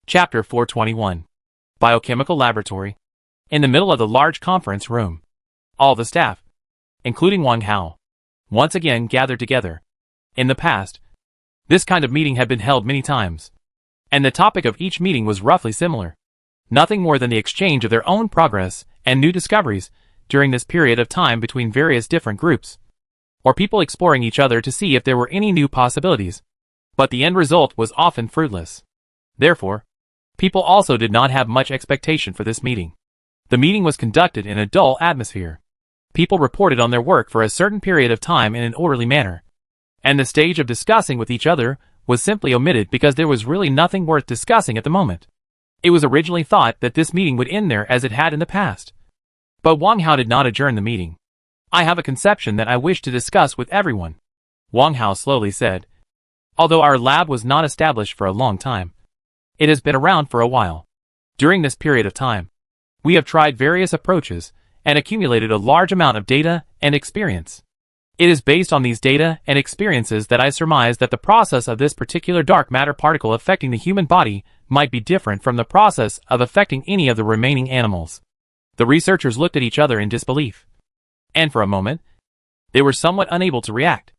Chapter 421. Biochemical Laboratory. In the middle of the large conference room, all the staff, including Wang Hao, once again gathered together. In the past, this kind of meeting had been held many times, and the topic of each meeting was roughly similar. Nothing more than the exchange of their own progress and new discoveries during this period of time between various different groups, or people exploring each other to see if there were any new possibilities. But the end result was often fruitless. Therefore, people also did not have much expectation for this meeting. The meeting was conducted in a dull atmosphere. People reported on their work for a certain period of time in an orderly manner, and the stage of discussing with each other was simply omitted because there was really nothing worth discussing at the moment. It was originally thought that this meeting would end there as it had in the past. But Wang Hao did not adjourn the meeting. "I have a conception that I wish to discuss with everyone," Wang Hao slowly said. "Although our lab was not established for a long time, it has been around for a while. During this period of time, we have tried various approaches and accumulated a large amount of data and experience. It is based on these data and experiences that I surmise that the process of this particular dark matter particle affecting the human body might be different from the process of affecting any of the remaining animals." The researchers looked at each other in disbelief, and for a moment, they were somewhat unable to react.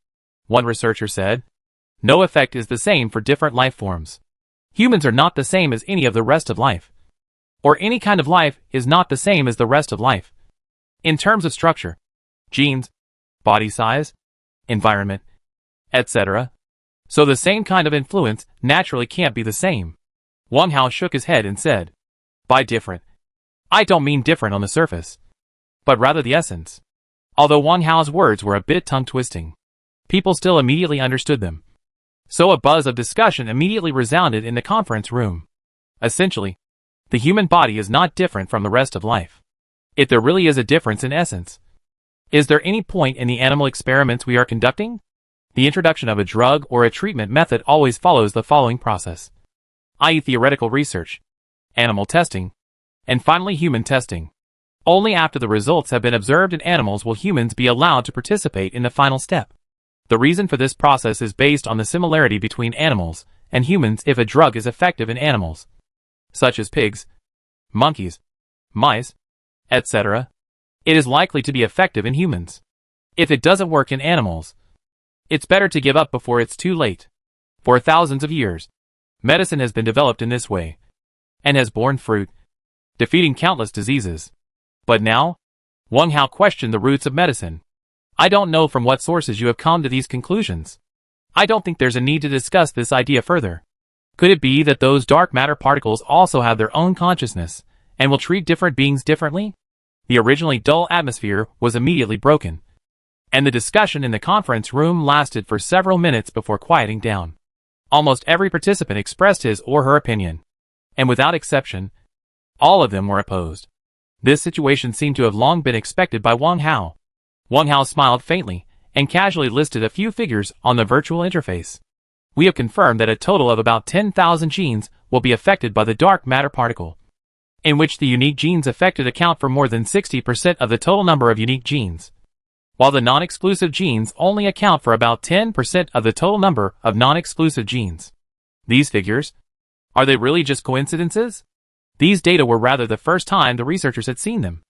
One researcher said, "No effect is the same for different life forms. Humans are not the same as any of the rest of life. Or any kind of life is not the same as the rest of life. In terms of structure, genes, body size, environment, etc. So the same kind of influence naturally can't be the same." Wang Hao shook his head and said, "By different, I don't mean different on the surface, but rather the essence." Although Wang Hao's words were a bit tongue-twisting, people still immediately understood them. So a buzz of discussion immediately resounded in the conference room. Essentially, the human body is not different from the rest of life. If there really is a difference in essence, is there any point in the animal experiments we are conducting? The introduction of a drug or a treatment method always follows the following process, i.e. theoretical research, animal testing, and finally human testing. Only after the results have been observed in animals will humans be allowed to participate in the final step. The reason for this process is based on the similarity between animals and humans. If a drug is effective in animals, such as pigs, monkeys, mice, etc., it is likely to be effective in humans. If it doesn't work in animals, it's better to give up before it's too late. For thousands of years, medicine has been developed in this way, and has borne fruit, defeating countless diseases. But now, Wang Hao questioned the roots of medicine. "I don't know from what sources you have come to these conclusions. I don't think there's a need to discuss this idea further. Could it be that those dark matter particles also have their own consciousness, and will treat different beings differently?" The originally dull atmosphere was immediately broken, and the discussion in the conference room lasted for several minutes before quieting down. Almost every participant expressed his or her opinion, and without exception, all of them were opposed. This situation seemed to have long been expected by Wang Hao. Wang Hao smiled faintly and casually listed a few figures on the virtual interface. "We have confirmed that a total of about 10,000 genes will be affected by the dark matter particle, in which the unique genes affected account for more than 60% of the total number of unique genes, while the non-exclusive genes only account for about 10% of the total number of non-exclusive genes." These figures, are they really just coincidences? These data were rather the first time the researchers had seen them.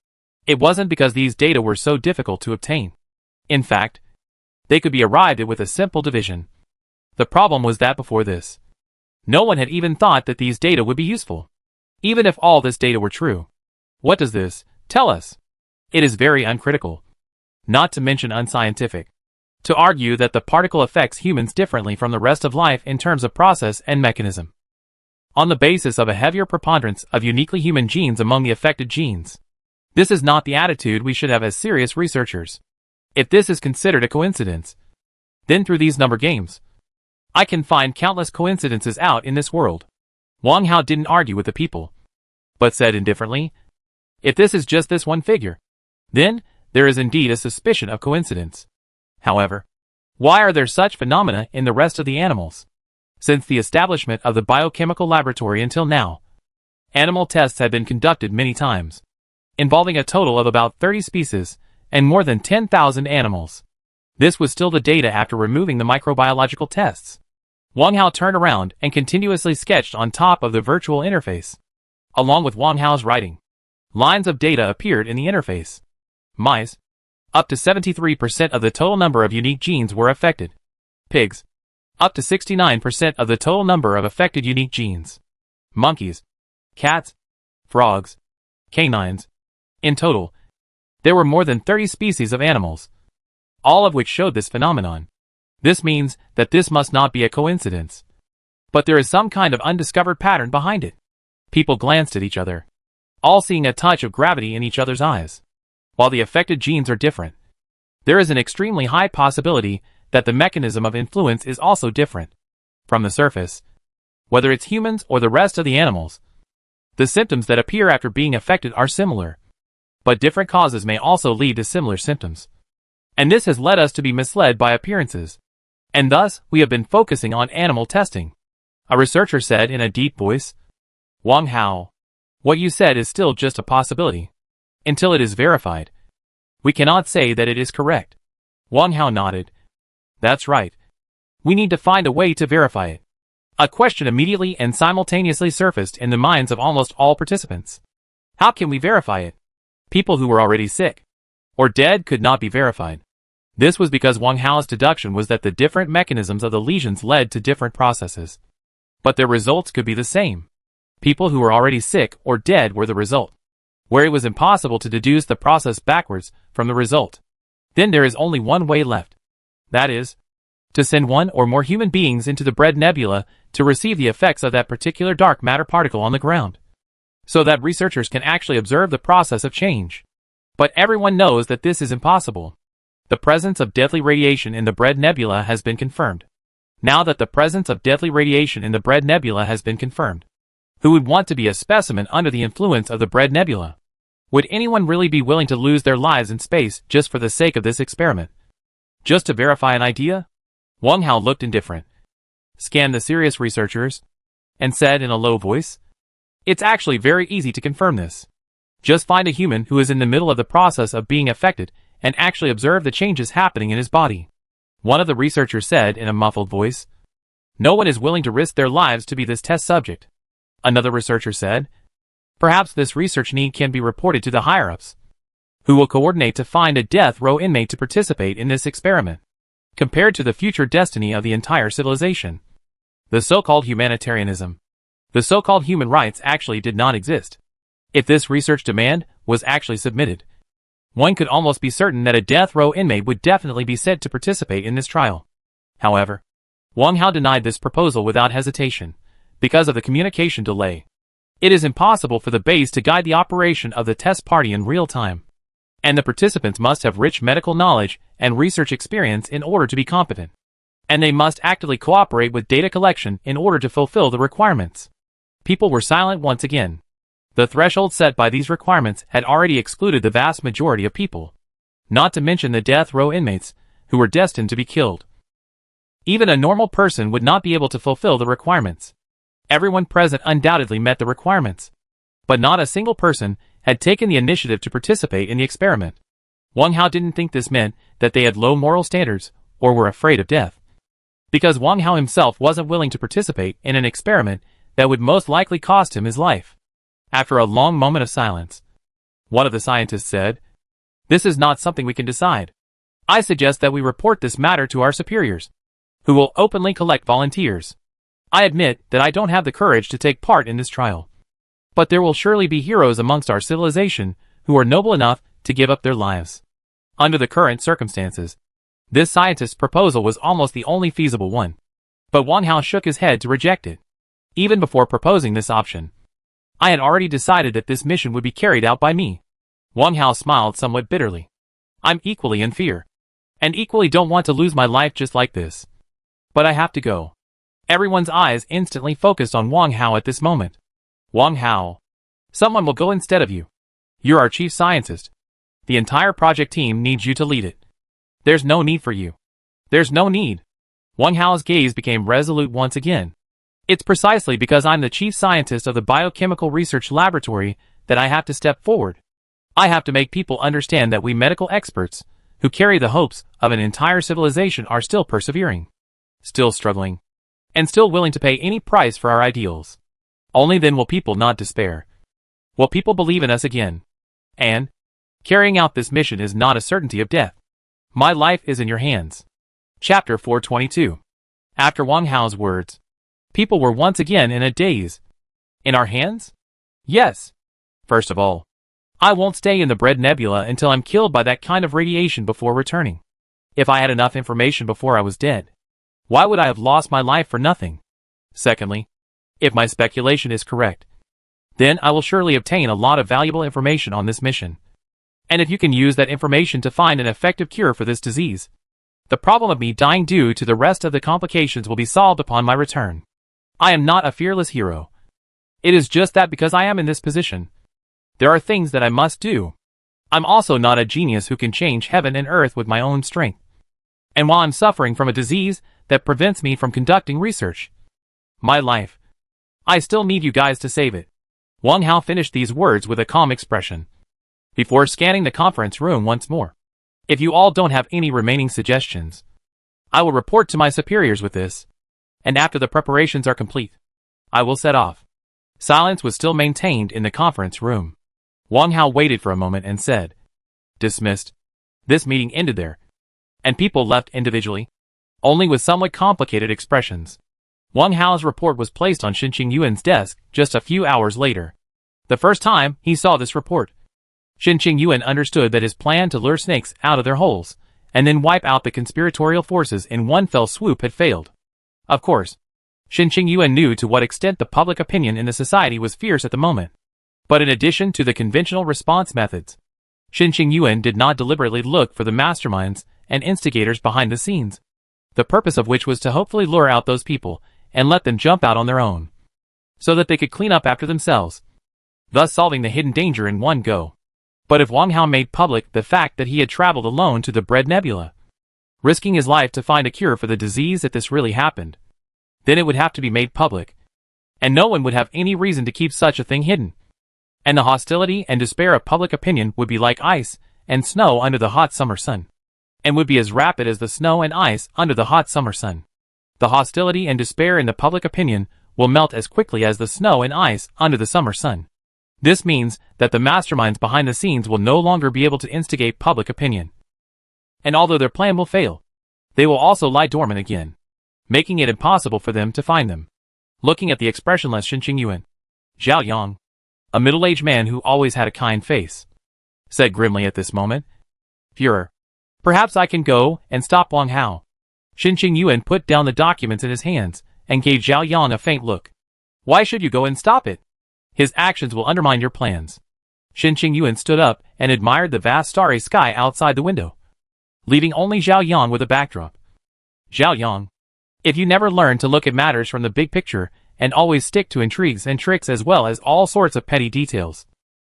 It wasn't because these data were so difficult to obtain. In fact, they could be arrived at with a simple division. The problem was that before this, no one had even thought that these data would be useful. Even if all this data were true, what does this tell us? It is very uncritical, not to mention unscientific, to argue that the particle affects humans differently from the rest of life in terms of process and mechanism, on the basis of a heavier preponderance of uniquely human genes among the affected genes. This is not the attitude we should have as serious researchers. If this is considered a coincidence, then through these number games, I can find countless coincidences out in this world. Wang Hao didn't argue with the people, but said indifferently, "If this is just this one figure, then there is indeed a suspicion of coincidence. However, why are there such phenomena in the rest of the animals? Since the establishment of the biochemical laboratory until now, animal tests have been conducted many times, involving a total of about 30 species and more than 10,000 animals. This was still the data after removing the microbiological tests. Wang Hao turned around and continuously sketched on top of the virtual interface. Along with Wang Hao's writing, lines of data appeared in the interface. Mice. Up to 73% of the total number of unique genes were affected. Pigs. Up to 69% of the total number of affected unique genes. Monkeys. Cats. Frogs. Canines. In total, there were more than 30 species of animals, all of which showed this phenomenon. This means that this must not be a coincidence. But there is some kind of undiscovered pattern behind it. People glanced at each other, all seeing a touch of gravity in each other's eyes. While the affected genes are different, there is an extremely high possibility that the mechanism of influence is also different. From the surface, whether it's humans or the rest of the animals, the symptoms that appear after being affected are similar. But different causes may also lead to similar symptoms. And this has led us to be misled by appearances. And thus, we have been focusing on animal testing. A researcher said in a deep voice. Wang Hao, what you said is still just a possibility. Until it is verified, we cannot say that it is correct. Wang Hao nodded. That's right. We need to find a way to verify it. A question immediately and simultaneously surfaced in the minds of almost all participants. How can we verify it? People who were already sick or dead could not be verified. This was because Wang Hao's deduction was that the different mechanisms of the lesions led to different processes. But their results could be the same. People who were already sick or dead were the result, where it was impossible to deduce the process backwards from the result. Then there is only one way left. That is, to send one or more human beings into the bread nebula to receive the effects of that particular dark matter particle on the ground, so that researchers can actually observe the process of change. But everyone knows that this is impossible. The presence of deadly radiation in the bread nebula has been confirmed. Now that the presence of deadly radiation in the bread nebula has been confirmed, who would want to be a specimen under the influence of the bread nebula? Would anyone really be willing to lose their lives in space just for the sake of this experiment? Just to verify an idea? Wang Hao looked indifferent, scanned the serious researchers, and said in a low voice, it's actually very easy to confirm this. Just find a human who is in the middle of the process of being affected and actually observe the changes happening in his body. One of the researchers said in a muffled voice. No one is willing to risk their lives to be this test subject. Another researcher said. Perhaps this research need can be reported to the higher-ups, who will coordinate to find a death row inmate to participate in this experiment. Compared to the future destiny of the entire civilization, the so-called humanitarianism, the so-called human rights actually did not exist. If this research demand was actually submitted, one could almost be certain that a death row inmate would definitely be sent to participate in this trial. However, Wang Hao denied this proposal without hesitation, because of the communication delay. It is impossible for the base to guide the operation of the test party in real time, and the participants must have rich medical knowledge and research experience in order to be competent, and they must actively cooperate with data collection in order to fulfill the requirements. People were silent once again. The threshold set by these requirements had already excluded the vast majority of people, not to mention the death row inmates, who were destined to be killed. Even a normal person would not be able to fulfill the requirements. Everyone present undoubtedly met the requirements, but not a single person had taken the initiative to participate in the experiment. Wang Hao didn't think this meant that they had low moral standards or were afraid of death, because Wang Hao himself wasn't willing to participate in an experiment that would most likely cost him his life. After a long moment of silence, one of the scientists said, "This is not something we can decide. I suggest that we report this matter to our superiors, who will openly collect volunteers. I admit that I don't have the courage to take part in this trial, but there will surely be heroes amongst our civilization who are noble enough to give up their lives." Under the current circumstances, this scientist's proposal was almost the only feasible one, but Wang Hao shook his head to reject it. Even before proposing this option, I had already decided that this mission would be carried out by me. Wang Hao smiled somewhat bitterly. I'm equally in fear, and equally don't want to lose my life just like this. But I have to go. Everyone's eyes instantly focused on Wang Hao at this moment. Wang Hao, someone will go instead of you. You're our chief scientist. The entire project team needs you to lead it. There's no need for you. There's no need. Wang Hao's gaze became resolute once again. It's precisely because I'm the chief scientist of the biochemical research laboratory that I have to step forward. I have to make people understand that we medical experts, who carry the hopes of an entire civilization, are still persevering, still struggling, and still willing to pay any price for our ideals. Only then will people not despair. Will people believe in us again? And carrying out this mission is not a certainty of death. My life is in your hands. Chapter 422. After Wang Hao's words, people were once again in a daze. In our hands? Yes. First of all, I won't stay in the Bread Nebula until I'm killed by that kind of radiation before returning. If I had enough information before I was dead, why would I have lost my life for nothing? Secondly, if my speculation is correct, then I will surely obtain a lot of valuable information on this mission. And if you can use that information to find an effective cure for this disease, the problem of me dying due to the rest of the complications will be solved upon my return. I am not a fearless hero. It is just that because I am in this position, there are things that I must do. I'm also not a genius who can change heaven and earth with my own strength. And while I'm suffering from a disease that prevents me from conducting research, my life, I still need you guys to save it. Wang Hao finished these words with a calm expression, before scanning the conference room once more. If you all don't have any remaining suggestions, I will report to my superiors with this, and after the preparations are complete, I will set off. Silence was still maintained in the conference room. Wang Hao waited for a moment and said, "Dismissed." This meeting ended there, and people left individually, only with somewhat complicated expressions. Wang Hao's report was placed on Xin Qingyuan's desk just a few hours later. The first time he saw this report, Xin Qingyuan understood that his plan to lure snakes out of their holes and then wipe out the conspiratorial forces in one fell swoop had failed. Of course, Xin Qingyuan knew to what extent the public opinion in the society was fierce at the moment. But in addition to the conventional response methods, Xin Qingyuan did not deliberately look for the masterminds and instigators behind the scenes, the purpose of which was to hopefully lure out those people and let them jump out on their own, so that they could clean up after themselves, thus solving the hidden danger in one go. But if Wang Hao made public the fact that he had traveled alone to the Bread Nebula, risking his life to find a cure for the disease that this really happened, then it would have to be made public, and no one would have any reason to keep such a thing hidden. And the hostility and despair of public opinion would be like ice and snow under the hot summer sun, and would be as rapid as the snow and ice under the hot summer sun. The hostility and despair in the public opinion will melt as quickly as the snow and ice under the summer sun. This means that the masterminds behind the scenes will no longer be able to instigate public opinion. And although their plan will fail, they will also lie dormant again, making it impossible for them to find them. Looking at the expressionless Xin Qingyuan, Zhao Yang, a middle-aged man who always had a kind face, said grimly at this moment, "Führer, perhaps I can go and stop Wang Hao." Xin Qingyuan put down the documents in his hands and gave Zhao Yang a faint look. "Why should you go and stop it? His actions will undermine your plans." Xin Qingyuan stood up and admired the vast starry sky outside the window, leaving only Zhao Yang with a backdrop. "Zhao Yang, if you never learn to look at matters from the big picture and always stick to intrigues and tricks as well as all sorts of petty details,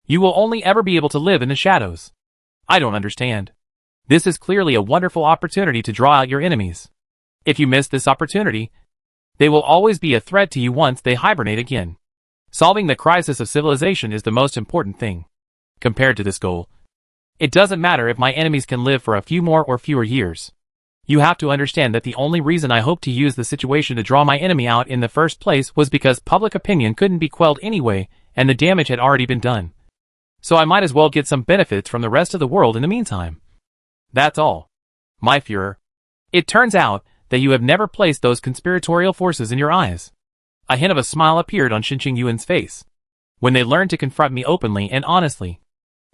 you will only ever be able to live in the shadows. I don't understand. This is clearly a wonderful opportunity to draw out your enemies. If you miss this opportunity, they will always be a threat to you once they hibernate again. Solving the crisis of civilization is the most important thing. Compared to this goal, it doesn't matter if my enemies can live for a few more or fewer years. You have to understand that the only reason I hoped to use the situation to draw my enemy out in the first place was because public opinion couldn't be quelled anyway and the damage had already been done. So I might as well get some benefits from the rest of the world in the meantime. That's all. My Führer, it turns out that you have never placed those conspiratorial forces in your eyes." A hint of a smile appeared on Xin Qingyuan's face. "When they learn to confront me openly and honestly,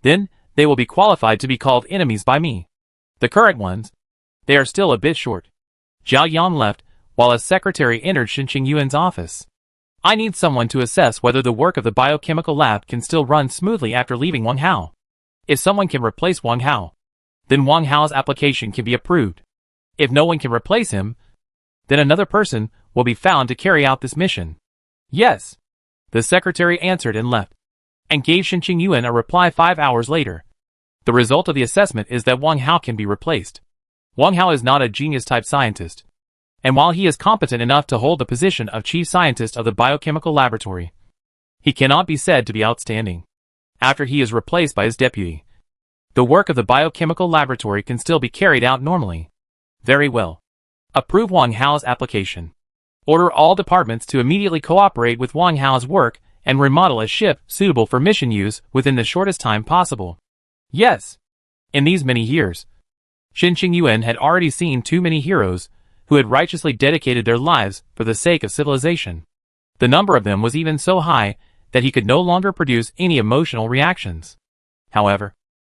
then they will be qualified to be called enemies by me. The current ones, they are still a bit short." Zhao Yang left, while a secretary entered Xin Qingyuan's office. "I need someone to assess whether the work of the biochemical lab can still run smoothly after leaving Wang Hao. If someone can replace Wang Hao, then Wang Hao's application can be approved. If no one can replace him, then another person will be found to carry out this mission." "Yes," the secretary answered and left, and gave Xin Qingyuan a reply 5 hours later. "The result of the assessment is that Wang Hao can be replaced. Wang Hao is not a genius-type scientist, and while he is competent enough to hold the position of chief scientist of the biochemical laboratory, he cannot be said to be outstanding. After he is replaced by his deputy, the work of the biochemical laboratory can still be carried out normally." "Very well. Approve Wang Hao's application." Order all departments to immediately cooperate with Wang Hao's work and remodel a ship suitable for mission use within the shortest time possible. Yes. In these many years, Qin Qingyuan had already seen too many heroes who had righteously dedicated their lives for the sake of civilization. The number of them was even so high that he could no longer produce any emotional reactions. However,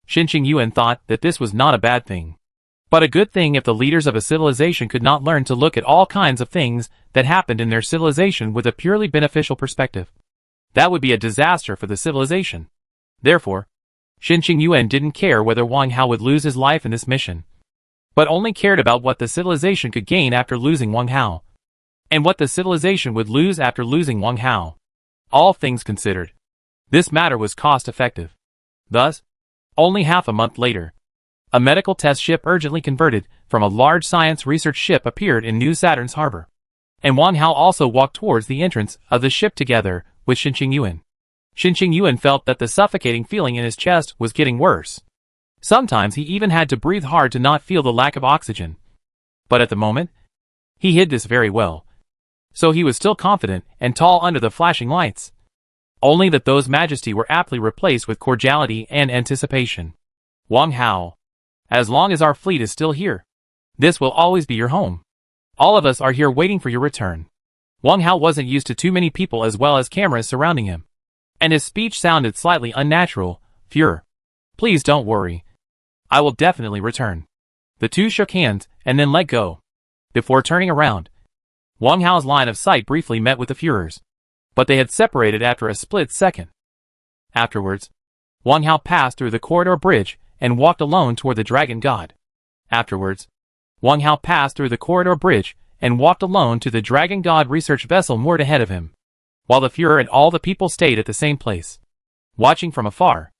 Qin Qingyuan thought that this was not a bad thing, but a good thing if the leaders of a civilization could not learn to look at all kinds of things that happened in their civilization with a purely beneficial perspective. That would be a disaster for the civilization. Therefore, Qin Qingyuan didn't care whether Wang Hao would lose his life in this mission, but only cared about what the civilization could gain after losing Wang Hao, and what the civilization would lose after losing Wang Hao. All things considered, this matter was cost-effective. Thus, only half a month later, a medical test ship urgently converted from a large science research ship appeared in New Saturn's harbor, and Wang Hao also walked towards the entrance of the ship together with Qin Qingyuan. Qin Qingyuan felt that the suffocating feeling in his chest was getting worse. Sometimes he even had to breathe hard to not feel the lack of oxygen. But at the moment, he hid this very well. So he was still confident and tall under the flashing lights. Only that those majesty were aptly replaced with cordiality and anticipation. Wang Hao, as long as our fleet is still here, this will always be your home. All of us are here waiting for your return. Wang Hao wasn't used to too many people as well as cameras surrounding him, and his speech sounded slightly unnatural. Fuhrer, please don't worry. I will definitely return. The two shook hands and then let go. Before turning around, Wang Hao's line of sight briefly met with the Führer's, but they had separated after a split second. Afterwards, Wang Hao passed through the corridor bridge and walked alone toward the Dragon God. Afterwards, Wang Hao passed through the corridor bridge and walked alone to the Dragon God research vessel moored ahead of him, while the Führer and all the people stayed at the same place, watching from afar.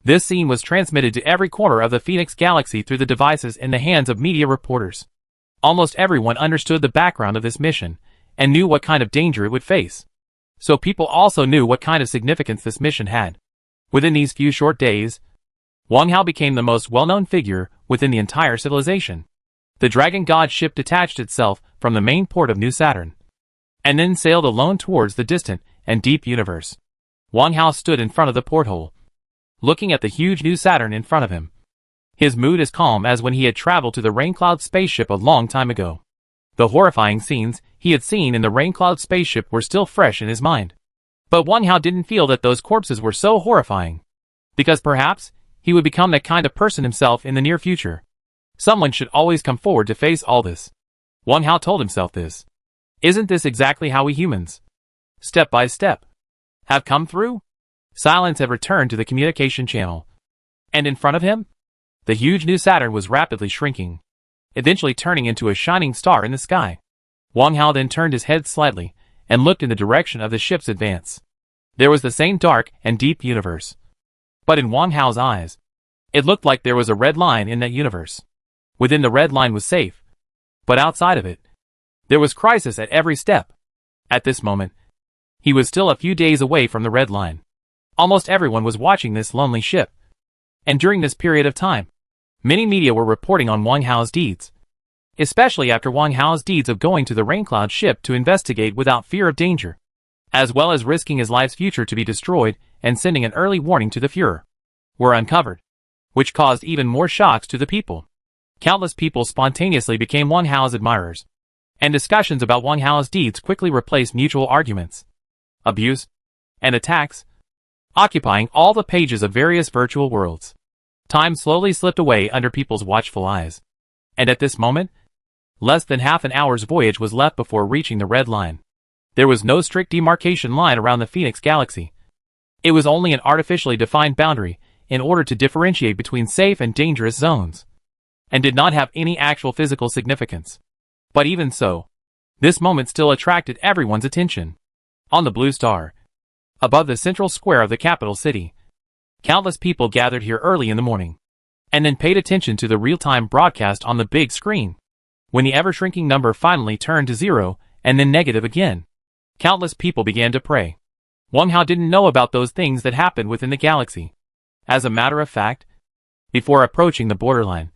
This scene was transmitted to every corner of the Phoenix Galaxy through the devices in the hands of media reporters. Almost everyone understood the background of this mission and knew what kind of danger it would face. So people also knew what kind of significance this mission had. Within these few short days, Wang Hao became the most well-known figure within the entire civilization. The Dragon God ship detached itself from the main port of New Saturn, and then sailed alone towards the distant and deep universe. Wang Hao stood in front of the porthole, looking at the huge New Saturn in front of him. His mood as calm as when he had traveled to the Raincloud spaceship a long time ago. The horrifying scenes he had seen in the Raincloud spaceship were still fresh in his mind. But Wang Hao didn't feel that those corpses were so horrifying, because perhaps he would become that kind of person himself in the near future. Someone should always come forward to face all this. Wang Hao told himself this. Isn't this exactly how we humans, step by step, have come through? Silence had returned to the communication channel, and in front of him, the huge New Saturn was rapidly shrinking, eventually turning into a shining star in the sky. Wang Hao then turned his head slightly and looked in the direction of the ship's advance. There was the same dark and deep universe. But in Wang Hao's eyes, it looked like there was a red line in that universe. Within the red line was safe, but outside of it, there was crisis at every step. At this moment, he was still a few days away from the red line. Almost everyone was watching this lonely ship. And during this period of time, many media were reporting on Wang Hao's deeds, especially after Wang Hao's deeds of going to the Raincloud ship to investigate without fear of danger, as well as risking his life's future to be destroyed and sending an early warning to the Führer, were uncovered, which caused even more shocks to the people. Countless people spontaneously became Wang Hao's admirers, and discussions about Wang Hao's deeds quickly replaced mutual arguments, abuse, and attacks, occupying all the pages of various virtual worlds. Time slowly slipped away under people's watchful eyes, and at this moment, less than half an hour's voyage was left before reaching the red line. There was no strict demarcation line around the Phoenix Galaxy. It was only an artificially defined boundary in order to differentiate between safe and dangerous zones, and did not have any actual physical significance. But even so, this moment still attracted everyone's attention. On the blue star, above the central square of the capital city, countless people gathered here early in the morning, and then paid attention to the real-time broadcast on the big screen. When the ever-shrinking number finally turned to 0, and then negative again, countless people began to pray. Wang Hao didn't know about those things that happened within the galaxy. As a matter of fact, before approaching the borderline,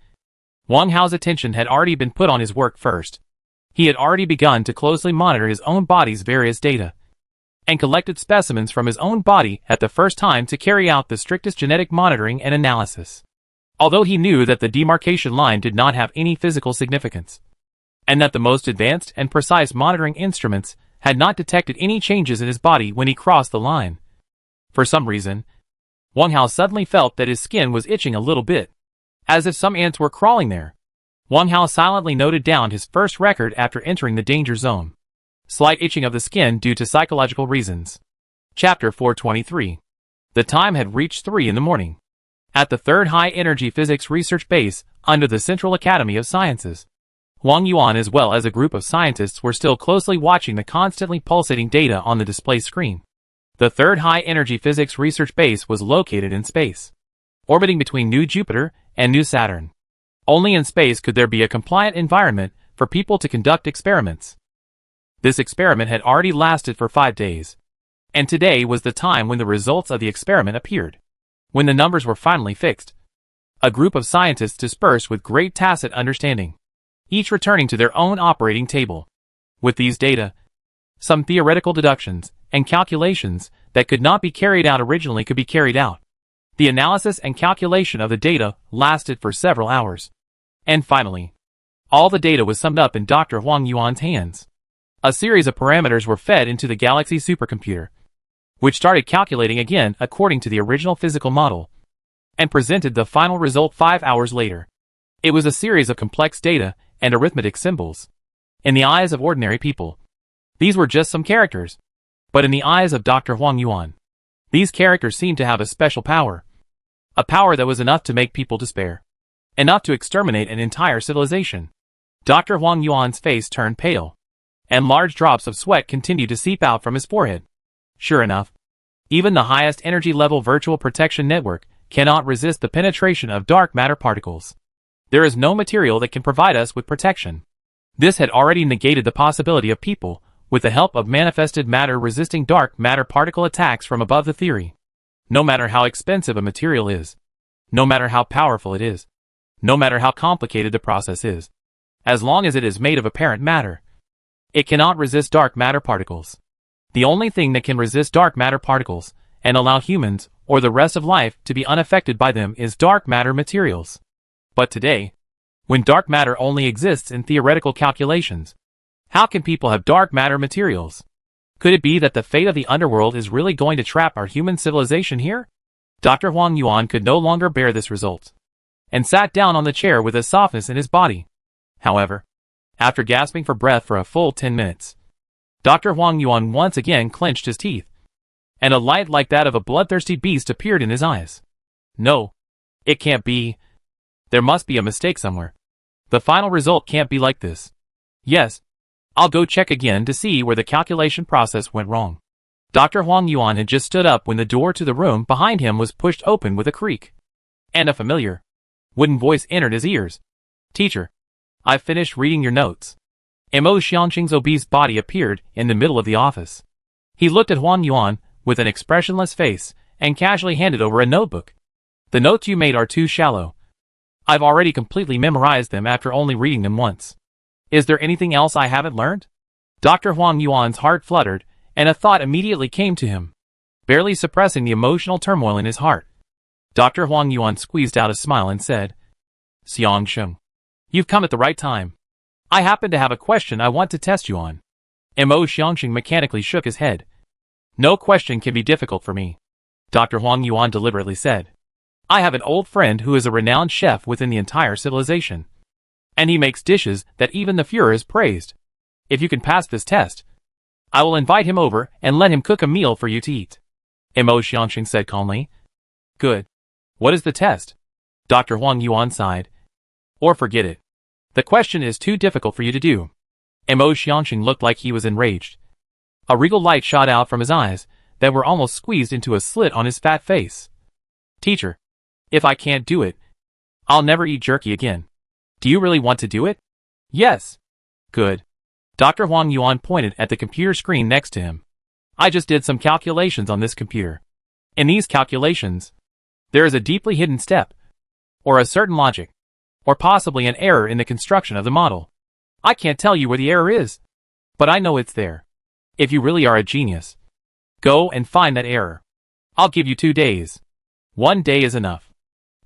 Wang Hao's attention had already been put on his work first. He had already begun to closely monitor his own body's various data, and collected specimens from his own body at the first time to carry out the strictest genetic monitoring and analysis. Although he knew that the demarcation line did not have any physical significance, and that the most advanced and precise monitoring instruments had not detected any changes in his body when he crossed the line. For some reason, Wang Hao suddenly felt that his skin was itching a little bit, as if some ants were crawling there. Wang Hao silently noted down his first record after entering the danger zone. Slight itching of the skin due to psychological reasons. Chapter 423. The time had reached 3 in the morning. At the 3rd High Energy Physics Research Base, under the Central Academy of Sciences, Wang Yuan as well as a group of scientists were still closely watching the constantly pulsating data on the display screen. The 3rd High Energy Physics Research Base was located in space, orbiting between New Jupiter and New Saturn. Only in space could there be a compliant environment for people to conduct experiments. This experiment had already lasted for 5 days, and today was the time when the results of the experiment appeared. When the numbers were finally fixed, a group of scientists dispersed with great tacit understanding, each returning to their own operating table. With these data, some theoretical deductions and calculations that could not be carried out originally could be carried out. The analysis and calculation of the data lasted for several hours. And finally, all the data was summed up in Dr. Wang Yuan's hands. A series of parameters were fed into the Galaxy supercomputer, which started calculating again according to the original physical model, and presented the final result 5 hours later. It was a series of complex data and arithmetic symbols. In the eyes of ordinary people, these were just some characters. But in the eyes of Dr. Wang Yuan, these characters seemed to have a special power. A power that was enough to make people despair. Enough to exterminate an entire civilization. Dr. Wang Yuan's face turned pale, and large drops of sweat continued to seep out from his forehead. Sure enough, even the highest energy level virtual protection network cannot resist the penetration of dark matter particles. There is no material that can provide us with protection. This had already negated the possibility of people, with the help of manifested matter resisting dark matter particle attacks from above the theory. No matter how expensive a material is, no matter how powerful it is, no matter how complicated the process is, as long as it is made of apparent matter, it cannot resist dark matter particles. The only thing that can resist dark matter particles and allow humans or the rest of life to be unaffected by them is dark matter materials. But today, when dark matter only exists in theoretical calculations, how can people have dark matter materials? Could it be that the fate of the underworld is really going to trap our human civilization here? Dr. Wang Yuan could no longer bear this result, and sat down on the chair with a softness in his body. However, after gasping for breath for a full 10 minutes, Dr. Wang Yuan once again clenched his teeth, and a light like that of a bloodthirsty beast appeared in his eyes. No, it can't be. There must be a mistake somewhere. The final result can't be like this. Yes, I'll go check again to see where the calculation process went wrong. Dr. Wang Yuan had just stood up when the door to the room behind him was pushed open with a creak, and a familiar, wooden voice entered his ears. Teacher, I've finished reading your notes. Mo Xiangqing's obese body appeared in the middle of the office. He looked at Wang Yuan with an expressionless face and casually handed over a notebook. The notes you made are too shallow. I've already completely memorized them after only reading them once. Is there anything else I haven't learned? Dr. Wang Yuan's heart fluttered, and a thought immediately came to him, barely suppressing the emotional turmoil in his heart. Dr. Wang Yuan squeezed out a smile and said, Xiangsheng, you've come at the right time. I happen to have a question I want to test you on. Mo Xiangqing mechanically shook his head. No question can be difficult for me, Dr. Wang Yuan deliberately said. I have an old friend who is a renowned chef within the entire civilization, and he makes dishes that even the Führer has praised. If you can pass this test, I will invite him over and let him cook a meal for you to eat. Mo Xiangqing said calmly. Good. What is the test? Dr. Wang Yuan sighed. Or forget it. The question is too difficult for you to do. Mo Xiangqing looked like he was enraged. A regal light shot out from his eyes that were almost squeezed into a slit on his fat face. Teacher, if I can't do it, I'll never eat jerky again. Do you really want to do it? Yes. Good. Dr. Wang Yuan pointed at the computer screen next to him. I just did some calculations on this computer. In these calculations, there is a deeply hidden step, or a certain logic, or possibly an error in the construction of the model. I can't tell you where the error is, but I know it's there. If you really are a genius, go and find that error. I'll give you 2 days. 1 day is enough.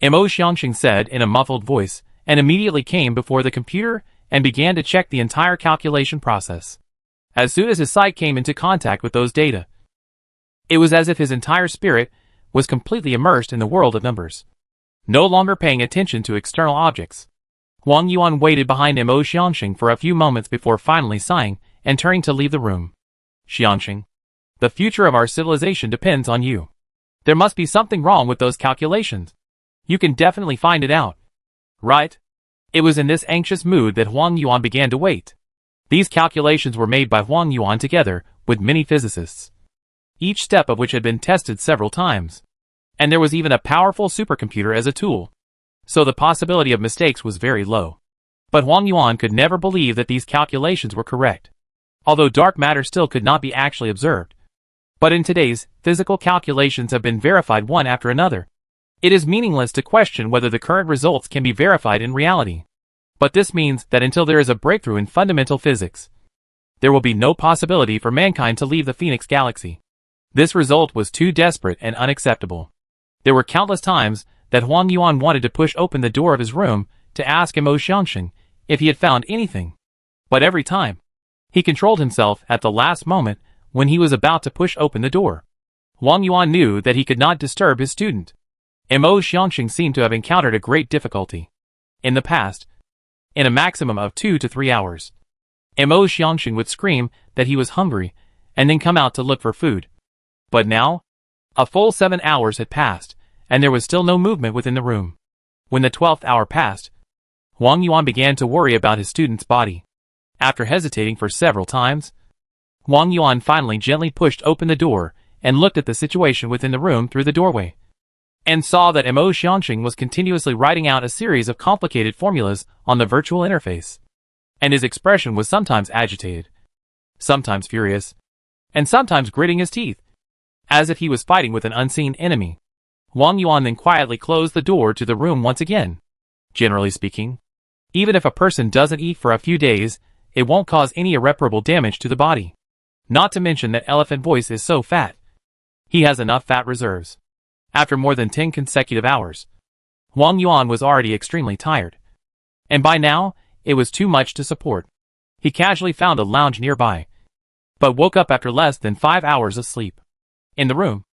Mo Xiangxing said in a muffled voice, and immediately came before the computer and began to check the entire calculation process. As soon as his sight came into contact with those data, it was as if his entire spirit was completely immersed in the world of numbers, no longer paying attention to external objects. Huang Yuan waited behind Mo Xiangxing for a few moments before finally sighing and turning to leave the room. Xiangxing, the future of our civilization depends on you. There must be something wrong with those calculations. You can definitely find it out. Right? It was in this anxious mood that Huang Yuan began to wait. These calculations were made by Huang Yuan together with many physicists, each step of which had been tested several times. And there was even a powerful supercomputer as a tool, so the possibility of mistakes was very low. But Huang Yuan could never believe that these calculations were correct, although dark matter still could not be actually observed. But in today's, physical calculations have been verified one after another. It is meaningless to question whether the current results can be verified in reality. But this means that until there is a breakthrough in fundamental physics, there will be no possibility for mankind to leave the Phoenix Galaxy. This result was too desperate and unacceptable. There were countless times that Huang Yuan wanted to push open the door of his room to ask Mo Xiangxing if he had found anything. But every time, he controlled himself at the last moment when he was about to push open the door. Huang Yuan knew that he could not disturb his student. Mo Xiangxing seemed to have encountered a great difficulty in the past. In a maximum of 2 to 3 hours, Mo Xiangxing would scream that he was hungry and then come out to look for food. But now, a full 7 hours had passed, and there was still no movement within the room. When the 12th hour passed, Huang Yuan began to worry about his student's body. After hesitating for several times, Huang Yuan finally gently pushed open the door and looked at the situation within the room through the doorway, and saw that Mo Xiangxing was continuously writing out a series of complicated formulas on the virtual interface. And his expression was sometimes agitated, sometimes furious, and sometimes gritting his teeth, as if he was fighting with an unseen enemy. Huang Yuan then quietly closed the door to the room once again. Generally speaking, even if a person doesn't eat for a few days, it won't cause any irreparable damage to the body. Not to mention that Elephant Voice is so fat. He has enough fat reserves. After more than 10 consecutive hours, Huang Yuan was already extremely tired, and by now, it was too much to support. He casually found a lounge nearby, but woke up after less than 5 hours of sleep. In the room,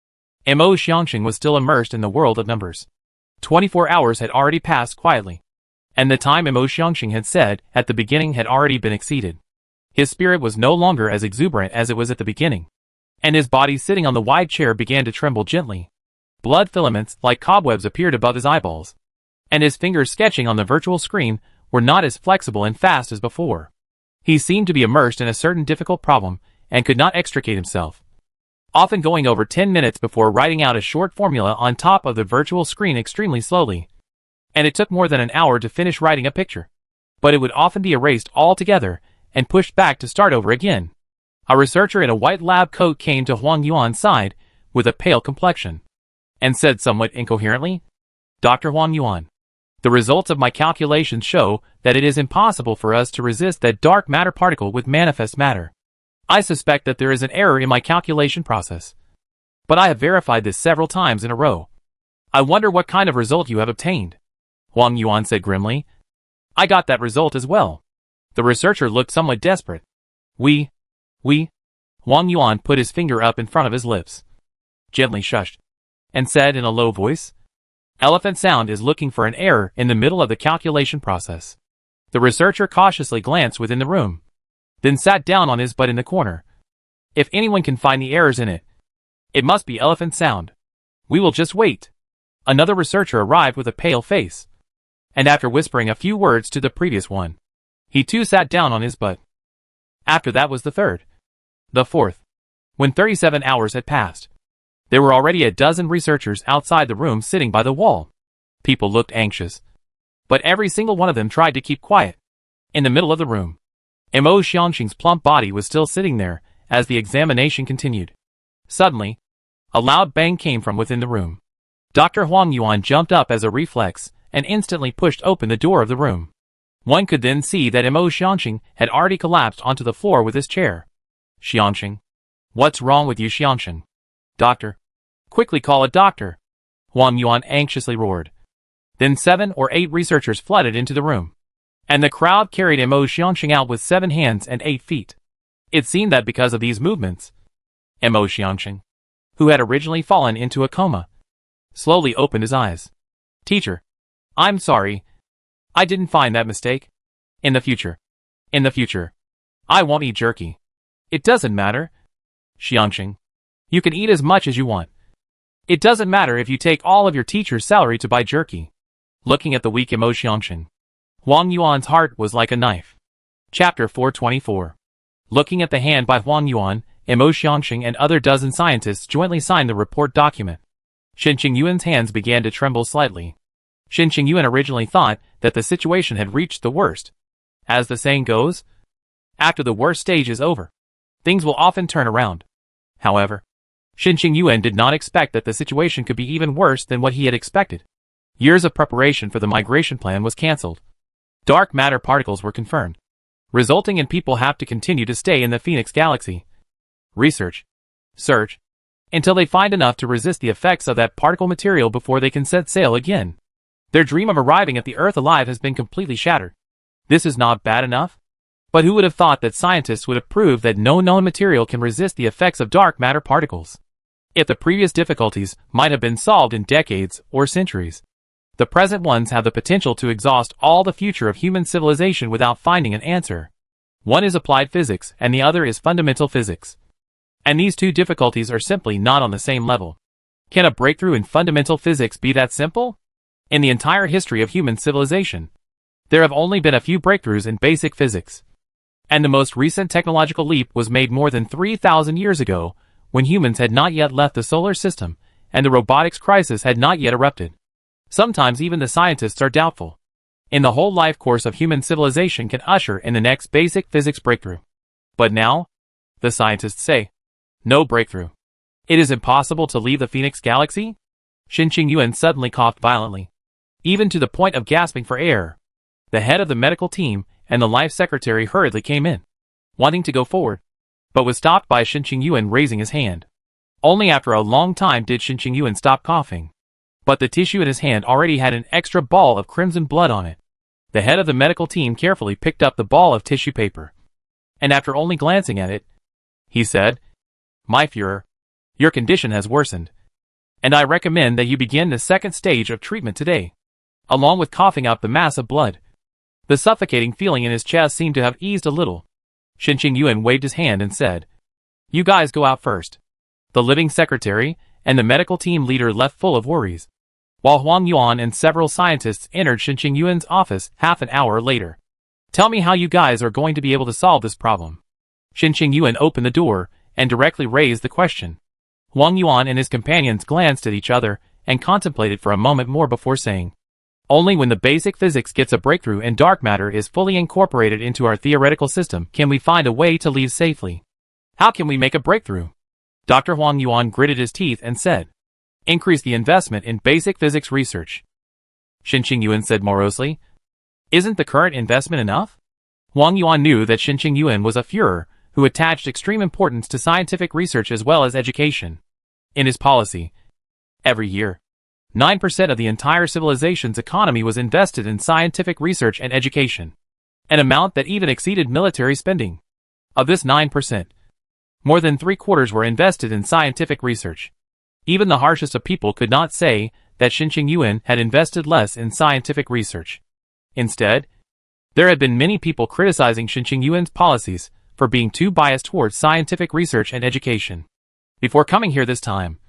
Mo Xiangxing was still immersed in the world of numbers. 24 hours had already passed quietly, and the time Mo Xiangxing had said at the beginning had already been exceeded. His spirit was no longer as exuberant as it was at the beginning, and his body sitting on the wide chair began to tremble gently. Blood filaments like cobwebs appeared above his eyeballs, and his fingers sketching on the virtual screen were not as flexible and fast as before. He seemed to be immersed in a certain difficult problem and could not extricate himself, often going over 10 minutes before writing out a short formula on top of the virtual screen extremely slowly. And it took more than an hour to finish writing a picture, but it would often be erased altogether and pushed back to start over again. A researcher in a white lab coat came to Huang Yuan's side with a pale complexion, and said somewhat incoherently, "Dr. Huang Yuan, the results of my calculations show that it is impossible for us to resist that dark matter particle with manifest matter. I suspect that there is an error in my calculation process, but I have verified this several times in a row. I wonder what kind of result you have obtained." Huang Yuan said grimly, "I got that result as well." The researcher looked somewhat desperate. We. Huang Yuan put his finger up in front of his lips, gently shushed, and said in a low voice, "Elephant Sound is looking for an error in the middle of the calculation process." The researcher cautiously glanced within the room, then sat down on his butt in the corner. "If anyone can find the errors in it, it must be Elephant Sound. We will just wait." Another researcher arrived with a pale face, and after whispering a few words to the previous one, he too sat down on his butt. After that was the third, the fourth. When 37 hours had passed, there were already a dozen researchers outside the room sitting by the wall. People looked anxious, but every single one of them tried to keep quiet. In the middle of the room, Mo Xiangxing's plump body was still sitting there as the examination continued. Suddenly, a loud bang came from within the room. Dr. Huang Yuan jumped up as a reflex and instantly pushed open the door of the room. One could then see that Mo Xianqing had already collapsed onto the floor with his chair. Xianqing. What's wrong with you, Xianqing? Doctor. Quickly call a doctor. Huang Yuan anxiously roared. Then 7 or 8 researchers flooded into the room. And the crowd carried Mo Xianqing out with 7 hands and 8 feet. It seemed that because of these movements, Mo Xianqing, who had originally fallen into a coma, slowly opened his eyes. Teacher. I'm sorry. I didn't find that mistake. In the future, I won't eat jerky. It doesn't matter. Xianqing. You can eat as much as you want. It doesn't matter if you take all of your teacher's salary to buy jerky. Looking at the weak Mo Xianqing, Huang Yuan's heart was like a knife. Chapter 424. Looking at the hand by Huang Yuan, Mo Xianqing and other dozen scientists jointly signed the report document. Xinqing Yuan's hands began to tremble slightly. Xinqing Yuan originally thought that the situation had reached the worst. As the saying goes, after the worst stage is over, things will often turn around. However, Xinqing Yuan did not expect that the situation could be even worse than what he had expected. Years of preparation for the migration plan was cancelled. Dark matter particles were confirmed, resulting in people have to continue to stay in the Phoenix Galaxy. Search, until they find enough to resist the effects of that particle material before they can set sail again. Their dream of arriving at the Earth alive has been completely shattered. This is not bad enough? But who would have thought that scientists would have proved that no known material can resist the effects of dark matter particles? If the previous difficulties might have been solved in decades or centuries, the present ones have the potential to exhaust all the future of human civilization without finding an answer. One is applied physics and the other is fundamental physics. And these two difficulties are simply not on the same level. Can a breakthrough in fundamental physics be that simple? In the entire history of human civilization, there have only been a few breakthroughs in basic physics. And the most recent technological leap was made more than 3,000 years ago, when humans had not yet left the solar system, and the robotics crisis had not yet erupted. Sometimes even the scientists are doubtful in the whole life course of human civilization can usher in the next basic physics breakthrough. But now, the scientists say, no breakthrough. It is impossible to leave the Phoenix Galaxy? Xinqing Yuan suddenly coughed violently, even to the point of gasping for air. The head of the medical team and the life secretary hurriedly came in, wanting to go forward, but was stopped by Xinqing Yuan raising his hand. Only after a long time did Xinqing Yuan stop coughing. But the tissue in his hand already had an extra ball of crimson blood on it. The head of the medical team carefully picked up the ball of tissue paper, and after only glancing at it, he said, My Führer, your condition has worsened, and I recommend that you begin the second stage of treatment today. Along with coughing out the mass of blood, the suffocating feeling in his chest seemed to have eased a little. Xinqing Yuan waved his hand and said, You guys go out first. The living secretary and the medical team leader left full of worries, while Huang Yuan and several scientists entered Xinqing Yuan's office half an hour later. Tell me how you guys are going to be able to solve this problem. Xinqing Yuan opened the door and directly raised the question. Huang Yuan and his companions glanced at each other and contemplated for a moment more before saying, Only when the basic physics gets a breakthrough and dark matter is fully incorporated into our theoretical system can we find a way to leave safely. How can we make a breakthrough? Dr. Huang Yuan gritted his teeth and said, Increase the investment in basic physics research. Xinqing Yuan said morosely, Isn't the current investment enough? Huang Yuan knew that Xinqing Yuan was a Führer who attached extreme importance to scientific research as well as education. In his policy, every year, 9% of the entire civilization's economy was invested in scientific research and education, an amount that even exceeded military spending. Of this 9%, more than 3/4 were invested in scientific research. Even the harshest of people could not say that Xinqing Yuan had invested less in scientific research. Instead, there had been many people criticizing Xinqing Yuan's policies for being too biased towards scientific research and education. Before coming here this time,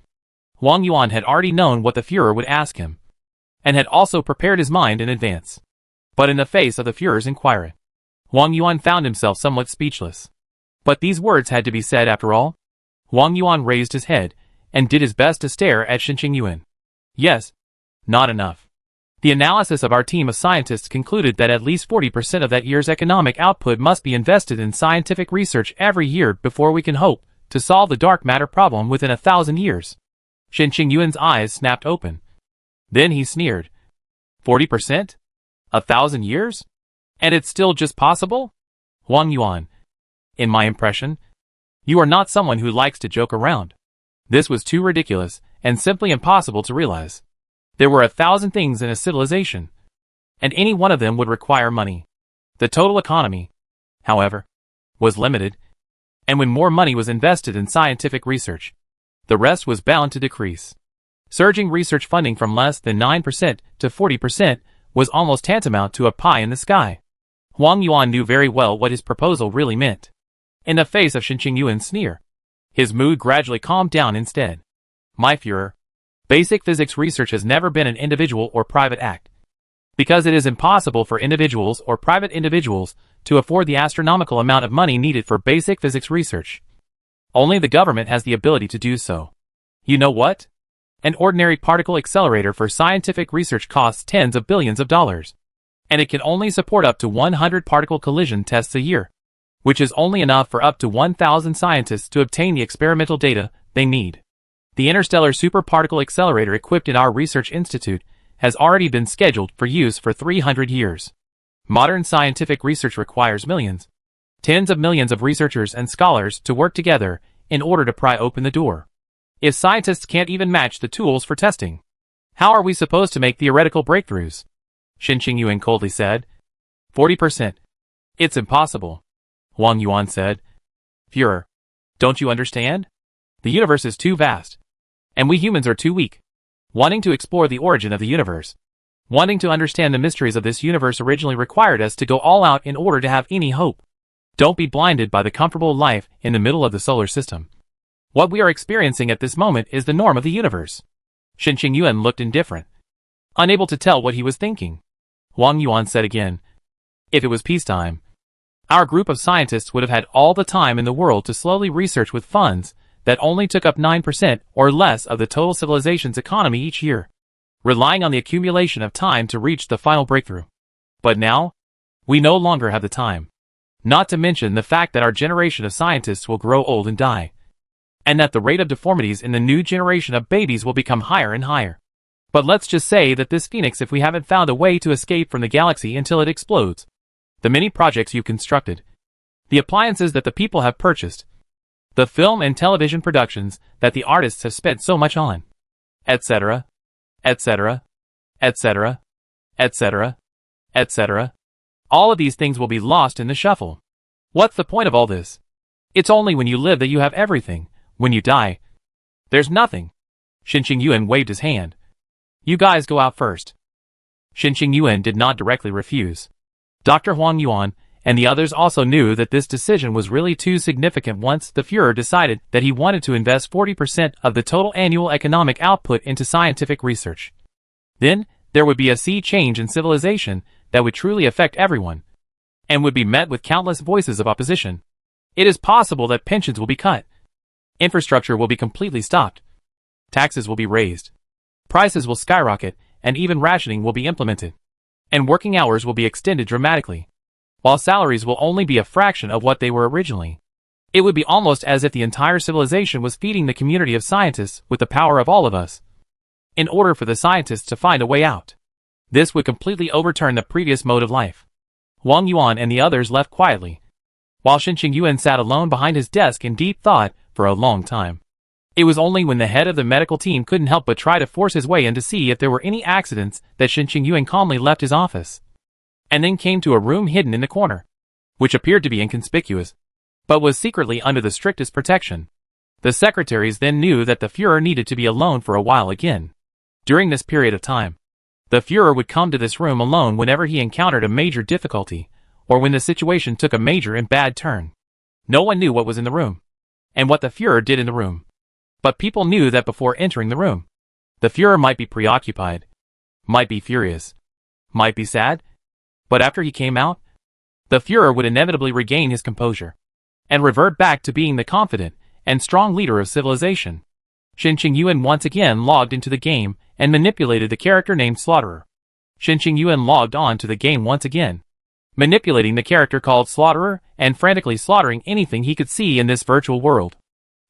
Huang Yuan had already known what the Führer would ask him, and had also prepared his mind in advance. But in the face of the Führer's inquiry, Huang Yuan found himself somewhat speechless. But these words had to be said after all. Huang Yuan raised his head and did his best to stare at Xinqing Yuan. Yes, not enough. The analysis of our team of scientists concluded that at least 40% of that year's economic output must be invested in scientific research every year before we can hope to solve the dark matter problem within 1,000 years. Xinqing Yuan's eyes snapped open. Then he sneered. 40%? 1,000 years? And it's still just possible? Huang Yuan. In my impression, you are not someone who likes to joke around. This was too ridiculous and simply impossible to realize. There were 1,000 things in a civilization, and any one of them would require money. The total economy, however, was limited, and when more money was invested in scientific research, the rest was bound to decrease. Surging research funding from less than 9% to 40% was almost tantamount to a pie in the sky. Huang Yuan knew very well what his proposal really meant. In the face of Shen Qingyuan's sneer, his mood gradually calmed down instead. My Führer, basic physics research has never been an individual or private act, because it is impossible for individuals or private individuals to afford the astronomical amount of money needed for basic physics research. Only the government has the ability to do so. You know what? An ordinary particle accelerator for scientific research costs tens of billions of dollars, and it can only support up to 100 particle collision tests a year, which is only enough for up to 1,000 scientists to obtain the experimental data they need. The interstellar superparticle accelerator equipped in our research institute has already been scheduled for use for 300 years. Modern scientific research requires millions, tens of millions of researchers and scholars to work together in order to pry open the door. If scientists can't even match the tools for testing, how are we supposed to make theoretical breakthroughs? Shen Qingyuan coldly said. 40%. It's impossible, Huang Yuan said. Führer, don't you understand? The universe is too vast, and we humans are too weak. Wanting to explore the origin of the universe, wanting to understand the mysteries of this universe originally required us to go all out in order to have any hope. Don't be blinded by the comfortable life in the middle of the solar system. What we are experiencing at this moment is the norm of the universe. Shen Qingyuan looked indifferent, unable to tell what he was thinking. Huang Yuan said again, if it was peacetime, our group of scientists would have had all the time in the world to slowly research with funds that only took up 9% or less of the total civilization's economy each year, relying on the accumulation of time to reach the final breakthrough. But now, we no longer have the time. Not to mention the fact that our generation of scientists will grow old and die, and that the rate of deformities in the new generation of babies will become higher and higher. But let's just say that this phoenix, if we haven't found a way to escape from the galaxy until it explodes, the many projects you've constructed, the appliances that the people have purchased, the film and television productions that the artists have spent so much on, etc., etc., etc., etc., etc. All of these things will be lost in the shuffle. What's the point of all this? It's only when you live that you have everything. When you die, there's nothing. Shen Qingyuan waved his hand. You guys go out first. Shen Qingyuan did not directly refuse. Dr. Huang Yuan and the others also knew that this decision was really too significant once the Führer decided that he wanted to invest 40% of the total annual economic output into scientific research. Then, there would be a sea change in civilization that would truly affect everyone, and would be met with countless voices of opposition. It is possible that pensions will be cut. Infrastructure will be completely stopped. Taxes will be raised. Prices will skyrocket, and even rationing will be implemented. And working hours will be extended dramatically, while salaries will only be a fraction of what they were originally. It would be almost as if the entire civilization was feeding the community of scientists with the power of all of us, in order for the scientists to find a way out. This would completely overturn the previous mode of life. Huang Yuan and the others left quietly, while Shen Qingyuan sat alone behind his desk in deep thought for a long time. It was only when the head of the medical team couldn't help but try to force his way in to see if there were any accidents that Shen Qingyuan calmly left his office, and then came to a room hidden in the corner, which appeared to be inconspicuous, but was secretly under the strictest protection. The secretaries then knew that the Führer needed to be alone for a while again. During this period of time, the Führer would come to this room alone whenever he encountered a major difficulty, or when the situation took a major and bad turn. No one knew what was in the room, and what the Führer did in the room. But people knew that before entering the room, the Führer might be preoccupied, might be furious, might be sad, but after he came out, the Führer would inevitably regain his composure, and revert back to being the confident and strong leader of civilization. Shen Qingyuan once again logged into the game and manipulated the character named Slaughterer. Shen Qingyuan logged on to the game once again, manipulating the character called Slaughterer and frantically slaughtering anything he could see in this virtual world.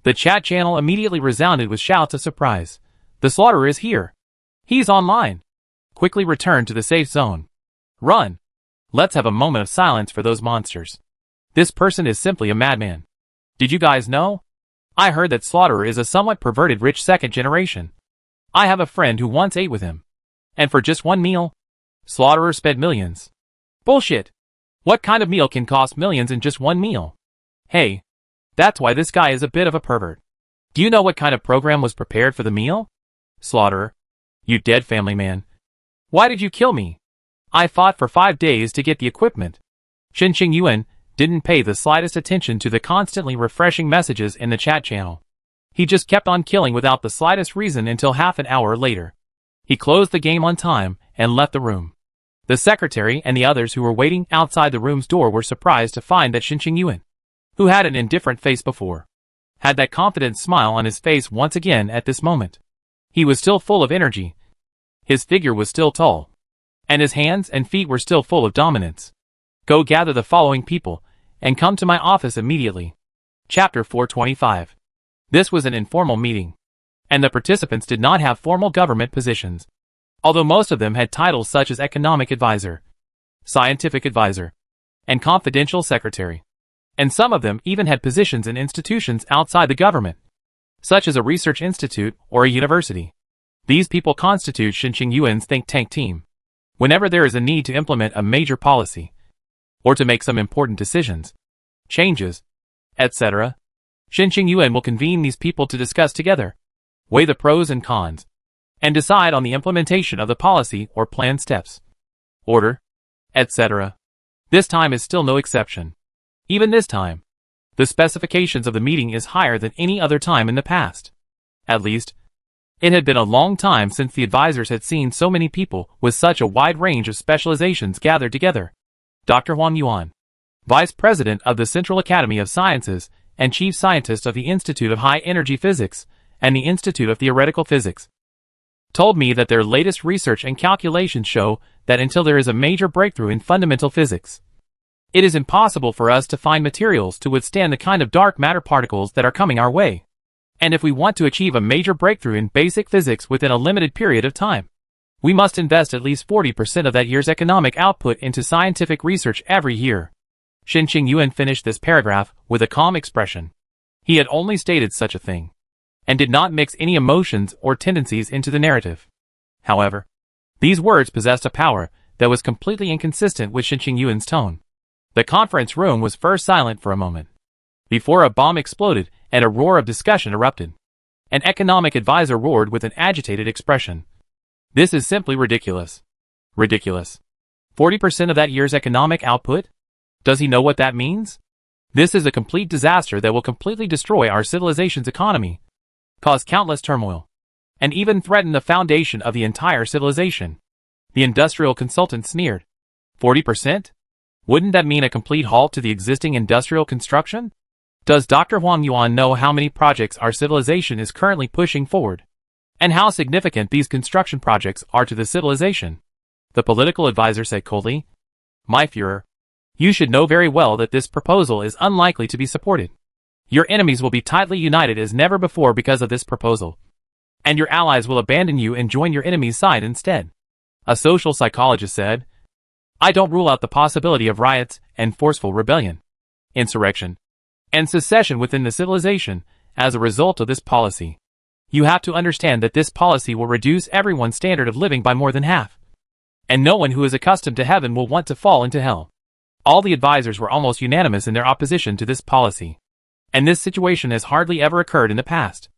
The chat channel immediately resounded with shouts of surprise. The Slaughterer is here. He's online. Quickly return to the safe zone. Run. Let's have a moment of silence for those monsters. This person is simply a madman. Did you guys know? I heard that Slaughterer is a somewhat perverted rich second generation. I have a friend who once ate with him. And for just one meal, Slaughterer spent millions. Bullshit. What kind of meal can cost millions in just one meal? Hey, that's why this guy is a bit of a pervert. Do you know what kind of program was prepared for the meal? Slaughterer. You dead family man. Why did you kill me? I fought for 5 days to get the equipment. Xinqing Yuan didn't pay the slightest attention to the constantly refreshing messages in the chat channel. He just kept on killing without the slightest reason until half an hour later. He closed the game on time and left the room. The secretary and the others who were waiting outside the room's door were surprised to find that Xinqing Yuan, who had an indifferent face before, had that confident smile on his face once again at this moment. He was still full of energy. His figure was still tall. And his hands and feet were still full of dominance. Go gather the following people, and come to my office immediately. Chapter 425. This was an informal meeting, and the participants did not have formal government positions, although most of them had titles such as economic advisor, scientific advisor, and confidential secretary. And some of them even had positions in institutions outside the government, such as a research institute or a university. These people constitute Xinqing Yuan's think tank team. Whenever there is a need to implement a major policy, or to make some important decisions, changes, etc., Xinqing Yuan will convene these people to discuss together, weigh the pros and cons, and decide on the implementation of the policy or plan steps, order, etc. This time is still no exception. Even this time, the specifications of the meeting is higher than any other time in the past. At least, it had been a long time since the advisors had seen so many people with such a wide range of specializations gathered together. Dr. Huang Yuan, Vice President of the Central Academy of Sciences and Chief Scientist of the Institute of High Energy Physics and the Institute of Theoretical Physics, told me that their latest research and calculations show that until there is a major breakthrough in fundamental physics, it is impossible for us to find materials to withstand the kind of dark matter particles that are coming our way. And if we want to achieve a major breakthrough in basic physics within a limited period of time, we must invest at least 40% of that year's economic output into scientific research every year. Xinqing Yuan finished this paragraph with a calm expression. He had only stated such a thing, and did not mix any emotions or tendencies into the narrative. However, these words possessed a power that was completely inconsistent with Xinqing Yuan's tone. The conference room was first silent for a moment, before a bomb exploded and a roar of discussion erupted. An economic advisor roared with an agitated expression. This is simply ridiculous. Ridiculous. 40% of that year's economic output? Does he know what that means? This is a complete disaster that will completely destroy our civilization's economy, cause countless turmoil, and even threaten the foundation of the entire civilization. The industrial consultant sneered. 40%? Wouldn't that mean a complete halt to the existing industrial construction? Does Dr. Huang Yuan know how many projects our civilization is currently pushing forward, and how significant these construction projects are to the civilization? The political advisor said coldly. My Führer, you should know very well that this proposal is unlikely to be supported. Your enemies will be tightly united as never before because of this proposal, and your allies will abandon you and join your enemy's side instead. A social psychologist said, I don't rule out the possibility of riots and forceful rebellion, insurrection, and secession within the civilization as a result of this policy. You have to understand that this policy will reduce everyone's standard of living by more than half, and no one who is accustomed to heaven will want to fall into hell. All the advisors were almost unanimous in their opposition to this policy, and this situation has hardly ever occurred in the past.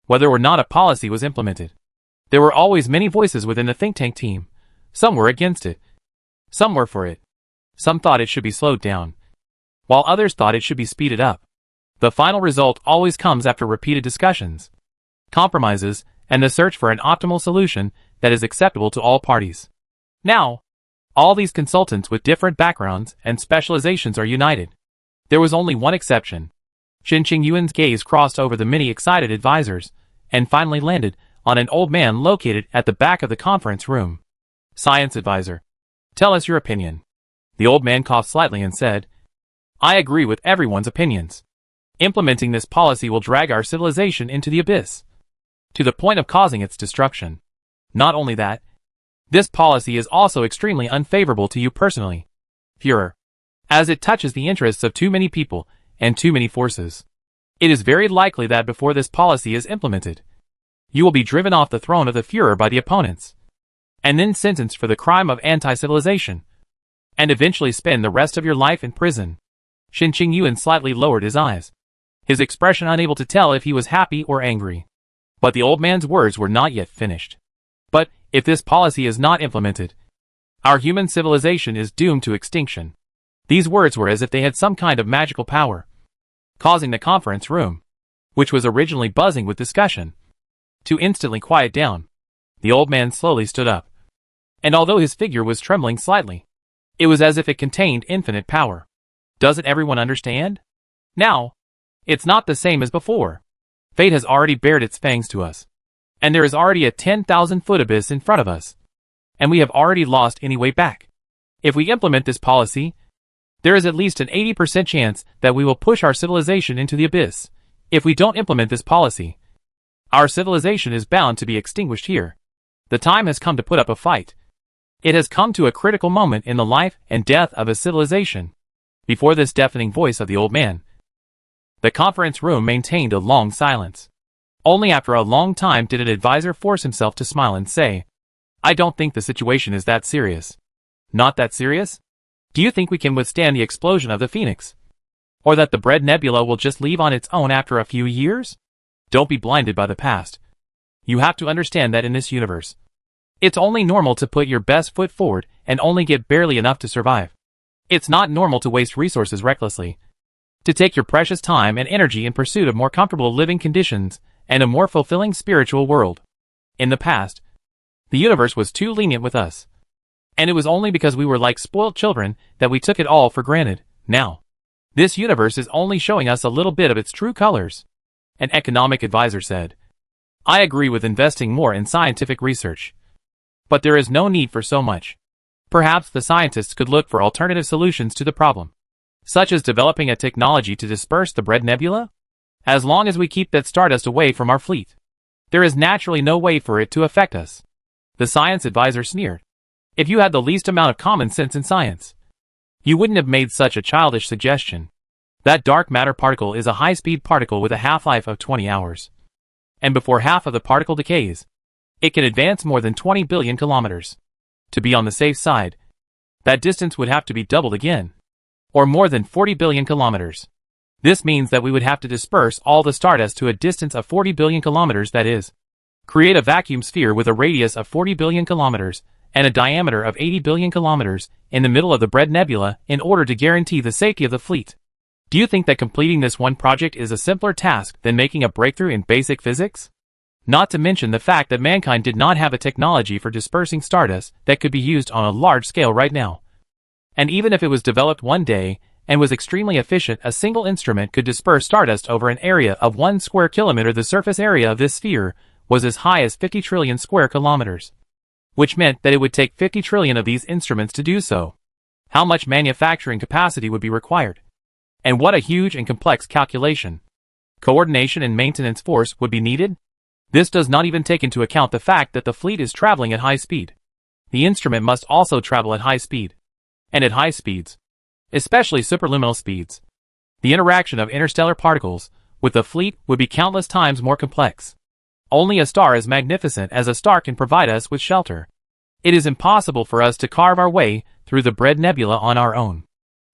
Whether or not a policy was implemented, there were always many voices within the think tank team. Some were against it, some were for it, some thought it should be slowed down, while others thought it should be speeded up. The final result always comes after repeated discussions, compromises, and the search for an optimal solution that is acceptable to all parties. Now, all these consultants with different backgrounds and specializations are united. There was only one exception. Xinqing Yuan's gaze crossed over the many excited advisors, and finally landed on an old man located at the back of the conference room. Science advisor, tell us your opinion. The old man coughed slightly and said, I agree with everyone's opinions. Implementing this policy will drag our civilization into the abyss, to the point of causing its destruction. Not only that, this policy is also extremely unfavorable to you personally. Führer, as it touches the interests of too many people and too many forces. It is very likely that before this policy is implemented, you will be driven off the throne of the Führer by the opponents, and then sentenced for the crime of anti-civilization, and eventually spend the rest of your life in prison. Shin Qingyuan slightly lowered his eyes, his expression unable to tell if he was happy or angry. But the old man's words were not yet finished. But, if this policy is not implemented, our human civilization is doomed to extinction. These words were as if they had some kind of magical power, causing the conference room, which was originally buzzing with discussion, to instantly quiet down. The old man slowly stood up, and although his figure was trembling slightly, it was as if it contained infinite power. Doesn't everyone understand? Now, it's not the same as before. Fate has already bared its fangs to us, and there is already a 10,000-foot abyss in front of us, and we have already lost any way back. If we implement this policy, there is at least an 80% chance that we will push our civilization into the abyss. If we don't implement this policy, our civilization is bound to be extinguished here. The time has come to put up a fight. It has come to a critical moment in the life and death of a civilization. Before this deafening voice of the old man, the conference room maintained a long silence. Only after a long time did an advisor force himself to smile and say, "I don't think the situation is that serious." Not that serious? Do you think we can withstand the explosion of the Phoenix? Or that the Bread Nebula will just leave on its own after a few years? Don't be blinded by the past. You have to understand that in this universe, it's only normal to put your best foot forward and only get barely enough to survive. It's not normal to waste resources recklessly, to take your precious time and energy in pursuit of more comfortable living conditions and a more fulfilling spiritual world. In the past, the universe was too lenient with us, and it was only because we were like spoiled children that we took it all for granted. Now, this universe is only showing us a little bit of its true colors. An economic advisor said, "I agree with investing more in scientific research, but there is no need for so much. Perhaps the scientists could look for alternative solutions to the problem, such as developing a technology to disperse the Bread Nebula. As long as we keep that stardust away from our fleet, there is naturally no way for it to affect us." The science advisor sneered. "If you had the least amount of common sense in science, you wouldn't have made such a childish suggestion. That dark matter particle is a high-speed particle with a half-life of 20 hours. And before half of the particle decays, it can advance more than 20 billion kilometers. To be on the safe side, that distance would have to be doubled again, or more than 40 billion kilometers. This means that we would have to disperse all the stardust to a distance of 40 billion kilometers, that is, create a vacuum sphere with a radius of 40 billion kilometers and a diameter of 80 billion kilometers in the middle of the Bread Nebula in order to guarantee the safety of the fleet. Do you think that completing this one project is a simpler task than making a breakthrough in basic physics? Not to mention the fact that mankind did not have a technology for dispersing stardust that could be used on a large scale right now. And even if it was developed one day and was extremely efficient, a single instrument could disperse stardust over an area of 1 square kilometer. The surface area of this sphere was as high as 50 trillion square kilometers, which meant that it would take 50 trillion of these instruments to do so. How much manufacturing capacity would be required? And what a huge and complex calculation. Coordination and maintenance force would be needed? This does not even take into account the fact that the fleet is traveling at high speed. The instrument must also travel at high speed. And at high speeds, especially superluminal speeds, the interaction of interstellar particles with the fleet would be countless times more complex. Only a star as magnificent as a star can provide us with shelter. It is impossible for us to carve our way through the Bread Nebula on our own.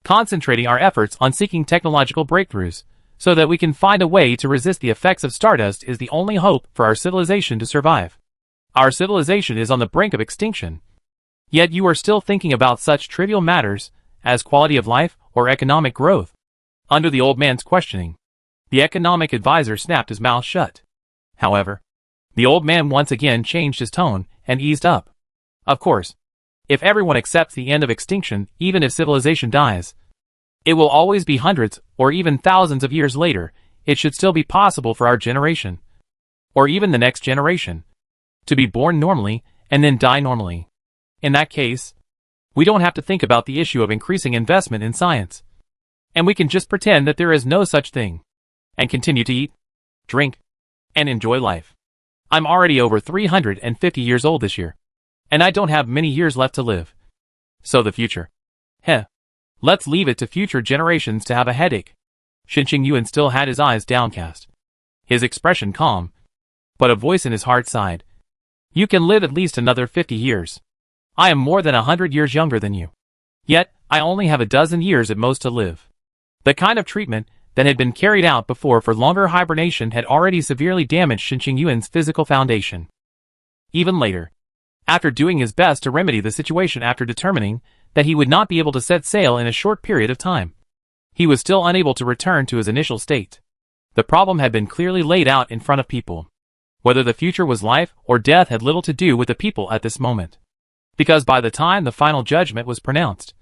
Concentrating our efforts on seeking technological breakthroughs so that we can find a way to resist the effects of stardust is the only hope for our civilization to survive. Our civilization is on the brink of extinction. Yet you are still thinking about such trivial matters as quality of life or economic growth. Under the old man's questioning, the economic advisor snapped his mouth shut. However, the old man once again changed his tone and eased up. Of course, if everyone accepts the end of extinction, even if civilization dies, it will always be hundreds or even thousands of years later. It should still be possible for our generation, or even the next generation, to be born normally and then die normally. In that case, we don't have to think about the issue of increasing investment in science, and we can just pretend that there is no such thing, and continue to eat, drink, and enjoy life. I'm already over 350 years old this year, and I don't have many years left to live. So the future. Heh. Let's leave it to future generations to have a headache. Shin Yuan still had his eyes downcast, his expression calm, but a voice in his heart sighed. You can live at least another 50 years. I am more than 100 years younger than you. Yet, I only have a dozen years at most to live. The kind of treatment that had been carried out before for longer hibernation had already severely damaged Shin Yuan's physical foundation. Even later, after doing his best to remedy the situation after determining that he would not be able to set sail in a short period of time, he was still unable to return to his initial state. The problem had been clearly laid out in front of people. Whether the future was life or death had little to do with the people at this moment. Because by the time the final judgment was pronounced,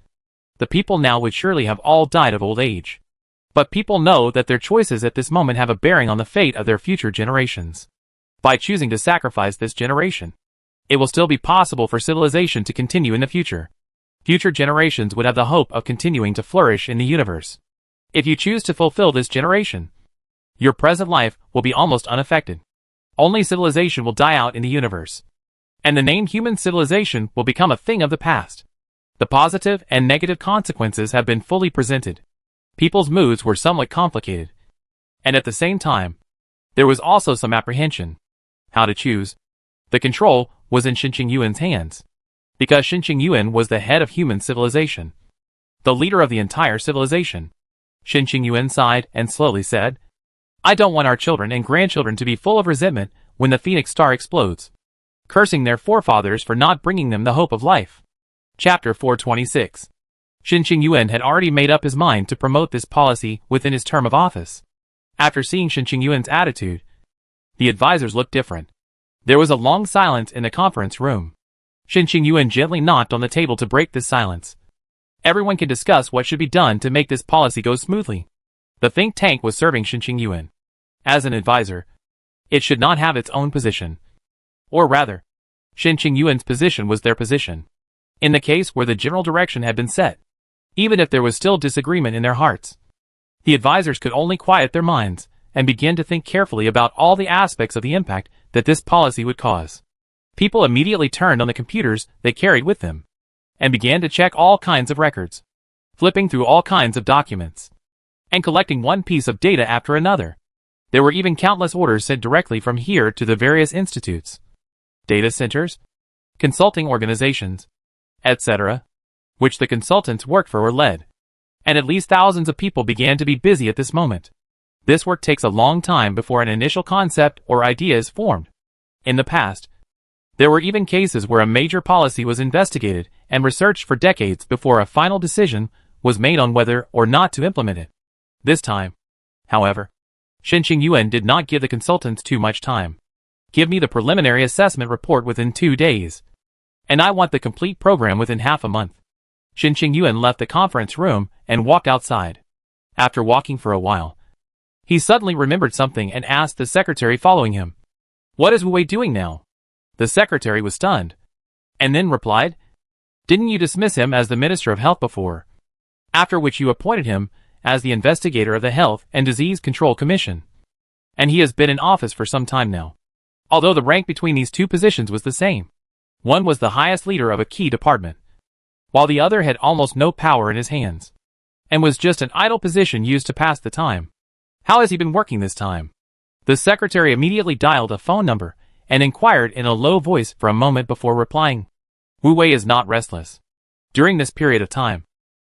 the people now would surely have all died of old age. But people know that their choices at this moment have a bearing on the fate of their future generations. By choosing to sacrifice this generation, it will still be possible for civilization to continue in the future. Future generations would have the hope of continuing to flourish in the universe. If you choose to fulfill this generation, your present life will be almost unaffected. Only civilization will die out in the universe, and the name human civilization will become a thing of the past. The positive and negative consequences have been fully presented. People's moods were somewhat complicated, and at the same time, there was also some apprehension. How to choose? The control was in Shin Yuan's hands, because Shin Yuan was the head of human civilization, the leader of the entire civilization. Shin Yuan sighed and slowly said, I don't want our children and grandchildren to be full of resentment when the Phoenix Star explodes, cursing their forefathers for not bringing them the hope of life. Chapter 426. Shin Yuan had already made up his mind to promote this policy within his term of office. After seeing Shin Yuan's attitude, the advisors looked different. There was a long silence in the conference room. Shin Yuan gently knocked on the table to break this silence. Everyone can discuss what should be done to make this policy go smoothly. The think tank was serving Shin Yuan. As an advisor, it should not have its own position. Or rather, Shin Yuan's position was their position. In the case where the general direction had been set, even if there was still disagreement in their hearts, the advisors could only quiet their minds and begin to think carefully about all the aspects of the impact that this policy would cause. People immediately turned on the computers they carried with them and began to check all kinds of records, flipping through all kinds of documents, and collecting one piece of data after another. There were even countless orders sent directly from here to the various institutes, data centers, consulting organizations, etc., which the consultants worked for or led. And at least thousands of people began to be busy at this moment. This work takes a long time before an initial concept or idea is formed. In the past, there were even cases where a major policy was investigated and researched for decades before a final decision was made on whether or not to implement it. This time, however, Shin Yuan did not give the consultants too much time. Give me the preliminary assessment report within 2 days, and I want the complete program within half a month. Shin Yuan left the conference room and walked outside. After walking for a while, he suddenly remembered something and asked the secretary following him, What is Wu Wei doing now? The secretary was stunned, and then replied, Didn't you dismiss him as the Minister of Health before? After which you appointed him as the investigator of the Health and Disease Control Commission. And he has been in office for some time now. Although the rank between these two positions was the same. One was the highest leader of a key department, while the other had almost no power in his hands, and was just an idle position used to pass the time. How has he been working this time? The secretary immediately dialed a phone number and inquired in a low voice for a moment before replying. Wu Wei is not restless. During this period of time,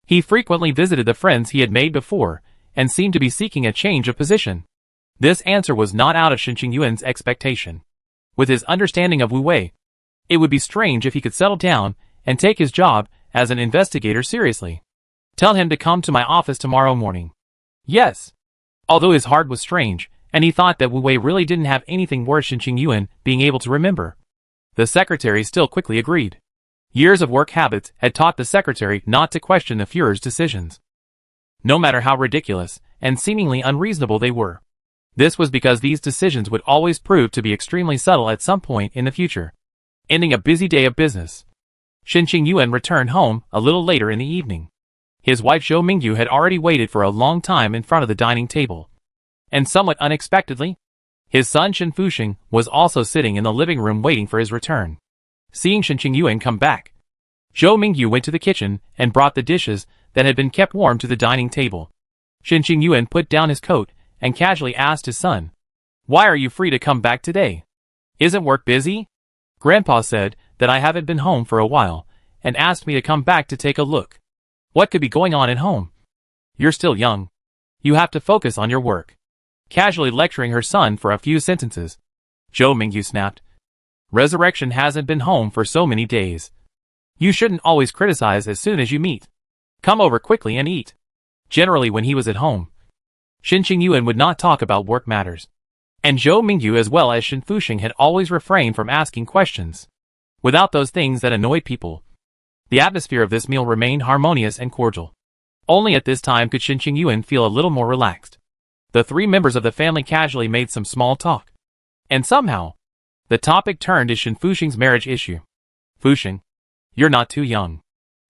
he frequently visited the friends he had made before and seemed to be seeking a change of position. This answer was not out of Shin Yuan's expectation. With his understanding of Wu Wei, it would be strange if he could settle down and take his job as an investigator seriously. Tell him to come to my office tomorrow morning. Yes. Although his heart was strange, and he thought that Wu Wei really didn't have anything worth Shin Yuan being able to remember, the secretary still quickly agreed. Years of work habits had taught the secretary not to question the Führer's decisions, no matter how ridiculous and seemingly unreasonable they were. This was because these decisions would always prove to be extremely subtle at some point in the future. Ending a busy day of business, Shin Yuan returned home a little later in the evening. His wife Zhou Mingyu had already waited for a long time in front of the dining table. And somewhat unexpectedly, his son Shin Fuxing was also sitting in the living room waiting for his return. Seeing Shin Yuan come back, Zhou Mingyu went to the kitchen and brought the dishes that had been kept warm to the dining table. Shin Yuan put down his coat and casually asked his son, "Why are you free to come back today? Isn't work busy?" Grandpa said that I haven't been home for a while and asked me to come back to take a look. What could be going on at home? You're still young. You have to focus on your work. Casually lecturing her son for a few sentences, Zhou Mingyu snapped. Resurrection hasn't been home for so many days. You shouldn't always criticize as soon as you meet. Come over quickly and eat. Generally when he was at home, Shin Yuan would not talk about work matters. And Zhou Mingyu as well as Shin Fuxing had always refrained from asking questions. Without those things that annoyed people, the atmosphere of this meal remained harmonious and cordial. Only at this time could Shin Yuan feel a little more relaxed. The three members of the family casually made some small talk. And somehow, the topic turned to Shin Fuxing's marriage issue. Fuxing, you're not too young.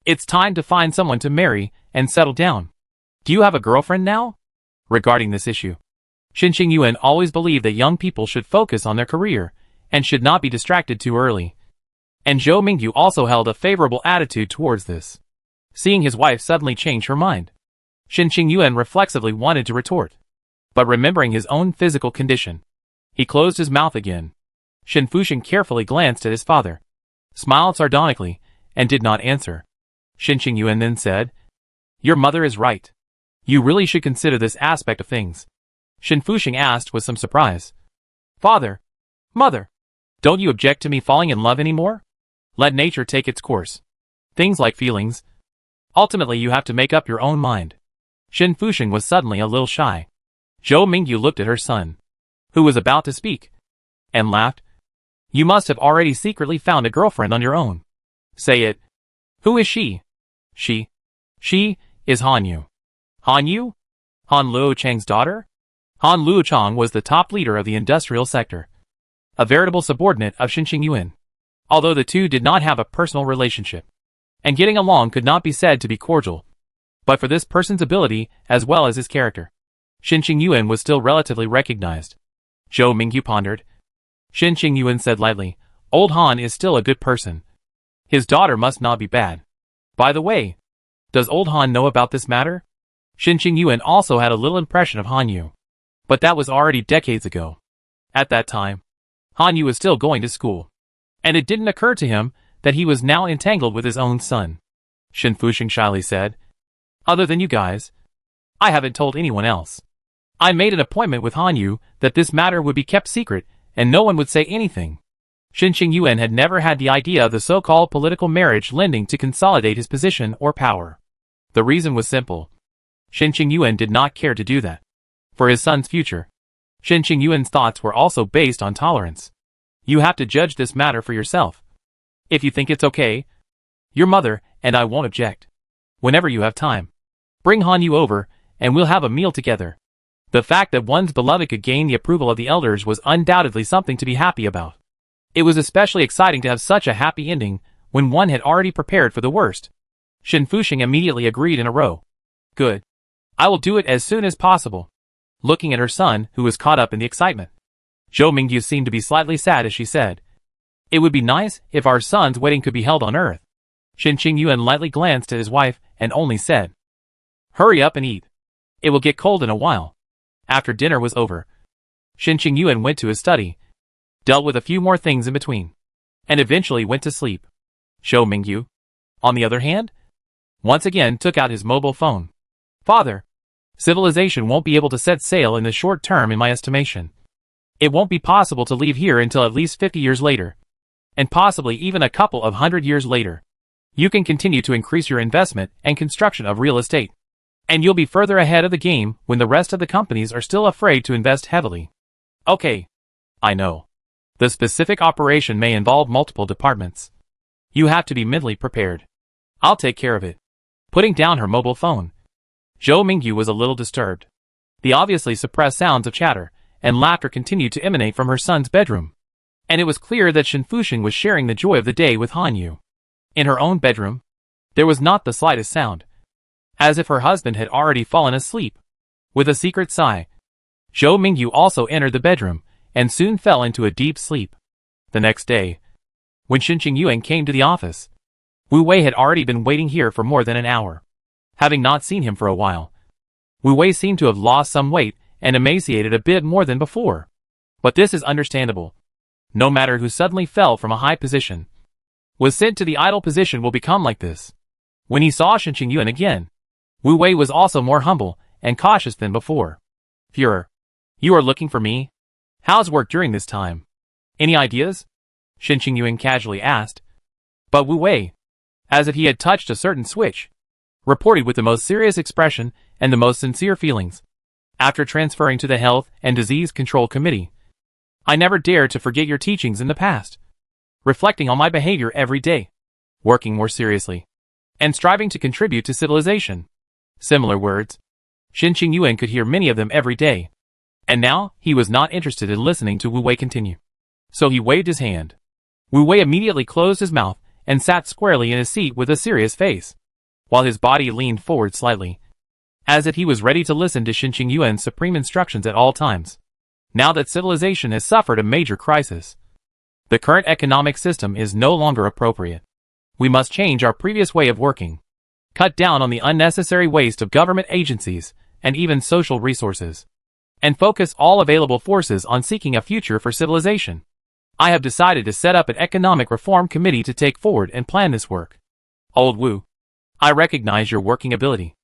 It's time to find someone to marry and settle down. Do you have a girlfriend now? Regarding this issue, Shin Yuan always believed that young people should focus on their career and should not be distracted too early. And Zhou Mingyu also held a favorable attitude towards this. Seeing his wife suddenly change her mind, Shin Yuan reflexively wanted to retort. But remembering his own physical condition, he closed his mouth again. Shin Fuxing carefully glanced at his father, smiled sardonically, and did not answer. Shin Yuan then said, "Your mother is right. You really should consider this aspect of things." Shin Fuxing asked with some surprise, "Father, Mother, don't you object to me falling in love anymore? Let nature take its course. Things like feelings. Ultimately you have to make up your own mind." Shin Fuxing was suddenly a little shy. Zhou Mingyu looked at her son, who was about to speak, and laughed. "You must have already secretly found a girlfriend on your own. Say it. Who is she?" She is Han Yu." Han Yu? Han Luochang's daughter? Han Luochang was the top leader of the industrial sector, a veritable subordinate of Shin Yuan. Although the two did not have a personal relationship, and getting along could not be said to be cordial, but for this person's ability as well as his character, Shin Yuan was still relatively recognized. Zhou Mingyu pondered. Shin Yuan said lightly, "Old Han is still a good person. His daughter must not be bad. By the way, does old Han know about this matter?" Shin Yuan also had a little impression of Han Yu, but that was already decades ago. At that time, Han Yu was still going to school, and it didn't occur to him that he was now entangled with his own son. Shin Fuxing shyly said, "Other than you guys, I haven't told anyone else. I made an appointment with Han Yu that this matter would be kept secret and no one would say anything." Shin Yuan had never had the idea of the so-called political marriage lending to consolidate his position or power. The reason was simple. Shin Yuan did not care to do that. For his son's future, Shin Yuan's thoughts were also based on tolerance. You have to judge this matter for yourself. If you think it's okay, your mother and I won't object. Whenever you have time, bring Han Yu over and we'll have a meal together. The fact that one's beloved could gain the approval of the elders was undoubtedly something to be happy about. It was especially exciting to have such a happy ending when one had already prepared for the worst. Shin Fuxing immediately agreed in a row. "Good. I will do it as soon as possible." Looking at her son, who was caught up in the excitement, Zhou Mingyu seemed to be slightly sad as she said, "It would be nice if our son's wedding could be held on Earth." Shin Yuan lightly glanced at his wife and only said, "Hurry up and eat. It will get cold in a while." After dinner was over, Shin Yuan went to his study, dealt with a few more things in between, and eventually went to sleep. Zhou Mingyu, on the other hand, once again took out his mobile phone. "Father, civilization won't be able to set sail in the short term in my estimation. It won't be possible to leave here until at least 50 years later, and possibly even a couple of 100 years later. You can continue to increase your investment and construction of real estate, and you'll be further ahead of the game when the rest of the companies are still afraid to invest heavily." "Okay. I know. The specific operation may involve multiple departments. You have to be mentally prepared. I'll take care of it." Putting down her mobile phone, Zhou Mingyu was a little disturbed. The obviously suppressed sounds of chatter and laughter continued to emanate from her son's bedroom, and it was clear that Shin Fuxing was sharing the joy of the day with Han Yu. In her own bedroom, there was not the slightest sound, as if her husband had already fallen asleep. With a secret sigh, Zhou Mingyu also entered the bedroom and soon fell into a deep sleep. The next day, when Shin Yuan came to the office, Wu Wei had already been waiting here for more than an hour. Having not seen him for a while, Wu Wei seemed to have lost some weight and emaciated a bit more than before. But this is understandable. No matter who suddenly fell from a high position, was sent to the idle position will become like this. When he saw Shen Qingyuan again, Wu Wei was also more humble and cautious than before. Führer, you are looking for me? How's work during this time? Any ideas? Shen Qingyuan casually asked. But Wu Wei, as if he had touched a certain switch, reported with the most serious expression and the most sincere feelings. After transferring to the Health and Disease Control Committee, I never dared to forget your teachings in the past. Reflecting on my behavior every day, working more seriously, and striving to contribute to civilization. Similar words. Shen Qingyuan could hear many of them every day. And now, he was not interested in listening to Wu Wei continue. So he waved his hand. Wu Wei immediately closed his mouth and sat squarely in his seat with a serious face, while his body leaned forward slightly, as if he was ready to listen to Shen Qingyuan's supreme instructions at all times. Now that civilization has suffered a major crisis, the current economic system is no longer appropriate. We must change our previous way of working, cut down on the unnecessary waste of government agencies and even social resources, and focus all available forces on seeking a future for civilization. I have decided to set up an economic reform committee to take forward and plan this work. Old Wu, I recognize your working ability.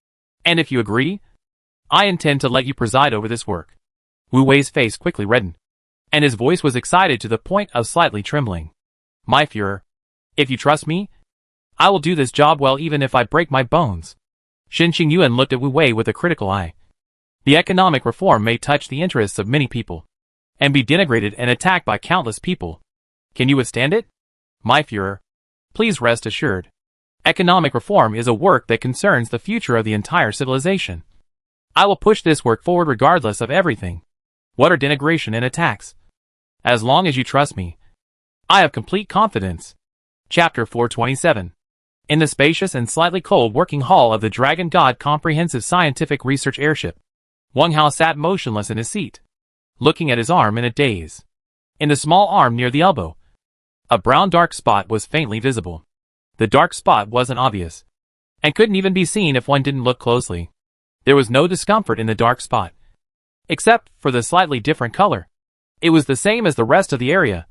And if you agree, I intend to let you preside over this work. Wu Wei's face quickly reddened, and his voice was excited to the point of slightly trembling. My Führer, if you trust me, I will do this job well even if I break my bones. Shen Qingyuan looked at Wu Wei with a critical eye. The economic reform may touch the interests of many people, and be denigrated and attacked by countless people. Can you withstand it? My Führer, please rest assured. Economic reform is a work that concerns the future of the entire civilization. I will push this work forward regardless of everything. What are denigration and attacks? As long as you trust me, I have complete confidence. Chapter 427. In the spacious and slightly cold working hall of the Dragon God Comprehensive Scientific Research Airship, Wang Hao sat motionless in his seat, looking at his arm in a daze. In the small arm near the elbow, a brown dark spot was faintly visible. The dark spot wasn't obvious, and couldn't even be seen if one didn't look closely. There was no discomfort in the dark spot, except for the slightly different color. It was the same as the rest of the area,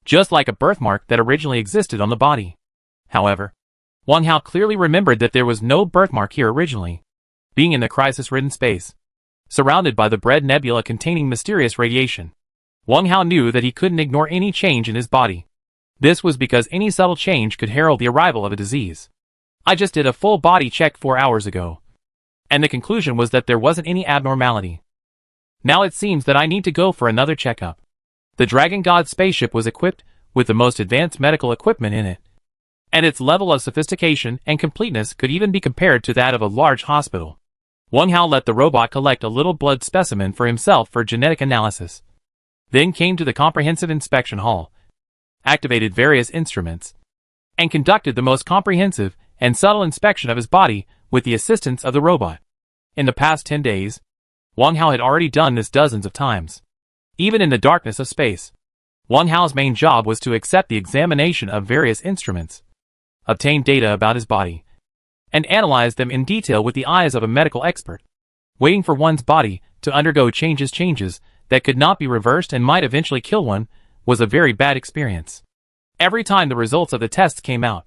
just like a birthmark that originally existed on the body. However, Wang Hao clearly remembered that there was no birthmark here originally. Being in the crisis-ridden space, surrounded by the Bread Nebula containing mysterious radiation, Wang Hao knew that he couldn't ignore any change in his body. This was because any subtle change could herald the arrival of a disease. I just did a full body check 4 hours ago, and the conclusion was that there wasn't any abnormality. Now it seems that I need to go for another checkup. The Dragon God spaceship was equipped with the most advanced medical equipment in it, and its level of sophistication and completeness could even be compared to that of a large hospital. Wang Hao let the robot collect a little blood specimen for himself for genetic analysis, then came to the comprehensive inspection hall, activated various instruments, and conducted the most comprehensive and subtle inspection of his body with the assistance of the robot. In the past 10 days, Wang Hao had already done this dozens of times. Even in the darkness of space, Wang Hao's main job was to accept the examination of various instruments, obtain data about his body, and analyze them in detail with the eyes of a medical expert. Waiting for one's body to undergo changes that could not be reversed and might eventually kill one was a very bad experience. Every time the results of the tests came out,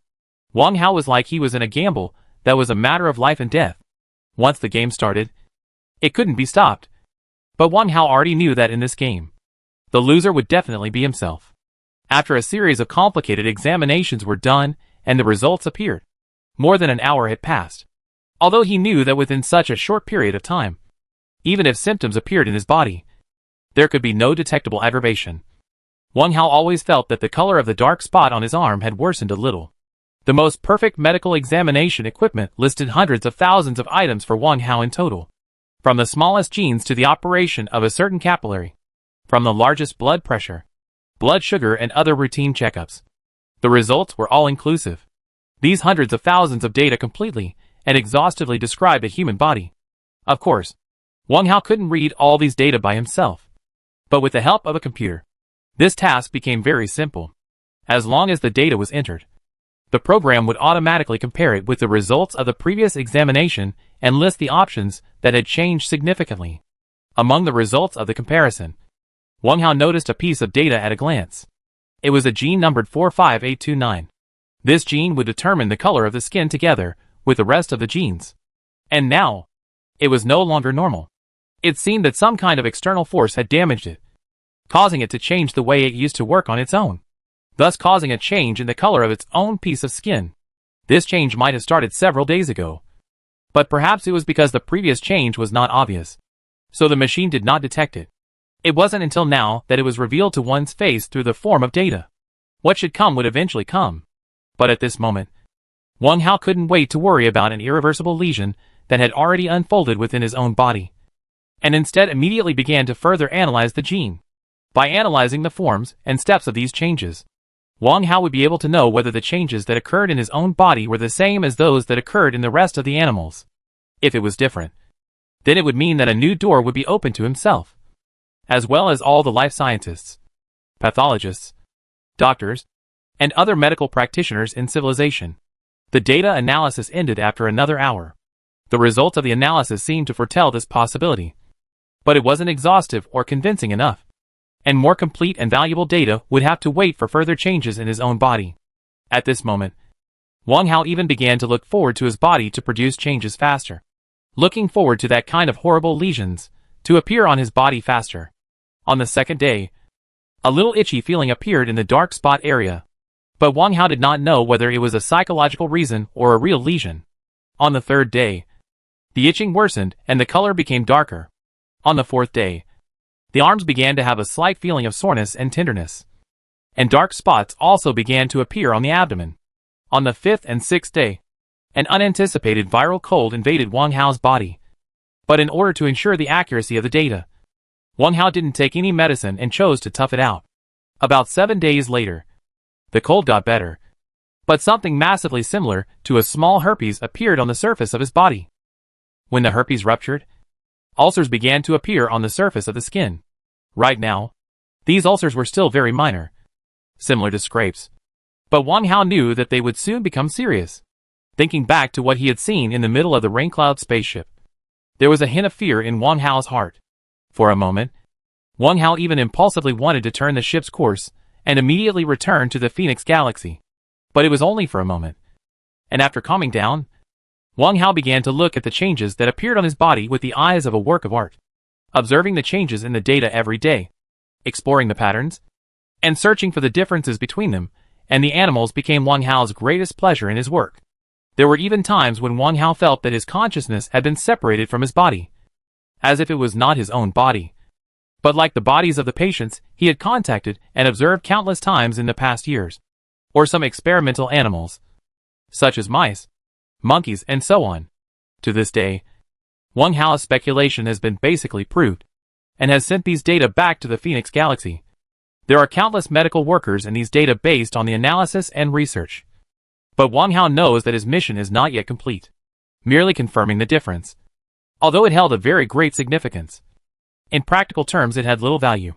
Wang Hao was like he was in a gamble that was a matter of life and death. Once the game started, it couldn't be stopped. But Wang Hao already knew that in this game, the loser would definitely be himself. After a series of complicated examinations were done and the results appeared, more than an hour had passed. Although he knew that within such a short period of time, even if symptoms appeared in his body, there could be no detectable aggravation. Wang Hao always felt that the color of the dark spot on his arm had worsened a little. The most perfect medical examination equipment listed hundreds of thousands of items for Wang Hao in total, from the smallest genes to the operation of a certain capillary, from the largest blood pressure, blood sugar and other routine checkups. The results were all-inclusive. These hundreds of thousands of data completely and exhaustively described a human body. Of course, Wang Hao couldn't read all these data by himself, but with the help of a computer, this task became very simple. As long as the data was entered, The program would automatically compare it with the results of the previous examination and list the options that had changed significantly. Among the results of the comparison, Wang Hao noticed a piece of data at a glance. It was a gene numbered 45829. This gene would determine the color of the skin together with the rest of the genes. And now, it was no longer normal. It seemed that some kind of external force had damaged it, causing it to change the way it used to work on its own, thus causing a change in the color of its own piece of skin. This change might have started several days ago, but perhaps it was because the previous change was not obvious, so the machine did not detect it. It wasn't until now that it was revealed to one's face through the form of data. What should come would eventually come. But at this moment, Wang Hao couldn't wait to worry about an irreversible lesion that had already unfolded within his own body, and instead immediately began to further analyze the gene. By analyzing the forms and steps of these changes, Wang Hao would be able to know whether the changes that occurred in his own body were the same as those that occurred in the rest of the animals. If it was different, then it would mean that a new door would be open to himself, as well as all the life scientists, pathologists, doctors, and other medical practitioners in civilization. The data analysis ended after another hour. The results of the analysis seemed to foretell this possibility, but it wasn't exhaustive or convincing enough, and more complete and valuable data would have to wait for further changes in his own body. At this moment, Wang Hao even began to look forward to his body to produce changes faster, looking forward to that kind of horrible lesions to appear on his body faster. On the second day, a little itchy feeling appeared in the dark spot area, but Wang Hao did not know whether it was a psychological reason or a real lesion. On the third day, the itching worsened and the color became darker. On the fourth day, the arms began to have a slight feeling of soreness and tenderness, and dark spots also began to appear on the abdomen. On the fifth and sixth day, an unanticipated viral cold invaded Wang Hao's body. But in order to ensure the accuracy of the data, Wang Hao didn't take any medicine and chose to tough it out. About 7 days later, the cold got better, but something massively similar to a small herpes appeared on the surface of his body. When the herpes ruptured, ulcers began to appear on the surface of the skin. Right now, these ulcers were still very minor, similar to scrapes, but Wang Hao knew that they would soon become serious. Thinking back to what he had seen in the middle of the Raincloud spaceship, there was a hint of fear in Wang Hao's heart. For a moment, Wang Hao even impulsively wanted to turn the ship's course and immediately return to the Phoenix Galaxy. But it was only for a moment. And after calming down, Wang Hao began to look at the changes that appeared on his body with the eyes of a work of art, observing the changes in the data every day, exploring the patterns, and searching for the differences between them, and the animals became Wang Hao's greatest pleasure in his work. There were even times when Wang Hao felt that his consciousness had been separated from his body, as if it was not his own body, but like the bodies of the patients he had contacted and observed countless times in the past years, or some experimental animals, such as mice, monkeys, and so on. To this day, Wang Hao's speculation has been basically proved, and has sent these data back to the Phoenix Galaxy. There are countless medical workers in these data based on the analysis and research. But Wang Hao knows that his mission is not yet complete, merely confirming the difference, although it held a very great significance. In practical terms, it had little value.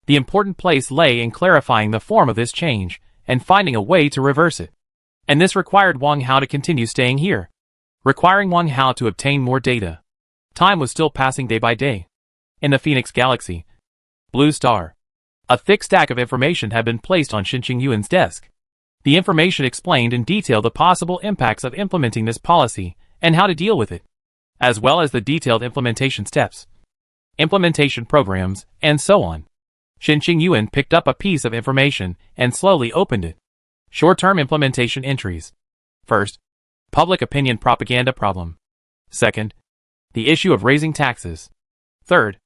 The important place lay in clarifying the form of this change and finding a way to reverse it. And this required Wang Hao to continue staying here, requiring Wang Hao to obtain more data. Time was still passing day by day. In the Phoenix Galaxy, Blue Star, a thick stack of information had been placed on Xinqing Yuan's desk. The information explained in detail the possible impacts of implementing this policy and how to deal with it, as well as the detailed implementation steps, implementation programs, and so on. Xinqing Yuan picked up a piece of information and slowly opened it. Short-term implementation entries. First, public opinion propaganda problem. Second, the issue of raising taxes. Third,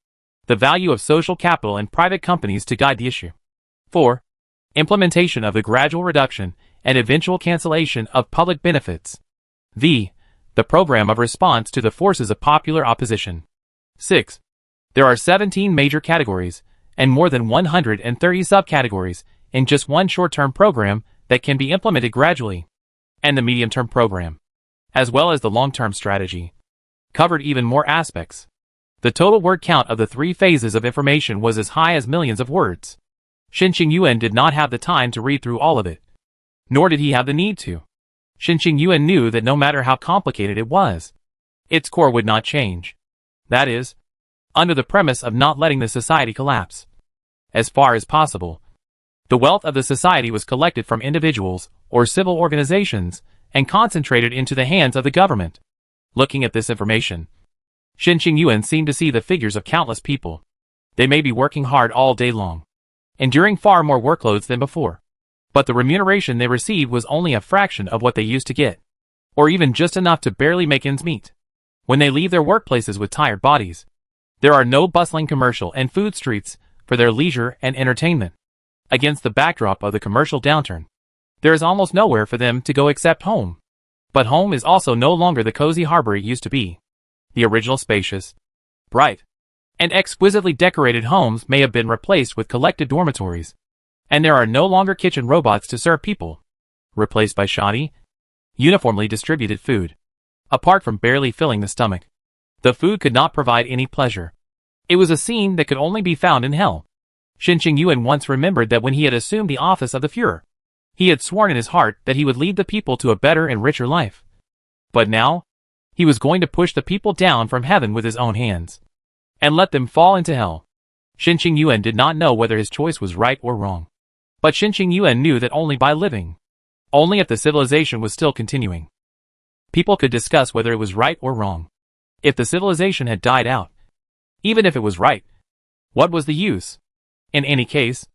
the value of social capital and private companies to guide the issue. 4. Implementation of the gradual reduction and eventual cancellation of public benefits. The program of response to the forces of popular opposition. 6. There are 17 major categories and more than 130 subcategories in just one short-term program that can be implemented gradually. And the medium-term program, as well as the long-term strategy, covered even more aspects. The total word count of the 3 phases of information was as high as millions of words. Xinqing Yuan did not have the time to read through all of it. Nor did he have the need to. Xinqing Yuan knew that no matter how complicated it was, its core would not change. That is, under the premise of not letting the society collapse. As far as possible, the wealth of the society was collected from individuals or civil organizations and concentrated into the hands of the government. Looking at this information, Xinqing Yuan seemed to see the figures of countless people. They may be working hard all day long, enduring far more workloads than before, but the remuneration they received was only a fraction of what they used to get, or even just enough to barely make ends meet. When they leave their workplaces with tired bodies, there are no bustling commercial and food streets for their leisure and entertainment. Against the backdrop of the commercial downturn, there is almost nowhere for them to go except home. But home is also no longer the cozy harbor it used to be. The original spacious, bright, and exquisitely decorated homes may have been replaced with collected dormitories, and there are no longer kitchen robots to serve people, replaced by shoddy, uniformly distributed food. Apart from barely filling the stomach, the food could not provide any pleasure. It was a scene that could only be found in hell. Xinqing Yuan once remembered that when he had assumed the office of the Führer, he had sworn in his heart that he would lead the people to a better and richer life. But now, he was going to push the people down from heaven with his own hands, and let them fall into hell. Xinqing Yuan did not know whether his choice was right or wrong. But Xinqing Yuan knew that only by living, only if the civilization was still continuing, people could discuss whether it was right or wrong. If the civilization had died out, even if it was right, what was the use? In any case,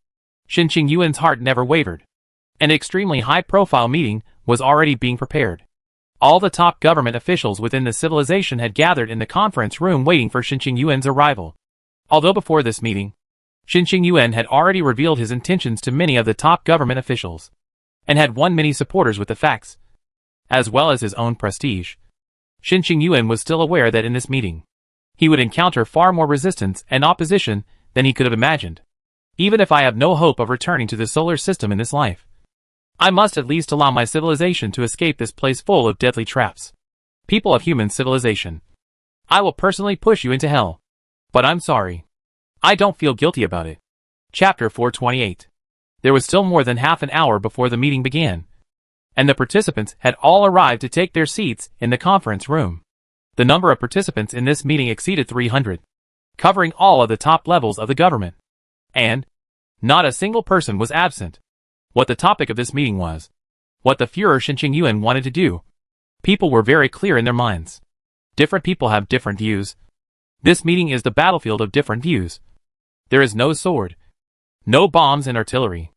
Xinqing Yuan's heart never wavered. An extremely high-profile meeting was already being prepared. All the top government officials within the civilization had gathered in the conference room waiting for Xinqing Yuan's arrival. Although before this meeting, Xinqing Yuan had already revealed his intentions to many of the top government officials, and had won many supporters with the facts, as well as his own prestige. Xinqing Yuan was still aware that in this meeting, he would encounter far more resistance and opposition than he could have imagined. Even if I have no hope of returning to the solar system in this life, I must at least allow my civilization to escape this place full of deadly traps. People of human civilization, I will personally push you into hell. But I'm sorry. I don't feel guilty about it. Chapter 428. There was still more than half an hour before the meeting began, and the participants had all arrived to take their seats in the conference room. The number of participants in this meeting exceeded 300, covering all of the top levels of the government. And not a single person was absent. What the topic of this meeting was, what the Führer Xinqing Yuan wanted to do, people were very clear in their minds. Different people have different views. This meeting is the battlefield of different views. There is no sword, no bombs and artillery.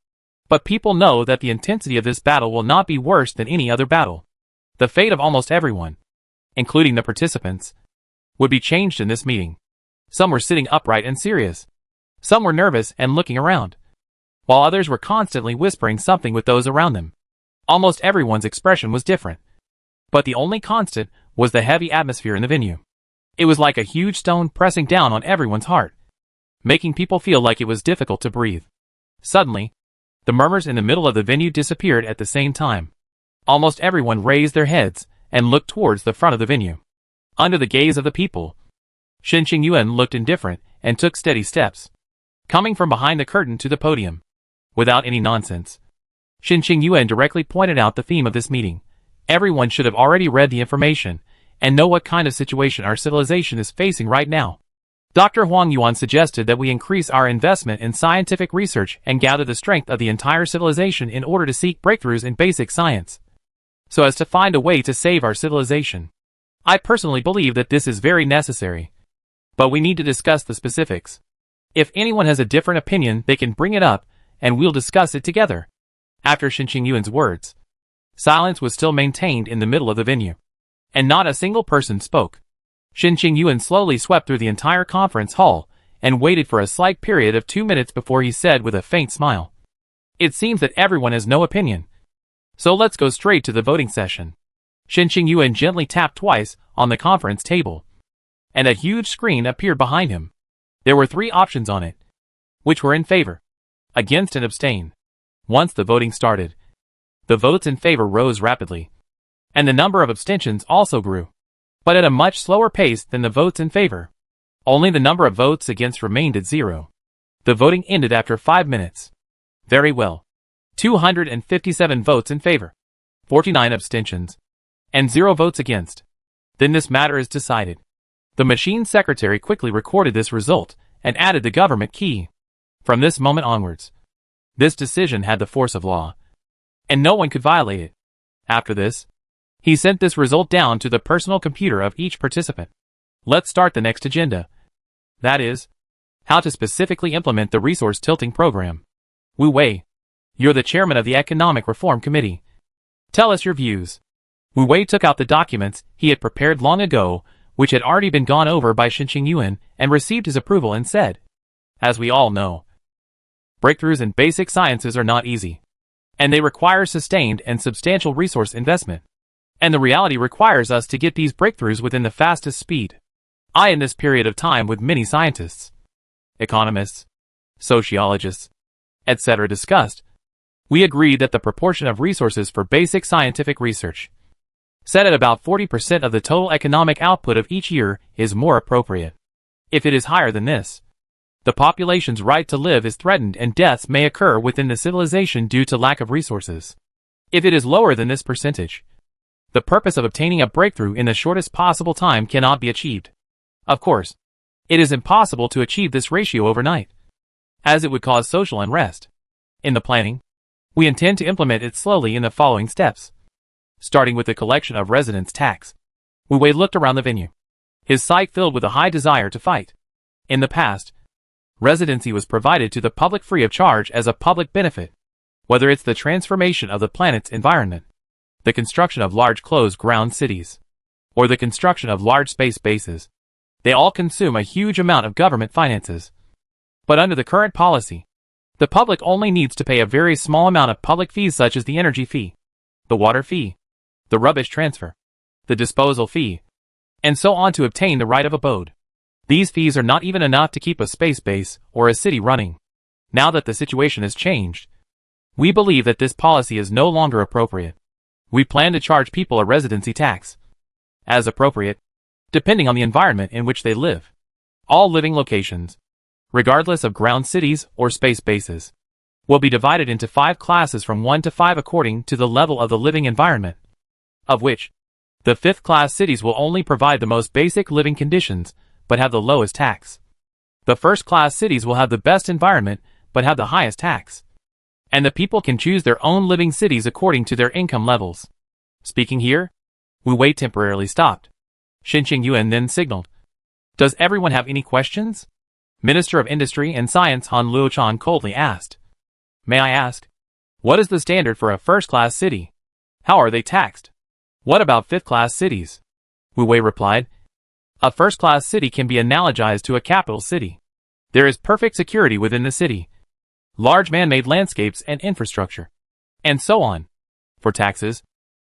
But people know that the intensity of this battle will not be worse than any other battle. The fate of almost everyone, including the participants, would be changed in this meeting. Some were sitting upright and serious. Some were nervous and looking around, while others were constantly whispering something with those around them. Almost everyone's expression was different, but the only constant was the heavy atmosphere in the venue. It was like a huge stone pressing down on everyone's heart, making people feel like it was difficult to breathe. Suddenly, the murmurs in the middle of the venue disappeared at the same time. Almost everyone raised their heads and looked towards the front of the venue. Under the gaze of the people, Xinqing Yuan looked indifferent and took steady steps, coming from behind the curtain to the podium. Without any nonsense, Xinqing Yuan directly pointed out the theme of this meeting. Everyone should have already read the information and know what kind of situation our civilization is facing right now. Dr. Huang Yuan suggested that we increase our investment in scientific research and gather the strength of the entire civilization in order to seek breakthroughs in basic science, so as to find a way to save our civilization. I personally believe that this is very necessary, but we need to discuss the specifics. If anyone has a different opinion, they can bring it up, and we'll discuss it together. After Xinqing Yuan's words, silence was still maintained in the middle of the venue, and not a single person spoke. Xinqing Yuan slowly swept through the entire conference hall and waited for a slight period of 2 minutes before he said with a faint smile, "It seems that everyone has no opinion. So let's go straight to the voting session." Xinqing Yuan gently tapped twice on the conference table, and a huge screen appeared behind him. There were 3 options on it, which were in favor, against and abstain. Once the voting started, the votes in favor rose rapidly, and the number of abstentions also grew, but at a much slower pace than the votes in favor. Only the number of votes against remained at 0. The voting ended after 5 minutes. Very well. 257 votes in favor, 49 abstentions, and 0 votes against. Then this matter is decided. The machine secretary quickly recorded this result and added the government key. From this moment onwards, this decision had the force of law, and no one could violate it. After this, he sent this result down to the personal computer of each participant. Let's start the next agenda. That is, how to specifically implement the resource tilting program. Wu Wei, you're the chairman of the Economic Reform Committee. Tell us your views. Wu Wei took out the documents he had prepared long ago, which had already been gone over by Xinqing Yuan, and received his approval and said, as we all know, breakthroughs in basic sciences are not easy, and they require sustained and substantial resource investment. And the reality requires us to get these breakthroughs within the fastest speed. In this period of time with many scientists, economists, sociologists, etc. discussed, we agreed that the proportion of resources for basic scientific research, set at about 40% of the total economic output of each year, is more appropriate. If it is higher than this, the population's right to live is threatened and deaths may occur within the civilization due to lack of resources. If it is lower than this percentage, the purpose of obtaining a breakthrough in the shortest possible time cannot be achieved. Of course, it is impossible to achieve this ratio overnight, as it would cause social unrest. In the planning, we intend to implement it slowly in the following steps. Starting with the collection of residence tax. Wu Wei looked around the venue, his sight filled with a high desire to fight. In the past, residency was provided to the public free of charge as a public benefit, whether it's the transformation of the planet's environment, the construction of large closed ground cities, or the construction of large space bases. They all consume a huge amount of government finances. But under the current policy, the public only needs to pay a very small amount of public fees such as the energy fee, the water fee, the rubbish transfer, the disposal fee, and so on to obtain the right of abode. These fees are not even enough to keep a space base or a city running. Now that the situation has changed, we believe that this policy is no longer appropriate. We plan to charge people a residency tax, as appropriate, depending on the environment in which they live. All living locations, regardless of ground cities or space bases, will be divided into 5 classes from 1 to 5 according to the level of the living environment, of which the 5th class cities will only provide the most basic living conditions, but have the lowest tax. The 1st class cities will have the best environment, but have the highest tax. And the people can choose their own living cities according to their income levels. Speaking here, Wu Wei temporarily stopped. Xinqing Yuan then signaled, "Does everyone have any questions?" Minister of Industry and Science Han Luochang coldly asked, "May I ask, what is the standard for a first-class city? How are they taxed? What about 5th-class cities?" Wu Wei replied, "A first-class city can be analogized to a capital city. There is perfect security within the city, large man-made landscapes and infrastructure, and so on. For taxes,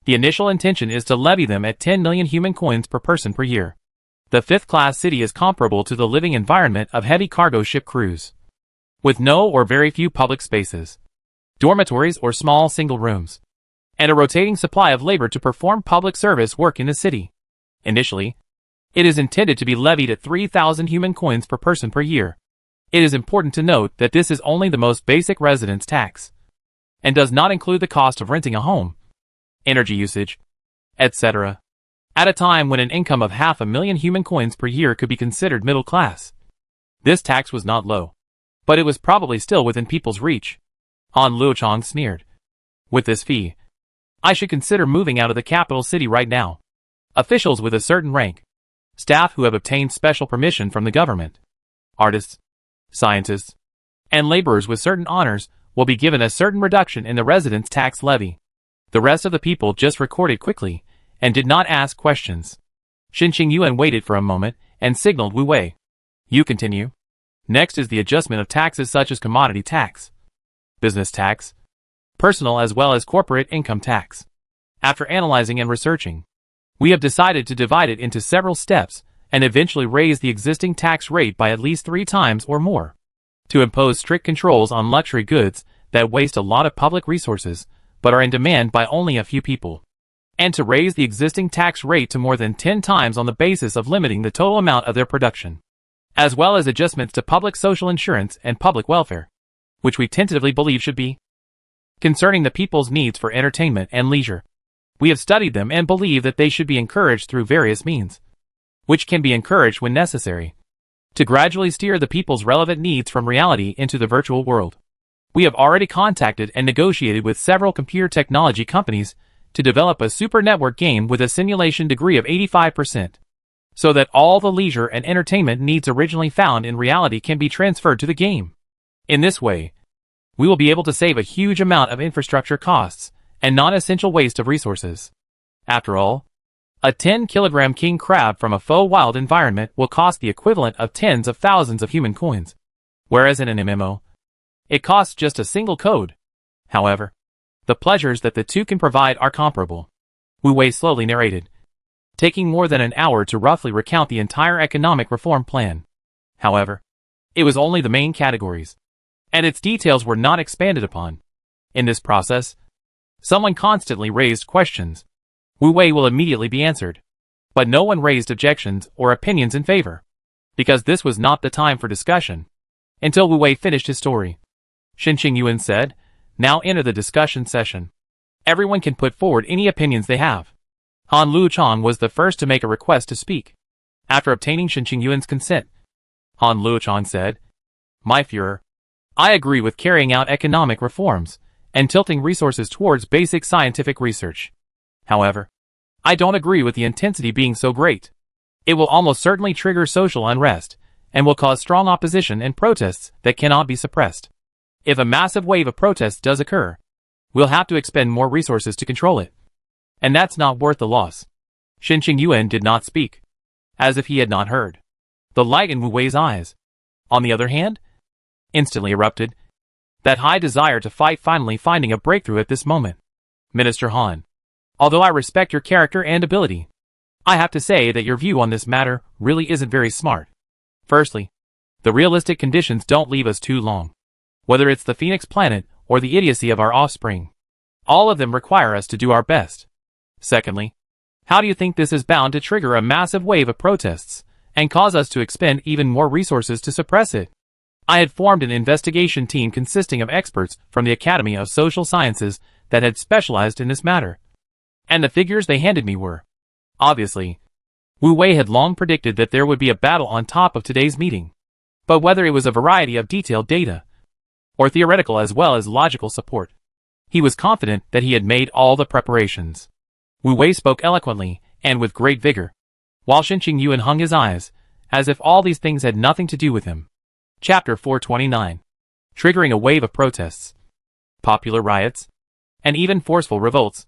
the initial intention is to levy them at 10 million human coins per person per year. The 5th-class city is comparable to the living environment of heavy cargo ship crews, with no or very few public spaces, dormitories or small single rooms, and a rotating supply of labor to perform public service work in the city. Initially, it is intended to be levied at 3,000 human coins per person per year. It is important to note that this is only the most basic residence tax, and does not include the cost of renting a home, energy usage, etc. At a time when an income of 500,000 human coins per year could be considered middle class, this tax was not low, but it was probably still within people's reach. Han Luochang sneered. "With this fee, I should consider moving out of the capital city right now. Officials with a certain rank, staff who have obtained special permission from the government, artists, scientists, and laborers with certain honors will be given a certain reduction in the residence tax levy." The rest of the people just recorded quickly and did not ask questions. Xinqing Yuan waited for a moment and signaled Wu Wei, "You continue." Next is the adjustment of taxes such as commodity tax, business tax, personal as well as corporate income tax. After analyzing and researching, we have decided to divide it into several steps and eventually raise the existing tax rate by at least 3 times or more. To impose strict controls on luxury goods that waste a lot of public resources but are in demand by only a few people. And to raise the existing tax rate to more than 10 times on the basis of limiting the total amount of their production, as well as adjustments to public social insurance and public welfare, which we tentatively believe should be concerning the people's needs for entertainment and leisure. We have studied them and believe that they should be encouraged through various means, which can be encouraged when necessary, to gradually steer the people's relevant needs from reality into the virtual world. We have already contacted and negotiated with several computer technology companies to develop a super network game with a simulation degree of 85%, so that all the leisure and entertainment needs originally found in reality can be transferred to the game. In this way, we will be able to save a huge amount of infrastructure costs and non-essential waste of resources. After all, a 10-kilogram king crab from a faux wild environment will cost the equivalent of tens of thousands of human coins, whereas in an MMO, it costs just a single code. However, the pleasures that the two can provide are comparable. Wu Wei slowly narrated, taking more than an hour to roughly recount the entire economic reform plan. However, it was only the main categories, and its details were not expanded upon. In this process, someone constantly raised questions. Wu Wei will immediately be answered, but no one raised objections or opinions in favor, because this was not the time for discussion, until Wu Wei finished his story. Xinqing Yuan said, "Now enter the discussion session. Everyone can put forward any opinions they have." Han Luochang was the first to make a request to speak. After obtaining Xinqing Yuan's consent, Han Luochang said, "My Führer, I agree with carrying out economic reforms and tilting resources towards basic scientific research. However, I don't agree with the intensity being so great. It will almost certainly trigger social unrest and will cause strong opposition and protests that cannot be suppressed. If a massive wave of protests does occur, we'll have to expend more resources to control it. And that's not worth the loss." Xinqing Yuan did not speak, as if he had not heard. The light in Wu Wei's eyes, on the other hand, instantly erupted, that high desire to fight finally finding a breakthrough at this moment. "Minister Han, although I respect your character and ability, I have to say that your view on this matter really isn't very smart. Firstly, the realistic conditions don't leave us too long. Whether it's the Phoenix planet or the idiocy of our offspring, all of them require us to do our best. Secondly, how do you think this is bound to trigger a massive wave of protests and cause us to expend even more resources to suppress it? I had formed an investigation team consisting of experts from the Academy of Social Sciences that had specialized in this matter, and the figures they handed me were, obviously, Wu Wei had long predicted that there would be a battle on top of today's meeting, but whether it was a variety of detailed data, or theoretical as well as logical support, he was confident that he had made all the preparations. Wu Wei spoke eloquently and with great vigor, while Xinqing Yuan hung his eyes, as if all these things had nothing to do with him. Chapter 429. Triggering a wave of protests, popular riots, and even forceful revolts.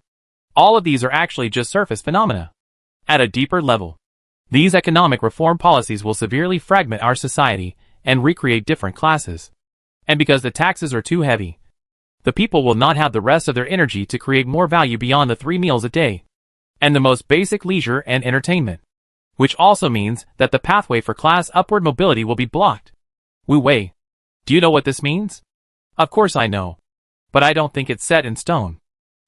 All of these are actually just surface phenomena. At a deeper level, these economic reform policies will severely fragment our society and recreate different classes. And because the taxes are too heavy, the people will not have the rest of their energy to create more value beyond the 3 meals a day, and the most basic leisure and entertainment, which also means that the pathway for class upward mobility will be blocked. Wu Wei, do you know what this means? Of course I know, but I don't think it's set in stone.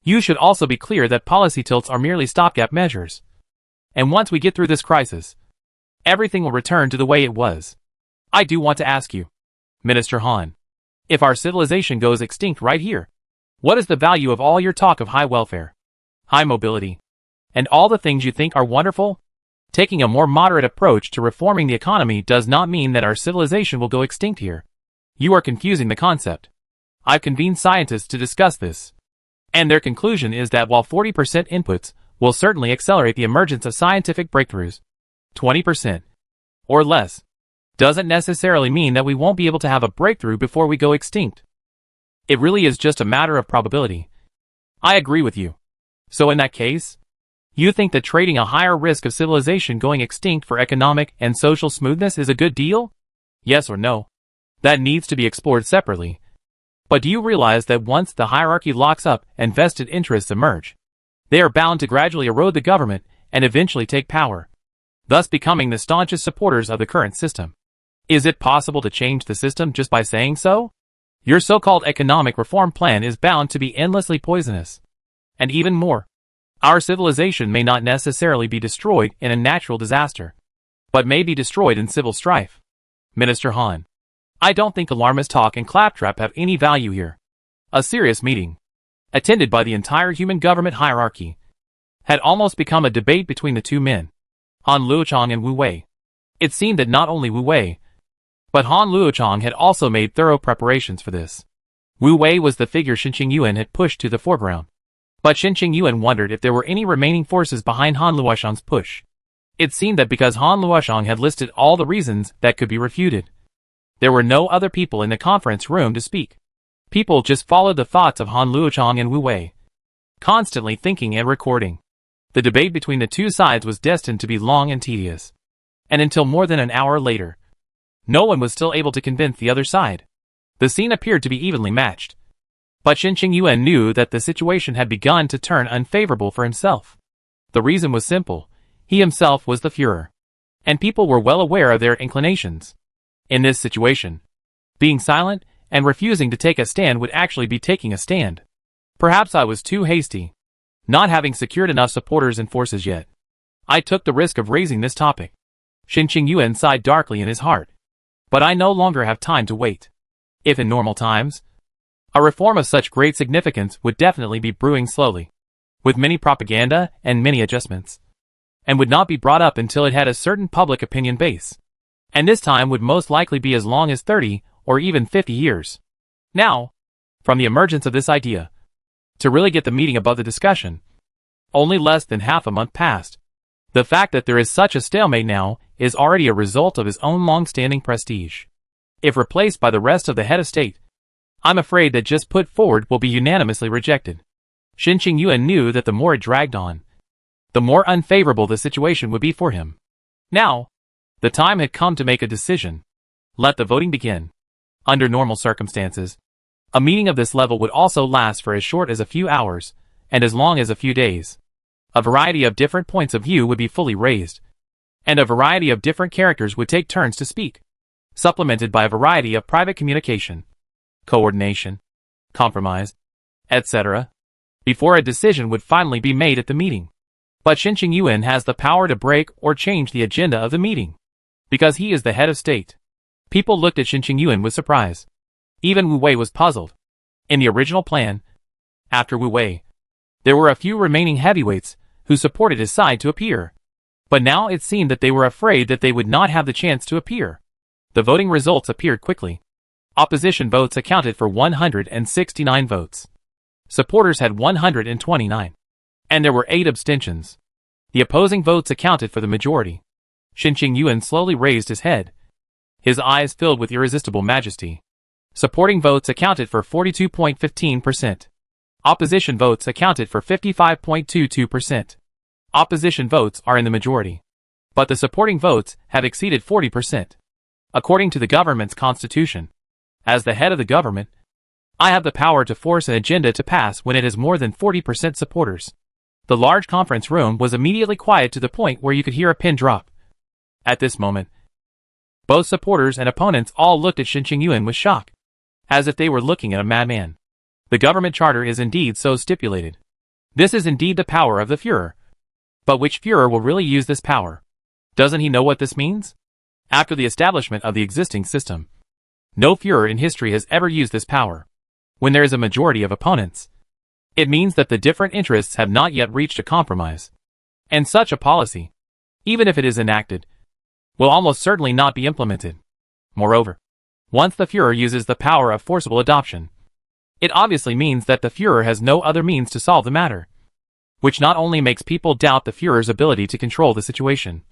You should also be clear that policy tilts are merely stopgap measures. And once we get through this crisis, everything will return to the way it was. I do want to ask you, Minister Han, if our civilization goes extinct right here, what is the value of all your talk of high welfare, high mobility, and all the things you think are wonderful? Taking a more moderate approach to reforming the economy does not mean that our civilization will go extinct here. You are confusing the concept. I've convened scientists to discuss this, and their conclusion is that while 40% inputs will certainly accelerate the emergence of scientific breakthroughs, 20% or less doesn't necessarily mean that we won't be able to have a breakthrough before we go extinct. It really is just a matter of probability. I agree with you. So in that case, you think that trading a higher risk of civilization going extinct for economic and social smoothness is a good deal? Yes or no? That needs to be explored separately. But do you realize that once the hierarchy locks up and vested interests emerge, they are bound to gradually erode the government and eventually take power, thus becoming the staunchest supporters of the current system? Is it possible to change the system just by saying so? Your so-called economic reform plan is bound to be endlessly poisonous. And even more, our civilization may not necessarily be destroyed in a natural disaster, but may be destroyed in civil strife. Minister Han, I don't think alarmist talk and claptrap have any value here. A serious meeting, attended by the entire human government hierarchy, had almost become a debate between the two men, Han Luochang and Wu Wei. It seemed that not only Wu Wei, but Han Luochang had also made thorough preparations for this. Wu Wei was the figure Shen Qingyuan had pushed to the foreground. But Shen Qingyuan wondered if there were any remaining forces behind Han Luochang's push. It seemed that because Han Luochang had listed all the reasons that could be refuted, there were no other people in the conference room to speak. People just followed the thoughts of Han Luochang and Wu Wei, constantly thinking and recording. The debate between the two sides was destined to be long and tedious. And until more than an hour later, no one was still able to convince the other side. The scene appeared to be evenly matched. But Shen Qingyuan knew that the situation had begun to turn unfavorable for himself. The reason was simple. He himself was the Führer, and people were well aware of their inclinations. In this situation, being silent and refusing to take a stand would actually be taking a stand. Perhaps I was too hasty, not having secured enough supporters and forces yet. I took the risk of raising this topic. Shen Qingyuan sighed darkly in his heart. But I no longer have time to wait. If in normal times, a reform of such great significance would definitely be brewing slowly, with many propaganda and many adjustments, and would not be brought up until it had a certain public opinion base. And this time would most likely be as long as 30 or even 50 years. Now, from the emergence of this idea, to really get the meeting above the discussion, only less than half a month passed. The fact that there is such a stalemate now is already a result of his own long-standing prestige. If replaced by the rest of the head of state, I'm afraid that just put forward will be unanimously rejected. Shen Qingyuan knew that the more it dragged on, the more unfavorable the situation would be for him. Now, the time had come to make a decision. Let the voting begin. Under normal circumstances, a meeting of this level would also last for as short as a few hours, and as long as a few days. A variety of different points of view would be fully raised, and a variety of different characters would take turns to speak, supplemented by a variety of private communication, coordination, compromise, etc., before a decision would finally be made at the meeting. But Shen Qingyuan has the power to break or change the agenda of the meeting, because he is the head of state. People looked at Shen Qingyuan with surprise. Even Wu Wei was puzzled. In the original plan, after Wu Wei, there were a few remaining heavyweights who supported his side to appear. But now it seemed that they were afraid that they would not have the chance to appear. The voting results appeared quickly. Opposition votes accounted for 169 votes. Supporters had 129. And there were 8 abstentions. The opposing votes accounted for the majority. Shen Qingyuan slowly raised his head, his eyes filled with irresistible majesty. Supporting votes accounted for 42.15%. Opposition votes accounted for 55.22%. Opposition votes are in the majority, but the supporting votes have exceeded 40%. According to the government's constitution, as the head of the government, I have the power to force an agenda to pass when it has more than 40% supporters. The large conference room was immediately quiet to the point where you could hear a pin drop. At this moment, both supporters and opponents all looked at Shen Qingyuan with shock, as if they were looking at a madman. The government charter is indeed so stipulated. This is indeed the power of the Führer. But which Führer will really use this power? Doesn't he know what this means? After the establishment of the existing system, no Führer in history has ever used this power. When there is a majority of opponents, it means that the different interests have not yet reached a compromise. And such a policy, even if it is enacted, will almost certainly not be implemented. Moreover, once the Führer uses the power of forcible adoption, it obviously means that the Führer has no other means to solve the matter, which not only makes people doubt the Führer's ability to control the situation,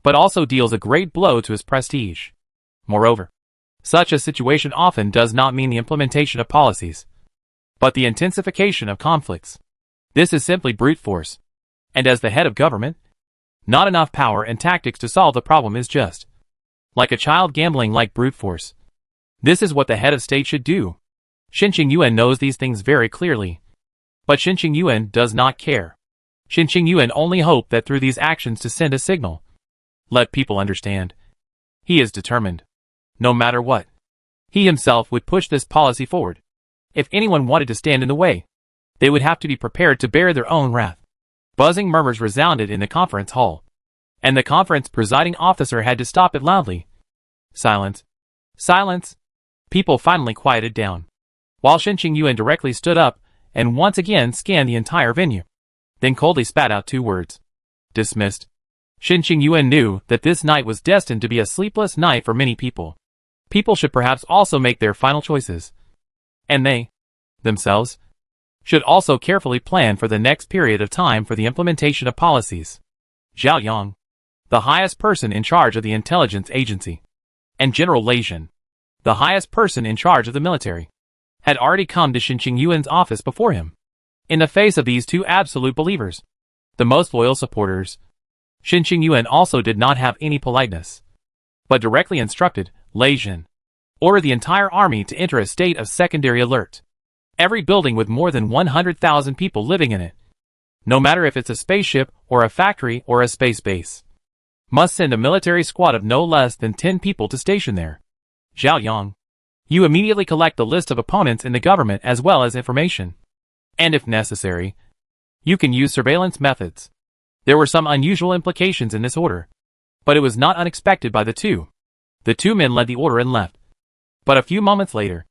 but also deals a great blow to his prestige. Moreover, such a situation often does not mean the implementation of policies, but the intensification of conflicts. This is simply brute force, and as the head of government, not enough power and tactics to solve the problem is just like a child gambling like brute force. This is what the head of state should do. Shen Qingyuan knows these things very clearly. But Shen Qingyuan does not care. Shen Qingyuan only hoped that through these actions to send a signal. Let people understand. He is determined. No matter what, he himself would push this policy forward. If anyone wanted to stand in the way, they would have to be prepared to bear their own wrath. Buzzing murmurs resounded in the conference hall, and the conference presiding officer had to stop it loudly. Silence. Silence. People finally quieted down, while Shen Qingyuan directly stood up and once again scanned the entire venue. Then coldly spat out 2 words. Dismissed. Shin Qingyuan knew that this night was destined to be a sleepless night for many people. People should perhaps also make their final choices. And they, themselves, should also carefully plan for the next period of time for the implementation of policies. Zhao Yang, the highest person in charge of the intelligence agency, and General Lei Jin, the highest person in charge of the military, had already come to Shin Qingyuan's office before him. In the face of these 2 absolute believers, the most loyal supporters, Shin Qingyuan also did not have any politeness, but directly instructed Lei Jin, order the entire army to enter a state of secondary alert. Every building with more than 100,000 people living in it, no matter if it's a spaceship or a factory or a space base, must send a military squad of no less than 10 people to station there. Zhao Yang, you immediately collect the list of opponents in the government as well as information. And if necessary, you can use surveillance methods. There were some unusual implications in this order, but it was not unexpected by the 2. The 2 men led the order and left. But a few moments later,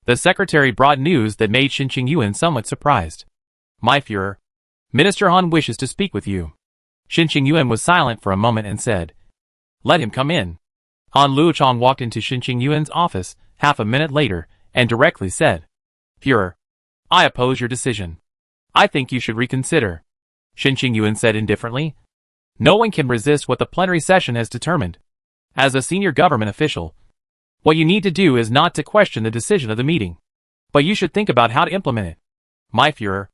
the secretary brought news that made Shin Qingyuan somewhat surprised. My Führer, Minister Han wishes to speak with you. Shin Qingyuan was silent for a moment and said, Let him come in. Han Luochang walked into Shin Qingyuan's office half a minute later and directly said, Führer, I oppose your decision. I think you should reconsider. Shin Qingyuan said indifferently. No one can resist what the plenary session has determined. As a senior government official, what you need to do is not to question the decision of the meeting, but you should think about how to implement it. My Führer,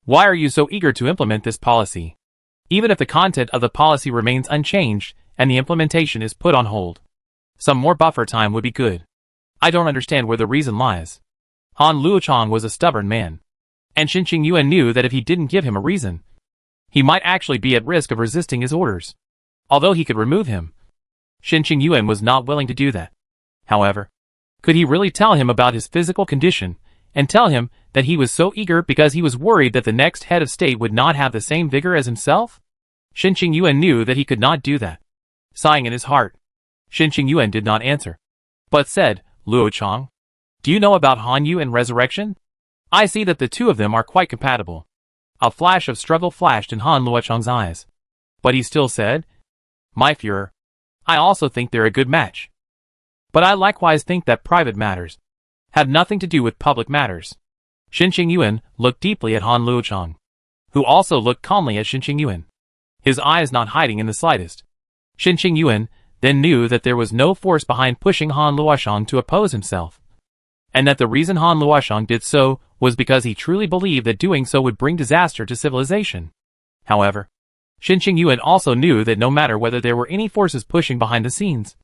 why are you so eager to implement this policy, even if the content of the policy remains unchanged and the implementation is put on hold? Some more buffer time would be good. I don't understand where the reason lies. Han Luochang was a stubborn man, and Shin Qingyuan knew that if he didn't give him a reason, he might actually be at risk of resisting his orders. Although he could remove him, Shin Qingyuan was not willing to do that. However, could he really tell him about his physical condition and tell him that he was so eager because he was worried that the next head of state would not have the same vigor as himself? Shin Qingyuan knew that he could not do that. Sighing in his heart, Shin Qingyuan did not answer, but said, Luochang, do you know about Hanyu and resurrection? I see that the 2 of them are quite compatible. A flash of struggle flashed in Han Luochang's eyes, but he still said, My Führer, I also think they're a good match. But I likewise think that private matters have nothing to do with public matters. Shin Qingyuan looked deeply at Han Luochang, who also looked calmly at Shin Qingyuan, his eyes not hiding in the slightest. Shin Qingyuan then knew that there was no force behind pushing Han Luochang to oppose himself, and that the reason Han Luochang did so was because he truly believed that doing so would bring disaster to civilization. However, Shin Qingyuan also knew that no matter whether there were any forces pushing behind the scenes,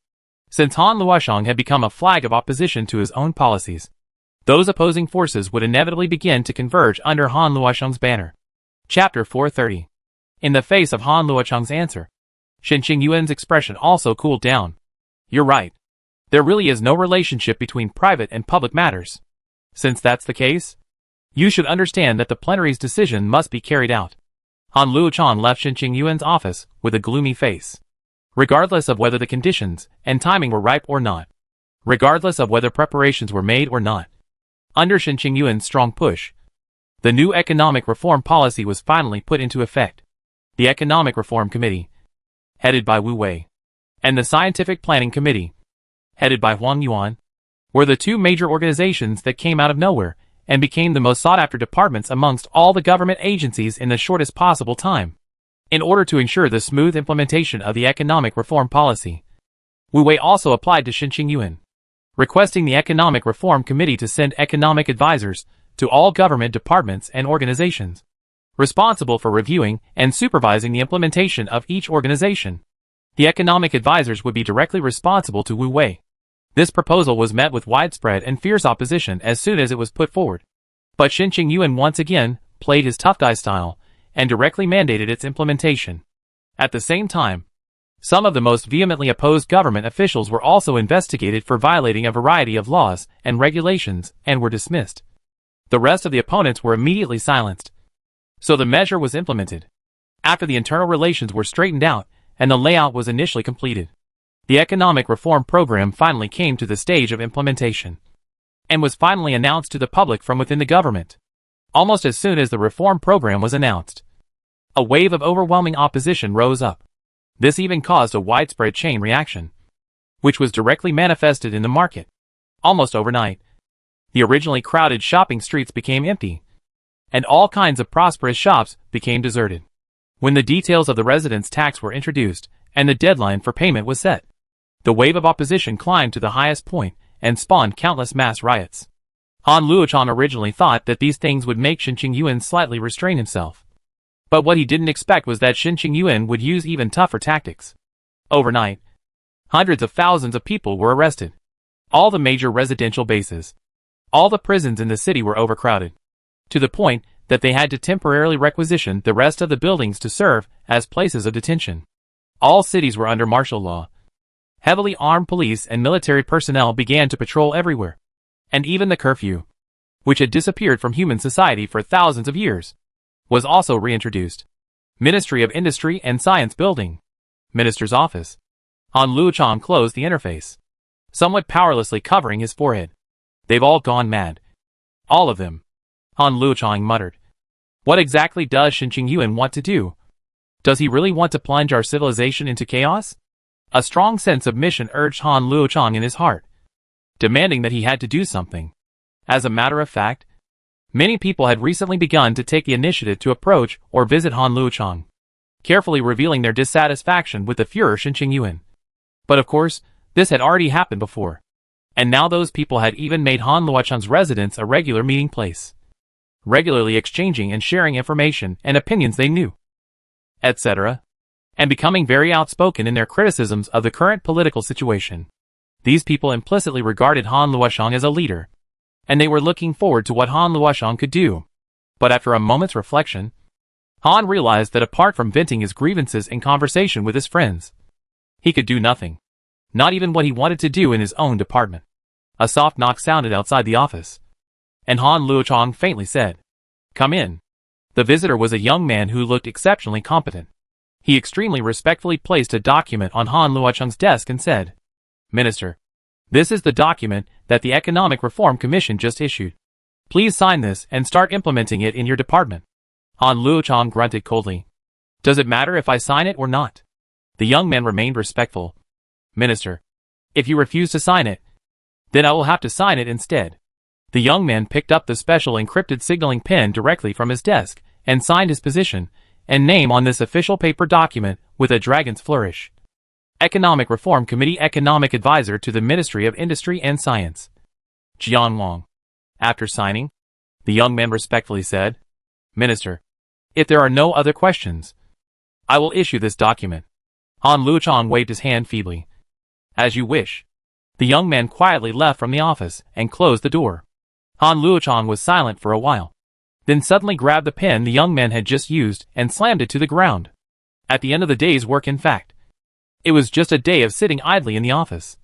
since Han Luochang had become a flag of opposition to his own policies, those opposing forces would inevitably begin to converge under Han Luochang's banner. Chapter 430. In the face of Han Luochang's answer, Shin Qingyuan's expression also cooled down. You're right. There really is no relationship between private and public matters. Since that's the case, you should understand that the plenary's decision must be carried out. Han Luochang left Shin Qingyuan's office with a gloomy face. Regardless of whether the conditions and timing were ripe or not, regardless of whether preparations were made or not, under Shin Qingyuan's strong push, the new economic reform policy was finally put into effect. The Economic Reform Committee, headed by Wu Wei, and the Scientific Planning Committee, headed by Huang Yuan, were the 2 major organizations that came out of nowhere and became the most sought-after departments amongst all the government agencies in the shortest possible time. In order to ensure the smooth implementation of the economic reform policy, Wu Wei also applied to Shin Qingyuan, requesting the Economic Reform Committee to send economic advisors to all government departments and organizations, responsible for reviewing and supervising the implementation of each organization. The economic advisors would be directly responsible to Wu Wei. This proposal was met with widespread and fierce opposition as soon as it was put forward. But Shin Qingyuan once again played his tough guy style and directly mandated its implementation. At the same time, some of the most vehemently opposed government officials were also investigated for violating a variety of laws and regulations and were dismissed. The rest of the opponents were immediately silenced. So the measure was implemented. After the internal relations were straightened out and the layout was initially completed, the economic reform program finally came to the stage of implementation and was finally announced to the public from within the government. almost as soon as the reform program was announced. A wave of overwhelming opposition rose up. This even caused a widespread chain reaction, which was directly manifested in the market. Almost overnight, the originally crowded shopping streets became empty, and all kinds of prosperous shops became deserted. When the details of the residence tax were introduced, and the deadline for payment was set, the wave of opposition climbed to the highest point and spawned countless mass riots. Han Luochang originally thought that these things would make Shin Qingyuan slightly restrain himself. But what he didn't expect was that Shin Qingyuan would use even tougher tactics. Overnight, hundreds of thousands of people were arrested. All the major residential bases, all the prisons in the city were overcrowded, to the point that they had to temporarily requisition the rest of the buildings to serve as places of detention. All cities were under martial law. Heavily armed police and military personnel began to patrol everywhere. And even the curfew, which had disappeared from human society for thousands of years, was also reintroduced. Ministry of Industry and Science Building. Minister's Office. Han Luochang closed the interface, somewhat powerlessly covering his forehead. They've all gone mad. All of them. Han Luochang muttered. What exactly does Shin Qingyuan want to do? Does he really want to plunge our civilization into chaos? A strong sense of mission urged Han Luochang in his heart, demanding that he had to do something. As a matter of fact, many people had recently begun to take the initiative to approach or visit Han Luochang, carefully revealing their dissatisfaction with the Führer Shin Qingyuan. But of course, this had already happened before. And now those people had even made Han Luochang's residence a regular meeting place, regularly exchanging and sharing information and opinions they knew, etc., and becoming very outspoken in their criticisms of the current political situation. These people implicitly regarded Han Luochang as a leader, and they were looking forward to what Han Luochang could do. But after a moment's reflection, Han realized that apart from venting his grievances in conversation with his friends, he could do nothing. Not even what he wanted to do in his own department. A soft knock sounded outside the office, and Han Luochang faintly said, "Come in." The visitor was a young man who looked exceptionally competent. He extremely respectfully placed a document on Han Luochang's desk and said, "Minister, this is the document that the Economic Reform Commission just issued. Please sign this and start implementing it in your department." Han Luochang grunted coldly. "Does it matter if I sign it or not?" The young man remained respectful. "Minister, if you refuse to sign it, then I will have to sign it instead." The young man picked up the special encrypted signaling pen directly from his desk and signed his position and name on this official paper document with a dragon's flourish. Economic Reform Committee Economic Advisor to the Ministry of Industry and Science, Jian Wang. After signing, the young man respectfully said, "Minister, if there are no other questions, I will issue this document." Han Luochang waved his hand feebly. "As you wish." The young man quietly left from the office and closed the door. Han Luochang was silent for a while, then suddenly grabbed the pen the young man had just used and slammed it to the ground. At the end of the day's work, in fact, it was just a day of sitting idly in the office.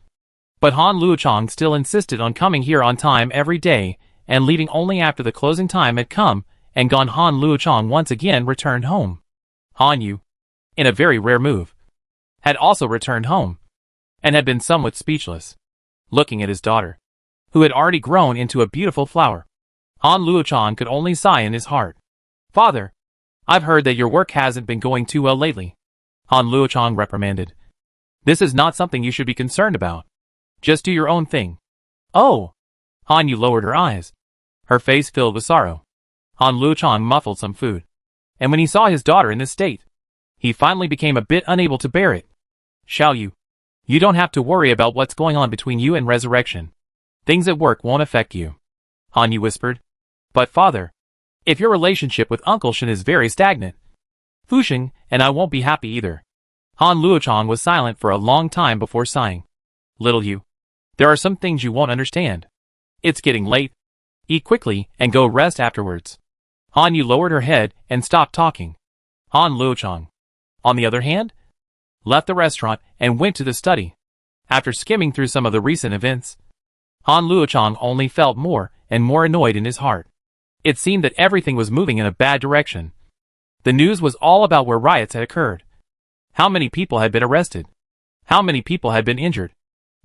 But Han Luochang still insisted on coming here on time every day and leaving only after the closing time had come and gone. Han Luochang once again returned home. Han Yu, in a very rare move, had also returned home, and had been somewhat speechless, looking at his daughter, who had already grown into a beautiful flower. Han Luochang could only sigh in his heart. "Father, I've heard that your work hasn't been going too well lately," Han Luochang reprimanded. "This is not something you should be concerned about. Just do your own thing." "Oh!" Han Yu lowered her eyes, her face filled with sorrow. Han Luochang muffled some food, and when he saw his daughter in this state, he finally became a bit unable to bear it. "Xiao Yu, you don't have to worry about what's going on between you and Resurrection. Things at work won't affect you," Han Yu whispered. "But father, if your relationship with Uncle Shen is very stagnant, Fuxing and I won't be happy either." Han Luochang was silent for a long time before sighing. "Little Yu, there are some things you won't understand. It's getting late. Eat quickly and go rest afterwards." Han Yu lowered her head and stopped talking. Han Luochang, on the other hand, left the restaurant and went to the study. After skimming through some of the recent events, Han Luochang only felt more and more annoyed in his heart. It seemed that everything was moving in a bad direction. The news was all about where riots had occurred, how many people had been arrested, how many people had been injured,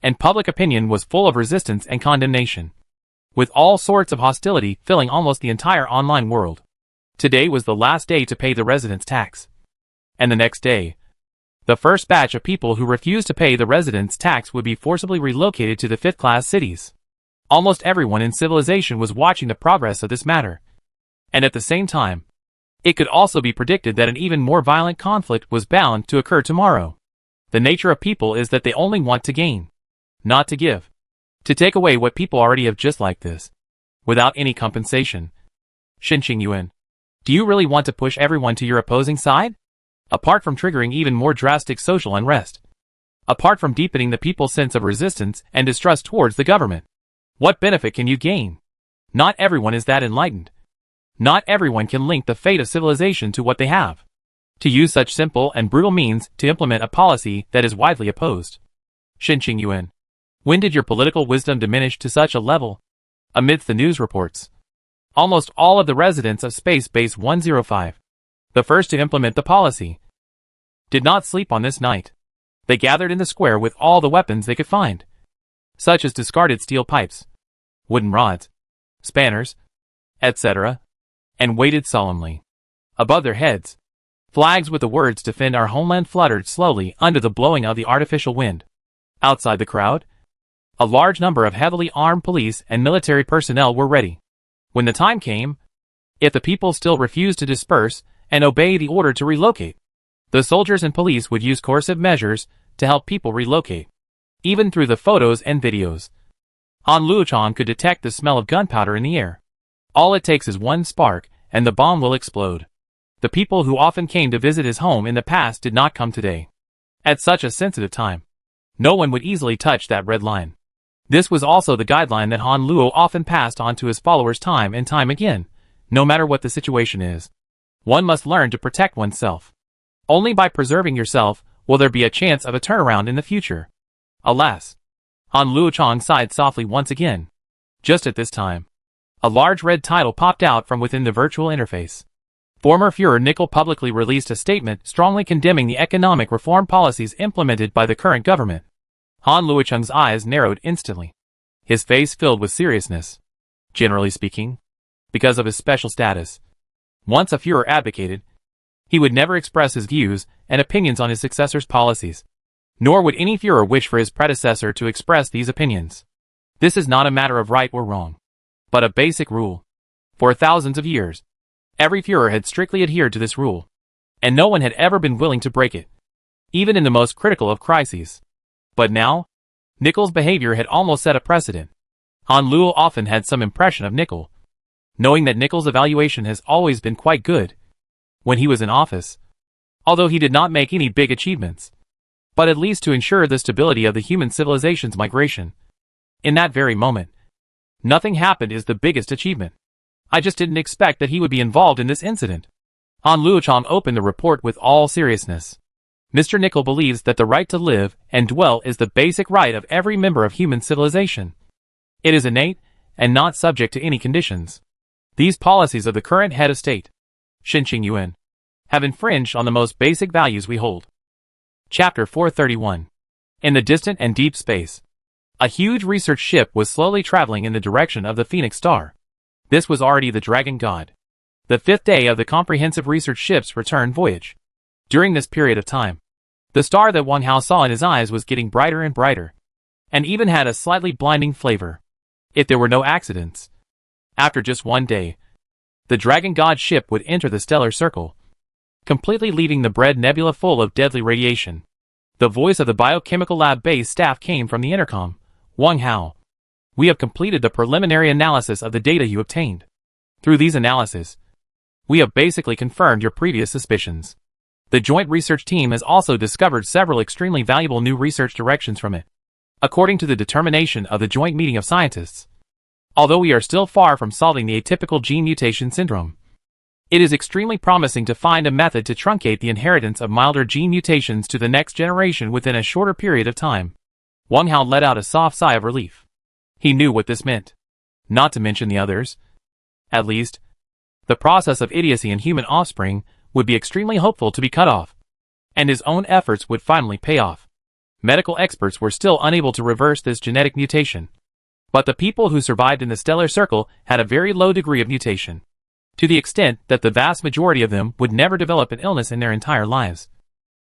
and public opinion was full of resistance and condemnation. with all sorts of hostility filling almost the entire online world. Today was the last day to pay the residence tax. And the next day, the first batch of people who refused to pay the residence tax would be forcibly relocated to the fifth-class cities. Almost everyone in civilization was watching the progress of this matter. And at the same time, it could also be predicted that an even more violent conflict was bound to occur tomorrow. The nature of people is that they only want to gain, not to give. To take away what people already have just like this, without any compensation. Yuan, do you really want to push everyone to your opposing side? Apart from triggering even more drastic social unrest. Apart from deepening the people's sense of resistance and distrust towards the government. What benefit can you gain? Not everyone is that enlightened. Not everyone can link the fate of civilization to what they have. To use such simple and brutal means to implement a policy that is widely opposed. Yuan, when did your political wisdom diminish to such a level? Amidst the news reports, almost all of the residents of Space Base 105, the first to implement the policy, did not sleep on this night. They gathered in the square with all the weapons they could find, such as discarded steel pipes, wooden rods, spanners, etc., and waited solemnly. Above their heads, flags with the words "Defend Our Homeland" fluttered slowly under the blowing of the artificial wind. Outside the crowd, a large number of heavily armed police and military personnel were ready. When the time came, if the people still refused to disperse and obey the order to relocate, the soldiers and police would use coercive measures to help people relocate. Even through the photos and videos, Han Luochang could detect the smell of gunpowder in the air. All it takes is one spark, and the bomb will explode. The people who often came to visit his home in the past did not come today. At such a sensitive time, no one would easily touch that red line. This was also the guideline that Han Luo often passed on to his followers time and time again. No matter what the situation is, one must learn to protect oneself. Only by preserving yourself will there be a chance of a turnaround in the future. Alas! Han Luochang sighed softly once again. Just at this time, a large red title popped out from within the virtual interface. Former Führer Nickel publicly released a statement strongly condemning the economic reform policies implemented by the current government. Han Luochang's eyes narrowed instantly. His face filled with seriousness. Generally speaking, because of his special status, once a Führer advocated, he would never express his views and opinions on his successor's policies. Nor would any Führer wish for his predecessor to express these opinions. This is not a matter of right or wrong, but a basic rule. For thousands of years, every Führer had strictly adhered to this rule, and no one had ever been willing to break it, even in the most critical of crises. But now, Nickel's behavior had almost set a precedent. Han Luo often had some impression of Nickel, knowing that Nickel's evaluation has always been quite good when he was in office, although he did not make any big achievements, but at least to ensure the stability of the human civilization's migration. In that very moment, nothing happened is the biggest achievement. I just didn't expect that he would be involved in this incident. Han Luochang opened the report with all seriousness. Mr. Nickel believes that the right to live and dwell is the basic right of every member of human civilization. It is innate and not subject to any conditions. These policies of the current head of state, Yuan, have infringed on the most basic values we hold. Chapter 431. In the distant and deep space, a huge research ship was slowly traveling in the direction of the Phoenix Star. This was already the Dragon God, the fifth day of the comprehensive research ship's return voyage. During this period of time, the star that Wang Hao saw in his eyes was getting brighter and brighter, and even had a slightly blinding flavor, if there were no accidents. After just one day, the Dragon God ship would enter the stellar circle, completely leaving the Bread Nebula full of deadly radiation. The voice of the biochemical lab base staff came from the intercom. Wang Hao, we have completed the preliminary analysis of the data you obtained. Through these analyses, we have basically confirmed your previous suspicions. The joint research team has also discovered several extremely valuable new research directions from it, according to the determination of the joint meeting of scientists. Although we are still far from solving the atypical gene mutation syndrome, it is extremely promising to find a method to truncate the inheritance of milder gene mutations to the next generation within a shorter period of time. Wang Hao let out a soft sigh of relief. He knew what this meant. Not to mention the others. At least, the process of idiocy in human offspring would be extremely hopeful to be cut off, and his own efforts would finally pay off. Medical experts were still unable to reverse this genetic mutation, But the people who survived in the stellar circle had a very low degree of mutation, to the extent that the vast majority of them would never develop an illness in their entire lives,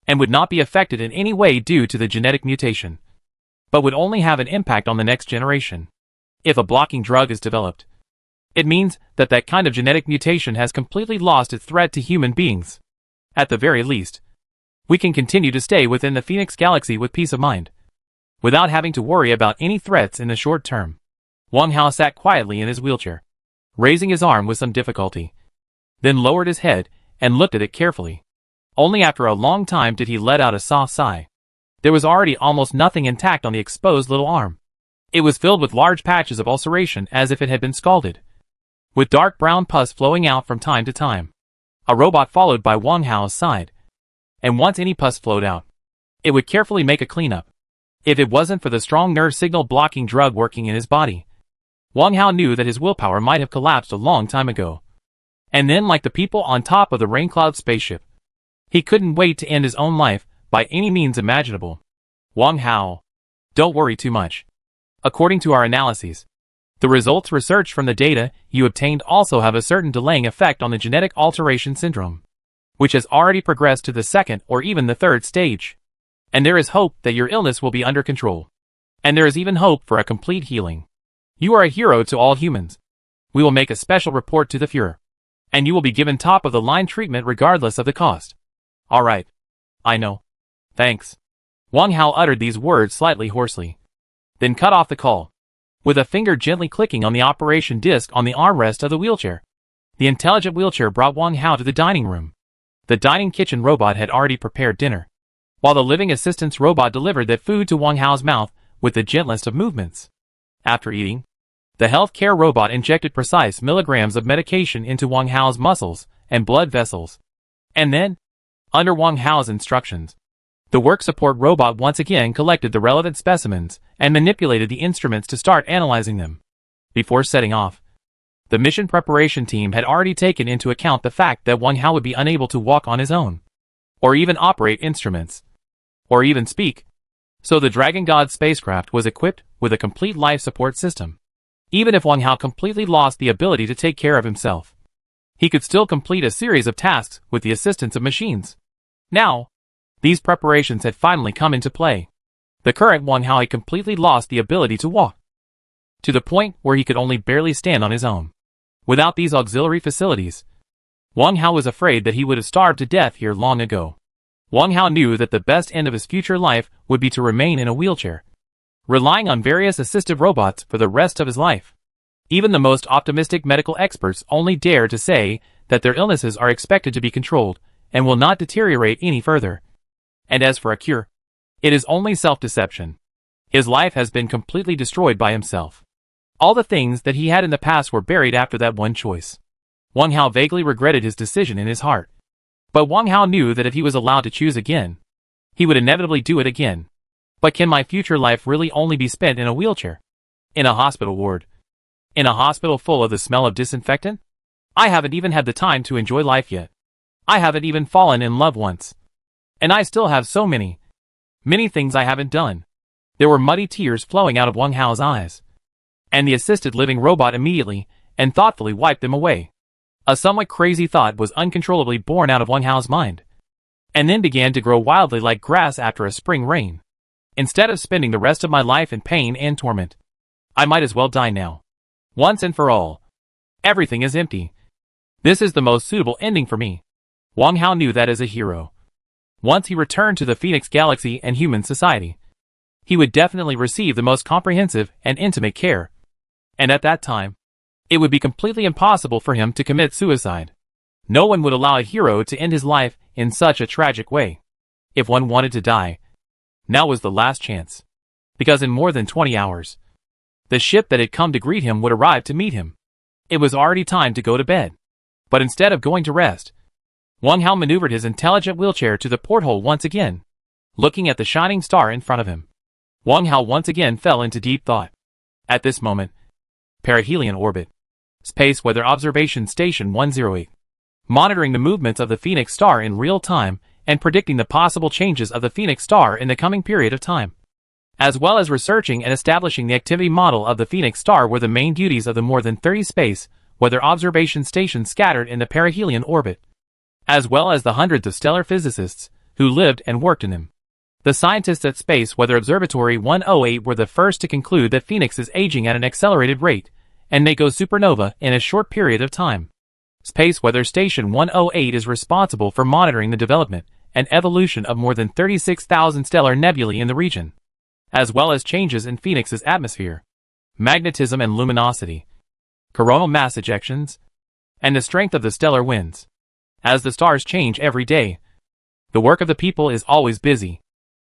and would not be affected in any way due to the genetic mutation, but would only have an impact on the next generation. If a blocking drug is developed, it means that that kind of genetic mutation has completely lost its threat to human beings. At the very least, we can continue to stay within the Phoenix Galaxy with peace of mind, without having to worry about any threats in the short term. Wang Hao sat quietly in his wheelchair, raising his arm with some difficulty, then lowered his head and looked at it carefully. Only after a long time did he let out a soft sigh. There was already almost nothing intact on the exposed little arm. It was filled with large patches of ulceration as if it had been scalded, with dark brown pus flowing out from time to time. A robot followed by Wang Hao's side, and once any pus flowed out, it would carefully make a cleanup. If it wasn't for the strong nerve signal blocking drug working in his body, Wang Hao knew that his willpower might have collapsed a long time ago. And then, like the people on top of the Raincloud spaceship, he couldn't wait to end his own life by any means imaginable. Wang Hao, don't worry too much. According to our analyses, the results researched from the data you obtained also have a certain delaying effect on the genetic alteration syndrome, which has already progressed to the second or even the third stage. And there is hope that your illness will be under control. And there is even hope for a complete healing. You are a hero to all humans. We will make a special report to the Fuhrer, and you will be given top-of-the-line treatment regardless of the cost. All right. I know. Thanks. Wang Hao uttered these words slightly hoarsely, then cut off the call, with a finger gently clicking on the operation disc on the armrest of the wheelchair. The intelligent wheelchair brought Wang Hao to the dining room. The dining kitchen robot had already prepared dinner, while the living assistance robot delivered that food to Wang Hao's mouth with the gentlest of movements. After eating, the healthcare robot injected precise milligrams of medication into Wang Hao's muscles and blood vessels. And then, under Wang Hao's instructions, the work support robot once again collected the relevant specimens and manipulated the instruments to start analyzing them. Before setting off, the mission preparation team had already taken into account the fact that Wang Hao would be unable to walk on his own, or even operate instruments, or even speak. So the Dragon God spacecraft was equipped with a complete life support system. Even if Wang Hao completely lost the ability to take care of himself, he could still complete a series of tasks with the assistance of machines. Now, these preparations had finally come into play. The current Wang Hao had completely lost the ability to walk, to the point where he could only barely stand on his own. Without these auxiliary facilities, Wang Hao was afraid that he would have starved to death here long ago. Wang Hao knew that the best end of his future life would be to remain in a wheelchair, relying on various assistive robots for the rest of his life. Even the most optimistic medical experts only dare to say that their illnesses are expected to be controlled and will not deteriorate any further. And as for a cure, it is only self-deception. His life has been completely destroyed by himself. All the things that he had in the past were buried after that one choice. Wang Hao vaguely regretted his decision in his heart. But Wang Hao knew that if he was allowed to choose again, he would inevitably do it again. But can my future life really only be spent in a wheelchair? In a hospital ward? In a hospital full of the smell of disinfectant? I haven't even had the time to enjoy life yet. I haven't even fallen in love once. And I still have so many things I haven't done. There were muddy tears flowing out of Wang Hao's eyes, and the assisted living robot immediately and thoughtfully wiped them away. A somewhat crazy thought was uncontrollably born out of Wang Hao's mind, and then began to grow wildly like grass after a spring rain. Instead of spending the rest of my life in pain and torment, I might as well die now. Once and for all. Everything is empty. This is the most suitable ending for me. Wang Hao knew that as a hero. Once he returned to the Phoenix Galaxy and human society, he would definitely receive the most comprehensive and intimate care. And at that time, it would be completely impossible for him to commit suicide. No one would allow a hero to end his life in such a tragic way. If one wanted to die, now was the last chance. Because in more than 20 hours, the ship that had come to greet him would arrive to meet him. It was already time to go to bed. But instead of going to rest, Wang Hao maneuvered his intelligent wheelchair to the porthole once again, looking at the shining star in front of him. Wang Hao once again fell into deep thought. At this moment, perihelion orbit, Space Weather Observation Station 108, monitoring the movements of the Phoenix star in real time and predicting the possible changes of the Phoenix star in the coming period of time. as well as researching and establishing the activity model of the Phoenix star were the main duties of the more than 30 space weather observation stations scattered in the perihelion orbit, as well as the hundreds of stellar physicists who lived and worked in them. The scientists at Space Weather Observatory 108 were the first to conclude that Phoenix is aging at an accelerated rate and may go supernova in a short period of time. Space Weather Station 108 is responsible for monitoring the development and evolution of more than 36,000 stellar nebulae in the region, as well as changes in Phoenix's atmosphere, magnetism and luminosity, coronal mass ejections, and the strength of the stellar winds. As the stars change every day, the work of the people is always busy.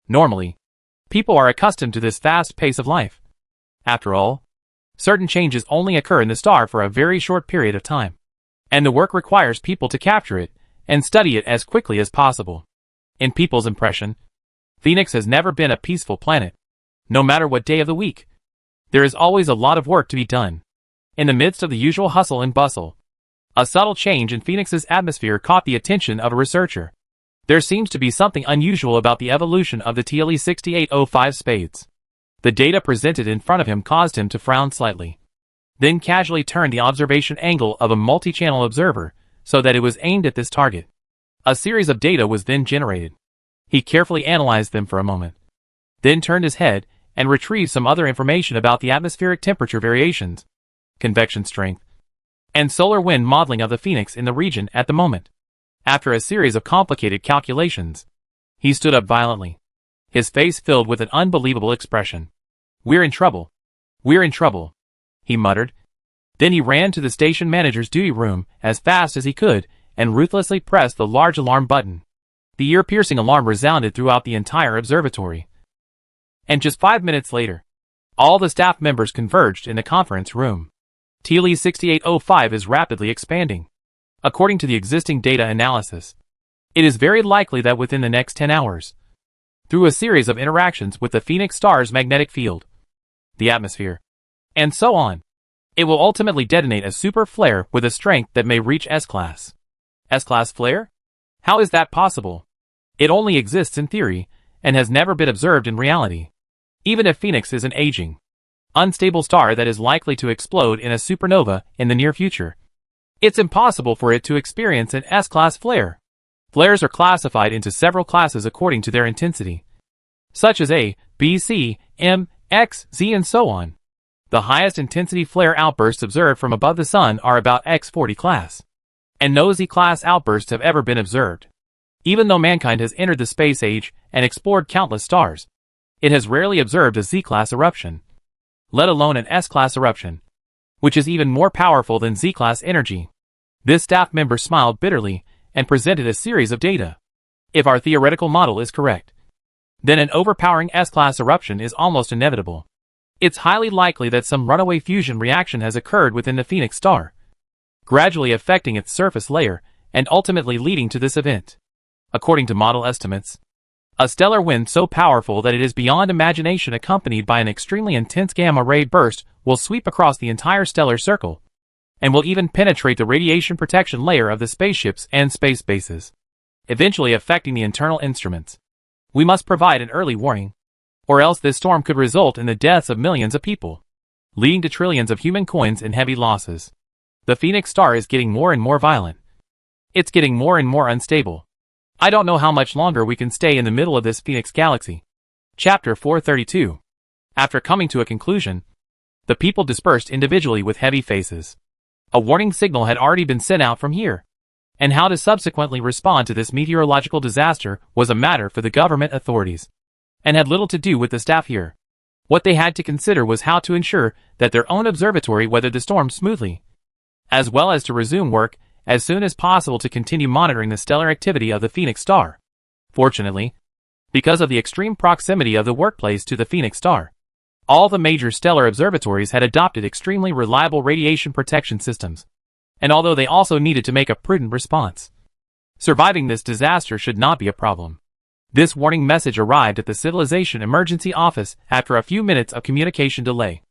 Normally, people are accustomed to this fast pace of life. After all, certain changes only occur in the star for a very short period of time, and the work requires people to capture it and study it as quickly as possible. In people's impression, Phoenix has never been a peaceful planet. No matter what day of the week, there is always a lot of work to be done. In the midst of the usual hustle and bustle, a subtle change in Phoenix's atmosphere caught the attention of a researcher. There seems to be something unusual about the evolution of the TLE 6805 spades. The data presented in front of him caused him to frown slightly, then casually turned the observation angle of a multi-channel observer so that it was aimed at this target. A series of data was then generated. He carefully analyzed them for a moment, then turned his head and retrieved some other information about the atmospheric temperature variations, convection strength, and solar wind modeling of the Phoenix in the region at the moment. After a series of complicated calculations, he stood up violently, his face filled with an unbelievable expression. "We're in trouble. We're in trouble," he muttered. Then he ran to the station manager's duty room as fast as he could and ruthlessly pressed the large alarm button. The ear-piercing alarm resounded throughout the entire observatory. And just 5 minutes later, all the staff members converged in the conference room. TLE 6805 is rapidly expanding. According to the existing data analysis, it is very likely that within the next 10 hours, through a series of interactions with the Phoenix star's magnetic field, the atmosphere, and so on, it will ultimately detonate a super flare with a strength that may reach S-class. S-class flare? How is that possible? It only exists in theory and has never been observed in reality. Even if Phoenix is an aging, unstable star that is likely to explode in a supernova in the near future, it's impossible for it to experience an S-class flare. Flares are classified into several classes according to their intensity, such as A, B, C, M, X, Z, and so on. The highest intensity flare outbursts observed from above the Sun are about X40 class, and no Z-class outbursts have ever been observed. Even though mankind has entered the space age and explored countless stars, it has rarely observed a Z-class eruption, let alone an S-class eruption, which is even more powerful than Z-class energy. This staff member smiled bitterly and presented a series of data. If our theoretical model is correct, then an overpowering S-class eruption is almost inevitable. It's highly likely that some runaway fusion reaction has occurred within the Phoenix star, gradually affecting its surface layer and ultimately leading to this event. According to model estimates, a stellar wind so powerful that it is beyond imagination accompanied by an extremely intense gamma-ray burst will sweep across the entire stellar circle, and will even penetrate the radiation protection layer of the spaceships and space bases, eventually affecting the internal instruments. We must provide an early warning, or else this storm could result in the deaths of millions of people, leading to trillions of human coins and heavy losses. The Phoenix star is getting more and more violent. It's getting more and more unstable. I don't know how much longer we can stay in the middle of this Phoenix galaxy. Chapter 432. After coming to a conclusion, the people dispersed individually with heavy faces. A warning signal had already been sent out from here, and how to subsequently respond to this meteorological disaster was a matter for the government authorities, and had little to do with the staff here. What they had to consider was how to ensure that their own observatory weathered the storm smoothly, as well as to resume work as soon as possible to continue monitoring the stellar activity of the Phoenix star. Fortunately, because of the extreme proximity of the workplace to the Phoenix star, all the major stellar observatories had adopted extremely reliable radiation protection systems, and although they also needed to make a prudent response, surviving this disaster should not be a problem. This warning message arrived at the Civilization Emergency Office after a few minutes of communication delay,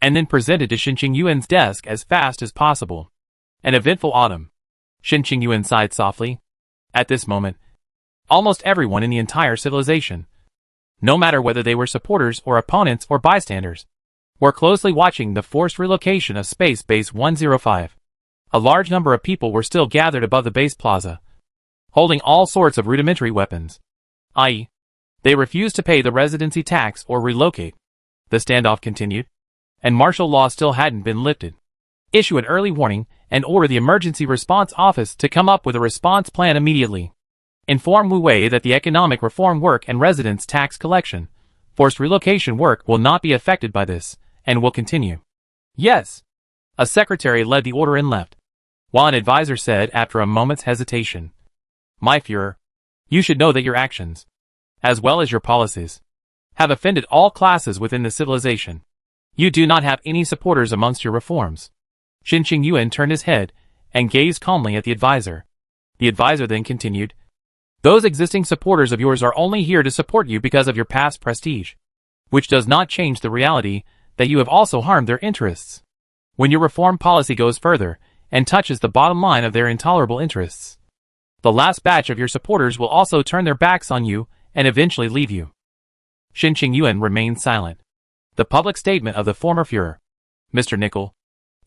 and then presented to Shin Ching-yuan's desk as fast as possible. An eventful autumn. Shin Ching-yuan sighed softly. At this moment, almost everyone in the entire civilization, no matter whether they were supporters or opponents or bystanders, were closely watching the forced relocation of Space Base 105. A large number of people were still gathered above the base plaza, holding all sorts of rudimentary weapons, i.e., they refused to pay the residency tax or relocate. The standoff continued, and martial law still hadn't been lifted. Issue an early warning and order the Emergency Response Office to come up with a response plan immediately. Inform Wu Wei that the economic reform work and residence tax collection, forced relocation work will not be affected by this, and will continue. Yes. A secretary led the order and left, while an advisor said after a moment's hesitation, My Führer, you should know that your actions, as well as your policies, have offended all classes within the civilization. You do not have any supporters amongst your reforms. Xinqing Yuan turned his head and gazed calmly at the advisor. The advisor then continued, Those existing supporters of yours are only here to support you because of your past prestige, which does not change the reality that you have also harmed their interests. When your reform policy goes further and touches the bottom line of their intolerable interests, the last batch of your supporters will also turn their backs on you and eventually leave you. Xinqing Yuan remained silent. The public statement of the former Führer, Mr. Nickel,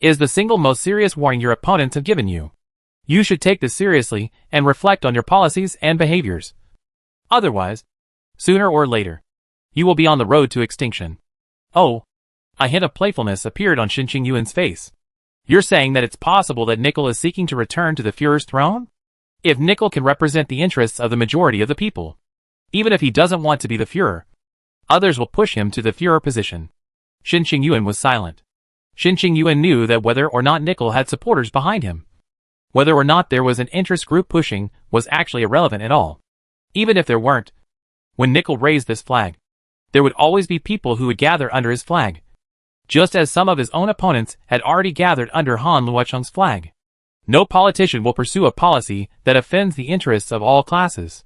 is the single most serious warning your opponents have given you. You should take this seriously and reflect on your policies and behaviors. Otherwise, sooner or later, you will be on the road to extinction. Oh, a hint of playfulness appeared on Xinqing Yuan's face. You're saying that it's possible that Nickel is seeking to return to the Führer's throne? If Nickel can represent the interests of the majority of the people, even if he doesn't want to be the Führer, others will push him to the Führer position. Xinqing Yuan was silent. Xinqing Yuan knew that whether or not Nickel had supporters behind him, whether or not there was an interest group pushing, was actually irrelevant at all. Even if there weren't, when Nickel raised this flag, there would always be people who would gather under his flag, just as some of his own opponents had already gathered under Han Luocheng's flag. No politician will pursue a policy that offends the interests of all classes.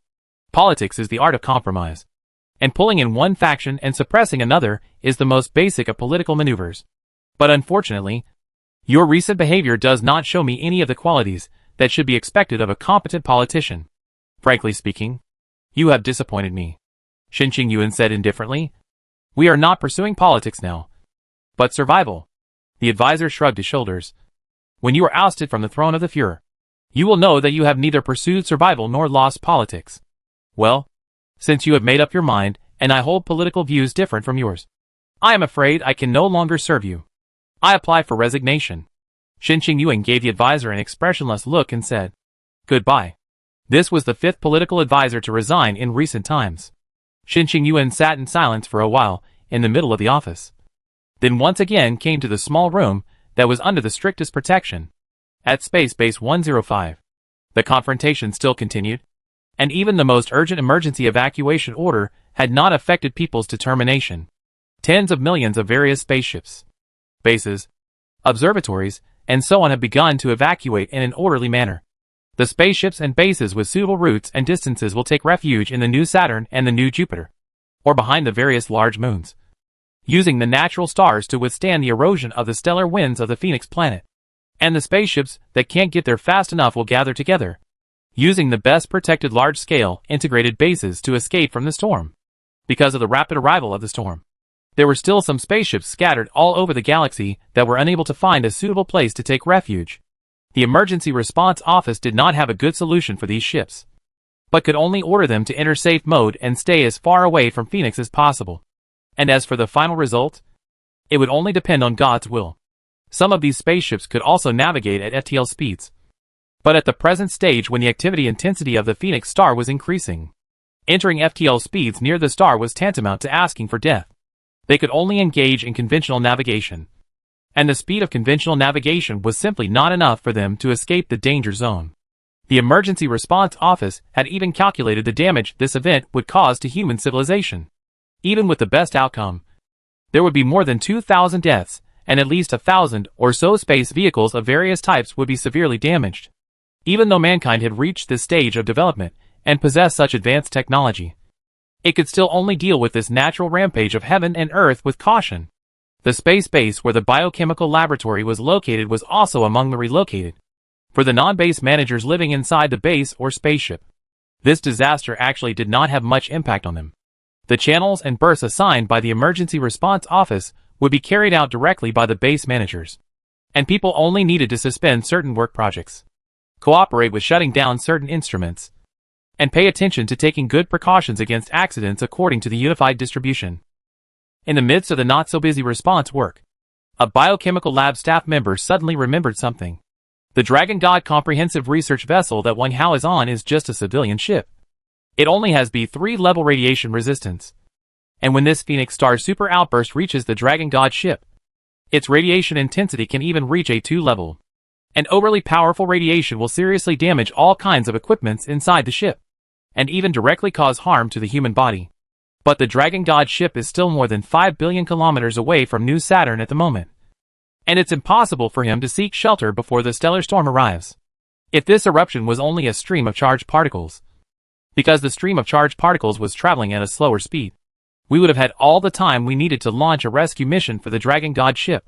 Politics is the art of compromise, and pulling in one faction and suppressing another is the most basic of political maneuvers. But unfortunately, your recent behavior does not show me any of the qualities that should be expected of a competent politician. Frankly speaking, you have disappointed me. Xinqing Yuan said indifferently. We are not pursuing politics now, but survival. The advisor shrugged his shoulders. When you are ousted from the throne of the Führer, you will know that you have neither pursued survival nor lost politics. Well, since you have made up your mind, and I hold political views different from yours, I am afraid I can no longer serve you. I apply for resignation. Xinqing Yuan gave the advisor an expressionless look and said, Goodbye. This was the fifth political advisor to resign in recent times. Xinqing Yuan sat in silence for a while in the middle of the office, then once again came to the small room that was under the strictest protection. At Space Base 105, the confrontation still continued, and even the most urgent emergency evacuation order had not affected people's determination. Tens of millions of various spaceships, bases, observatories, and so on have begun to evacuate in an orderly manner. The spaceships and bases with suitable routes and distances will take refuge in the new Saturn and the new Jupiter, or behind the various large moons, using the natural stars to withstand the erosion of the stellar winds of the Phoenix planet. And the spaceships that can't get there fast enough will gather together, using the best protected large-scale integrated bases to escape from the storm. Because of the rapid arrival of the storm, there were still some spaceships scattered all over the galaxy that were unable to find a suitable place to take refuge. The Emergency Response Office did not have a good solution for these ships, but could only order them to enter safe mode and stay as far away from Phoenix as possible. And as for the final result, it would only depend on God's will. Some of these spaceships could also navigate at FTL speeds, but at the present stage when the activity intensity of the Phoenix star was increasing, entering FTL speeds near the star was tantamount to asking for death. They could only engage in conventional navigation, and the speed of conventional navigation was simply not enough for them to escape the danger zone. The Emergency Response Office had even calculated the damage this event would cause to human civilization. Even with the best outcome, there would be more than 2,000 deaths, and at least 1,000 or so space vehicles of various types would be severely damaged. Even though mankind had reached this stage of development and possessed such advanced technology, it could still only deal with this natural rampage of heaven and earth with caution. The space base where the biochemical laboratory was located was also among the relocated. For the non-base managers living inside the base or spaceship, this disaster actually did not have much impact on them. The channels and bursts assigned by the Emergency Response Office would be carried out directly by the base managers, and people only needed to suspend certain work projects, cooperate with shutting down certain instruments, and pay attention to taking good precautions against accidents according to the unified distribution. In the midst of the not-so-busy response work, a biochemical lab staff member suddenly remembered something. The Dragon God comprehensive research vessel that Wang Hao is on is just a civilian ship. It only has B3 level radiation resistance. And when this Phoenix Star super outburst reaches the Dragon God ship, its radiation intensity can even reach A2 level. An overly powerful radiation will seriously damage all kinds of equipments inside the ship, and even directly cause harm to the human body. But the Dragon God ship is still more than 5 billion kilometers away from New Saturn at the moment, and it's impossible for him to seek shelter before the stellar storm arrives. If this eruption was only a stream of charged particles, because the stream of charged particles was traveling at a slower speed, we would have had all the time we needed to launch a rescue mission for the Dragon God ship,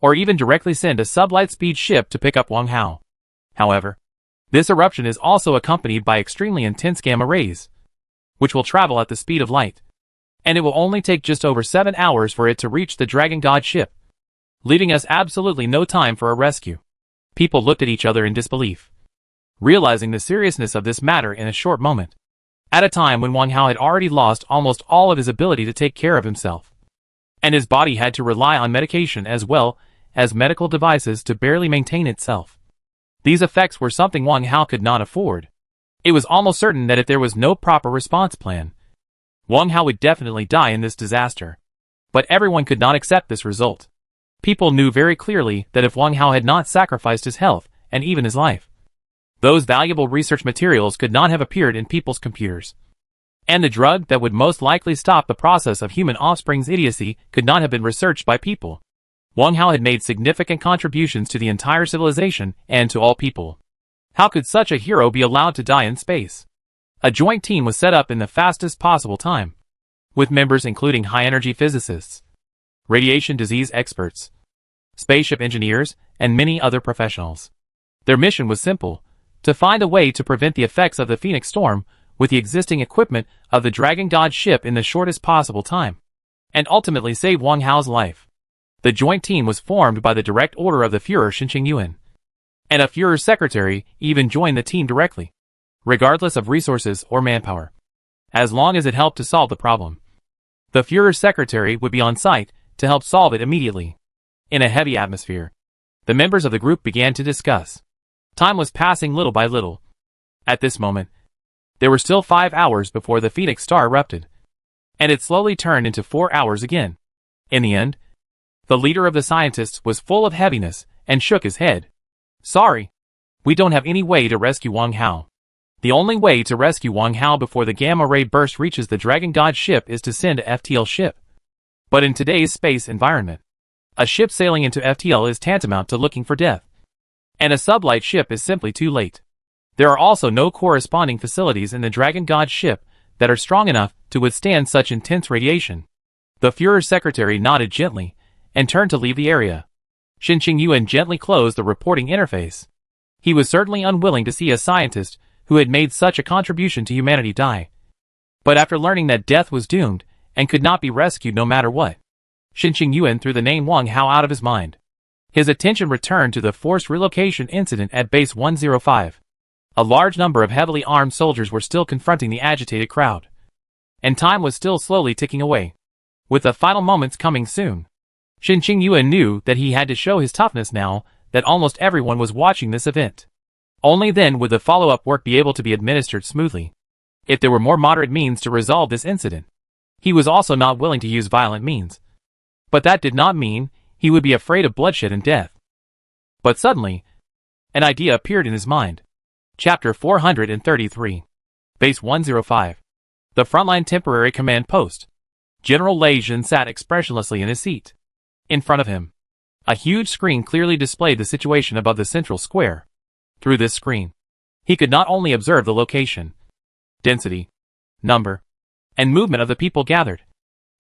or even directly send a sublight-speed ship to pick up Wang Hao. However, this eruption is also accompanied by extremely intense gamma rays, which will travel at the speed of light, and it will only take just over 7 hours for it to reach the Dragon God ship, leaving us absolutely no time for a rescue. People looked at each other in disbelief, realizing the seriousness of this matter in a short moment, at a time when Wang Hao had already lost almost all of his ability to take care of himself, and his body had to rely on medication as well as medical devices to barely maintain itself. These effects were something Wang Hao could not afford. It was almost certain that if there was no proper response plan, Wang Hao would definitely die in this disaster. But everyone could not accept this result. People knew very clearly that if Wang Hao had not sacrificed his health, and even his life, those valuable research materials could not have appeared in people's computers. And the drug that would most likely stop the process of human offspring's idiocy could not have been researched by people. Wang Hao had made significant contributions to the entire civilization and to all people. How could such a hero be allowed to die in space? A joint team was set up in the fastest possible time, with members including high-energy physicists, radiation disease experts, spaceship engineers, and many other professionals. Their mission was simple: to find a way to prevent the effects of the Phoenix Storm with the existing equipment of the Dragon God ship in the shortest possible time, and ultimately save Wang Hao's life. The joint team was formed by the direct order of the Führer Xinqing Yuan, and a Führer's secretary even joined the team directly, regardless of resources or manpower, as long as it helped to solve the problem. The Führer's secretary would be on site to help solve it immediately. In a heavy atmosphere, the members of the group began to discuss. Time was passing little by little. At this moment, there were still 5 hours before the Phoenix Star erupted, and it slowly turned into 4 hours again. In the end, the leader of the scientists was full of heaviness and shook his head. "Sorry, we don't have any way to rescue Wang Hao. The only way to rescue Wang Hao before the gamma ray burst reaches the Dragon God ship is to send a FTL ship. But in today's space environment, a ship sailing into FTL is tantamount to looking for death, and a sublight ship is simply too late. There are also no corresponding facilities in the Dragon God ship that are strong enough to withstand such intense radiation." The Führer's secretary nodded gently and turned to leave the area. Xinqing Yuan gently closed the reporting interface. He was certainly unwilling to see a scientist who had made such a contribution to humanity die. But after learning that death was doomed and could not be rescued no matter what, Xinqing Yuan threw the name Wang Hao out of his mind. His attention returned to the forced relocation incident at Base 105. A large number of heavily armed soldiers were still confronting the agitated crowd, and time was still slowly ticking away, with the final moments coming soon. Xinqing Yuan knew that he had to show his toughness now that almost everyone was watching this event. Only then would the follow-up work be able to be administered smoothly. If there were more moderate means to resolve this incident, he was also not willing to use violent means. But that did not mean he would be afraid of bloodshed and death. But suddenly, an idea appeared in his mind. Chapter 433. Base 105. The Frontline Temporary Command Post. General Lei Jin sat expressionlessly in his seat. In front of him, a huge screen clearly displayed the situation above the central square. Through this screen, he could not only observe the location, density, number, and movement of the people gathered,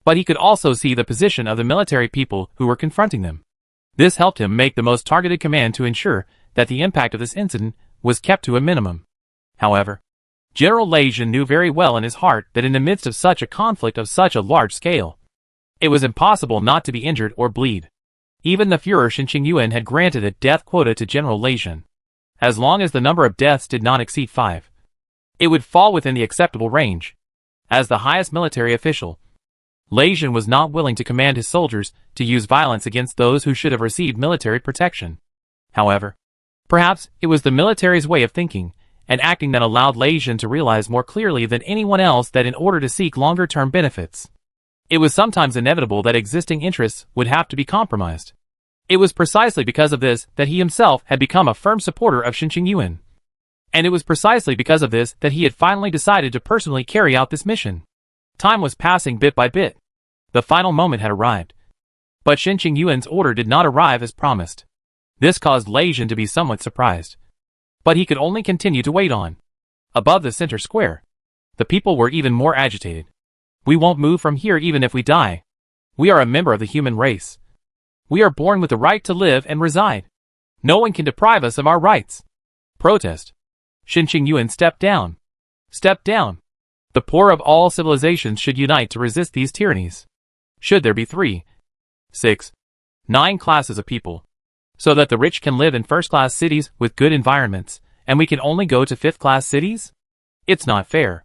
but he could also see the position of the military people who were confronting them. This helped him make the most targeted command to ensure that the impact of this incident was kept to a minimum. However, General Lejeune knew very well in his heart that in the midst of such a conflict of such a large scale, it was impossible not to be injured or bleed. Even the Führer Shin Qingyuan had granted a death quota to General Lejeune. As long as the number of deaths did not exceed 5, it would fall within the acceptable range. As the highest military official, Lejeune was not willing to command his soldiers to use violence against those who should have received military protection. However, perhaps it was the military's way of thinking and acting that allowed Lejeune to realize more clearly than anyone else that in order to seek longer-term benefits, it was sometimes inevitable that existing interests would have to be compromised. It was precisely because of this that he himself had become a firm supporter of Shin Qingyuan. And it was precisely because of this that he had finally decided to personally carry out this mission. Time was passing bit by bit. The final moment had arrived. But Shin Qingyuan's order did not arrive as promised. This caused Lejeune to be somewhat surprised. But he could only continue to wait on. Above the center square, the people were even more agitated. We won't move from here even if we die. We are a member of the human race. We are born with the right to live and reside. No one can deprive us of our rights. Protest. Shin Qingyuan stepped down. Step down. The poor of all civilizations should unite to resist these tyrannies. Should there be 3, 6, 9 classes of people, so that the rich can live in first-class cities with good environments, and we can only go to 5th-class cities? It's not fair.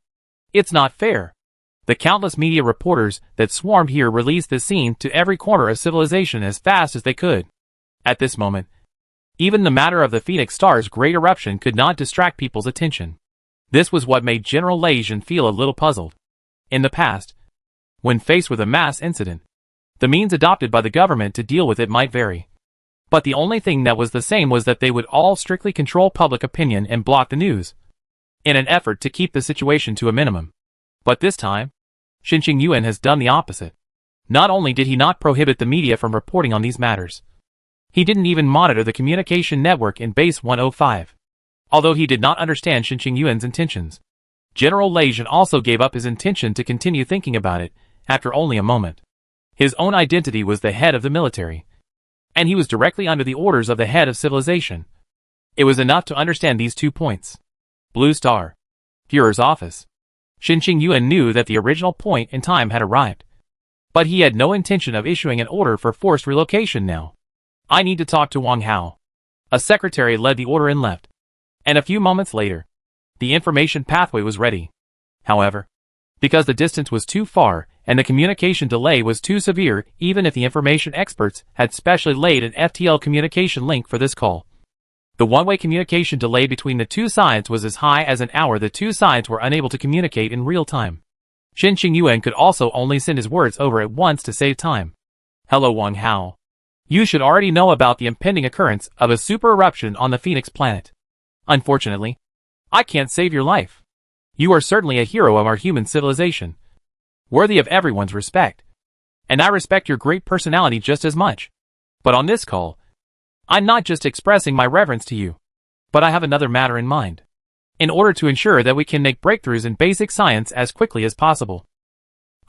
It's not fair. The countless media reporters that swarmed here released this scene to every corner of civilization as fast as they could. At this moment, even the matter of the Phoenix Star's great eruption could not distract people's attention. This was what made General Lejeune feel a little puzzled. In the past, when faced with a mass incident, the means adopted by the government to deal with it might vary. But the only thing that was the same was that they would all strictly control public opinion and block the news, in an effort to keep the situation to a minimum. But this time, Shin Qingyuan has done the opposite. Not only did he not prohibit the media from reporting on these matters, he didn't even monitor the communication network in Base 105. Although he did not understand Shin Qingyuan's intentions, General Lejeune also gave up his intention to continue thinking about it after only a moment. His own identity was the head of the military, and he was directly under the orders of the head of civilization. It was enough to understand these 2 points. Blue Star. Führer's office. Shin Qingyuan knew that the original point in time had arrived, but he had no intention of issuing an order for forced relocation now. I need to talk to Wang Hao. A secretary led the order and left. And a few moments later, the information pathway was ready. However, because the distance was too far and the communication delay was too severe, even if the information experts had specially laid an FTL communication link for this call, the one-way communication delay between the 2 sides was as high as an hour. The 2 sides were unable to communicate in real time. Shin Qingyuan could also only send his words over at once to save time. Hello Wang Hao. You should already know about the impending occurrence of a super eruption on the Phoenix planet. Unfortunately, I can't save your life. You are certainly a hero of our human civilization, worthy of everyone's respect. And I respect your great personality just as much. But on this call, I'm not just expressing my reverence to you, but I have another matter in mind. In order to ensure that we can make breakthroughs in basic science as quickly as possible,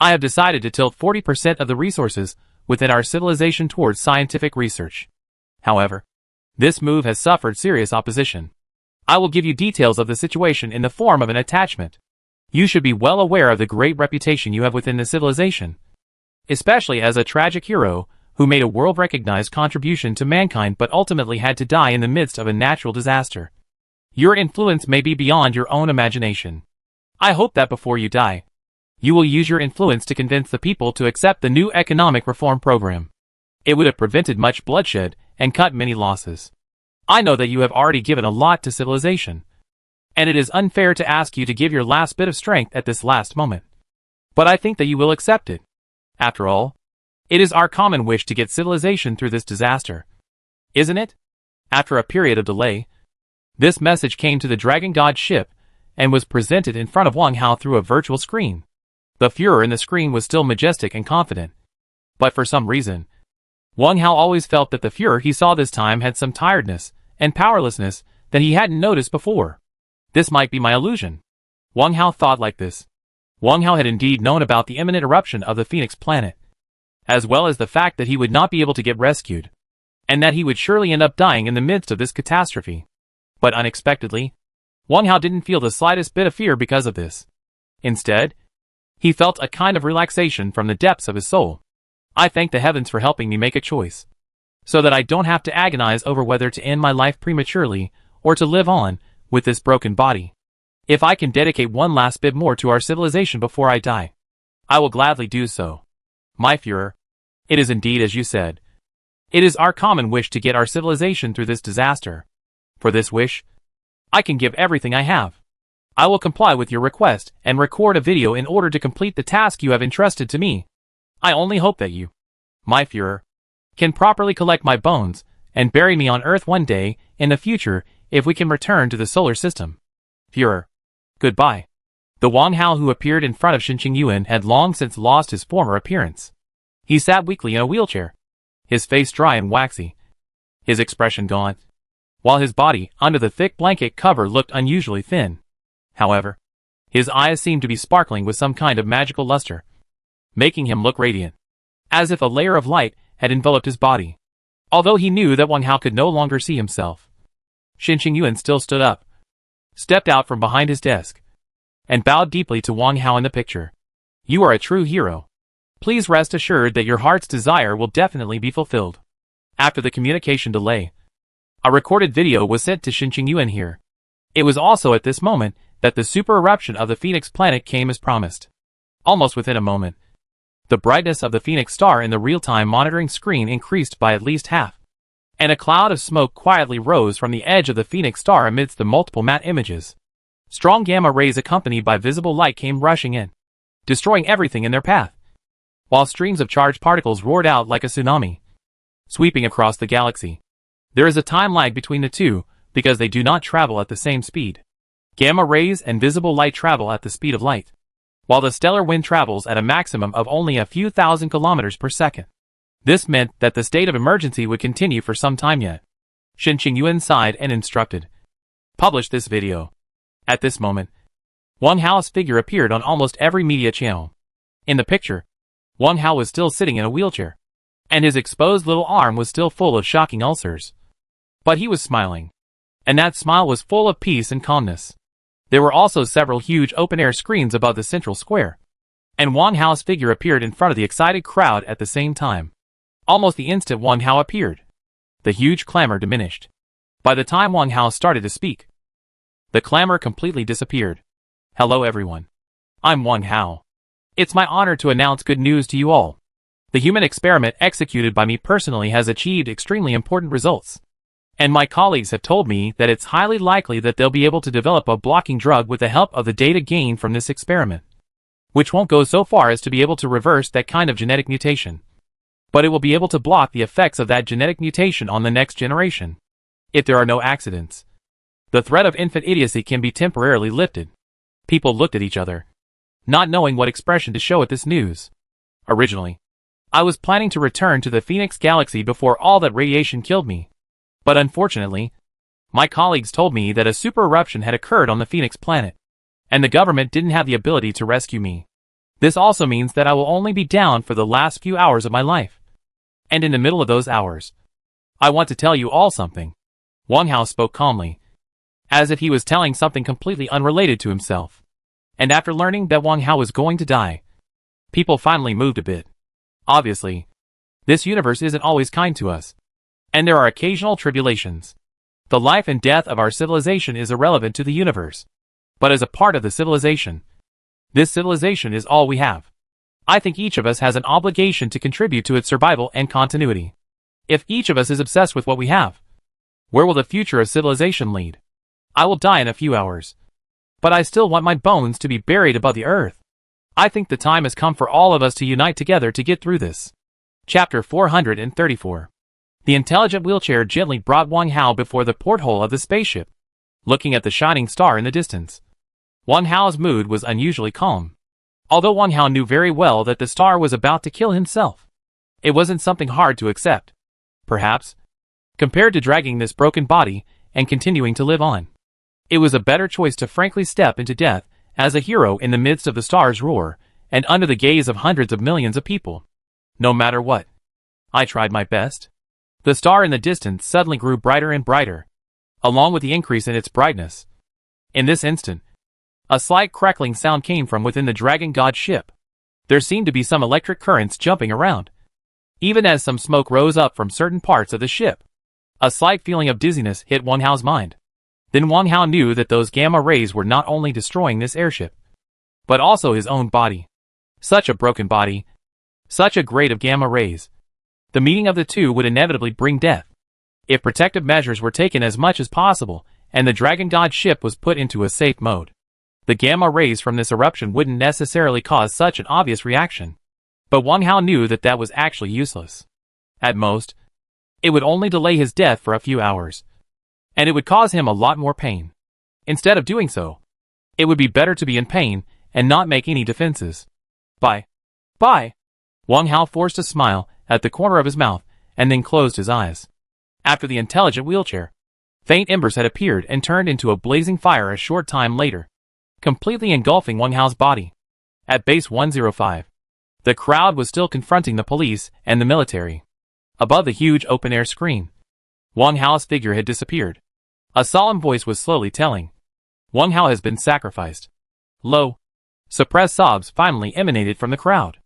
I have decided to tilt 40% of the resources within our civilization towards scientific research. However, this move has suffered serious opposition. I will give you details of the situation in the form of an attachment. You should be well aware of the great reputation you have within the civilization, especially as a tragic hero who made a world-recognized contribution to mankind but ultimately had to die in the midst of a natural disaster. Your influence may be beyond your own imagination. I hope that before you die, you will use your influence to convince the people to accept the new economic reform program. It would have prevented much bloodshed and cut many losses. I know that you have already given a lot to civilization, and it is unfair to ask you to give your last bit of strength at this last moment. But I think that you will accept it. After all, it is our common wish to get civilization through this disaster. Isn't it? After a period of delay, this message came to the Dragon God ship and was presented in front of Wang Hao through a virtual screen. The Führer in the screen was still majestic and confident. But for some reason, Wang Hao always felt that the Führer he saw this time had some tiredness and powerlessness that he hadn't noticed before. This might be my illusion. Wang Hao thought like this. Wang Hao had indeed known about the imminent eruption of the Phoenix planet, as well as the fact that he would not be able to get rescued, and that he would surely end up dying in the midst of this catastrophe. But unexpectedly, Wang Hao didn't feel the slightest bit of fear because of this. Instead, he felt a kind of relaxation from the depths of his soul. I thank the heavens for helping me make a choice, so that I don't have to agonize over whether to end my life prematurely or to live on with this broken body. If I can dedicate one last bit more to our civilization before I die, I will gladly do so. My Führer, it is indeed as you said. It is our common wish to get our civilization through this disaster. For this wish, I can give everything I have. I will comply with your request and record a video in order to complete the task you have entrusted to me. I only hope that you, my Führer, can properly collect my bones and bury me on Earth one day in the future if we can return to the solar system. Führer, goodbye. The Wang Hao who appeared in front of Xinqing Yuan had long since lost his former appearance. He sat weakly in a wheelchair, his face dry and waxy, his expression gaunt, while his body, under the thick blanket cover, looked unusually thin. However, his eyes seemed to be sparkling with some kind of magical luster, making him look radiant, as if a layer of light had enveloped his body. Although he knew that Wang Hao could no longer see himself, Xinqing Yuan still stood up, stepped out from behind his desk, and bowed deeply to Wang Hao in the picture. You are a true hero. Please rest assured that your heart's desire will definitely be fulfilled. After the communication delay, a recorded video was sent to Xinqing Yuan here. It was also at this moment that the super eruption of the Phoenix planet came as promised. Almost within a moment, the brightness of the Phoenix star in the real-time monitoring screen increased by at least half, and a cloud of smoke quietly rose from the edge of the Phoenix star amidst the multiple matte images. Strong gamma rays accompanied by visible light came rushing in, destroying everything in their path, while streams of charged particles roared out like a tsunami, sweeping across the galaxy. There is a time lag between the two because they do not travel at the same speed. Gamma rays and visible light travel at the speed of light, while the stellar wind travels at a maximum of only a few thousand kilometers per second. This meant that the state of emergency would continue for some time yet. Xinqing Yuan sighed and instructed, publish this video. At this moment, Wang Hao's figure appeared on almost every media channel. In the picture, Wang Hao was still sitting in a wheelchair, and his exposed little arm was still full of shocking ulcers. But he was smiling, and that smile was full of peace and calmness. There were also several huge open-air screens above the central square, and Wang Hao's figure appeared in front of the excited crowd at the same time. Almost the instant Wang Hao appeared, the huge clamor diminished. By the time Wang Hao started to speak, the clamor completely disappeared. Hello everyone. I'm Wang Hao. It's my honor to announce good news to you all. The human experiment executed by me personally has achieved extremely important results. And my colleagues have told me that it's highly likely that they'll be able to develop a blocking drug with the help of the data gained from this experiment, which won't go so far as to be able to reverse that kind of genetic mutation, but it will be able to block the effects of that genetic mutation on the next generation. If there are no accidents, the threat of infant idiocy can be temporarily lifted. People looked at each other, not knowing what expression to show at this news. Originally, I was planning to return to the Phoenix Galaxy before all that radiation killed me. But unfortunately, my colleagues told me that a super eruption had occurred on the Phoenix planet, and the government didn't have the ability to rescue me. This also means that I will only be down for the last few hours of my life. And in the middle of those hours, I want to tell you all something. Wang Hao spoke calmly, as if he was telling something completely unrelated to himself. And after learning that Wang Hao was going to die, people finally moved a bit. Obviously, this universe isn't always kind to us, and there are occasional tribulations. The life and death of our civilization is irrelevant to the universe. But as a part of the civilization, this civilization is all we have. I think each of us has an obligation to contribute to its survival and continuity. If each of us is obsessed with what we have, where will the future of civilization lead? I will die in a few hours, but I still want my bones to be buried above the earth. I think the time has come for all of us to unite together to get through this. Chapter 434. The intelligent wheelchair gently brought Wang Hao before the porthole of the spaceship, looking at the shining star in the distance. Wang Hao's mood was unusually calm. Although Wang Hao knew very well that the star was about to kill himself, it wasn't something hard to accept. Perhaps, compared to dragging this broken body and continuing to live on, it was a better choice to frankly step into death as a hero in the midst of the star's roar and under the gaze of hundreds of millions of people. No matter what, I tried my best. The star in the distance suddenly grew brighter and brighter, along with the increase in its brightness. In this instant, a slight crackling sound came from within the Dragon God ship. There seemed to be some electric currents jumping around, even as some smoke rose up from certain parts of the ship. A slight feeling of dizziness hit Wang Hao's mind. Then Wang Hao knew that those gamma rays were not only destroying this airship, but also his own body. Such a broken body, such a grade of gamma rays. The meeting of the two would inevitably bring death. If protective measures were taken as much as possible, and the Dragon God ship was put into a safe mode, the gamma rays from this eruption wouldn't necessarily cause such an obvious reaction. But Wang Hao knew that that was actually useless. At most, it would only delay his death for a few hours, and it would cause him a lot more pain. Instead of doing so, it would be better to be in pain and not make any defenses. Bye. Wang Hao forced a smile at the corner of his mouth and then closed his eyes. After the intelligent wheelchair, faint embers had appeared and turned into a blazing fire a short time later, completely engulfing Wang Hao's body. At base 105, the crowd was still confronting the police and the military. Above the huge open-air screen, Wang Hao's figure had disappeared. A solemn voice was slowly telling, "Wang Hao has been sacrificed." Low, suppressed sobs finally emanated from the crowd.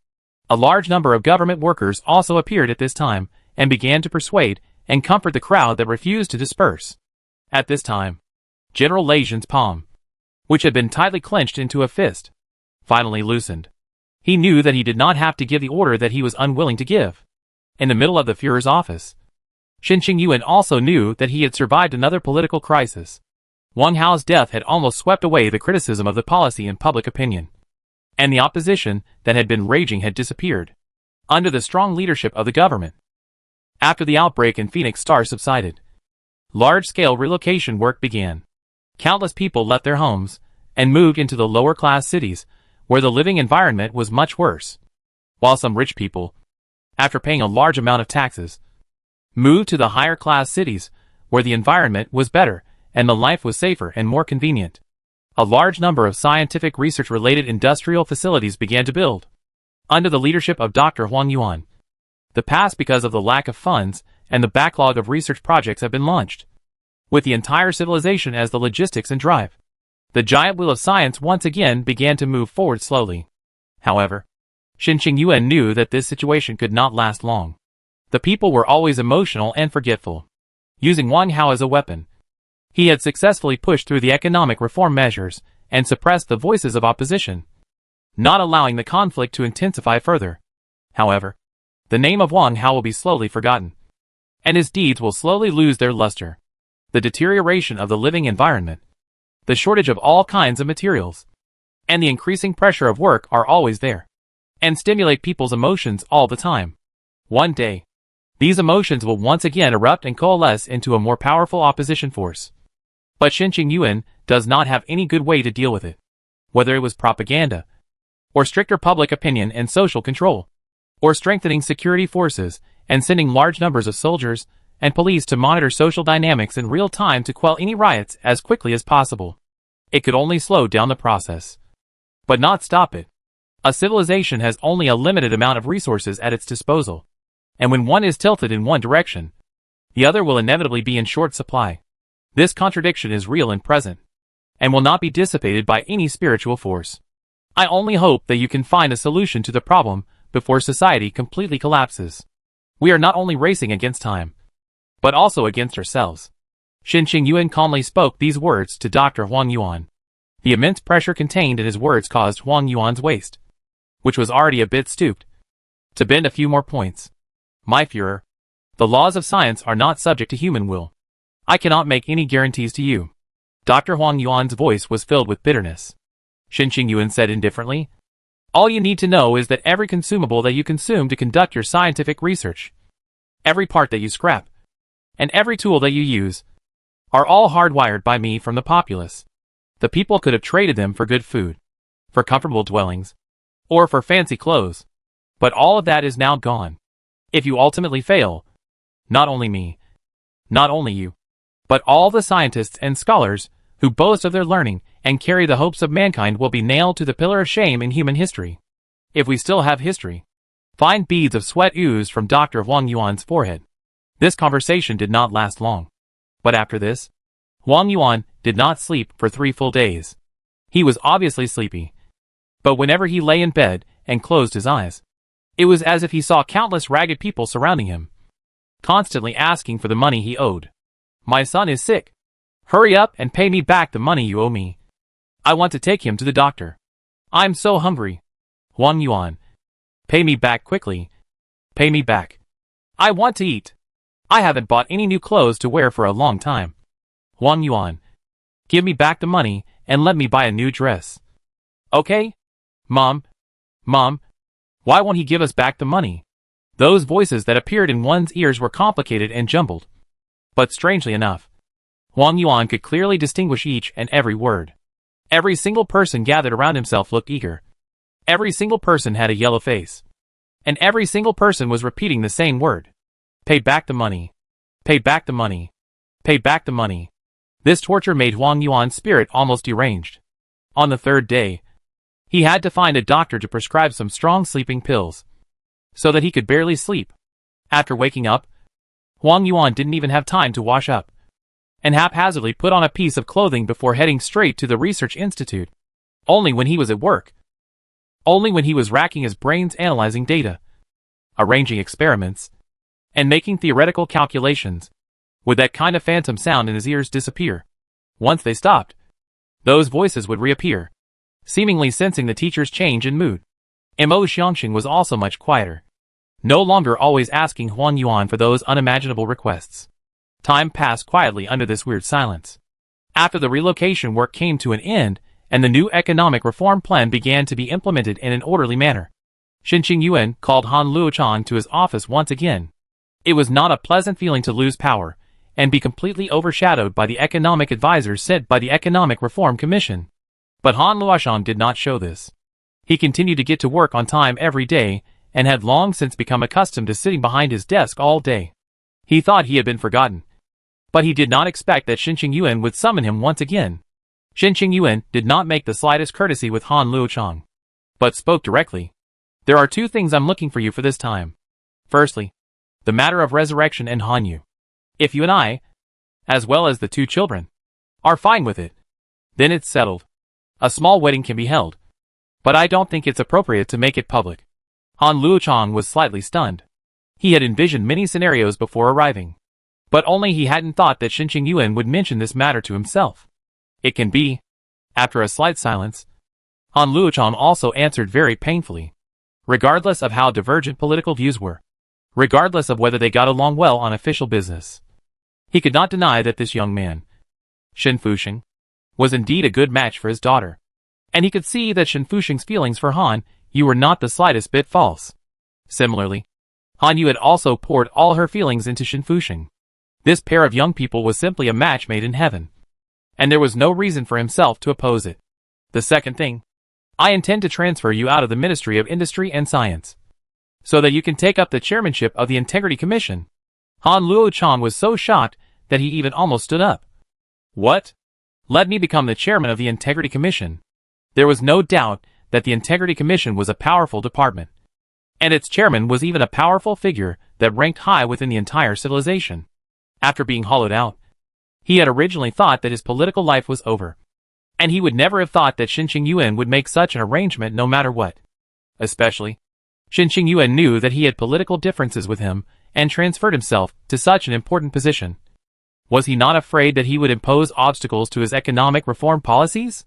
A large number of government workers also appeared at this time and began to persuade and comfort the crowd that refused to disperse. At this time, General Lejian's palm, which had been tightly clenched into a fist, finally loosened. He knew that he did not have to give the order that he was unwilling to give. In the middle of the Führer's office, Shen Qingyuan also knew that he had survived another political crisis. Wang Hao's death had almost swept away the criticism of the policy and public opinion, and the opposition that had been raging had disappeared under the strong leadership of the government. After the outbreak in Phoenix Star subsided, large-scale relocation work began. Countless people left their homes and moved into the lower-class cities, where the living environment was much worse, while some rich people, after paying a large amount of taxes, moved to the higher-class cities, where the environment was better and the life was safer and more convenient. A large number of scientific research-related industrial facilities began to build, under the leadership of Dr. Huang Yuan. The past, because of the lack of funds and the backlog of research projects, have been launched, with the entire civilization as the logistics and drive. The giant wheel of science once again began to move forward slowly. However, Shen Qingyuan knew that this situation could not last long. The people were always emotional and forgetful. Using Wang Hao as a weapon, he had successfully pushed through the economic reform measures and suppressed the voices of opposition, not allowing the conflict to intensify further. However, the name of Wang Hao will be slowly forgotten, and his deeds will slowly lose their luster. The deterioration of the living environment, the shortage of all kinds of materials, and the increasing pressure of work are always there, and stimulate people's emotions all the time. One day, these emotions will once again erupt and coalesce into a more powerful opposition force. But Shen Qingyuan does not have any good way to deal with it, whether it was propaganda, or stricter public opinion and social control, or strengthening security forces and sending large numbers of soldiers and police to monitor social dynamics in real time to quell any riots as quickly as possible. It could only slow down the process, but not stop it. A civilization has only a limited amount of resources at its disposal, and when one is tilted in one direction, the other will inevitably be in short supply. This contradiction is real and present, and will not be dissipated by any spiritual force. I only hope that you can find a solution to the problem before society completely collapses. We are not only racing against time, but also against ourselves. Shen Qingyuan calmly spoke these words to Dr. Huang Yuan. The immense pressure contained in his words caused Huang Yuan's waist, which was already a bit stooped, to bend a few more points. My Führer, the laws of science are not subject to human will. I cannot make any guarantees to you. Dr. Huang Yuan's voice was filled with bitterness. Shen Qingyuan said indifferently, all you need to know is that every consumable that you consume to conduct your scientific research, every part that you scrap, and every tool that you use, are all hardwired by me from the populace. The people could have traded them for good food, for comfortable dwellings, or for fancy clothes. But all of that is now gone. If you ultimately fail, not only me, not only you, but all the scientists and scholars who boast of their learning and carry the hopes of mankind will be nailed to the pillar of shame in human history. If we still have history. Fine beads of sweat oozed from Dr. Huang Yuan's forehead. This conversation did not last long. But after this, Wang Yuan did not sleep for 3 full days. He was obviously sleepy. But whenever he lay in bed and closed his eyes, it was as if he saw countless ragged people surrounding him, constantly asking for the money he owed. "My son is sick. Hurry up and pay me back the money you owe me. I want to take him to the doctor. I'm so hungry. Wang Yuan, pay me back quickly. Pay me back. I want to eat. I haven't bought any new clothes to wear for a long time. Wang Yuan, give me back the money and let me buy a new dress. Okay? Mom, why won't he give us back the money?" Those voices that appeared in one's ears were complicated and jumbled. But strangely enough, Wang Yuan could clearly distinguish each and every word. Every single person gathered around himself looked eager. Every single person had a yellow face. And every single person was repeating the same word. "Pay back the money. Pay back the money. Pay back the money." This torture made Wang Yuan's spirit almost deranged. On the 3rd day, he had to find a doctor to prescribe some strong sleeping pills, so that he could barely sleep. After waking up, Wang Yuan didn't even have time to wash up, and haphazardly put on a piece of clothing before heading straight to the research institute. Only when he was at work. Only when he was racking his brains analyzing data, arranging experiments, and making theoretical calculations, would that kind of phantom sound in his ears disappear. Once they stopped, those voices would reappear, seemingly sensing the teacher's change in mood. Mo Xiangxing was also much quieter, no longer always asking Wang Yuan for those unimaginable requests. Time passed quietly under this weird silence. After the relocation work came to an end, and the new economic reform plan began to be implemented in an orderly manner, Xinqing Yuan called Han Luochang to his office once again. It was not a pleasant feeling to lose power and be completely overshadowed by the economic advisors sent by the Economic Reform Commission. But Han Luochang did not show this. He continued to get to work on time every day and had long since become accustomed to sitting behind his desk all day. He thought he had been forgotten, but he did not expect that Xinqing Yuan would summon him once again. Xinqing Yuan did not make the slightest courtesy with Han Luochang, but spoke directly. "There are 2 things I'm looking for you for this time. Firstly, the matter of resurrection and Hanyu. If you and I, as well as the 2 children, are fine with it, then it's settled. A small wedding can be held, but I don't think it's appropriate to make it public." Han Luochang was slightly stunned. He had envisioned many scenarios before arriving, but only he hadn't thought that Xinqing Yuan would mention this matter to himself. "It can be." After a slight silence, Han Luochang also answered very painfully. Regardless of how divergent political views were, regardless of whether they got along well on official business, he could not deny that this young man, Shen Fuxing, was indeed a good match for his daughter. And he could see that Shen Fuxing's feelings for Han Yu were not the slightest bit false. Similarly, Han Yu had also poured all her feelings into Shen Fuxing. This pair of young people was simply a match made in heaven, and there was no reason for himself to oppose it. "The second thing, I intend to transfer you out of the Ministry of Industry and Science, so that you can take up the chairmanship of the Integrity Commission." Han Luochang was so shocked that he even almost stood up. "What? Let me become the chairman of the Integrity Commission?" There was no doubt that the Integrity Commission was a powerful department, and its chairman was even a powerful figure that ranked high within the entire civilization. After being hollowed out, he had originally thought that his political life was over, and he would never have thought that Xinqing Yuan would make such an arrangement no matter what. Especially, Xinqing Yuan knew that he had political differences with him and transferred himself to such an important position. Was he not afraid that he would impose obstacles to his economic reform policies?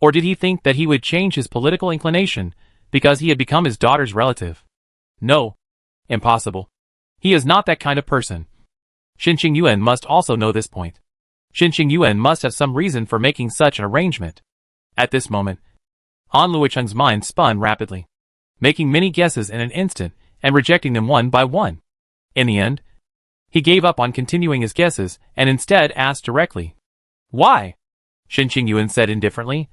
Or did he think that he would change his political inclination because he had become his daughter's relative? No. Impossible. He is not that kind of person. Xinqing Yuan must also know this point. Xinqing Yuan must have some reason for making such an arrangement. At this moment, Han Luochang's mind spun rapidly, making many guesses in an instant and rejecting them one by one. In the end, he gave up on continuing his guesses and instead asked directly. "Why?" Xinqing Yuan said indifferently.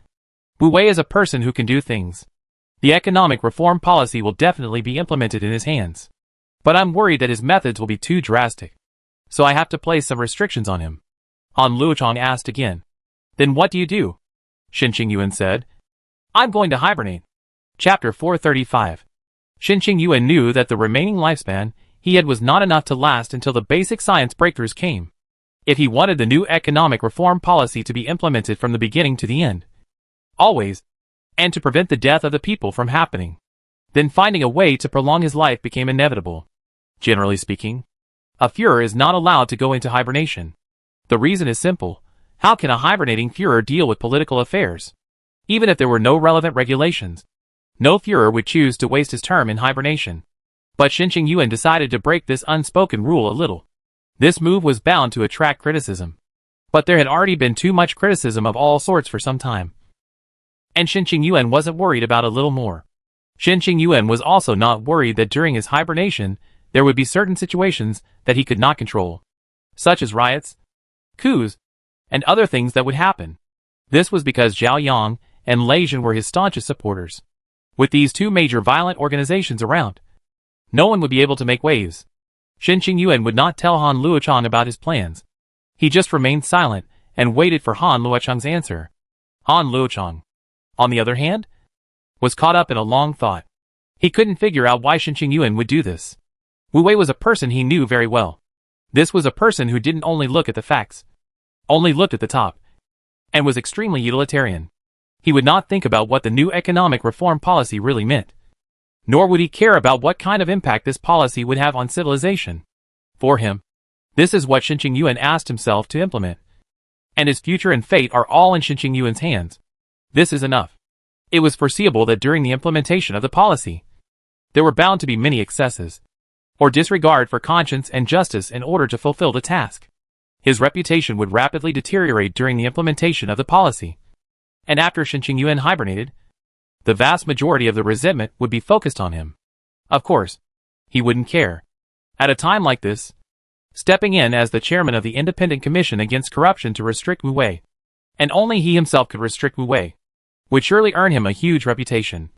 "Wu Wei is a person who can do things. The economic reform policy will definitely be implemented in his hands. But I'm worried that his methods will be too drastic, so I have to place some restrictions on him." Han Luochang asked again. "Then what do you do?" Xinqing Yuan said. "I'm going to hibernate." Chapter 435. Xinqing Yuan knew that the remaining lifespan he had was not enough to last until the basic science breakthroughs came. if he wanted the new economic reform policy to be implemented from the beginning to the end, always, and to prevent the death of the people from happening, then finding a way to prolong his life became inevitable. Generally speaking, a Führer is not allowed to go into hibernation. The reason is simple. How can a hibernating Führer deal with political affairs? Even if there were no relevant regulations, no Führer would choose to waste his term in hibernation. But Shin Ching-yuen decided to break this unspoken rule a little. This move was bound to attract criticism. But there had already been too much criticism of all sorts for some time. And Shin Ching-yuen wasn't worried about a little more. Shin Ching-yuen was also not worried that during his hibernation, there would be certain situations that he could not control, such as riots, coups, and other things that would happen. This was because Zhao Yang and Lei Jun were his staunchest supporters. With these two major violent organizations around, no one would be able to make waves. Shin Ching-yuen would not tell Han Luochang about his plans. He just remained silent and waited for Han Luochang's answer. Han Luochang, on the other hand, was caught up in a long thought. He couldn't figure out why Shin Ching-yuen would do this. Wu Wei was a person he knew very well. This was a person who didn't only look at the facts, only looked at the top, and was extremely utilitarian. He would not think about what the new economic reform policy really meant. Nor would he care about what kind of impact this policy would have on civilization. For him, this is what Shin Ching-yuen asked himself to implement. And his future and fate are all in Shin Ching-yuen's hands. This is enough. It was foreseeable that during the implementation of the policy, there were bound to be many excesses, or disregard for conscience and justice in order to fulfill the task. His reputation would rapidly deteriorate during the implementation of the policy. And after Shin Ching-yuen hibernated, the vast majority of the resentment would be focused on him. Of course, he wouldn't care. At a time like this, stepping in as the chairman of the Independent Commission Against Corruption to restrict Wu Wei, and only he himself could restrict Wu Wei, would surely earn him a huge reputation.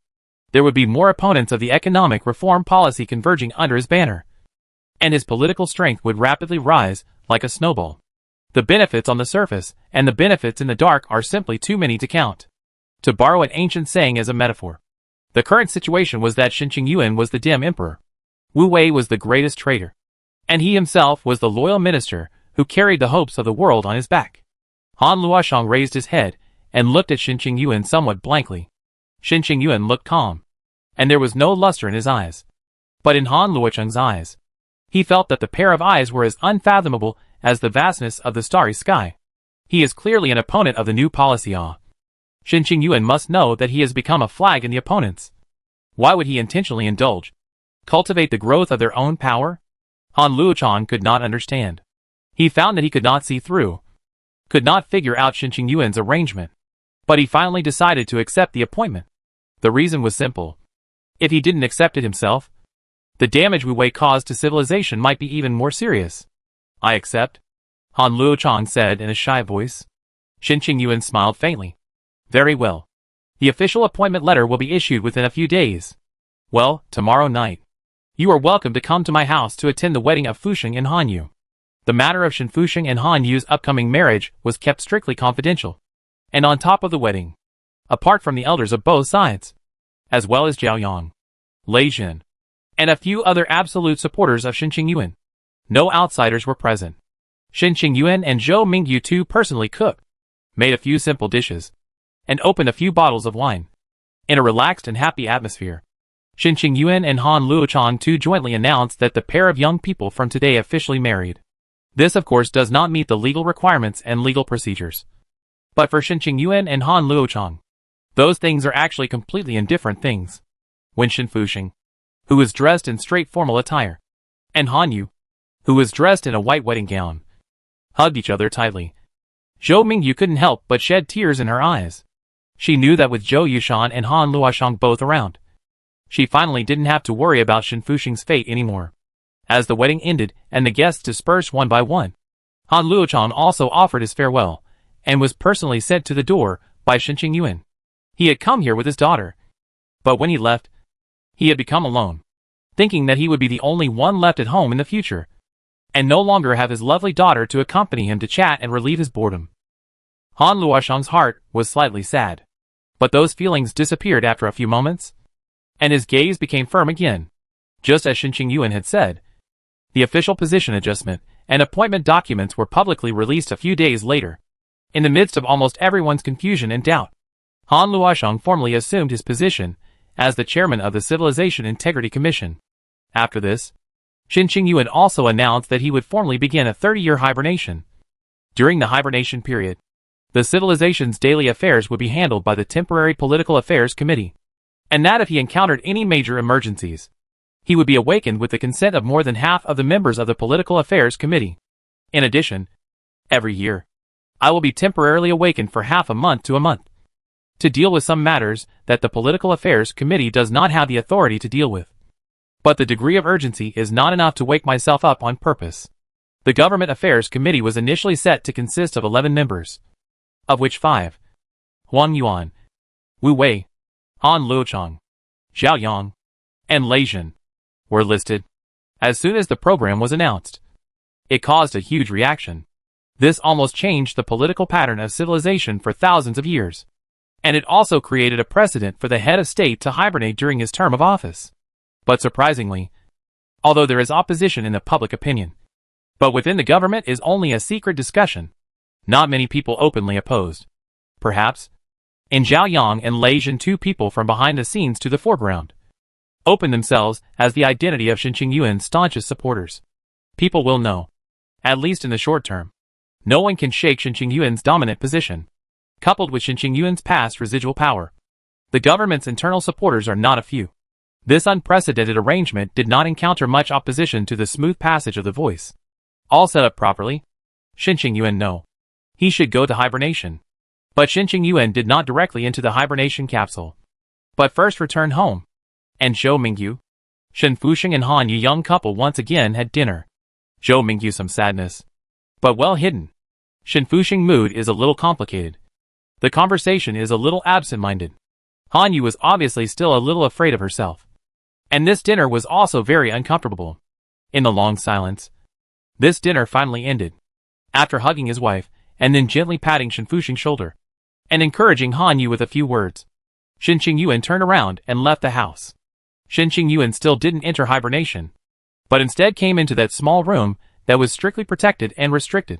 There would be more opponents of the economic reform policy converging under his banner, and his political strength would rapidly rise like a snowball. The benefits on the surface and the benefits in the dark are simply too many to count. To borrow an ancient saying as a metaphor, the current situation was that Shin Ching-yuen was the dim emperor, Wu Wei was the greatest traitor, and he himself was the loyal minister who carried the hopes of the world on his back. Han Luochang raised his head and looked at Shin Ching-yuen somewhat blankly. Shin Ching-yuen looked calm, and there was no luster in his eyes. But in Han Luochang's eyes, he felt that the pair of eyes were as unfathomable as the vastness of the starry sky. He is clearly an opponent of the new policy. Shin Ching-yuen must know that he has become a flag in the opponents. Why would he intentionally indulge, cultivate the growth of their own power? Han Luochang could not understand. He found that he could not see through, could not figure out Shin Ching-yuen's arrangement. But he finally decided to accept the appointment. The reason was simple. If he didn't accept it himself, the damage Wu Wei caused to civilization might be even more serious. I accept, Han Luochang said in a shy voice. Shin Ching-yuen smiled faintly. Very well. The official appointment letter will be issued within a few days. Well, tomorrow night, you are welcome to come to my house to attend the wedding of Fusheng and Han Yu. The matter of Shin Fusheng and Han Yu's upcoming marriage was kept strictly confidential. And on top of the wedding, apart from the elders of both sides, as well as Zhao Yang, Lei Jun, and a few other absolute supporters of Shin Ching-yuen, no outsiders were present. Shin Ching-yuen and Zhou Mingyu too personally cooked, made a few simple dishes, and opened a few bottles of wine. In a relaxed and happy atmosphere, Shin Ching-yuen and Han Luochang too jointly announced that the pair of young people from today officially married. This of course does not meet the legal requirements and legal procedures. But for Shin Ching-yuen and Han Luochang, those things are actually completely indifferent things. When Shin Fusheng, who was dressed in straight formal attire, and Han Yu, who was dressed in a white wedding gown, hugged each other tightly, Zhou Mingyu couldn't help but shed tears in her eyes. She knew that with Zhou Yushan and Han Luochang both around, she finally didn't have to worry about Shin Fusheng's fate anymore. As the wedding ended and the guests dispersed one by one, Han Luochang also offered his farewell, and was personally sent to the door by Shin Ching-yuen. He had come here with his daughter, but when he left, he had become alone, thinking that he would be the only one left at home in the future, and no longer have his lovely daughter to accompany him to chat and relieve his boredom. Han Luochang's heart was slightly sad, but those feelings disappeared after a few moments, and his gaze became firm again. Just as Shin Ching-yuen had said, the official position adjustment and appointment documents were publicly released a few days later. In the midst of almost everyone's confusion and doubt, Han Luosheng formally assumed his position as the chairman of the Civilization Integrity Commission. After this, Qin Qingyuan also announced that he would formally begin a 30-year hibernation. During the hibernation period, the civilization's daily affairs would be handled by the Temporary Political Affairs Committee, and that if he encountered any major emergencies, he would be awakened with the consent of more than half of the members of the Political Affairs Committee. In addition, every year, I will be temporarily awakened for half a month to a month, to deal with some matters that the Political Affairs Committee does not have the authority to deal with. But the degree of urgency is not enough to wake myself up on purpose. The Government Affairs Committee was initially set to consist of 11 members, of which 5, Huang Yuan, Wu Wei, Han Luocheng, Zhao Yang, and Lei Zhen, were listed. As soon as the program was announced, it caused a huge reaction. This almost changed the political pattern of civilization for thousands of years, and it also created a precedent for the head of state to hibernate during his term of office. But surprisingly, although there is opposition in the public opinion, but within the government is only a secret discussion, not many people openly opposed. Perhaps, in Zhao Yang and Lei Zhen, two people from behind the scenes to the foreground, open themselves as the identity of Qin Qingyuan's staunchest supporters. People will know, at least in the short term, no one can shake Qin Qingyuan's dominant position. Coupled with Qin Qingyuan's past residual power, the government's internal supporters are not a few. This unprecedented arrangement did not encounter much opposition to the smooth passage of the voice. All set up properly, Qin Qingyuan knew he should go to hibernation. But Qin Qingyuan did not directly into the hibernation capsule, but first returned home. And Zhou Mingyu, Shen Fuxing and Han Yu, young couple, once again had dinner. Zhou Mingyu some sadness, but well hidden. Shen Fuxing mood is a little complicated. The conversation is a little absent-minded. Han Yu was obviously still a little afraid of herself. And this dinner was also very uncomfortable. In the long silence, this dinner finally ended. After hugging his wife, and then gently patting Shen Fuxing's shoulder, and encouraging Han Yu with a few words, Qin Qingyuan turned around and left the house. Qin Qingyuan still didn't enter hibernation, but instead came into that small room that was strictly protected and restricted,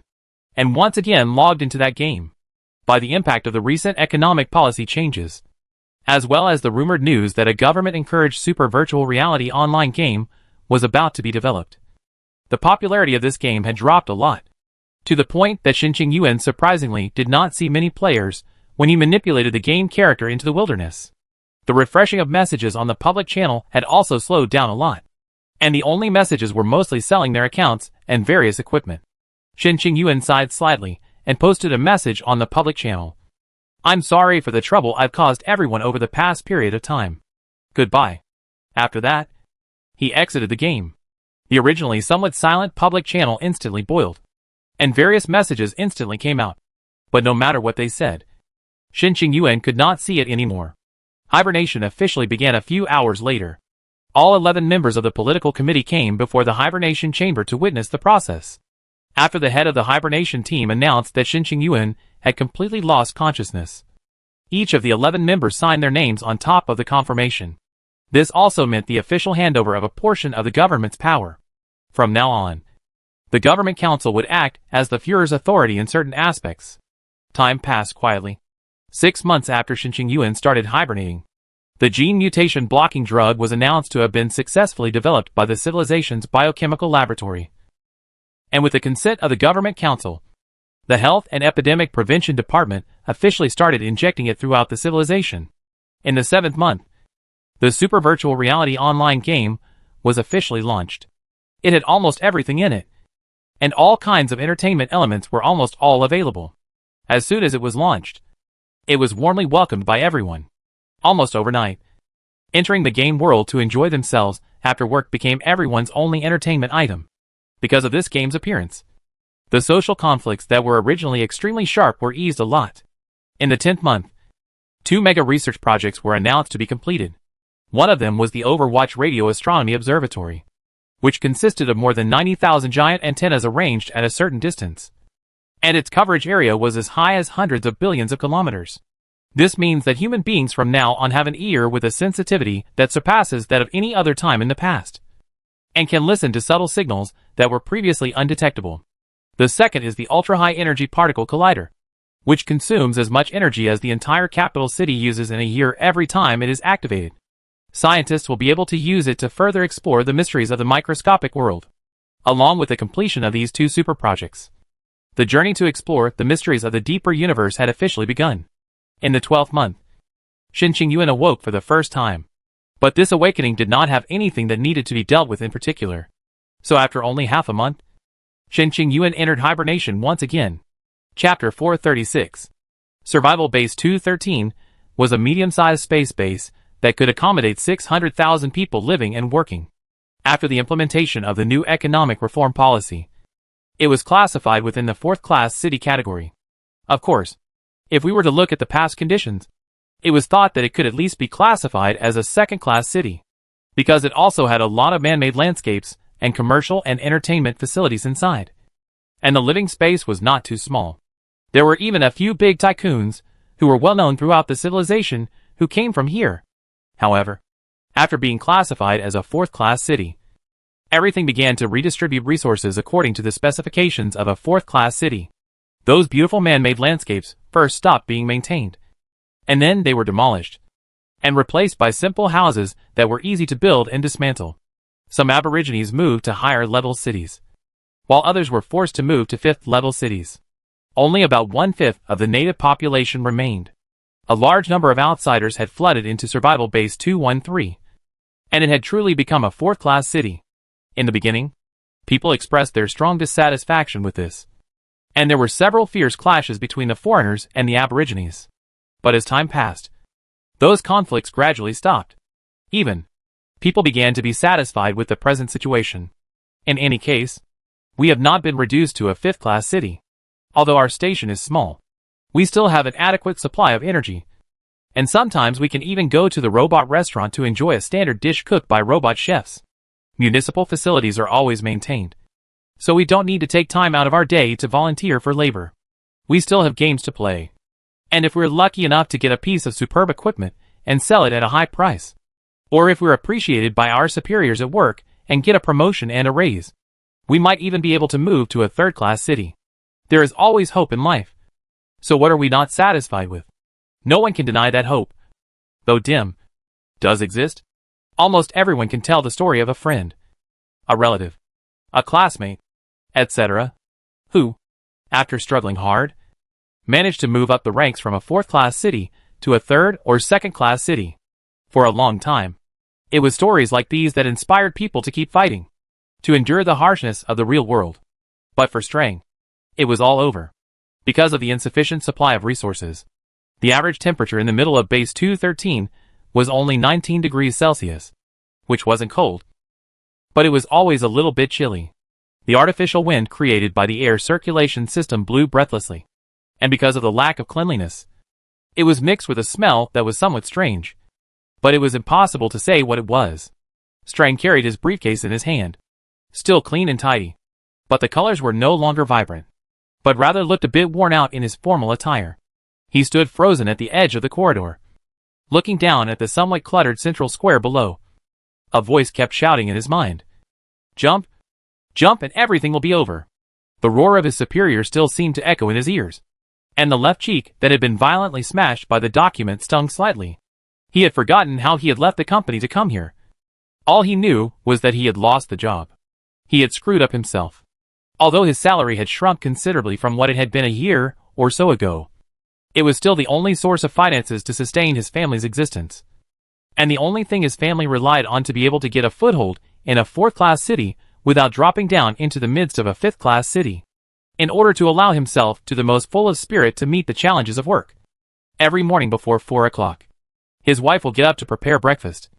and once again logged into that game. By the impact of the recent economic policy changes, as well as the rumored news that a government-encouraged super virtual reality online game was about to be developed, the popularity of this game had dropped a lot, to the point that Qin Qingyuan surprisingly did not see many players when he manipulated the game character into the wilderness. The refreshing of messages on the public channel had also slowed down a lot, and the only messages were mostly selling their accounts and various equipment. Qin Qingyuan sighed slightly and posted a message on the public channel. I'm sorry for the trouble I've caused everyone over the past period of time. Goodbye. After that, he exited the game. The originally somewhat silent public channel instantly boiled, and various messages instantly came out. But no matter what they said, Qin Qingyuan could not see it anymore. Hibernation officially began a few hours later. All 11 members of the political committee came before the hibernation chamber to witness the process. After the head of the hibernation team announced that Qin Qingyuan had completely lost consciousness, each of the 11 members signed their names on top of the confirmation. This also meant the official handover of a portion of the government's power. From now on, the government council would act as the Führer's authority in certain aspects. Time passed quietly. 6 months after Qin Qingyuan started hibernating, the gene mutation blocking drug was announced to have been successfully developed by the civilization's biochemical laboratory. And with the consent of the government council, the Health and Epidemic Prevention Department officially started injecting it throughout the civilization. In the 7th month, the Super Virtual Reality online game was officially launched. It had almost everything in it, and all kinds of entertainment elements were almost all available. As soon as it was launched, it was warmly welcomed by everyone. Almost overnight, entering the game world to enjoy themselves after work became everyone's only entertainment item. Because of this game's appearance, the social conflicts that were originally extremely sharp were eased a lot. In the 10th month, 2 mega research projects were announced to be completed. One of them was the Overwatch Radio Astronomy Observatory, which consisted of more than 90,000 giant antennas arranged at a certain distance, and its coverage area was as high as hundreds of billions of kilometers. This means that human beings from now on have an ear with a sensitivity that surpasses that of any other time in the past. and can listen to subtle signals that were previously undetectable. The second is the ultra-high energy particle collider, which consumes as much energy as the entire capital city uses in a year every time it is activated. Scientists will be able to use it to further explore the mysteries of the microscopic world. Along with the completion of these two super projects, the journey to explore the mysteries of the deeper universe had officially begun. In the 12th month, Shin Qingyuan awoke for the first time. But this awakening did not have anything that needed to be dealt with in particular. So after only half a month, Shin Qingyuan entered hibernation once again. Chapter 436. Survival Base 213 was a medium-sized space base that could accommodate 600,000 people living and working. After the implementation of the new economic reform policy, it was classified within the 4th-class city category. Of course, if we were to look at the past conditions, it was thought that it could at least be classified as a 2nd-class city, because it also had a lot of man-made landscapes and commercial and entertainment facilities inside. And the living space was not too small. There were even a few big tycoons who were well known throughout the civilization who came from here. However, after being classified as a 4th-class city, everything began to redistribute resources according to the specifications of a 4th-class city. Those beautiful man-made landscapes first stopped being maintained, and then they were demolished and replaced by simple houses that were easy to build and dismantle. Some aborigines moved to higher-level cities, while others were forced to move to 5th-level cities. Only about 1/5 of the native population remained. A large number of outsiders had flooded into Survival Base 213, and it had truly become a 4th-class city. In the beginning, people expressed their strong dissatisfaction with this, and there were several fierce clashes between the foreigners and the aborigines. But as time passed, those conflicts gradually stopped. Even, people began to be satisfied with the present situation. In any case, we have not been reduced to a 5th-class city. Although our station is small, we still have an adequate supply of energy, and sometimes we can even go to the robot restaurant to enjoy a standard dish cooked by robot chefs. Municipal facilities are always maintained, so we don't need to take time out of our day to volunteer for labor. We still have games to play, and if we're lucky enough to get a piece of superb equipment and sell it at a high price, or if we're appreciated by our superiors at work and get a promotion and a raise, we might even be able to move to a 3rd-class city. There is always hope in life. So what are we not satisfied with? No one can deny that hope, though dim, does exist. Almost everyone can tell the story of a friend, a relative, a classmate, etc., who, after struggling hard, managed to move up the ranks from a 4th-class city to a 3rd or 2nd-class city. For a long time, it was stories like these that inspired people to keep fighting, to endure the harshness of the real world. But for Strang, it was all over. Because of the insufficient supply of resources, the average temperature in the middle of Base 213 was only 19 degrees Celsius, which wasn't cold, but it was always a little bit chilly. The artificial wind created by the air circulation system blew breathlessly, and because of the lack of cleanliness, it was mixed with a smell that was somewhat strange, but it was impossible to say what it was. Strang carried his briefcase in his hand, still clean and tidy, but the colors were no longer vibrant, but rather looked a bit worn out in his formal attire. He stood frozen at the edge of the corridor, looking down at the somewhat cluttered central square below. A voice kept shouting in his mind, "Jump! Jump and everything will be over." The roar of his superior still seemed to echo in his ears, and the left cheek that had been violently smashed by the document stung slightly. He had forgotten how he had left the company to come here. All he knew was that he had lost the job. He had screwed up himself. Although his salary had shrunk considerably from what it had been a year or so ago, it was still the only source of finances to sustain his family's existence, and the only thing his family relied on to be able to get a foothold in a 4th-class city without dropping down into the midst of a 5th-class city, in order to allow himself to the most full of spirit to meet the challenges of work. Every morning before 4 o'clock, his wife will get up to prepare breakfast.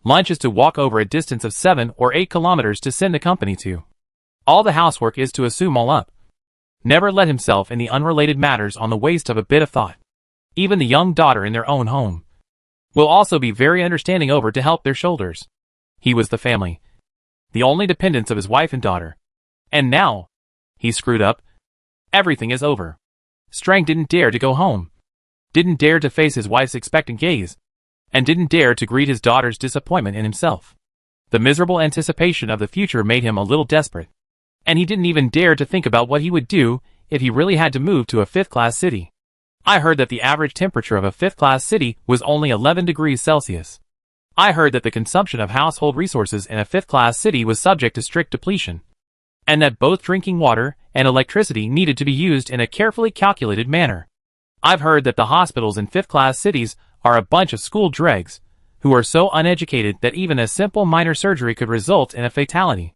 Lunch is to walk over a distance of 7 or 8 kilometers to send the company to. All the housework is to assume all up. Never let himself in the unrelated matters on the waste of a bit of thought. Even the young daughter in their own home will also be very understanding over to help their shoulders. He was the family, the only dependence of his wife and daughter. And now, he screwed up. Everything is over. Strang didn't dare to go home, didn't dare to face his wife's expectant gaze, and didn't dare to greet his daughter's disappointment in himself. The miserable anticipation of the future made him a little desperate. And he didn't even dare to think about what he would do if he really had to move to a fifth-class city. I heard that the average temperature of a fifth-class city was only 11 degrees Celsius. I heard that the consumption of household resources in a fifth-class city was subject to strict depletion, and that both drinking water and electricity needed to be used in a carefully calculated manner. I've heard that the hospitals in fifth-class cities are a bunch of school dregs, who are so uneducated that even a simple minor surgery could result in a fatality.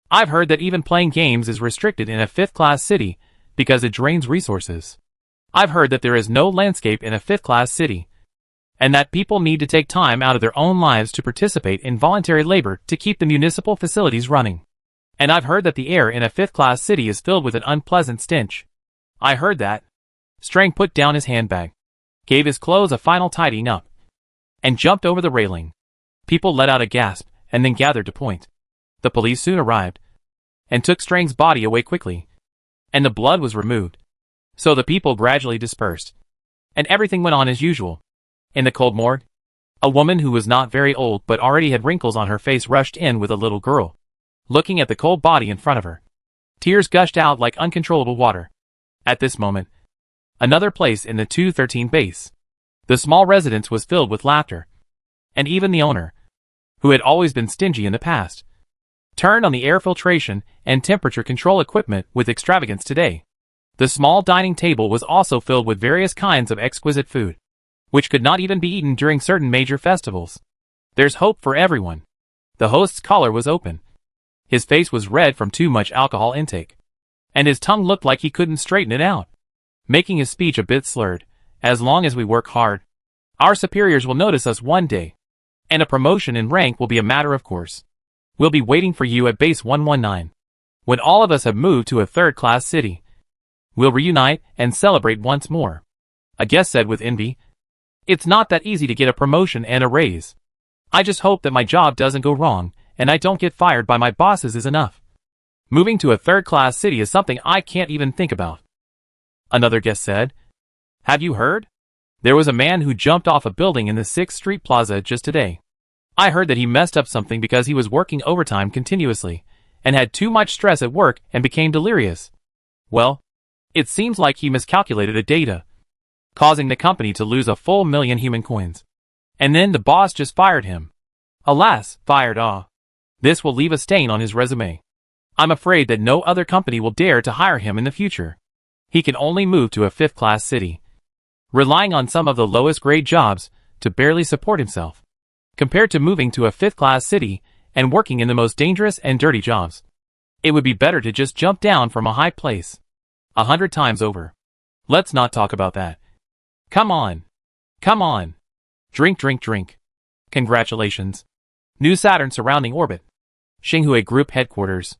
I've heard that even playing games is restricted in a fifth-class city because it drains resources. I've heard that there is no landscape in a fifth-class city, and that people need to take time out of their own lives to participate in voluntary labor to keep the municipal facilities running. And I've heard that the air in a fifth-class city is filled with an unpleasant stench. I heard that. Strang put down his handbag, gave his clothes a final tidying up, and jumped over the railing. People let out a gasp and then gathered to point. The police soon arrived and took Strang's body away quickly, and the blood was removed. So the people gradually dispersed, and everything went on as usual. In the cold morgue, a woman who was not very old but already had wrinkles on her face rushed in with a little girl, looking at the cold body in front of her. Tears gushed out like uncontrollable water. At this moment, another place in the 213 base, the small residence was filled with laughter, and even the owner, who had always been stingy in the past, turned on the air filtration and temperature control equipment with extravagance today. The small dining table was also filled with various kinds of exquisite food, which could not even be eaten during certain major festivals. There's hope for everyone. The host's collar was open. His face was red from too much alcohol intake, and his tongue looked like he couldn't straighten it out, making his speech a bit slurred. As long as we work hard, our superiors will notice us one day, and a promotion in rank will be a matter of course. We'll be waiting for you at base 119. When all of us have moved to a third-class city, we'll reunite and celebrate once more. A guest said with envy. It's not that easy to get a promotion and a raise. I just hope that my job doesn't go wrong, and I don't get fired by my bosses is enough. Moving to a third-class city is something I can't even think about. Another guest said. Have you heard? There was a man who jumped off a building in the 6th Street Plaza just today. I heard that he messed up something because he was working overtime continuously, and had too much stress at work and became delirious. Well, it seems like he miscalculated a data, causing the company to lose a full 1,000,000 human coins. And then the boss just fired him. Alas, fired This will leave a stain on his resume. I'm afraid that no other company will dare to hire him in the future. He can only move to a fifth-class city, relying on some of the lowest-grade jobs to barely support himself, compared to moving to a fifth-class city and working in the most dangerous and dirty jobs. It would be better to just jump down from a high place 100 times over. Let's not talk about that. Come on. Come on. Drink, drink, drink. Congratulations. New Saturn surrounding orbit. Xinhui Group headquarters.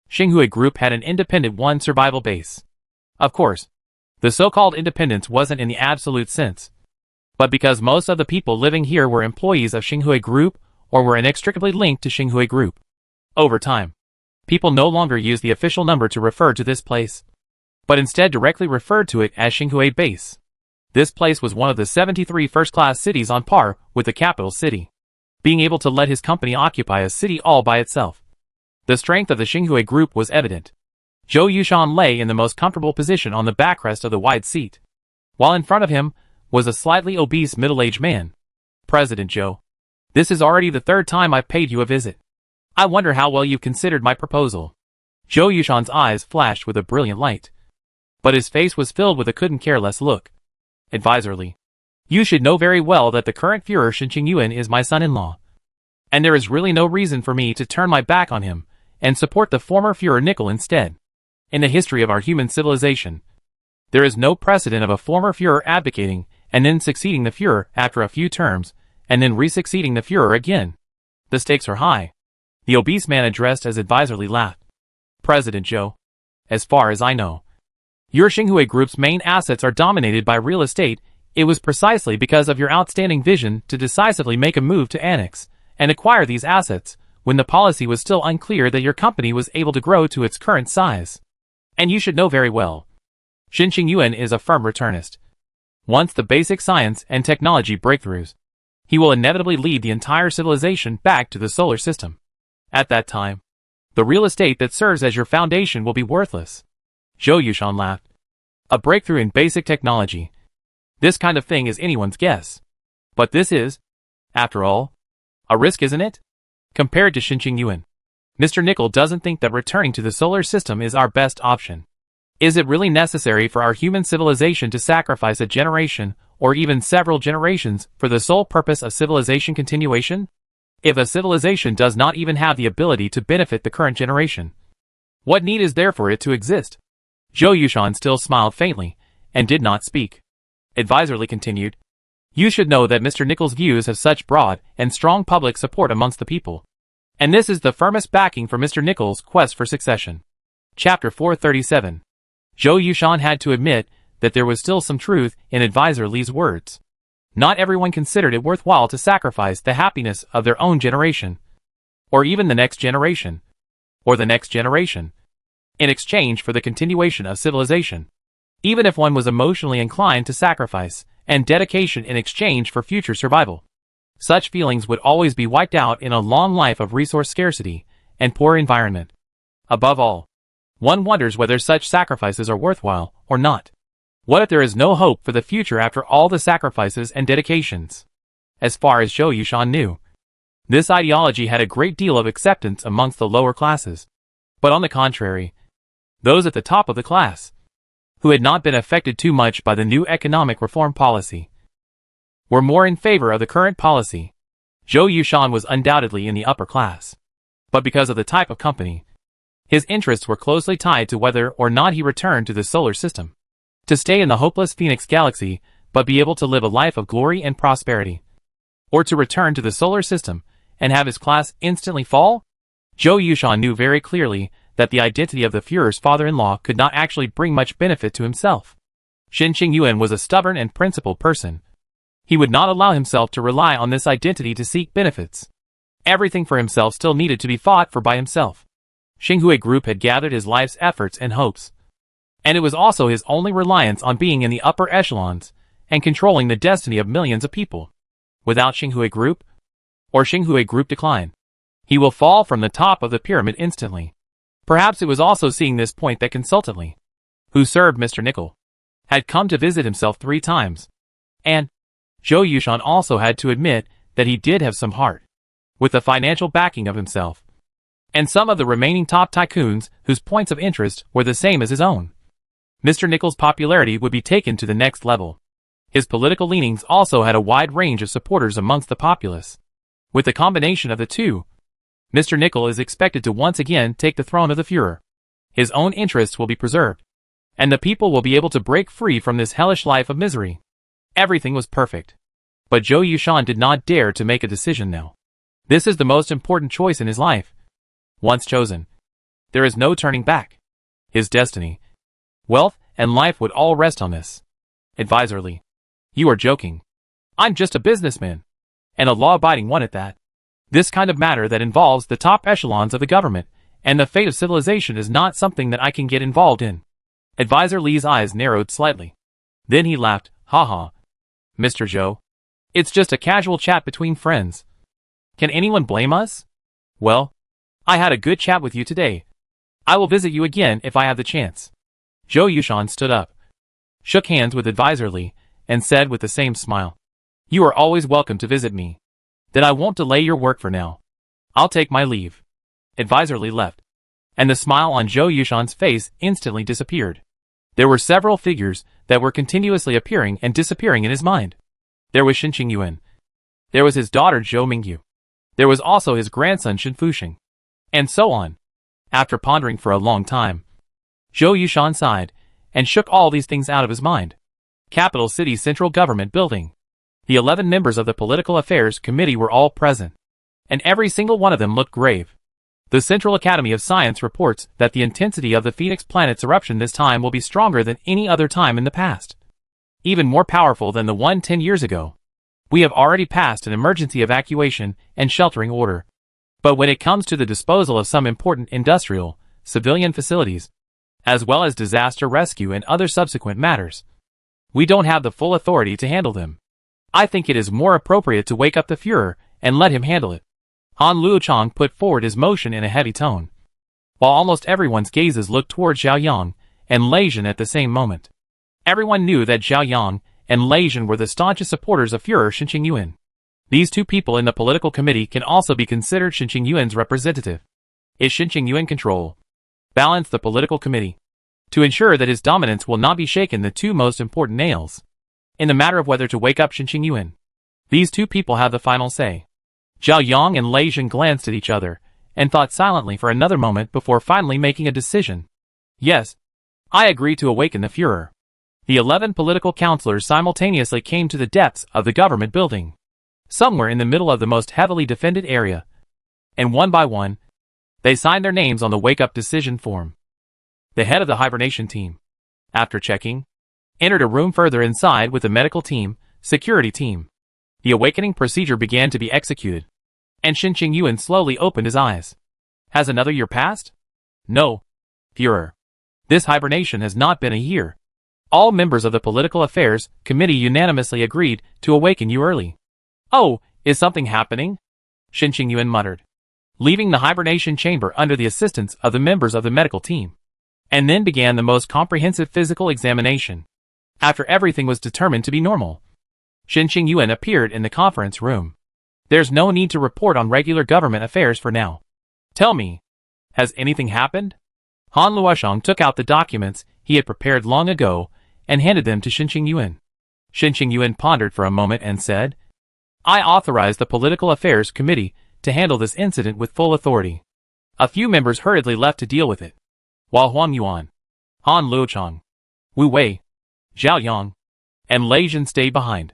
Xinhui Group had an independent one survival base. Of course, the so-called independence wasn't in the absolute sense, but because most of the people living here were employees of Xinhui Group or were inextricably linked to Xinhui Group. Over time, people no longer used the official number to refer to this place, but instead directly referred to it as Xinhui Base. This place was one of the 73 first-class cities on par with the capital city, being able to let his company occupy a city all by itself. The strength of the Xinhui Group was evident. Zhou Yushan lay in the most comfortable position on the backrest of the wide seat, while in front of him was a slightly obese middle-aged man. President Zhou, this is already the 3rd time I've paid you a visit. I wonder how well you've considered my proposal. Zhou Yushan's eyes flashed with a brilliant light, but his face was filled with a couldn't-care-less look. Advisorly, you should know very well that the current Führer Shen Qingyuan is my son-in-law, and there is really no reason for me to turn my back on him and support the former Führer Nickel instead. In the history of our human civilization, there is no precedent of a former Führer abdicating and then succeeding the Führer after a few terms, and then re-succeeding the Führer again. The stakes are high. The obese man addressed as advisorly laughed. President Zhou, as far as I know, your Xinhui Group's main assets are dominated by real estate. It was precisely because of your outstanding vision to decisively make a move to annex and acquire these assets, when the policy was still unclear, that your company was able to grow to its current size. And you should know very well, Shen Qingyuan is a firm returnist. Once the basic science and technology breakthroughs, he will inevitably lead the entire civilization back to the solar system. At that time, the real estate that serves as your foundation will be worthless. Zhou Yushan laughed. A breakthrough in basic technology. This kind of thing is anyone's guess. But this is, after all, a risk, isn't it? Compared to Xinqing Yuan, Mr. Nickel doesn't think that returning to the solar system is our best option. Is it really necessary for our human civilization to sacrifice a generation, or even several generations, for the sole purpose of civilization continuation? If a civilization does not even have the ability to benefit the current generation, what need is there for it to exist? Zhou Yushan still smiled faintly, and did not speak. Advisorly continued, you should know that Mr. Nickel's views have such broad and strong public support amongst the people. And this is the firmest backing for Mr. Nickel's quest for succession. Chapter 437. Zhou Yushan had to admit that there was still some truth in Advisor Li's words. Not everyone considered it worthwhile to sacrifice the happiness of their own generation, or even the next generation, or the next generation, in exchange for the continuation of civilization. Even if one was emotionally inclined to sacrifice and dedication in exchange for future survival, such feelings would always be wiped out in a long life of resource scarcity and poor environment. Above all, one wonders whether such sacrifices are worthwhile or not. What if there is no hope for the future after all the sacrifices and dedications? As far as Zhou Yushan knew, this ideology had a great deal of acceptance amongst the lower classes. But on the contrary, those at the top of the class, who had not been affected too much by the new economic reform policy, were more in favor of the current policy. Zhou Yushan was undoubtedly in the upper class, but because of the type of company, his interests were closely tied to whether or not he returned to the solar system, to stay in the hopeless Phoenix galaxy but be able to live a life of glory and prosperity, or to return to the solar system and have his class instantly fall. Zhou Yushan knew very clearly that the identity of the Führer's father-in-law could not actually bring much benefit to himself. Xinqing Yuan was a stubborn and principled person. He would not allow himself to rely on this identity to seek benefits. Everything for himself still needed to be fought for by himself. Xinhui Group had gathered his life's efforts and hopes, and it was also his only reliance on being in the upper echelons and controlling the destiny of millions of people. Without Xinhui Group, or Xinhui Group decline, he will fall from the top of the pyramid instantly. Perhaps it was also seeing this point that Consultant Li, who served Mr. Nickel, had come to visit himself 3 times. And Zhou Yushan also had to admit that he did have some heart, with the financial backing of himself, and some of the remaining top tycoons whose points of interest were the same as his own. Mr. Nickel's popularity would be taken to the next level. His political leanings also had a wide range of supporters amongst the populace. With the combination of the two, Mr. Nickel is expected to once again take the throne of the Führer. His own interests will be preserved, and the people will be able to break free from this hellish life of misery. Everything was perfect. But Zhou Yushan did not dare to make a decision now. This is the most important choice in his life. Once chosen, there is no turning back. His destiny, wealth, and life would all rest on this. Advisor Li, you are joking. I'm just a businessman, and a law-abiding one at that. This kind of matter that involves the top echelons of the government and the fate of civilization is not something that I can get involved in. Advisor Li's eyes narrowed slightly. Then he laughed, haha. Mr. Zhou, it's just a casual chat between friends. Can anyone blame us? Well, I had a good chat with you today. I will visit you again if I have the chance. Zhou Yushan stood up, shook hands with Advisor Li, and said with the same smile, you are always welcome to visit me. Then I won't delay your work for now. I'll take my leave. Advisor Li left, and the smile on Zhou Yushan's face instantly disappeared. There were several figures that were continuously appearing and disappearing in his mind. There was Xinqing Yuan. There was his daughter Zhou Mingyu. There was also his grandson Xin Fuxing. And so on. After pondering for a long time, Zhou Yushan sighed, and shook all these things out of his mind. Capital City Central Government Building. The 11 members of the Political Affairs Committee were all present, and every single one of them looked grave. The Central Academy of Science reports that the intensity of the Phoenix planet's eruption this time will be stronger than any other time in the past. Even more powerful than the one 10 years ago. We have already passed an emergency evacuation and sheltering order. But when it comes to the disposal of some important industrial, civilian facilities, as well as disaster rescue and other subsequent matters, we don't have the full authority to handle them. I think it is more appropriate to wake up the Führer and let him handle it. Han Luochang put forward his motion in a heavy tone, while almost everyone's gazes looked toward Zhao Yang and Lei Jin at the same moment. Everyone knew that Zhao Yang and Lei Jin were the staunchest supporters of Führer Shin Qingyuan. These two people in the political committee can also be considered Shin Qingyuan's representative. Is Shin Qingyuan control? Balance the political committee. To ensure that his dominance will not be shaken, the two most important nails in the matter of whether to wake up Shin Qingyuan. These two people have the final say. Zhao Yang and Lei Jin glanced at each other and thought silently for another moment before finally making a decision. Yes, I agree to awaken the Führer. The 11 political councillors simultaneously came to the depths of the government building, somewhere in the middle of the most heavily defended area, and one by one, they signed their names on the wake-up decision form. The head of the hibernation team, after checking, entered a room further inside with the medical team, security team. The awakening procedure began to be executed, and Shin Qingyuan slowly opened his eyes. Has another year passed? No, Führer. This hibernation has not been a year. All members of the Political Affairs Committee unanimously agreed to awaken you early. Oh, is something happening? Shin Qingyuan muttered, leaving the hibernation chamber under the assistance of the members of the medical team, and then began the most comprehensive physical examination. After everything was determined to be normal, Shin Qingyuan appeared in the conference room. There's no need to report on regular government affairs for now. Tell me, has anything happened? Han Luochang took out the documents he had prepared long ago and handed them to Shin Qingyuan. Shin Qingyuan pondered for a moment and said, I authorize the Political Affairs Committee to handle this incident with full authority. A few members hurriedly left to deal with it, while Huang Yuan, Han Luochang, Wu Wei, Zhao Yang, and Lei Jin stayed behind.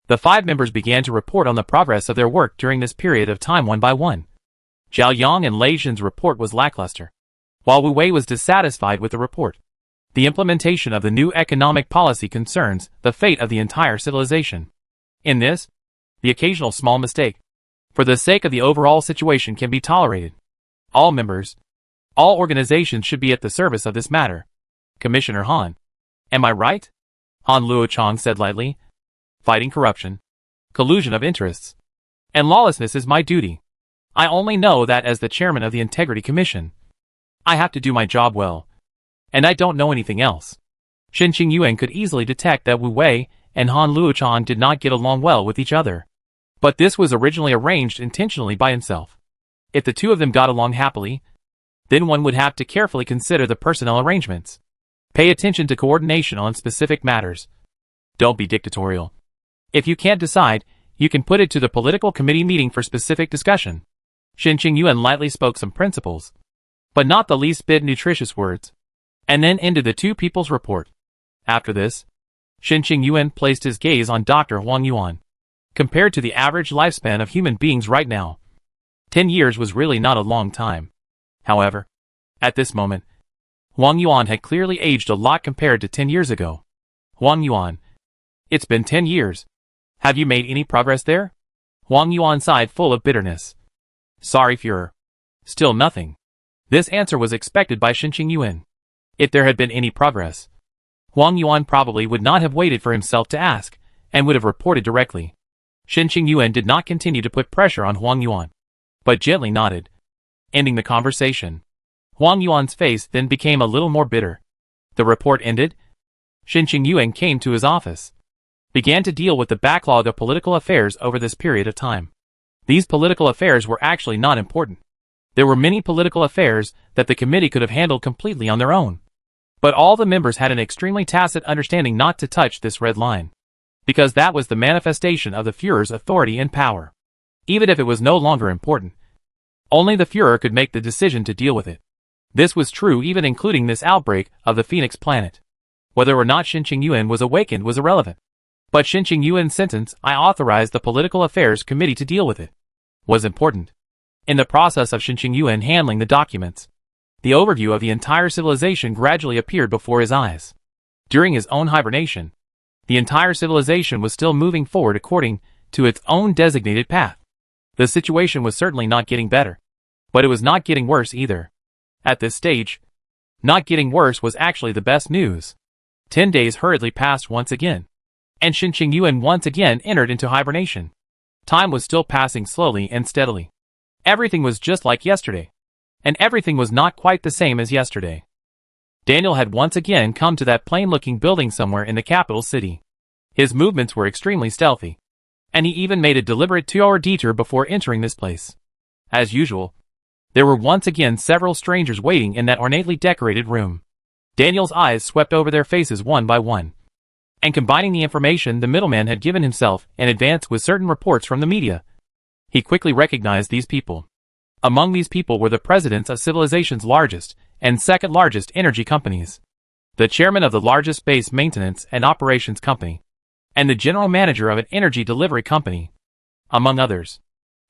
The 5 members began to report on the progress of their work during this period of time one by one. Zhao Yang and Lei Jin's report was lackluster, while Wu Wei was dissatisfied with the report. The implementation of the new economic policy concerns the fate of the entire civilization. In this, the occasional small mistake, for the sake of the overall situation, can be tolerated. All members, all organizations should be at the service of this matter. Commissioner Han, am I right? Han Luochang said lightly. Fighting corruption, collusion of interests, and lawlessness is my duty. I only know that as the chairman of the Integrity Commission, I have to do my job well, and I don't know anything else. Shin Qingyuan could easily detect that Wu Wei and Han Luochang did not get along well with each other. But this was originally arranged intentionally by himself. If the two of them got along happily, then one would have to carefully consider the personnel arrangements. Pay attention to coordination on specific matters. Don't be dictatorial. If you can't decide, you can put it to the political committee meeting for specific discussion. Shin Qingyuan lightly spoke some principles, but not the least bit nutritious words, and then ended the two people's report. After this, Shin Qingyuan placed his gaze on Dr. Huang Yuan. Compared to the average lifespan of human beings right now, 10 years was really not a long time. However, at this moment, Huang Yuan had clearly aged a lot compared to 10 years ago. Huang Yuan, it's been 10 years. Have you made any progress there? Huang Yuan sighed, full of bitterness. Sorry, Führer. Still nothing. This answer was expected by Shin Qingyuan. If there had been any progress, Huang Yuan probably would not have waited for himself to ask, and would have reported directly. Shin Qingyuan did not continue to put pressure on Huang Yuan, but gently nodded, ending the conversation. Huang Yuan's face then became a little more bitter. The report ended. Shin Qingyuan came to his office, began to deal with the backlog of political affairs over this period of time. These political affairs were actually not important. There were many political affairs that the committee could have handled completely on their own. But all the members had an extremely tacit understanding not to touch this red line, because that was the manifestation of the Führer's authority and power. Even if it was no longer important, only the Führer could make the decision to deal with it. This was true even including this outbreak of the Phoenix planet. Whether or not Shin Qingyuan was awakened was irrelevant. But Shin Qingyuan's sentence, I authorized the Political Affairs Committee to deal with it, was important. In the process of Shin Qingyuan handling the documents, the overview of the entire civilization gradually appeared before his eyes. During his own hibernation, the entire civilization was still moving forward according to its own designated path. The situation was certainly not getting better, but it was not getting worse either. At this stage, not getting worse was actually the best news. 10 days hurriedly passed once again, and Shin Qingyuan once again entered into hibernation. Time was still passing slowly and steadily. Everything was just like yesterday. And everything was not quite the same as yesterday. Daniel had once again come to that plain-looking building somewhere in the capital city. His movements were extremely stealthy, and he even made a deliberate 2-hour detour before entering this place. As usual, there were once again several strangers waiting in that ornately decorated room. Daniel's eyes swept over their faces one by one, and combining the information the middleman had given himself in advance with certain reports from the media, he quickly recognized these people. Among these people were the presidents of civilization's largest and second largest energy companies, the chairman of the largest base maintenance and operations company, and the general manager of an energy delivery company, among others.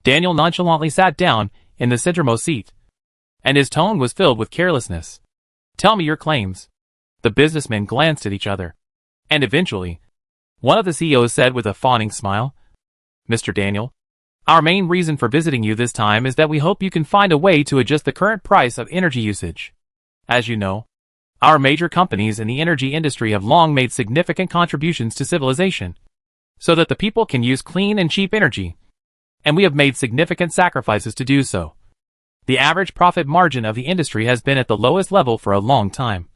Daniel nonchalantly sat down in the centermost seat, and his tone was filled with carelessness. "Tell me your claims." The businessmen glanced at each other, and eventually, one of the CEOs said with a fawning smile, "Mr. Daniel, our main reason for visiting you this time is that we hope you can find a way to adjust the current price of energy usage. As you know, our major companies in the energy industry have long made significant contributions to civilization, so that the people can use clean and cheap energy, and we have made significant sacrifices to do so. The average profit margin of the industry has been at the lowest level for a long time,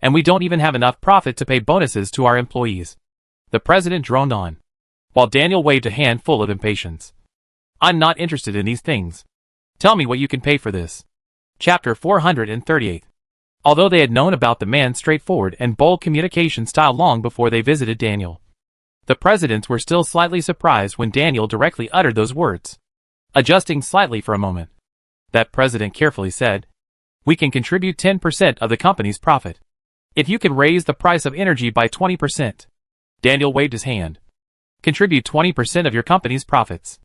and we don't even have enough profit to pay bonuses to our employees." The president droned on, while Daniel waved a hand full of impatience. "I'm not interested in these things. Tell me what you can pay for this." Chapter 438. Although they had known about the man's straightforward and bold communication style long before they visited Daniel, the presidents were still slightly surprised when Daniel directly uttered those words. Adjusting slightly for a moment, that president carefully said, "We can contribute 10% of the company's profit. If you can raise the price of energy by 20%. Daniel waved his hand. "Contribute 20% of your company's profits,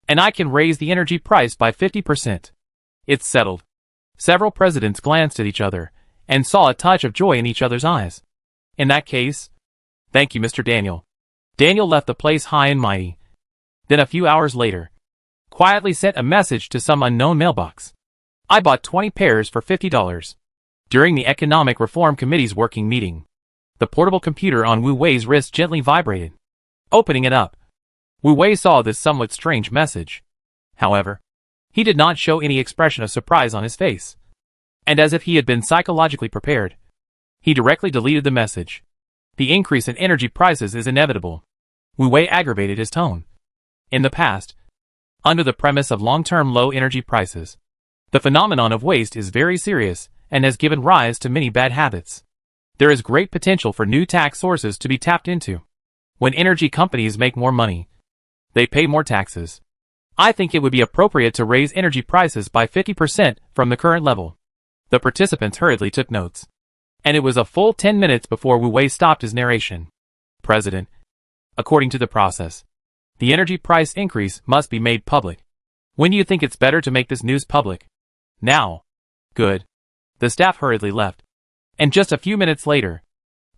and I can raise the energy price by 50%. It's settled." Several presidents glanced at each other, and saw a touch of joy in each other's eyes. "In that case, thank you, Mr. Daniel." Daniel left the place high and mighty. Then a few hours later, quietly sent a message to some unknown mailbox. "I bought 20 pairs for $50. During the Economic Reform Committee's working meeting, the portable computer on Wu Wei's wrist gently vibrated. Opening it up, Wu Wei saw this somewhat strange message. However, he did not show any expression of surprise on his face, and as if he had been psychologically prepared, he directly deleted the message. "The increase in energy prices is inevitable." Wu Wei aggravated his tone. In the past, under the premise of long-term low energy prices, the phenomenon of waste is very serious and has given rise to many bad habits. There is great potential for new tax sources to be tapped into. When energy companies make more money, they pay more taxes. I think it would be appropriate to raise energy prices by 50% from the current level. The participants hurriedly took notes, and it was a full 10 minutes before Wu Wei stopped his narration. "President, according to the process, the energy price increase must be made public. When do you think it's better to make this news public?" "Now." "Good." The staff hurriedly left, and just a few minutes later,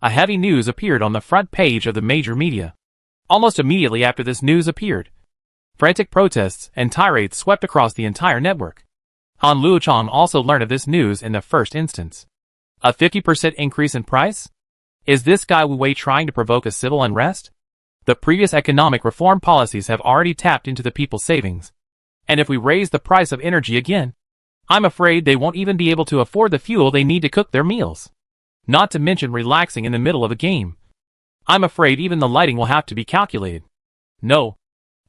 a heavy news appeared on the front page of the major media. Almost immediately after this news appeared, frantic protests and tirades swept across the entire network. Han Luochang also learned of this news in the first instance. A 50% increase in price? Is this guy Wu Wei trying to provoke a civil unrest? The previous economic reform policies have already tapped into the people's savings, and if we raise the price of energy again, I'm afraid they won't even be able to afford the fuel they need to cook their meals. Not to mention relaxing in the middle of a game. I'm afraid even the lighting will have to be calculated. No,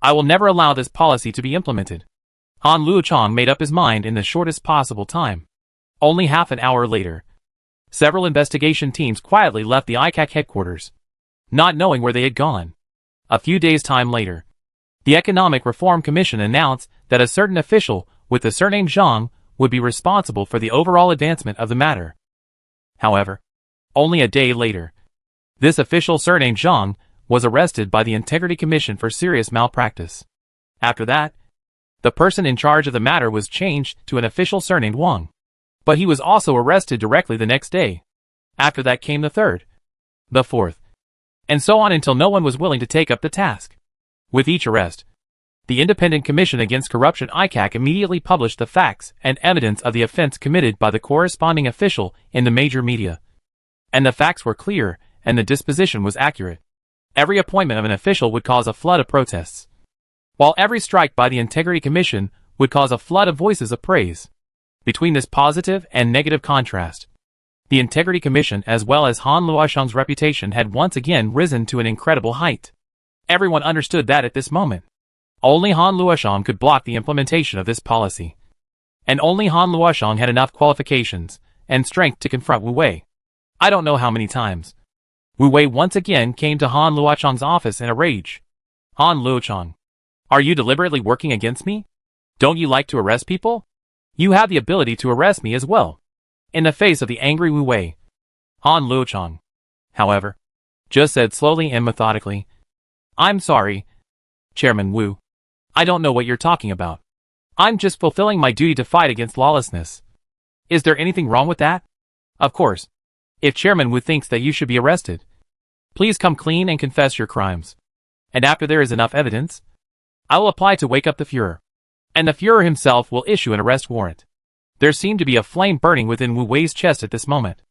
I will never allow this policy to be implemented." Han Luochang made up his mind in the shortest possible time. Only half an hour later, several investigation teams quietly left the ICAC headquarters, not knowing where they had gone. A few days' time later, the Economic Reform Commission announced that a certain official with the surname Zhang would be responsible for the overall advancement of the matter. However, only a day later, this official surnamed Zhang was arrested by the Integrity Commission for serious malpractice. After that, the person in charge of the matter was changed to an official surnamed Wang, but he was also arrested directly the next day. After that came the third, the fourth, and so on until no one was willing to take up the task. With each arrest, the Independent Commission Against Corruption ICAC immediately published the facts and evidence of the offense committed by the corresponding official in the major media. And the facts were clear, and the disposition was accurate. Every appointment of an official would cause a flood of protests, while every strike by the Integrity Commission would cause a flood of voices of praise. Between this positive and negative contrast, the Integrity Commission as well as Han Luoshang's reputation had once again risen to an incredible height. Everyone understood that at this moment, only Han Luoshang could block the implementation of this policy. And only Han Luoshang had enough qualifications and strength to confront Wu Wei. I don't know how many times Wu Wei once again came to Han Luoshang's office in a rage. Han Luoshang, are you deliberately working against me? Don't you like to arrest people? You have the ability to arrest me as well. In the face of the angry Wu Wei, Han Luoshang, however, just said slowly and methodically, I'm sorry, Chairman Wu. I don't know what you're talking about. I'm just fulfilling my duty to fight against lawlessness. Is there anything wrong with that? Of course. If Chairman Wu thinks that you should be arrested, please come clean and confess your crimes. And after there is enough evidence, I will apply to wake up the Führer. And the Führer himself will issue an arrest warrant. There seemed to be a flame burning within Wu Wei's chest at this moment.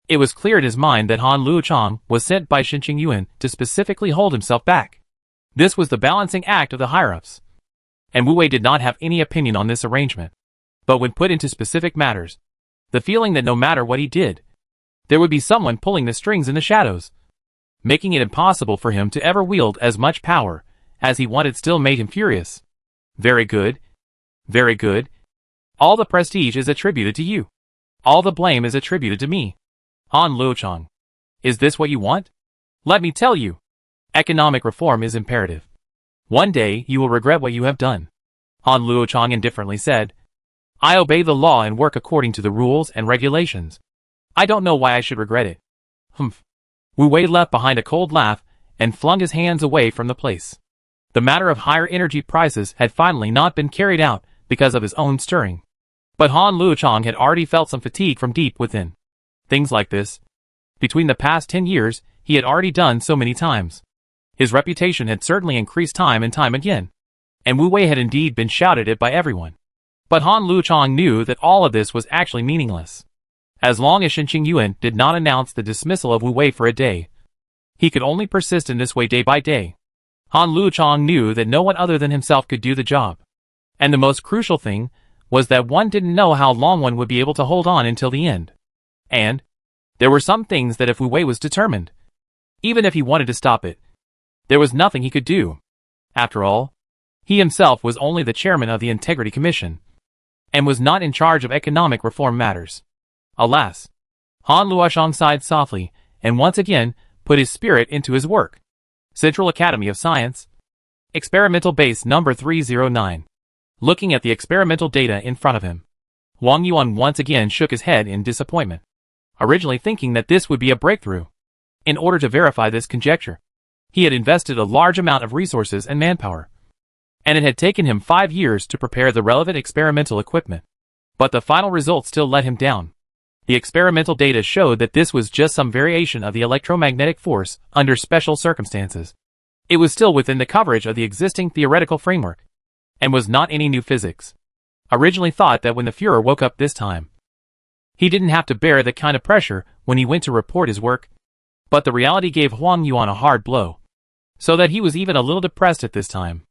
It was clear in his mind that Han Luoshang was sent by Shen Qingyuan to specifically hold himself back. This was the balancing act of the higher-ups. And Wu Wei did not have any opinion on this arrangement. But when put into specific matters, the feeling that no matter what he did, there would be someone pulling the strings in the shadows, making it impossible for him to ever wield as much power as he wanted still made him furious. Very good. Very good. All the prestige is attributed to you. All the blame is attributed to me. Han Luoshang, is this what you want? Let me tell you. Economic reform is imperative. One day you will regret what you have done. Han Luoshang indifferently said, I obey the law and work according to the rules and regulations. I don't know why I should regret it. Humph. Wu Wei left behind a cold laugh and flung his hands away from the place. The matter of higher energy prices had finally not been carried out because of his own stirring. But Han Luoshang had already felt some fatigue from deep within. Things like this, between the past 10 years, he had already done so many times. His reputation had certainly increased time and time again. And Wu Wei had indeed been shouted at by everyone. But Han Luoshang knew that all of this was actually meaningless. As long as Shen Qingyuan did not announce the dismissal of Wu Wei for a day, he could only persist in this way day by day. Han Luoshang knew that no one other than himself could do the job. And the most crucial thing was that one didn't know how long one would be able to hold on until the end. And there were some things that if Wu Wei was determined, even if he wanted to stop it, there was nothing he could do. After all, he himself was only the chairman of the Integrity Commission, and was not in charge of economic reform matters. Alas, Han Luoshang sighed softly, and once again put his spirit into his work. Central Academy of Science, Experimental Base Number 309. Looking at the experimental data in front of him, Wang Yuan once again shook his head in disappointment, originally thinking that this would be a breakthrough. In order to verify this conjecture, he had invested a large amount of resources and manpower, and it had taken him 5 years to prepare the relevant experimental equipment. But the final results still let him down. The experimental data showed that this was just some variation of the electromagnetic force under special circumstances. It was still within the coverage of the existing theoretical framework, and was not any new physics. Originally thought that when the Führer woke up this time, he didn't have to bear that kind of pressure when he went to report his work. But the reality gave Wang Yuan a hard blow, so that he was even a little depressed at this time.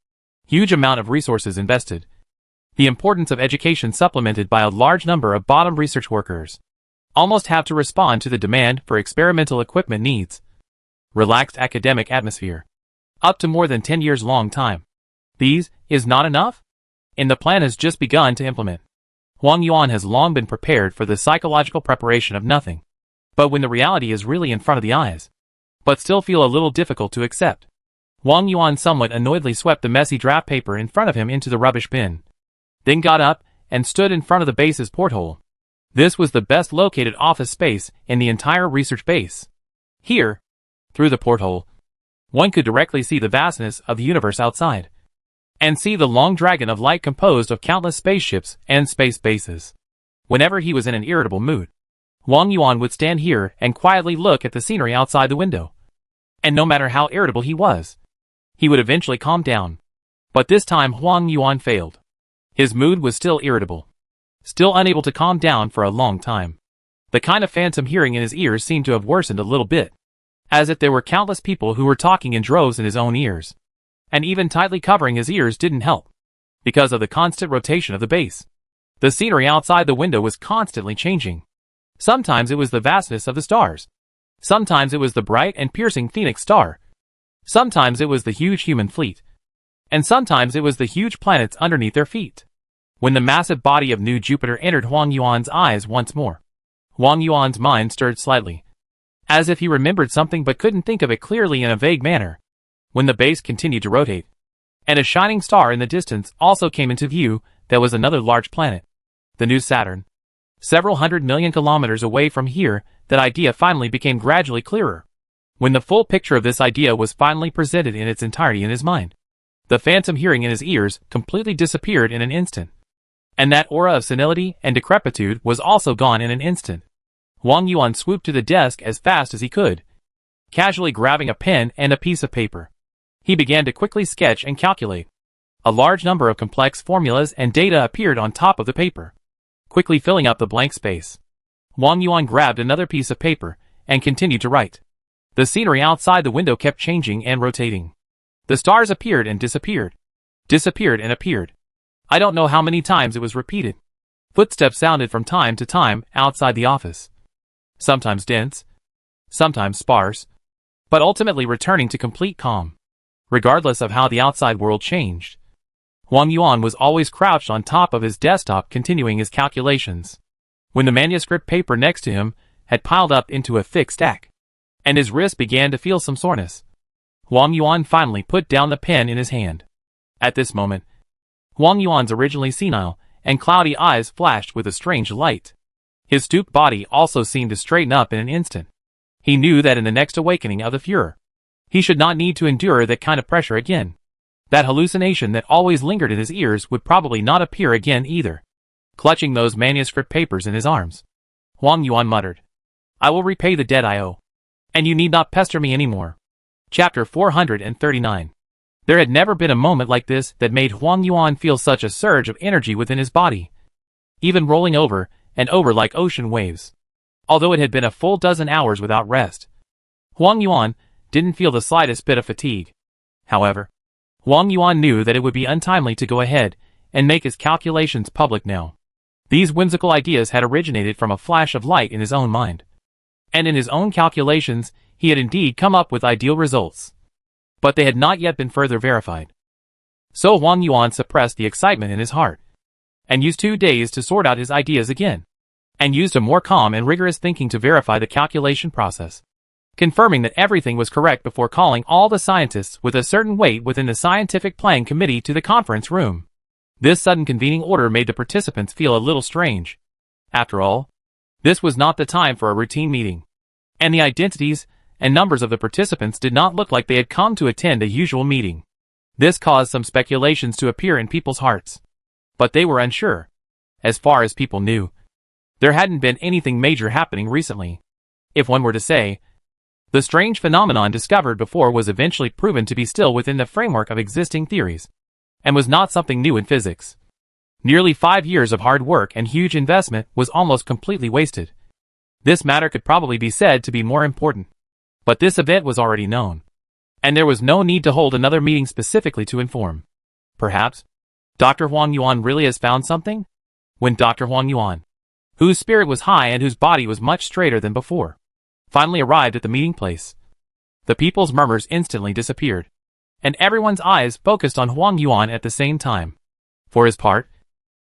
Huge amount of resources invested. The importance of education supplemented by a large number of bottom research workers. Almost have to respond to the demand for experimental equipment needs. Relaxed academic atmosphere. Up to more than 10 years long time. These is not enough? And the plan has just begun to implement. Wang Yuan has long been prepared for the psychological preparation of nothing. But when the reality is really in front of the eyes, but still feel a little difficult to accept. Wang Yuan somewhat annoyedly swept the messy draft paper in front of him into the rubbish bin. Then got up and stood in front of the base's porthole. This was the best located office space in the entire research base. Here, through the porthole, one could directly see the vastness of the universe outside, and see the long dragon of light composed of countless spaceships and space bases. Whenever he was in an irritable mood, Wang Yuan would stand here and quietly look at the scenery outside the window. And no matter how irritable he was, he would eventually calm down. But this time Wang Yuan failed. His mood was still irritable, still unable to calm down for a long time. The kind of phantom hearing in his ears seemed to have worsened a little bit, as if there were countless people who were talking in droves in his own ears. And even tightly covering his ears didn't help. because of the constant rotation of the base. The scenery outside the window was constantly changing. Sometimes it was the vastness of the stars. Sometimes it was the bright and piercing Phoenix star. Sometimes it was the huge human fleet. And sometimes it was the huge planets underneath their feet. When the massive body of New Jupiter entered Huang Yuan's eyes once more, Huang Yuan's mind stirred slightly, as if he remembered something but couldn't think of it clearly in a vague manner. When the base continued to rotate, and a shining star in the distance also came into view, there was another large planet, the new Saturn. Several 100 million kilometers away from here, that idea finally became gradually clearer. When the full picture of this idea was finally presented in its entirety in his mind, the phantom hearing in his ears completely disappeared in an instant. And that aura of senility and decrepitude was also gone in an instant. Huang Yuan swooped to the desk as fast as he could, casually grabbing a pen and a piece of paper. He began to quickly sketch and calculate. A large number of complex formulas and data appeared on top of the paper, quickly filling up the blank space. Huang Yuan grabbed another piece of paper and continued to write. The scenery outside the window kept changing and rotating. The stars appeared and disappeared, disappeared and appeared. I don't know how many times it was repeated. Footsteps sounded from time to time outside the office. Sometimes dense, sometimes sparse, but ultimately returning to complete calm. Regardless of how the outside world changed, Huang Yuan was always crouched on top of his desktop continuing his calculations. When the manuscript paper next to him had piled up into a thick stack, and his wrist began to feel some soreness, Huang Yuan finally put down the pen in his hand. At this moment, Huang Yuan's originally senile and cloudy eyes flashed with a strange light. His stooped body also seemed to straighten up in an instant. He knew that in the next awakening of the Fuhrer, he should not need to endure that kind of pressure again. That hallucination that always lingered in his ears would probably not appear again either. Clutching those manuscript papers in his arms, Huang Yuan muttered, "I will repay the debt I owe, and you need not pester me anymore." Chapter 439. There had never been a moment like this that made Huang Yuan feel such a surge of energy within his body, even rolling over and over like ocean waves. Although it had been a full dozen hours without rest, Huang Yuan didn't feel the slightest bit of fatigue. However, Huang Yuan knew that it would be untimely to go ahead and make his calculations public now. These whimsical ideas had originated from a flash of light in his own mind. And in his own calculations, he had indeed come up with ideal results. But they had not yet been further verified. So Huang Yuan suppressed the excitement in his heart, and used 2 days to sort out his ideas again, and used a more calm and rigorous thinking to verify the calculation process, confirming that everything was correct before calling all the scientists with a certain weight within the scientific planning committee to the conference room. This sudden convening order made the participants feel a little strange. After all, this was not the time for a routine meeting, and the identities and numbers of the participants did not look like they had come to attend a usual meeting. This caused some speculations to appear in people's hearts, but they were unsure. As far as people knew, there hadn't been anything major happening recently. If one were to say, the strange phenomenon discovered before was eventually proven to be still within the framework of existing theories, and was not something new in physics. Nearly 5 years of hard work and huge investment was almost completely wasted. This matter could probably be said to be more important. But this event was already known, and there was no need to hold another meeting specifically to inform. Perhaps Dr. Huang Yuan really has found something? When Dr. Huang Yuan, whose spirit was high and whose body was much straighter than before, finally arrived at the meeting place, the people's murmurs instantly disappeared, and everyone's eyes focused on Huang Yuan at the same time. For his part,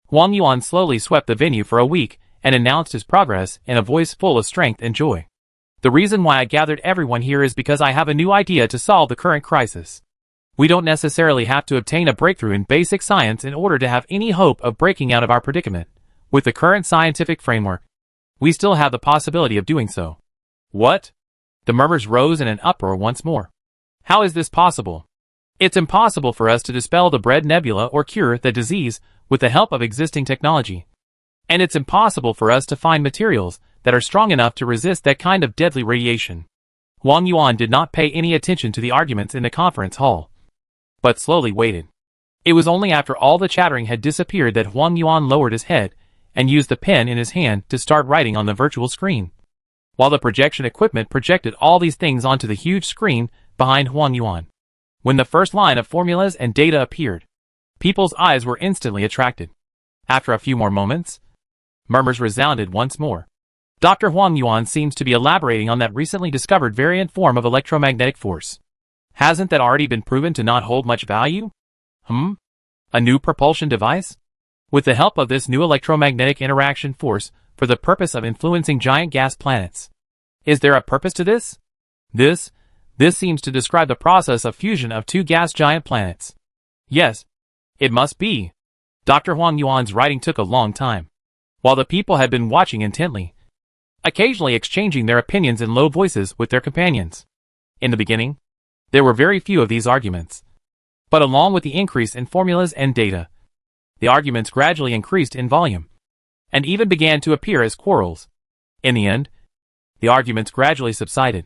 Huang Yuan slowly swept the venue for a week and announced his progress in a voice full of strength and joy. The reason why I gathered everyone here is because I have a new idea to solve the current crisis. We don't necessarily have to obtain a breakthrough in basic science in order to have any hope of breaking out of our predicament. With the current scientific framework, we still have the possibility of doing so. What? The murmurs rose in an uproar once more. How is this possible? It's impossible for us to dispel the Bread Nebula or cure the disease with the help of existing technology. And it's impossible for us to find materials that are strong enough to resist that kind of deadly radiation. Huang Yuan did not pay any attention to the arguments in the conference hall, but slowly waited. It was only after all the chattering had disappeared that Huang Yuan lowered his head and used the pen in his hand to start writing on the virtual screen, while the projection equipment projected all these things onto the huge screen behind Huang Yuan. When the first line of formulas and data appeared, People's eyes were instantly attracted. After a few more moments, murmurs resounded once more. Dr. Huang Yuan seems to be elaborating on that recently discovered variant form of electromagnetic force. Hasn't that already been proven to not hold much value? A new propulsion device? With the help of this new electromagnetic interaction force for the purpose of influencing giant gas planets. Is there a purpose to this? This seems to describe the process of fusion of two gas giant planets. Yes, it must be. Dr. Huang Yuan's writing took a long time, while the people had been watching intently, occasionally exchanging their opinions in low voices with their companions. In the beginning, there were very few of these arguments. But along with the increase in formulas and data, the arguments gradually increased in volume, and even began to appear as quarrels. In the end, the arguments gradually subsided,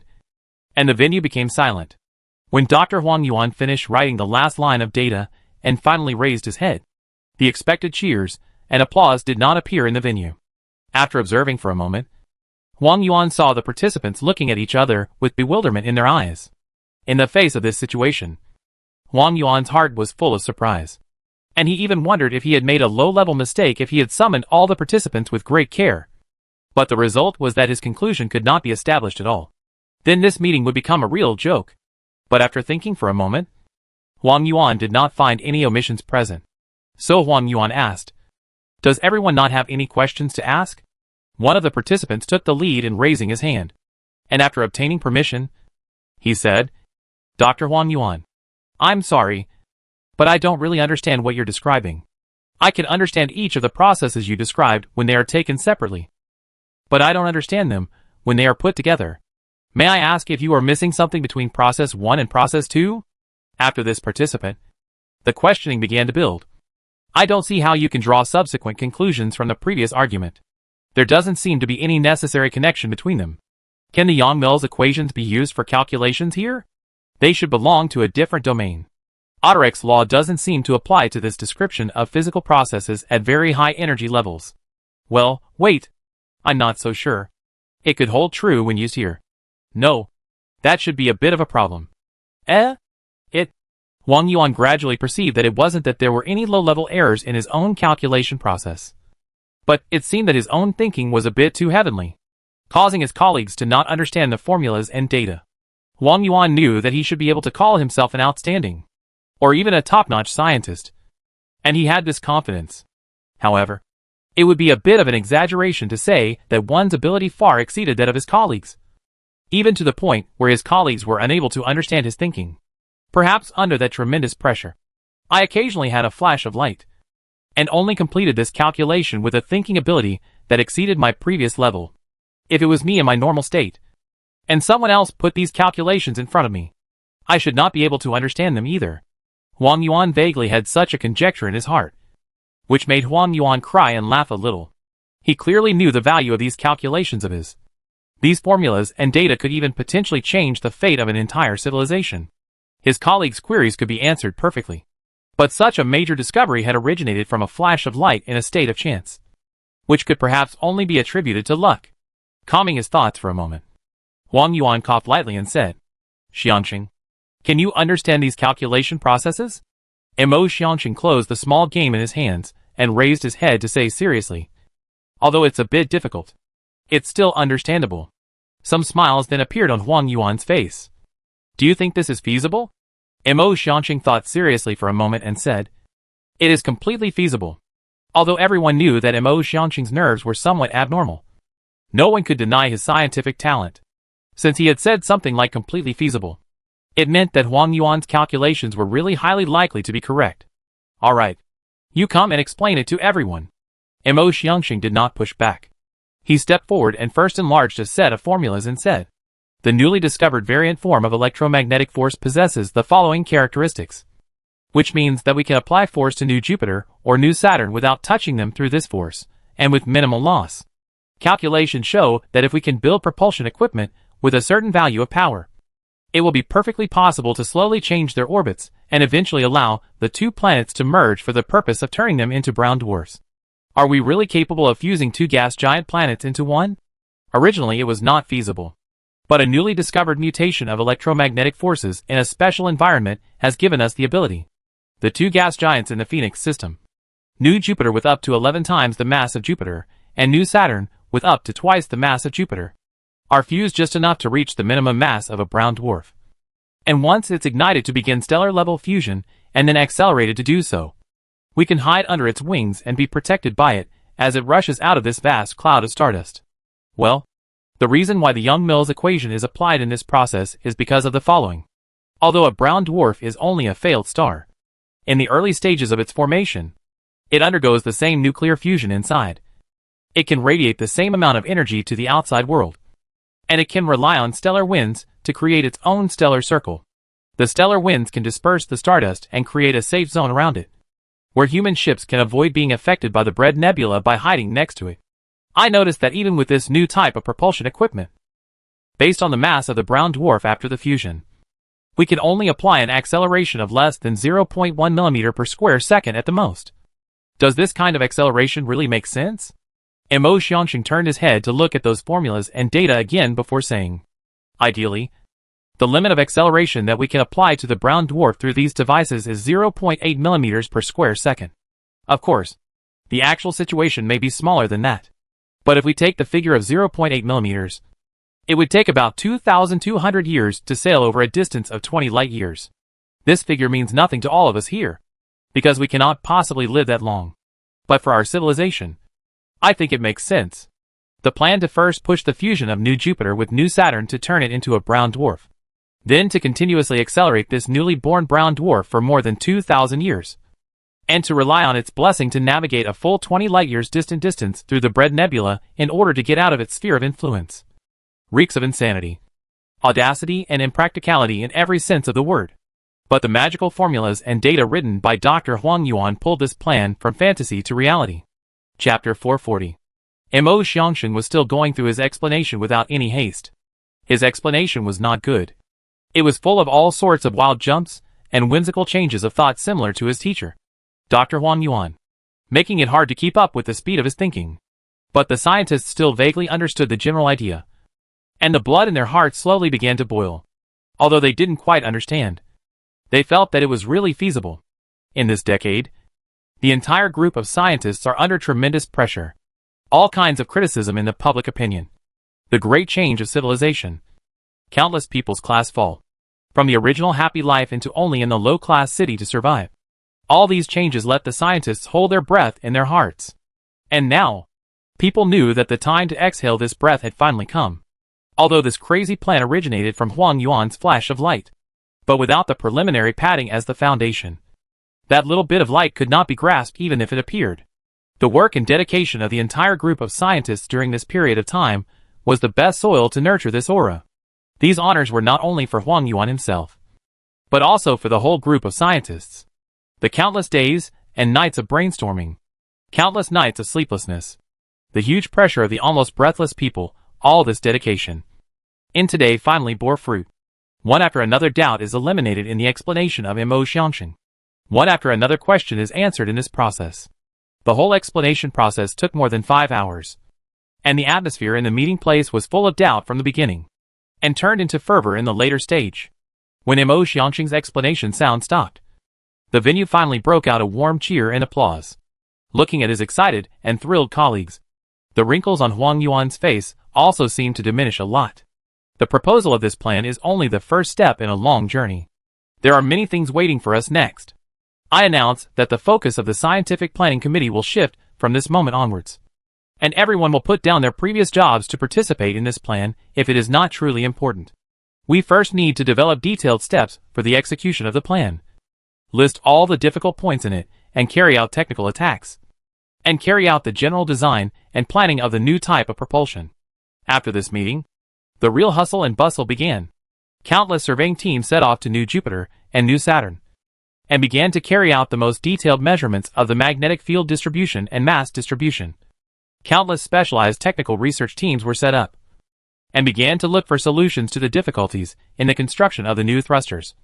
and the venue became silent. When Dr. Huang Yuan finished writing the last line of data and finally raised his head, the expected cheers and applause did not appear in the venue. After observing for a moment, Huang Yuan saw the participants looking at each other with bewilderment in their eyes. In the face of this situation, Huang Yuan's heart was full of surprise, and he even wondered if he had made a low-level mistake if he had summoned all the participants with great care. But the result was that his conclusion could not be established at all. Then this meeting would become a real joke. But after thinking for a moment, Huang Yuan did not find any omissions present. So Huang Yuan asked, "Does everyone not have any questions to ask?" One of the participants took the lead in raising his hand, and after obtaining permission, he said, "Dr. Huang Yuan, I'm sorry, but I don't really understand what you're describing. I can understand each of the processes you described when they are taken separately, but I don't understand them when they are put together. May I ask if you are missing something between process 1 and process 2? After this participant, the questioning began to build. "I don't see how you can draw subsequent conclusions from the previous argument. There doesn't seem to be any necessary connection between them. Can the Yang-Mills equations be used for calculations here? They should belong to a different domain. Otterek's law doesn't seem to apply to this description of physical processes at very high energy levels." "Well, wait. I'm not so sure. It could hold true when used here." "No. That should be a bit of a problem." Huang Yuan gradually perceived that it wasn't that there were any low-level errors in his own calculation process, but it seemed that his own thinking was a bit too heavenly, causing his colleagues to not understand the formulas and data. Huang Yuan knew that he should be able to call himself an outstanding, or even a top-notch scientist, and he had this confidence. However, it would be a bit of an exaggeration to say that one's ability far exceeded that of his colleagues, even to the point where his colleagues were unable to understand his thinking. Perhaps under that tremendous pressure, I occasionally had a flash of light, and only completed this calculation with a thinking ability that exceeded my previous level. If it was me in my normal state, and someone else put these calculations in front of me, I should not be able to understand them either." Huang Yuan vaguely had such a conjecture in his heart, which made Huang Yuan cry and laugh a little. He clearly knew the value of these calculations of his. These formulas and data could even potentially change the fate of an entire civilization. His colleagues' queries could be answered perfectly. But such a major discovery had originated from a flash of light in a state of chance, which could perhaps only be attributed to luck. Calming his thoughts for a moment, Huang Yuan coughed lightly and said, "Xiangxing, can you understand these calculation processes?" Mo Xiangxing closed the small game in his hands and raised his head to say seriously, "Although it's a bit difficult, it's still understandable." Some smiles then appeared on Huang Yuan's face. "Do you think this is feasible?" Mo Xiangxing thought seriously for a moment and said, "It is completely feasible." Although everyone knew that Mo Xiangxing's nerves were somewhat abnormal, no one could deny his scientific talent. Since he had said something like completely feasible, it meant that Huang Yuan's calculations were really highly likely to be correct. "All right. You come and explain it to everyone." Mo Xiangxing did not push back. He stepped forward and first enlarged a set of formulas and said, "The newly discovered variant form of electromagnetic force possesses the following characteristics, which means that we can apply force to New Jupiter or New Saturn without touching them through this force, and with minimal loss. Calculations show that if we can build propulsion equipment with a certain value of power, it will be perfectly possible to slowly change their orbits and eventually allow the two planets to merge for the purpose of turning them into brown dwarfs. Are we really capable of fusing two gas giant planets into one? Originally it was not feasible, but a newly discovered mutation of electromagnetic forces in a special environment has given us the ability. The two gas giants in the Phoenix system. New Jupiter with up to 11 times the mass of Jupiter, and new Saturn with up to twice the mass of Jupiter, are fused just enough to reach the minimum mass of a brown dwarf. And once it's ignited to begin stellar-level fusion, and then accelerated to do so, we can hide under its wings and be protected by it as it rushes out of this vast cloud of stardust. Well, the reason why the Young-Mills equation is applied in this process is because of the following. Although a brown dwarf is only a failed star, in the early stages of its formation, it undergoes the same nuclear fusion inside. It can radiate the same amount of energy to the outside world, and it can rely on stellar winds to create its own stellar circle. The stellar winds can disperse the stardust and create a safe zone around it, where human ships can avoid being affected by the Bread Nebula by hiding next to it. I noticed that even with this new type of propulsion equipment, based on the mass of the brown dwarf after the fusion, we can only apply an acceleration of less than 0.1 mm per square second at the most. Does this kind of acceleration really make sense? Mo Xiangxing turned his head to look at those formulas and data again before saying, ideally, the limit of acceleration that we can apply to the brown dwarf through these devices is 0.8 mm per square second. Of course, the actual situation may be smaller than that. But if we take the figure of 0.8 mm, it would take about 2,200 years to sail over a distance of 20 light years. This figure means nothing to all of us here, because we cannot possibly live that long. But for our civilization, I think it makes sense. The plan to first push the fusion of new Jupiter with new Saturn to turn it into a brown dwarf, then to continuously accelerate this newly born brown dwarf for more than 2,000 years, and to rely on its blessing to navigate a full 20 light-years distant distance through the Bread Nebula in order to get out of its sphere of influence, reeks of insanity, audacity, and impracticality in every sense of the word. But the magical formulas and data written by Dr. Huang Yuan pulled this plan from fantasy to reality. Chapter 440. Mo Xiangxing was still going through his explanation without any haste. His explanation was not good. It was full of all sorts of wild jumps and whimsical changes of thought similar to his teacher, Dr. Huang Yuan, making it hard to keep up with the speed of his thinking. But the scientists still vaguely understood the general idea, and the blood in their hearts slowly began to boil. Although they didn't quite understand, they felt that it was really feasible. In this decade, the entire group of scientists are under tremendous pressure. All kinds of criticism in the public opinion. The great change of civilization. Countless people's class fall from the original happy life into only in the low-class city to survive. All these changes let the scientists hold their breath in their hearts. And now, people knew that the time to exhale this breath had finally come. Although this crazy plan originated from Huang Yuan's flash of light, but without the preliminary padding as the foundation, that little bit of light could not be grasped even if it appeared. The work and dedication of the entire group of scientists during this period of time was the best soil to nurture this aura. These honors were not only for Huang Yuan himself, but also for the whole group of scientists. The countless days and nights of brainstorming, countless nights of sleeplessness, the huge pressure of the almost breathless people, all this dedication in today finally bore fruit. One after another doubt is eliminated in the explanation of Mo Xiangxing. One after another question is answered in this process. The whole explanation process took more than 5 hours, and the atmosphere in the meeting place was full of doubt from the beginning, and turned into fervor in the later stage. When Mo Xiangxing's explanation sound stopped, the venue finally broke out a warm cheer and applause. Looking at his excited and thrilled colleagues, the wrinkles on Huang Yuan's face also seemed to diminish a lot. The proposal of this plan is only the first step in a long journey. There are many things waiting for us next. I announce that the focus of the Scientific Planning Committee will shift from this moment onwards, and everyone will put down their previous jobs to participate in this plan if it is not truly important. We first need to develop detailed steps for the execution of the plan, list all the difficult points in it, and carry out technical attacks, and carry out the general design and planning of the new type of propulsion. After this meeting, the real hustle and bustle began. Countless surveying teams set off to New Jupiter and New Saturn, and began to carry out the most detailed measurements of the magnetic field distribution and mass distribution. Countless specialized technical research teams were set up, and began to look for solutions to the difficulties in the construction of the new thrusters.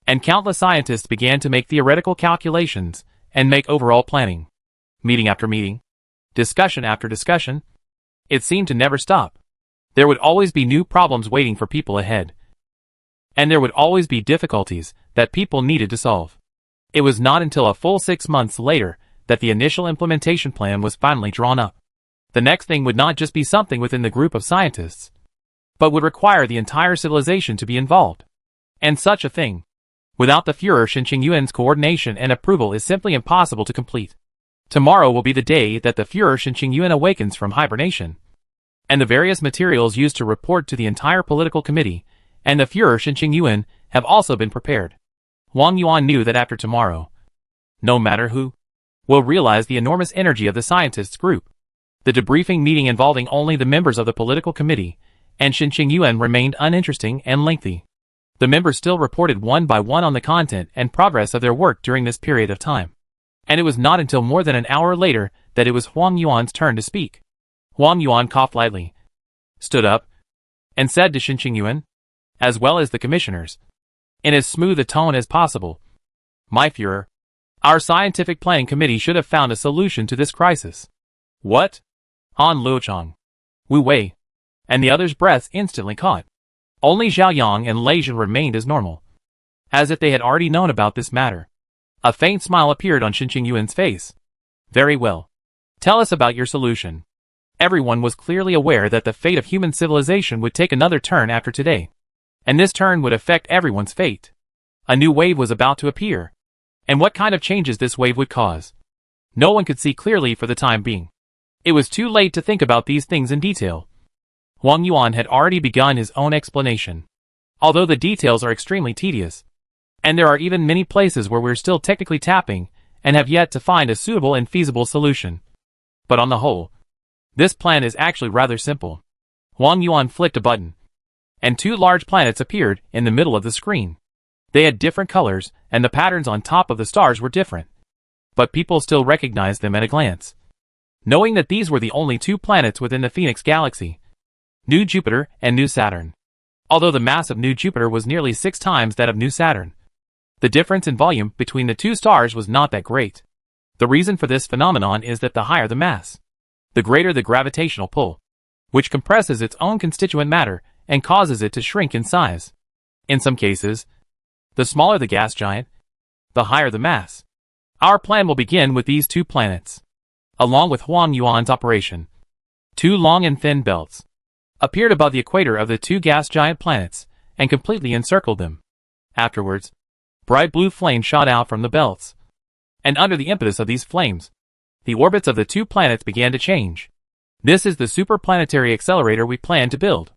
And countless scientists began to make theoretical calculations and make overall planning. Meeting after meeting, discussion after discussion, it seemed to never stop. There would always be new problems waiting for people ahead, and there would always be difficulties that people needed to solve. It was not until a full 6 months later that the initial implementation plan was finally drawn up. The next thing would not just be something within the group of scientists, but would require the entire civilization to be involved. And such a thing, without the Führer Xinqing Yuan's coordination and approval, is simply impossible to complete. Tomorrow will be the day that the Führer Xinqing Yuan awakens from hibernation, and the various materials used to report to the entire political committee and the Führer Xinqing Yuan have also been prepared. Wang Yuan knew that after tomorrow, no matter who, will realize the enormous energy of the scientists group. The debriefing meeting involving only the members of the political committee and Xinqing Yuan remained uninteresting and lengthy. The members still reported one by one on the content and progress of their work during this period of time. And it was not until more than an hour later that it was Huang Yuan's turn to speak. Huang Yuan coughed lightly, stood up, and said to Xinqing Yuan, as well as the commissioners, in as smooth a tone as possible, "My Führer, our scientific planning committee should have found a solution to this crisis." "What?" Han Luochang, Wu Wei, and the others' breaths instantly caught. Only Zhao Yang and Lei Jin remained as normal, as if they had already known about this matter. A faint smile appeared on Xinqing Yuan's face. "Very well. Tell us about your solution." Everyone was clearly aware that the fate of human civilization would take another turn after today, and this turn would affect everyone's fate. A new wave was about to appear, and what kind of changes this wave would cause, no one could see clearly for the time being. It was too late to think about these things in detail. Huang Yuan had already begun his own explanation, although the details are extremely tedious, and there are even many places where we're still technically tapping and have yet to find a suitable and feasible solution. But on the whole, this plan is actually rather simple. Huang Yuan flicked a button, and two large planets appeared in the middle of the screen. They had different colors, and the patterns on top of the stars were different, but people still recognized them at a glance, knowing that these were the only two planets within the Phoenix Galaxy, New Jupiter and New Saturn. Although the mass of New Jupiter was nearly 6 times that of New Saturn, the difference in volume between the two stars was not that great. The reason for this phenomenon is that the higher the mass, the greater the gravitational pull, which compresses its own constituent matter and causes it to shrink in size. In some cases, the smaller the gas giant, the higher the mass. Our plan will begin with these two planets. Along with Huang Yuan's operation, two long and thin belts appeared above the equator of the two gas giant planets and completely encircled them. Afterwards, bright blue flames shot out from the belts, and under the impetus of these flames, the orbits of the two planets began to change. This is the superplanetary accelerator we plan to build.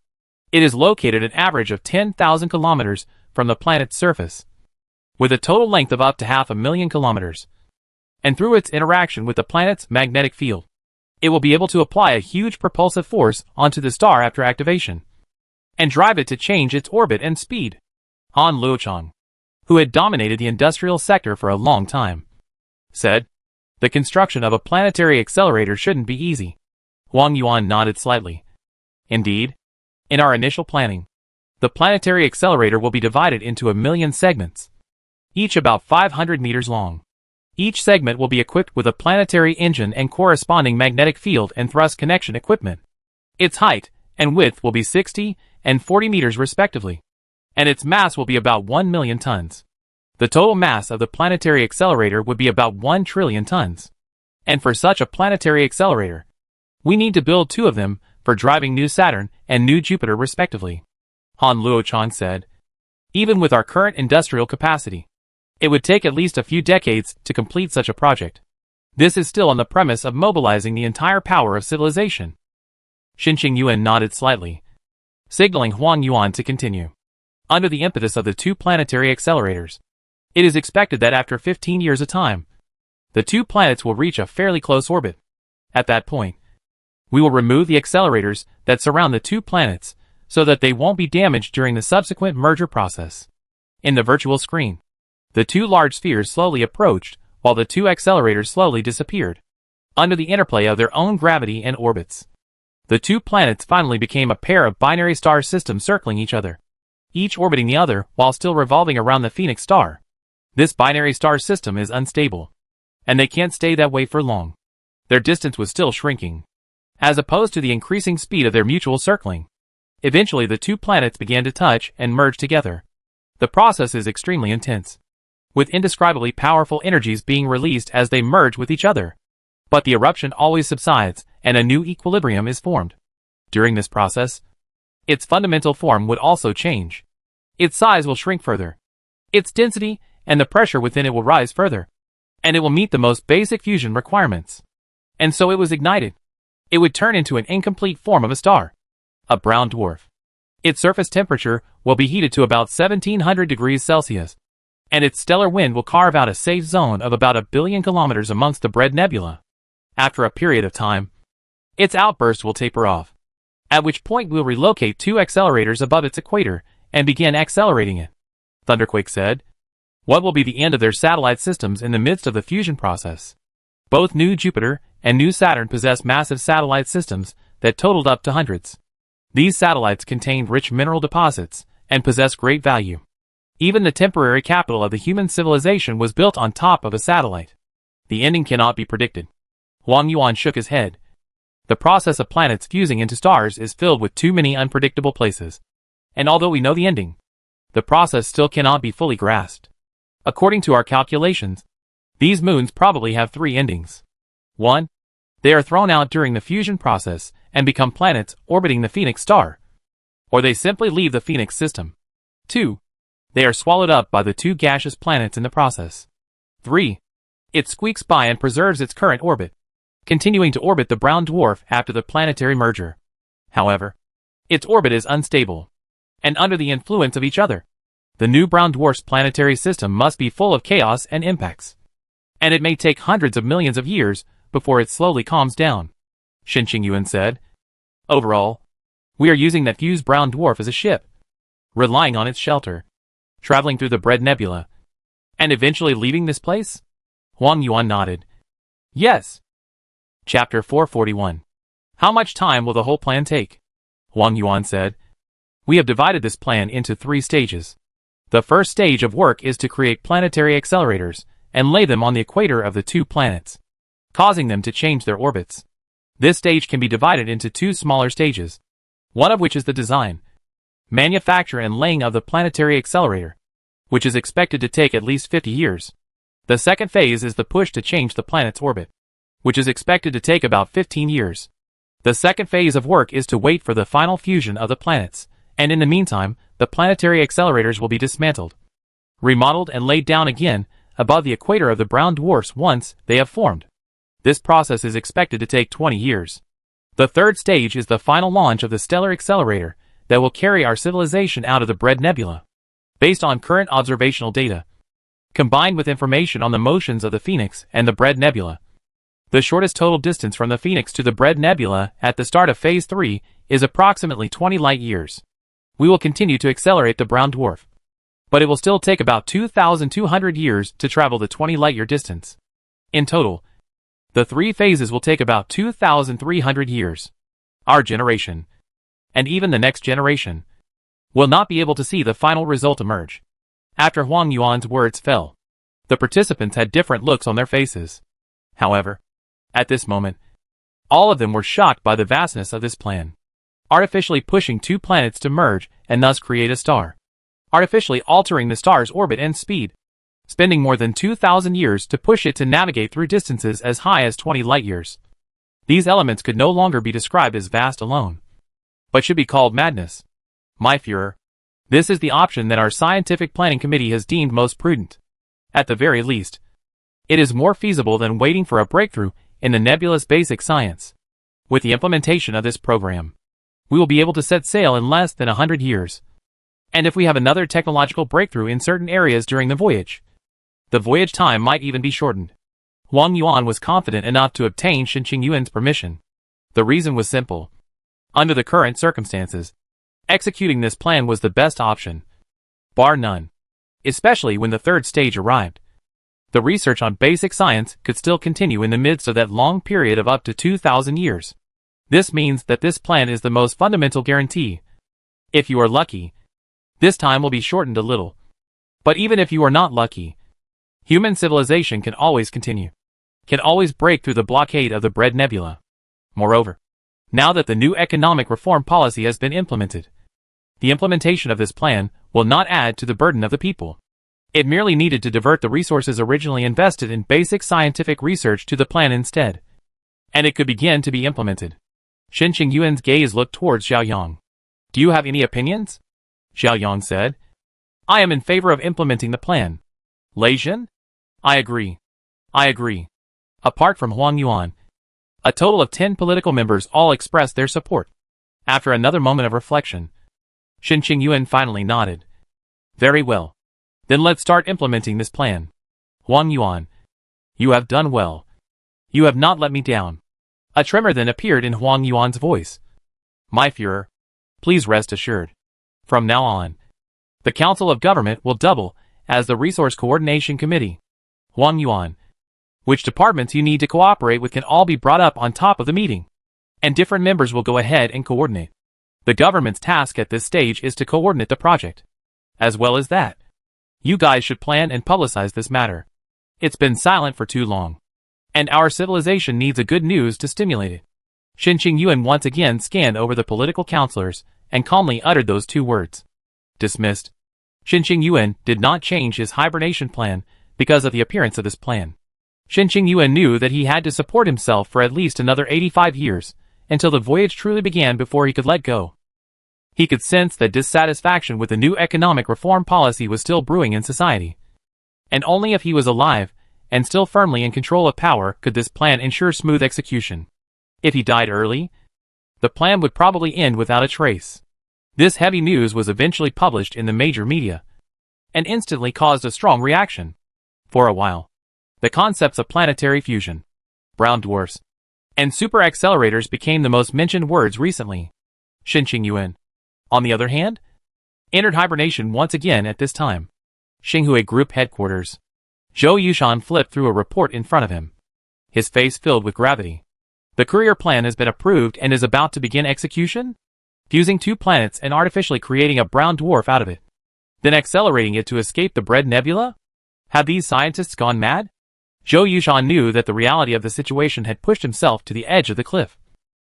It is located at an average of 10,000 kilometers from the planet's surface, with a total length of up to 500,000 kilometers. And through its interaction with the planet's magnetic field, it will be able to apply a huge propulsive force onto the star after activation, and drive it to change its orbit and speed. Han Luochang, who had dominated the industrial sector for a long time, said, "The construction of a planetary accelerator shouldn't be easy." Huang Yuan nodded slightly. "Indeed, in our initial planning, the planetary accelerator will be divided into 1,000,000 segments, each about 500 meters long. Each segment will be equipped with a planetary engine and corresponding magnetic field and thrust connection equipment. Its height and width will be 60 and 40 meters respectively, and its mass will be about 1,000,000 tons. The total mass of the planetary accelerator would be about 1 trillion tons. And for such a planetary accelerator, we need to build 2 of them for driving New Saturn and New Jupiter respectively," Han Luochang said. "Even with our current industrial capacity, it would take at least a few decades to complete such a project. This is still on the premise of mobilizing the entire power of civilization." Xinqing Yuan nodded slightly, signaling Huang Yuan to continue. Under the impetus of the 2 planetary accelerators, it is expected that after 15 years of time, the 2 planets will reach a fairly close orbit. At that point, we will remove the accelerators that surround the 2 planets so that they won't be damaged during the subsequent merger process. In the virtual screen, the 2 large spheres slowly approached while the 2 accelerators slowly disappeared, under the interplay of their own gravity and orbits. The 2 planets finally became a pair of binary star systems circling each other, each orbiting the other while still revolving around the Phoenix star. This binary star system is unstable, and they can't stay that way for long. Their distance was still shrinking, as opposed to the increasing speed of their mutual circling. Eventually the 2 planets began to touch and merge together. The process is extremely intense, with indescribably powerful energies being released as they merge with each other. But the eruption always subsides, and a new equilibrium is formed. During this process, its fundamental form would also change. Its size will shrink further. Its density and the pressure within it will rise further. And it will meet the most basic fusion requirements. And so it was ignited. It would turn into an incomplete form of a star. A brown dwarf. Its surface temperature will be heated to about 1700 degrees Celsius. And its stellar wind will carve out a safe zone of about 1 billion kilometers amongst the Bread Nebula. After a period of time, its outburst will taper off. At which point we'll relocate 2 accelerators above its equator and begin accelerating it. Thunderquake said. What will be the end of their satellite systems in the midst of the fusion process? Both New Jupiter and New Saturn possess massive satellite systems that totaled up to hundreds. These satellites contained rich mineral deposits and possess great value. Even the temporary capital of the human civilization was built on top of a satellite. The ending cannot be predicted. Wang Yuan shook his head. The process of planets fusing into stars is filled with too many unpredictable places. And although we know the ending, the process still cannot be fully grasped. According to our calculations, these moons probably have 3 endings. 1. They are thrown out during the fusion process and become planets orbiting the Phoenix star. Or they simply leave the Phoenix system. 2. They are swallowed up by the 2 gaseous planets in the process. 3. It squeaks by and preserves its current orbit, continuing to orbit the brown dwarf after the planetary merger. However, its orbit is unstable, and under the influence of each other. The new brown dwarf's planetary system must be full of chaos and impacts. And it may take hundreds of millions of years before it slowly calms down. Shin Yuan said. Overall, we are using that fused brown dwarf as a ship, relying on its shelter, traveling through the Bread Nebula, and eventually leaving this place? Wang Yuan nodded. Yes. Chapter 441. How much time will the whole plan take? Wang Yuan said. We have divided this plan into 3 stages. The first stage of work is to create planetary accelerators and lay them on the equator of the 2 planets, causing them to change their orbits. This stage can be divided into 2 smaller stages, one of which is the design, manufacture and laying of the planetary accelerator, which is expected to take at least 50 years. The second phase is the push to change the planet's orbit, which is expected to take about 15 years. The second phase of work is to wait for the final fusion of the planets, and in the meantime, the planetary accelerators will be dismantled, remodeled and laid down again above the equator of the brown dwarfs once they have formed. This process is expected to take 20 years. The third stage is the final launch of the stellar accelerator that will carry our civilization out of the Bread Nebula. Based on current observational data, combined with information on the motions of the Phoenix and the Bread Nebula, the shortest total distance from the Phoenix to the Bread Nebula at the start of Phase 3 is approximately 20 light-years. We will continue to accelerate the brown dwarf, but it will still take about 2,200 years to travel the 20 light-year distance. In total, the 3 phases will take about 2,300 years. Our generation, and even the next generation, will not be able to see the final result emerge. After Huang Yuan's words fell, the participants had different looks on their faces. However, at this moment, all of them were shocked by the vastness of this plan. Artificially pushing 2 planets to merge and thus create a star. Artificially altering the star's orbit and speed, spending more than 2,000 years to push it to navigate through distances as high as 20 light-years. These elements could no longer be described as vast alone, but should be called madness. My Führer, this is the option that our scientific planning committee has deemed most prudent. At the very least, it is more feasible than waiting for a breakthrough in the nebulous basic science. With the implementation of this program, we will be able to set sail in less than 100 years. And if we have another technological breakthrough in certain areas during the voyage time might even be shortened. Wang Yuan was confident enough to obtain Shin Yuan's permission. The reason was simple. Under the current circumstances, executing this plan was the best option, bar none. Especially when the third stage arrived. The research on basic science could still continue in the midst of that long period of up to 2,000 years. This means that this plan is the most fundamental guarantee. If you are lucky, this time will be shortened a little. But even if you are not lucky, human civilization can always continue, can always break through the blockade of the Bread Nebula. Moreover, now that the new economic reform policy has been implemented, the implementation of this plan will not add to the burden of the people. It merely needed to divert the resources originally invested in basic scientific research to the plan instead. And it could begin to be implemented. Shin Qingyuan's gaze looked towards Xiaoyang. Do you have any opinions? Xiaoyang said. I am in favor of implementing the plan. Lei Jin? I agree. I agree. Apart from Huang Yuan, a total of 10 political members all expressed their support. After another moment of reflection, Shin Qingyuan finally nodded. Very well. Then let's start implementing this plan. Huang Yuan, you have done well. You have not let me down. A tremor then appeared in Huang Yuan's voice. My Führer, please rest assured. From now on, the Council of Government will double as the Resource Coordination Committee. Huang Yuan, which departments you need to cooperate with can all be brought up on top of the meeting, and different members will go ahead and coordinate. The government's task at this stage is to coordinate the project. As well as that, you guys should plan and publicize this matter. It's been silent for too long, and our civilization needs a good news to stimulate it. Shin Qingyuan once again scanned over the political counselors and calmly uttered those two words. Dismissed. Shin Qingyuan did not change his hibernation plan because of the appearance of this plan. Shin Qingyuan knew that he had to support himself for at least another 85 years, until the voyage truly began before he could let go. He could sense that dissatisfaction with the new economic reform policy was still brewing in society. And only if he was alive, and still firmly in control of power, could this plan ensure smooth execution. If he died early, the plan would probably end without a trace. This heavy news was eventually published in the major media, and instantly caused a strong reaction. For a while, the concepts of planetary fusion, brown dwarfs, and super accelerators became the most mentioned words recently. Shin Qingyuan, on the other hand, entered hibernation once again at this time. Xinghui Group headquarters. Zhou Yushan flipped through a report in front of him, his face filled with gravity. The courier plan has been approved and is about to begin execution? Fusing two planets and artificially creating a brown dwarf out of it, then accelerating it to escape the Bread Nebula? Have these scientists gone mad? Zhou Yushan knew that the reality of the situation had pushed himself to the edge of the cliff,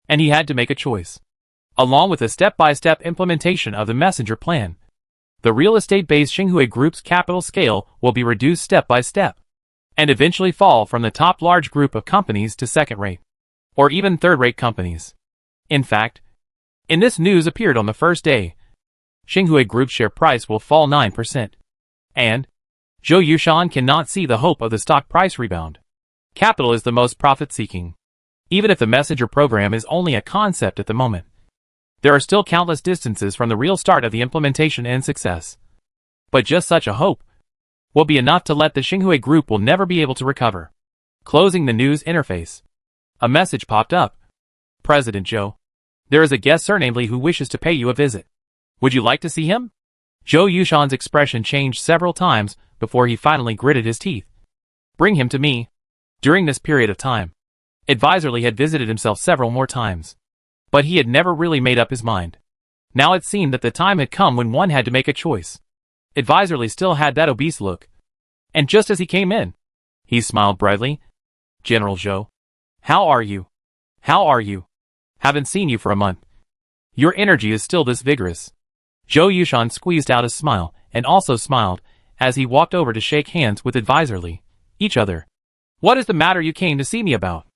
and he had to make a choice. Along with a step-by-step implementation of the messenger plan, the real estate-based Xinghui Group's capital scale will be reduced step by step, and eventually fall from the top large group of companies to second-rate, or even third-rate companies. In fact, in this news appeared on the first day, Xinghui Group's share price will fall 9%. And Zhou Yushan cannot see the hope of the stock price rebound. Capital is the most profit-seeking. Even if the messenger program is only a concept at the moment, there are still countless distances from the real start of the implementation and success. But just such a hope will be enough to let the Xinghui Group will never be able to recover. Closing the news interface, a message popped up. President Zhou, there is a guest surnamed Li who wishes to pay you a visit. Would you like to see him? Zhou Yushan's expression changed several times before he finally gritted his teeth. Bring him to me. During this period of time, Advisor Li had visited himself several more times, but he had never really made up his mind. Now it seemed that the time had come when one had to make a choice. Advisor Li still had that obese look, and just as he came in, he smiled brightly. General Zhou, how are you? How are you? Haven't seen you for a month. Your energy is still this vigorous. Zhou Yushan squeezed out a smile, and also smiled, as he walked over to shake hands with Advisor Li. Each other. What is the matter you came to see me about?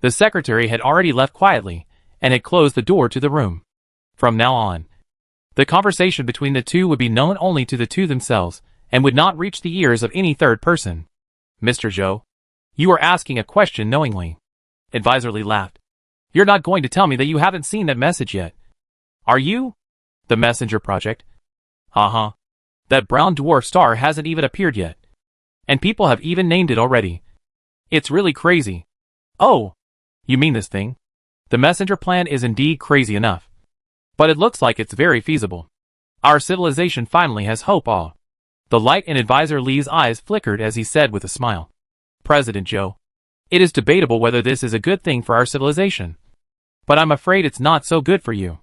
The secretary had already left quietly, and had closed the door to the room. From now on, the conversation between the two would be known only to the two themselves, and would not reach the ears of any third person. Mr. Zhou, you are asking a question knowingly. Advisor Li laughed. You're not going to tell me that you haven't seen that message yet, are you? The messenger project? Uh-huh. That brown dwarf star hasn't even appeared yet, and people have even named it already. It's really crazy. Oh, you mean this thing? The messenger plan is indeed crazy enough, but it looks like it's very feasible. Our civilization finally has hope. The light in Advisor Li's eyes flickered as he said with a smile. President Zhou, it is debatable whether this is a good thing for our civilization, but I'm afraid it's not so good for you.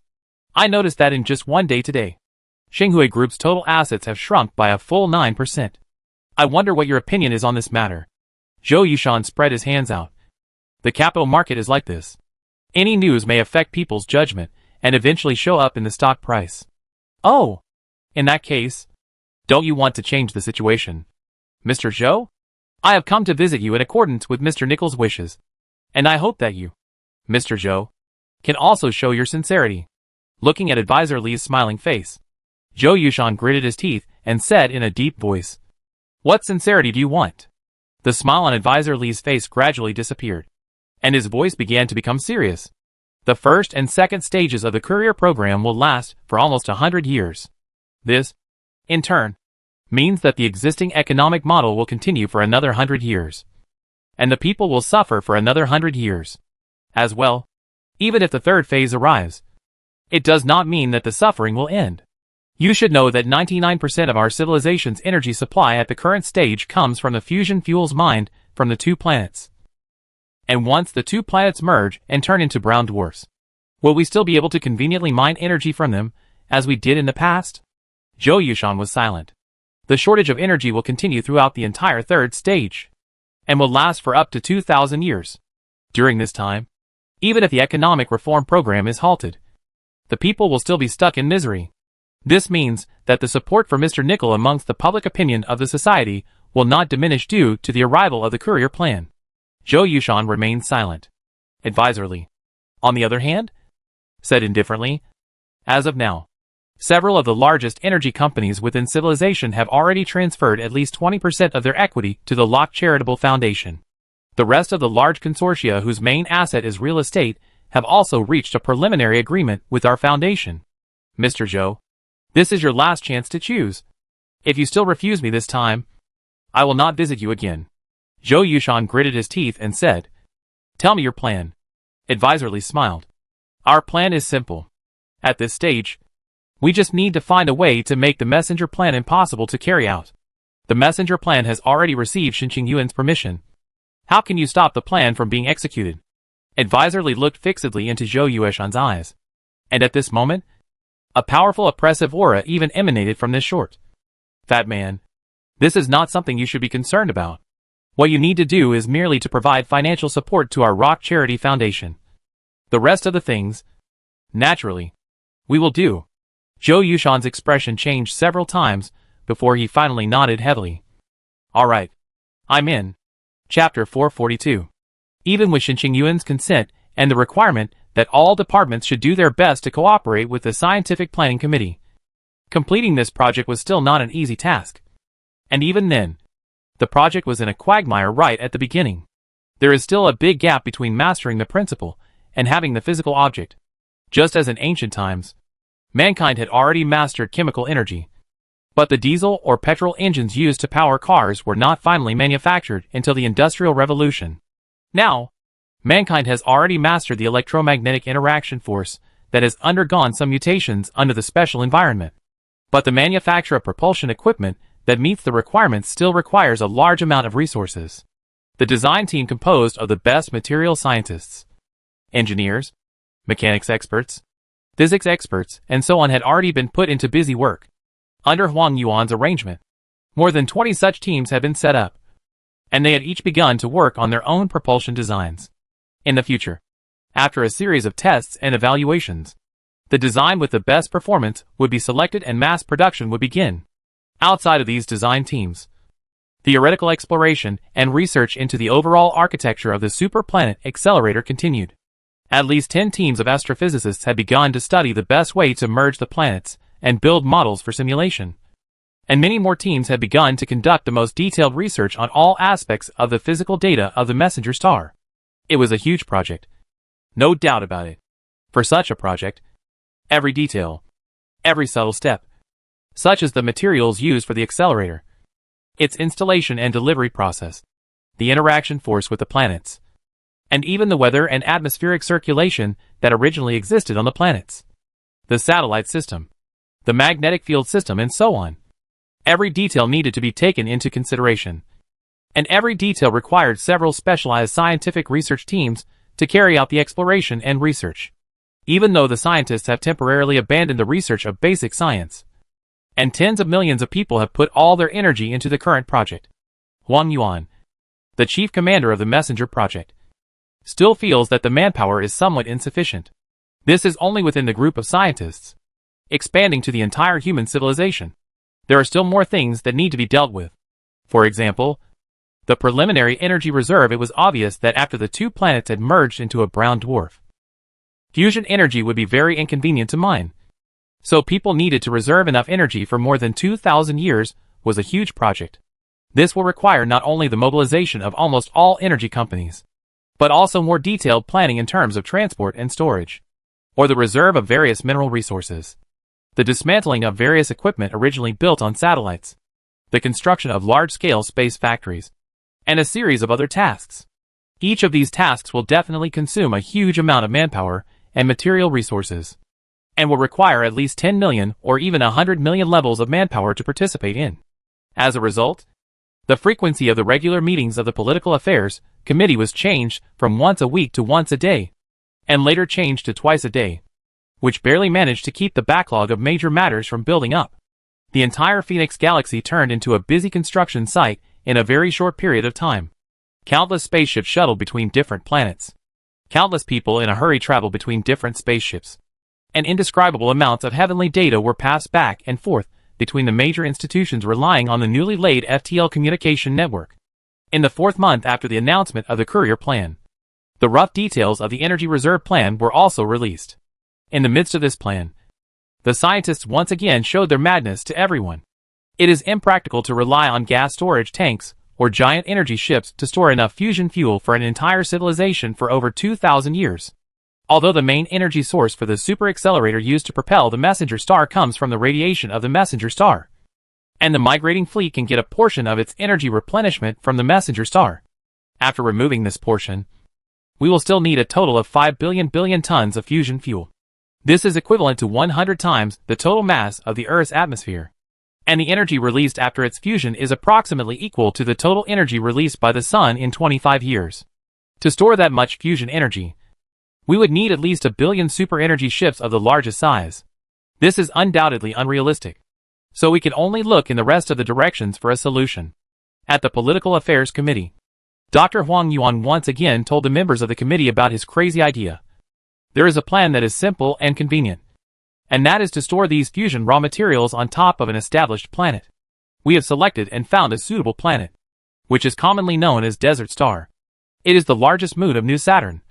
I noticed that in just one day today, Xinghui Group's total assets have shrunk by a full 9%. I wonder what your opinion is on this matter. Zhou Yushan spread his hands out. The capital market is like this. Any news may affect people's judgment and eventually show up in the stock price. Oh, in that case, Don't you want to change the situation, Mr. Zhou? I have come to visit you in accordance with Mr. Nickel's wishes, and I hope that you, Mr. Zhou, can also show your sincerity. Looking at Advisor Li's smiling face, Zhou Yushan gritted his teeth and said in a deep voice, "What sincerity do you want?" The smile on Advisor Li's face gradually disappeared, and his voice began to become serious. The first and second stages of the courier program will last for almost 100 years. This, in turn, means that the existing economic model will continue for another 100 years. And the people will suffer for another 100 years. As well, even if the third phase arrives, it does not mean that the suffering will end. You should know that 99% of our civilization's energy supply at the current stage comes from the fusion fuels mined from the 2 planets. And once the 2 planets merge and turn into brown dwarfs, will we still be able to conveniently mine energy from them, as we did in the past? Zhou Yushan was silent. The shortage of energy will continue throughout the entire third stage, and will last for up to 2,000 years. During this time, even if the economic reform program is halted, the people will still be stuck in misery. This means that the support for Mr. Nickel amongst the public opinion of the society will not diminish due to the arrival of the courier plan. Zhou Yushan remained silent. Advisor Li, on the other hand, said indifferently, "As of now, several of the largest energy companies within civilization have already transferred at least 20% of their equity to the Locke Charitable Foundation. The rest of the large consortia whose main asset is real estate have also reached a preliminary agreement with our foundation. Mr. Zhou, this is your last chance to choose. If you still refuse me this time, I will not visit you again." Zhou Yushan gritted his teeth and said, "Tell me your plan." Advisor Li smiled. "Our plan is simple. At this stage, we just need to find a way to make the messenger plan impossible to carry out. The messenger plan has already received Xinqing Yuan's permission. How can you stop the plan from being executed?" Advisor Li looked fixedly into Zhou Yushan's eyes. And at this moment, a powerful oppressive aura even emanated from this short, fat man. "This is not something you should be concerned about. What you need to do is merely to provide financial support to our Rock Charity Foundation. The rest of the things, naturally, we will do." Zhou Yushan's expression changed several times before he finally nodded heavily. "All right. I'm in." Chapter 442. Even with Xinqing Yuan's consent and the requirement that all departments should do their best to cooperate with the Scientific Planning Committee, completing this project was still not an easy task. And even then, the project was in a quagmire right at the beginning. There is still a big gap between mastering the principle and having the physical object. Just as in ancient times, mankind had already mastered chemical energy, but the diesel or petrol engines used to power cars were not finally manufactured until the Industrial Revolution. Now, mankind has already mastered the electromagnetic interaction force that has undergone some mutations under the special environment. But the manufacture of propulsion equipment that meets the requirements still requires a large amount of resources. The design team composed of the best material scientists, engineers, mechanics experts, physics experts, and so on had already been put into busy work. Under Huang Yuan's arrangement, more than 20 such teams had been set up, and they had each begun to work on their own propulsion designs. In the future, after a series of tests and evaluations, the design with the best performance would be selected and mass production would begin. Outside of these design teams, theoretical exploration and research into the overall architecture of the super-planet accelerator continued. At least 10 teams of astrophysicists had begun to study the best way to merge the planets and build models for simulation. And many more teams had begun to conduct the most detailed research on all aspects of the physical data of the messenger star. It was a huge project. No doubt about it. For such a project, every detail, every subtle step, such as the materials used for the accelerator, its installation and delivery process, the interaction force with the planets, and even the weather and atmospheric circulation that originally existed on the planets, the satellite system, the magnetic field system, and so on. Every detail needed to be taken into consideration, and every detail required several specialized scientific research teams to carry out the exploration and research. Even though the scientists have temporarily abandoned the research of basic science, and tens of millions of people have put all their energy into the current project, Huang Yuan, the chief commander of the messenger project, still feels that the manpower is somewhat insufficient. This is only within the group of scientists. Expanding to the entire human civilization, there are still more things that need to be dealt with. For example, the preliminary energy reserve. It was obvious that after the two planets had merged into a brown dwarf, fusion energy would be very inconvenient to mine. So people needed to reserve enough energy for more than 2,000 years. Was a huge project. This will require not only the mobilization of almost all energy companies, but also more detailed planning in terms of transport and storage, or the reserve of various mineral resources, the dismantling of various equipment originally built on satellites, the construction of large-scale space factories, and a series of other tasks. Each of these tasks will definitely consume a huge amount of manpower and material resources, and will require at least 10 million or even 100 million levels of manpower to participate in. As a result, the frequency of the regular meetings of the Political Affairs Committee was changed from once a week to once a day, and later changed to twice a day, which barely managed to keep the backlog of major matters from building up. The entire Phoenix Galaxy turned into a busy construction site in a very short period of time. Countless spaceships shuttled between different planets. Countless people in a hurry traveled between different spaceships. And indescribable amounts of heavenly data were passed back and forth between the major institutions relying on the newly laid FTL communication network. In the 4th month after the announcement of the Courier Plan, the rough details of the Energy Reserve Plan were also released. In the midst of this plan, the scientists once again showed their madness to everyone. It is impractical to rely on gas storage tanks or giant energy ships to store enough fusion fuel for an entire civilization for over 2,000 years. Although the main energy source for the super accelerator used to propel the messenger star comes from the radiation of the messenger star, and the migrating fleet can get a portion of its energy replenishment from the messenger star. After removing this portion, we will still need a total of 5 billion tons of fusion fuel. This is equivalent to 100 times the total mass of the Earth's atmosphere, and the energy released after its fusion is approximately equal to the total energy released by the Sun in 25 years. To store that much fusion energy, we would need at least 1 billion super energy ships of the largest size. This is undoubtedly unrealistic, so we can only look in the rest of the directions for a solution. At the Political Affairs Committee, Dr. Huang Yuan once again told the members of the committee about his crazy idea. There is a plan that is simple and convenient, and that is to store these fusion raw materials on top of an established planet. We have selected and found a suitable planet, which is commonly known as Desert Star. It is the largest moon of New Saturn,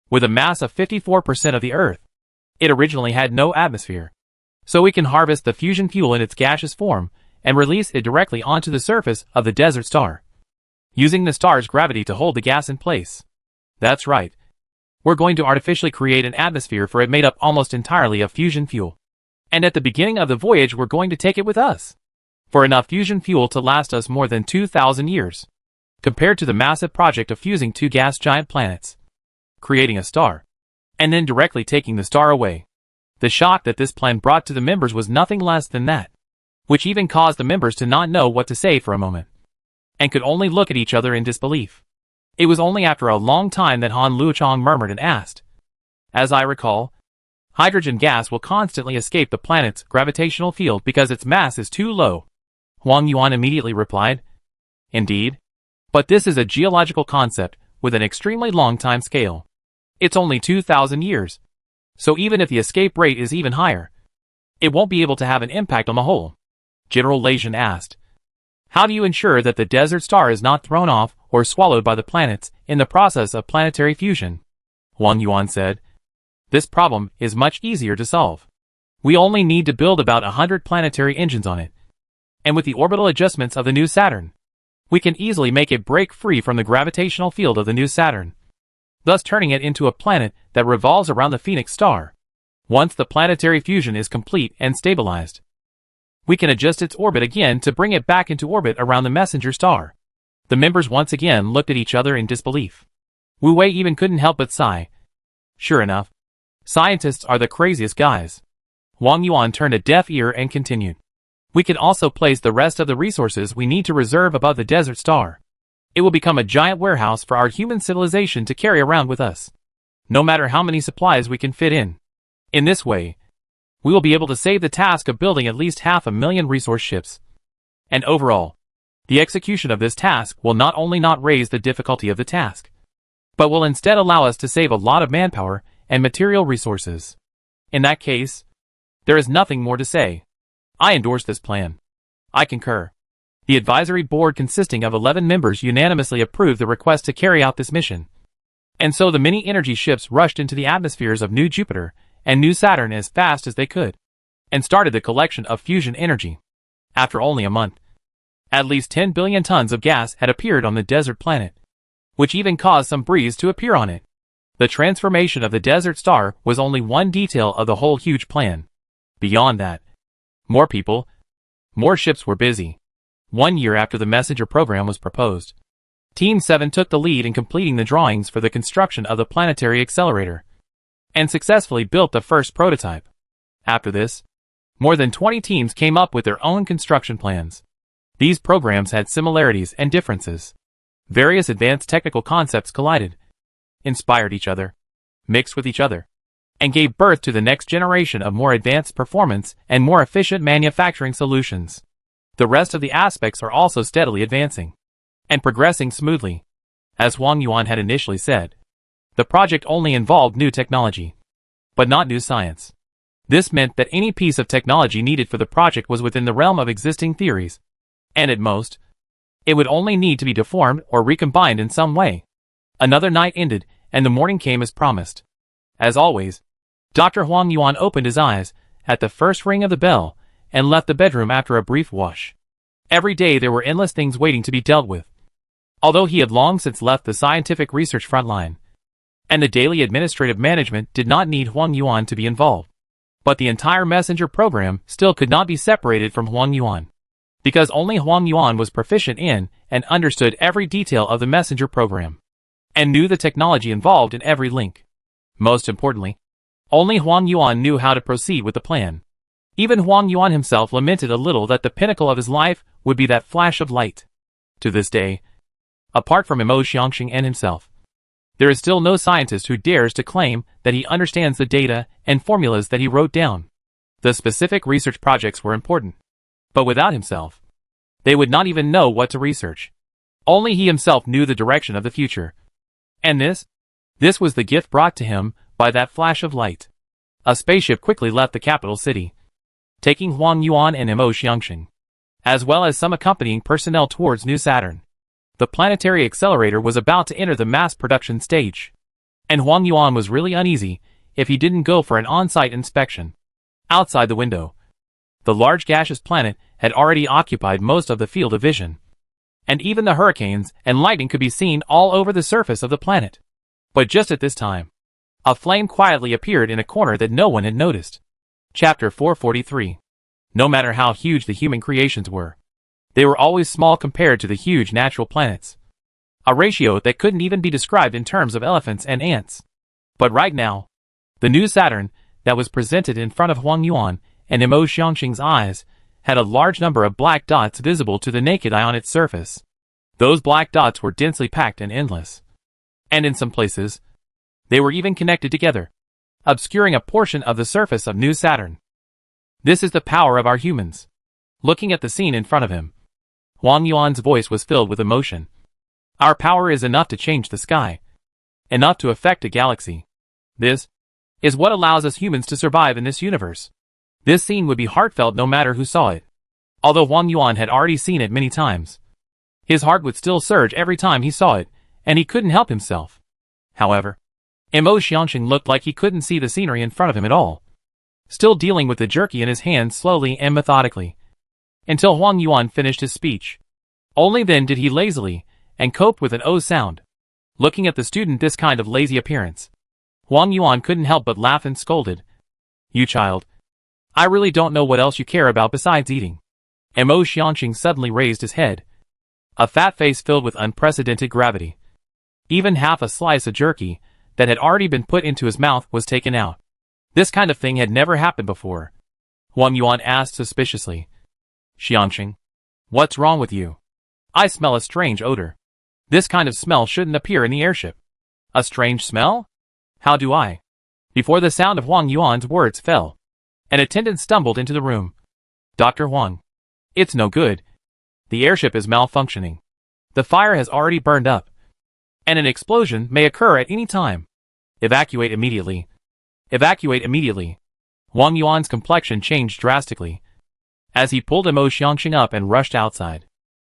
with a mass of 54% of the Earth. It originally had no atmosphere, so we can harvest the fusion fuel in its gaseous form and release it directly onto the surface of the desert star, using the star's gravity to hold the gas in place. That's right. We're going to artificially create an atmosphere for it made up almost entirely of fusion fuel. And at the beginning of the voyage we're going to take it with us, for enough fusion fuel to last us more than 2,000 years. Compared to the massive project of fusing two gas giant planets, creating a star, and then directly taking the star away, the shock that this plan brought to the members was nothing less than that, which even caused the members to not know what to say for a moment, and could only look at each other in disbelief. It was only after a long time that Han Luochang murmured and asked, "As I recall, hydrogen gas will constantly escape the planet's gravitational field because its mass is too low." Huang Yuan immediately replied, "Indeed. But this is a geological concept with an extremely long time scale. It's only 2,000 years. So even if the escape rate is even higher, it won't be able to have an impact on the whole." General Lejean asked, "How do you ensure that the desert star is not thrown off or swallowed by the planets in the process of planetary fusion?" Huang Yuan said, "This problem is much easier to solve. We only need to build about 100 planetary engines on it. And with the orbital adjustments of the new Saturn, we can easily make it break free from the gravitational field of the new Saturn, thus turning it into a planet that revolves around the Phoenix star. Once the planetary fusion is complete and stabilized, we can adjust its orbit again to bring it back into orbit around the messenger star." The members once again looked at each other in disbelief. Wu Wei even couldn't help but sigh. Sure enough, scientists are the craziest guys. Huang Yuan turned a deaf ear and continued, "We can also place the rest of the resources we need to reserve above the desert star. It will become a giant warehouse for our human civilization to carry around with us, no matter how many supplies we can fit in. In this way, we will be able to save the task of building at least 500,000 resource ships. And overall, the execution of this task will not only not raise the difficulty of the task, but will instead allow us to save a lot of manpower and material resources. In that case, there is nothing more to say. I endorse this plan." I concur. The advisory board consisting of 11 members unanimously approved the request to carry out this mission. And so the mini-energy ships rushed into the atmospheres of New Jupiter and New Saturn as fast as they could, and started the collection of fusion energy. After only a month, at least 10 billion tons of gas had appeared on the desert planet, which even caused some breeze to appear on it. The transformation of the desert star was only one detail of the whole huge plan. Beyond that, more people, more ships were busy. 1 year after the Messenger program was proposed, Team 7 took the lead in completing the drawings for the construction of the planetary accelerator, and successfully built the first prototype. After this, more than 20 teams came up with their own construction plans. These programs had similarities and differences. Various advanced technical concepts collided, inspired each other, mixed with each other, and gave birth to the next generation of more advanced performance and more efficient manufacturing solutions. The rest of the aspects are also steadily advancing and progressing smoothly. As Huang Yuan had initially said, the project only involved new technology, but not new science. This meant that any piece of technology needed for the project was within the realm of existing theories, and at most, it would only need to be deformed or recombined in some way. Another night ended, and the morning came as promised. As always, Dr. Huang Yuan opened his eyes at the first ring of the bell and left the bedroom after a brief wash. Every day there were endless things waiting to be dealt with. Although he had long since left the scientific research front line, and the daily administrative management did not need Huang Yuan to be involved, but the entire messenger program still could not be separated from Huang Yuan, because only Huang Yuan was proficient in and understood every detail of the messenger program, and knew the technology involved in every link. Most importantly, only Huang Yuan knew how to proceed with the plan. Even Huang Yuan himself lamented a little that the pinnacle of his life would be that flash of light. To this day, apart from Mo Xiangxing and himself, there is still no scientist who dares to claim that he understands the data and formulas that he wrote down. The specific research projects were important, but without himself, they would not even know what to research. Only he himself knew the direction of the future. And this was the gift brought to him by that flash of light. A spaceship quickly left the capital city, taking Huang Yuan and Mo Xiangxing, as well as some accompanying personnel towards New Saturn. The planetary accelerator was about to enter the mass production stage, and Huang Yuan was really uneasy if he didn't go for an on-site inspection. Outside the window, the large gaseous planet had already occupied most of the field of vision, and even the hurricanes and lightning could be seen all over the surface of the planet. But just at this time, a flame quietly appeared in a corner that no one had noticed. Chapter 443. No matter how huge the human creations were, they were always small compared to the huge natural planets, a ratio that couldn't even be described in terms of elephants and ants. But right now, the new Saturn that was presented in front of Huang Yuan and Mo Xiangxing's eyes had a large number of black dots visible to the naked eye on its surface. Those black dots were densely packed and endless, and in some places, they were even connected together, obscuring a portion of the surface of New Saturn. This is the power of our humans. Looking at the scene in front of him, Huang Yuan's voice was filled with emotion. Our power is enough to change the sky, enough to affect a galaxy. This is what allows us humans to survive in this universe. This scene would be heartfelt no matter who saw it. Although Huang Yuan had already seen it many times, his heart would still surge every time he saw it, and he couldn't help himself. However, Mo Xiangxing looked like he couldn't see the scenery in front of him at all, still dealing with the jerky in his hand slowly and methodically, until Huang Yuan finished his speech. Only then did he lazily and cope with an O sound. Looking at the student this kind of lazy appearance, Huang Yuan couldn't help but laugh and scolded. You child, I really don't know what else you care about besides eating. Mo Xiangxing suddenly raised his head, a fat face filled with unprecedented gravity. Even half a slice of jerky that had already been put into his mouth was taken out. This kind of thing had never happened before. Huang Yuan asked suspiciously. Xiangxing, what's wrong with you? I smell a strange odor. This kind of smell shouldn't appear in the airship. A strange smell? How do I? Before the sound of Huang Yuan's words fell, an attendant stumbled into the room. Dr. Huang, it's no good. The airship is malfunctioning. The fire has already burned up, and an explosion may occur at any time. Evacuate immediately. Evacuate immediately. Huang Yuan's complexion changed drastically, as he pulled Mo Xiangxing up and rushed outside.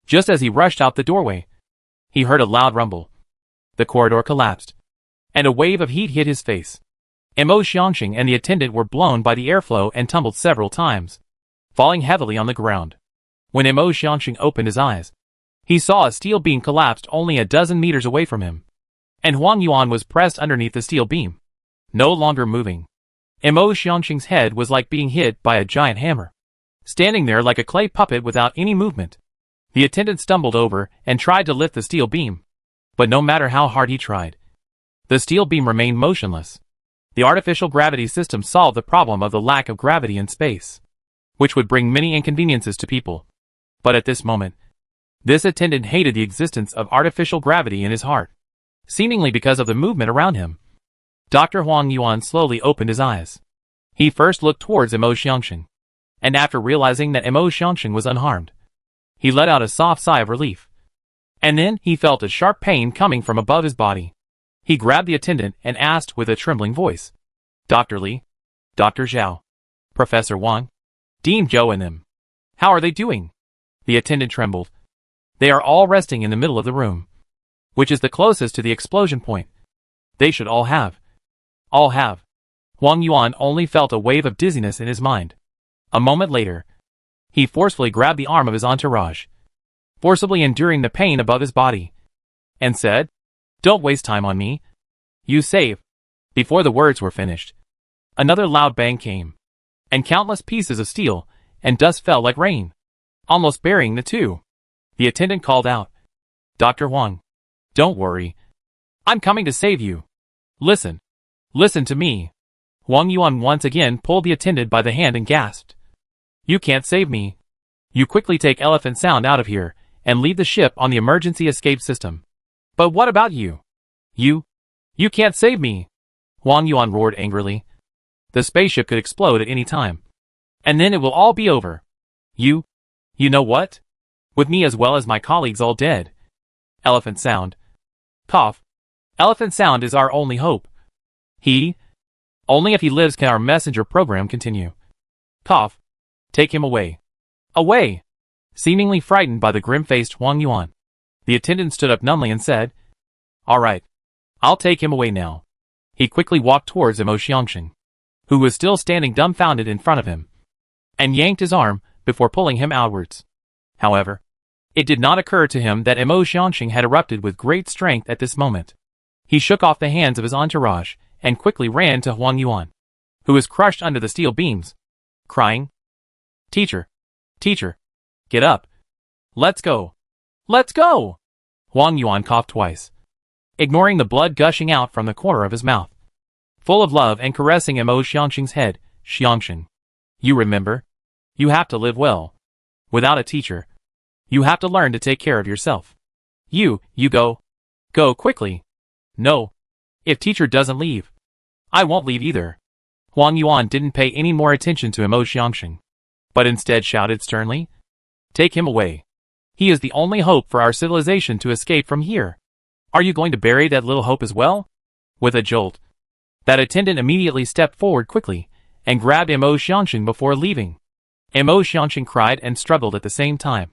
Just as he rushed out the doorway, he heard a loud rumble. The corridor collapsed, and a wave of heat hit his face. Mo Xiangxing and the attendant were blown by the airflow and tumbled several times, falling heavily on the ground. When Mo Xiangxing opened his eyes, he saw a steel beam collapsed only a dozen meters away from him, and Huang Yuan was pressed underneath the steel beam, no longer moving. Mo Xiangxing's head was like being hit by a giant hammer, standing there like a clay puppet without any movement. The attendant stumbled over and tried to lift the steel beam, but no matter how hard he tried, the steel beam remained motionless. The artificial gravity system solved the problem of the lack of gravity in space, which would bring many inconveniences to people. But at this moment, this attendant hated the existence of artificial gravity in his heart, seemingly because of the movement around him. Dr. Huang Yuan slowly opened his eyes. He first looked towards Mo Xiangxing, and after realizing that Mo Xiangxing was unharmed, he let out a soft sigh of relief. And then he felt a sharp pain coming from above his body. He grabbed the attendant and asked with a trembling voice, "Dr. Li? Dr. Zhao? Professor Wang? Dean Zhou and them. How are they doing?" The attendant trembled. "They are all resting in the middle of the room, which is the closest to the explosion point. They should all have." Huang Yuan only felt a wave of dizziness in his mind. A moment later, he forcefully grabbed the arm of his entourage, forcibly enduring the pain above his body, and said, "Don't waste time on me. You save." Before the words were finished, another loud bang came, and countless pieces of steel and dust fell like rain, almost burying the two. The attendant called out, "Dr. Huang, don't worry. I'm coming to save you. Listen to me." Huang Yuan once again pulled the attendant by the hand and gasped, "You can't save me. You quickly take Elephant Sound out of here and leave the ship on the emergency escape system." "But what about you? You can't save me," Huang Yuan roared angrily. "The spaceship could explode at any time, and then it will all be over. You know what? With me as well as my colleagues all dead. Elephant Sound. Cough. Elephant Sound is our only hope. Only if he lives can our messenger program continue. Cough. Take him away. Away!" Seemingly frightened by the grim-faced Huang Yuan, the attendant stood up numbly and said, "All right. I'll take him away now." He quickly walked towards Mo Xiangxing, who was still standing dumbfounded in front of him, and yanked his arm before pulling him outwards. However, it did not occur to him that Mo Xiangxing had erupted with great strength at this moment. He shook off the hands of his entourage and quickly ran to Huang Yuan, who was crushed under the steel beams, crying, Teacher, get up. Let's go. Let's go!" Huang Yuan coughed twice, ignoring the blood gushing out from the corner of his mouth. Full of love and caressing Mo Xiangxing's head, "Xiangxing, you remember? You have to live well. Without a teacher, you have to learn to take care of yourself. You go. Go quickly. No. If teacher doesn't leave, I won't leave either." Huang Yuan didn't pay any more attention to Mo Xiangxing, but instead shouted sternly, "Take him away. He is the only hope for our civilization to escape from here. Are you going to bury that little hope as well?" With a jolt, that attendant immediately stepped forward quickly and grabbed Mo Xiangxing before leaving. Mo Xiangxing cried and struggled at the same time,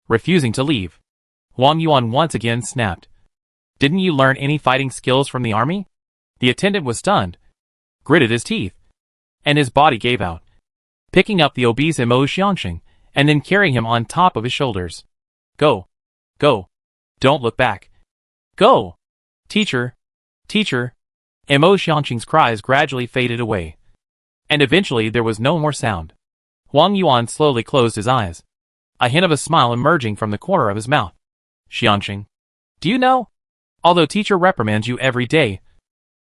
refusing to leave. Huang Yuan once again snapped, "Didn't you learn any fighting skills from the army?" The attendant was stunned, gritted his teeth, and his body gave out, picking up the obese Mo Xiangxing and then carrying him on top of his shoulders. Go. Don't look back. Go! Teacher! Mo Xiangxing's cries gradually faded away, and eventually there was no more sound. Huang Yuan slowly closed his eyes, a hint of a smile emerging from the corner of his mouth. "Xiangxing, do you know? Although teacher reprimands you every day,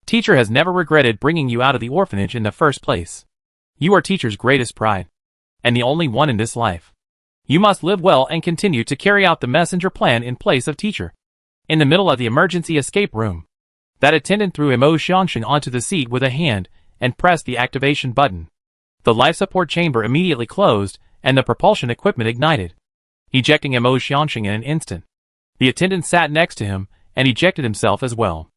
teacher has never regretted bringing you out of the orphanage in the first place. You are teacher's greatest pride, and the only one in this life. You must live well and continue to carry out the messenger plan in place of teacher." In the middle of the emergency escape room, that attendant threw Mo Xiangxing onto the seat with a hand and pressed the activation button. The life support chamber immediately closed and the propulsion equipment ignited, ejecting Mo Xiangxing in an instant. The attendant sat next to him and ejected himself as well.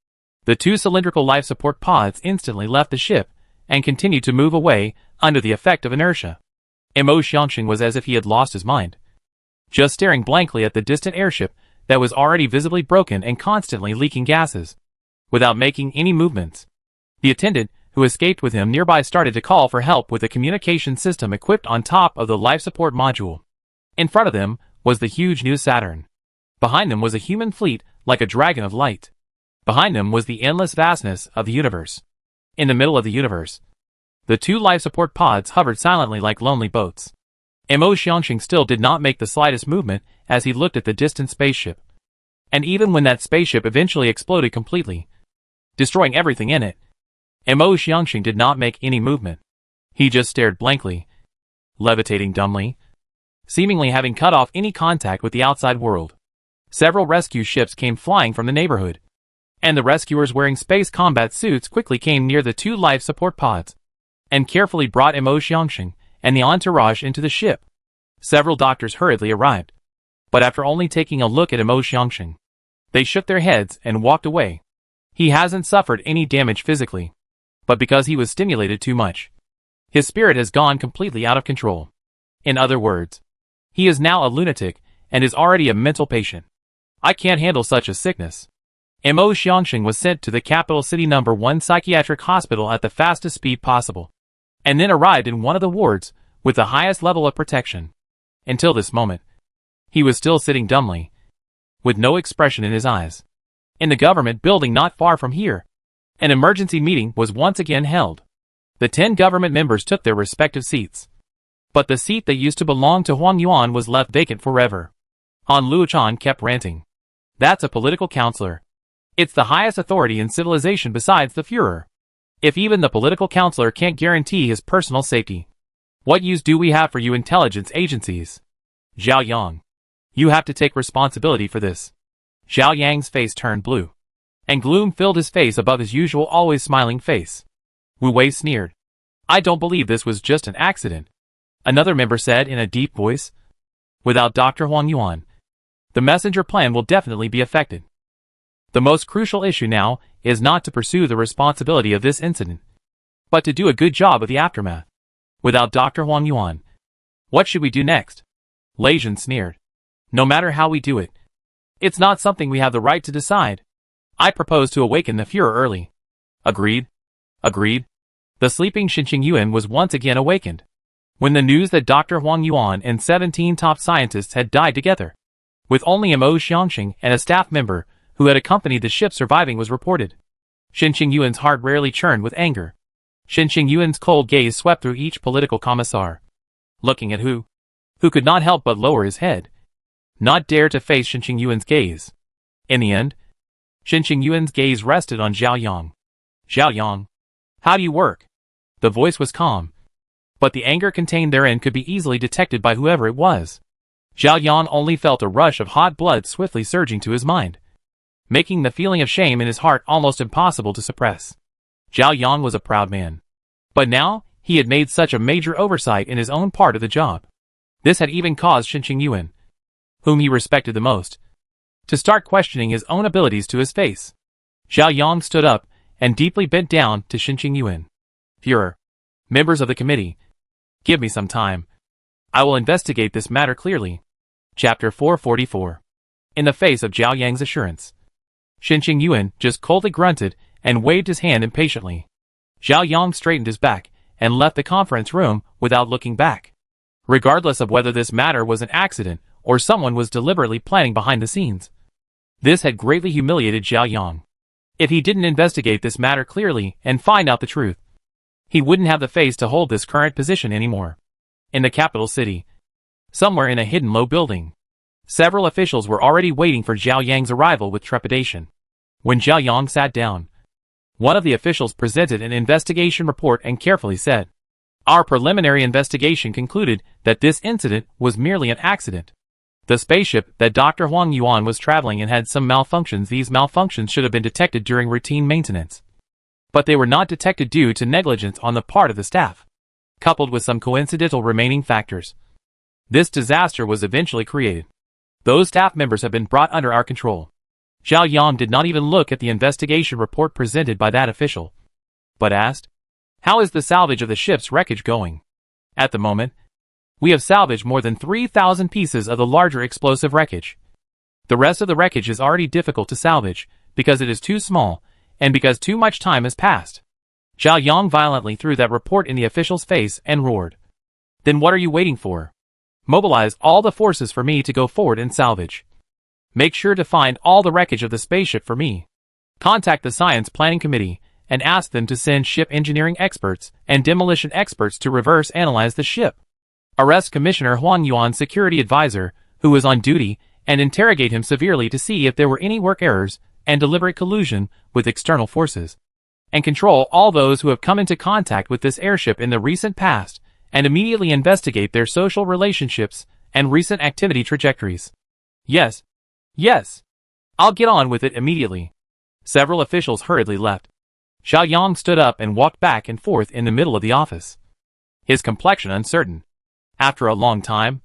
The two cylindrical life support pods instantly left the ship and continued to move away under the effect of inertia. Mo Xiangxing was as if he had lost his mind, just staring blankly at the distant airship that was already visibly broken and constantly leaking gases, without making any movements. The attendant, who escaped with him nearby, started to call for help with the communication system equipped on top of the life support module. In front of them was the huge new Saturn. Behind them was a human fleet like a dragon of light. Behind them was the endless vastness of the universe. In the middle of the universe, the two life support pods hovered silently like lonely boats. Mo Xiangxing still did not make the slightest movement as he looked at the distant spaceship. And even when that spaceship eventually exploded completely, destroying everything in it, Mo Xiangxing did not make any movement. He just stared blankly, levitating dumbly, seemingly having cut off any contact with the outside world. Several rescue ships came flying from the neighborhood, and the rescuers wearing space combat suits quickly came near the two life support pods, and carefully brought Mo Xiangxing and the entourage into the ship. Several doctors hurriedly arrived, but after only taking a look at Mo Xiangxing, they shook their heads and walked away. He hasn't suffered any damage physically, but because he was stimulated too much, his spirit has gone completely out of control. In other words, he is now a lunatic and is already a mental patient. I can't handle such a sickness. Mo Xiangxing was sent to the capital city number 1 psychiatric hospital at the fastest speed possible, and then arrived in one of the wards with the highest level of protection. Until this moment, he was still sitting dumbly, with no expression in his eyes. In the government building not far from here, an emergency meeting was once again held. The 10 government members took their respective seats, but the seat that used to belong to Huang Yuan was left vacant forever. Han Luochuan kept ranting. That's a political counselor. It's the highest authority in civilization besides the Führer. If even the political counselor can't guarantee his personal safety, what use do we have for you intelligence agencies? Zhao Yang, you have to take responsibility for this. Zhao Yang's face turned blue, and gloom filled his face above his usual always smiling face. Wu Wei sneered. I don't believe this was just an accident, another member said in a deep voice. Without Dr. Huang Yuan, the messenger plan will definitely be affected. The most crucial issue now is not to pursue the responsibility of this incident, but to do a good job of the aftermath. Without Dr. Huang Yuan, what should we do next? Lei Jun sneered. No matter how we do it, it's not something we have the right to decide. I propose to awaken the Führer early. Agreed. Agreed. The sleeping Xinqing Yuan was once again awakened when the news that Dr. Huang Yuan and 17 top scientists had died together, with only Mo Xiangxing and a staff member who had accompanied the ship surviving, was reported. Xinqing Yuan's heart rarely churned with anger. Xinqing Yuan's cold gaze swept through each political commissar, looking at who could not help but lower his head, not dare to face Xinqing Yuan's gaze. In the end, Xinqing Yuan's gaze rested on Zhao Yang. Zhao Yang, how do you work? The voice was calm, but the anger contained therein could be easily detected by whoever it was. Zhao Yang only felt a rush of hot blood swiftly surging to his mind, making the feeling of shame in his heart almost impossible to suppress. Zhao Yang was a proud man, but now he had made such a major oversight in his own part of the job. This had even caused Xinqing Yuan, whom he respected the most, to start questioning his own abilities to his face. Zhao Yang stood up and deeply bent down to Xinqing Yuan. Führer, members of the committee, give me some time. I will investigate this matter clearly. Chapter 444. In the face of Zhao Yang's assurance, Xinqing Yuan just coldly grunted and waved his hand impatiently. Zhao Yang straightened his back and left the conference room without looking back. Regardless of whether this matter was an accident or someone was deliberately planning behind the scenes, this had greatly humiliated Zhao Yang. If he didn't investigate this matter clearly and find out the truth, he wouldn't have the face to hold this current position anymore. In the capital city, somewhere in a hidden low building, several officials were already waiting for Zhao Yang's arrival with trepidation. When Zhao Yang sat down, one of the officials presented an investigation report and carefully said, Our preliminary investigation concluded that this incident was merely an accident. The spaceship that Dr. Huang Yuan was traveling in had some malfunctions. These malfunctions should have been detected during routine maintenance, but they were not detected due to negligence on the part of the staff, coupled with some coincidental remaining factors. This disaster was eventually created. Those staff members have been brought under our control. Zhao Yang did not even look at the investigation report presented by that official, but asked, How is the salvage of the ship's wreckage going? At the moment, We have salvaged more than 3,000 pieces of the larger explosive wreckage. The rest of the wreckage is already difficult to salvage, because it is too small, and because too much time has passed. Zhao Yang violently threw that report in the official's face and roared. Then what are you waiting for? Mobilize all the forces for me to go forward and salvage. Make sure to find all the wreckage of the spaceship for me. Contact the Science Planning Committee and ask them to send ship engineering experts and demolition experts to reverse analyze the ship. Arrest Commissioner Huang Yuan's security advisor, who was on duty, and interrogate him severely to see if there were any work errors and deliberate collusion with external forces. And control all those who have come into contact with this airship in the recent past, and immediately investigate their social relationships and recent activity trajectories. Yes. Yes. I'll get on with it immediately. Several officials hurriedly left. Zhao Yang stood up and walked back and forth in the middle of the office, his complexion uncertain. After a long time,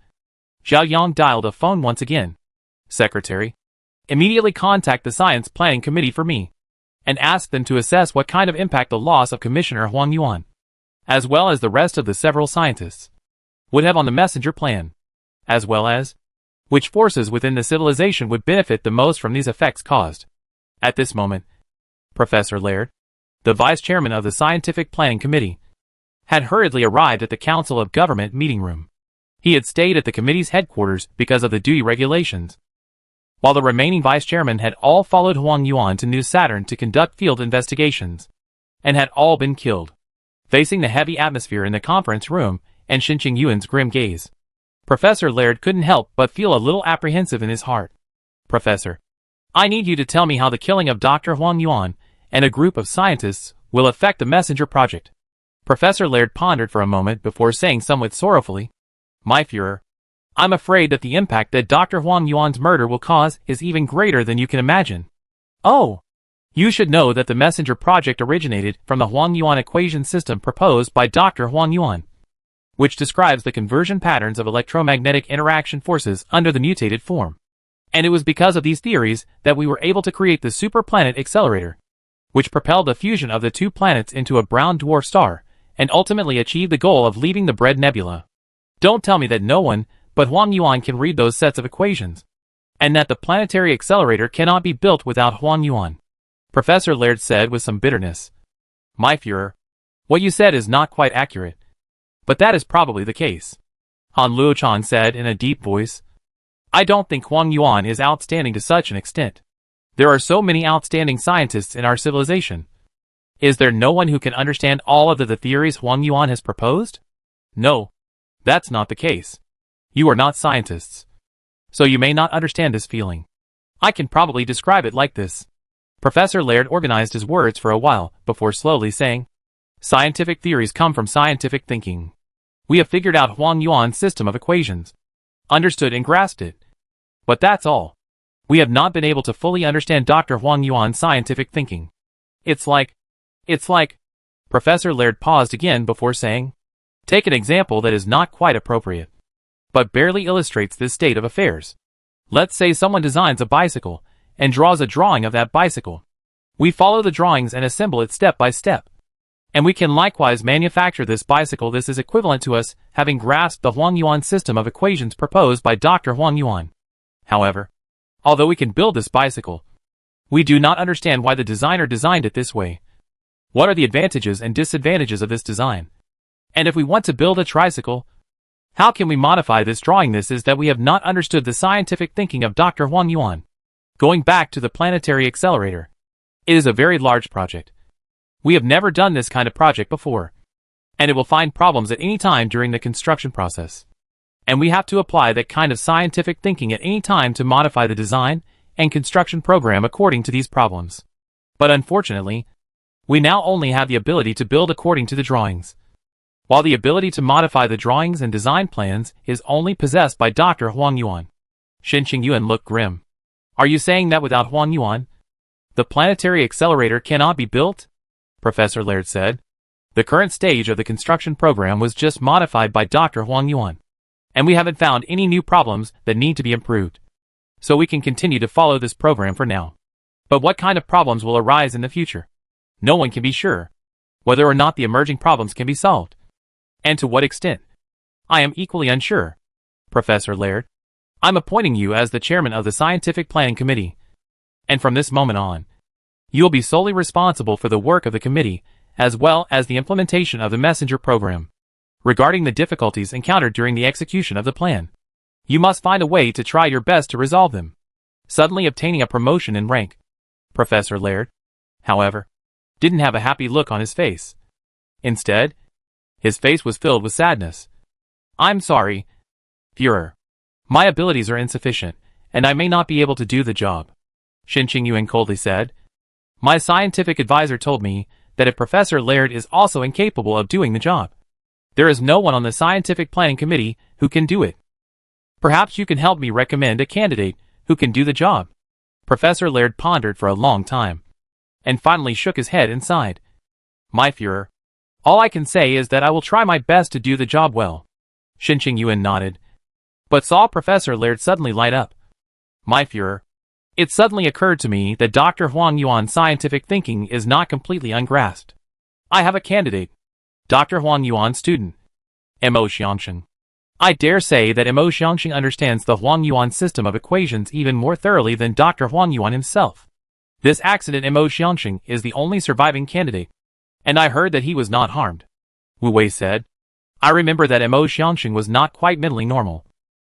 Zhao Yang dialed a phone once again. Secretary, immediately contact the Science Planning Committee for me, and ask them to assess what kind of impact the loss of Commissioner Huang Yuan, as well as the rest of the several scientists, would have on the messenger plan, as well as which forces within the civilization would benefit the most from these effects caused. At this moment, Professor Laird, the vice chairman of the Scientific Planning Committee, had hurriedly arrived at the Council of Government meeting room. He had stayed at the committee's headquarters because of the duty regulations, while the remaining vice chairmen had all followed Huang Yuan to New Saturn to conduct field investigations, and had all been killed. Facing the heavy atmosphere in the conference room and Shinqing Yuan's grim gaze, Professor Laird couldn't help but feel a little apprehensive in his heart. Professor, I need you to tell me how the killing of Dr. Huang Yuan and a group of scientists will affect the messenger project. Professor Laird pondered for a moment before saying somewhat sorrowfully, My Führer, I'm afraid that the impact that Dr. Huang Yuan's murder will cause is even greater than you can imagine. Oh! You should know that the messenger project originated from the Huang Yuan equation system proposed by Dr. Huang Yuan, which describes the conversion patterns of electromagnetic interaction forces under the mutated form. And it was because of these theories that we were able to create the superplanet accelerator, which propelled the fusion of the two planets into a brown dwarf star, and ultimately achieved the goal of leaving the Bread Nebula. Don't tell me that no one but Huang Yuan can read those sets of equations, and that the planetary accelerator cannot be built without Huang Yuan. Professor Laird said with some bitterness. My Führer, what you said is not quite accurate, but that is probably the case. Han Luochan said in a deep voice. I don't think Huang Yuan is outstanding to such an extent. There are so many outstanding scientists in our civilization. Is there no one who can understand all of the theories Huang Yuan has proposed? No, that's not the case. You are not scientists, so you may not understand this feeling. I can probably describe it like this. Professor Laird organized his words for a while before slowly saying, Scientific theories come from scientific thinking. We have figured out Huang Yuan's system of equations, understood and grasped it. But that's all. We have not been able to fully understand Dr. Huang Yuan's scientific thinking. It's like, Professor Laird paused again before saying, take an example that is not quite appropriate, but barely illustrates this state of affairs. Let's say someone designs a bicycle and draws a drawing of that bicycle. We follow the drawings and assemble it step by step. And we can likewise manufacture this bicycle. This is equivalent to us having grasped the Huang Yuan system of equations proposed by Dr. Huang Yuan. However, although we can build this bicycle, we do not understand why the designer designed it this way. What are the advantages and disadvantages of this design? And if we want to build a tricycle, how can we modify this drawing? This is that we have not understood the scientific thinking of Dr. Huang Yuan. Going back to the planetary accelerator, it is a very large project. We have never done this kind of project before, and it will find problems at any time during the construction process. And we have to apply that kind of scientific thinking at any time to modify the design and construction program according to these problems. But unfortunately, we now only have the ability to build according to the drawings, while the ability to modify the drawings and design plans is only possessed by Dr. Huang Yuan. Shinqing Yuan looked grim. Are you saying that without Huang Yuan, the planetary accelerator cannot be built? Professor Laird said. The current stage of the construction program was just modified by Dr. Huang Yuan, and we haven't found any new problems that need to be improved. So we can continue to follow this program for now. But what kind of problems will arise in the future? No one can be sure whether or not the emerging problems can be solved, and to what extent. I am equally unsure. Professor Laird, I'm appointing you as the chairman of the Scientific Planning Committee. And from this moment on, you'll be solely responsible for the work of the committee, as well as the implementation of the messenger program. Regarding the difficulties encountered during the execution of the plan, you must find a way to try your best to resolve them. Suddenly obtaining a promotion in rank. Professor Laird, however, didn't have a happy look on his face. Instead, his face was filled with sadness. I'm sorry, Führer. My abilities are insufficient, and I may not be able to do the job. Shin Qingyuan coldly said. My scientific advisor told me that if Professor Laird is also incapable of doing the job, there is no one on the Scientific Planning Committee who can do it. Perhaps you can help me recommend a candidate who can do the job. Professor Laird pondered for a long time, and finally shook his head and sighed. My Führer, all I can say is that I will try my best to do the job well. Shin Qingyuan nodded, but saw Professor Laird suddenly light up. My Führer, it suddenly occurred to me that Dr. Huang Yuan's scientific thinking is not completely ungrasped. I have a candidate, Dr. Huang Yuan's student, Mo Xiangxing. I dare say that Mo Xiangxing understands the Huang Yuan system of equations even more thoroughly than Dr. Huang Yuan himself. This accident Mo Xiangxing is the only surviving candidate, and I heard that he was not harmed. Wu Wei said. I remember that Mo Xiangxing was not quite mentally normal.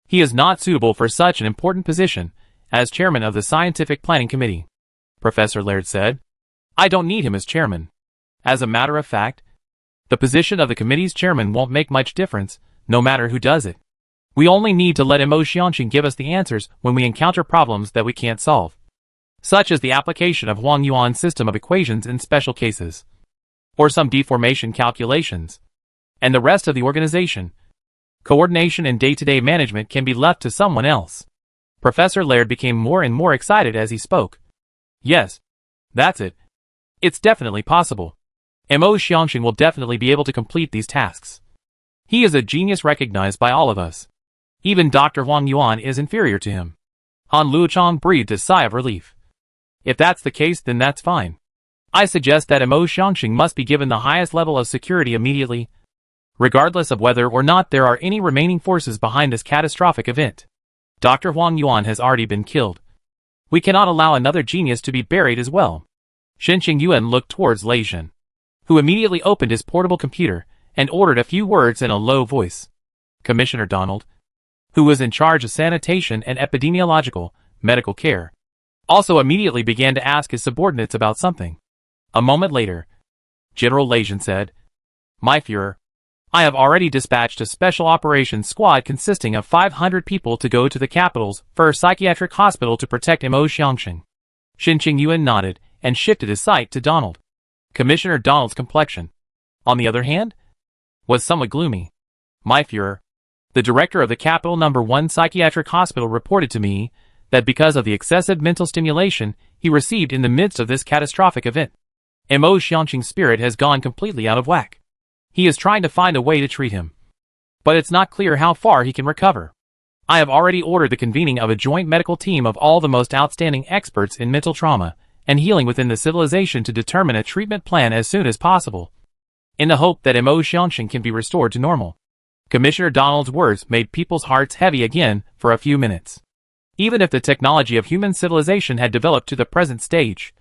He is not suitable for such an important position as chairman of the Scientific Planning Committee. Professor Laird said. I don't need him as chairman. As a matter of fact, the position of the committee's chairman won't make much difference, no matter who does it. We only need to let Mo Xiangxing give us the answers when we encounter problems that we can't solve, such as the application of Huang Yuan's system of equations in special cases, or some deformation calculations. And the rest of the organization, coordination and day-to-day management can be left to someone else. Professor Laird became more and more excited as he spoke. Yes, that's it. It's definitely possible. Mo Xiangxing will definitely be able to complete these tasks. He is a genius recognized by all of us. Even Dr. Huang Yuan is inferior to him. Han Luochang breathed a sigh of relief. If that's the case, then that's fine. I suggest that Mo Xiangxing must be given the highest level of security immediately, regardless of whether or not there are any remaining forces behind this catastrophic event. Dr. Huang Yuan has already been killed. We cannot allow another genius to be buried as well. Shin Qingyuan looked towards Lei Zhen, who immediately opened his portable computer and ordered a few words in a low voice. Commissioner Donald, who was in charge of sanitation and epidemiological medical care, also immediately began to ask his subordinates about something. A moment later, General Lei Zhen said, My Führer, I have already dispatched a special operations squad consisting of 500 people to go to the capital's first psychiatric hospital to protect Mo Xiangxing. Shin Qingyuan nodded and shifted his sight to Donald. Commissioner Donald's complexion, on the other hand, was somewhat gloomy. My Führer, the director of the Capital No. 1 Psychiatric Hospital reported to me that because of the excessive mental stimulation he received in the midst of this catastrophic event, Mo Xiangxing's spirit has gone completely out of whack. He is trying to find a way to treat him, but it's not clear how far he can recover. I have already ordered the convening of a joint medical team of all the most outstanding experts in mental trauma and healing within the civilization to determine a treatment plan as soon as possible, in the hope that Mo Xiangxing can be restored to normal. Commissioner Donald's words made people's hearts heavy again for a few minutes. Even if the technology of human civilization had developed to the present stage,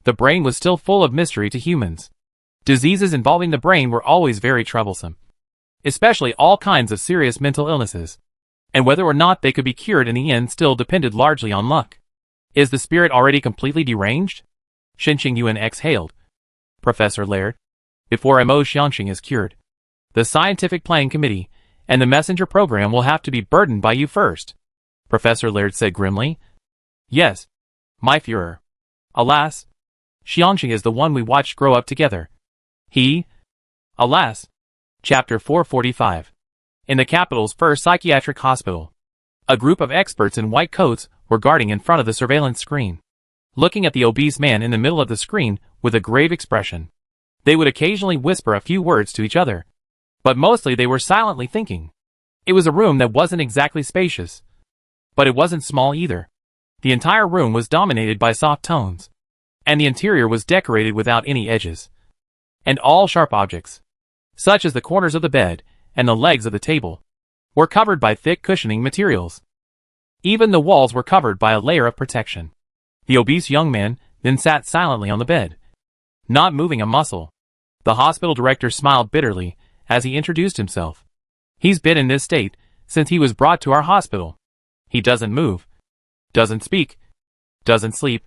the brain was still full of mystery to humans. Diseases involving the brain were always very troublesome, especially all kinds of serious mental illnesses, and whether or not they could be cured in the end still depended largely on luck. Is the spirit already completely deranged? Shin Qingyuan exhaled. Professor Laird, before Mo Xiangxing is cured, the Scientific Planning Committee and the messenger program will have to be burdened by you first, Professor Laird said grimly. Yes, my Führer. Alas, Xiangxing is the one we watched grow up together. Alas. Chapter 445. In the capital's first psychiatric hospital, a group of experts in white coats were guarding in front of the surveillance screen, looking at the obese man in the middle of the screen with a grave expression. They would occasionally whisper a few words to each other, but mostly they were silently thinking. It was a room that wasn't exactly spacious, but it wasn't small either. The entire room was dominated by soft tones, and the interior was decorated without any edges, and all sharp objects, such as the corners of the bed and the legs of the table, were covered by thick cushioning materials. Even the walls were covered by a layer of protection. The obese young man then sat silently on the bed, not moving a muscle. The hospital director smiled bitterly as he introduced himself. He's been in this state since he was brought to our hospital. He doesn't move, doesn't speak, doesn't sleep,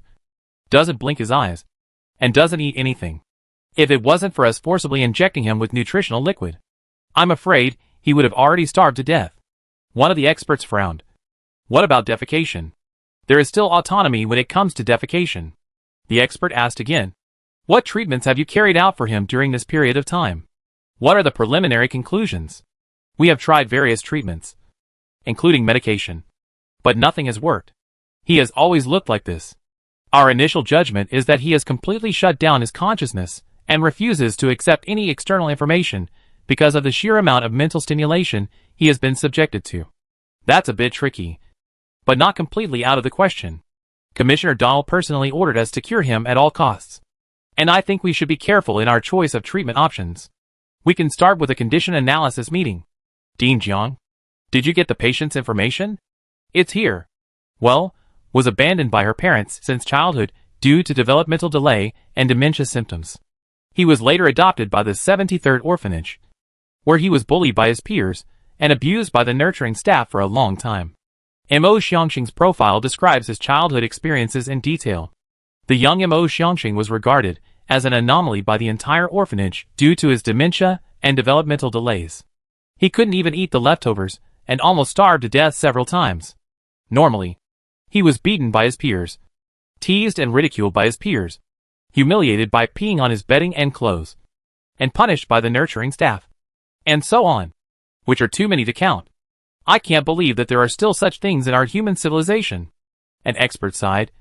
doesn't blink his eyes, and doesn't eat anything. If it wasn't for us forcibly injecting him with nutritional liquid, I'm afraid he would have already starved to death. One of the experts frowned. What about defecation? There is still autonomy when it comes to defecation. The expert asked again. What treatments have you carried out for him during this period of time? What are the preliminary conclusions? We have tried various treatments, including medication, but nothing has worked. He has always looked like this. Our initial judgment is that he has completely shut down his consciousness and refuses to accept any external information because of the sheer amount of mental stimulation he has been subjected to. That's a bit tricky, but not completely out of the question. Commissioner Donald personally ordered us to cure him at all costs, and I think we should be careful in our choice of treatment options. We can start with a condition analysis meeting. Dean Jiang, did you get the patient's information? It's here. Well, was abandoned by her parents since childhood due to developmental delay and dementia symptoms. He was later adopted by the 73rd orphanage, where he was bullied by his peers and abused by the nurturing staff for a long time. Mo Xiangxing's profile describes his childhood experiences in detail. The young Mo Xiangxing was regarded as an anomaly by the entire orphanage due to his dementia and developmental delays. He couldn't even eat the leftovers and almost starved to death several times. Normally, he was beaten by his peers, teased and ridiculed by his peers, humiliated by peeing on his bedding and clothes, and punished by the nurturing staff, and so on, which are too many to count. I can't believe that there are still such things in our human civilization. An expert sighed.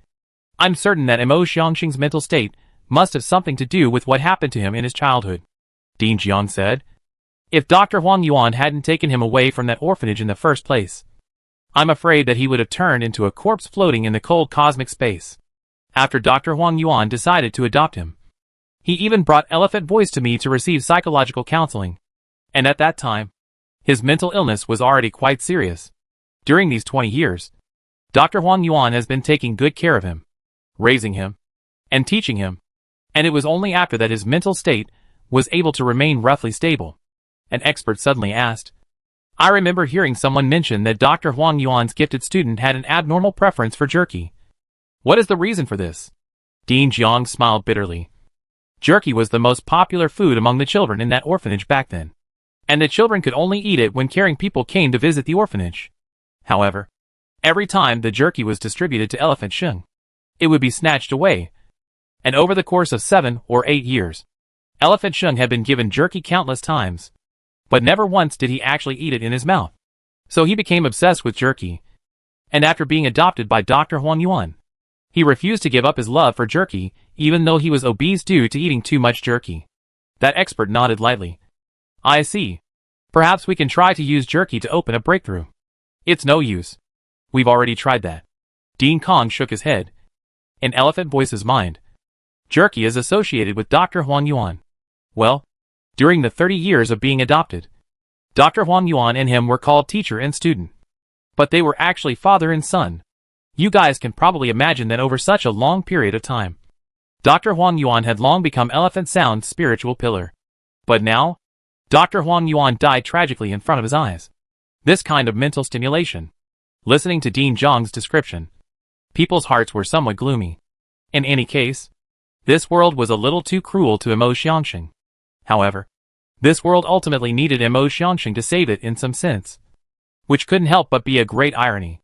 I'm certain that Mo Xiangxing's mental state must have something to do with what happened to him in his childhood. Dean Jiang said. If Dr. Huang Yuan hadn't taken him away from that orphanage in the first place, I'm afraid that he would have turned into a corpse floating in the cold cosmic space. After Dr. Huang Yuan decided to adopt him, he even brought Elephant Voice to me to receive psychological counseling. And at that time, his mental illness was already quite serious. During these 20 years, Dr. Huang Yuan has been taking good care of him, raising him, and teaching him, and it was only after that his mental state was able to remain roughly stable. An expert suddenly asked. I remember hearing someone mention that Dr. Huang Yuan's gifted student had an abnormal preference for jerky. What is the reason for this? Dean Jiang smiled bitterly. Jerky was the most popular food among the children in that orphanage back then, and the children could only eat it when caring people came to visit the orphanage. However, every time the jerky was distributed to Elephant Sheng, it would be snatched away, and over the course of 7 or 8 years, Elephant Sheng had been given jerky countless times, but never once did he actually eat it in his mouth. So he became obsessed with jerky, and after being adopted by Dr. Huang Yuan, he refused to give up his love for jerky even though he was obese due to eating too much jerky. That expert nodded lightly. I see. Perhaps we can try to use jerky to open a breakthrough. It's no use. We've already tried that. Dean Kong shook his head. In Elephant Voice's mind, jerky is associated with Dr. Huang Yuan. Well, during the 30 years of being adopted, Dr. Huang Yuan and him were called teacher and student. But they were actually father and son. You guys can probably imagine that over such a long period of time, Dr. Huang Yuan had long become Elephant Sound's spiritual pillar. But now, Dr. Huang Yuan died tragically in front of his eyes. This kind of mental stimulation. Listening to Dean Jiang's description, people's hearts were somewhat gloomy. In any case, this world was a little too cruel to Mo Xiangxing. However, this world ultimately needed Mo Xiangxing to save it in some sense, which couldn't help but be a great irony.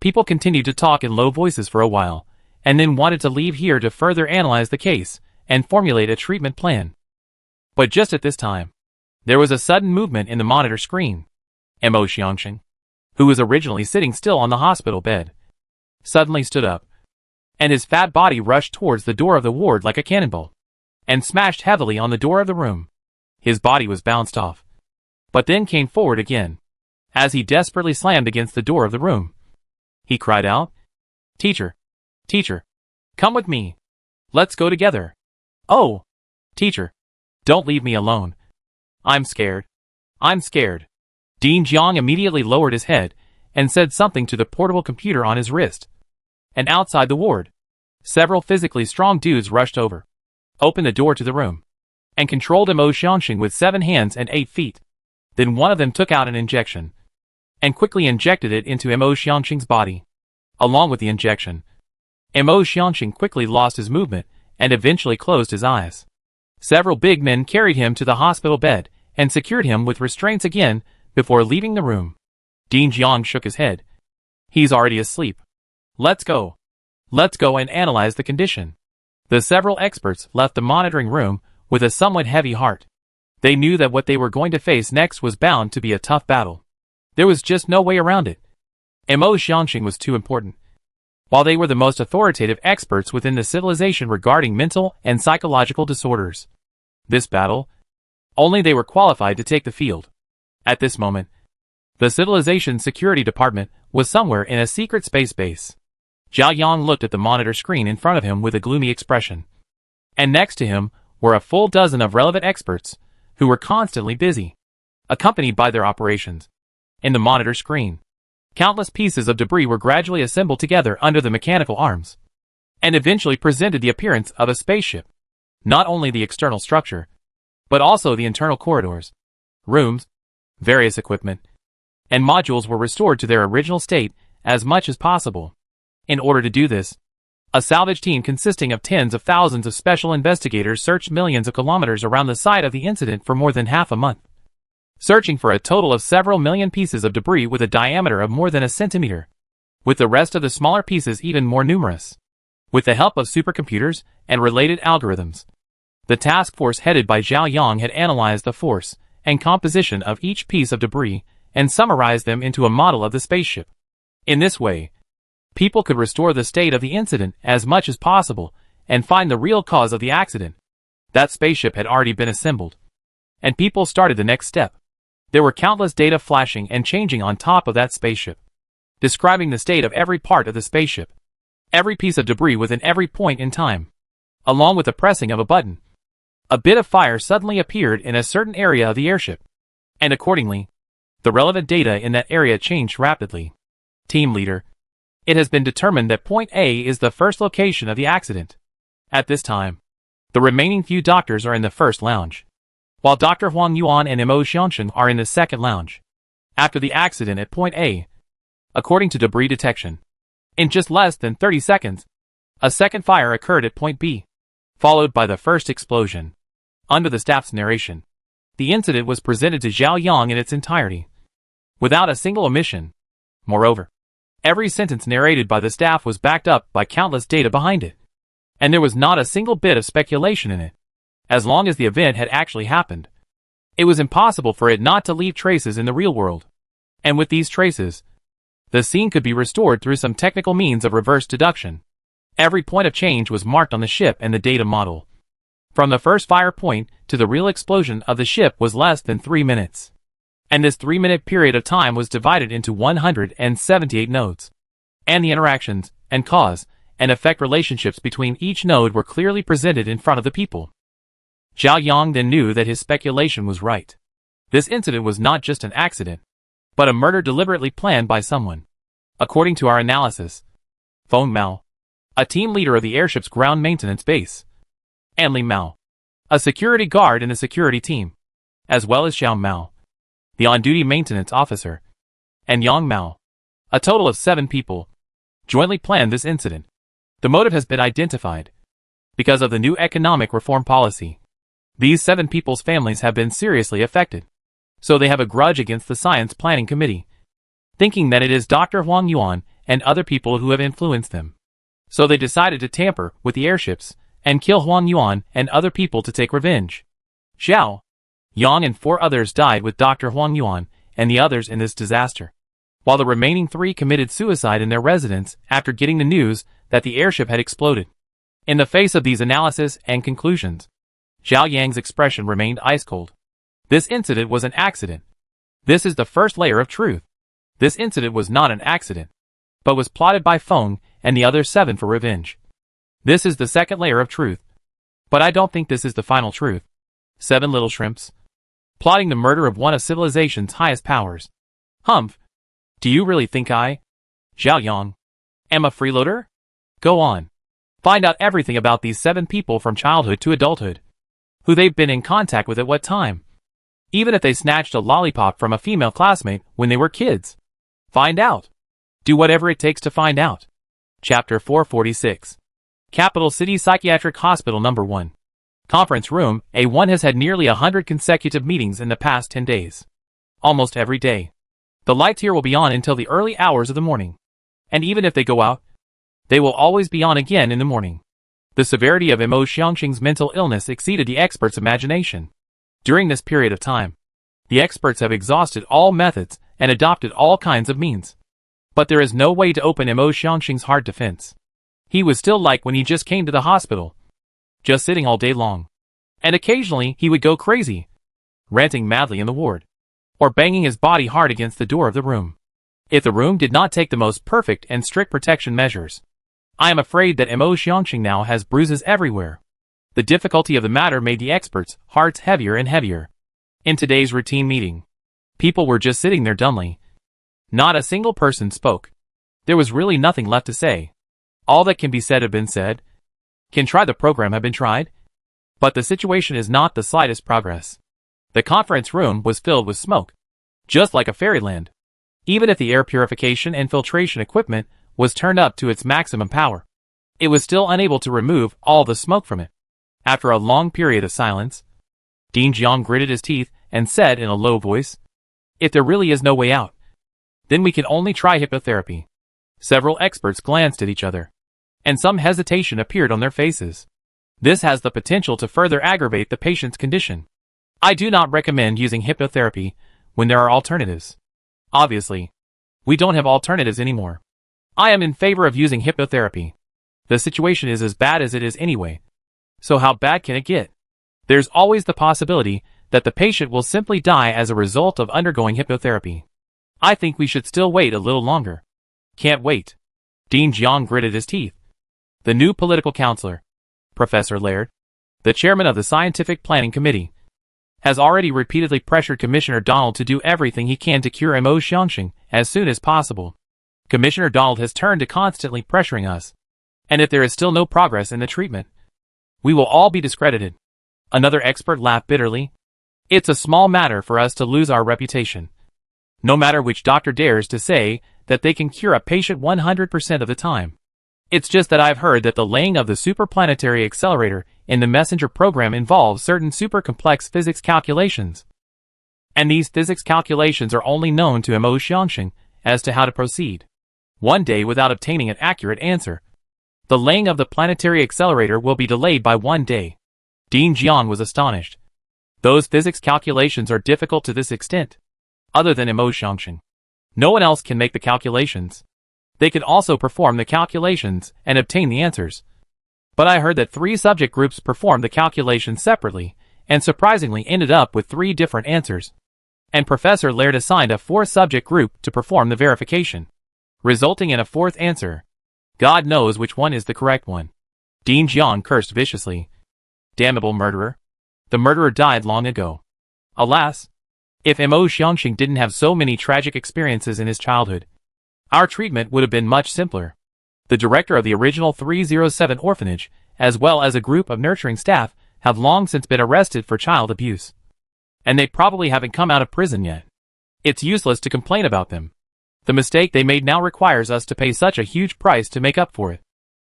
People continued to talk in low voices for a while, and then wanted to leave here to further analyze the case and formulate a treatment plan. But just at this time, there was a sudden movement in the monitor screen. Mo Xiangxing, who was originally sitting still on the hospital bed, suddenly stood up, and his fat body rushed towards the door of the ward like a cannonball, and smashed heavily on the door of the room. His body was bounced off, but then came forward again. As he desperately slammed against the door of the room, he cried out, Teacher! Teacher! Come with me! Let's go together! Oh! Teacher! Don't leave me alone! I'm scared! I'm scared! Dean Jiang immediately lowered his head and said something to the portable computer on his wrist. And outside the ward, several physically strong dudes rushed over, opened the door to the room, and controlled Mo Xiangxing with 7 hands and 8 feet. Then one of them took out an injection and quickly injected it into Mo Xiangxing's body. Along with the injection, Mo Xiangxing quickly lost his movement and eventually closed his eyes. Several big men carried him to the hospital bed and secured him with restraints again before leaving the room. Dean Jiang shook his head. He's already asleep. Let's go. Let's go and analyze the condition. The several experts left the monitoring room with a somewhat heavy heart. They knew that what they were going to face next was bound to be a tough battle. There was just no way around it. Mo Xiangxing was too important. While they were the most authoritative experts within the civilization regarding mental and psychological disorders, this battle, only they were qualified to take the field. At this moment, the civilization's security department was somewhere in a secret space base. Zhao Yang looked at the monitor screen in front of him with a gloomy expression. And next to him were a full dozen of relevant experts, who were constantly busy, accompanied by their operations. In the monitor screen, countless pieces of debris were gradually assembled together under the mechanical arms, and eventually presented the appearance of a spaceship. Not only the external structure, but also the internal corridors, rooms, various equipment, and modules were restored to their original state as much as possible. In order to do this, a salvage team consisting of tens of thousands of special investigators searched millions of kilometers around the site of the incident for more than half a month, searching for a total of several million pieces of debris with a diameter of more than a centimeter, with the rest of the smaller pieces even more numerous. With the help of supercomputers and related algorithms, the task force headed by Zhao Yang had analyzed the force and composition of each piece of debris and summarized them into a model of the spaceship. In this way, people could restore the state of the incident as much as possible and find the real cause of the accident. That spaceship had already been assembled, and people started the next step. There were countless data flashing and changing on top of that spaceship, describing the state of every part of the spaceship, every piece of debris within every point in time. Along with the pressing of a button, a bit of fire suddenly appeared in a certain area of the airship, and accordingly, the relevant data in that area changed rapidly. Team leader, it has been determined that Point A is the first location of the accident. At this time, the remaining few doctors are in the first lounge, while Dr. Huang Yuan and Mo Xiangxing are in the second lounge. After the accident at Point A, according to debris detection, in just less than 30 seconds, a second fire occurred at Point B, followed by the first explosion. Under the staff's narration, the incident was presented to Zhao Yang in its entirety, without a single omission. Moreover, every sentence narrated by the staff was backed up by countless data behind it, and there was not a single bit of speculation in it. As long as the event had actually happened, it was impossible for it not to leave traces in the real world. And with these traces, the scene could be restored through some technical means of reverse deduction. Every point of change was marked on the ship and the data model. From the first fire point to the real explosion of the ship was less than 3 minutes. And this 3-minute period of time was divided into 178 nodes. And the interactions, and cause, and effect relationships between each node were clearly presented in front of the people. Zhao Yang then knew that his speculation was right. This incident was not just an accident, but a murder deliberately planned by someone. According to our analysis, Feng Mao, a team leader of the airship's ground maintenance base, and Li Mao, a security guard in the security team, as well as Xiao Mao, the on-duty maintenance officer, and Yang Mao, a total of 7 people, jointly planned this incident. The motive has been identified. Because of the new economic reform policy, these 7 people's families have been seriously affected. So they have a grudge against the Science Planning Committee, thinking that it is Dr. Huang Yuan and other people who have influenced them. So they decided to tamper with the airships and kill Huang Yuan and other people to take revenge. Xiao, Yang and 4 others died with Dr. Huang Yuan and the others in this disaster, while the remaining 3 committed suicide in their residence after getting the news that the airship had exploded. In the face of these analyses and conclusions, Zhao Yang's expression remained ice cold. This incident was an accident. This is the first layer of truth. This incident was not an accident, but was plotted by Feng and the other 7 for revenge. This is the second layer of truth. But I don't think this is the final truth. 7 little shrimps, plotting the murder of one of civilization's highest powers. Humph. Do you really think I, Zhao Yang, am a freeloader? Go on. Find out everything about these 7 people from childhood to adulthood. Who they've been in contact with at what time. Even if they snatched a lollipop from a female classmate when they were kids. Find out. Do whatever it takes to find out. Chapter 446. Capital City Psychiatric Hospital No. 1. Conference Room A1 has had nearly 100 consecutive meetings in the past 10 days. Almost every day. The lights here will be on until the early hours of the morning. And even if they go out, they will always be on again in the morning. The severity of Mo Xiangxing's mental illness exceeded the experts' imagination. During this period of time, the experts have exhausted all methods and adopted all kinds of means. But there is no way to open Mo Xiangxing's hard defense. He was still like when he just came to the hospital. Just sitting all day long. And occasionally he would go crazy, ranting madly in the ward, or banging his body hard against the door of the room. If the room did not take the most perfect and strict protection measures, I am afraid that Mo Xiangxing now has bruises everywhere. The difficulty of the matter made the experts' hearts heavier and heavier. In today's routine meeting, people were just sitting there dumbly. Not a single person spoke. There was really nothing left to say. All that can be said have been said. Can try the program have been tried? But the situation is not the slightest progress. The conference room was filled with smoke. Just like a fairyland. Even if the air purification and filtration equipment was turned up to its maximum power, it was still unable to remove all the smoke from it. After a long period of silence, Dean Jiang gritted his teeth and said in a low voice, "If there really is no way out, then we can only try hypnotherapy." Several experts glanced at each other, and some hesitation appeared on their faces. This has the potential to further aggravate the patient's condition. I do not recommend using hypnotherapy when there are alternatives. Obviously, we don't have alternatives anymore. I am in favor of using hypnotherapy. The situation is as bad as it is anyway. So how bad can it get? There's always the possibility that the patient will simply die as a result of undergoing hypnotherapy. I think we should still wait a little longer. Can't wait. Dean Jiang gritted his teeth. The new political counselor, Professor Laird, the chairman of the Scientific Planning Committee, has already repeatedly pressured Commissioner Donald to do everything he can to cure Mo Xiangxing as soon as possible. Commissioner Donald has turned to constantly pressuring us. And if there is still no progress in the treatment, we will all be discredited. Another expert laughed bitterly. It's a small matter for us to lose our reputation. No matter which doctor dares to say that they can cure a patient 100% of the time. It's just that I've heard that the laying of the superplanetary accelerator in the messenger program involves certain super complex physics calculations. And these physics calculations are only known to Mo Xiangxing as to how to proceed. One day without obtaining an accurate answer, the laying of the planetary accelerator will be delayed by 1 day. Dean Jiang was astonished. Those physics calculations are difficult to this extent. Other than Mo Xiangxing, no one else can make the calculations. They can also perform the calculations and obtain the answers. But I heard that 3 subject groups performed the calculations separately, and surprisingly ended up with 3 different answers. And Professor Laird assigned a 4th subject group to perform the verification, resulting in a 4th answer. God knows which one is the correct one. Dean Jiang cursed viciously. Damnable murderer. The murderer died long ago. Alas, if Mo Xiangxing didn't have so many tragic experiences in his childhood, our treatment would have been much simpler. The director of the original 307 orphanage, as well as a group of nurturing staff, have long since been arrested for child abuse. And they probably haven't come out of prison yet. It's useless to complain about them. The mistake they made now requires us to pay such a huge price to make up for it.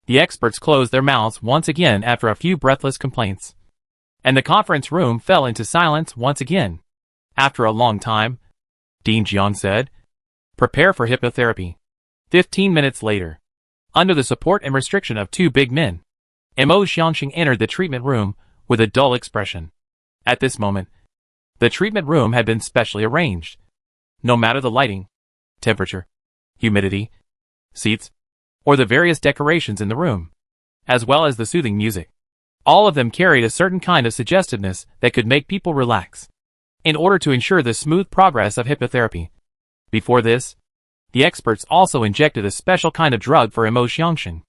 The experts closed their mouths once again after a few breathless complaints. And the conference room fell into silence once again. After a long time, Dean Jiang said, "Prepare for hypnotherapy." 15 minutes later, under the support and restriction of 2 big men, Mo Xiangxing entered the treatment room with a dull expression. At this moment, the treatment room had been specially arranged. No matter the lighting, temperature, humidity, seats, or the various decorations in the room, as well as the soothing music, all of them carried a certain kind of suggestiveness that could make people relax. In order to ensure the smooth progress of hypnotherapy. Before this, the experts also injected a special kind of drug for Mo Xiangxing.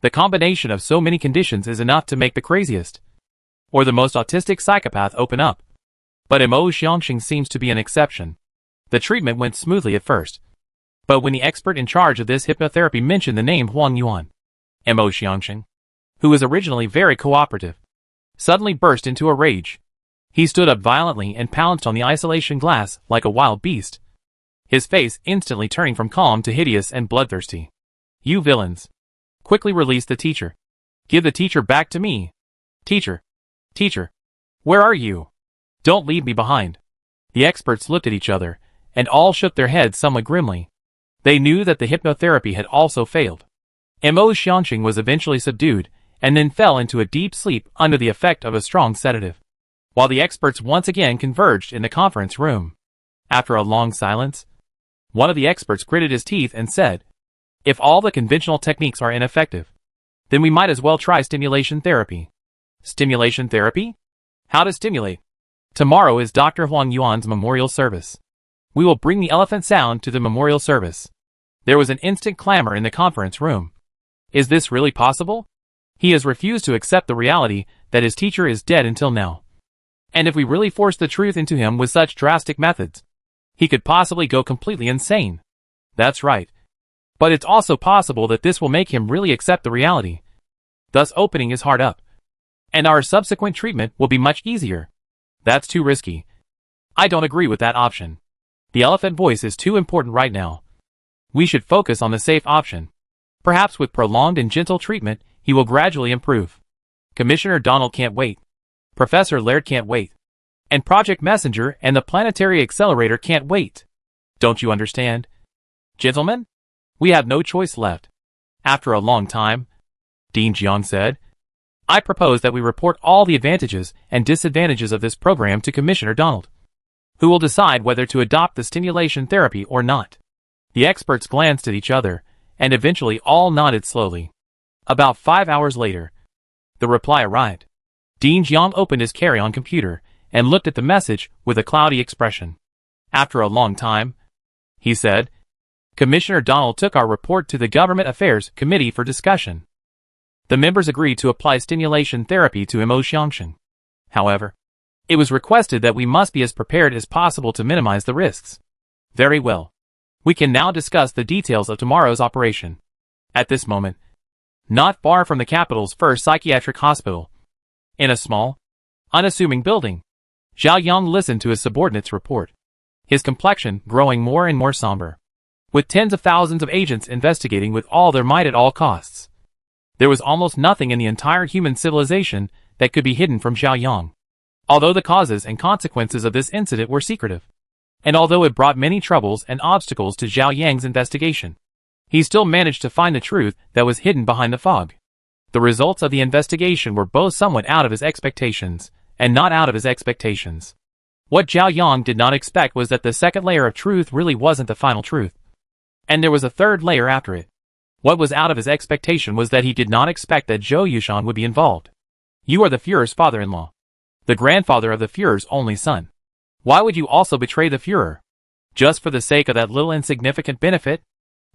The combination of so many conditions is enough to make the craziest, or the most autistic psychopath open up. But Mo Xiangxing seems to be an exception. The treatment went smoothly at first. But when the expert in charge of this hypnotherapy mentioned the name Huang Yuan, Mo Xiangxing, who was originally very cooperative, suddenly burst into a rage. He stood up violently and pounced on the isolation glass like a wild beast, his face instantly turning from calm to hideous and bloodthirsty. "You villains! Quickly release the teacher. Give the teacher back to me. Teacher! Teacher! Where are you? Don't leave me behind." The experts looked at each other, and all shook their heads somewhat grimly. They knew that the hypnotherapy had also failed. Mo Xiangxing was eventually subdued, and then fell into a deep sleep under the effect of a strong sedative, while the experts once again converged in the conference room. After a long silence, one of the experts gritted his teeth and said, "If all the conventional techniques are ineffective, then we might as well try stimulation therapy." Stimulation therapy? How to stimulate? Tomorrow is Dr. Huang Yuan's memorial service. We will bring the elephant sound to the memorial service. There was an instant clamor in the conference room. Is this really possible? He has refused to accept the reality that his teacher is dead until now. And if we really force the truth into him with such drastic methods, he could possibly go completely insane. That's right. But it's also possible that this will make him really accept the reality, thus opening his heart up. And our subsequent treatment will be much easier. That's too risky. I don't agree with that option. The elephant voice is too important right now. We should focus on the safe option. Perhaps with prolonged and gentle treatment, he will gradually improve. Commissioner Donald can't wait. Professor Laird can't wait. And Project Messenger and the Planetary Accelerator can't wait. Don't you understand? Gentlemen, we have no choice left. After a long time, Dean Jiang said, "I propose that we report all the advantages and disadvantages of this program to Commissioner Donald, who will decide whether to adopt the stimulation therapy or not." The experts glanced at each other, and eventually all nodded slowly. About 5 hours later, the reply arrived. Dean Jiang opened his carry-on computer and looked at the message with a cloudy expression. After a long time, he said, "Commissioner Donald took our report to the Government Affairs Committee for discussion. The members agreed to apply stimulation therapy to Mo Xiangxing. However, it was requested that we must be as prepared as possible to minimize the risks." Very well. We can now discuss the details of tomorrow's operation. At this moment, not far from the capital's first psychiatric hospital, in a small, unassuming building, Zhao Yang listened to his subordinate's report, his complexion growing more and more somber. With tens of thousands of agents investigating with all their might at all costs, there was almost nothing in the entire human civilization that could be hidden from Zhao Yang. Although the causes and consequences of this incident were secretive, and although it brought many troubles and obstacles to Zhao Yang's investigation, he still managed to find the truth that was hidden behind the fog. The results of the investigation were both somewhat out of his expectations, and not out of his expectations. What Zhao Yang did not expect was that the second layer of truth really wasn't the final truth, and there was a third layer after it. What was out of his expectation was that he did not expect that Zhou Yushan would be involved. "You are the Führer's father-in-law, the grandfather of the Führer's only son. Why would you also betray the Führer? Just for the sake of that little insignificant benefit?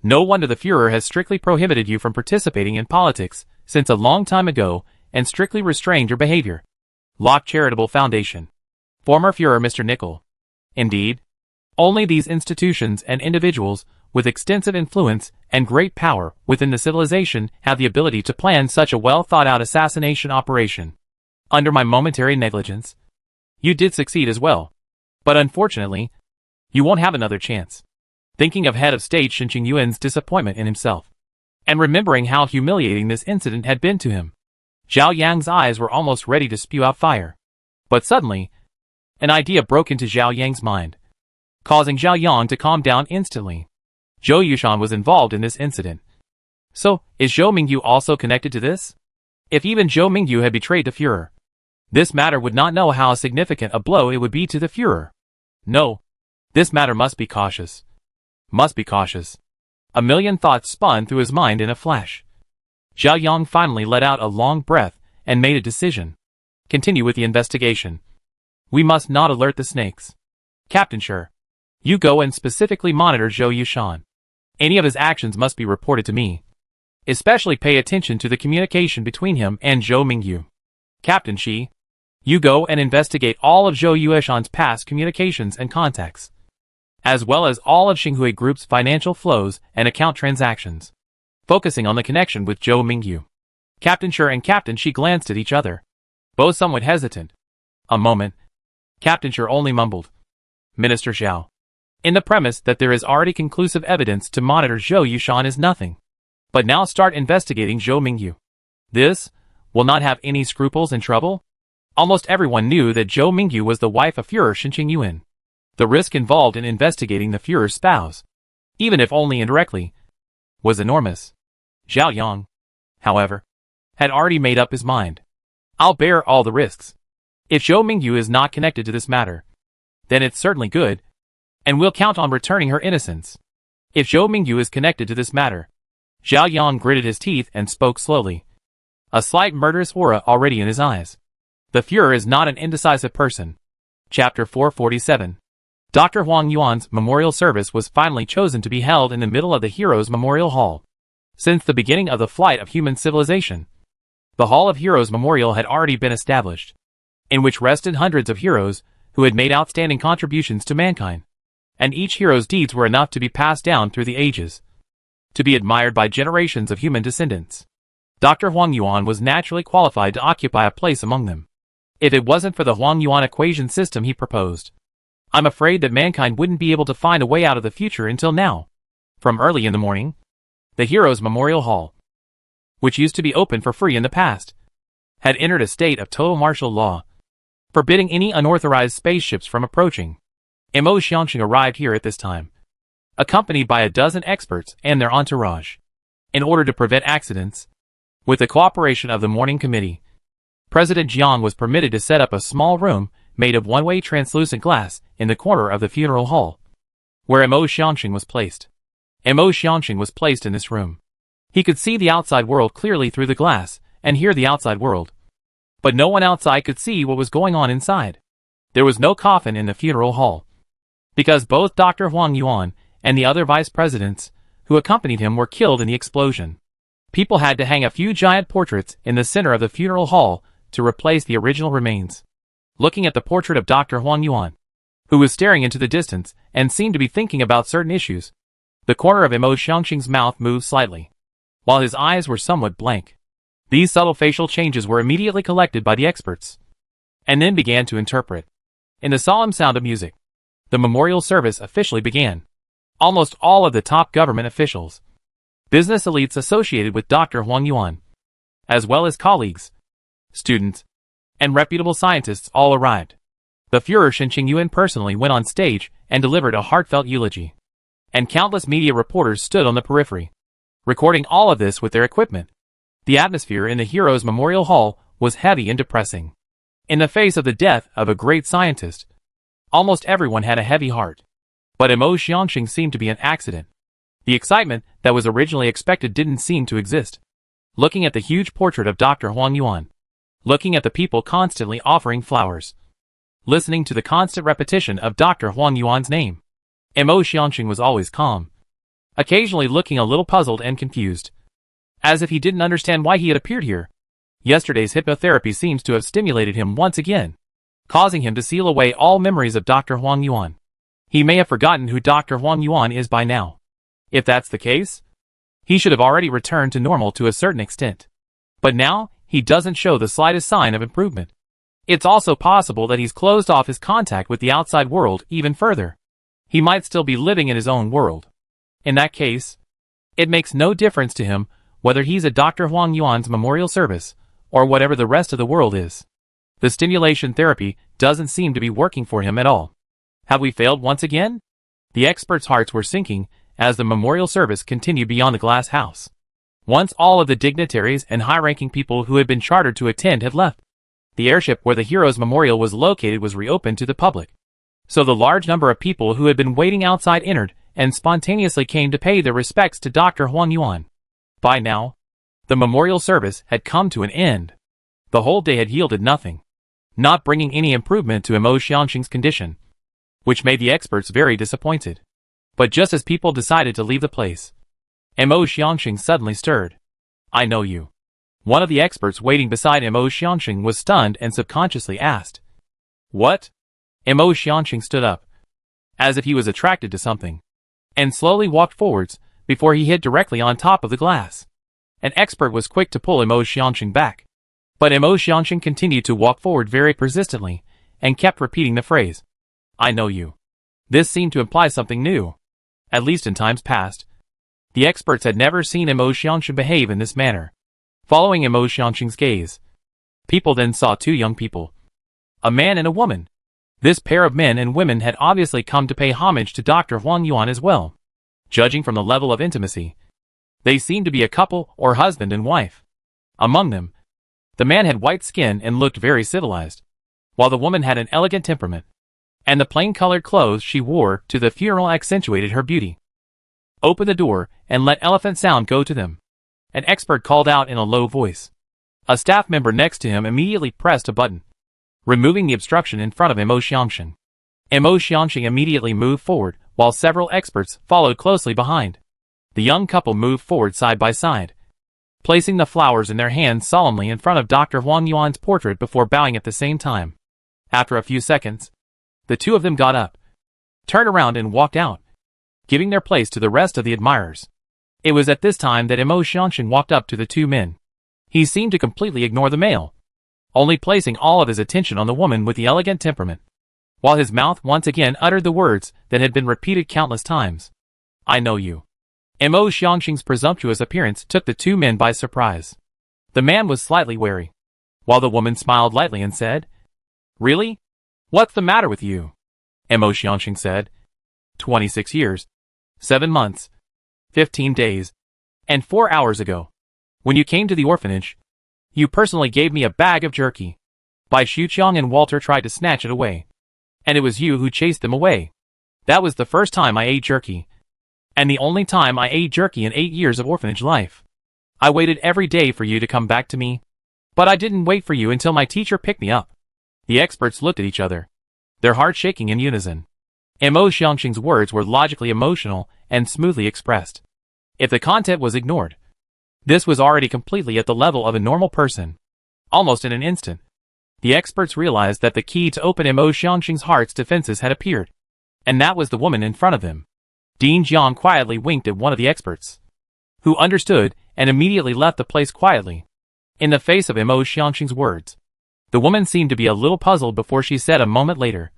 No wonder the Führer has strictly prohibited you from participating in politics since a long time ago and strictly restrained your behavior." Locke Charitable Foundation. Former Führer Mr. Nickel. Indeed, only these institutions and individuals with extensive influence and great power within the civilization have the ability to plan such a well-thought-out assassination operation. Under my momentary negligence, you did succeed as well. But unfortunately, you won't have another chance. Thinking of head of state Shin Qingyuan's disappointment in himself, and remembering how humiliating this incident had been to him, Zhao Yang's eyes were almost ready to spew out fire. But suddenly, an idea broke into Zhao Yang's mind, causing Zhao Yang to calm down instantly. Zhou Yushan was involved in this incident. So, is Zhou Mingyu also connected to this? If even Zhou Mingyu had betrayed the Führer, this matter would not know how significant a blow it would be to the Führer. No, this matter must be cautious. Must be cautious. A million thoughts spun through his mind in a flash. Zhao Yang finally let out a long breath and made a decision. Continue with the investigation. We must not alert the snakes. Captain Sher, you go and specifically monitor Zhou Yushan. Any of his actions must be reported to me. Especially pay attention to the communication between him and Zhou Mingyu. Captain Shi, you go and investigate all of Zhou Yushan's past communications and contacts. as well as all of Xinghui Group's financial flows and account transactions, focusing on the connection with Zhou Mingyu. Captain Shi and Captain Shi glanced at each other, both somewhat hesitant. A moment. Captain Shi only mumbled, "Minister Xiao. In the premise that there is already conclusive evidence to monitor Zhou Yushan is nothing. But now start investigating Zhou Mingyu. This will not have any scruples and trouble?" Almost everyone knew that Zhou Mingyu was the wife of Führer Shen Qingyuan. The risk involved in investigating the Führer's spouse, even if only indirectly, was enormous. Zhao Yang, however, had already made up his mind. "I'll bear all the risks. If Zhou Mingyu is not connected to this matter, then it's certainly good, and we'll count on returning her innocence. If Zhou Mingyu is connected to this matter..." Zhao Yang gritted his teeth and spoke slowly, a slight murderous aura already in his eyes. The Führer is not an indecisive person. Chapter 447. Dr. Huang Yuan's memorial service was finally chosen to be held in the middle of the Heroes Memorial Hall. Since the beginning of the flight of human civilization, the Hall of Heroes Memorial had already been established, in which rested hundreds of heroes who had made outstanding contributions to mankind, and each hero's deeds were enough to be passed down through the ages, to be admired by generations of human descendants. Dr. Huang Yuan was naturally qualified to occupy a place among them. If it wasn't for the Huang Yuan equation system he proposed, I'm afraid that mankind wouldn't be able to find a way out of the future until now. From early in the morning, the Heroes Memorial Hall, which used to be open for free in the past, had entered a state of total martial law, forbidding any unauthorized spaceships from approaching. Mo Xiangxing arrived here at this time, accompanied by a dozen experts and their entourage. In order to prevent accidents, with the cooperation of the Morning Committee, President Jiang was permitted to set up a small room made of one-way translucent glass in the corner of the funeral hall, where Mo Xiangxing was placed. Mo Xiangxing was placed in this room. He could see the outside world clearly through the glass and hear the outside world, but no one outside could see what was going on inside. There was no coffin in the funeral hall, because both Dr. Huang Yuan and the other vice presidents who accompanied him were killed in the explosion. People had to hang a few giant portraits in the center of the funeral hall to replace the original remains. Looking at the portrait of Dr. Huang Yuan, who was staring into the distance and seemed to be thinking about certain issues, the corner of Mo Xiangxing's mouth moved slightly, while his eyes were somewhat blank. These subtle facial changes were immediately collected by the experts, and then began to interpret. In the solemn sound of music, the memorial service officially began. Almost all of the top government officials, business elites associated with Dr. Huang Yuan, as well as colleagues, students, and reputable scientists all arrived. The Führer Shen Qingyuan personally went on stage and delivered a heartfelt eulogy, and countless media reporters stood on the periphery, recording all of this with their equipment. The atmosphere in the Heroes Memorial Hall was heavy and depressing. In the face of the death of a great scientist, almost everyone had a heavy heart. But Mo Xiangxing seemed to be an accident. The excitement that was originally expected didn't seem to exist. Looking at the huge portrait of Dr. Huang Yuan, looking at the people constantly offering flowers, listening to the constant repetition of Dr. Huang Yuan's name, Mo Xiangxing was always calm, occasionally looking a little puzzled and confused, as if he didn't understand why he had appeared here. Yesterday's hypnotherapy seems to have stimulated him once again, causing him to seal away all memories of Dr. Huang Yuan. He may have forgotten who Dr. Huang Yuan is by now. If that's the case, he should have already returned to normal to a certain extent. But now, he doesn't show the slightest sign of improvement. It's also possible that he's closed off his contact with the outside world even further. He might still be living in his own world. In that case, it makes no difference to him whether he's at Dr. Huang Yuan's memorial service or whatever the rest of the world is. The stimulation therapy doesn't seem to be working for him at all. Have we failed once again? The experts' hearts were sinking as the memorial service continued beyond the glass house. Once all of the dignitaries and high-ranking people who had been chartered to attend had left, the airship where the Heroes Memorial was located was reopened to the public. So the large number of people who had been waiting outside entered and spontaneously came to pay their respects to Dr. Huang Yuan. By now, the memorial service had come to an end. The whole day had yielded nothing, not bringing any improvement to Mo Xiangxing's condition, which made the experts very disappointed. But just as people decided to leave the place, Mo Xiangxing suddenly stirred. "I know you." One of the experts waiting beside Mo Xiangxing was stunned and subconsciously asked, "What?" Mo Xiangxing stood up, as if he was attracted to something, and slowly walked forwards before he hit directly on top of the glass. An expert was quick to pull Imo Xianxing back, but Imo Xianxing continued to walk forward very persistently and kept repeating the phrase, "I know you." This seemed to imply something new, at least in times past. The experts had never seen Imo Xianxing behave in this manner. Following Imo Xianxing's gaze, people then saw two young people, a man and a woman. This pair of men and women had obviously come to pay homage to Dr. Huang Yuan as well. Judging from the level of intimacy, they seemed to be a couple or husband and wife. Among them, the man had white skin and looked very civilized, while the woman had an elegant temperament, and the plain-colored clothes she wore to the funeral accentuated her beauty. "Open the door and let Elephant Sound go to them," an expert called out in a low voice. A staff member next to him immediately pressed a button, removing the obstruction in front of Imo Xianxing. Imo Xianxing immediately moved forward, while several experts followed closely behind. The young couple moved forward side by side, placing the flowers in their hands solemnly in front of Dr. Huang Yuan's portrait before bowing at the same time. After a few seconds, the two of them got up, turned around and walked out, giving their place to the rest of the admirers. It was at this time that Imo Xianxing walked up to the two men. He seemed to completely ignore the male, only placing all of his attention on the woman with the elegant temperament, while his mouth once again uttered the words that had been repeated countless times. "I know you." Imo Xianxing's presumptuous appearance took the two men by surprise. The man was slightly wary, while the woman smiled lightly and said, "Really? What's the matter with you?" Imo Xianxing said, 26 years, 7 months, 15 days, and 4 hours ago, when you came to the orphanage, you personally gave me a bag of jerky. Bai Xuqiang and Walter tried to snatch it away, and it was you who chased them away. That was the first time I ate jerky, and the only time I ate jerky in 8 years of orphanage life. I waited every day for you to come back to me, but I didn't wait for you until my teacher picked me up." The experts looked at each other, their hearts shaking in unison. Imo Xianxing's words were logically emotional and smoothly expressed. If the content was ignored, this was already completely at the level of a normal person. Almost in an instant, the experts realized that the key to open Imo Xianxing's heart's defenses had appeared, and that was the woman in front of them. Dean Jiang quietly winked at one of the experts, who understood and immediately left the place quietly. In the face of Imo Xianxing's words, the woman seemed to be a little puzzled before she said a moment later,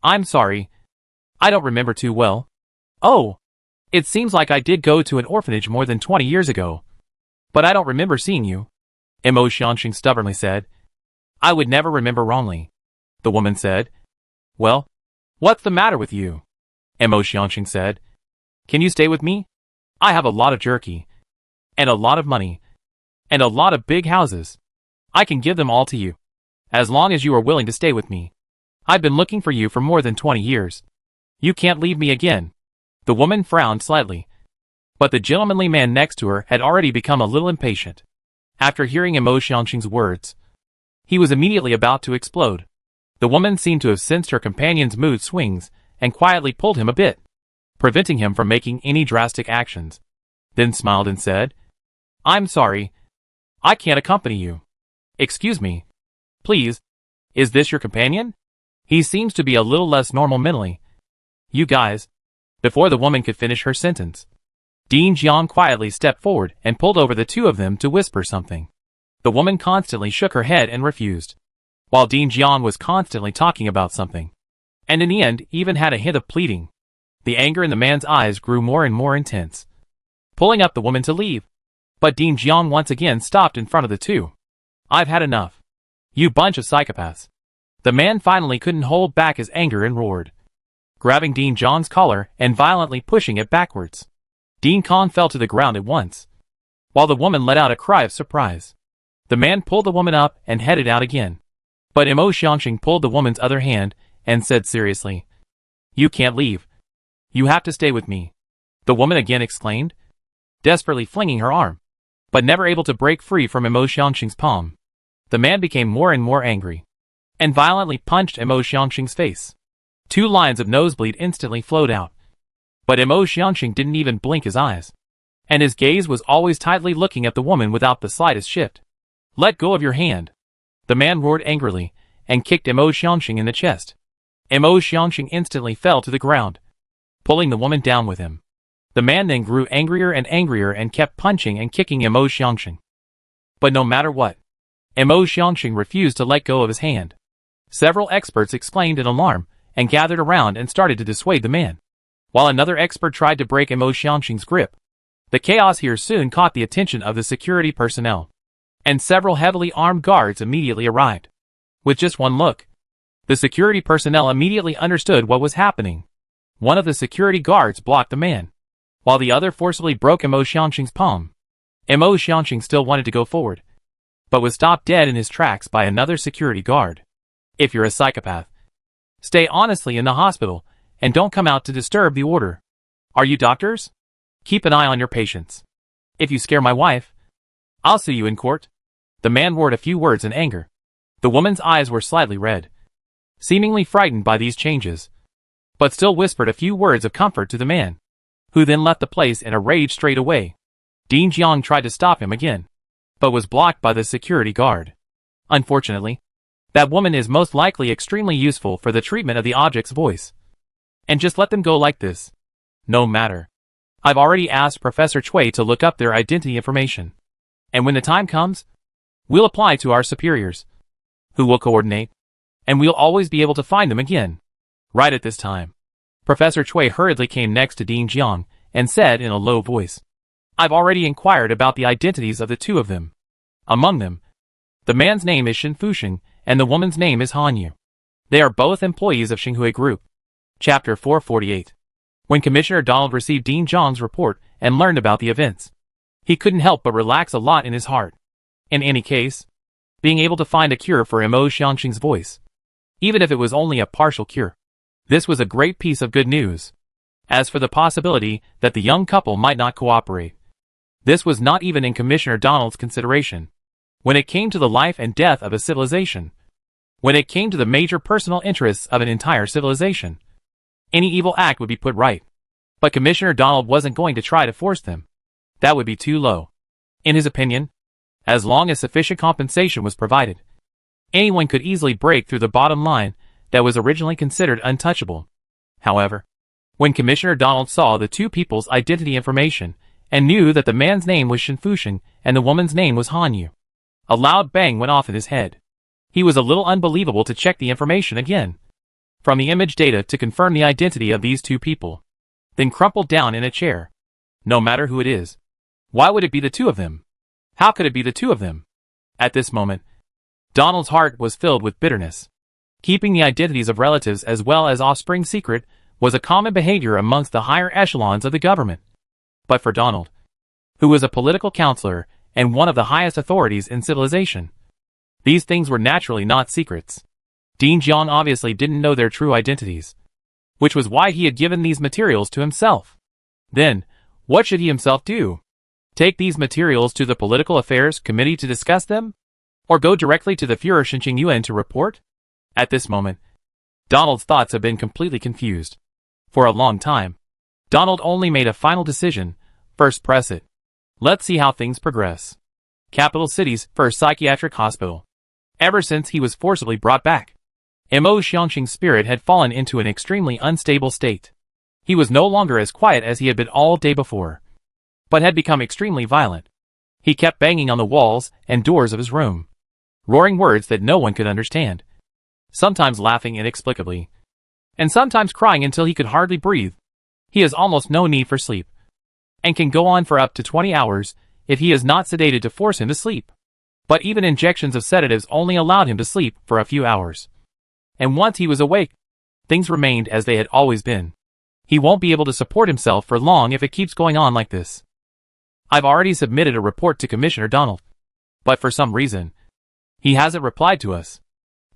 "I'm sorry. I don't remember too well. Oh, it seems like I did go to an orphanage more than 20 years ago, but I don't remember seeing you." Imo Xianxing stubbornly said, "I would never remember wrongly." The woman said, "Well, what's the matter with you?" Imo Xianxing said, "Can you stay with me? I have a lot of jerky, and a lot of money, and a lot of big houses. I can give them all to you, as long as you are willing to stay with me. I've been looking for you for more than 20 years. You can't leave me again." The woman frowned slightly, but the gentlemanly man next to her had already become a little impatient. After hearing Imo Xianxing's words, he was immediately about to explode. The woman seemed to have sensed her companion's mood swings and quietly pulled him a bit, preventing him from making any drastic actions, then smiled and said, "I'm sorry. I can't accompany you. Excuse me. Please, is this your companion? He seems to be a little less normal mentally. You guys." Before the woman could finish her sentence, Dean Jiang quietly stepped forward and pulled over the two of them to whisper something. The woman constantly shook her head and refused, while Dean Jiang was constantly talking about something, and in the end even had a hint of pleading. The anger in the man's eyes grew more and more intense, pulling up the woman to leave, but Dean Jiang once again stopped in front of the two. "I've had enough. You bunch of psychopaths." The man finally couldn't hold back his anger and roared, grabbing Dean Jiang's collar and violently pushing it backwards. Dean Kong fell to the ground at once, while the woman let out a cry of surprise. The man pulled the woman up and headed out again, but Imo Xianxing pulled the woman's other hand and said seriously, "You can't leave. You have to stay with me," the woman again exclaimed, desperately flinging her arm, but never able to break free from Imo Xianxing's palm. The man became more and more angry, and violently punched Imo Xianxing's face. 2 lines of nosebleed instantly flowed out, but Imo Xianxing didn't even blink his eyes, and his gaze was always tightly looking at the woman without the slightest shift. "Let go of your hand," the man roared angrily, and kicked Imo Xianxing in the chest. Mo Xiangxing instantly fell to the ground, pulling the woman down with him. The man then grew angrier and kept punching and kicking Mo Xiangxing. But no matter what, Mo Xiangxing refused to let go of his hand. Several experts exclaimed in alarm and gathered around and started to dissuade the man, while another expert tried to break Mo Xiangxing's grip. The chaos here soon caught the attention of the security personnel, and several heavily armed guards immediately arrived. With just one look, the security personnel immediately understood what was happening. One of the security guards blocked the man, while the other forcibly broke Mo Xiangxing's palm. Mo Xiangxing still wanted to go forward, but was stopped dead in his tracks by another security guard. If you're a psychopath, stay honestly in the hospital and don't come out to disturb the order. Are you doctors? Keep an eye on your patients. If you scare my wife, I'll sue you in court. The man roared a few words in anger. The woman's eyes were slightly red, seemingly frightened by these changes, but still whispered a few words of comfort to the man, who then left the place in a rage straight away. Ding Jiang tried to stop him again, but was blocked by the security guard. Unfortunately, that woman is most likely extremely useful for the treatment of the object's voice. And just let them go like this. No matter. I've already asked Professor Cui to look up their identity information. And when the time comes, we'll apply to our superiors, who will coordinate, and we'll always be able to find them again. Right at this time, Professor Cui hurriedly came next to Ding Jiang and said in a low voice, I've already inquired about the identities of the two of them. Among them, the man's name is Shen Fusheng and the woman's name is Han Yu. They are both employees of Xinghui Group. Chapter 448. When Commissioner Donald received Ding Jiang's report and learned about the events, he couldn't help but relax a lot in his heart. In any case, being able to find a cure for Mo Xiangxing's voice, even if it was only a partial cure, this was a great piece of good news. As for the possibility that the young couple might not cooperate, this was not even in Commissioner Donald's consideration. When it came to the life and death of a civilization, when it came to the major personal interests of an entire civilization, any evil act would be put right. But Commissioner Donald wasn't going to try to force them. That would be too low. In his opinion, as long as sufficient compensation was provided, anyone could easily break through the bottom line that was originally considered untouchable. However, when Commissioner Donald saw the two people's identity information and knew that the man's name was Shen Fusheng and the woman's name was Han Yu, a loud bang went off in his head. He was a little unbelievable to check the information again from the image data to confirm the identity of these two people, then crumpled down in a chair. No matter who it is, why would it be the two of them? How could it be the two of them? At this moment, Donald's heart was filled with bitterness. Keeping the identities of relatives as well as offspring secret was a common behavior amongst the higher echelons of the government. But for Donald, who was a political counselor and one of the highest authorities in civilization, these things were naturally not secrets. Ding Jiang obviously didn't know their true identities, which was why he had given these materials to himself. Then, what should he himself do? Take these materials to the Political Affairs Committee to discuss them? Or go directly to the Führer Shen Yuan to report? At this moment, Donald's thoughts had been completely confused. For a long time, Donald only made a final decision: first press it. Let's see how things progress. Capital City's first psychiatric hospital. Ever since he was forcibly brought back, Mo Xiangxing's spirit had fallen into an extremely unstable state. He was no longer as quiet as he had been all day before, but had become extremely violent. He kept banging on the walls and doors of his room, roaring words that no one could understand, sometimes laughing inexplicably, and sometimes crying until he could hardly breathe. He has almost no need for sleep, and can go on for up to 20 hours if he is not sedated to force him to sleep. But even injections of sedatives only allowed him to sleep for a few hours. And once he was awake, things remained as they had always been. He won't be able to support himself for long if it keeps going on like this. I've already submitted a report to Commissioner Donald, but for some reason, he hasn't replied to us.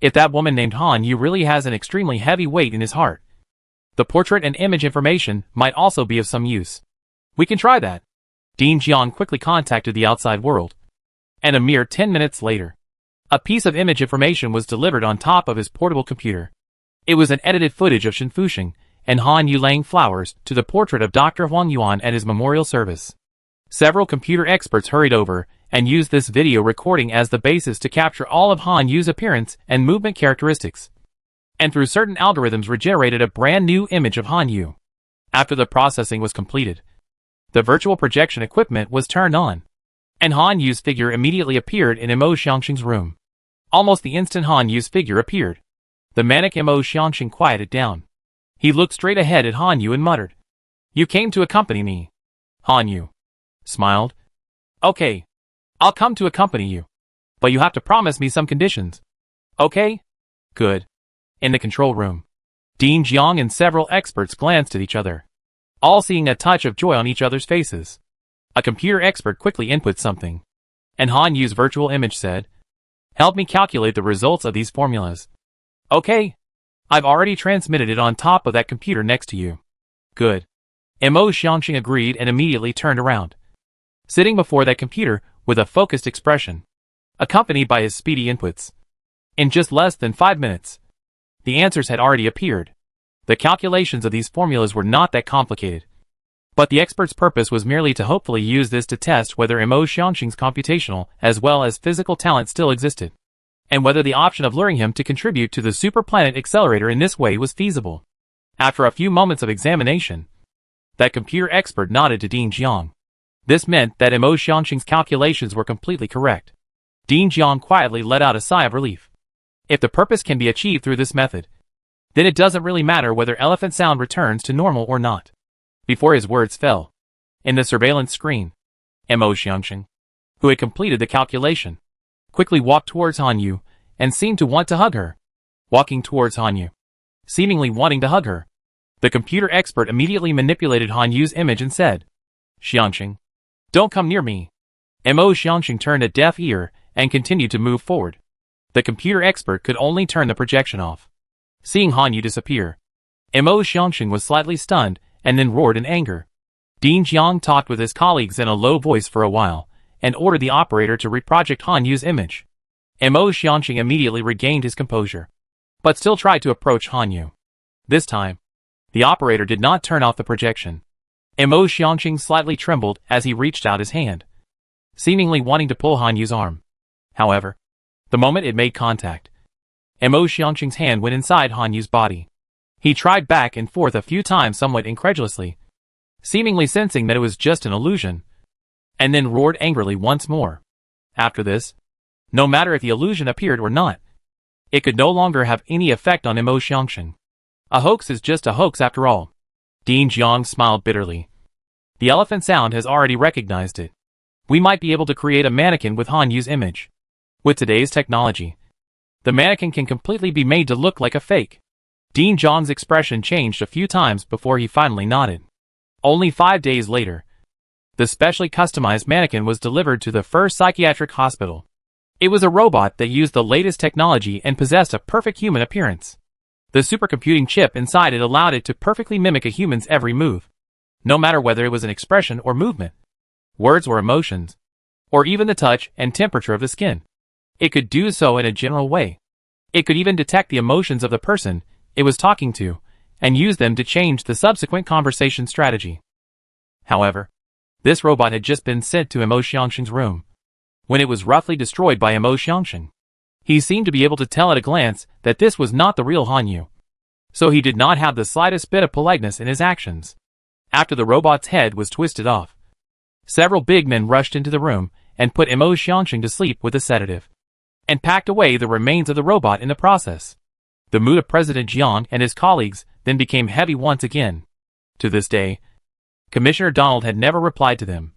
If that woman named Han Yu really has an extremely heavy weight in his heart, the portrait and image information might also be of some use. We can try that. Ding Jiang quickly contacted the outside world, and a mere 10 minutes later, a piece of image information was delivered on top of his portable computer. It was an edited footage of Shen Fusheng and Han Yu laying flowers to the portrait of Dr. Huang Yuan at his memorial service. Several computer experts hurried over and used this video recording as the basis to capture all of Han Yu's appearance and movement characteristics. and through certain algorithms regenerated a brand new image of Han Yu. After the processing was completed, the virtual projection equipment was turned on, and Han Yu's figure immediately appeared in Mo Xiangxing's room. Almost the instant Han Yu's figure appeared, the manic Mo Xiangxing quieted down. He looked straight ahead at Han Yu and muttered, "You came to accompany me." Han Yu smiled. "Okay, I'll come to accompany you, but you have to promise me some conditions." "Okay? Good." In the control room, Dean Jiang and several experts glanced at each other, all seeing a touch of joy on each other's faces. A computer expert quickly input something, and Han Yu's virtual image said, "Help me calculate the results of these formulas." "Okay. I've already transmitted it on top of that computer next to you." "Good." Mo Xiangxing agreed and immediately turned around, sitting before that computer with a focused expression, accompanied by his speedy inputs. In just less than 5 minutes, the answers had already appeared. The calculations of these formulas were not that complicated, but the expert's purpose was merely to hopefully use this to test whether Mo Xiangxing's computational as well as physical talent still existed, and whether the option of luring him to contribute to the superplanet accelerator in this way was feasible. After a few moments of examination, that computer expert nodded to Dean Jiang. This meant that Mo Xiangxing's calculations were completely correct. Dean Jiang quietly let out a sigh of relief. If the purpose can be achieved through this method, then it doesn't really matter whether elephant sound returns to normal or not. Before his words fell, in the surveillance screen, Mo Xiangxing, who had completed the calculation, quickly walked towards Han Yu and seemed to want to hug her. Walking towards Han Yu, seemingly wanting to hug her, the computer expert immediately manipulated Han Yu's image and said, "Xiangxing, don't come near me." Mo Xiangxing turned a deaf ear and continued to move forward. The computer expert could only turn the projection off. Seeing Han Yu disappear, Mo Xiangxing was slightly stunned and then roared in anger. Dean Jiang talked with his colleagues in a low voice for a while and ordered the operator to reproject Han Yu's image. Mo Xiangxing immediately regained his composure, but still tried to approach Han Yu. This time, the operator did not turn off the projection. Mo Xiangxing slightly trembled as he reached out his hand, seemingly wanting to pull Han Yu's arm. However, the moment it made contact, Mo Xiangxing's hand went inside Han Yu's body. He tried back and forth a few times somewhat incredulously, seemingly sensing that it was just an illusion, and then roared angrily once more. After this, no matter if the illusion appeared or not, it could no longer have any effect on Mo Xiangxing. A hoax is just a hoax after all. Dean Jiang smiled bitterly. The elephant sound has already recognized it. We might be able to create a mannequin with Han Yu's image. With today's technology, the mannequin can completely be made to look like a fake. Dean Jiang's expression changed a few times before he finally nodded. Only 5 days later, the specially customized mannequin was delivered to the first psychiatric hospital. It was a robot that used the latest technology and possessed a perfect human appearance. The supercomputing chip inside it allowed it to perfectly mimic a human's every move, no matter whether it was an expression or movement, words or emotions, or even the touch and temperature of the skin. It could do so in a general way. It could even detect the emotions of the person it was talking to, and use them to change the subsequent conversation strategy. However, this robot had just been sent to Mo Xiangxing's room, when it was roughly destroyed by Mo Xiangxing. He seemed to be able to tell at a glance that this was not the real Han Yu, so he did not have the slightest bit of politeness in his actions. After the robot's head was twisted off, several big men rushed into the room and put Mo Xiangxing to sleep with a sedative, and packed away the remains of the robot in the process. The mood of President Jiang and his colleagues then became heavy once again. To this day, Commissioner Donald had never replied to them,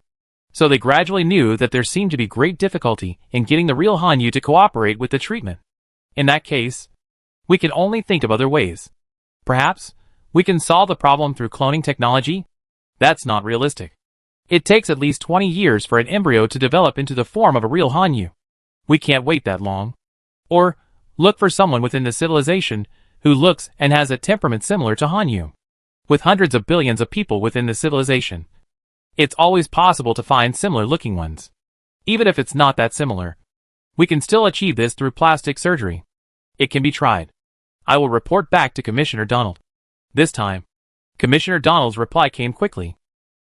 so they gradually knew that there seemed to be great difficulty in getting the real Han Yu to cooperate with the treatment. In that case, we can only think of other ways. Perhaps, we can solve the problem through cloning technology? That's not realistic. It takes at least 20 years for an embryo to develop into the form of a real Han Yu. We can't wait that long. Or, look for someone within the civilization who looks and has a temperament similar to Han Yu. With hundreds of billions of people within the civilization, it's always possible to find similar-looking ones. Even if it's not that similar, we can still achieve this through plastic surgery. It can be tried. I will report back to Commissioner Donald. This time, Commissioner Donald's reply came quickly.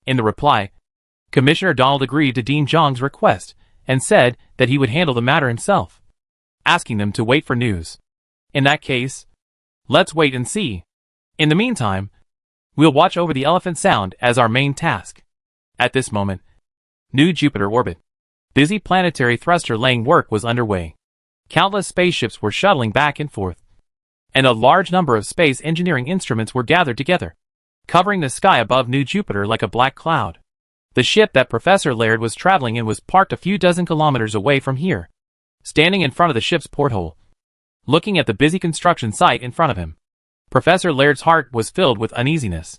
In the reply, Commissioner Donald agreed to Dean Jiang's request and said that he would handle the matter himself, asking them to wait for news. In that case, Let's wait and see. In the meantime, we'll watch over the Elephant Sound as our main task. At this moment, New Jupiter orbit. Busy planetary thruster laying work was underway. Countless spaceships were shuttling back and forth, and a large number of space engineering instruments were gathered together, covering the sky above New Jupiter like a black cloud. The ship that Professor Laird was traveling in was parked a few dozen kilometers away from here. Standing in front of the ship's porthole, looking at the busy construction site in front of him, Professor Laird's heart was filled with uneasiness.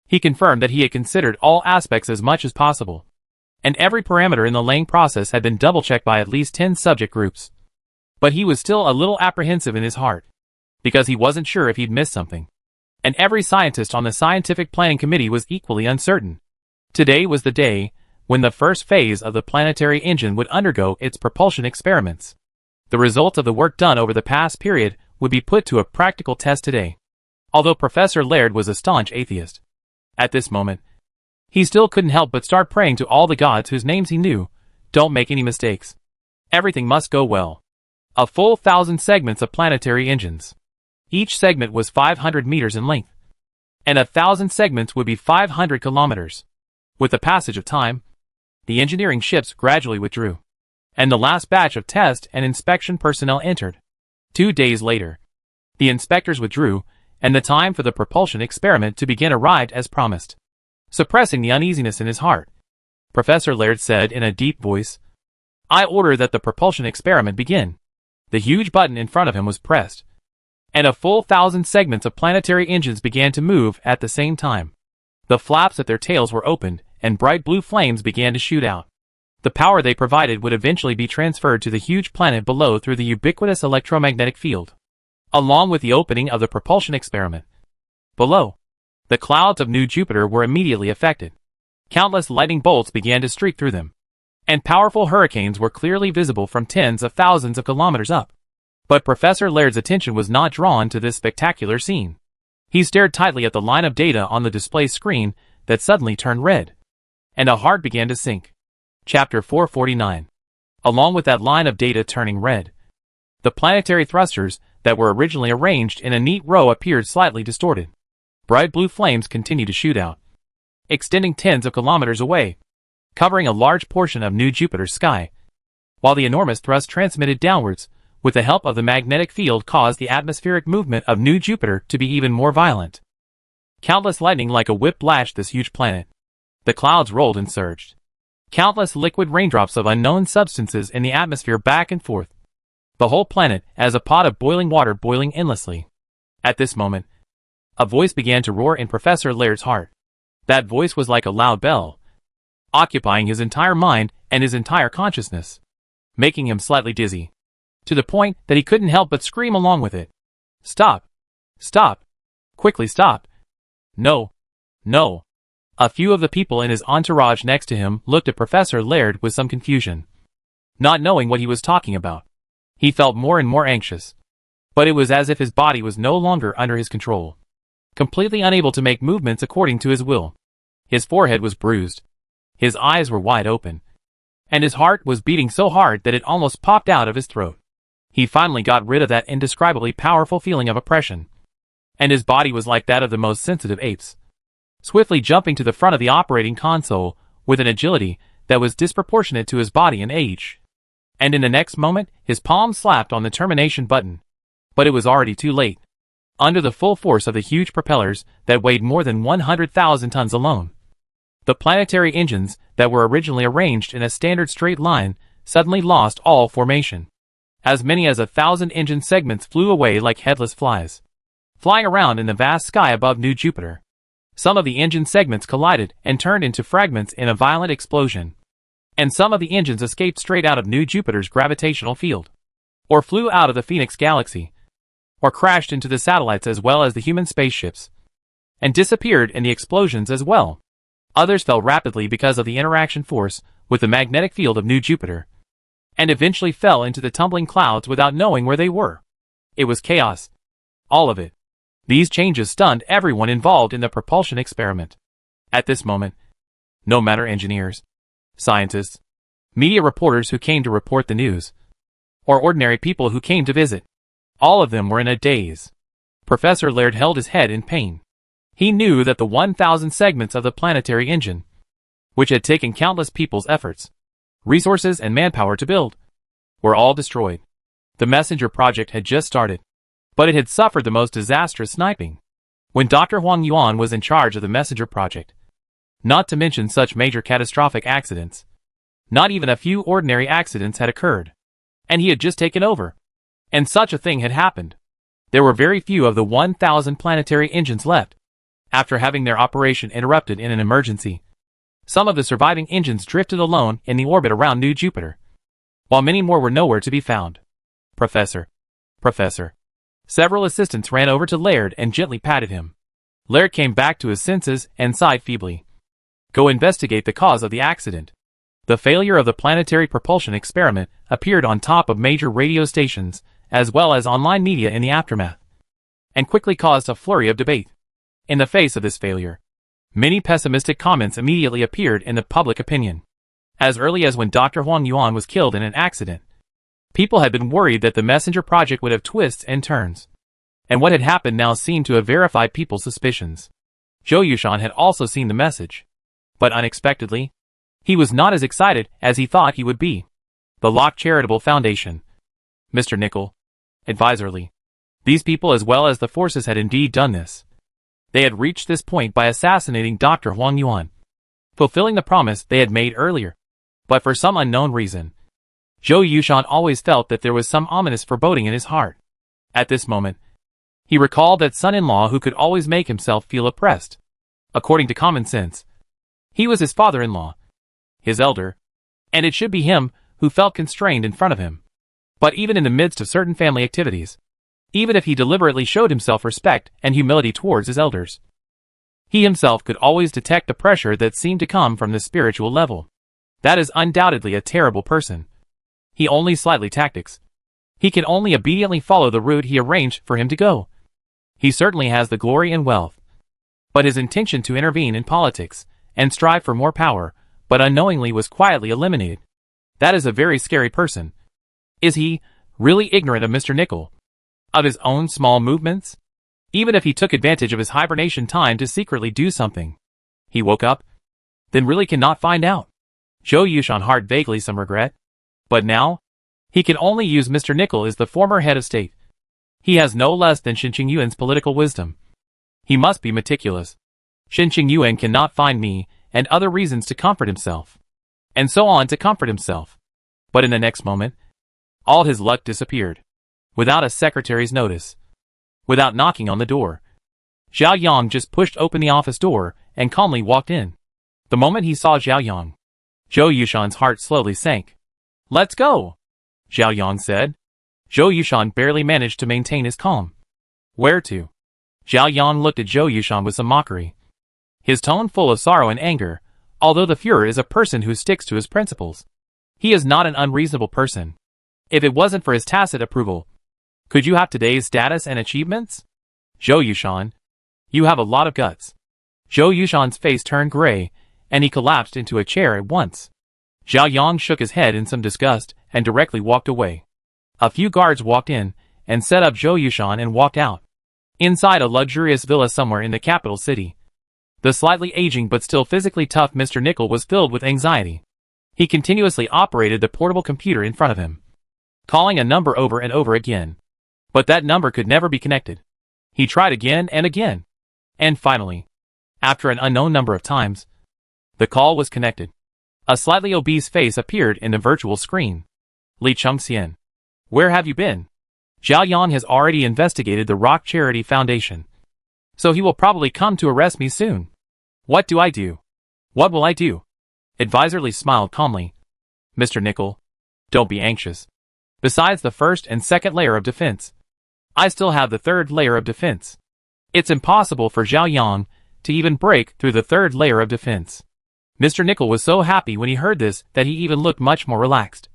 He confirmed that he had considered all aspects as much as possible, and every parameter in the laying process had been double-checked by at least 10 subject groups. But he was still a little apprehensive in his heart, because he wasn't sure if he'd missed something. And every scientist on the scientific planning committee was equally uncertain. Today was the day when the first phase of the planetary engine would undergo its propulsion experiments. The results of the work done over the past period would be put to a practical test today. Although Professor Laird was a staunch atheist, at this moment, he still couldn't help but start praying to all the gods whose names he knew. Don't make any mistakes. Everything must go well. A full 1,000 segments of planetary engines. Each segment was 500 meters in length, and 1,000 segments would be 500 kilometers. With the passage of time, the engineering ships gradually withdrew, and the last batch of test and inspection personnel entered. 2 days later, the inspectors withdrew, and the time for the propulsion experiment to begin arrived as promised. Suppressing the uneasiness in his heart, Professor Laird said in a deep voice, "I order that the propulsion experiment begin." The huge button in front of him was pressed, and a full 1,000 segments of planetary engines began to move at the same time. The flaps at their tails were opened, and bright blue flames began to shoot out. The power they provided would eventually be transferred to the huge planet below through the ubiquitous electromagnetic field. Along with the opening of the propulsion experiment, below, the clouds of New Jupiter were immediately affected. Countless lightning bolts began to streak through them, and powerful hurricanes were clearly visible from tens of thousands of kilometers up. But Professor Laird's attention was not drawn to this spectacular scene. He stared tightly at the line of data on the display screen that suddenly turned red, and a heart began to sink. Chapter 449. Along with that line of data turning red, the planetary thrusters that were originally arranged in a neat row appeared slightly distorted. Bright blue flames continued to shoot out, extending tens of kilometers away, covering a large portion of New Jupiter's sky, while the enormous thrust transmitted downwards, with the help of the magnetic field, caused the atmospheric movement of New Jupiter to be even more violent. Countless lightning like a whip lashed this huge planet. The clouds rolled and surged. Countless liquid raindrops of unknown substances in the atmosphere back and forth. The whole planet as a pot of boiling water boiling endlessly. At this moment, a voice began to roar in Professor Laird's heart. That voice was like a loud bell, occupying his entire mind and his entire consciousness, making him slightly dizzy, to the point that he couldn't help but scream along with it. "Stop! Stop! Quickly stop! No! No!" A few of the people in his entourage next to him looked at Professor Laird with some confusion, not knowing what he was talking about. He felt more and more anxious, but it was as if his body was no longer under his control, completely unable to make movements according to his will. His forehead was bruised, his eyes were wide open, and his heart was beating so hard that it almost popped out of his throat. He finally got rid of that indescribably powerful feeling of oppression, and his body was like that of the most sensitive apes, swiftly jumping to the front of the operating console with an agility that was disproportionate to his body and age. And in the next moment, his palm slapped on the termination button. But it was already too late. Under the full force of the huge propellers that weighed more than 100,000 tons alone, the planetary engines that were originally arranged in a standard straight line suddenly lost all formation. As many as 1,000 engine segments flew away like headless flies, flying around in the vast sky above New Jupiter. Some of the engine segments collided and turned into fragments in a violent explosion, and some of the engines escaped straight out of New Jupiter's gravitational field, or flew out of the Phoenix galaxy, or crashed into the satellites as well as the human spaceships, and disappeared in the explosions as well. Others fell rapidly because of the interaction force with the magnetic field of New Jupiter, and eventually fell into the tumbling clouds without knowing where they were. It was chaos. All of it. These changes stunned everyone involved in the propulsion experiment. At this moment, no matter engineers, scientists, media reporters who came to report the news, or ordinary people who came to visit, all of them were in a daze. Professor Laird held his head in pain. He knew that the 1,000 segments of the planetary engine, which had taken countless people's efforts, resources and manpower to build, were all destroyed. The Messenger project had just started, but it had suffered the most disastrous sniping. When Dr. Huang Yuan was in charge of the Messenger project, not to mention such major catastrophic accidents, not even a few ordinary accidents had occurred, and he had just taken over. And such a thing had happened. There were very few of the 1,000 planetary engines left, after having their operation interrupted in an emergency. Some of the surviving engines drifted alone in the orbit around New Jupiter, while many more were nowhere to be found. Professor. Several assistants ran over to Laird and gently patted him. Laird came back to his senses and sighed feebly. Go investigate the cause of the accident. The failure of the planetary propulsion experiment appeared on top of major radio stations, as well as online media in the aftermath, and quickly caused a flurry of debate. In the face of this failure, many pessimistic comments immediately appeared in the public opinion. As early as when Dr. Huang Yuan was killed in an accident, people had been worried that the Messenger project would have twists and turns. And what had happened now seemed to have verified people's suspicions. Zhou Yushan had also seen the message. But unexpectedly, he was not as excited as he thought he would be. The Locke Charitable Foundation. Mr. Nickel. Advisorly. These people as well as the forces had indeed done this. They had reached this point by assassinating Dr. Huang Yuan, fulfilling the promise they had made earlier. But for some unknown reason, Zhou Yushan always felt that there was some ominous foreboding in his heart. At this moment, he recalled that son-in-law who could always make himself feel oppressed. According to common sense, he was his father-in-law, his elder, and it should be him who felt constrained in front of him. But even in the midst of certain family activities, even if he deliberately showed himself respect and humility towards his elders, he himself could always detect the pressure that seemed to come from the spiritual level. That is undoubtedly a terrible person. He only slightly tactics. He can only obediently follow the route he arranged for him to go. He certainly has the glory and wealth, but his intention to intervene in politics and strive for more power, but unknowingly was quietly eliminated. That is a very scary person. Is he really ignorant of Mr. Nickel? Of his own small movements? Even if he took advantage of his hibernation time to secretly do something, he woke up, then really cannot find out. Zhou Yushan heart vaguely some regret. But now, he can only use Mr. Nickel as the former head of state. He has no less than Shin Qingyuan's political wisdom. He must be meticulous. Shin Qingyuan cannot find me and other reasons to comfort himself, and so on to comfort himself. But in the next moment, all his luck disappeared. Without a secretary's notice, without knocking on the door, Zhao Yang just pushed open the office door and calmly walked in. The moment he saw Zhao Yang, Zhou Yushan's heart slowly sank. Let's go, Zhao Yang said. Zhou Yushan barely managed to maintain his calm. Where to? Zhao Yang looked at Zhou Yushan with some mockery, his tone full of sorrow and anger. Although the Fuhrer is a person who sticks to his principles, he is not an unreasonable person. If it wasn't for his tacit approval, could you have today's status and achievements? Zhou Yushan, you have a lot of guts. Zhou Yushan's face turned gray, and he collapsed into a chair at once. Zhao Yang shook his head in some disgust and directly walked away. A few guards walked in and set up Zhou Yushan and walked out. Inside a luxurious villa somewhere in the capital city, the slightly aging but still physically tough Mr. Nickel was filled with anxiety. He continuously operated the portable computer in front of him, calling a number over and over again. But that number could never be connected. He tried again and again. And finally, after an unknown number of times, the call was connected. A slightly obese face appeared in the virtual screen. Li Chengxian, where have you been? Zhao Yan has already investigated the Rock Charity Foundation, so he will probably come to arrest me soon. What do I do? What will I do? Advisor Li smiled calmly. Mr. Nickel, don't be anxious. Besides the first and second layer of defense, I still have the third layer of defense. It's impossible for Zhao Yang to even break through the third layer of defense. Mr. Nickel was so happy when he heard this that he even looked much more relaxed.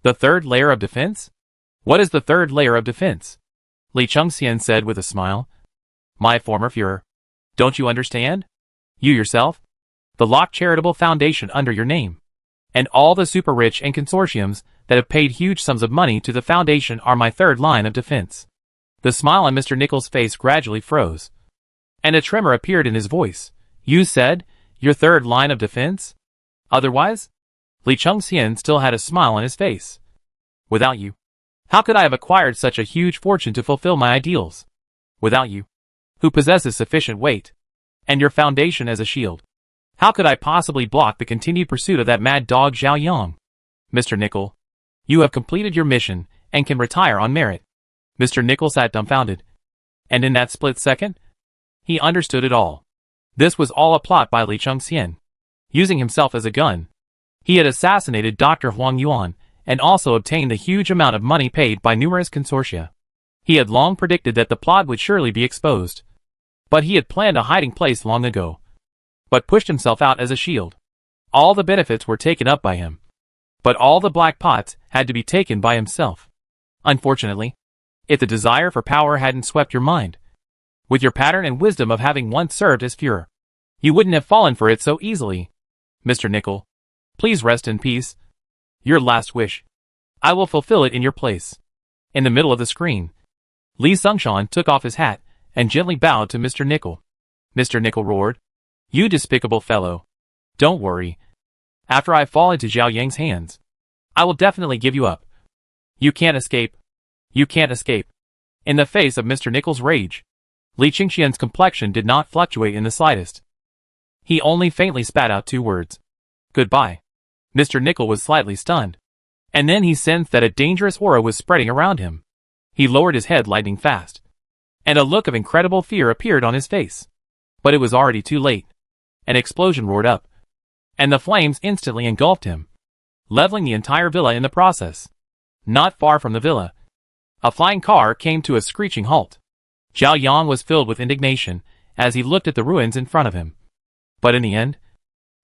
The third layer of defense? What is the third layer of defense? Li Chengxian said with a smile. My former Fuhrer. Don't you understand? You yourself? The Locke Charitable Foundation under your name, and all the super rich and consortiums that have paid huge sums of money to the foundation are my third line of defense. The smile on Mr. Nichols' face gradually froze, and a tremor appeared in his voice. You said, your third line of defense? Otherwise? Li Chengxian still had a smile on his face. Without you, how could I have acquired such a huge fortune to fulfill my ideals? Without you, who possesses sufficient weight, and your foundation as a shield, how could I possibly block the continued pursuit of that mad dog Zhao Yang? Mr. Nickel, you have completed your mission, and can retire on merit. Mr. Nickel sat dumbfounded. And in that split second, he understood it all. This was all a plot by Li Chengxian. Using himself as a gun, he had assassinated Dr. Huang Yuan, and also obtained a huge amount of money paid by numerous consortia. He had long predicted that the plot would surely be exposed. But he had planned a hiding place long ago, but pushed himself out as a shield. All the benefits were taken up by him, but all the black pots had to be taken by himself. Unfortunately, if the desire for power hadn't swept your mind, with your pattern and wisdom of having once served as Führer, you wouldn't have fallen for it so easily. Mr. Nickel, please rest in peace. Your last wish, I will fulfill it in your place. In the middle of the screen, Li Sengshan took off his hat and gently bowed to Mr. Nickel. Mr. Nickel roared, you despicable fellow. Don't worry. After I fall into Zhao Yang's hands, I will definitely give you up. You can't escape. You can't escape. In the face of Mr. Nickel's rage, Li Chengxian's complexion did not fluctuate in the slightest. He only faintly spat out 2 words. Goodbye. Mr. Nickel was slightly stunned, and then he sensed that a dangerous aura was spreading around him. He lowered his head lightning fast, and a look of incredible fear appeared on his face. But it was already too late. An explosion roared up, and the flames instantly engulfed him, leveling the entire villa in the process. Not far from the villa, a flying car came to a screeching halt. Zhao Yang was filled with indignation as he looked at the ruins in front of him. But in the end,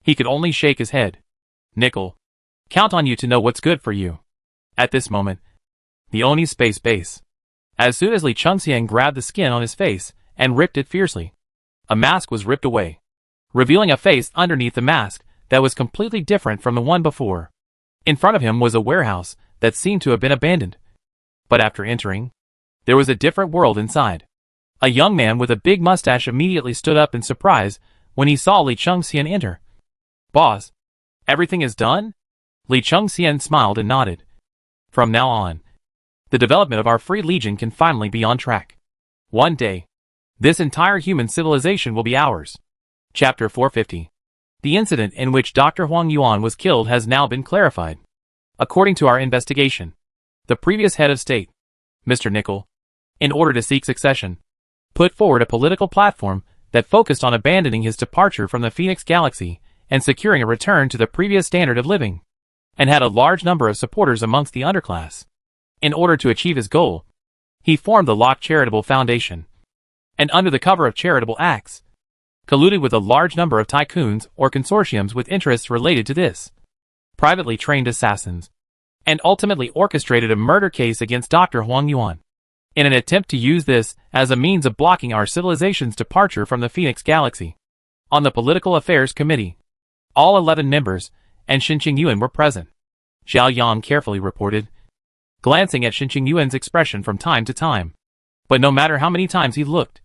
he could only shake his head. Nickel, count on you to know what's good for you. At this moment, the Oni space base. As soon as Li Chengxian grabbed the skin on his face and ripped it fiercely, a mask was ripped away, revealing a face underneath the mask that was completely different from the one before. In front of him was a warehouse that seemed to have been abandoned. But after entering, there was a different world inside. A young man with a big mustache immediately stood up in surprise when he saw Li Chengxian enter. Boss, everything is done? Li Chengxian smiled and nodded. From now on, the development of our Free Legion can finally be on track. One day, this entire human civilization will be ours. Chapter 450. The incident in which Dr. Huang Yuan was killed has now been clarified. According to our investigation, the previous head of state, Mr. Nickel, in order to seek succession, put forward a political platform that focused on abandoning his departure from the Phoenix Galaxy and securing a return to the previous standard of living, and had a large number of supporters amongst the underclass. In order to achieve his goal, he formed the Locke Charitable Foundation, and under the cover of charitable acts, colluded with a large number of tycoons or consortiums with interests related to this, privately trained assassins, and ultimately orchestrated a murder case against Dr. Huang Yuan, in an attempt to use this as a means of blocking our civilization's departure from the Phoenix Galaxy. On the Political Affairs Committee, all 11 members and Xinqing Yuan were present. Zhao Yang carefully reported, glancing at Xinqing Yuan's expression from time to time. But no matter how many times he looked,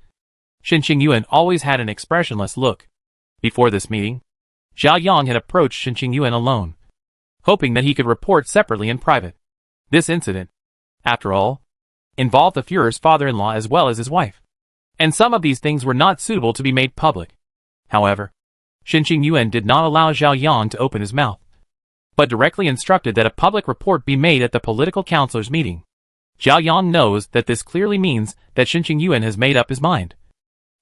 Xinqing Yuan always had an expressionless look. Before this meeting, Zhao Yang had approached Xinqing Yuan alone, hoping that he could report separately in private. This incident, after all, involved the Führer's father-in-law as well as his wife, and some of these things were not suitable to be made public. However, Xinqing Yuan did not allow Zhao Yang to open his mouth, but directly instructed that a public report be made at the political councilors' meeting. Zhao Yang knows that this clearly means that Xinqing Yuan has made up his mind.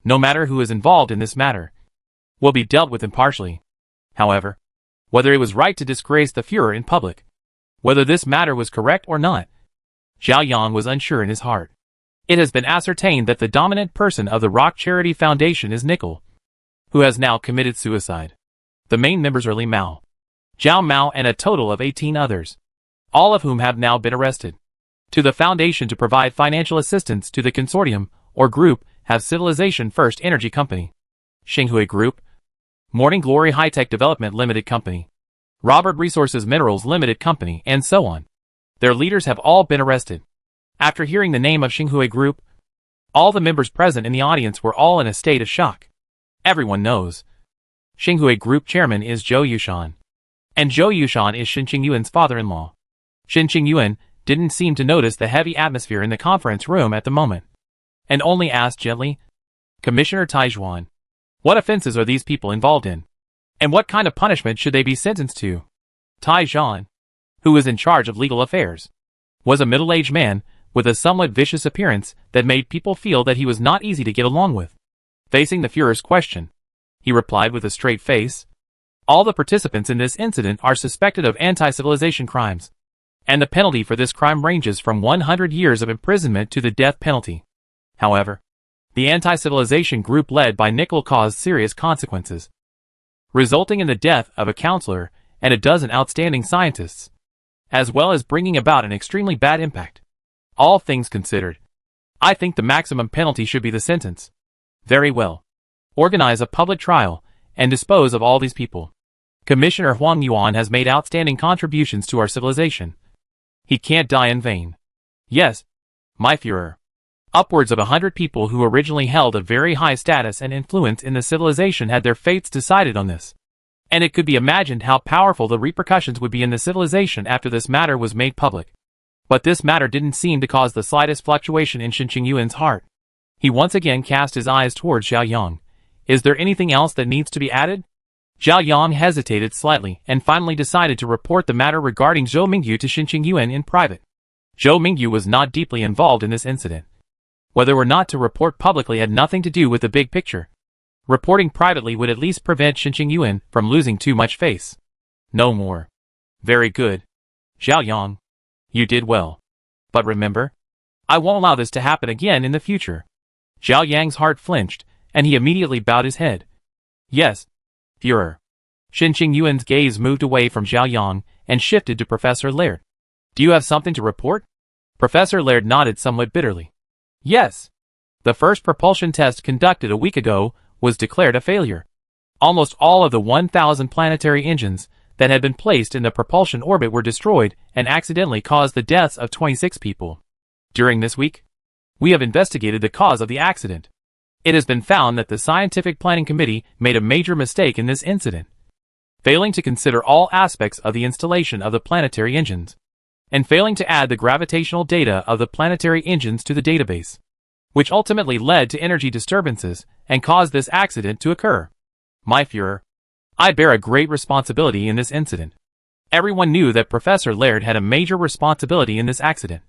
No matter who is involved in this matter, will be dealt with impartially. However, whether it was right to disgrace the Führer in public, whether this matter was correct or not, Zhao Yang was unsure in his heart. It has been ascertained that the dominant person of the Rock Charity Foundation is Nickel, who has now committed suicide. The main members are Li Mao, Zhao Mao and a total of 18 others, all of whom have now been arrested. To the foundation to provide financial assistance to the consortium or group have Civilization First Energy Company, Xinghui Group, Morning Glory High-Tech Development Limited Company, Robert Resources Minerals Limited Company, and so on. Their leaders have all been arrested. After hearing the name of Xinghui Group, All the members present in the audience were all in a state of shock. Everyone knows Xinhui Group Chairman is Zhou Yushan, and Zhou Yushan is Shin Qingyuan's father-in-law. Shin Qingyuan didn't seem to notice the heavy atmosphere in the conference room at the moment, and only asked gently, "Commissioner Taizhuan, what offenses are these people involved in? And what kind of punishment should they be sentenced to?" Taizhuan, who was in charge of legal affairs, was a middle-aged man with a somewhat vicious appearance that made people feel that he was not easy to get along with. Facing the Führer's question, he replied with a straight face, "All the participants in this incident are suspected of anti-civilization crimes, and the penalty for this crime ranges from 100 years of imprisonment to the death penalty. However, the anti-civilization group led by Nickel caused serious consequences, resulting in the death of a counselor and a dozen outstanding scientists, as well as bringing about an extremely bad impact. All things considered, I think the maximum penalty should be the sentence. Very well. Organize a public trial and dispose of all these people. Commissioner Huang Yuan has made outstanding contributions to our civilization. He can't die in vain. Yes, my Führer. Upwards of 100 people who originally held a very high status and influence in the civilization had their fates decided on this. And it could be imagined how powerful the repercussions would be in the civilization after this matter was made public. But this matter didn't seem to cause the slightest fluctuation in Shin Qingyuan's heart. He once again cast his eyes towards Zhao Yang. Is there anything else that needs to be added? Zhao Yang hesitated slightly and finally decided to report the matter regarding Zhou Mingyu to Shin Qingyuan in private. Zhou Mingyu was not deeply involved in this incident. Whether or not to report publicly had nothing to do with the big picture. Reporting privately would at least prevent Shin Qingyuan from losing too much face. No more. Very good. Zhao Yang, you did well. But remember, I won't allow this to happen again in the future. Zhao Yang's heart flinched, and he immediately bowed his head. Yes, Führer. Shin Qingyuan's gaze moved away from Zhao Yang and shifted to Professor Laird. Do you have something to report? Professor Laird nodded somewhat bitterly. Yes. The first propulsion test conducted a week ago was declared a failure. Almost all of the 1,000 planetary engines that had been placed in the propulsion orbit were destroyed and accidentally caused the deaths of 26 people. During this week, we have investigated the cause of the accident. It has been found that the Scientific Planning Committee made a major mistake in this incident, failing to consider all aspects of the installation of the planetary engines, and failing to add the gravitational data of the planetary engines to the database, which ultimately led to energy disturbances and caused this accident to occur. My Führer, I bear a great responsibility in this incident. Everyone knew that Professor Laird had a major responsibility in this accident,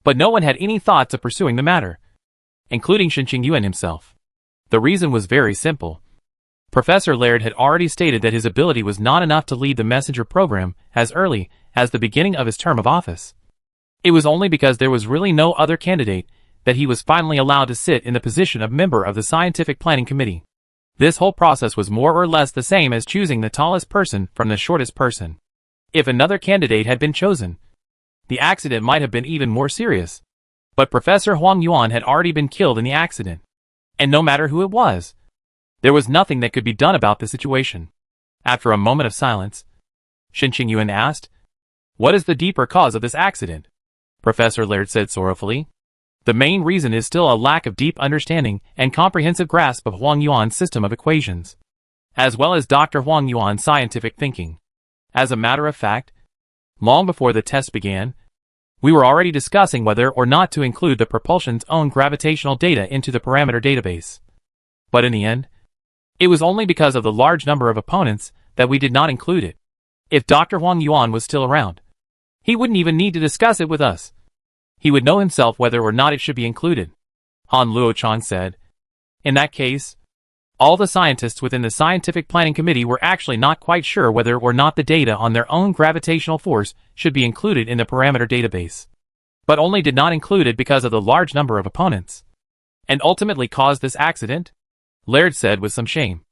but no one had any thoughts of pursuing the matter, including Shin Qingyuan himself. The reason was very simple. Professor Laird had already stated that his ability was not enough to lead the messenger program as early as the beginning of his term of office. It was only because there was really no other candidate that he was finally allowed to sit in the position of member of the Scientific Planning Committee. This whole process was more or less the same as choosing the tallest person from the shortest person. If another candidate had been chosen, the accident might have been even more serious. But Professor Huang Yuan had already been killed in the accident, and no matter who it was, there was nothing that could be done about the situation. After a moment of silence, Shin Qingyuan asked, "What is the deeper cause of this accident?" Professor Laird said sorrowfully, "The main reason is still a lack of deep understanding and comprehensive grasp of Huang Yuan's system of equations, as well as Dr. Huang Yuan's scientific thinking. As a matter of fact, long before the test began, we were already discussing whether or not to include the propulsion's own gravitational data into the parameter database. But in the end, it was only because of the large number of opponents that we did not include it. If Dr. Huang Yuan was still around, he wouldn't even need to discuss it with us. He would know himself whether or not it should be included." Han Luochang said. In that case, all the scientists within the Scientific Planning Committee were actually not quite sure whether or not the data on their own gravitational force should be included in the parameter database, but only did not include it because of the large number of opponents, and ultimately caused this accident? Laird said with some shame.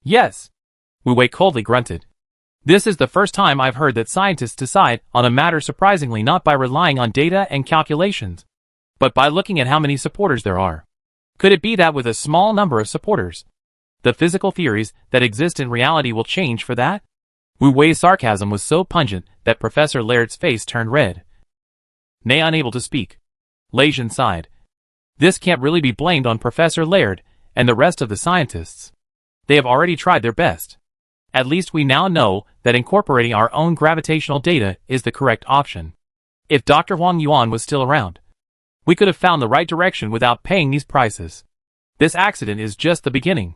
Yes. Wu Wei coldly grunted. This is the first time I've heard that scientists decide on a matter surprisingly not by relying on data and calculations, but by looking at how many supporters there are. Could it be that with a small number of supporters, the physical theories that exist in reality will change for that? Wu Wei's sarcasm was so pungent that Professor Laird's face turned red. Nay, unable to speak, Lei Jin sighed. This can't really be blamed on Professor Laird and the rest of the scientists. They have already tried their best. At least we now know that incorporating our own gravitational data is the correct option. If Dr. Huang Yuan was still around, we could have found the right direction without paying these prices. This accident is just the beginning.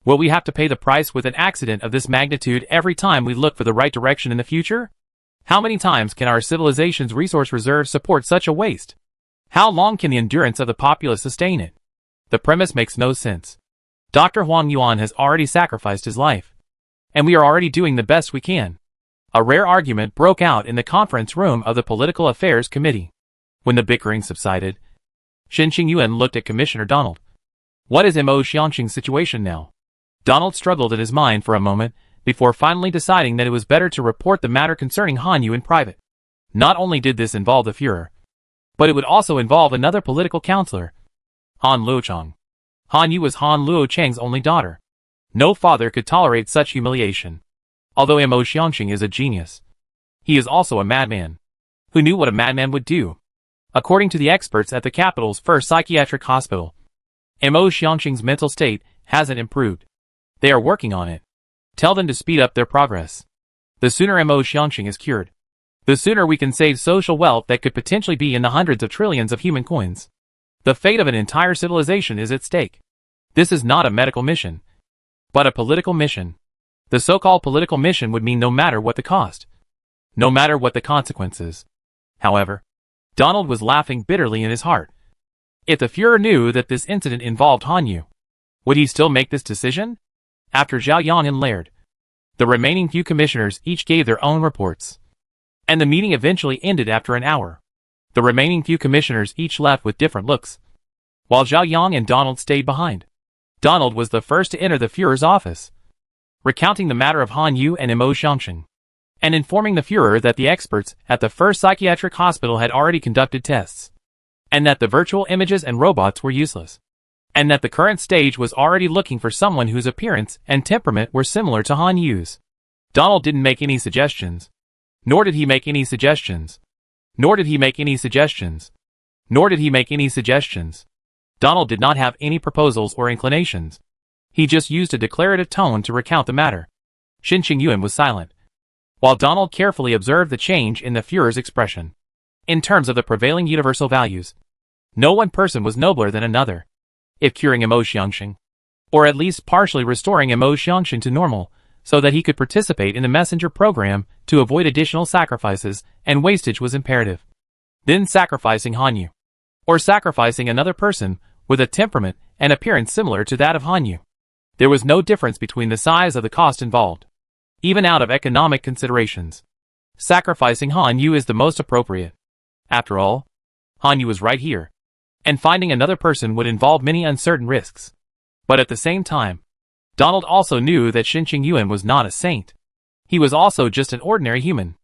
Will we have to pay the price with an accident of this magnitude every time we look for the right direction in the future? How many times can our civilization's resource reserves support such a waste? How long can the endurance of the populace sustain it? The premise makes no sense. Dr. Huang Yuan has already sacrificed his life, and we are already doing the best we can. A rare argument broke out in the conference room of the Political Affairs Committee. When the bickering subsided, Shen Qingyuan looked at Commissioner Donald. What is Mo Xiangqing's situation now? Donald struggled in his mind for a moment before finally deciding that it was better to report the matter concerning Han Yu in private. Not only did this involve the Führer, but it would also involve another political counselor, Han Luochang. Han Yu was Han Luochang's only daughter. No father could tolerate such humiliation. Although Mo Xiangqing is a genius, he is also a madman. Who knew what a madman would do? According to the experts at the capital's first psychiatric hospital, Mo Xiangqing's mental state hasn't improved. They are working on it. Tell them to speed up their progress. The sooner Mo Xiangqing is cured, the sooner we can save social wealth that could potentially be in the hundreds of trillions of human coins. The fate of an entire civilization is at stake. This is not a medical mission, but a political mission. The so-called political mission would mean no matter what the cost, no matter what the consequences. However, Donald was laughing bitterly in his heart. If the Führer knew that this incident involved Han Yu, would he still make this decision? After Zhao Yang and Laird, the remaining few commissioners each gave their own reports, and the meeting eventually ended after an hour. The remaining few commissioners each left with different looks, while Zhao Yang and Donald stayed behind. Donald was the first to enter the Führer's office, recounting the matter of Han Yu and Mo Xiangqing, and informing the Führer that the experts at the first psychiatric hospital had already conducted tests, and that the virtual images and robots were useless, and that the current stage was already looking for someone whose appearance and temperament were similar to Han Yu's. Donald didn't make any suggestions. Nor did he make any suggestions. Nor did he make any suggestions. Nor did he make any suggestions. Donald did not have any proposals or inclinations. He just used a declarative tone to recount the matter. Shen Qingyuan was silent, while Donald carefully observed the change in the Führer's expression. In terms of the prevailing universal values, no one person was nobler than another. If curing Mo Xiangqing, or at least partially restoring Mo Xiangqing to normal, so that he could participate in the messenger program to avoid additional sacrifices and wastage was imperative, then sacrificing Han Yu, or sacrificing another person with a temperament and appearance similar to that of Han Yu. There was no difference between the size of the cost involved. Even out of economic considerations, sacrificing Han Yu is the most appropriate. After all, Han Yu was right here, and finding another person would involve many uncertain risks. But at the same time, Donald also knew that Shen Qingyuan was not a saint. He was also just an ordinary human.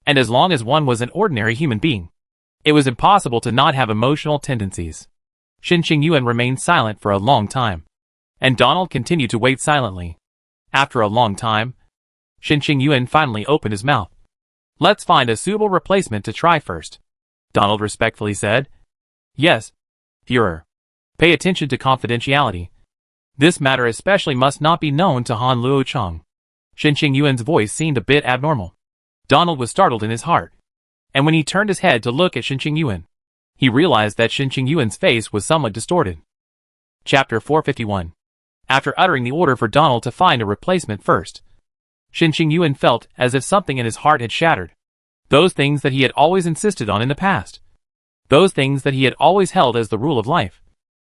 And as long as one was an ordinary human being, it was impossible to not have emotional tendencies. Shen Qingyuan remained silent for a long time, and Donald continued to wait silently. After a long time, Shen Qingyuan finally opened his mouth. Let's find a suitable replacement to try first, Donald respectfully said. Yes, Führer. Pay attention to confidentiality. This matter especially must not be known to Han Luochang. Shen Qingyuan's voice seemed a bit abnormal. Donald was startled in his heart, and when he turned his head to look at Shen Qingyuan, he realized that Shen Qingyuan's face was somewhat distorted. Chapter 451. After uttering the order for Donald to find a replacement first, Shen Qingyuan felt as if something in his heart had shattered. Those things that he had always insisted on in the past. Those things that he had always held as the rule of life.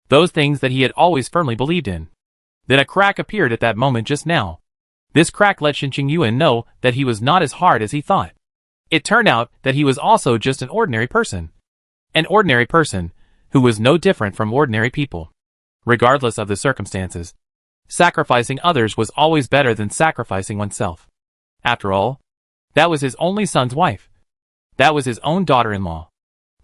Those things that he had always firmly believed in. Then a crack appeared at that moment just now. This crack let Shen Qingyuan know that he was not as hard as he thought. It turned out that he was also just an ordinary person. An ordinary person, who was no different from ordinary people. Regardless of the circumstances, sacrificing others was always better than sacrificing oneself. After all, that was his only son's wife. That was his own daughter-in-law.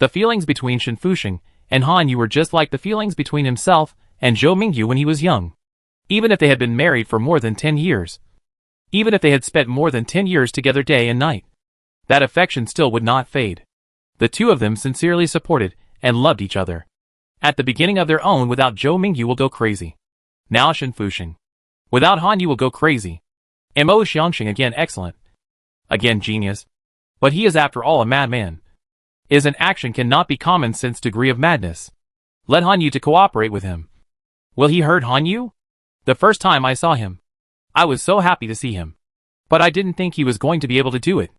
The feelings between Shen Fuxing and Han Yu were just like the feelings between himself and Zhou Mingyu when he was young. Even if they had been married for more than 10 years. Even if they had spent more than 10 years together day and night. That affection still would not fade. The two of them sincerely supported and loved each other. At the beginning of their own without Zhou Mingyu will go crazy. Now Shen Fuxing. Without Han Yu will go crazy. Mo Xiangxing again excellent. Again genius. But he is after all a madman. His action cannot be common sense degree of madness. Let Han Yu to cooperate with him. Will he hurt Han Yu? The first time I saw him, I was so happy to see him. But I didn't think he was going to be able to do it.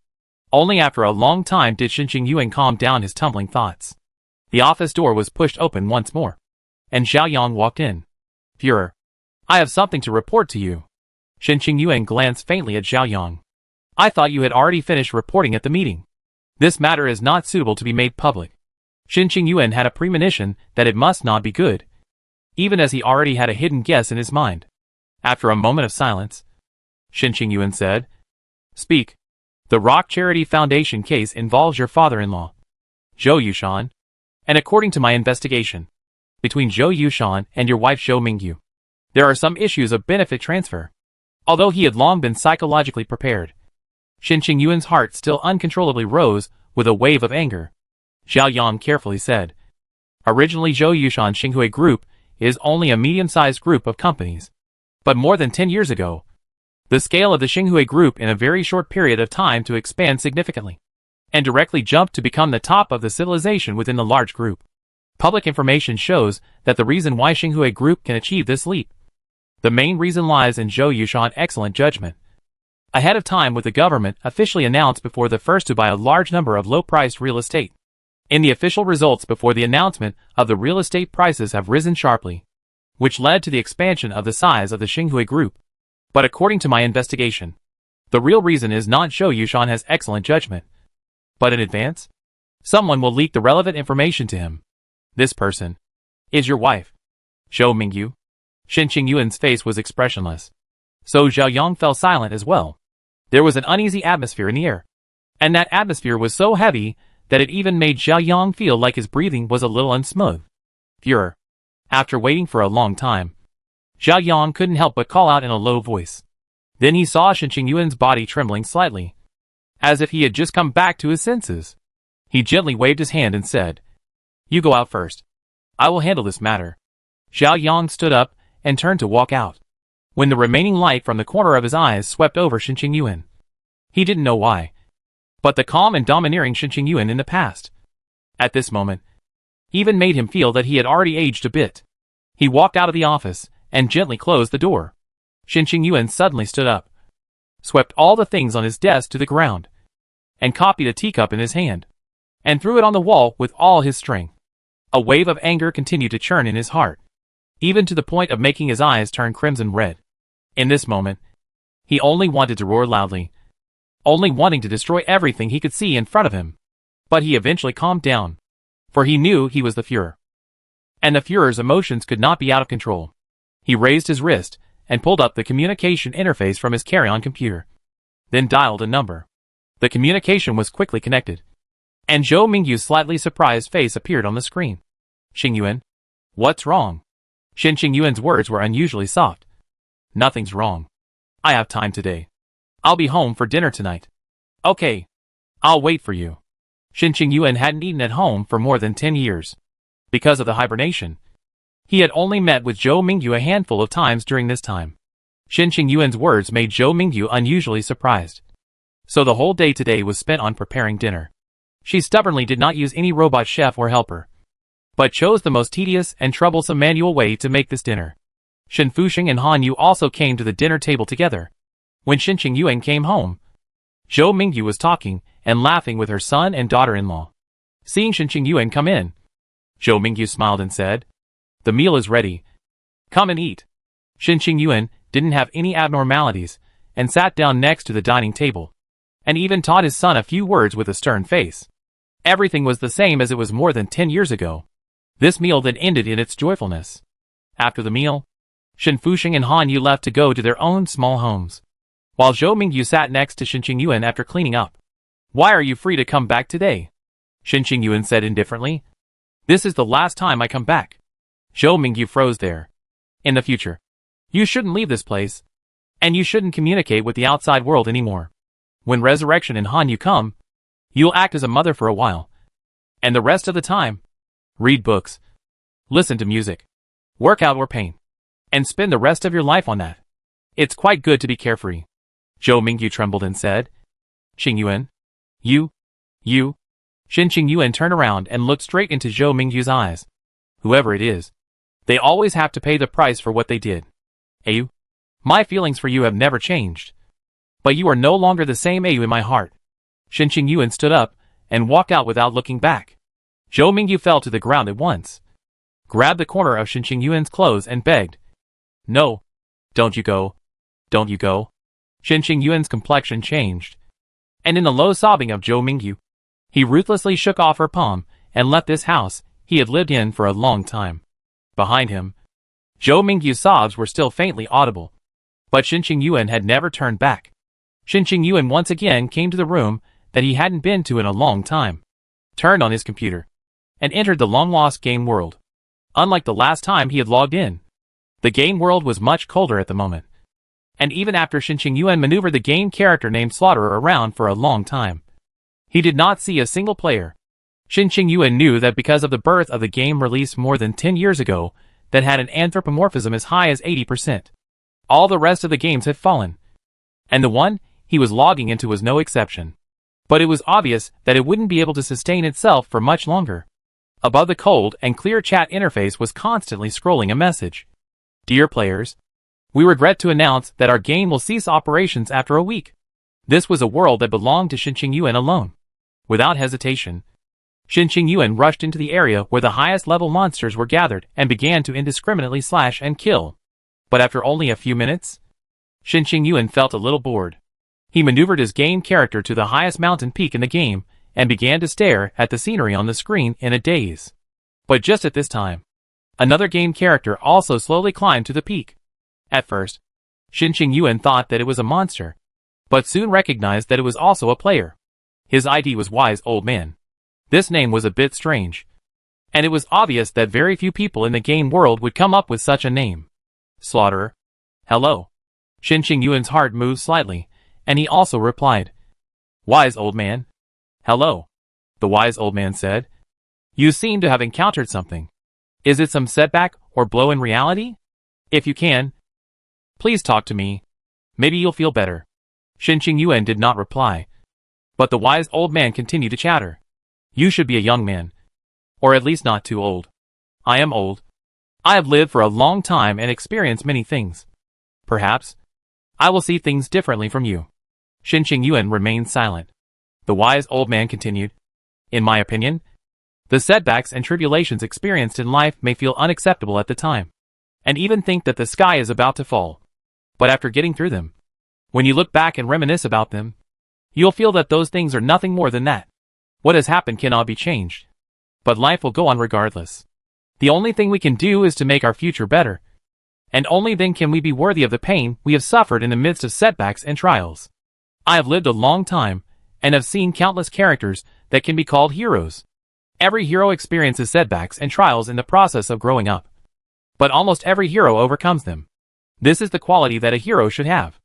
Only after a long time did Shen Qingyuan calm down his tumbling thoughts. The office door was pushed open once more. And Zhao Yang walked in. Führer, I have something to report to you. Shen Qingyuan glanced faintly at Zhao Yang. I thought you had already finished reporting at the meeting. This matter is not suitable to be made public. Shen Qingyuan had a premonition that it must not be good, even as he already had a hidden guess in his mind. After a moment of silence, Shen Qingyuan said, Speak. The Rock Charity Foundation case involves your father-in-law, Zhou Yushan, and according to my investigation, between Zhou Yushan and your wife Zhou Mingyu, there are some issues of benefit transfer. Although he had long been psychologically prepared, Shen Qingyuan's heart still uncontrollably rose with a wave of anger. Zhao Yang carefully said, Originally Zhou Yushan Xinghui Group is only a medium-sized group of companies. But more than 10 years ago, the scale of the Xinghui Group in a very short period of time to expand significantly, and directly jumped to become the top of the civilization within the large group. Public information shows that the reason why Xinghui Group can achieve this leap, the main reason lies in Zhou Yushan's excellent judgment. Ahead of time with the government officially announced before the first to buy a large number of low-priced real estate. In the official results before the announcement of the real estate prices have risen sharply, which led to the expansion of the size of the Xinghui Group. But according to my investigation, the real reason is not Zhou Yushan has excellent judgment, but in advance, someone will leak the relevant information to him. This person is your wife, Zhou Mingyu. Shen Qingyuan's face was expressionless. So Zhao Yang fell silent as well. There was an uneasy atmosphere in the air, and that atmosphere was so heavy that it even made Zhao Yang feel like his breathing was a little unsmooth. Führer. After waiting for a long time, Zhao Yang couldn't help but call out in a low voice. Then he saw Shen Qingyuan's body trembling slightly, as if he had just come back to his senses. He gently waved his hand and said, You go out first. I will handle this matter. Zhao Yang stood up and turned to walk out, when the remaining light from the corner of his eyes swept over Shen Qingyuan. He didn't know why, but the calm and domineering Shen Qingyuan in the past, at this moment, even made him feel that he had already aged a bit. He walked out of the office and gently closed the door. Shen Qingyuan suddenly stood up, swept all the things on his desk to the ground, and copied a teacup in his hand, and threw it on the wall with all his strength. A wave of anger continued to churn in his heart, even to the point of making his eyes turn crimson red. In this moment, he only wanted to roar loudly, only wanting to destroy everything he could see in front of him. But he eventually calmed down, for he knew he was the Führer, and the Führer's emotions could not be out of control. He raised his wrist and pulled up the communication interface from his carry-on computer, then dialed a number. The communication was quickly connected, and Zhou Mingyu's slightly surprised face appeared on the screen. Qingyuan, what's wrong? Shen Qingyuan's words were unusually soft. Nothing's wrong. I have time today. I'll be home for dinner tonight. Okay. I'll wait for you. Shen Qingyuan hadn't eaten at home for more than 10 years. Because of the hibernation, he had only met with Zhou Mingyu a handful of times during this time. Shen Qingyuan's words made Zhou Mingyu unusually surprised. So the whole day today was spent on preparing dinner. She stubbornly did not use any robot chef or helper, but chose the most tedious and troublesome manual way to make this dinner. Shen Fuxing and Han Yu also came to the dinner table together. When Shen Qingyuan came home, Zhou Mingyu was talking and laughing with her son and daughter-in-law. Seeing Shen Qingyuan come in, Zhou Mingyu smiled and said, The meal is ready. Come and eat. Shen Qingyuan didn't have any abnormalities and sat down next to the dining table, and even taught his son a few words with a stern face. Everything was the same as it was more than 10 years ago. This meal then ended in its joyfulness. After the meal, Shen Fuxing and Han Yu left to go to their own small homes, while Zhou Mingyu sat next to Shen Qingyuan after cleaning up. Why are you free to come back today? Shen Qingyuan said indifferently. This is the last time I come back. Zhou Mingyu froze there. In the future, you shouldn't leave this place, and you shouldn't communicate with the outside world anymore. When Resurrection and Han Yu come, you'll act as a mother for a while, and the rest of the time, read books. Listen to music, work out or paint, and spend the rest of your life on that. It's quite good to be carefree. Zhou Mingyu trembled and said, Qingyuan, you. Shin Qingyuan turned around and looked straight into Zhou Mingyu's eyes. Whoever it is, they always have to pay the price for what they did. Ayu, my feelings for you have never changed. But you are no longer the same Ayu in my heart. Shin Qingyuan stood up and walked out without looking back. Zhou Mingyu fell to the ground at once, grabbed the corner of Shin Qingyuan's clothes and begged, No, don't you go. Don't you go. Shin Qingyuan's complexion changed, and in the low sobbing of Zhou Mingyu, he ruthlessly shook off her palm and left this house he had lived in for a long time. Behind him, Zhou Mingyu's sobs were still faintly audible, but Shin Qingyuan had never turned back. Shin Qingyuan once again came to the room that he hadn't been to in a long time, turned on his computer, and entered the long-lost game world. Unlike the last time he had logged in, the game world was much colder at the moment. And even after Shin Qingyuan maneuvered the game character named Slaughterer around for a long time, he did not see a single player. Shin Qingyuan knew that because of the birth of the game released more than 10 years ago that had an anthropomorphism as high as 80%, all the rest of the games had fallen, and the one he was logging into was no exception. But it was obvious that it wouldn't be able to sustain itself for much longer. Above the cold and clear chat interface was constantly scrolling a message. Dear players, we regret to announce that our game will cease operations after a week. This was a world that belonged to Shin Qingyuan alone. Without hesitation, Shin Qingyuan rushed into the area where the highest level monsters were gathered and began to indiscriminately slash and kill. But after only a few minutes, Shin Qingyuan felt a little bored. He maneuvered his game character to the highest mountain peak in the game and began to stare at the scenery on the screen in a daze. But just at this time, another game character also slowly climbed to the peak. At first, Shin Qingyuan thought that it was a monster, but soon recognized that it was also a player. His ID was Wise Old Man. This name was a bit strange, and it was obvious that very few people in the game world would come up with such a name. Slaughterer. Hello. Shin Qingyuan's heart moved slightly, and he also replied, Wise Old Man. Hello. The Wise Old Man said, You seem to have encountered something. Is it some setback or blow in reality? If you can, please talk to me. Maybe you'll feel better. Shin Qingyuan did not reply, but the Wise Old Man continued to chatter. You should be a young man, or at least not too old. I am old. I have lived for a long time and experienced many things. Perhaps I will see things differently from you. Shin Qingyuan remained silent. The Wise Old Man continued. In my opinion, the setbacks and tribulations experienced in life may feel unacceptable at the time, and even think that the sky is about to fall. But after getting through them, when you look back and reminisce about them, you'll feel that those things are nothing more than that. What has happened cannot be changed, but life will go on regardless. The only thing we can do is to make our future better, and only then can we be worthy of the pain we have suffered in the midst of setbacks and trials. I have lived a long time, and have seen countless characters that can be called heroes. Every hero experiences setbacks and trials in the process of growing up, but almost every hero overcomes them. This is the quality that a hero should have.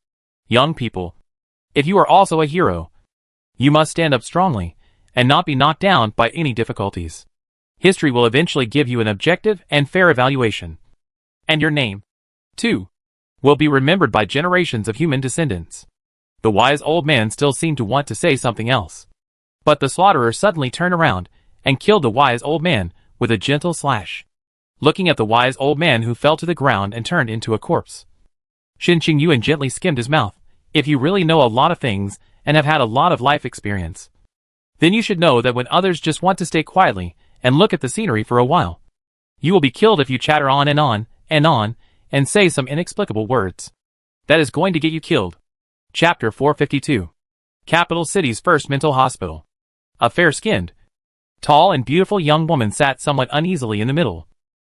Young people, if you are also a hero, you must stand up strongly, and not be knocked down by any difficulties. History will eventually give you an objective and fair evaluation. And your name, too, will be remembered by generations of human descendants. The Wise Old Man still seemed to want to say something else, but the Slaughterer suddenly turned around and killed the Wise Old Man with a gentle slash, looking at the Wise Old Man who fell to the ground and turned into a corpse. Shin Qingyuan gently skimmed his mouth. If you really know a lot of things and have had a lot of life experience, then you should know that when others just want to stay quietly and look at the scenery for a while, you will be killed if you chatter on and on and on and say some inexplicable words. That is going to get you killed. Chapter 452. Capital City's first mental hospital. A fair-skinned, tall and beautiful young woman sat somewhat uneasily in the middle,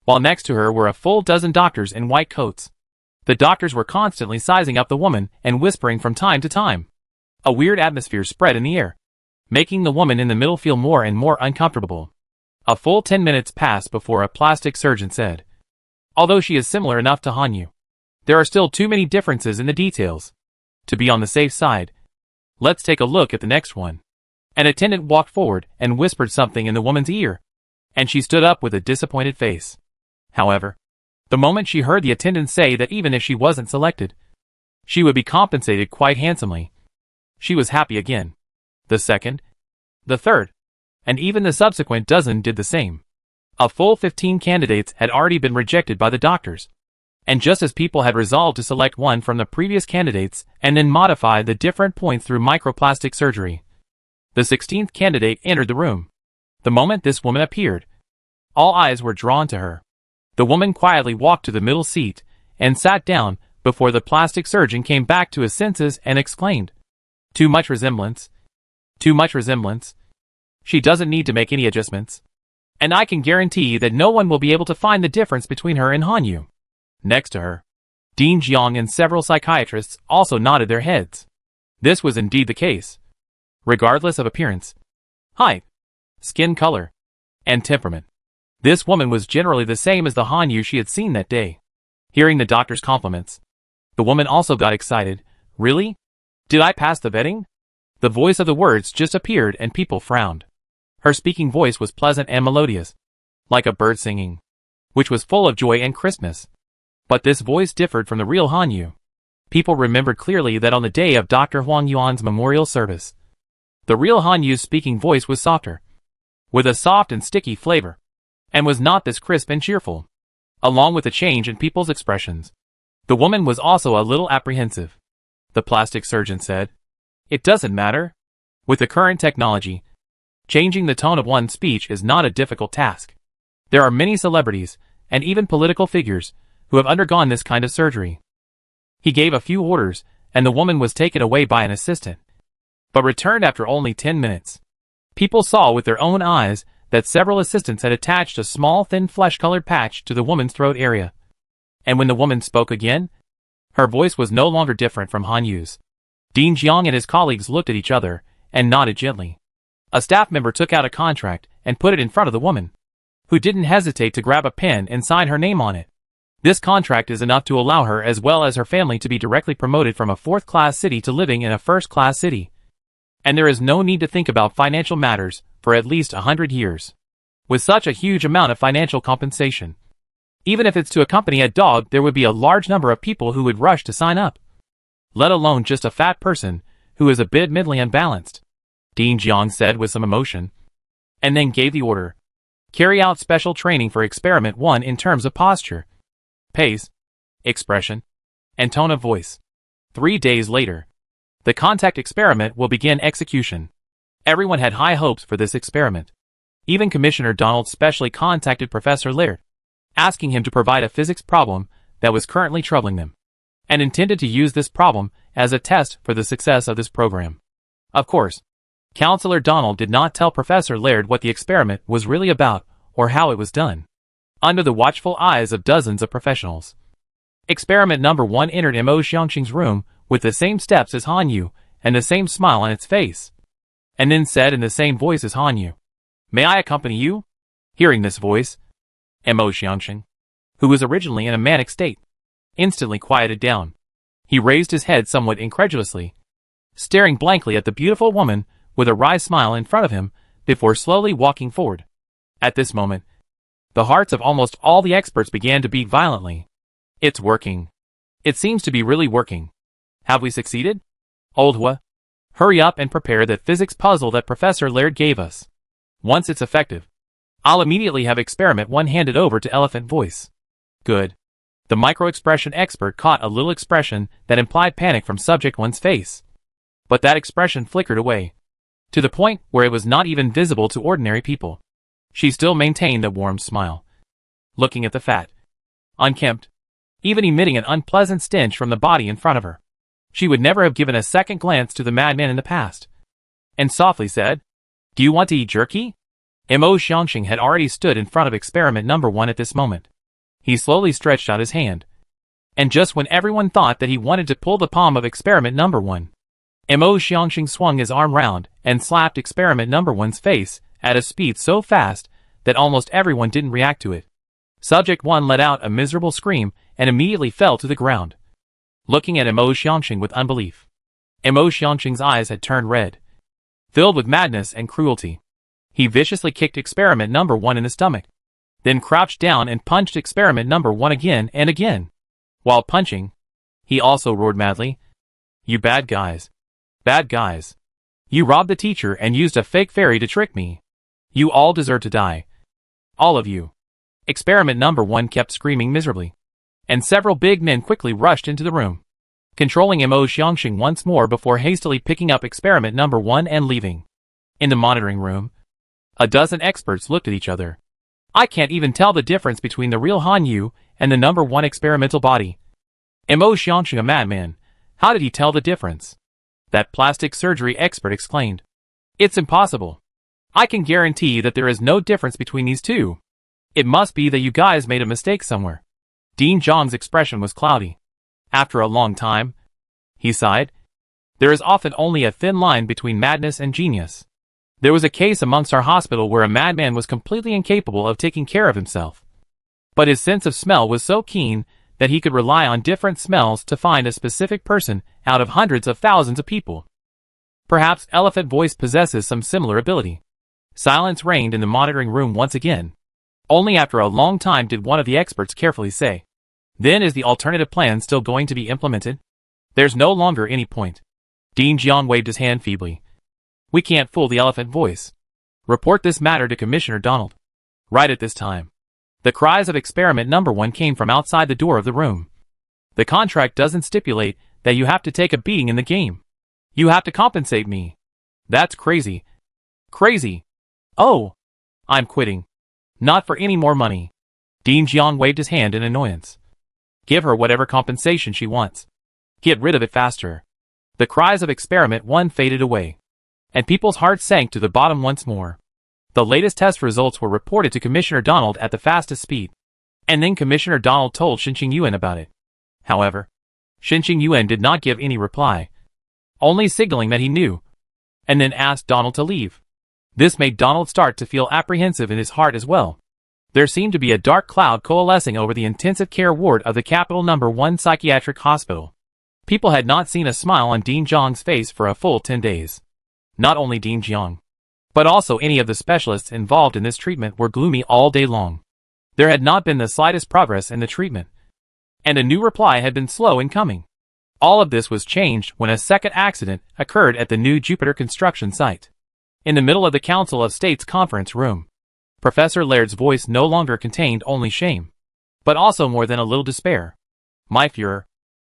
while next to her were a full dozen doctors in white coats. The doctors were constantly sizing up the woman and whispering from time to time. A weird atmosphere spread in the air, making the woman in the middle feel more and more uncomfortable. A full 10 minutes passed before a plastic surgeon said, Although she is similar enough to Hanyu, there are still too many differences in the details. To be on the safe side, let's take a look at the next one. An attendant walked forward and whispered something in the woman's ear, and she stood up with a disappointed face. However, the moment she heard the attendant say that even if she wasn't selected, she would be compensated quite handsomely, she was happy again. The second, the third, and even the subsequent dozen did the same. A full 15 candidates had already been rejected by the doctors. And just as people had resolved to select one from the previous candidates and then modify the different points through microplastic surgery, the 16th candidate entered the room. The moment this woman appeared, all eyes were drawn to her. The woman quietly walked to the middle seat and sat down before the plastic surgeon came back to his senses and exclaimed, "Too much resemblance. Too much resemblance. She doesn't need to make any adjustments. And I can guarantee that no one will be able to find the difference between her and Hanyu." Next to her, Dean Jiang and several psychiatrists also nodded their heads. This was indeed the case. Regardless of appearance, height, skin color, and temperament, this woman was generally the same as the Hanyu she had seen that day. Hearing the doctor's compliments, the woman also got excited. "Really? Did I pass the vetting?" The voice of the words just appeared and people frowned. Her speaking voice was pleasant and melodious, like a bird singing, which was full of joy and crispness. But this voice differed from the real Hanyu. People remembered clearly that on the day of Dr. Huang Yuan's memorial service, the real Hanyu's speaking voice was softer, with a soft and sticky flavor, and was not this crisp and cheerful. Along with the change in people's expressions, the woman was also a little apprehensive. The plastic surgeon said, "It doesn't matter. With the current technology, changing the tone of one's speech is not a difficult task. There are many celebrities, and even political figures, who have undergone this kind of surgery." He gave a few orders, and the woman was taken away by an assistant, but returned after only 10 minutes. People saw with their own eyes that several assistants had attached a small thin flesh-colored patch to the woman's throat area. And when the woman spoke again, her voice was no longer different from Hanyu's. Dean Jiang and his colleagues looked at each other and nodded gently. A staff member took out a contract and put it in front of the woman, who didn't hesitate to grab a pen and sign her name on it. This contract is enough to allow her as well as her family to be directly promoted from a fourth-class city to living in a first-class city. And there is no need to think about financial matters for at least 100 years. With such a huge amount of financial compensation, even if it's to accompany a dog, there would be a large number of people who would rush to sign up. Let alone just a fat person who is a bit mentally unbalanced, Dean Jiang said with some emotion, and then gave the order. Carry out special training for Experiment 1 in terms of posture, pace, expression, and tone of voice. 3 days later, the contact experiment will begin execution. Everyone had high hopes for this experiment. Even Commissioner Donald specially contacted Professor Laird, asking him to provide a physics problem that was currently troubling them, and intended to use this problem as a test for the success of this program. Of course, Counselor Donald did not tell Professor Laird what the experiment was really about or how it was done. Under the watchful eyes of dozens of professionals, Experiment number 1 entered Mo Xiangxing's room with the same steps as Hanyu and the same smile on its face, and then said in the same voice as Hanyu, "May I accompany you?" Hearing this voice, Mo Xiangxing, who was originally in a manic state, instantly quieted down. He raised his head somewhat incredulously, staring blankly at the beautiful woman with a wry smile in front of him before slowly walking forward. At this moment, the hearts of almost all the experts began to beat violently. It's working. It seems to be really working. Have we succeeded? Old Hua, hurry up and prepare that physics puzzle that Professor Laird gave us. Once it's effective, I'll immediately have Experiment 1 handed over to Elephant Voice. Good. The micro-expression expert caught a little expression that implied panic from Subject 1's face. But that expression flickered away, to the point where it was not even visible to ordinary people. She still maintained a warm smile, looking at the fat, unkempt, even emitting an unpleasant stench from the body in front of her. She would never have given a second glance to the madman in the past, and softly said, "Do you want to eat jerky?" Mo Xiangxing had already stood in front of Experiment number 1 at this moment. He slowly stretched out his hand, and just when everyone thought that he wanted to pull the palm of Experiment number 1, Mo Xiangxing swung his arm round and slapped Experiment number 1's face at a speed so fast that almost everyone didn't react to it. Subject 1 let out a miserable scream and immediately fell to the ground, looking at Mo Xiangxing with unbelief. Mo Xiangxing's eyes had turned red, filled with madness and cruelty. He viciously kicked Experiment number 1 in the stomach, then crouched down and punched experiment number 1 again and again. While punching, he also roared madly, "You bad guys. Bad guys. You robbed the teacher and used a fake fairy to trick me. You all deserve to die. All of you." Experiment number 1 kept screaming miserably, and several big men quickly rushed into the room, controlling Mo Xiangxing once more before hastily picking up experiment number 1 and leaving. In the monitoring room, a dozen experts looked at each other. "I can't even tell the difference between the real Han Yu and the number 1 experimental body. Mo Xiangxing a madman. How did he tell the difference?" That plastic surgery expert exclaimed. "It's impossible. I can guarantee that there is no difference between these two. It must be that you guys made a mistake somewhere." Dean Zhang's expression was cloudy. After a long time, he sighed. "There is often only a thin line between madness and genius. There was a case amongst our hospital where a madman was completely incapable of taking care of himself. But his sense of smell was so keen that he could rely on different smells to find a specific person out of hundreds of thousands of people. Perhaps Elephant Voice possesses some similar ability." Silence reigned in the monitoring room once again. Only after a long time did one of the experts carefully say, "Then is the alternative plan still going to be implemented? There's no longer any point." Dean Jiang waved his hand feebly. "We can't fool the Elephant Voice. Report this matter to Commissioner Donald." Right at this time, the cries of experiment number 1 came from outside the door of the room. "The contract doesn't stipulate that you have to take a beating in the game. You have to compensate me. That's crazy. Crazy. Oh, I'm quitting. Not for any more money." Dean Jiang waved his hand in annoyance. "Give her whatever compensation she wants. Get rid of it faster." The cries of experiment 1 faded away, and people's hearts sank to the bottom once more. The latest test results were reported to Commissioner Donald at the fastest speed, and then Commissioner Donald told Xinqing Yuan about it. However, Xinqing Yuan did not give any reply, only signaling that he knew, and then asked Donald to leave. This made Donald start to feel apprehensive in his heart as well. There seemed to be a dark cloud coalescing over the intensive care ward of the Capital No. 1 Psychiatric Hospital. People had not seen a smile on Dean Jiang's face for a full 10 days. Not only Dean Jiang, but also any of the specialists involved in this treatment were gloomy all day long. There had not been the slightest progress in the treatment, and a new reply had been slow in coming. All of this was changed when a second accident occurred at the new Jupiter construction site. In the middle of the Council of State's conference room, Professor Laird's voice no longer contained only shame, but also more than a little despair. "My Fuhrer,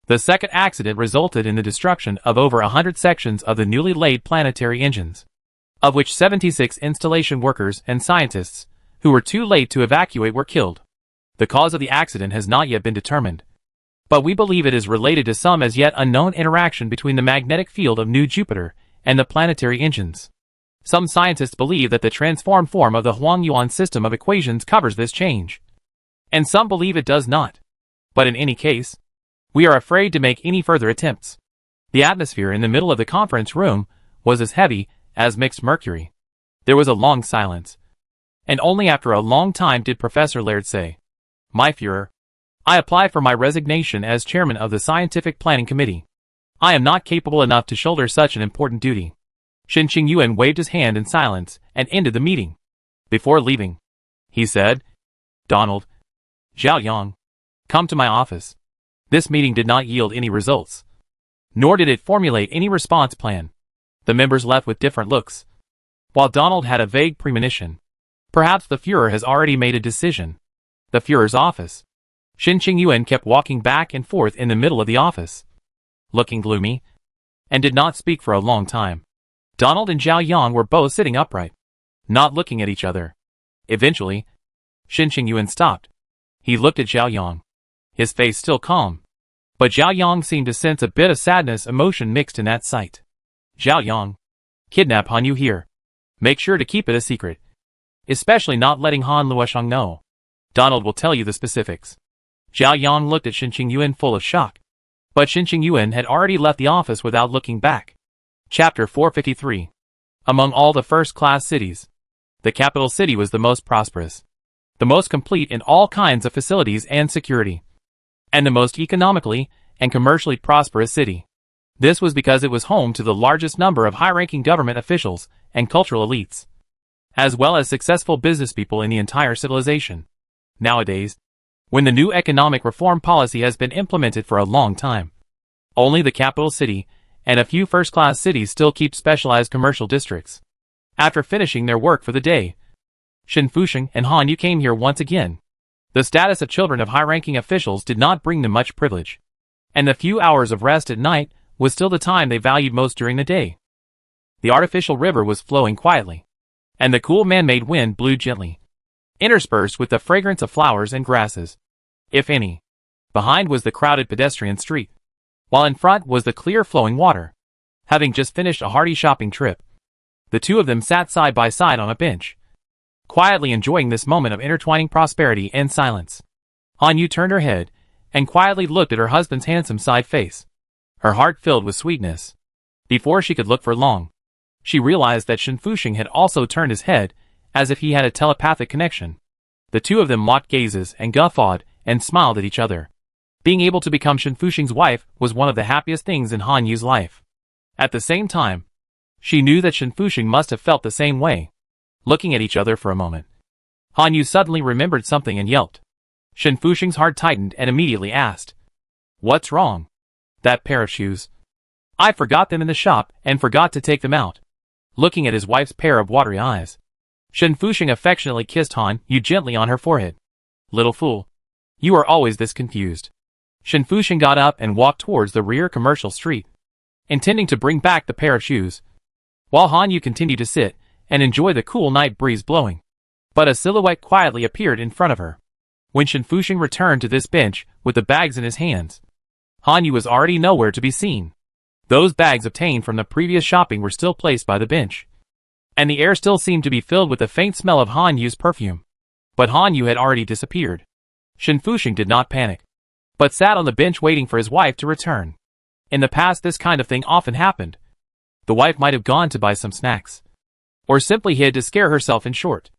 the second accident resulted in the destruction of over 100 sections of the newly laid planetary engines, of which 76 installation workers and scientists, who were too late to evacuate, were killed. The cause of the accident has not yet been determined, but we believe it is related to some as yet unknown interaction between the magnetic field of New Jupiter and the planetary engines. Some scientists believe that the transformed form of the Huangyuan system of equations covers this change, and some believe it does not. But in any case, we are afraid to make any further attempts." The atmosphere in the middle of the conference room was as heavy as mixed mercury. There was a long silence, and only after a long time did Professor Laird say, "My Fuhrer, I apply for my resignation as chairman of the Scientific Planning Committee. I am not capable enough to shoulder such an important duty." Xinqing Yuan waved his hand in silence and ended the meeting. Before leaving, he said, "Donald, Zhao Yang, come to my office." This meeting did not yield any results, nor did it formulate any response plan. The members left with different looks, while Donald had a vague premonition. Perhaps the Fuhrer has already made a decision. The Fuhrer's office. Xinqing Yuan kept walking back and forth in the middle of the office, looking gloomy, and did not speak for a long time. Donald and Zhao Yang were both sitting upright, not looking at each other. Eventually, Xinqing Yuan stopped. He looked at Zhao Yang, his face still calm, but Zhao Yang seemed to sense a bit of sadness emotion mixed in that sight. "Zhao Yang, kidnap Han Yu here. Make sure to keep it a secret, especially not letting Han Luosheng know. Donald will tell you the specifics." Zhao Yang looked at Xinqing Yuan full of shock, but Xinqing Yuan had already left the office without looking back. Chapter 453. Among all the first-class cities, the capital city was the most prosperous, the most complete in all kinds of facilities and security, and the most economically and commercially prosperous city. This was because it was home to the largest number of high-ranking government officials and cultural elites, as well as successful business people in the entire civilization. Nowadays, when the new economic reform policy has been implemented for a long time, only the capital city and a few first-class cities still keep specialized commercial districts. After finishing their work for the day, Shin Fusheng and Han Yu came here once again. The status of children of high-ranking officials did not bring them much privilege, and the few hours of rest at night was still the time they valued most during the day. The artificial river was flowing quietly, and the cool man-made wind blew gently, interspersed with the fragrance of flowers and grasses, if any. Behind was the crowded pedestrian street, while in front was the clear flowing water. Having just finished a hearty shopping trip, the two of them sat side by side on a bench, quietly enjoying this moment of intertwining prosperity and silence. Han Yu turned her head and quietly looked at her husband's handsome side face, her heart filled with sweetness. Before she could look for long, she realized that Shin Fusheng had also turned his head, as if he had a telepathic connection. The two of them locked gazes and guffawed and smiled at each other. Being able to become Shin Fusheng's wife was one of the happiest things in Han Yu's life. At the same time, she knew that Shin Fusheng must have felt the same way. Looking at each other for a moment, Han Yu suddenly remembered something and yelped. Shin Fusheng's heart tightened and immediately asked, "What's wrong?" "That pair of shoes. I forgot them in the shop and forgot to take them out." Looking at his wife's pair of watery eyes, Shin Fusheng affectionately kissed Han Yu gently on her forehead. "Little fool. You are always this confused." Shin Fusheng got up and walked towards the rear commercial street, intending to bring back the pair of shoes, while Han Yu continued to sit and enjoy the cool night breeze blowing. But a silhouette quietly appeared in front of her. When Shin Fusheng returned to this bench with the bags in his hands, Han Yu was already nowhere to be seen. Those bags obtained from the previous shopping were still placed by the bench, and the air still seemed to be filled with the faint smell of Han Yu's perfume. But Han Yu had already disappeared. Shin Fusheng did not panic, but sat on the bench waiting for his wife to return. In the past, this kind of thing often happened. The wife might have gone to buy some snacks, or simply hid to scare herself. In short,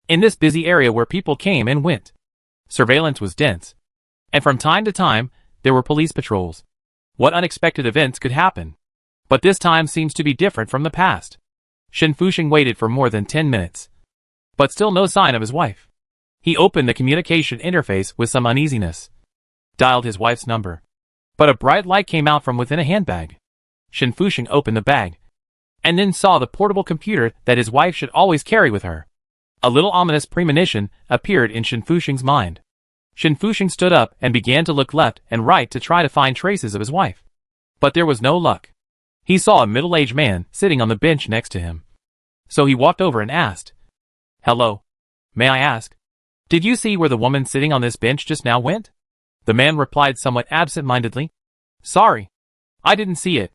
in this busy area where people came and went, surveillance was dense, and from time to time, there were police patrols. What unexpected events could happen? But this time seems to be different from the past. Shin Fusheng waited for more than 10 minutes, but still no sign of his wife. He opened the communication interface with some uneasiness, dialed his wife's number, but a bright light came out from within a handbag. Shin Fusheng opened the bag, and then saw the portable computer that his wife should always carry with her. A little ominous premonition appeared in Shin Fusheng's mind. Shin Fusheng stood up and began to look left and right to try to find traces of his wife. But there was no luck. He saw a middle-aged man sitting on the bench next to him. So he walked over and asked, "Hello. May I ask, did you see where the woman sitting on this bench just now went?" The man replied somewhat absent-mindedly, "Sorry, I didn't see it."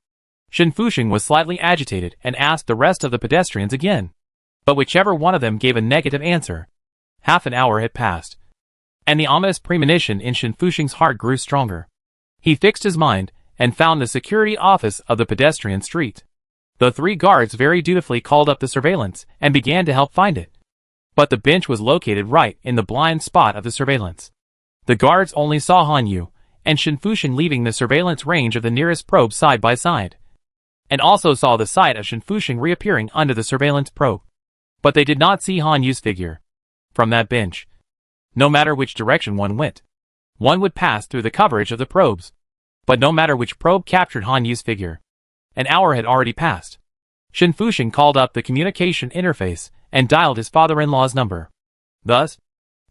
Shin Fusheng was slightly agitated and asked the rest of the pedestrians again, but whichever one of them gave a negative answer. Half an hour had passed, and the ominous premonition in Shin Fusheng's heart grew stronger. He fixed his mind and found the security office of the pedestrian street. The three guards very dutifully called up the surveillance and began to help find it. But the bench was located right in the blind spot of the surveillance. The guards only saw Han Yu and Shin Fusheng leaving the surveillance range of the nearest probe side by side, and also saw the sight of Shin Fusheng reappearing under the surveillance probe. But they did not see Han Yu's figure. From that bench, no matter which direction one went, one would pass through the coverage of the probes. But no matter which probe captured Han Yu's figure, an hour had already passed. Shin Fusheng called up the communication interface and dialed his father-in-law's number. Thus,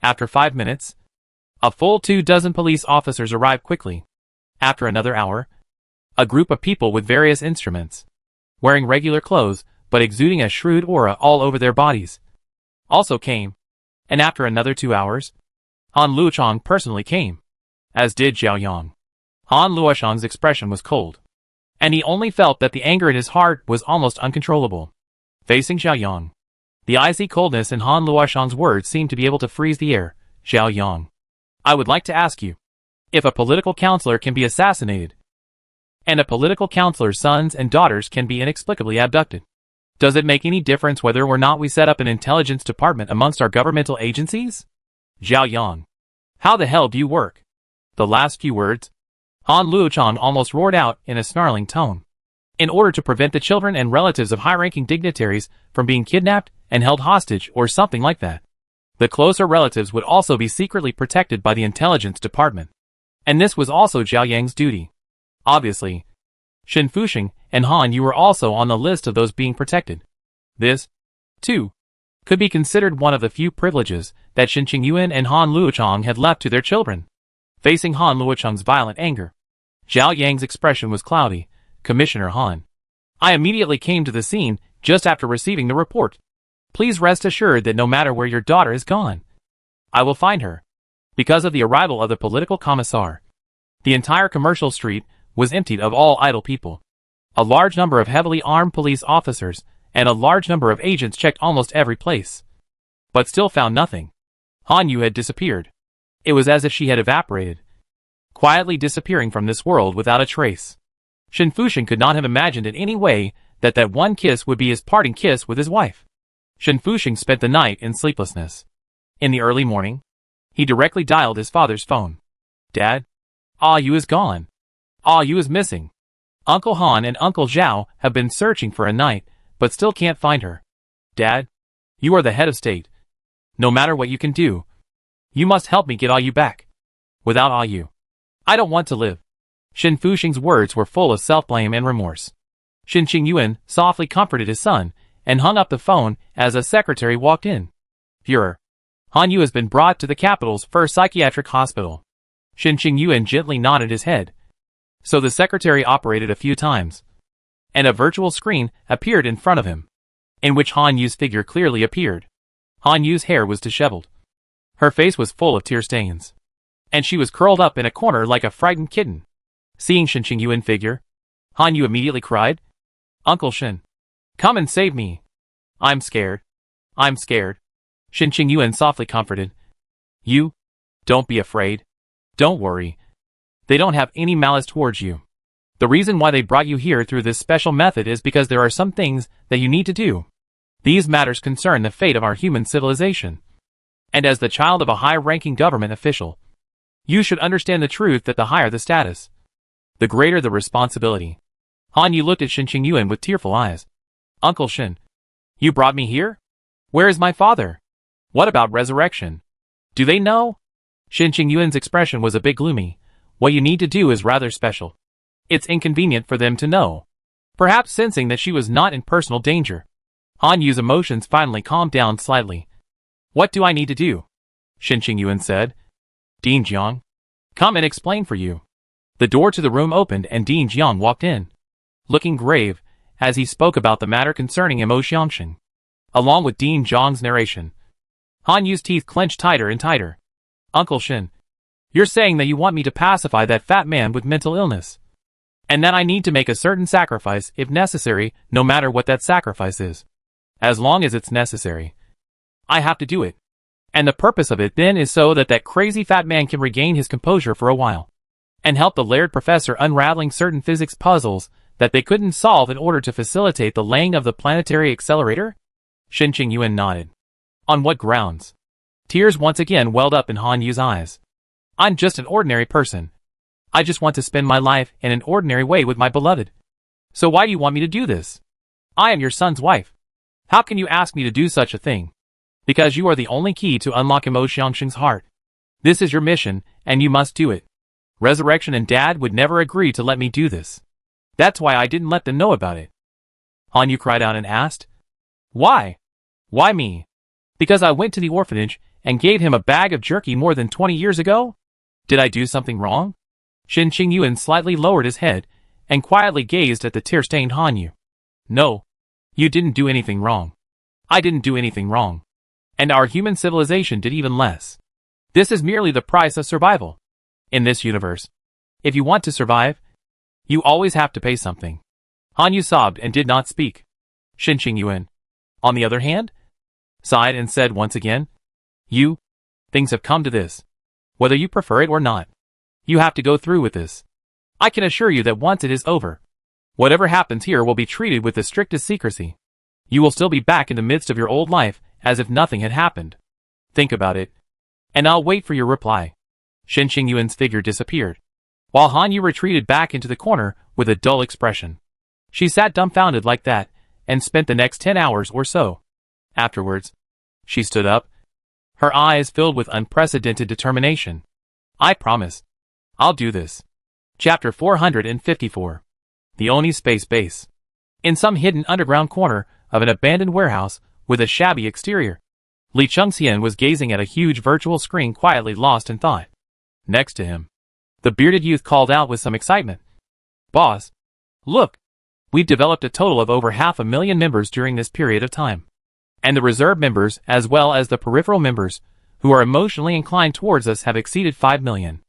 after 5 minutes, a full 24 police officers arrived quickly. After another hour, a group of people with various instruments, wearing regular clothes but exuding a shrewd aura all over their bodies, also came. And after another 2 hours, Han Luochang personally came, as did Zhao Yang. Han Luochang's expression was cold, and he only felt that the anger in his heart was almost uncontrollable. Facing Zhao Yang, the icy coldness in Han Luochang's words seemed to be able to freeze the air. "Zhao Yang, I would like to ask you, if a political counselor can be assassinated, and a political counselor's sons and daughters can be inexplicably abducted, does it make any difference whether or not we set up an intelligence department amongst our governmental agencies?" "Zhao Yang, how the hell do you work?" The last few words, Han Luochang almost roared out in a snarling tone. In order to prevent the children and relatives of high-ranking dignitaries from being kidnapped and held hostage or something like that. The closer relatives would also be secretly protected by the intelligence department. And this was also Zhao Yang's duty. Obviously, Shen Fuxing and Han Yu were also on the list of those being protected. This, too, could be considered one of the few privileges that Shen Qingyuan and Han Luochang had left to their children. Facing Han Luochang's violent anger, Zhao Yang's expression was cloudy. Commissioner Han, I immediately came to the scene just after receiving the report. Please rest assured that no matter where your daughter is gone, I will find her. Because of the arrival of the political commissar, the entire commercial street was emptied of all idle people. A large number of heavily armed police officers and a large number of agents checked almost every place, but still found nothing. Han Yu had disappeared. It was as if she had evaporated, quietly disappearing from this world without a trace. Shen Fuxing could not have imagined in any way that that one kiss would be his parting kiss with his wife. Shen Fuxing spent the night in sleeplessness. In the early morning, he directly dialed his father's phone. Dad? Ah Yu is gone. Ah Yu is missing. Uncle Han and Uncle Zhao have been searching for a night, but still can't find her. Dad, you are the head of state. No matter what you can do, you must help me get Ah Yu back. Without Ah Yu, I don't want to live. Shen Fuxing's words were full of self-blame and remorse. Shen Qingyuan softly comforted his son and hung up the phone as a secretary walked in. Führer, Han Yu has been brought to the capital's first psychiatric hospital. Shen Qingyuan gently nodded his head. So the secretary operated a few times, and a virtual screen appeared in front of him, in which Han Yu's figure clearly appeared. Han Yu's hair was disheveled. Her face was full of tear stains, and she was curled up in a corner like a frightened kitten. Seeing Shen Qingyuan's figure, Han Yu immediately cried, Uncle Shen, come and save me. I'm scared. I'm scared. Shen Qingyuan softly comforted. You, don't be afraid. Don't worry. They don't have any malice towards you. The reason why they brought you here through this special method is because there are some things that you need to do. These matters concern the fate of our human civilization. And as the child of a high-ranking government official, you should understand the truth that the higher the status, the greater the responsibility. Han Yu looked at Shen Qingyuan with tearful eyes. Uncle Shen, you brought me here? Where is my father? What about resurrection? Do they know? Shen Qingyuan's expression was a bit gloomy. What you need to do is rather special. It's inconvenient for them to know. Perhaps sensing that she was not in personal danger, Han Yu's emotions finally calmed down slightly. What do I need to do? Shen Qingyuan said. Dean Jiang, come and explain for you. The door to the room opened and Dean Jiang walked in, looking grave, as he spoke about the matter concerning Mo Xiangxing. Along with Dean Jiang's narration, Han Yu's teeth clenched tighter and tighter. Uncle Shen, you're saying that you want me to pacify that fat man with mental illness, and that I need to make a certain sacrifice if necessary, no matter what that sacrifice is. As long as it's necessary, I have to do it. And the purpose of it then is so that that crazy fat man can regain his composure for a while, and help the laird professor unraveling certain physics puzzles that they couldn't solve in order to facilitate the laying of the planetary accelerator? Shen Qingyuan nodded. On what grounds? Tears once again welled up in Han Yu's eyes. I'm just an ordinary person. I just want to spend my life in an ordinary way with my beloved. So why do you want me to do this? I am your son's wife. How can you ask me to do such a thing? Because you are the only key to unlock Mo Xiangxing's heart. This is your mission, and you must do it. Resurrection and Dad would never agree to let me do this. That's why I didn't let them know about it. Han Yu cried out and asked, Why? Why me? Because I went to the orphanage and gave him a bag of jerky more than 20 years ago? Did I do something wrong? Shen Qingyuan slightly lowered his head and quietly gazed at the tear-stained Han Yu. No, you didn't do anything wrong. I didn't do anything wrong. And our human civilization did even less. This is merely the price of survival. In this universe, if you want to survive, you always have to pay something. Han Yu sobbed and did not speak. Shen Qingyuan, on the other hand, sighed and said once again, things have come to this. Whether you prefer it or not, you have to go through with this. I can assure you that once it is over, whatever happens here will be treated with the strictest secrecy. You will still be back in the midst of your old life as if nothing had happened. Think about it, and I'll wait for your reply. Shen Qingyuan's figure disappeared, while Han Yu retreated back into the corner with a dull expression. She sat dumbfounded like that, and spent the next 10 hours or so. Afterwards, she stood up, her eyes filled with unprecedented determination. I promise. I'll do this. Chapter 454. The Oni Space Base. In some hidden underground corner of an abandoned warehouse with a shabby exterior, Li Chengxian was gazing at a huge virtual screen, quietly lost in thought. Next to him, the bearded youth called out with some excitement. Boss, look! We've developed a total of over 500,000 members during this period of time. And the reserve members, as well as the peripheral members, who are emotionally inclined towards us, have exceeded 5 million.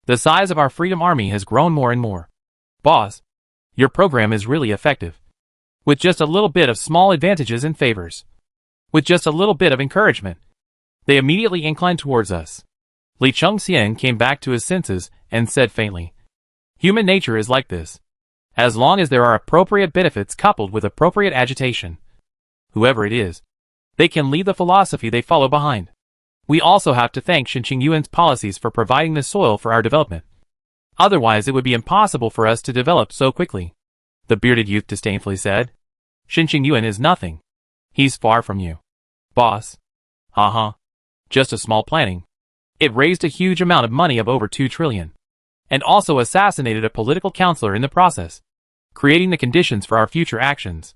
The size of our Freedom Army has grown more and more. Boss, your program is really effective. With just a little bit of small advantages and favors. With just a little bit of encouragement. They immediately inclined towards us. Li Chengxian came back to his senses and said faintly, human nature is like this. As long as there are appropriate benefits coupled with appropriate agitation, whoever it is, they can leave the philosophy they follow behind. We also have to thank Xinqing Yuan's policies for providing the soil for our development. Otherwise it would be impossible for us to develop so quickly. The bearded youth disdainfully said. Xinqing Yuan is nothing. He's far from you. Boss. Just a small planning. It raised a huge amount of money of over 2 trillion. And also assassinated a political counselor in the process, creating the conditions for our future actions.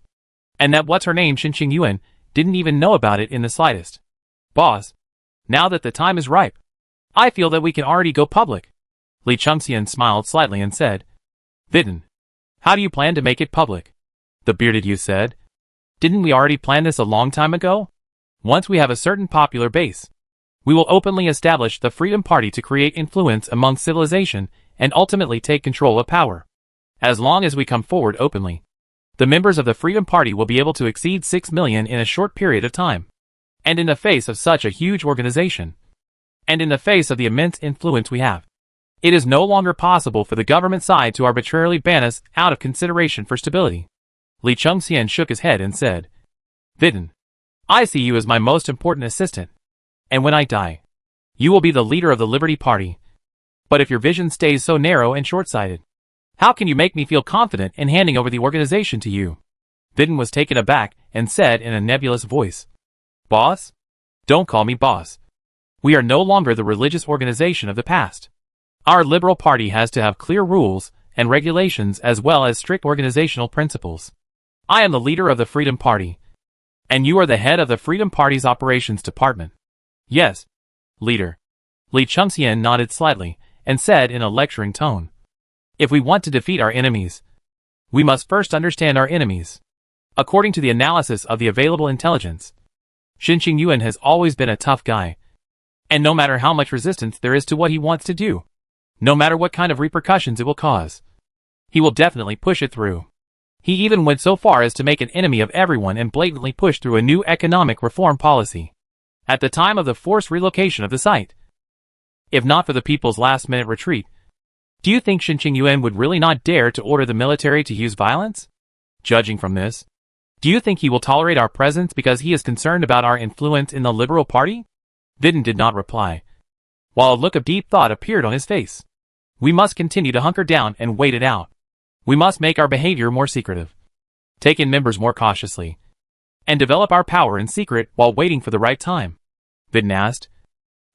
And that what's-her-name Xinqing Yuan didn't even know about it in the slightest. Boss. Now that the time is ripe, I feel that we can already go public. Li Chengxian smiled slightly and said, Vidin, how do you plan to make it public? The bearded youth said. Didn't we already plan this a long time ago? Once we have a certain popular base, we will openly establish the Freedom Party to create influence among civilization and ultimately take control of power. As long as we come forward openly, the members of the Freedom Party will be able to exceed 6 million in a short period of time. And in the face of such a huge organization, and in the face of the immense influence we have, it is no longer possible for the government side to arbitrarily ban us out of consideration for stability. Li Chengxian shook his head and said, Vidin, I see you as my most important assistant. And when I die, you will be the leader of the Liberty Party. But if your vision stays so narrow and short-sighted, how can you make me feel confident in handing over the organization to you? Vidin was taken aback and said in a nebulous voice, Boss? Don't call me boss. We are no longer the religious organization of the past. Our Liberal Party has to have clear rules and regulations as well as strict organizational principles. I am the leader of the Freedom Party, and you are the head of the Freedom Party's operations department. Yes, leader. Li Chengxian nodded slightly and said in a lecturing tone, If we want to defeat our enemies, we must first understand our enemies. According to the analysis of the available intelligence, Xinqing Yuan has always been a tough guy. And no matter how much resistance there is to what he wants to do, no matter what kind of repercussions it will cause, he will definitely push it through. He even went so far as to make an enemy of everyone and blatantly push through a new economic reform policy at the time of the forced relocation of the site. If not for the people's last-minute retreat, do you think Xinqing Yuan would really not dare to order the military to use violence? Judging from this, do you think he will tolerate our presence because he is concerned about our influence in the Liberal Party? Vidin did not reply, while a look of deep thought appeared on his face. We must continue to hunker down and wait it out. We must make our behavior more secretive, take in members more cautiously, and develop our power in secret while waiting for the right time. Vidin asked,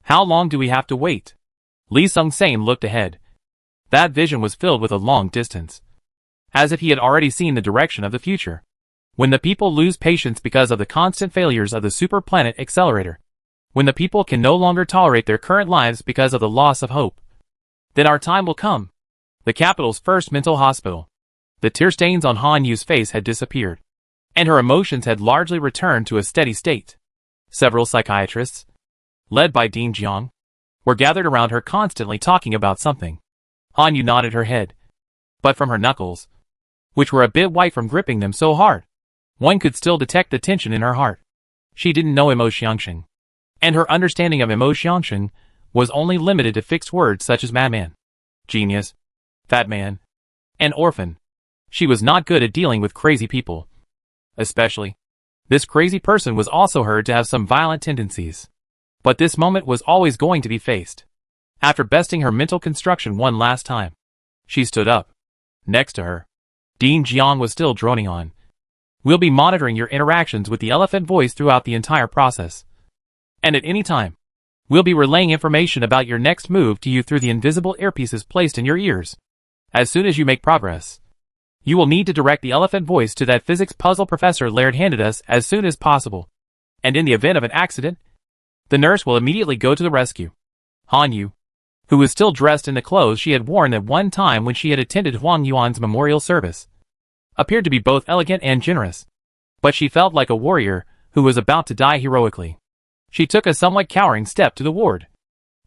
How long do we have to wait? Li Sung-Sane looked ahead. That vision was filled with a long distance, as if he had already seen the direction of the future. When the people lose patience because of the constant failures of the superplanet accelerator, when the people can no longer tolerate their current lives because of the loss of hope, then our time will come. The capital's first mental hospital. The tear stains on Han Yu's face had disappeared, and her emotions had largely returned to a steady state. Several psychiatrists, led by Dean Jiang, were gathered around her constantly talking about something. Han Yu nodded her head, but from her knuckles, which were a bit white from gripping them so hard, one could still detect the tension in her heart. She didn't know Xiangxing, and her understanding of Xiangxing was only limited to fixed words such as madman, genius, fat man, and orphan. She was not good at dealing with crazy people. Especially, this crazy person was also heard to have some violent tendencies. But this moment was always going to be faced. After besting her mental construction one last time, she stood up. Next to her, Dean Jiang was still droning on. We'll be monitoring your interactions with the elephant voice throughout the entire process. And at any time, We'll be relaying information about your next move to you through the invisible earpieces placed in your ears. As soon as you make progress, you will need to direct the elephant voice to that physics puzzle Professor Laird handed us as soon as possible. And in the event of an accident, the nurse will immediately go to the rescue. Hanyu, who was still dressed in the clothes she had worn at one time when she had attended Huang Yuan's memorial service, appeared to be both elegant and generous. But she felt like a warrior who was about to die heroically. She took a somewhat cowering step to the ward.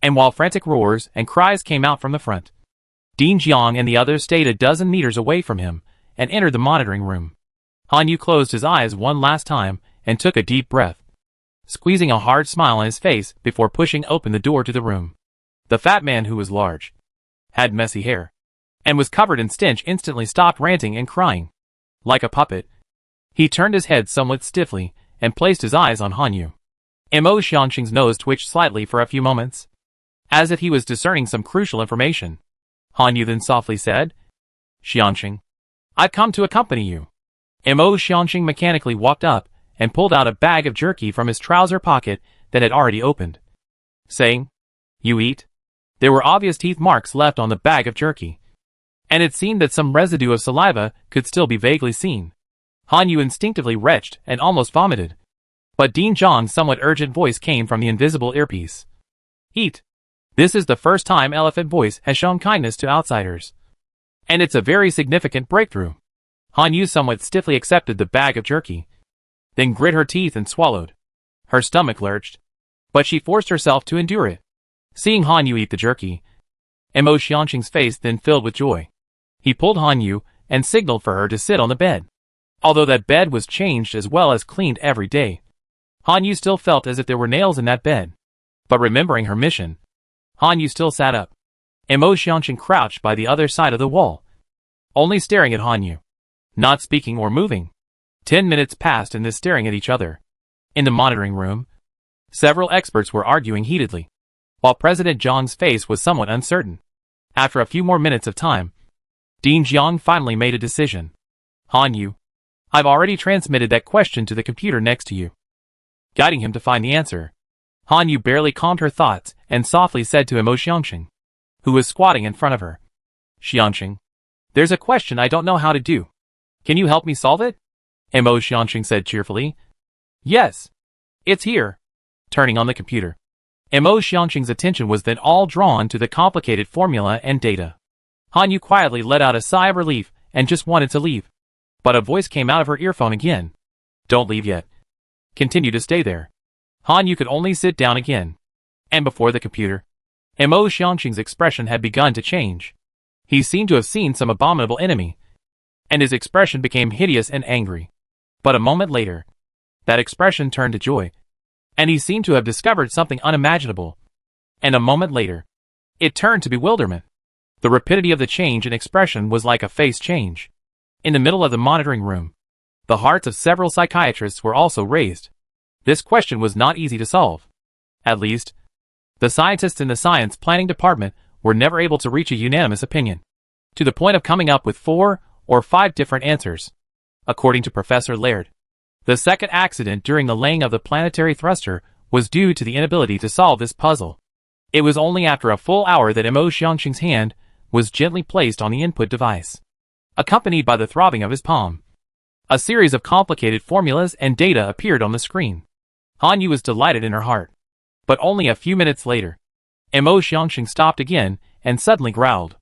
And while frantic roars and cries came out from the front, Dean Jiang and the others stayed a dozen meters away from him and entered the monitoring room. Hanyu closed his eyes one last time and took a deep breath, squeezing a hard smile on his face before pushing open the door to the room. The fat man, who was large, had messy hair, and was covered in stench, instantly stopped ranting and crying. Like a puppet, he turned his head somewhat stiffly and placed his eyes on Hanyu. Mo Xianxing's nose twitched slightly for a few moments, as if he was discerning some crucial information. Hanyu then softly said, "Xianxing, I've come to accompany you." Mo Xianxing mechanically walked up and pulled out a bag of jerky from his trouser pocket that had already opened, saying, "You eat?" There were obvious teeth marks left on the bag of jerky, and it seemed that some residue of saliva could still be vaguely seen. Hanyu instinctively retched and almost vomited. But Dean Jiang's somewhat urgent voice came from the invisible earpiece. "Eat. This is the first time Elephant Voice has shown kindness to outsiders, and it's a very significant breakthrough." Hanyu somewhat stiffly accepted the bag of jerky, then grit her teeth and swallowed. Her stomach lurched, but she forced herself to endure it. Seeing Hanyu eat the jerky, Mo Xianxing's face then filled with joy. He pulled Hanyu and signaled for her to sit on the bed. Although that bed was changed as well as cleaned every day, Hanyu still felt as if there were nails in that bed. But remembering her mission, Hanyu still sat up. Mo Xianxing crouched by the other side of the wall, only staring at Hanyu, not speaking or moving. 10 minutes passed in this staring at each other. In the monitoring room, several experts were arguing heatedly, while President Zhang's face was somewhat uncertain. After a few more minutes of time, Dean Jiang finally made a decision. "Hanyu, I've already transmitted that question to the computer next to you," guiding him to find the answer. Hanyu barely calmed her thoughts and softly said to Mo Xianxing, who was squatting in front of her, "Xianxing, there's a question I don't know how to do. Can you help me solve it?" Mo Xianxing said cheerfully, "Yes. It's here." Turning on the computer, Mo Xianxing's attention was then all drawn to the complicated formula and data. Hanyu quietly let out a sigh of relief and just wanted to leave. But a voice came out of her earphone again. "Don't leave yet. Continue to stay there." Hanyu could only sit down again. And before the computer, Mo Xianxing's expression had begun to change. He seemed to have seen some abominable enemy, and his expression became hideous and angry. But a moment later, that expression turned to joy, and he seemed to have discovered something unimaginable. And a moment later, it turned to bewilderment. The rapidity of the change in expression was like a face change. In the middle of the monitoring room, the hearts of several psychiatrists were also raised. This question was not easy to solve. At least, the scientists in the science planning department were never able to reach a unanimous opinion, to the point of coming up with 4 or 5 different answers. According to Professor Laird, the second accident during the laying of the planetary thruster was due to the inability to solve this puzzle. It was only after a full hour that Mo Xianxing's hand was gently placed on the input device, accompanied by the throbbing of his palm. A series of complicated formulas and data appeared on the screen. Hanyu was delighted in her heart. But only a few minutes later, Mo Xianxing stopped again and suddenly growled.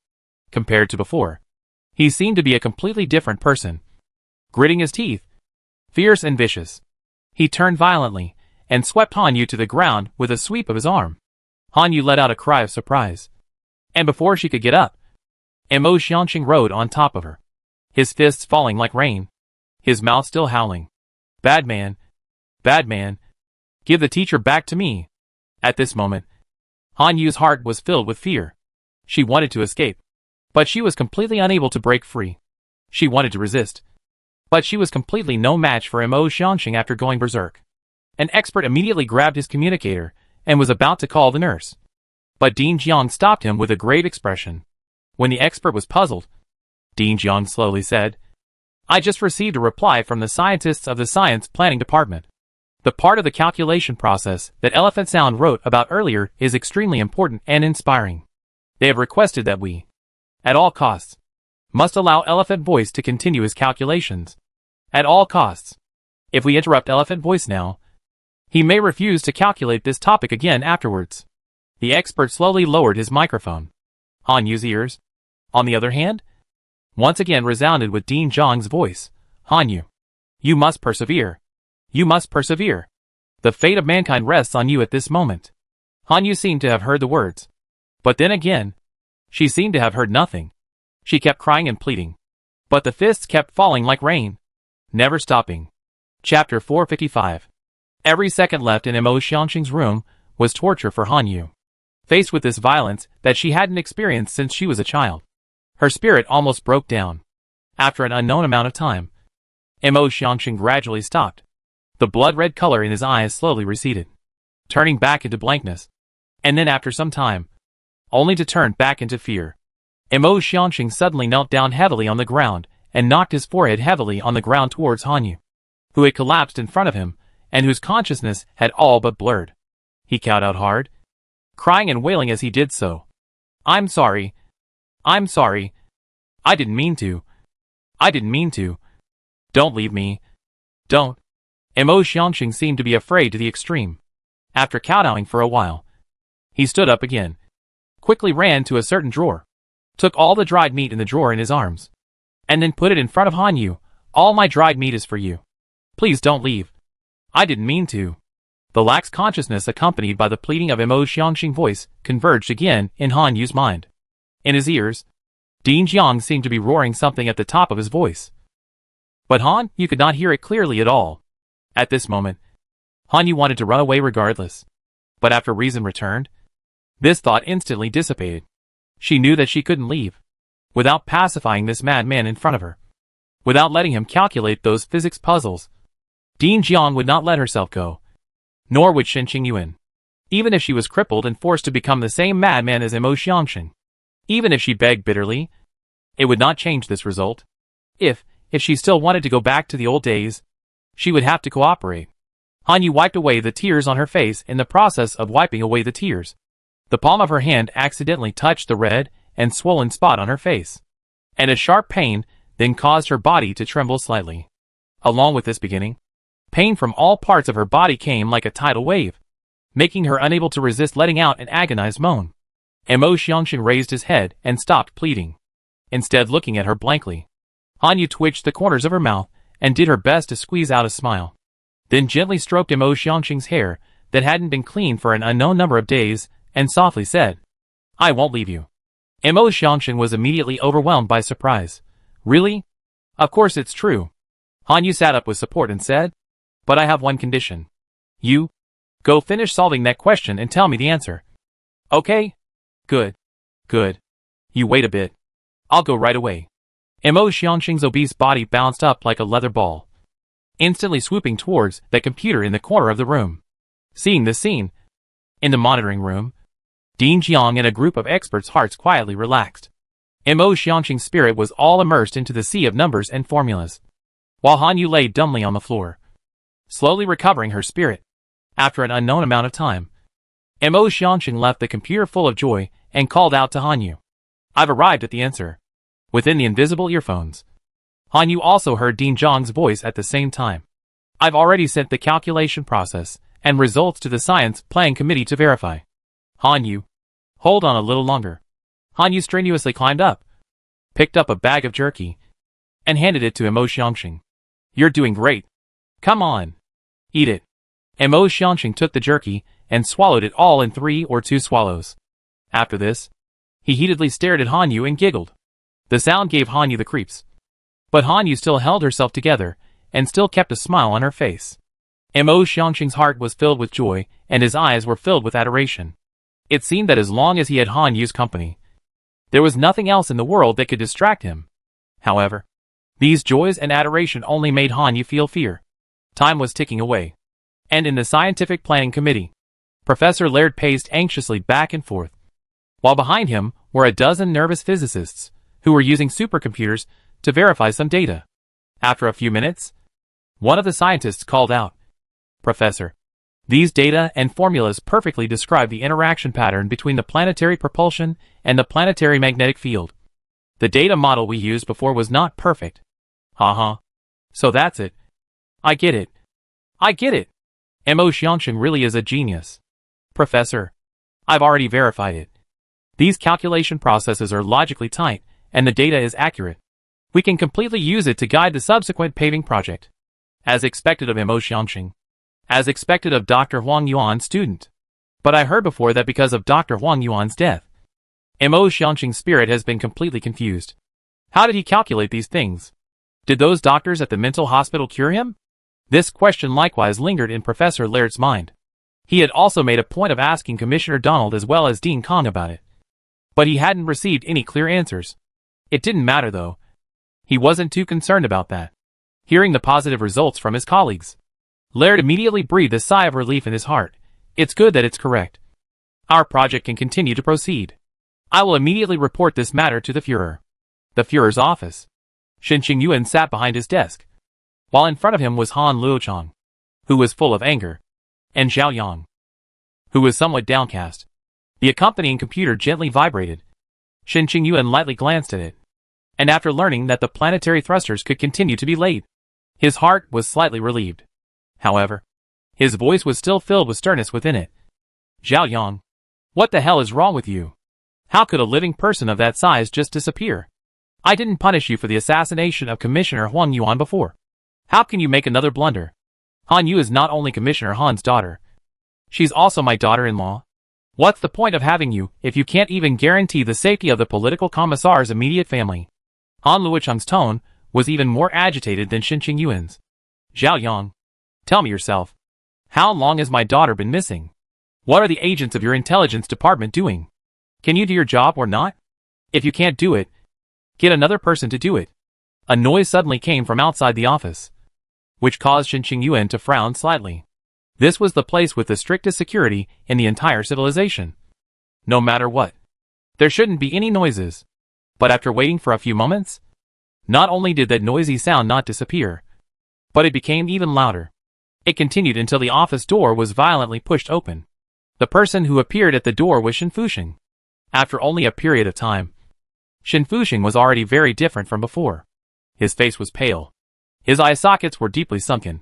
Compared to before, he seemed to be a completely different person. Gritting his teeth, fierce and vicious, he turned violently and swept Hanyu to the ground with a sweep of his arm. Hanyu let out a cry of surprise, and before she could get up, Mo Xianxing rode on top of her, his fists falling like rain, his mouth still howling. Bad man, give the teacher back to me." At this moment, Hanyu's heart was filled with fear. She wanted to escape, but she was completely unable to break free. She wanted to resist, but she was completely no match for Mo Xianxing after going berserk. An expert immediately grabbed his communicator and was about to call the nurse. But Dean Jiang stopped him with a grave expression. When the expert was puzzled, Dean Jiang slowly said, "I just received a reply from the scientists of the science planning department. The part of the calculation process that Elephant Sound wrote about earlier is extremely important and inspiring. They have requested that we, at all costs, must allow Elephant Voice to continue his calculations. At all costs. If we interrupt Elephant Voice now, he may refuse to calculate this topic again afterwards. The expert slowly lowered his microphone. Han Yu's ears, on the other hand, once again resounded with Dean Zhang's voice. Han Yu, you must persevere. You must persevere. The fate of mankind rests on you at this moment. Han Yu seemed to have heard the words. But then again, she seemed to have heard nothing. She kept crying and pleading. But the fists kept falling like rain, never stopping. Chapter 455. Every second left in Mo Xiangxing's room was torture for Han Yu. Faced with this violence that she hadn't experienced since she was a child, her spirit almost broke down. After an unknown amount of time, Mo Xiangxing gradually stopped. The blood-red color in his eyes slowly receded, turning back into blankness. And then after some time, only to turn back into fear. Mo Xiangxing suddenly knelt down heavily on the ground and knocked his forehead heavily on the ground towards Han Yu, who had collapsed in front of him and whose consciousness had all but blurred. He cowed out hard, crying and wailing as he did so. I'm sorry. I'm sorry. I didn't mean to. I didn't mean to. Don't leave me. Don't. Mo Xiangxing seemed to be afraid to the extreme. After kowtowing for a while, he stood up again, quickly ran to a certain drawer, took all the dried meat in the drawer in his arms, and then put it in front of Han Yu. All my dried meat is for you. Please don't leave. I didn't mean to. The lax consciousness accompanied by the pleading of Mo Xiangxing's voice converged again in Han Yu's mind. In his ears, Dean Jiang seemed to be roaring something at the top of his voice. But Han Yu could not hear it clearly at all. At this moment, Han Yu wanted to run away regardless. But after reason returned, this thought instantly dissipated. She knew that she couldn't leave without pacifying this madman in front of her. Without letting him calculate those physics puzzles, Dean Jiang would not let herself go. Nor would Shen Qingyuan. Even if she was crippled and forced to become the same madman as Mo Xiangxing. Even if she begged bitterly, it would not change this result. If she still wanted to go back to the old days, she would have to cooperate. Han Yu wiped away the tears on her face. In the process of wiping away the tears, the palm of her hand accidentally touched the red and swollen spot on her face. And a sharp pain then caused her body to tremble slightly. Along with this beginning, pain from all parts of her body came like a tidal wave, making her unable to resist letting out an agonized moan. Mo Xiangxing raised his head and stopped pleading, instead looking at her blankly. Han Yu twitched the corners of her mouth and did her best to squeeze out a smile. Then gently stroked Mo Xiangxing's hair that hadn't been cleaned for an unknown number of days, and softly said, I won't leave you. Mo Xiangxing was immediately overwhelmed by surprise. Really? Of course it's true. Han Yu sat up with support and said, but I have one condition. You go finish solving that question and tell me the answer. Okay? Good. Good. You wait a bit. I'll go right away. Mo Xiangxing's obese body bounced up like a leather ball, instantly swooping towards that computer in the corner of the room. Seeing this scene, in the monitoring room, Dean Jiang and a group of experts' hearts quietly relaxed. Mo Xiangxing's spirit was all immersed into the sea of numbers and formulas, while Han Yu lay dumbly on the floor, slowly recovering her spirit. After an unknown amount of time, Mo Xiangxing left the computer full of joy and called out to Han Yu. I've arrived at the answer. Within the invisible earphones, Han Yu also heard Dean Jiang's voice at the same time. I've already sent the calculation process and results to the Science Planning Committee to verify. Han Yu, hold on a little longer. Han Yu strenuously climbed up, picked up a bag of jerky, and handed it to Mo Xiangxing. You're doing great. Come on. Eat it. Mo Xiangxing took the jerky and swallowed it all in 3 or 2 swallows. After this, he heatedly stared at Han Yu and giggled. The sound gave Han Yu the creeps. But Han Yu still held herself together and still kept a smile on her face. Mo Xiangxing's heart was filled with joy and his eyes were filled with adoration. It seemed that as long as he had Han Yu's company, there was nothing else in the world that could distract him. However, these joys and adoration only made Han Yu feel fear. Time was ticking away. And in the Scientific Planning Committee, Professor Laird paced anxiously back and forth, while behind him were a dozen nervous physicists who were using supercomputers to verify some data. After a few minutes, one of the scientists called out, Professor. These data and formulas perfectly describe the interaction pattern between the planetary propulsion and the planetary magnetic field. The data model we used before was not perfect. Haha. So that's it. I get it. I get it. Mo Xiangxing really is a genius. Professor. I've already verified it. These calculation processes are logically tight, and the data is accurate. We can completely use it to guide the subsequent paving project. As expected of Mo Xiangxing. As expected of Dr. Huang Yuan's student. But I heard before that because of Dr. Huang Yuan's death, Mo Xiangxing's spirit has been completely confused. How did he calculate these things? Did those doctors at the mental hospital cure him? This question likewise lingered in Professor Laird's mind. He had also made a point of asking Commissioner Donald as well as Dean Kong about it. But he hadn't received any clear answers. It didn't matter though. He wasn't too concerned about that. Hearing the positive results from his colleagues, Laird immediately breathed a sigh of relief in his heart. It's good that it's correct. Our project can continue to proceed. I will immediately report this matter to the Führer. The Führer's office. Shen Qingyuan sat behind his desk, while in front of him was Han Luochang, who was full of anger, and Zhao Yang, who was somewhat downcast. The accompanying computer gently vibrated. Shen Qingyuan lightly glanced at it, and after learning that the planetary thrusters could continue to be laid, his heart was slightly relieved. However, his voice was still filled with sternness within it. Zhao Yang, what the hell is wrong with you? How could a living person of that size just disappear? I didn't punish you for the assassination of Commissioner Huang Yuan before. How can you make another blunder? Han Yu is not only Commissioner Han's daughter. She's also my daughter-in-law. What's the point of having you if you can't even guarantee the safety of the political commissar's immediate family? Han Luochang's tone was even more agitated than Shen Qingyuan's. Zhao Yang, tell me yourself. How long has my daughter been missing? What are the agents of your intelligence department doing? Can you do your job or not? If you can't do it, get another person to do it. A noise suddenly came from outside the office, which caused Shen Qingyuan to frown slightly. This was the place with the strictest security in the entire civilization. No matter what, there shouldn't be any noises. But after waiting for a few moments, not only did that noisy sound not disappear, but it became even louder. It continued until the office door was violently pushed open. The person who appeared at the door was Shen Fuxing. After only a period of time, Shen Fuxing was already very different from before. His face was pale. His eye sockets were deeply sunken,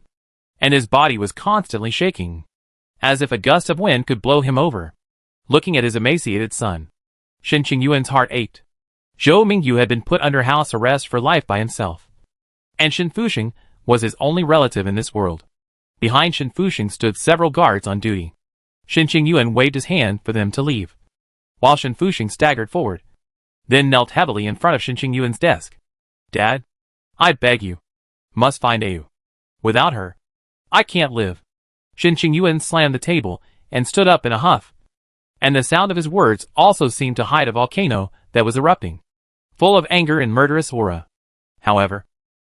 and his body was constantly shaking, as if a gust of wind could blow him over. Looking at his emaciated son, Shen Qingyuan's heart ached. Zhou Mingyu had been put under house arrest for life by himself, and Shen Fuxing was his only relative in this world. Behind Shen Fuxing stood several guards on duty. Shen Qingyuan waved his hand for them to leave, while Shen Fuxing staggered forward, then knelt heavily in front of Shen Qingyuan's desk. Dad, I beg you, must find Au. Without her, I can't live. Shen Qingyuan slammed the table and stood up in a huff, and the sound of his words also seemed to hide a volcano that was erupting, full of anger and murderous aura. However,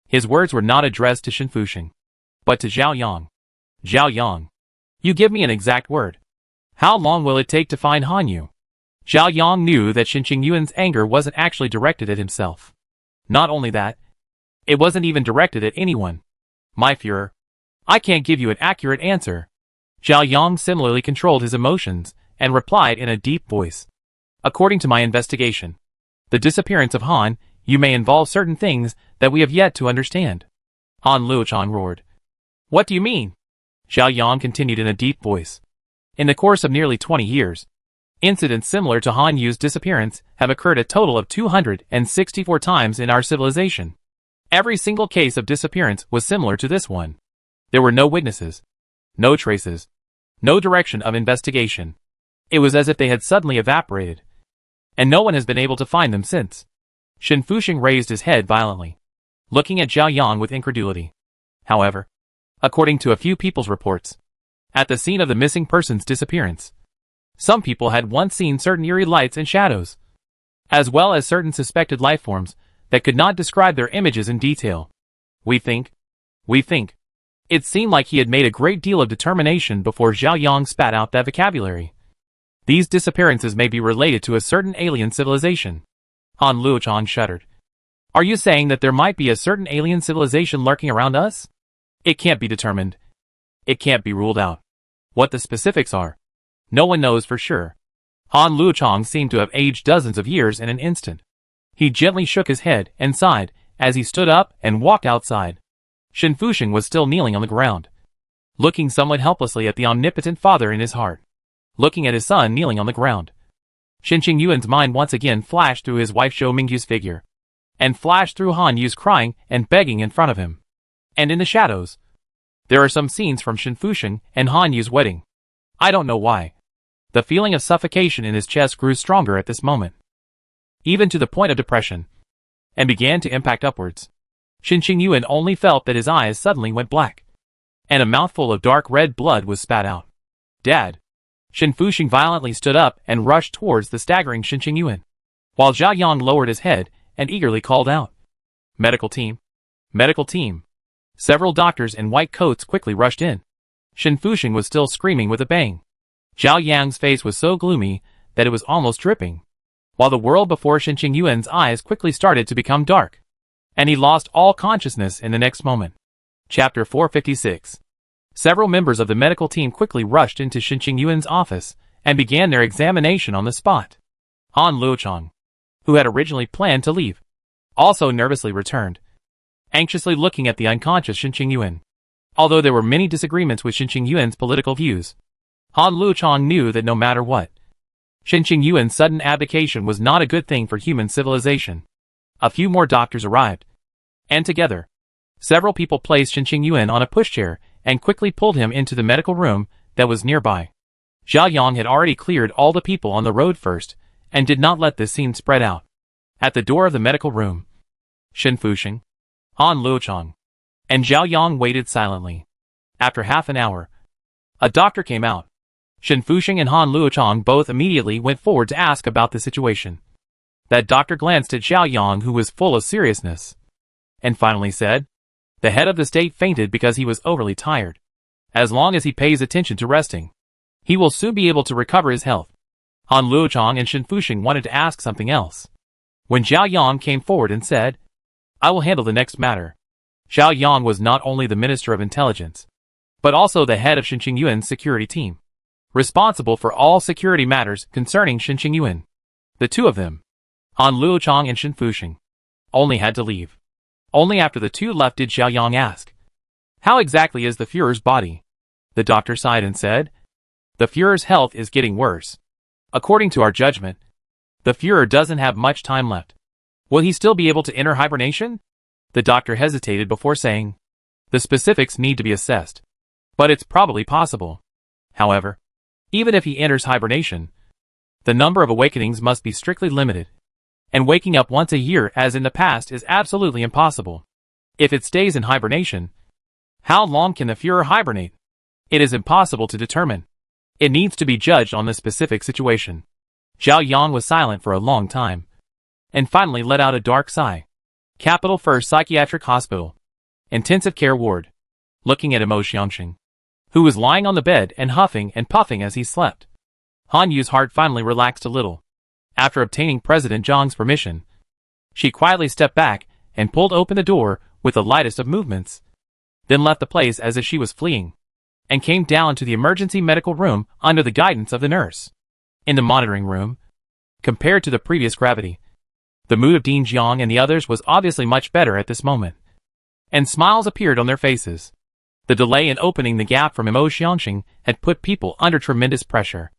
his words were not addressed to Shen Fuxing, but to Zhao Yang. Zhao Yang, you give me an exact word. How long will it take to find Han Yu? Zhao Yang knew that Shen Qingyuan's anger wasn't actually directed at himself. Not only that, it wasn't even directed at anyone. My Führer, I can't give you an accurate answer. Zhao Yang similarly controlled his emotions and replied in a deep voice. According to my investigation, the disappearance of Han Yu may involve certain things that we have yet to understand. Han Luochang roared. What do you mean? Zhao Yang continued in a deep voice. In the course of nearly 20 years, incidents similar to Han Yu's disappearance have occurred a total of 264 times in our civilization. Every single case of disappearance was similar to this one. There were no witnesses, no traces, no direction of investigation. It was as if they had suddenly evaporated, and no one has been able to find them since. Shen Fuxing raised his head violently, looking at Zhao Yang with incredulity. However, according to a few people's reports, at the scene of the missing person's disappearance, some people had once seen certain eerie lights and shadows, as well as certain suspected life forms that could not describe their images in detail. We think. It seemed like he had made a great deal of determination before Zhao Yang spat out that vocabulary. These disappearances may be related to a certain alien civilization. Han Luochang shuddered. Are you saying that there might be a certain alien civilization lurking around us? It can't be determined. It can't be ruled out. What the specifics are, no one knows for sure. Han Luochang seemed to have aged dozens of years in an instant. He gently shook his head and sighed as he stood up and walked outside. Shen Fuxing was still kneeling on the ground, looking somewhat helplessly at the omnipotent father in his heart. Looking at his son kneeling on the ground, Shen Qingyuan's mind once again flashed through his wife Zhou Mingyu's figure, and flashed through Han Yu's crying and begging in front of him. And in the shadows, there are some scenes from Shen Fuxing and Han Yu's wedding. I don't know why. The feeling of suffocation in his chest grew stronger at this moment, even to the point of depression, and began to impact upwards. Shen Qingyuan only felt that his eyes suddenly went black, and a mouthful of dark red blood was spat out. Dad! Shen Fuxing violently stood up and rushed towards the staggering Shen Qingyuan, while Zhao Yang lowered his head and eagerly called out, "Medical team! Medical team!" Several doctors in white coats quickly rushed in. Shen Fuxing was still screaming with a bang. Zhao Yang's face was so gloomy that it was almost dripping, while the world before Shen Qingyuan's eyes quickly started to become dark, and he lost all consciousness in the next moment. Chapter 456. Several members of the medical team quickly rushed into Shen Qingyuan's office and began their examination on the spot. Han Luochang, who had originally planned to leave, also nervously returned, anxiously looking at the unconscious Shen Qingyuan. Although there were many disagreements with Shen Qingyuan's political views, Han Luochang knew that no matter what, Shen Qingyuan's sudden abdication was not a good thing for human civilization. A few more doctors arrived, and together, several people placed Shen Qingyuan on a pushchair and quickly pulled him into the medical room that was nearby. Zhao Yang had already cleared all the people on the road first, and did not let this scene spread out. At the door of the medical room, Shen Fuxing, Han Luochang, and Zhao Yang waited silently. After half an hour, a doctor came out. Shen Fuxing and Han Luochang both immediately went forward to ask about the situation. That doctor glanced at Zhao Yang, who was full of seriousness, and finally said, "The head of the state fainted because he was overly tired. As long as he pays attention to resting, he will soon be able to recover his health." Han Luochang and Shen Fuxing wanted to ask something else, when Zhao Yang came forward and said, "I will handle the next matter." Zhao Yang was not only the Minister of Intelligence, but also the head of Shen Qingyuan's security team, responsible for all security matters concerning Shen Qingyuan. The two of them, Han Luochang and Shen Fuxing, only had to leave. Only after the two left did Zhao Yang ask, "How exactly is the Führer's body?" The doctor sighed and said, "The Führer's health is getting worse. According to our judgment, the Führer doesn't have much time left. Will he still be able to enter hibernation?" The doctor hesitated before saying, "The specifics need to be assessed, but it's probably possible. However, even if he enters hibernation, the number of awakenings must be strictly limited, and waking up once a year as in the past is absolutely impossible. If it stays in hibernation, how long can the Führer hibernate? It is impossible to determine. It needs to be judged on the specific situation." Zhao Yang was silent for a long time, and finally let out a dark sigh. Capital First Psychiatric Hospital, Intensive Care Ward. Looking at Mo Xiangxing, who was lying on the bed and huffing and puffing as he slept, Han Yu's heart finally relaxed a little. After obtaining President Zhang's permission, she quietly stepped back and pulled open the door with the lightest of movements, then left the place as if she was fleeing, and came down to the emergency medical room under the guidance of the nurse. In the monitoring room, compared to the previous gravity, the mood of Dean Jiang and the others was obviously much better at this moment, and smiles appeared on their faces. The delay in opening the gap from Mo Xiangxing had put people under tremendous pressure.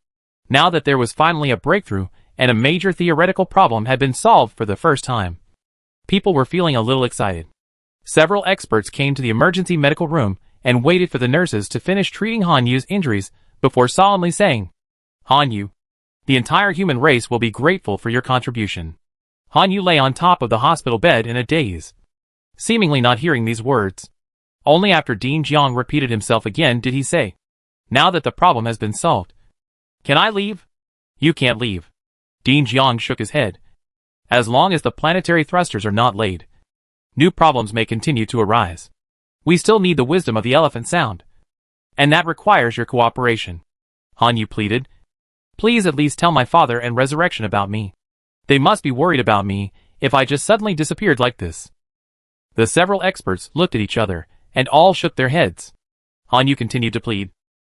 Now that there was finally a breakthrough and a major theoretical problem had been solved for the first time, people were feeling a little excited. Several experts came to the emergency medical room and waited for the nurses to finish treating Han Yu's injuries before solemnly saying, "Han Yu, the entire human race will be grateful for your contribution." Han Yu lay on top of the hospital bed in a daze, seemingly not hearing these words. Only after Dean Jiang repeated himself again did he say, "Now that the problem has been solved, can I leave?" "You can't leave." Dean Jiang shook his head. "As long as the planetary thrusters are not laid, new problems may continue to arise. We still need the wisdom of the elephant sound, and that requires your cooperation." Han Yu pleaded, "Please at least tell my father and Resurrection about me. They must be worried about me if I just suddenly disappeared like this." The several experts looked at each other, and all shook their heads. Han Yu continued to plead.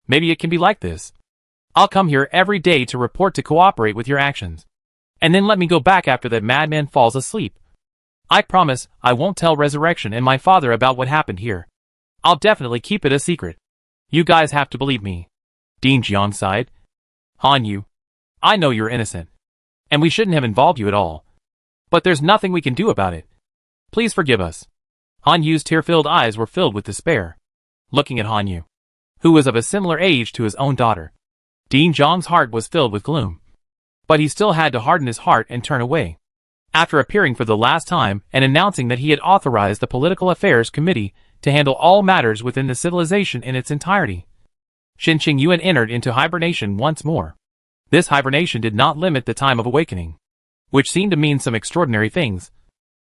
Maybe it can be like this. I'll come here every day to report to cooperate with your actions. And then let me go back after that madman falls asleep. I promise I won't tell Resurrection and my father about what happened here. I'll definitely keep it a secret. You guys have to believe me. Dean Jiang sighed. Han Yu, I know you're innocent. And we shouldn't have involved you at all. But there's nothing we can do about it. Please forgive us. Han Yu's tear-filled eyes were filled with despair. Looking at Han Yu, who was of a similar age to his own daughter, Dean Jiang's heart was filled with gloom. But he still had to harden his heart and turn away. After appearing for the last time and announcing that he had authorized the Political Affairs Committee to handle all matters within the civilization in its entirety, Xinqing Yuan entered into hibernation once more. This hibernation did not limit the time of awakening, which seemed to mean some extraordinary things.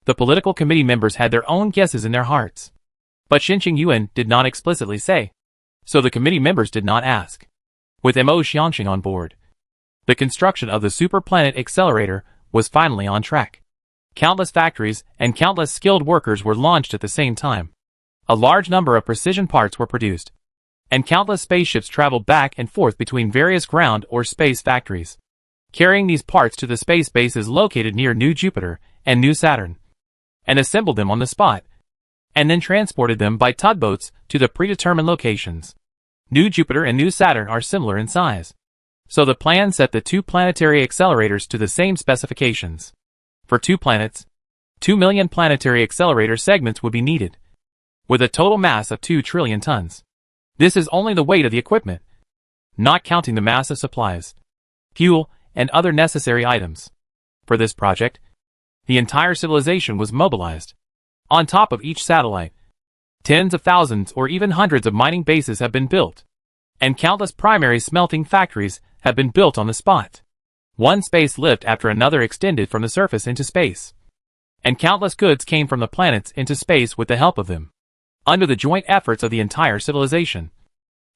The political committee members had their own guesses in their hearts, but Xinqing Yuan did not explicitly say, so the committee members did not ask. With Mo Xiangxing on board, the construction of the super planet accelerator was finally on track. Countless factories and countless skilled workers were launched at the same time. A large number of precision parts were produced, and countless spaceships traveled back and forth between various ground or space factories, carrying these parts to the space bases located near New Jupiter and New Saturn, and assembled them on the spot, and then transported them by tugboats to the predetermined locations. New Jupiter and New Saturn are similar in size, so the plan set the two planetary accelerators to the same specifications. For 2 planets, 2 million planetary accelerator segments would be needed, with a total mass of 2 trillion tons. This is only the weight of the equipment, not counting the mass of supplies, fuel, and other necessary items. For this project, the entire civilization was mobilized. On top of each satellite, tens of thousands or even hundreds of mining bases have been built, and countless primary smelting factories have been built on the spot. One space lift after another extended from the surface into space, and countless goods came from the planets into space with the help of them. Under the joint efforts of the entire civilization,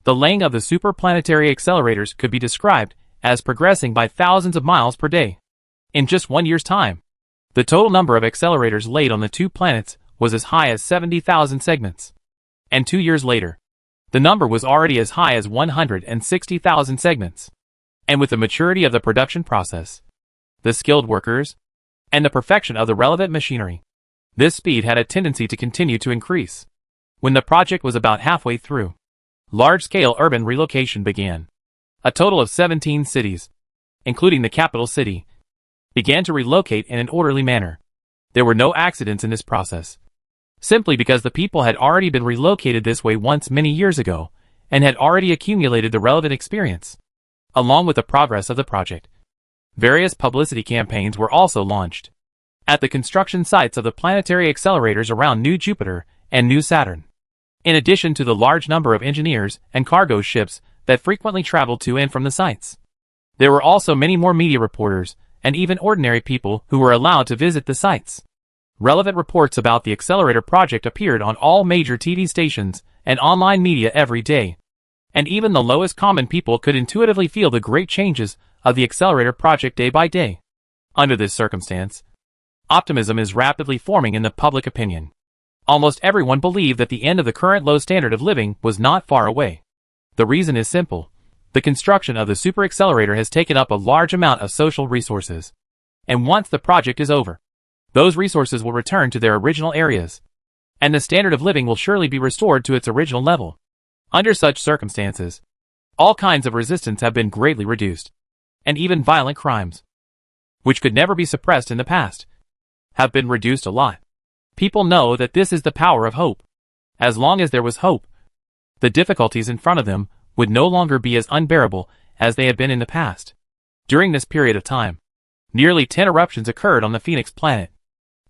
the laying of the superplanetary accelerators could be described as progressing by thousands of miles per day. In just 1 year's time, the total number of accelerators laid on the 2 planets was as high as 70,000 segments. And 2 years later, the number was already as high as 160,000 segments. And with the maturity of the production process, the skilled workers, and the perfection of the relevant machinery, this speed had a tendency to continue to increase. When the project was about halfway through, large-scale urban relocation began. A total of 17 cities, including the capital city, began to relocate in an orderly manner. There were no accidents in this process, simply because the people had already been relocated this way once many years ago, and had already accumulated the relevant experience. Along with the progress of the project, various publicity campaigns were also launched at the construction sites of the planetary accelerators around New Jupiter and New Saturn. In addition to the large number of engineers and cargo ships that frequently traveled to and from the sites, there were also many more media reporters and even ordinary people who were allowed to visit the sites. Relevant reports about the accelerator project appeared on all major TV stations and online media every day, and even the lowest common people could intuitively feel the great changes of the accelerator project day by day. Under this circumstance, optimism is rapidly forming in the public opinion. Almost everyone believed that the end of the current low standard of living was not far away. The reason is simple. The construction of the super accelerator has taken up a large amount of social resources, and once the project is over, those resources will return to their original areas, and the standard of living will surely be restored to its original level. Under such circumstances, all kinds of resistance have been greatly reduced, and even violent crimes, which could never be suppressed in the past, have been reduced a lot. People know that this is the power of hope. As long as there was hope, the difficulties in front of them would no longer be as unbearable as they had been in the past. During this period of time, nearly 10 eruptions occurred on the Phoenix planet,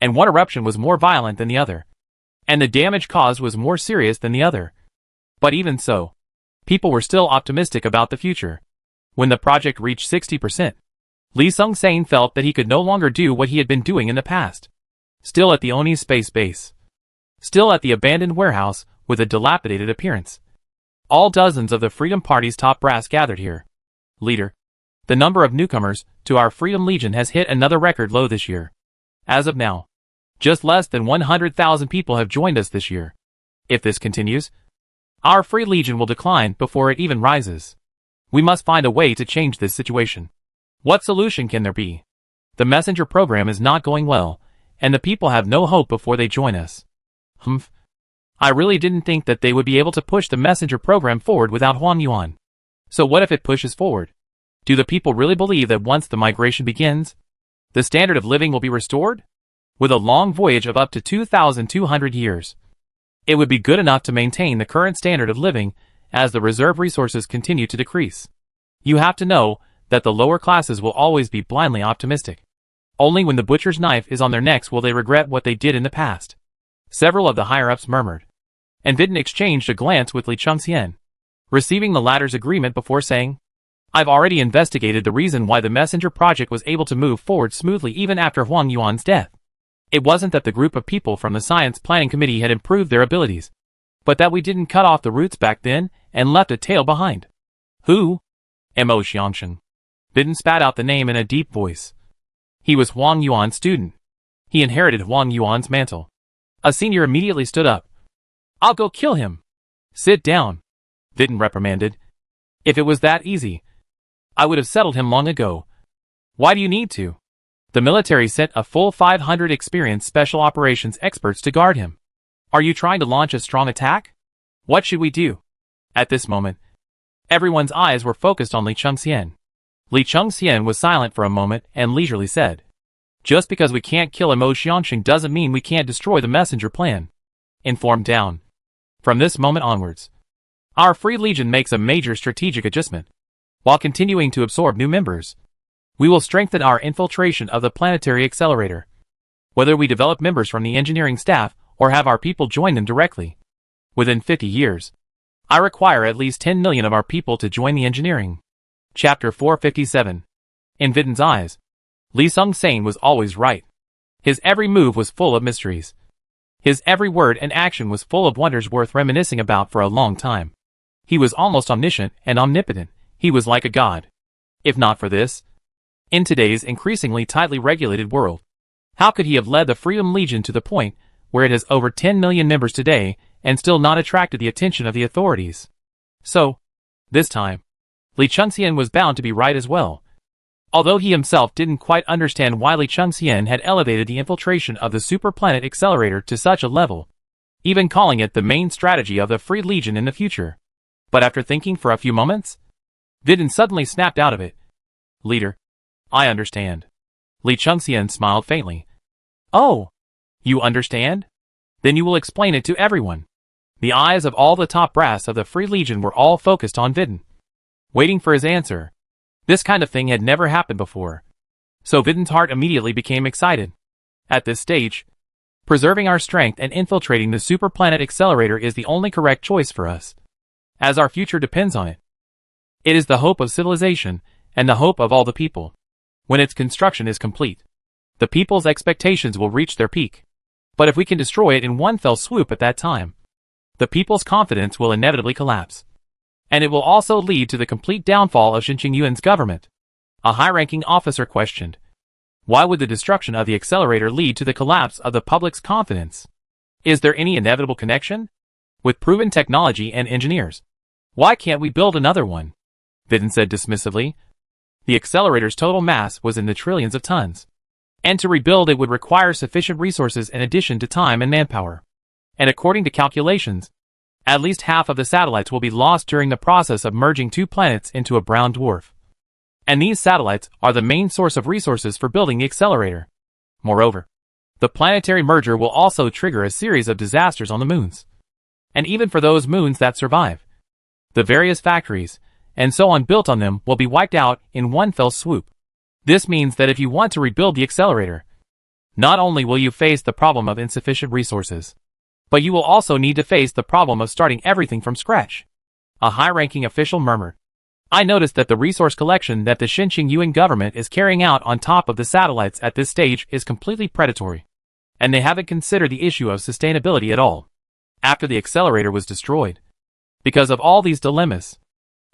and one eruption was more violent than the other, and the damage caused was more serious than the other. But even so, people were still optimistic about the future. When the project reached 60%, Lee Sung-sain felt that he could no longer do what he had been doing in the past. Still at the Oni space base, still at the abandoned warehouse with a dilapidated appearance, all dozens of the Freedom Party's top brass gathered here. Leader, the number of newcomers to our Freedom Legion has hit another record low this year. As of now, just less than 100,000 people have joined us this year. If this continues, Our Free Legion will decline before it even rises. We must find a way to change this situation. What solution can there be? The messenger program is not going well, and the people have no hope before they join us. I really didn't think that they would be able to push the messenger program forward without Huang Yuan. So what if it pushes forward? Do the people really believe that once the migration begins, the standard of living will be restored? With a long voyage of up to 2,200 years, it would be good enough to maintain the current standard of living as the reserve resources continue to decrease. You have to know that the lower classes will always be blindly optimistic. Only when the butcher's knife is on their necks will they regret what they did in the past. Several of the higher-ups murmured, and Vidin exchanged a glance with Li Chengxian, receiving the latter's agreement before saying, I've already investigated the reason why the messenger project was able to move forward smoothly even after Huang Yuan's death. It wasn't that the group of people from the Science Planning Committee had improved their abilities, but that we didn't cut off the roots back then and left a tail behind. Who? Mo Xiangshen. Vidin spat out the name in a deep voice. He was Huang Yuan's student. He inherited Huang Yuan's mantle. A senior immediately stood up. I'll go kill him. Sit down, Vidin reprimanded. If it was that easy, I would have settled him long ago. Why do you need to? The military sent a full 500 experienced special operations experts to guard him. Are you trying to launch a strong attack? What should we do? At this moment, everyone's eyes were focused on Li Chengxian. Li Chengxian was silent for a moment and leisurely said, Just because we can't kill Mo Xiangxing doesn't mean we can't destroy the messenger plan. Inform down. From this moment onwards, our Free Legion makes a major strategic adjustment. While continuing to absorb new members, we will strengthen our infiltration of the planetary accelerator. Whether we develop members from the engineering staff or have our people join them directly. Within 50 years, I require at least 10 million of our people to join the engineering. Chapter 457. In Vidin's eyes, Li Sung-Sane was always right. His every move was full of mysteries. His every word and action was full of wonders worth reminiscing about for a long time. He was almost omniscient and omnipotent. He was like a god. If not for this, in today's increasingly tightly regulated world, how could he have led the Freedom Legion to the point where it has over 10 million members today and still not attracted the attention of the authorities? So, this time, Li Chengxian was bound to be right as well. Although he himself didn't quite understand why Li Chengxian had elevated the infiltration of the superplanet accelerator to such a level, even calling it the main strategy of the Free Legion in the future. But after thinking for a few moments, Vidin suddenly snapped out of it. Leader, I understand. Li Chengxian smiled faintly. Oh, you understand? Then you will explain it to everyone. The eyes of all the top brass of the Free Legion were all focused on Vidin, waiting for his answer. This kind of thing had never happened before. So Vidin's heart immediately became excited. At this stage, preserving our strength and infiltrating the superplanet accelerator is the only correct choice for us, as our future depends on it. It is the hope of civilization and the hope of all the people. When its construction is complete, the people's expectations will reach their peak. But if we can destroy it in one fell swoop at that time, the people's confidence will inevitably collapse. And it will also lead to the complete downfall of Xin Qingyuan's government. A high-ranking officer questioned, why would the destruction of the accelerator lead to the collapse of the public's confidence? Is there any inevitable connection? With proven technology and engineers, why can't we build another one? Vidin said dismissively. The accelerator's total mass was in the trillions of tons. And to rebuild it would require sufficient resources in addition to time and manpower. And according to calculations, at least half of the satellites will be lost during the process of merging two planets into a brown dwarf. And these satellites are the main source of resources for building the accelerator. Moreover, the planetary merger will also trigger a series of disasters on the moons. And even for those moons that survive, the various factories and so on built on them will be wiped out in one fell swoop. This means that if you want to rebuild the accelerator, not only will you face the problem of insufficient resources, but you will also need to face the problem of starting everything from scratch. A high-ranking official murmured. I noticed that the resource collection that the Xin Qingyuan government is carrying out on top of the satellites at this stage is completely predatory. And they haven't considered the issue of sustainability at all. After the accelerator was destroyed, because of all these dilemmas,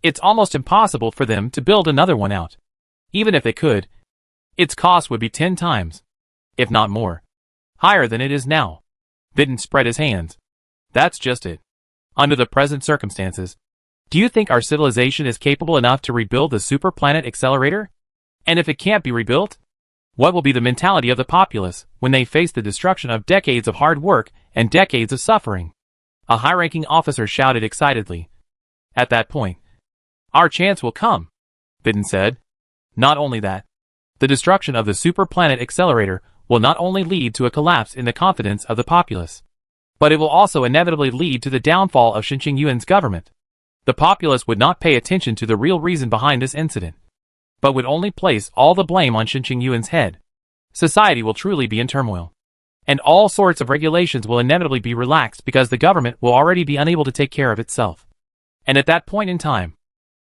it's almost impossible for them to build another one out. Even if they could, its cost would be 10 times, if not more, higher than it is now. Vidin spread his hands. That's just it. Under the present circumstances, do you think our civilization is capable enough to rebuild the superplanet accelerator? And if it can't be rebuilt, what will be the mentality of the populace when they face the destruction of decades of hard work and decades of suffering? A high-ranking officer shouted excitedly. At that point, our chance will come, Biden said. Not only that, the destruction of the superplanet accelerator will not only lead to a collapse in the confidence of the populace, but it will also inevitably lead to the downfall of Xinjiang Yuan's government. The populace would not pay attention to the real reason behind this incident, but would only place all the blame on Xinjiang Yuan's head. Society will truly be in turmoil, and all sorts of regulations will inevitably be relaxed because the government will already be unable to take care of itself. And at that point in time,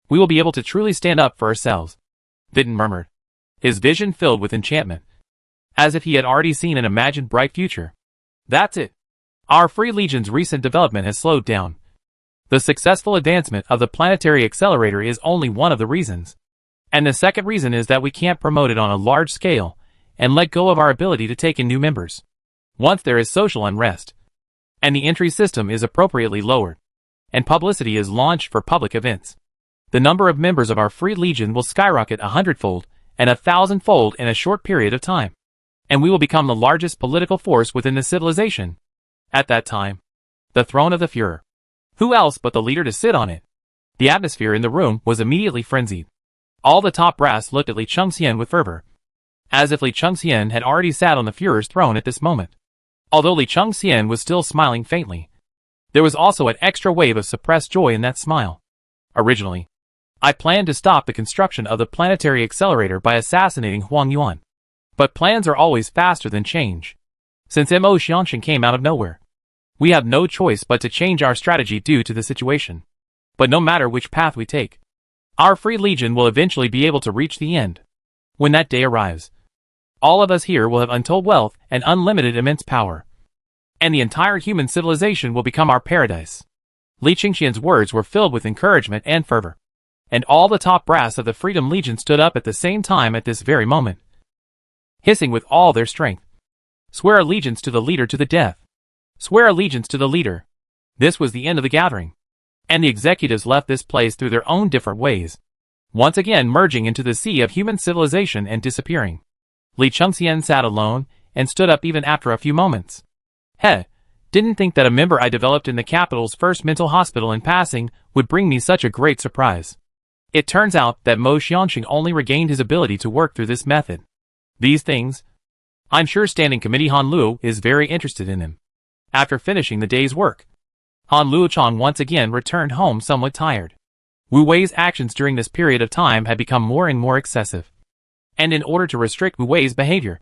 we will be able to truly stand up for ourselves, Vidin murmured, his vision filled with enchantment, as if he had already seen an imagined bright future. That's it. Our Free Legion's recent development has slowed down. The successful advancement of the planetary accelerator is only one of the reasons. And the second reason is that we can't promote it on a large scale and let go of our ability to take in new members. Once there is social unrest, and the entry system is appropriately lowered, and publicity is launched for public events, the number of members of our Free Legion will skyrocket 100-fold and 1,000-fold in a short period of time. And we will become the largest political force within the civilization. At that time, the throne of the Führer. Who else but the leader to sit on it? The atmosphere in the room was immediately frenzied. All the top brass looked at Li Chengxian with fervor, as if Li Chengxian had already sat on the Führer's throne at this moment. Although Li Chengxian was still smiling faintly, there was also an extra wave of suppressed joy in that smile. Originally, I planned to stop the construction of the planetary accelerator by assassinating Huang Yuan. But plans are always faster than change. Since Mo Xianxin came out of nowhere, we have no choice but to change our strategy due to the situation. But no matter which path we take, our Free Legion will eventually be able to reach the end. When that day arrives, all of us here will have untold wealth and unlimited immense power. And the entire human civilization will become our paradise. Li Chengxian's words were filled with encouragement and fervor. And all the top brass of the Freedom Legion stood up at the same time at this very moment, hissing with all their strength. Swear allegiance to the leader to the death. Swear allegiance to the leader. This was the end of the gathering, and the executives left this place through their own different ways, once again merging into the sea of human civilization and disappearing. Li Chengxian sat alone and stood up even after a few moments. Didn't think that a member I developed in the capital's first mental hospital in passing would bring me such a great surprise. It turns out that Mo Xianxin only regained his ability to work through this method. These things, I'm sure Standing Committee Han Luo is very interested in him. After finishing the day's work, Han Luochang once again returned home somewhat tired. Wu Wei's actions during this period of time had become more and more excessive. And in order to restrict Wu Wei's behavior,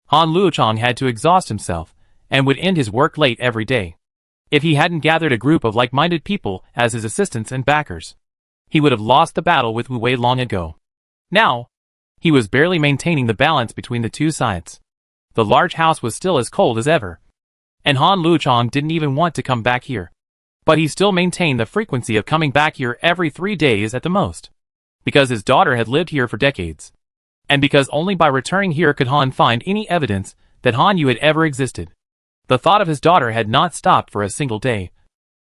Han Luochang had to exhaust himself and would end his work late every day. If he hadn't gathered a group of like-minded people as his assistants and backers, he would have lost the battle with Wu Wei long ago. Now, he was barely maintaining the balance between the two sides. The large house was still as cold as ever, and Han Luochang didn't even want to come back here. But he still maintained the frequency of coming back here every 3 days at the most, because his daughter had lived here for decades, and because only by returning here could Han find any evidence that Han Yu had ever existed. The thought of his daughter had not stopped for a single day,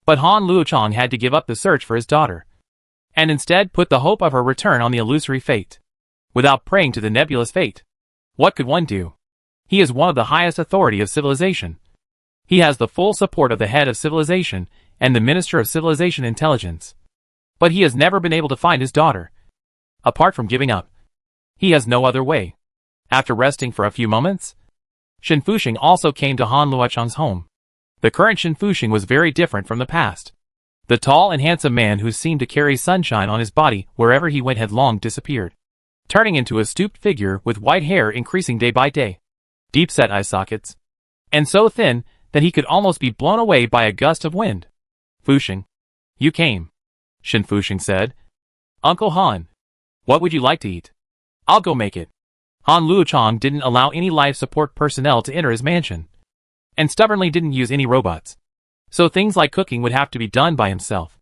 but Han Luochang had to give up the search for his daughter, and instead put the hope of her return on the illusory fate. Without praying to the nebulous fate, what could one do? He is one of the highest authority of civilization. He has the full support of the head of civilization and the Minister of Civilization Intelligence. But he has never been able to find his daughter. Apart from giving up, he has no other way. After resting for a few moments, Shen Fuxing also came to Han Luochang's home. The current Shen Fuxing was very different from the past. The tall and handsome man who seemed to carry sunshine on his body wherever he went had long disappeared, turning into a stooped figure with white hair increasing day by day, deep-set eye sockets, and so thin that he could almost be blown away by a gust of wind. Fuxing, you came, Shen Fuxing said. Uncle Han, what would you like to eat? I'll go make it. Han Luochang didn't allow any life support personnel to enter his mansion, and stubbornly didn't use any robots. So things like cooking would have to be done by himself.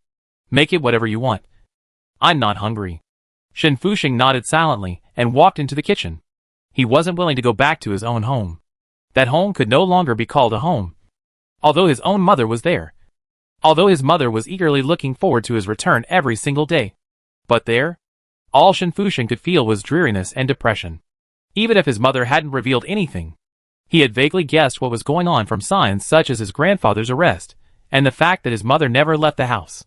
Make it whatever you want. I'm not hungry. Shen Fuxing nodded silently and walked into the kitchen. He wasn't willing to go back to his own home. That home could no longer be called a home, although his own mother was there. although his mother was eagerly looking forward to his return every single day. But there, all Shen Fusheng could feel was dreariness and depression. Even if his mother hadn't revealed anything, he had vaguely guessed what was going on from signs such as his grandfather's arrest, and the fact that his mother never left the house.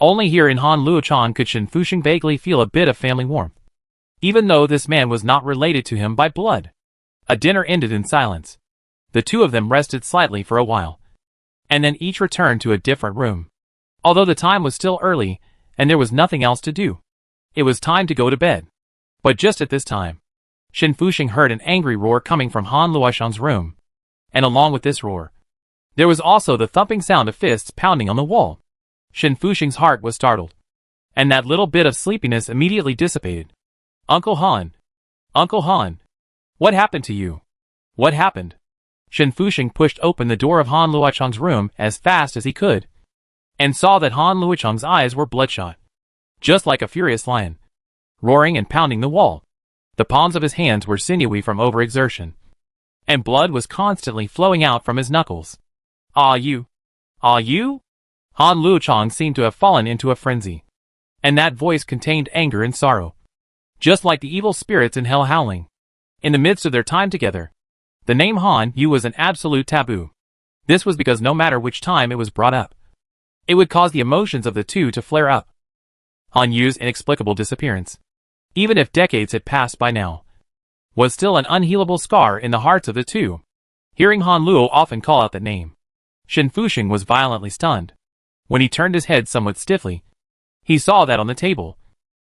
Only here in Han Luochang could Shen Fusheng vaguely feel a bit of family warmth, even though this man was not related to him by blood. A dinner ended in silence. The two of them rested slightly for a while, and then each returned to a different room. Although the time was still early, and there was nothing else to do, it was time to go to bed. But just at this time, Shen Fusheng heard an angry roar coming from Han Luochang's room, and along with this roar, there was also the thumping sound of fists pounding on the wall. Shen Fusheng's heart was startled, and that little bit of sleepiness immediately dissipated. Uncle Han! Uncle Han! What happened to you? What happened? Shen Fusheng pushed open the door of Han Luochang's room as fast as he could, and saw that Han Luochang's eyes were bloodshot, just like a furious lion, roaring and pounding the wall. The palms of his hands were sinewy from overexertion, and blood was constantly flowing out from his knuckles. Ah you! Ah you! Han Luochang seemed to have fallen into a frenzy, and that voice contained anger and sorrow, just like the evil spirits in hell howling. In the midst of their time together, the name Han Yu was an absolute taboo. This was because no matter which time it was brought up, it would cause the emotions of the two to flare up. Han Yu's inexplicable disappearance, even if decades had passed by now, was still an unhealable scar in the hearts of the two. Hearing Han Luo often call out that name, Shen Fusheng was violently stunned. When he turned his head somewhat stiffly, he saw that on the table,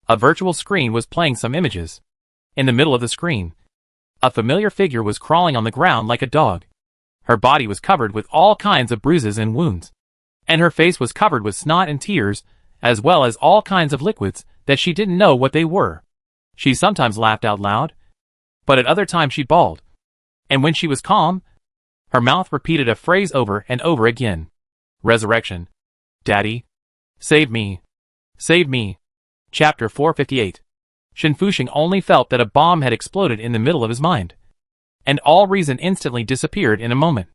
a virtual screen was playing some images. In the middle of the screen, a familiar figure was crawling on the ground like a dog. Her body was covered with all kinds of bruises and wounds, and her face was covered with snot and tears, as well as all kinds of liquids that she didn't know what they were. She sometimes laughed out loud, but at other times she bawled. And when she was calm, her mouth repeated a phrase over and over again. Resurrection. Daddy. Save me. Save me. Chapter 458. Shen Fusheng only felt that a bomb had exploded in the middle of his mind, and all reason instantly disappeared in a moment.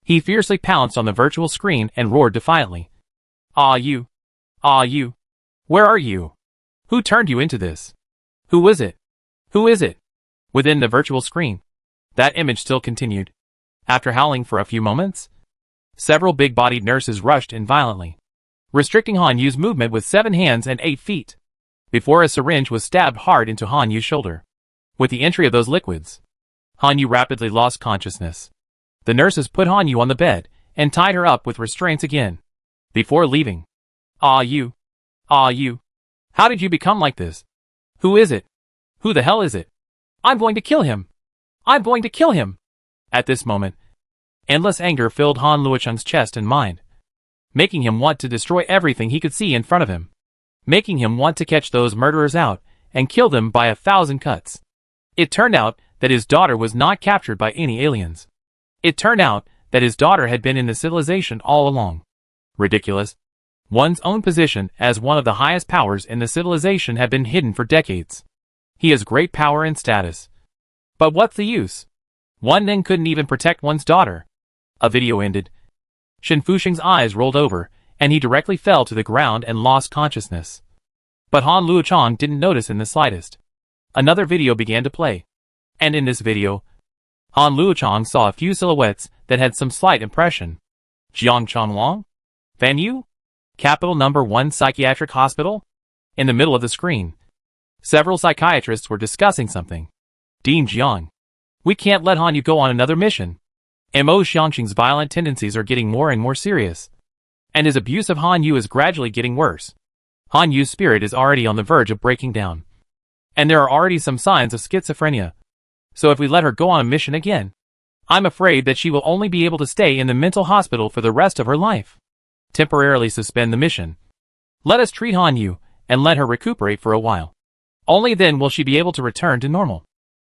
He fiercely pounced on the virtual screen and roared defiantly. Ah you! Ah you! Where are you? Who turned you into this? Who is it? Who is it? Within the virtual screen, that image still continued. After howling for a few moments, several big-bodied nurses rushed in violently, restricting Han Yu's movement with 7 hands and 8 feet, before a syringe was stabbed hard into Han Yu's shoulder. With the entry of those liquids, Han Yu rapidly lost consciousness. The nurses put Han Yu on the bed and tied her up with restraints again, before leaving. Ah you! Ah you! How did you become like this? Who is it? Who the hell is it? I'm going to kill him! I'm going to kill him! At this moment, endless anger filled Han Luochang's chest and mind, making him want to destroy everything he could see in front of him, making him want to catch those murderers out and kill them by 1,000 cuts. It turned out that his daughter was not captured by any aliens. It turned out that his daughter had been in the civilization all along. Ridiculous. One's own position as one of the highest powers in the civilization had been hidden for decades. He has great power and status, but what's the use? One then couldn't even protect one's daughter. A video ended. Shen Fusheng's eyes rolled over, and he directly fell to the ground and lost consciousness. But Han Luochang didn't notice in the slightest. Another video began to play, and in this video, Han Luochang saw a few silhouettes that had some slight impression. Jiang Chanwang? Fan Yu? Capital Number 1 Psychiatric Hospital? In the middle of the screen, several psychiatrists were discussing something. Dean Jiang. We can't let Han Yu go on another mission. Mo Xiangqing's violent tendencies are getting more and more serious, and his abuse of Han Yu is gradually getting worse. Han Yu's spirit is already on the verge of breaking down, and there are already some signs of schizophrenia. So if we let her go on a mission again, I'm afraid that she will only be able to stay in the mental hospital for the rest of her life. Temporarily suspend the mission. Let us treat Han Yu and let her recuperate for a while. Only then will she be able to return to normal.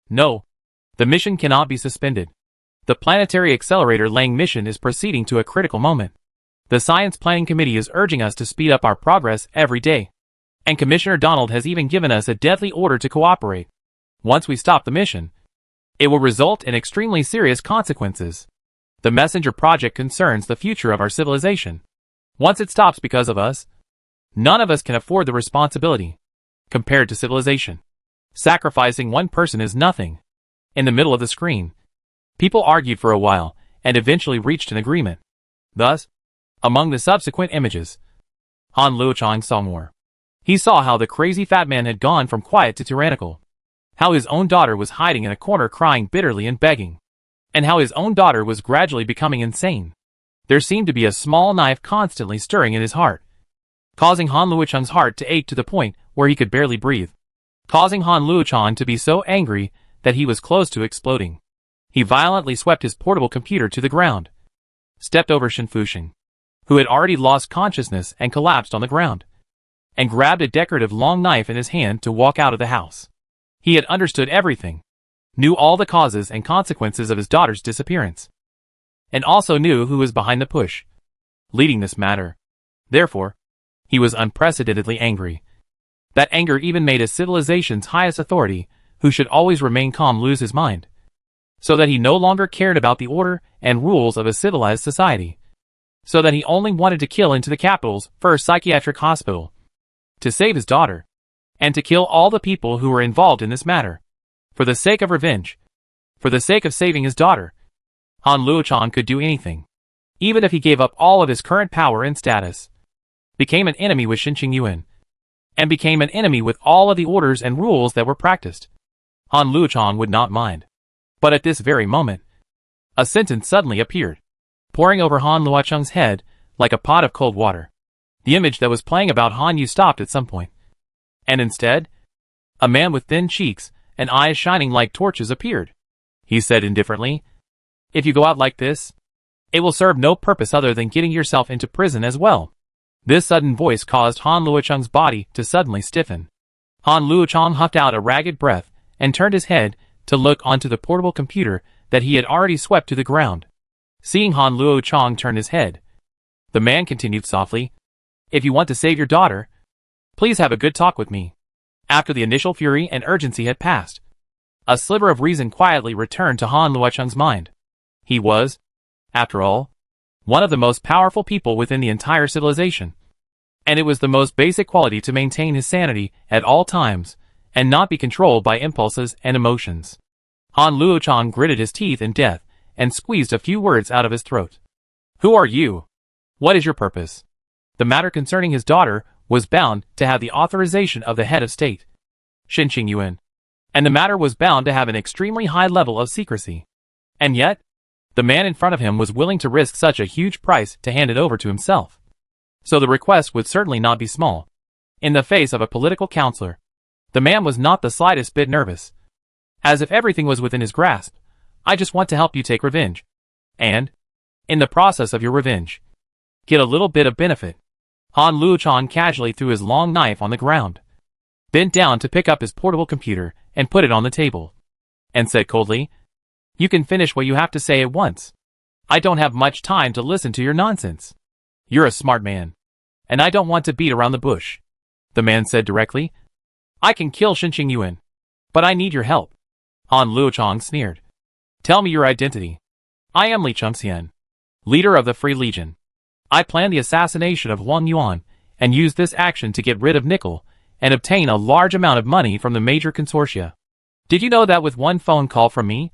No, the mission cannot be suspended. The Planetary Accelerator Lang mission is proceeding to a critical moment. The Science Planning Committee is urging us to speed up our progress every day, and Commissioner Donald has even given us a deadly order to cooperate. Once we stop the mission, it will result in extremely serious consequences. The Messenger project concerns the future of our civilization. Once it stops because of us, none of us can afford the responsibility. Compared to civilization, sacrificing one person is nothing. In the middle of the screen, people argued for a while and eventually reached an agreement. Thus, among the subsequent images, Han Luochang saw more. He saw how the crazy fat man had gone from quiet to tyrannical, how his own daughter was hiding in a corner crying bitterly and begging, and how his own daughter was gradually becoming insane. There seemed to be a small knife constantly stirring in his heart, causing Han Luochang's heart to ache to the point where he could barely breathe, causing Han Luochang to be so angry that he was close to exploding. He violently swept his portable computer to the ground, stepped over Shen Fuxing, who had already lost consciousness and collapsed on the ground, and grabbed a decorative long knife in his hand to walk out of the house. He had understood everything, knew all the causes and consequences of his daughter's disappearance, and also knew who was behind the push, leading this matter. Therefore, he was unprecedentedly angry. That anger even made a civilization's highest authority, who should always remain calm, lose his mind, so that he no longer cared about the order and rules of a civilized society, so that he only wanted to kill into the capital's first psychiatric hospital, to save his daughter, and to kill all the people who were involved in this matter. For the sake of revenge, for the sake of saving his daughter, Han Luochang could do anything, even if he gave up all of his current power and status, became an enemy with Shen Qingyuan, and became an enemy with all of the orders and rules that were practiced. Han Luochang would not mind. But at this very moment, a sentence suddenly appeared, pouring over Han Luochang's head like a pot of cold water. The image that was playing about Han Yu stopped at some point, and instead, a man with thin cheeks and eyes shining like torches appeared. He said indifferently, "If you go out like this, it will serve no purpose other than getting yourself into prison as well." This sudden voice caused Han Luochang's body to suddenly stiffen. Han Luochang huffed out a ragged breath and turned his head to look onto the portable computer that he had already swept to the ground. Seeing Han Luochang turn his head, the man continued softly, "If you want to save your daughter, please have a good talk with me." After the initial fury and urgency had passed, a sliver of reason quietly returned to Han Luochang's mind. He was, after all, one of the most powerful people within the entire civilization, and it was the most basic quality to maintain his sanity at all times and not be controlled by impulses and emotions. Han Luochang gritted his teeth in death and squeezed a few words out of his throat. "Who are you? What is your purpose?" The matter concerning his daughter was bound to have the authorization of the head of state, Shen Qingyuan, and the matter was bound to have an extremely high level of secrecy. And yet, the man in front of him was willing to risk such a huge price to hand it over to himself. So the request would certainly not be small. In the face of a political counselor, the man was not the slightest bit nervous, as if everything was within his grasp. "I just want to help you take revenge, and, in the process of your revenge, get a little bit of benefit." Han Luochang casually threw his long knife on the ground, bent down to pick up his portable computer and put it on the table, and said coldly, "You can finish what you have to say at once. I don't have much time to listen to your nonsense. You're a smart man, and I don't want to beat around the bush." The man said directly, "I can kill Shen Qingyuan, but I need your help." Han Luochang sneered. "Tell me your identity." "I am Li Chengxian, leader of the Free Legion. I planned the assassination of Huang Yuan and used this action to get rid of Nickel and obtain a large amount of money from the major consortia. Did you know that with one phone call from me,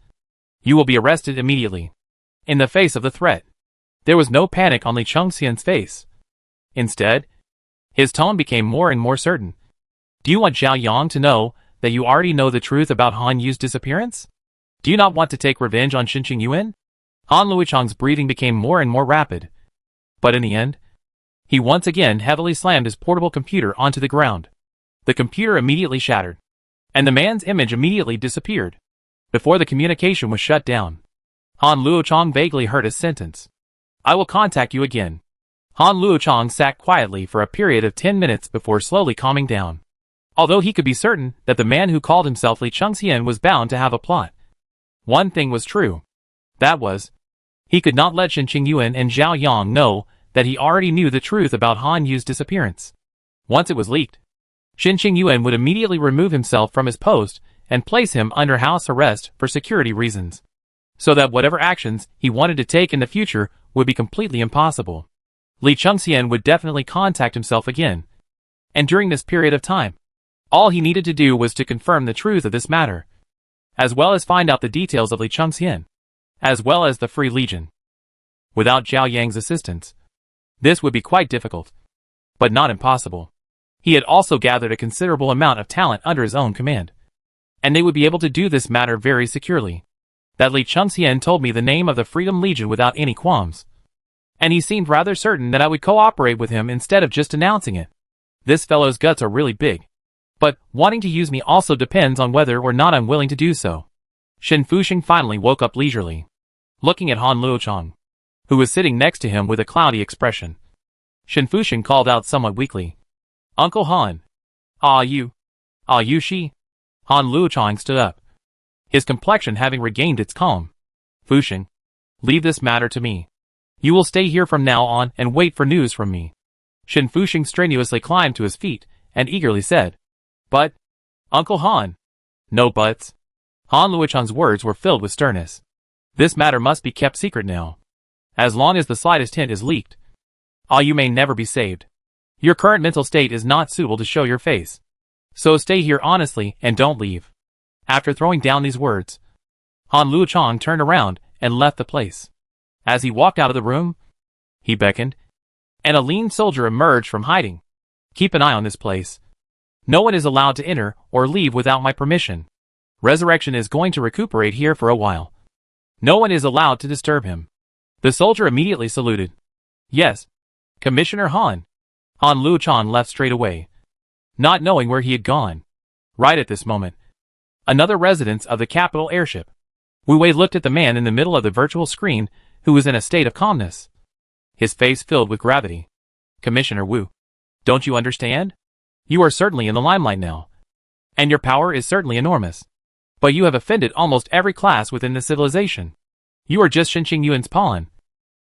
you will be arrested immediately?" In the face of the threat, there was no panic on Li Chengxian's face. Instead, his tone became more and more certain. "Do you want Zhao Yang to know that you already know the truth about Han Yu's disappearance? Do you not want to take revenge on Shen Qingyuan?" Han Luochang's breathing became more and more rapid, but in the end, he once again heavily slammed his portable computer onto the ground. The computer immediately shattered, and the man's image immediately disappeared. Before the communication was shut down, Han Luochang vaguely heard a sentence. "I will contact you again." Han Luochang sat quietly for a period of 10 minutes before slowly calming down. Although he could be certain that the man who called himself Li Chengxian was bound to have a plot, one thing was true. That was, he could not let Shen Qingyuan and Zhao Yang know that he already knew the truth about Han Yu's disappearance. Once it was leaked, Shen Qingyuan would immediately remove himself from his post and place him under house arrest for security reasons, so that whatever actions he wanted to take in the future would be completely impossible. Li Chengxian would definitely contact himself again. And during this period of time, all he needed to do was to confirm the truth of this matter, as well as find out the details of Li Chengxian, as well as the Free Legion. Without Zhao Yang's assistance, this would be quite difficult, but not impossible. He had also gathered a considerable amount of talent under his own command, and they would be able to do this matter very securely. That Li Chengxian told me the name of the Freedom Legion without any qualms, and he seemed rather certain that I would cooperate with him instead of just announcing it. This fellow's guts are really big, but wanting to use me also depends on whether or not I'm willing to do so. Shen Fuxing finally woke up leisurely, looking at Han Luochang, who was sitting next to him with a cloudy expression. Shen Fuxing called out somewhat weakly, "Uncle Han, you she?" Han Luochang stood up, his complexion having regained its calm. "Fuxing, leave this matter to me. You will stay here from now on and wait for news from me." Shen Fuxing strenuously climbed to his feet and eagerly said, "But, Uncle Han." "No buts." Han Luochang's words were filled with sternness. "This matter must be kept secret now. As long as the slightest hint is leaked, you may never be saved. Your current mental state is not suitable to show your face. So stay here honestly and don't leave." After throwing down these words, Han Luochang turned around and left the place. As he walked out of the room, he beckoned, and a lean soldier emerged from hiding. "Keep an eye on this place. No one is allowed to enter or leave without my permission. Resurrection is going to recuperate here for a while. No one is allowed to disturb him." The soldier immediately saluted. "Yes, Commissioner Han." Han Luochang left straight away, not knowing where he had gone. Right at this moment, another resident of the capital airship, Wu Wei, looked at the man in the middle of the virtual screen who was in a state of calmness, his face filled with gravity. "Commissioner Wu, don't you understand? You are certainly in the limelight now, and your power is certainly enormous. But you have offended almost every class within the civilization. You are just Shen Qingyuan's pawn,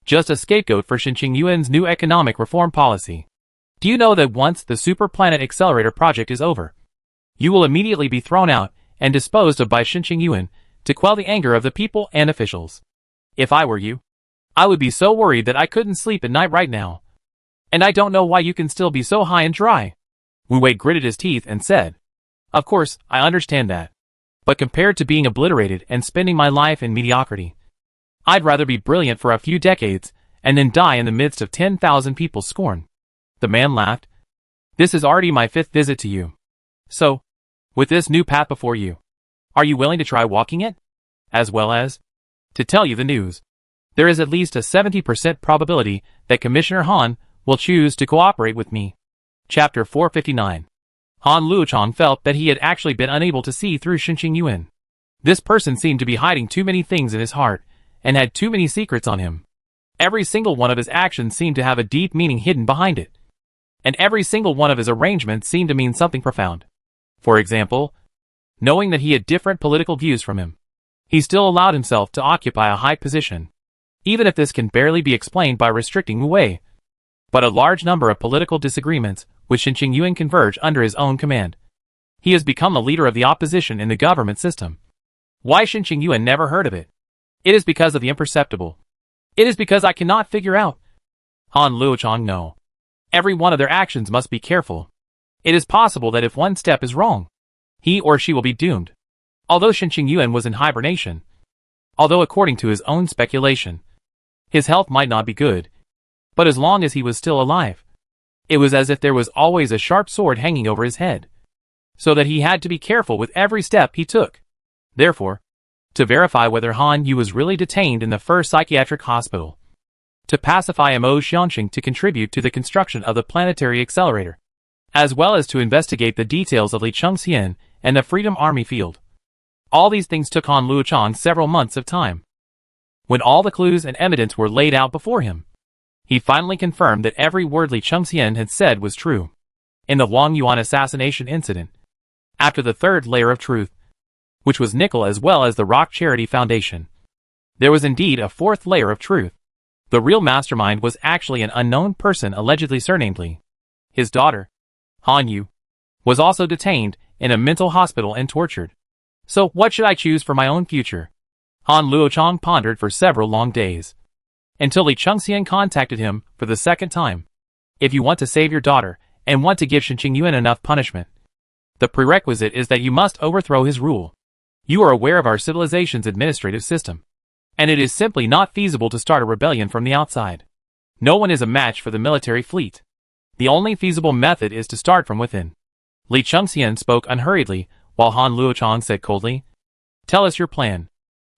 just a scapegoat for Shen Qingyuan's new economic reform policy. Do you know that once the Super Planet Accelerator project is over, you will immediately be thrown out and disposed of by Shen Qingyuan to quell the anger of the people and officials? If I were you, I would be so worried that I couldn't sleep at night right now. And I don't know why you can still be so high and dry." Wu Wei gritted his teeth and said, "Of course, I understand that. But compared to being obliterated and spending my life in mediocrity, I'd rather be brilliant for a few decades and then die in the midst of 10,000 people's scorn." The man laughed. "This is already my 5th visit to you. So, with this new path before you, are you willing to try walking it? As well as, to tell you the news, there is at least a 70% probability that Commissioner Han will choose to cooperate with me." Chapter 459. Han Luochang felt that he had actually been unable to see through Shen Qingyuan. This person seemed to be hiding too many things in his heart and had too many secrets on him. Every single one of his actions seemed to have a deep meaning hidden behind it, and every single one of his arrangements seemed to mean something profound. For example, knowing that he had different political views from him, he still allowed himself to occupy a high position, even if this can barely be explained by restricting Wu Wei. But a large number of political disagreements with Shen Qingyuan converge under his own command. He has become a leader of the opposition in the government system. Why Shen Qingyuan never heard of it? It is because of the imperceptible. It is because I cannot figure out. Han Luochang, no. Every one of their actions must be careful. It is possible that if one step is wrong, he or she will be doomed. Although Shen Qingyuan was in hibernation, although according to his own speculation, his health might not be good, but as long as he was still alive, it was as if there was always a sharp sword hanging over his head, so that he had to be careful with every step he took. Therefore, to verify whether Han Yu was really detained in the first psychiatric hospital, to pacify Mo Xianxing to contribute to the construction of the planetary accelerator, as well as to investigate the details of Li Chengxian and the Freedom Army field. All these things took Han Luochang several months of time. When all the clues and evidence were laid out before him, he finally confirmed that every word Li Chengxian had said was true. In the Wang Yuan assassination incident, after the third layer of truth, which was nickel as well as the Rock Charity Foundation, there was indeed a fourth layer of truth. The real mastermind was actually an unknown person allegedly surnamed Li. His daughter, Han Yu, was also detained in a mental hospital and tortured. So what should I choose for my own future? Han Luochang pondered for several long days. until Li Chengxian contacted him for the second time. If you want to save your daughter, and want to give Shen Qingyuan enough punishment, the prerequisite is that you must overthrow his rule. You are aware of our civilization's administrative system, and it is simply not feasible to start a rebellion from the outside. No one is a match for the military fleet. The only feasible method is to start from within. Li Chengxian spoke unhurriedly, while Han Luochang said coldly, "Tell us your plan."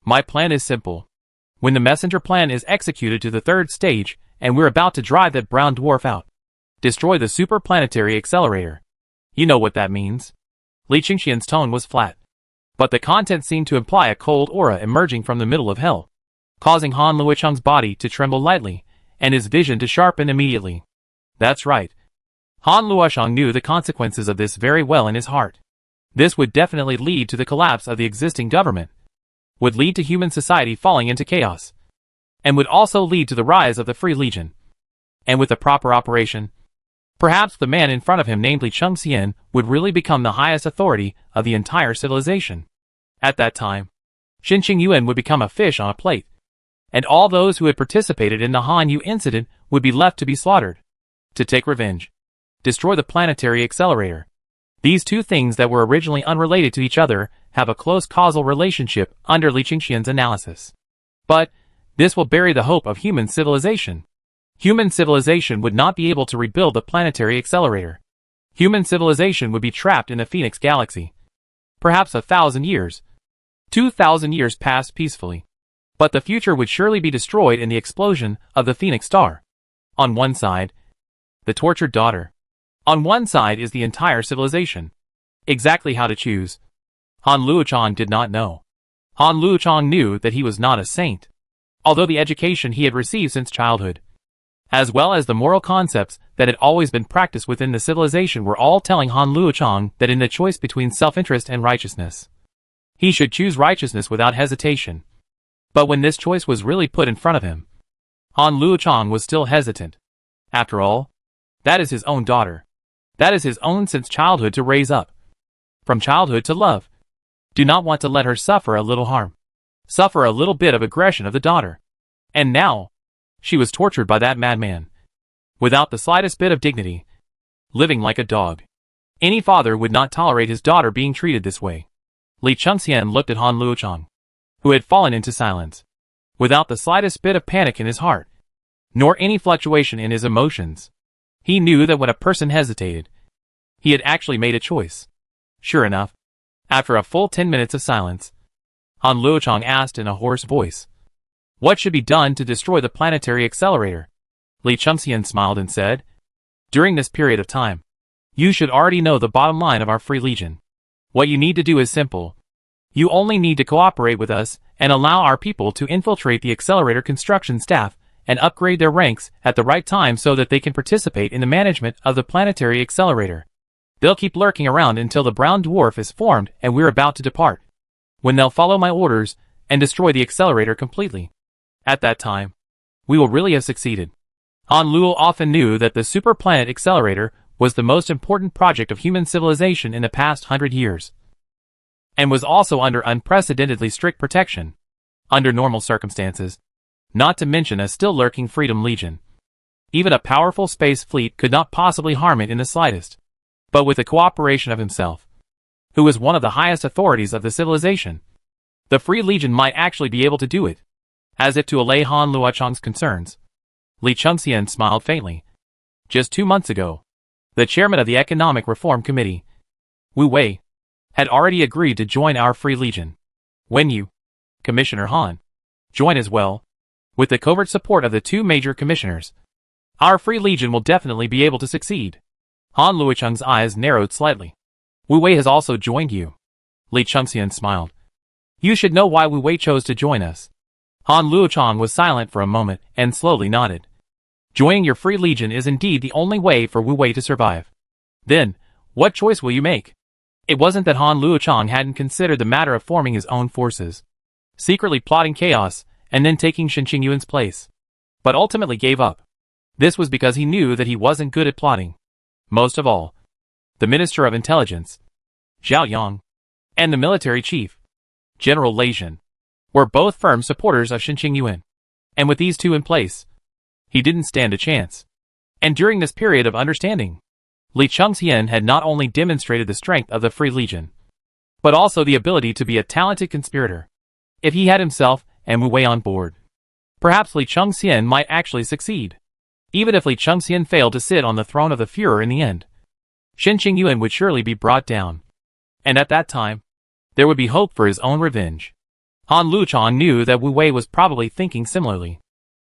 "My plan is simple. When the messenger plan is executed to the third stage, and we're about to drive that brown dwarf out, destroy the superplanetary accelerator." "You know what that means." Li Chengxian's tone was flat, but the content seemed to imply a cold aura emerging from the middle of hell, causing Han Luochang's body to tremble lightly, and his vision to sharpen immediately. That's right. Han Luochang knew the consequences of this very well in his heart. This would definitely lead to the collapse of the existing government, would lead to human society falling into chaos, and would also lead to the rise of the Free Legion. And with the proper operation, perhaps the man in front of him named Li Chengxian would really become the highest authority of the entire civilization. At that time, Shen Qingyuan would become a fish on a plate, and all those who had participated in the Han Yu incident would be left to be slaughtered. To take revenge, destroy the planetary accelerator. These two things that were originally unrelated to each other have a close causal relationship under Li Chengxian's analysis. But this will bury the hope of human civilization. Human civilization would not be able to rebuild the planetary accelerator. Human civilization would be trapped in the Phoenix Galaxy. Perhaps 1,000 years. 2,000 years passed peacefully. But the future would surely be destroyed in the explosion of the Phoenix Star. On one side, the tortured daughter. On one side is the entire civilization. Exactly how to choose, Han Luochang did not know. Han Luochang knew that he was not a saint, although the education he had received since childhood, as well as the moral concepts that had always been practiced within the civilization, were all telling Han Luochang that in the choice between self-interest and righteousness, he should choose righteousness without hesitation. But when this choice was really put in front of him, Han Luochang was still hesitant. After all, that is his own daughter. That is his own since childhood to raise up. From childhood to love. Do not want to let her suffer a little harm. Suffer a little bit of aggression of the daughter. And now, she was tortured by that madman. Without the slightest bit of dignity. Living like a dog. Any father would not tolerate his daughter being treated this way. Li Chengxian looked at Han Luochang, who had fallen into silence, without the slightest bit of panic in his heart, nor any fluctuation in his emotions. He knew that when a person hesitated, he had actually made a choice. Sure enough, after a full 10 minutes of silence, Han Luochang asked in a hoarse voice, "What should be done to destroy the planetary accelerator?" Li Chengxian smiled and said, "During this period of time, you should already know the bottom line of our Free Legion. What you need to do is simple. You only need to cooperate with us and allow our people to infiltrate the accelerator construction staff and upgrade their ranks at the right time so that they can participate in the management of the planetary accelerator. They'll keep lurking around until the brown dwarf is formed and we're about to depart, when they'll follow my orders and destroy the accelerator completely. At that time, we will really have succeeded." Han Luo often knew that the superplanet accelerator was the most important project of human civilization in the past 100 years, and was also under unprecedentedly strict protection, under normal circumstances, not to mention a still lurking Freedom Legion. Even a powerful space fleet could not possibly harm it in the slightest. But with the cooperation of himself, who was one of the highest authorities of the civilization, the Free Legion might actually be able to do it. As if to allay Han Luochang's concerns, Li Chengxian smiled faintly. Just 2 months ago, the chairman of the Economic Reform Committee, Wu Wei, had already agreed to join our Free Legion. When you, Commissioner Han, join as well, with the covert support of the 2 major commissioners, our Free Legion will definitely be able to succeed. Han Luochang's eyes narrowed slightly. Wu Wei has also joined you. Li Chengxian smiled. You should know why Wu Wei chose to join us. Han Luochang was silent for a moment and slowly nodded. Joining your Free Legion is indeed the only way for Wu Wei to survive. Then, what choice will you make? It wasn't that Han Luochang hadn't considered the matter of forming his own forces, secretly plotting chaos, and then taking Shen Qingyuan's place, but ultimately gave up. This was because he knew that he wasn't good at plotting. Most of all, the Minister of Intelligence, Zhao Yang, and the military chief, General Lei Jin, were both firm supporters of Shen Qingyuan, And with these two in place, he didn't stand a chance. And during this period of understanding, Li Chengxian had not only demonstrated the strength of the Free Legion, but also the ability to be a talented conspirator. If he had himself and Wu Wei on board, perhaps Li Chengxian might actually succeed. Even if Li Chengxian failed to sit on the throne of the Führer in the end, Shen Qingyuan would surely be brought down. And at that time, there would be hope for his own revenge. Han Luchang knew that Wu Wei was probably thinking similarly.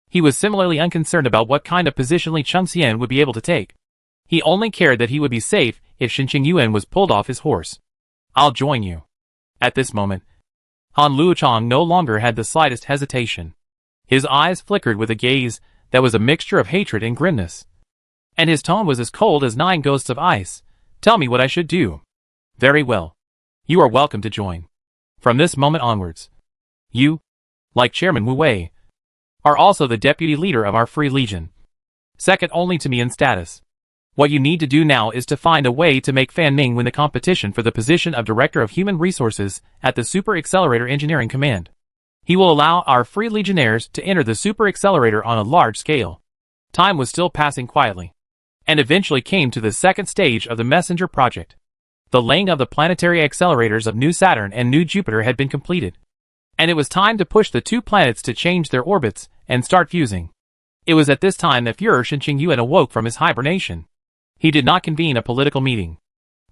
He was similarly unconcerned about what kind of position Li Chengxian would be able to take. He only cared that he would be safe if Shen Qingyuan was pulled off his horse. "I'll join you." At this moment, Han Luchang no longer had the slightest hesitation. His eyes flickered with a gaze that was a mixture of hatred and grimness. And his tone was as cold as 9 ghosts of ice. "Tell me what I should do." "Very well. You are welcome to join. From this moment onwards, you, like Chairman Wu Wei, are also the deputy leader of our Free Legion, second only to me in status. What you need to do now is to find a way to make Fan Ning win the competition for the position of Director of Human Resources at the Super Accelerator Engineering Command. He will allow our Free Legionnaires to enter the Super Accelerator on a large scale." Time was still passing quietly, and eventually came to the second stage of the Messenger project. The laying of the planetary accelerators of New Saturn and New Jupiter had been completed, and it was time to push the two planets to change their orbits and start fusing. It was at this time that Führer Shen Qingyuan awoke from his hibernation. He did not convene a political meeting,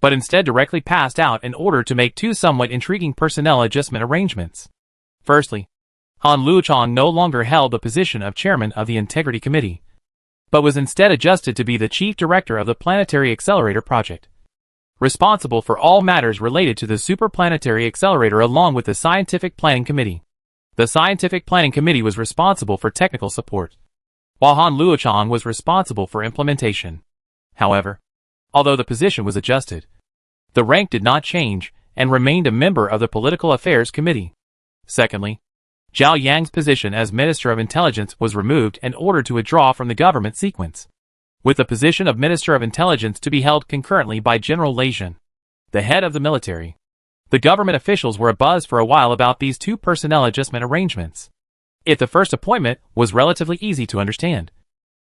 but instead directly passed out an order to make two somewhat intriguing personnel adjustment arrangements. Firstly, Han Luchang no longer held the position of chairman of the Integrity Committee, but was instead adjusted to be the chief director of the Planetary Accelerator Project, responsible for all matters related to the Superplanetary Accelerator along with the Scientific Planning Committee. The Scientific Planning Committee was responsible for technical support, while Han Luchang was responsible for implementation. However, although the position was adjusted, the rank did not change and remained a member of the Political Affairs Committee. Secondly, Zhao Yang's position as Minister of Intelligence was removed and ordered to withdraw from the government sequence, with the position of Minister of Intelligence to be held concurrently by General Lei Zhen, the head of the military. The government officials were abuzz for a while about these two personnel adjustment arrangements. If the first appointment was relatively easy to understand,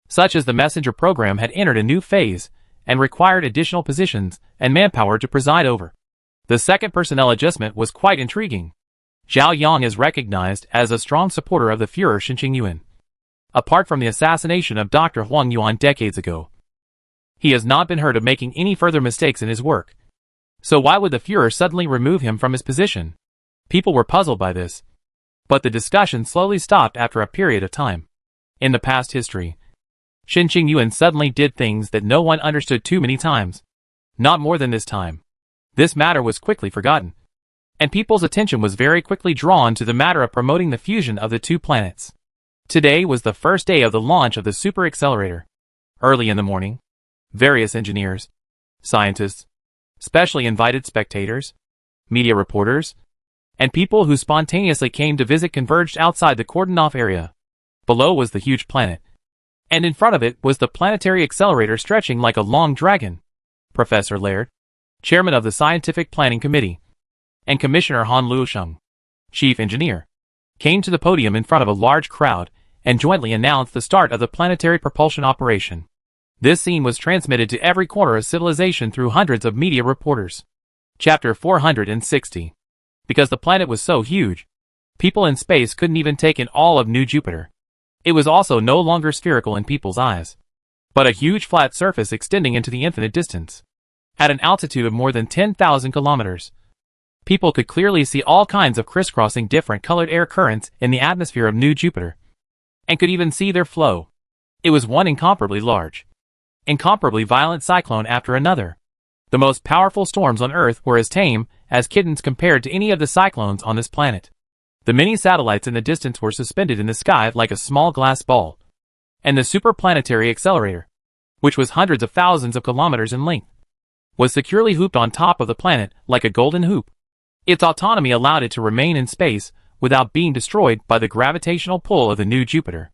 such as the messenger program had entered a new phase and required additional positions and manpower to preside over, the second personnel adjustment was quite intriguing. Zhao Yang is recognized as a strong supporter of the Führer Shen Qingyuan. Apart from the assassination of Dr. Huang Yuan decades ago, he has not been heard of making any further mistakes in his work. So why would the Führer suddenly remove him from his position? People were puzzled by this, but the discussion slowly stopped after a period of time. In the past history, Shen Qingyuan suddenly did things that no one understood too many times. Not more than this time. This matter was quickly forgotten, and people's attention was very quickly drawn to the matter of promoting the fusion of the two planets. Today was the first day of the launch of the Super Accelerator. Early in the morning, various engineers, scientists, specially invited spectators, media reporters, and people who spontaneously came to visit converged outside the cordoned-off area. Below was the huge planet, and in front of it was the planetary accelerator stretching like a long dragon. Professor Laird, chairman of the Scientific Planning Committee, and Commissioner Han Luchang, chief engineer, came to the podium in front of a large crowd and jointly announced the start of the planetary propulsion operation. This scene was transmitted to every corner of civilization through hundreds of media reporters. Chapter 460. Because the planet was so huge, people in space couldn't even take in all of New Jupiter. It was also no longer spherical in people's eyes, but a huge flat surface extending into the infinite distance. At an altitude of more than 10,000 kilometers, people could clearly see all kinds of crisscrossing different colored air currents in the atmosphere of New Jupiter, and could even see their flow. It was one incomparably large, incomparably violent cyclone after another. The most powerful storms on Earth were as tame as kittens compared to any of the cyclones on this planet. The many satellites in the distance were suspended in the sky like a small glass ball, and the superplanetary accelerator, which was hundreds of thousands of kilometers in length, was securely hooped on top of the planet like a golden hoop. Its autonomy allowed it to remain in space without being destroyed by the gravitational pull of the new Jupiter.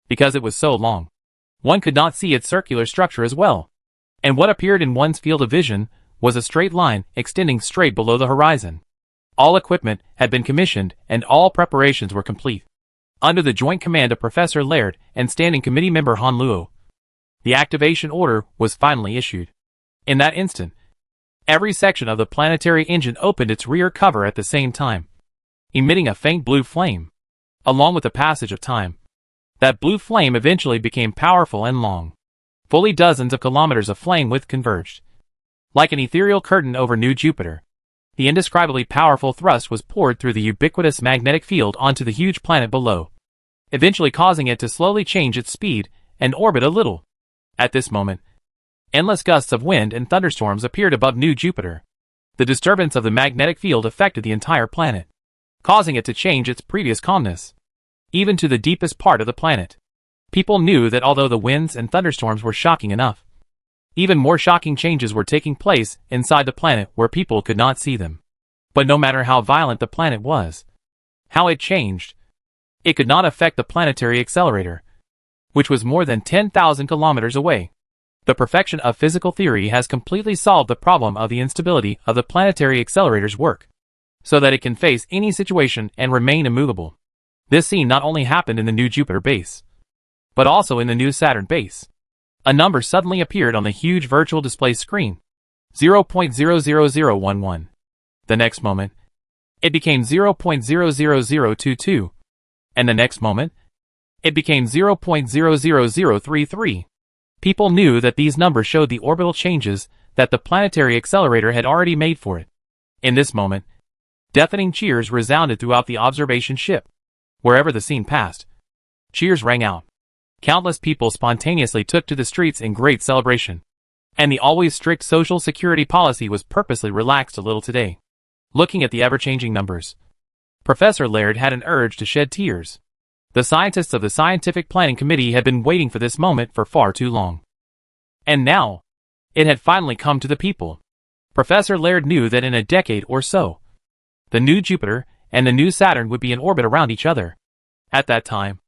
Because it was so long, one could not see its circular structure as well, and what appeared in one's field of vision was a straight line extending straight below the horizon. All equipment had been commissioned and all preparations were complete. under the joint command of Professor Laird and Standing Committee member Han Luo. The activation order was finally issued. In that instant, every section of the planetary engine opened its rear cover at the same time, emitting a faint blue flame. Along with the passage of time, that blue flame eventually became powerful and long. Fully dozens of kilometers of flame width converged. Like an ethereal curtain over New Jupiter, the indescribably powerful thrust was poured through the ubiquitous magnetic field onto the huge planet below, eventually causing it to slowly change its speed and orbit a little. At this moment, endless gusts of wind and thunderstorms appeared above New Jupiter. The disturbance of the magnetic field affected the entire planet, causing it to change its previous calmness, even to the deepest part of the planet. People knew that although the winds and thunderstorms were shocking enough, even more shocking changes were taking place inside the planet where people could not see them. But no matter how violent the planet was, how it changed, it could not affect the planetary accelerator, which was more than 10,000 kilometers away. The perfection of physical theory has completely solved the problem of the instability of the planetary accelerator's work, so that it can face any situation and remain immovable. This scene not only happened in the new Jupiter base, but also in the new Saturn base. A number suddenly appeared on the huge virtual display screen, 0.00011. The next moment, it became 0.00022, and the next moment, it became 0.00033. People knew that these numbers showed the orbital changes that the planetary accelerator had already made for it. In this moment, deafening cheers resounded throughout the observation ship. Wherever the scene passed, cheers rang out. Countless people spontaneously took to the streets in great celebration, and the always strict social security policy was purposely relaxed a little today. Looking at the ever-changing numbers, Professor Laird had an urge to shed tears. The scientists of the Scientific Planning Committee had been waiting for this moment for far too long. And now, it had finally come to the people. Professor Laird knew that in a decade or so, the new Jupiter and the new Saturn would be in orbit around each other. At that time,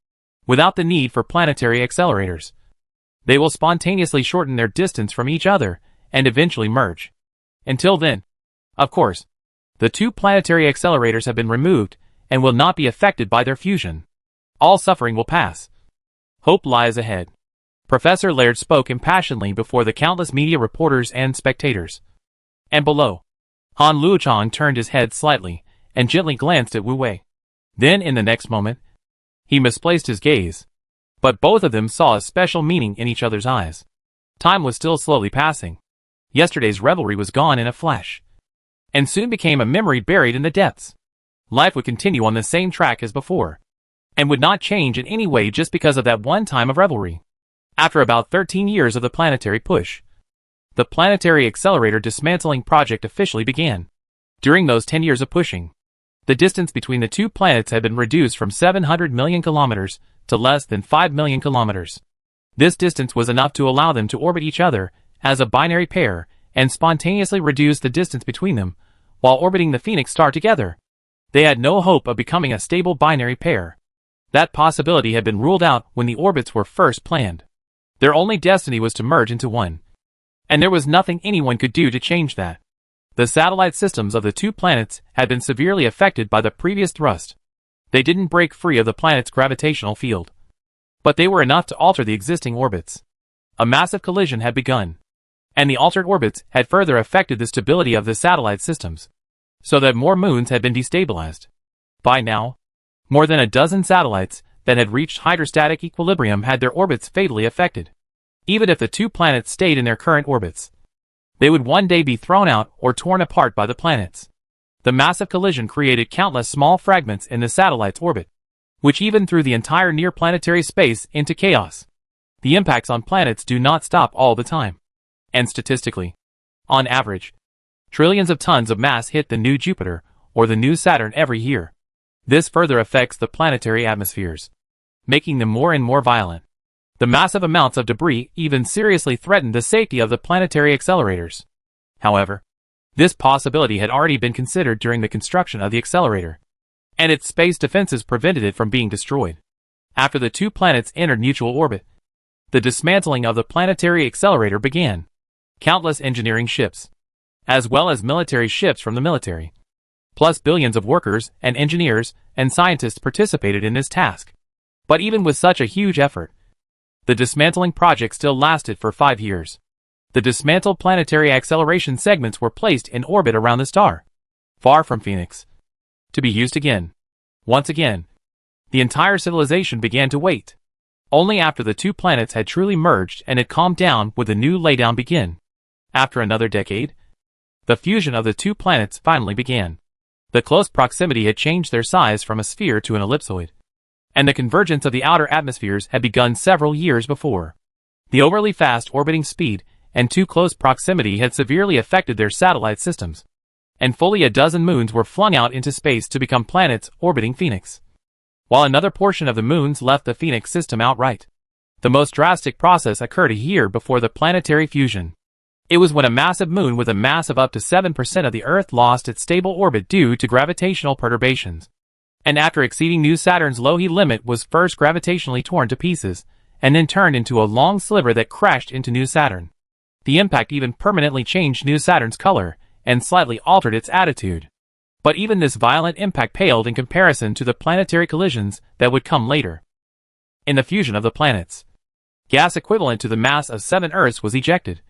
without the need for planetary accelerators, they will spontaneously shorten their distance from each other and eventually merge. Until then, of course, the two planetary accelerators have been removed and will not be affected by their fusion. All suffering will pass. Hope lies ahead. Professor Laird spoke impassionedly before the countless media reporters and spectators. And below, Han Luochang turned his head slightly and gently glanced at Wu Wei. Then in the next moment, he misplaced his gaze. But both of them saw a special meaning in each other's eyes. Time was still slowly passing. Yesterday's revelry was gone in a flash, and soon became a memory buried in the depths. Life would continue on the same track as before, and would not change in any way just because of that one time of revelry. After about 13 years of the planetary push, the planetary accelerator dismantling project officially began. During those 10 years of pushing, the distance between the two planets had been reduced from 700 million kilometers to less than 5 million kilometers. This distance was enough to allow them to orbit each other as a binary pair and spontaneously reduce the distance between them while orbiting the Phoenix star together. They had no hope of becoming a stable binary pair. That possibility had been ruled out when the orbits were first planned. Their only destiny was to merge into one, and there was nothing anyone could do to change that. The satellite systems of the two planets had been severely affected by the previous thrust. They didn't break free of the planet's gravitational field, but they were enough to alter the existing orbits. A massive collision had begun, and the altered orbits had further affected the stability of the satellite systems, so that more moons had been destabilized. By now, more than a dozen satellites that had reached hydrostatic equilibrium had their orbits fatally affected. Even if the two planets stayed in their current orbits, they would one day be thrown out or torn apart by the planets. The massive collision created countless small fragments in the satellite's orbit, which even threw the entire near-planetary space into chaos. The impacts on planets do not stop all the time. And statistically, on average, trillions of tons of mass hit the new Jupiter or the new Saturn every year. This further affects the planetary atmospheres, making them more and more violent. The massive amounts of debris even seriously threatened the safety of the planetary accelerators. However, this possibility had already been considered during the construction of the accelerator, and its space defenses prevented it from being destroyed. After the two planets entered mutual orbit, the dismantling of the planetary accelerator began. Countless engineering ships, as well as military ships from the military, plus billions of workers and engineers and scientists participated in this task. But even with such a huge effort, the dismantling project still lasted for 5 years. The dismantled planetary acceleration segments were placed in orbit around the star, far from Phoenix, to be used again. Once again, the entire civilization began to wait. Only after the two planets had truly merged and had calmed down would the new laydown begin. After another decade, the fusion of the two planets finally began. The close proximity had changed their size from a sphere to an ellipsoid, and the convergence of the outer atmospheres had begun several years before. The overly fast orbiting speed and too close proximity had severely affected their satellite systems, and fully a dozen moons were flung out into space to become planets orbiting Phoenix, while another portion of the moons left the Phoenix system outright. The most drastic process occurred a year before the planetary fusion. It was when a massive moon with a mass of up to 7% of the Earth lost its stable orbit due to gravitational perturbations, and after exceeding New Saturn's low-heat limit was first gravitationally torn to pieces, and then turned into a long sliver that crashed into New Saturn. The impact even permanently changed New Saturn's color, and slightly altered its attitude. But even this violent impact paled in comparison to the planetary collisions that would come later. In the fusion of the planets, gas equivalent to the mass of 7 Earths was ejected,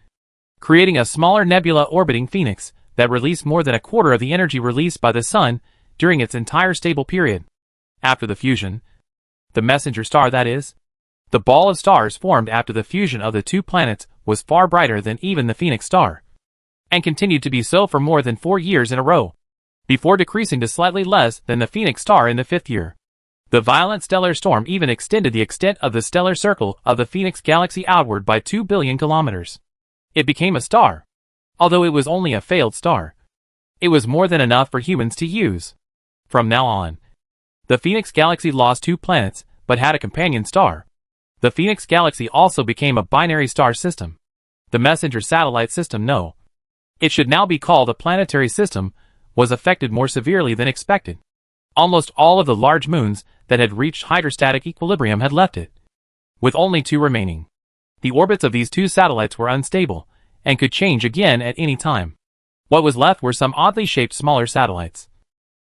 creating a smaller nebula orbiting Phoenix that released more than a quarter of the energy released by the Sun during its entire stable period. After the fusion, the messenger star, that is, the ball of stars formed after the fusion of the two planets, was far brighter than even the Phoenix star, and continued to be so for more than 4 years in a row, before decreasing to slightly less than the Phoenix star in the 5th year. The violent stellar storm even extended the extent of the stellar circle of the Phoenix galaxy outward by 2 billion kilometers. It became a star. Although it was only a failed star, it was more than enough for humans to use. From now on, the Phoenix galaxy lost 2 planets, but had a companion star. The Phoenix galaxy also became a binary star system. The messenger satellite system, no, it should now be called a planetary system, was affected more severely than expected. Almost all of the large moons that had reached hydrostatic equilibrium had left it, with only 2 remaining. The orbits of these 2 satellites were unstable, and could change again at any time. What was left were some oddly shaped smaller satellites,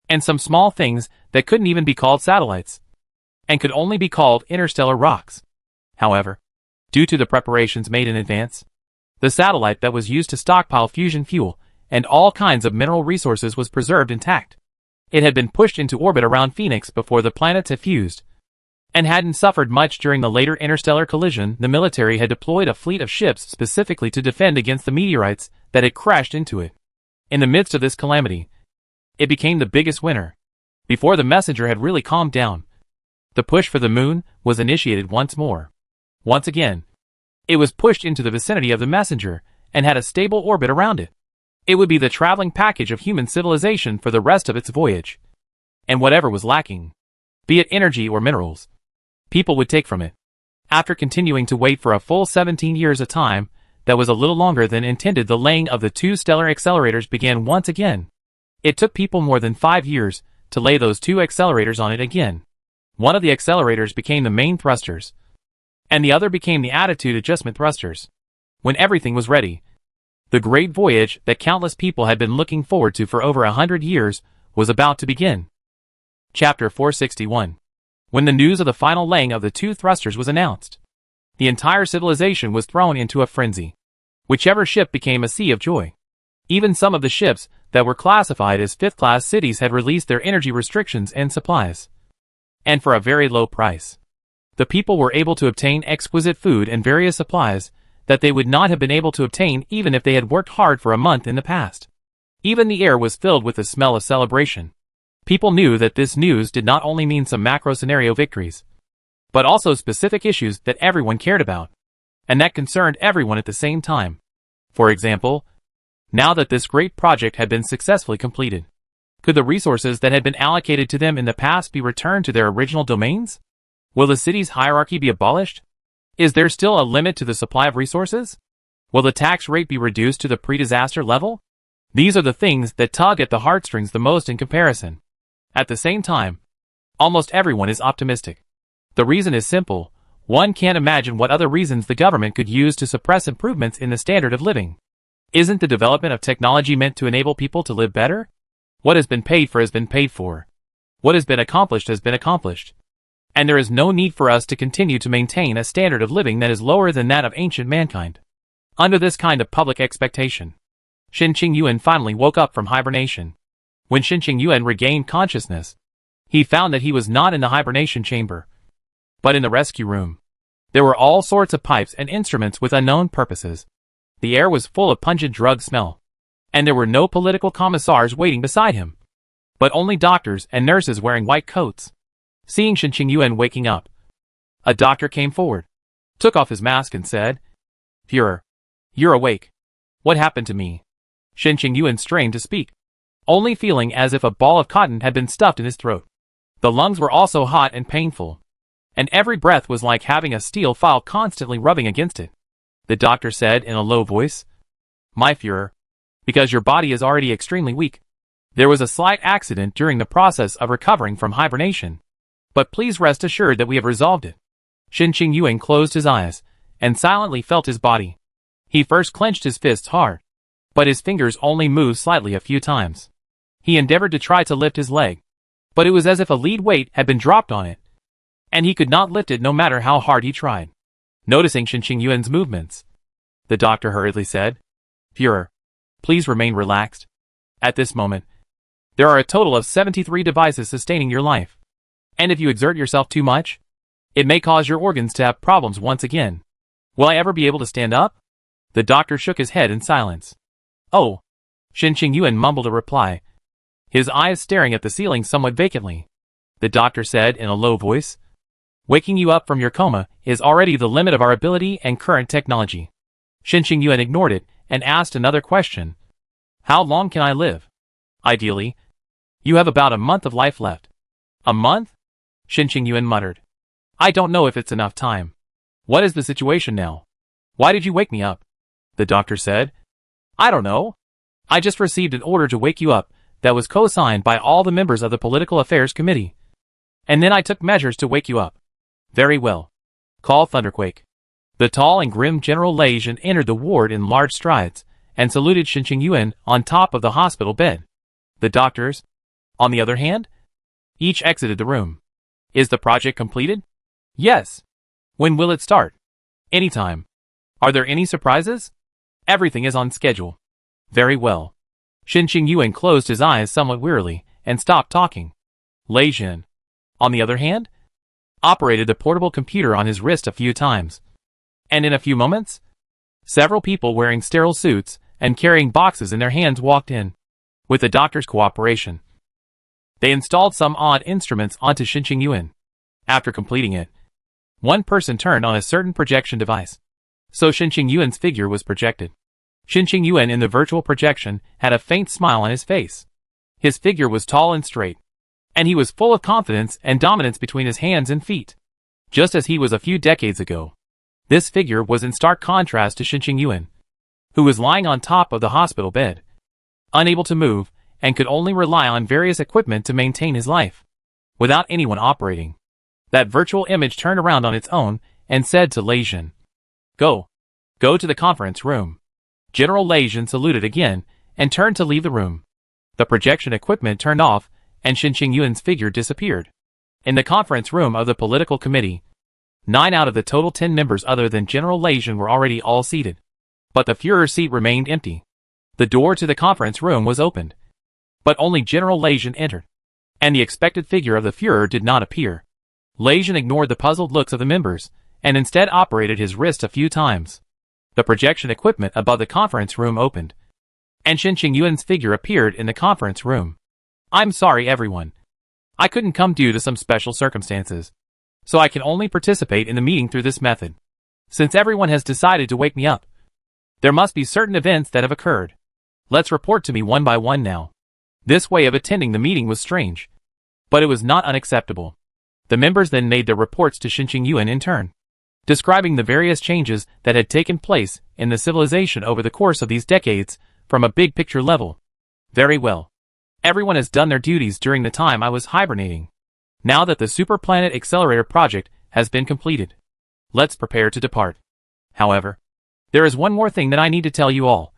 and some small things that couldn't even be called satellites, and could only be called interstellar rocks. However, due to the preparations made in advance, the satellite that was used to stockpile fusion fuel and all kinds of mineral resources was preserved intact. It had been pushed into orbit around Phoenix before the planets had fused, and hadn't suffered much during the later interstellar collision. The military had deployed a fleet of ships specifically to defend against the meteorites that had crashed into it. In the midst of this calamity, it became the biggest winner. Before the messenger had really calmed down, the push for the moon was initiated once more. Once again, it was pushed into the vicinity of the messenger and had a stable orbit around it. It would be the traveling package of human civilization for the rest of its voyage. And whatever was lacking, be it energy or minerals, people would take from it. After continuing to wait for a full 17 years, a time that was a little longer than intended, the laying of the 2 stellar accelerators began once again. It took people more than 5 years to lay those 2 accelerators on it again. One of the accelerators became the main thrusters, and the other became the attitude adjustment thrusters. When everything was ready, the great voyage that countless people had been looking forward to for over 100 years was about to begin. Chapter 461. When the news of the final laying of the 2 thrusters was announced, the entire civilization was thrown into a frenzy. Whichever ship became a sea of joy. Even some of the ships that were classified as 5th-class cities had released their energy restrictions and supplies. And for a very low price, the people were able to obtain exquisite food and various supplies that they would not have been able to obtain even if they had worked hard for a month in the past. Even the air was filled with the smell of celebration. People knew that this news did not only mean some macro-scenario victories, but also specific issues that everyone cared about, and that concerned everyone at the same time. For example, now that this great project had been successfully completed, could the resources that had been allocated to them in the past be returned to their original domains? Will the city's hierarchy be abolished? Is there still a limit to the supply of resources? Will the tax rate be reduced to the pre-disaster level? These are the things that tug at the heartstrings the most in comparison. At the same time, almost everyone is optimistic. The reason is simple. One can't imagine what other reasons the government could use to suppress improvements in the standard of living. Isn't the development of technology meant to enable people to live better? What has been paid for has been paid for. What has been accomplished has been accomplished. and there is no need for us to continue to maintain a standard of living that is lower than that of ancient mankind. Under this kind of public expectation, Shin Qingyuan finally woke up from hibernation. When Shin Qingyuan regained consciousness, he found that he was not in the hibernation chamber, but in the rescue room. There were all sorts of pipes and instruments with unknown purposes. The air was full of pungent drug smell, and there were no political commissars waiting beside him, but only doctors and nurses wearing white coats. Seeing Shin Qingyuan waking up, a doctor came forward, took off his mask and said, "Führer, you're awake. What happened to me?" Shin Qingyuan strained to speak, only feeling as if a ball of cotton had been stuffed in his throat. The lungs were also hot and painful, and every breath was like having a steel file constantly rubbing against it. The doctor said in a low voice, "My Führer, because your body is already extremely weak. There was a slight accident during the process of recovering from hibernation, but please rest assured that we have resolved it." Shin Qingyuan closed his eyes and silently felt his body. He first clenched his fists hard, but his fingers only moved slightly a few times. He endeavored to try to lift his leg, but it was as if a lead weight had been dropped on it, and he could not lift it no matter how hard he tried. Noticing Shin Qingyuan's movements, the doctor hurriedly said, "Führer, please remain relaxed. At this moment, there are a total of 73 devices sustaining your life, and if you exert yourself too much, it may cause your organs to have problems once again. Will I ever be able to stand up?" The doctor shook his head in silence. "Oh," Shin Qingyuan mumbled a reply, his eyes staring at the ceiling somewhat vacantly. The doctor said in a low voice, "Waking you up from your coma is already the limit of our ability and current technology." Shin Qingyuan ignored it and asked another question. "How long can I live?" "Ideally, you have about a month of life left." "A month?" Shin Qingyuan muttered. "I don't know if it's enough time. What is the situation now? Why did you wake me up?" The doctor said, "I don't know. I just received an order to wake you up that was co-signed by all the members of the Political Affairs Committee. And then I took measures to wake you up." "Very well. Call Thunderquake." The tall and grim General Lei Jin entered the ward in large strides and saluted Shin Qingyuan on top of the hospital bed. The doctors, on the other hand, each exited the room. "Is the project completed?" "Yes." "When will it start?" "Anytime." "Are there any surprises?" "Everything is on schedule." "Very well." Shin Qingyuan closed his eyes somewhat wearily and stopped talking. Lei Jin, on the other hand, operated the portable computer on his wrist a few times, and in a few moments, several people wearing sterile suits and carrying boxes in their hands walked in. With the doctor's cooperation, they installed some odd instruments onto Shin Qingyuan. After completing it, one person turned on a certain projection device, so Shin Qingyuan's figure was projected. Shin Qingyuan in the virtual projection had a faint smile on his face. His figure was tall and straight, and he was full of confidence and dominance between his hands and feet, just as he was a few decades ago. This figure was in stark contrast to Shin Qingyuan, who was lying on top of the hospital bed, unable to move, and could only rely on various equipment to maintain his life, without anyone operating. That virtual image turned around on its own and said to Lei Jin, Go to the conference room." General Lei Jin saluted again and turned to leave the room. The projection equipment turned off and Shin Qingyuan's figure disappeared. In the conference room of the political committee, 9 out of the total 10 members other than General Lei Jin were already all seated, but the Führer's seat remained empty. The door to the conference room was opened, but only General Lei Jin entered, and the expected figure of the Führer did not appear. Lei Jin ignored the puzzled looks of the members and instead operated his wrist a few times. The projection equipment above the conference room opened, and Shin Qingyuan's figure appeared in the conference room. "I'm sorry, everyone. I couldn't come due to some special circumstances, so I can only participate in the meeting through this method. Since everyone has decided to wake me up, there must be certain events that have occurred. Let's report to me one by one now." This way of attending the meeting was strange, but it was not unacceptable. The members then made their reports to Shin Qingyuan in turn, describing the various changes that had taken place in the civilization over the course of these decades from a big picture level. "Very well. Everyone has done their duties during the time I was hibernating. Now that the Super Planet Accelerator project has been completed, let's prepare to depart. However, there is one more thing that I need to tell you all.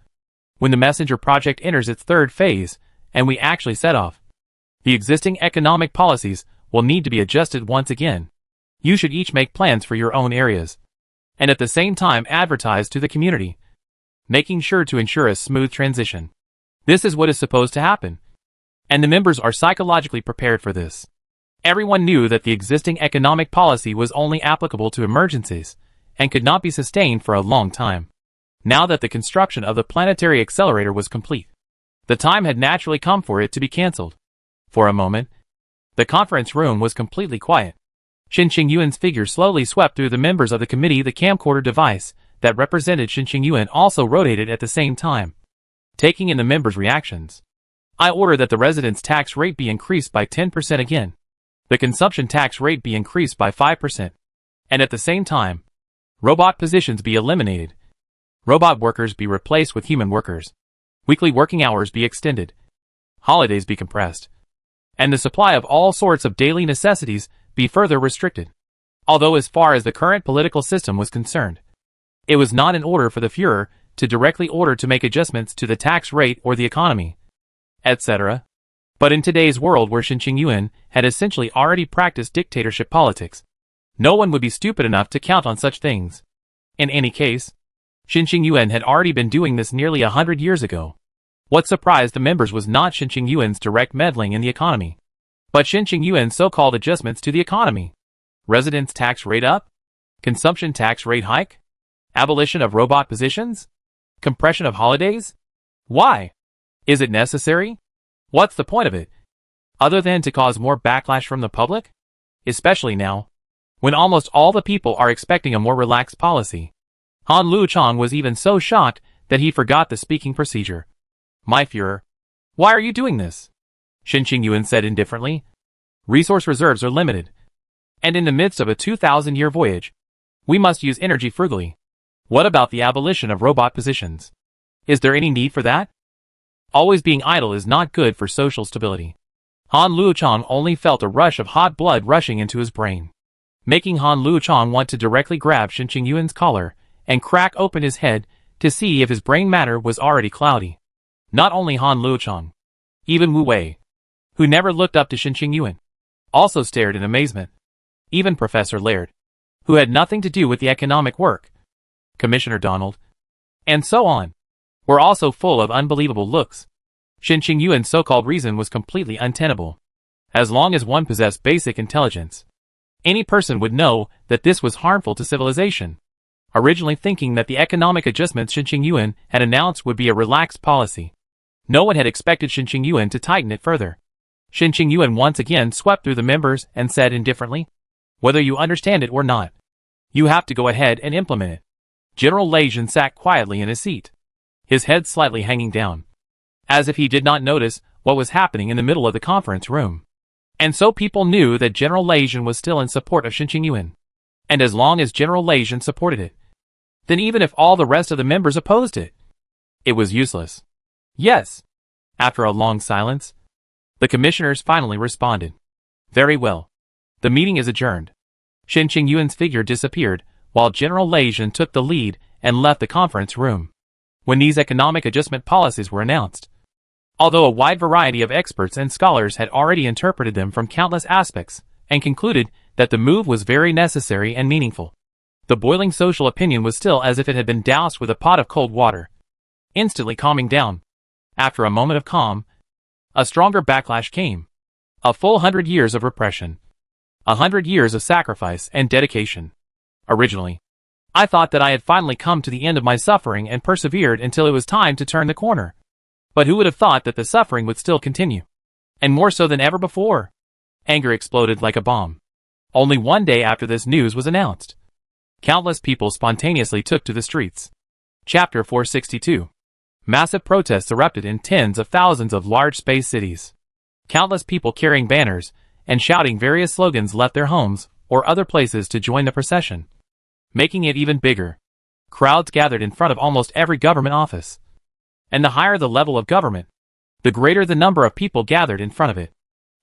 When the Messenger project enters its third phase, and we actually set off, the existing economic policies will need to be adjusted once again. You should each make plans for your own areas, and at the same time advertise to the community, making sure to ensure a smooth transition. This is what is supposed to happen, and the members are psychologically prepared for this. Everyone knew that the existing economic policy was only applicable to emergencies, and could not be sustained for a long time. Now that the construction of the planetary accelerator was complete, the time had naturally come for it to be cancelled. For a moment, the conference room was completely quiet. Shin Qingyuan's figure slowly swept through the members of the committee. The camcorder device that represented Shin Qingyuan also rotated at the same time, taking in the members' reactions. I order that the residence tax rate be increased by 10% again, the consumption tax rate be increased by 5%, and at the same time, robot positions be eliminated, robot workers be replaced with human workers, weekly working hours be extended, holidays be compressed, and the supply of all sorts of daily necessities be further restricted. Although as far as the current political system was concerned, it was not in order for the Führer to directly order to make adjustments to the tax rate or the economy, etc. But in today's world where Shin Qingyuan had essentially already practiced dictatorship politics, no one would be stupid enough to count on such things. In any case, Shin Qingyuan had already been doing this nearly 100 years ago. What surprised the members was not Shin Qingyuan's direct meddling in the economy, but Shin Qingyuan's so-called adjustments to the economy. Residence tax rate up? Consumption tax rate hike? Abolition of robot positions? Compression of holidays? Why? Is it necessary? What's the point of it? Other than to cause more backlash from the public? Especially now, when almost all the people are expecting a more relaxed policy. Han Luchang was even so shocked that he forgot the speaking procedure. My Führer, why are you doing this? Shin Qingyuan said indifferently. Resource reserves are limited, and in the midst of a 2,000-year voyage, we must use energy frugally. What about the abolition of robot positions? Is there any need for that? Always being idle is not good for social stability. Han Luchang only felt a rush of hot blood rushing into his brain, making Han Luchang want to directly grab Shin Qingyuan's collar and crack open his head to see if his brain matter was already cloudy. Not only Han Luchang, even Wu Wei, who never looked up to Shin Qingyuan, also stared in amazement. Even Professor Laird, who had nothing to do with the economic work, Commissioner Donald, and so on, were also full of unbelievable looks. Shin Qingyuan's so-called reason was completely untenable. As long as one possessed basic intelligence, any person would know that this was harmful to civilization. Originally thinking that the economic adjustments Shin Qingyuan had announced would be a relaxed policy, no one had expected Shin Qingyuan to tighten it further. Shin Qingyuan once again swept through the members and said indifferently, whether you understand it or not, you have to go ahead and implement it. General Leijin sat quietly in his seat, his head slightly hanging down, as if he did not notice what was happening in the middle of the conference room. And so people knew that General Leijin was still in support of Shin Qingyuan. And as long as General Leijin supported it, then even if all the rest of the members opposed it, it was useless. Yes. After a long silence, the commissioners finally responded. Very well. The meeting is adjourned. Shin Qingyuan's figure disappeared, while General Leijin took the lead and left the conference room. When these economic adjustment policies were announced, although a wide variety of experts and scholars had already interpreted them from countless aspects and concluded that the move was very necessary and meaningful, the boiling social opinion was still as if it had been doused with a pot of cold water, instantly calming down. After a moment of calm, a stronger backlash came. A full 100 years of repression. 100 years of sacrifice and dedication. Originally, I thought that I had finally come to the end of my suffering and persevered until it was time to turn the corner. But who would have thought that the suffering would still continue? And more so than ever before. Anger exploded like a bomb. Only one day after this news was announced, countless people spontaneously took to the streets. Chapter 462. Massive protests erupted in tens of thousands of large space cities. Countless people carrying banners and shouting various slogans left their homes or other places to join the procession. Making it even bigger, crowds gathered in front of almost every government office. And the higher the level of government, the greater the number of people gathered in front of it.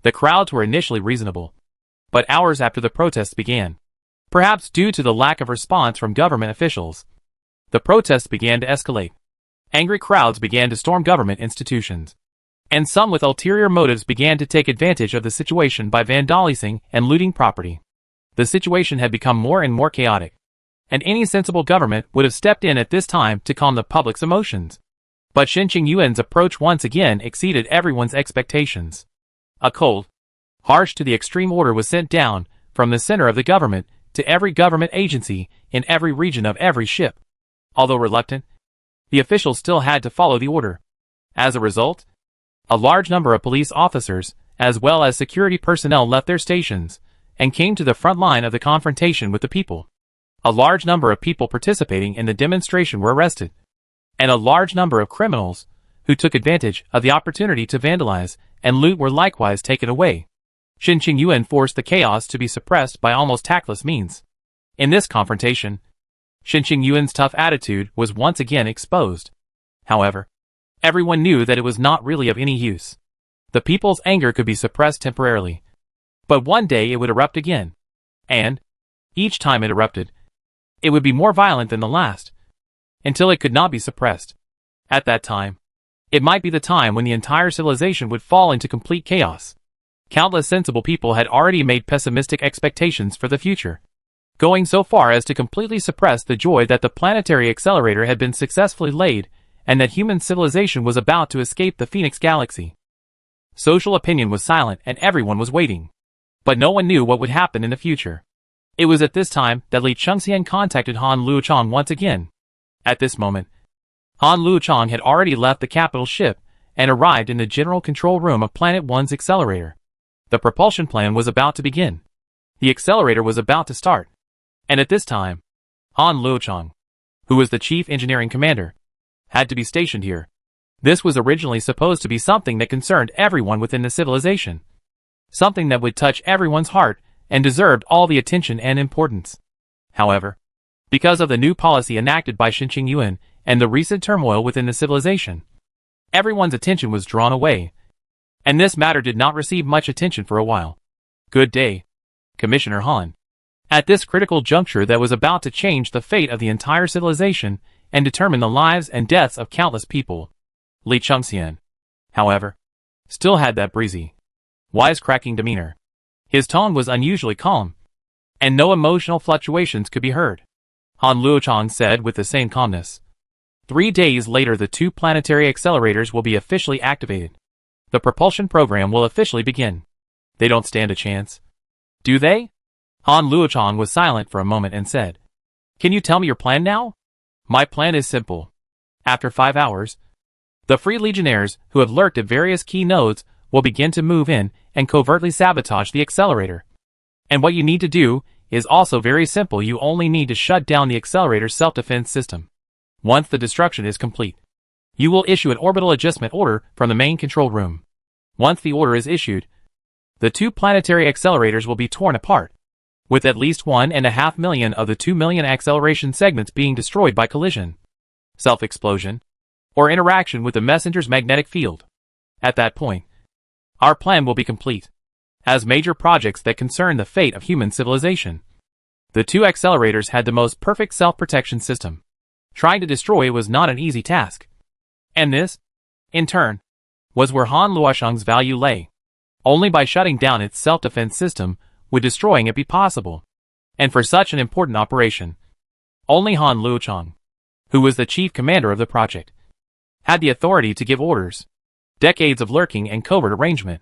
The crowds were initially reasonable, but hours after the protests began, perhaps due to the lack of response from government officials, the protests began to escalate. Angry crowds began to storm government institutions, and some with ulterior motives began to take advantage of the situation by vandalizing and looting property. The situation had become more and more chaotic, and any sensible government would have stepped in at this time to calm the public's emotions. But Shin Qingyuan's approach once again exceeded everyone's expectations. A cold, harsh to the extreme order was sent down from the center of the government to every government agency in every region of every ship. Although reluctant, the officials still had to follow the order. As a result, a large number of police officers, as well as security personnel, left their stations and came to the front line of the confrontation with the people. A large number of people participating in the demonstration were arrested, and a large number of criminals who took advantage of the opportunity to vandalize and loot were likewise taken away. Shin Qingyuan forced the chaos to be suppressed by almost tactless means. In this confrontation, Shin Qingyuan's tough attitude was once again exposed. However, everyone knew that it was not really of any use. The people's anger could be suppressed temporarily, but one day it would erupt again. And, each time it erupted, it would be more violent than the last, until it could not be suppressed. At that time, it might be the time when the entire civilization would fall into complete chaos. Countless sensible people had already made pessimistic expectations for the future, going so far as to completely suppress the joy that the planetary accelerator had been successfully laid and that human civilization was about to escape the Phoenix Galaxy. Social opinion was silent and everyone was waiting. But no one knew what would happen in the future. It was at this time that Li Chengxian contacted Han Luochang once again. At this moment, Han Luochang had already left the capital ship and arrived in the general control room of Planet One's accelerator. The propulsion plan was about to begin. The accelerator was about to start. And at this time, Han Luochang, who was the chief engineering commander, had to be stationed here. This was originally supposed to be something that concerned everyone within the civilization. Something that would touch everyone's heart and deserved all the attention and importance. However, because of the new policy enacted by Shin Qingyuan and the recent turmoil within the civilization, everyone's attention was drawn away, and this matter did not receive much attention for a while. Good day, Commissioner Han. At this critical juncture that was about to change the fate of the entire civilization and determine the lives and deaths of countless people, Li Chengxian, however, still had that breezy, wisecracking demeanor. His tone was unusually calm, and no emotional fluctuations could be heard. Han Luochang said with the same calmness. 3 days later, the 2 planetary accelerators will be officially activated. The propulsion program will officially begin. They don't stand a chance, do they? Han Luochang was silent for a moment and said, Can you tell me your plan now? My plan is simple. After 5 hours, the Free Legionnaires who have lurked at various key nodes will begin to move in and covertly sabotage the accelerator. And what you need to do is also very simple. You only need to shut down the accelerator's self-defense system. Once the destruction is complete, you will issue an orbital adjustment order from the main control room. Once the order is issued, the 2 planetary accelerators will be torn apart, with at least 1.5 million of the 2 million acceleration segments being destroyed by collision, self-explosion, or interaction with the messenger's magnetic field. At that point, our plan will be complete. As major projects that concern the fate of human civilization, the 2 accelerators had the most perfect self-protection system. Trying to destroy it was not an easy task. And this, in turn, was where Han Luochang's value lay. Only by shutting down its self-defense system would destroying it be possible. And for such an important operation, only Han Luochang, who was the chief commander of the project, had the authority to give orders. Decades of lurking and covert arrangement.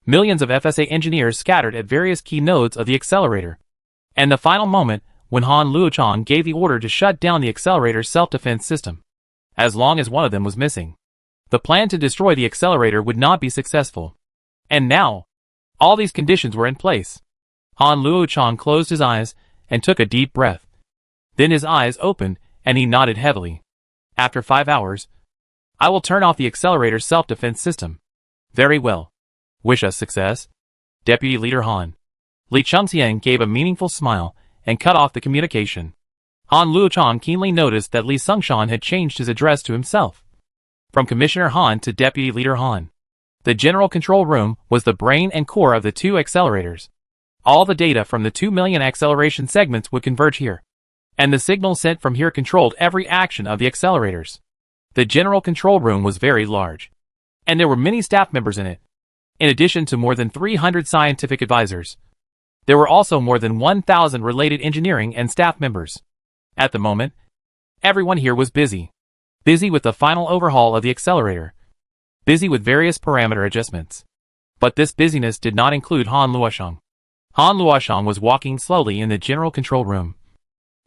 Millions of FSA engineers scattered at various key nodes of the accelerator. And the final moment when Han Luochang gave the order to shut down the accelerator's self-defense system. As long as one of them was missing, the plan to destroy the accelerator would not be successful. And now, all these conditions were in place. Han Luochang closed his eyes and took a deep breath. Then his eyes opened and he nodded heavily. After 5 hours, I will turn off the accelerator's self-defense system. Very well. Wish us success, Deputy Leader Han. Li Chengxian gave a meaningful smile and cut off the communication. Han Luochang keenly noticed that Li Sengshan had changed his address to himself. From Commissioner Han to Deputy Leader Han. The general control room was the brain and core of the 2 accelerators. All the data from the 2 million acceleration segments would converge here. And the signal sent from here controlled every action of the accelerators. The general control room was very large, and there were many staff members in it, in addition to more than 300 scientific advisors. There were also more than 1,000 related engineering and staff members. At the moment, everyone here was busy. Busy with the final overhaul of the accelerator. Busy with various parameter adjustments. But this busyness did not include Han Luoshang. Han Luoshang was walking slowly in the general control room.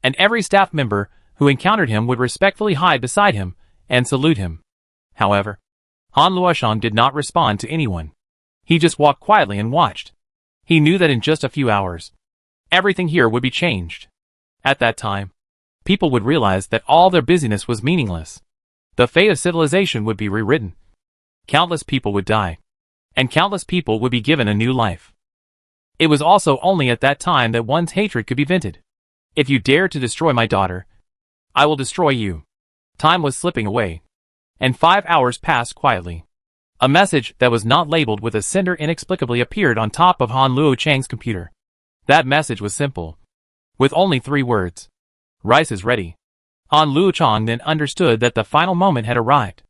And every staff member who encountered him would respectfully hide beside him and salute him. However, Han Luoshang did not respond to anyone. He just walked quietly and watched. He knew that in just a few hours, everything here would be changed. At that time, people would realize that all their busyness was meaningless. The fate of civilization would be rewritten. Countless people would die. And countless people would be given a new life. It was also only at that time that one's hatred could be vented. If you dare to destroy my daughter, I will destroy you. Time was slipping away. And 5 hours passed quietly. A message that was not labeled with a sender inexplicably appeared on top of Han Luochang's computer. That message was simple. With only 3 words. Rice is ready. Han Luochang then understood that the final moment had arrived.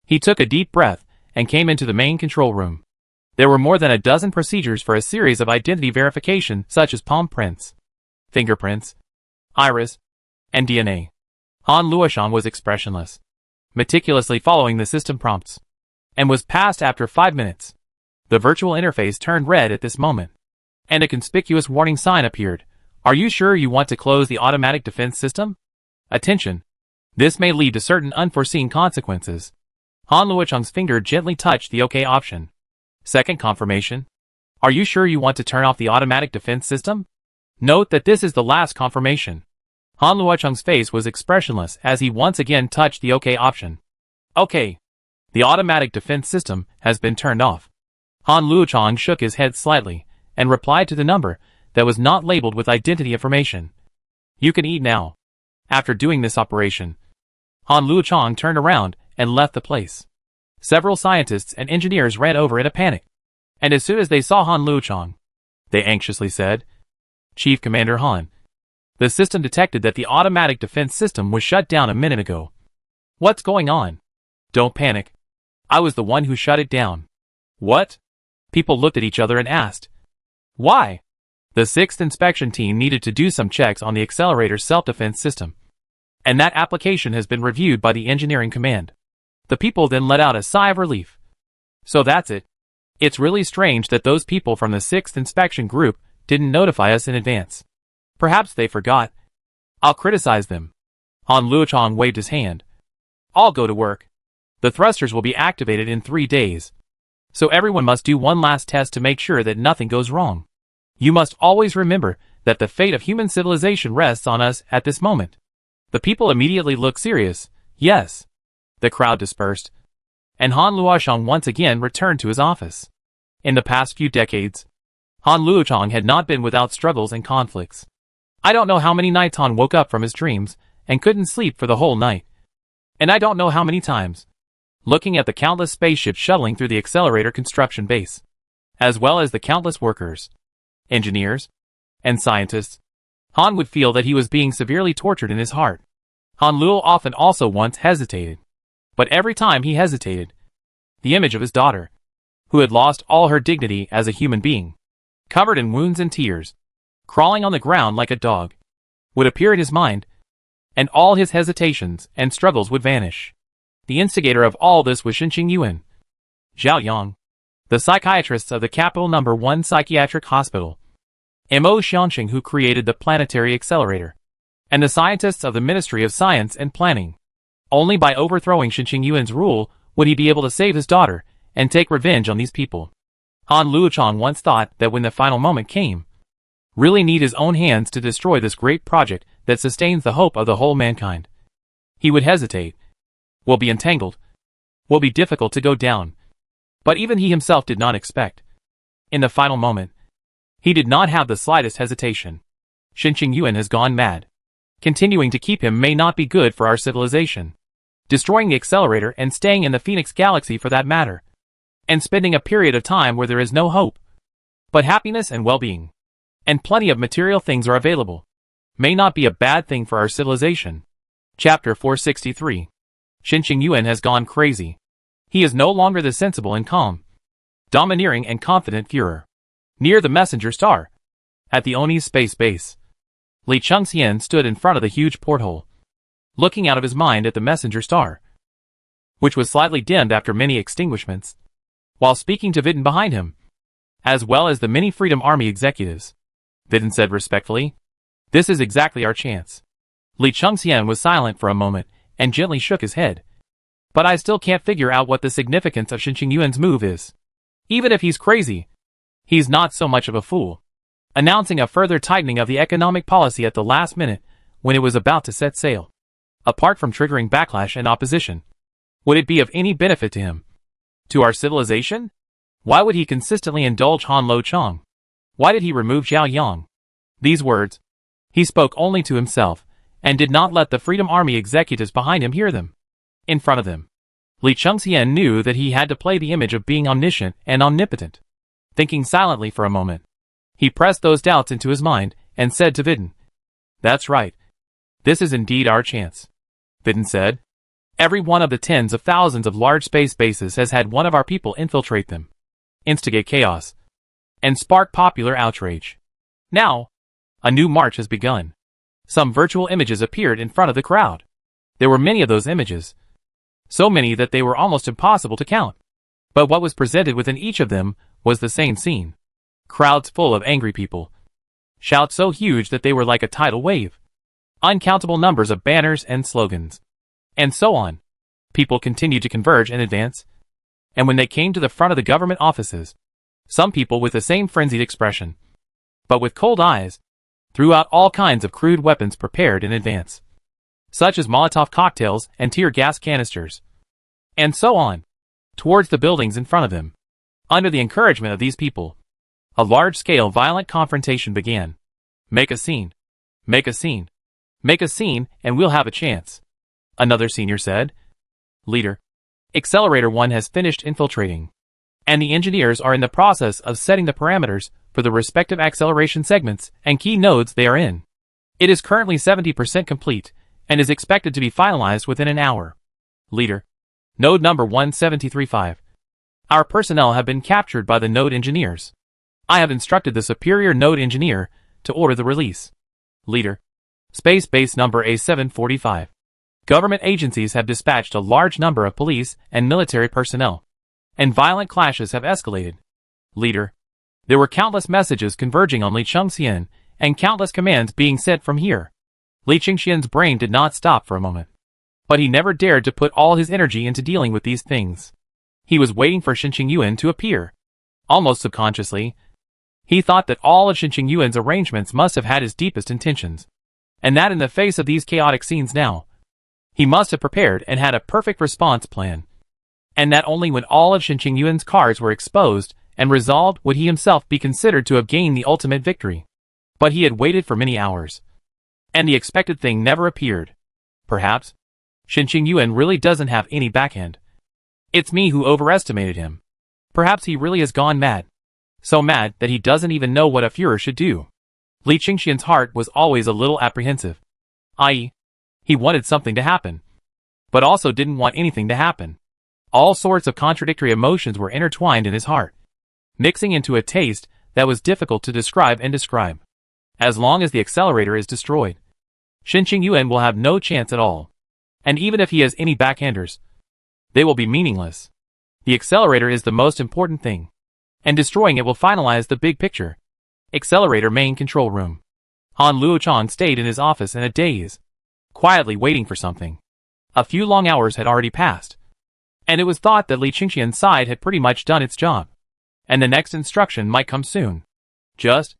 He took a deep breath and came into the main control room. There were more than a dozen procedures for a series of identity verification such as palm prints, fingerprints, iris, and DNA. Han Luoshang was expressionless, meticulously following the system prompts, and was passed after 5 minutes. The virtual interface turned red at this moment, and a conspicuous warning sign appeared. Are you sure you want to close the automatic defense system? Attention! This may lead to certain unforeseen consequences. Han Luochang's finger gently touched the OK option. Second confirmation. Are you sure you want to turn off the automatic defense system? Note that this is the last confirmation. Han Luochang's face was expressionless as he once again touched the OK option. OK. The automatic defense system has been turned off. Han Luochang shook his head slightly and replied to the number that was not labeled with identity information. You can eat now. After doing this operation, Han Luochang turned around and left the place. Several scientists and engineers ran over in a panic. And as soon as they saw Han Luochang, they anxiously said, Chief Commander Han, the system detected that the automatic defense system was shut down a minute ago. What's going on? Don't panic. I was the one who shut it down. What? People looked at each other and asked. Why? The 6th inspection team needed to do some checks on the accelerator's self-defense system. And that application has been reviewed by the engineering command. The people then let out a sigh of relief. So that's it. It's really strange that those people from the 6th inspection group didn't notify us in advance. Perhaps they forgot. I'll criticize them. Han Luochang waved his hand. I'll go to work. The thrusters will be activated in 3 days. So everyone must do one last test to make sure that nothing goes wrong. You must always remember that the fate of human civilization rests on us at this moment. The people immediately looked serious. Yes. The crowd dispersed, and Han Luochang once again returned to his office. In the past few decades, Han Luochang had not been without struggles and conflicts. I don't know how many nights Han woke up from his dreams and couldn't sleep for the whole night. And I don't know how many times, looking at the countless spaceships shuttling through the accelerator construction base, as well as the countless workers, engineers, and scientists, Han would feel that he was being severely tortured in his heart. Han Luo often also once hesitated. But every time he hesitated, the image of his daughter, who had lost all her dignity as a human being, covered in wounds and tears, crawling on the ground like a dog, would appear in his mind, and all his hesitations and struggles would vanish. The instigator of all this was Xinqing Yuan, Zhao Yang, the psychiatrists of the Capital No. 1 Psychiatric Hospital, Mo Xianqing, who created the planetary accelerator, and the scientists of the Ministry of Science and Planning. Only by overthrowing Xinqing Yuan's rule would he be able to save his daughter and take revenge on these people. Han Luochang once thought that when the final moment came, really need his own hands to destroy this great project that sustains the hope of the whole mankind. He would hesitate. Will be entangled. Will be difficult to go down. But even he himself did not expect. In the final moment, he did not have the slightest hesitation. Xinqing Yuan has gone mad. Continuing to keep him may not be good for our civilization. Destroying the accelerator and staying in the Phoenix Galaxy for that matter. And spending a period of time where there is no hope. But happiness and well-being, and plenty of material things are available, may not be a bad thing for our civilization. Chapter 463. Xinqing Yuan has gone crazy. He is no longer the sensible and calm, domineering and confident Führer. Near the messenger star, At the Oni's space base, Li Chengxian stood in front of the huge porthole, looking out of his mind at the messenger star, which was slightly dimmed after many extinguishments, while speaking to Vidin behind him, as well as the many Freedom Army executives. Vidin said respectfully, "This is exactly our chance." Li Chengxian was silent for a moment and gently shook his head. "But I still can't figure out what the significance of Shen Qingyuan's move is. Even if he's crazy, he's not so much of a fool. Announcing a further tightening of the economic policy at the last minute when it was about to set sail. Apart from triggering backlash and opposition, would it be of any benefit to him? To our civilization? Why would he consistently indulge Han Lo Chong? Why did he remove Zhao Yang?" These words he spoke only to himself, and did not let the Freedom Army executives behind him hear them. In front of them, Li Chengxian knew that he had to play the image of being omniscient and omnipotent. Thinking silently for a moment, he pressed those doubts into his mind and said to Vidin, "That's right. This is indeed our chance." Vidin said, "Every one of the tens of thousands of large space bases has had one of our people infiltrate them, instigate chaos, and spark popular outrage. Now, a new march has begun." Some virtual images appeared in front of the crowd. There were many of those images, so many that they were almost impossible to count. But what was presented within each of them was the same scene. Crowds full of angry people. Shouts so huge that they were like a tidal wave. Uncountable numbers of banners and slogans. And so on. People continued to converge and advance. And when they came to the front of the government offices, some people with the same frenzied expression, but with cold eyes, threw out all kinds of crude weapons prepared in advance, such as Molotov cocktails and tear gas canisters, and so on, towards the buildings in front of them. Under the encouragement of these people, a large-scale violent confrontation began. "Make a scene. Make a scene. Make a scene, and we'll have a chance," another senior said. "Leader, Accelerator 1 has finished infiltrating, and the engineers are in the process of setting the parameters for the respective acceleration segments and key nodes they are in. It is currently 70% complete, and is expected to be finalized within an hour. Leader, Node number 1735. Our personnel have been captured by the node engineers. I have instructed the superior node engineer to order the release. Leader, Space Base number A745. Government agencies have dispatched a large number of police and military personnel, and violent clashes have escalated. Leader, there were countless messages converging on Li Chengxian, and countless commands being sent from here. Li Chengxian's brain did not stop for a moment, but he never dared to put all his energy into dealing with these things. He was waiting for Shen Qingyuan to appear. Almost subconsciously, he thought that all of Shen Qingyuan's arrangements must have had his deepest intentions, and that in the face of these chaotic scenes now, he must have prepared and had a perfect response plan, and that only when all of Shen Qingyuan's cards were exposed and resolved would he himself be considered to have gained the ultimate victory. But he had waited for many hours, and the expected thing never appeared. Perhaps Shen Qingyuan really doesn't have any backhand. It's me who overestimated him. Perhaps he really has gone mad. So mad that he doesn't even know what a Führer should do. Li Chengxian's heart was always a little apprehensive. I.e., he wanted something to happen, but also didn't want anything to happen. All sorts of contradictory emotions were intertwined in his heart, mixing into a taste that was difficult to describe and describe. As long as the accelerator is destroyed, Shen Qingyuan will have no chance at all. And even if he has any backhanders, they will be meaningless. The accelerator is the most important thing, and destroying it will finalize the big picture. Accelerator main control room. Han Luochang stayed in his office in a daze, quietly waiting for something. A few long hours had already passed, and it was thought that Li Chengxian's side had pretty much done its job, and the next instruction might come soon. Just,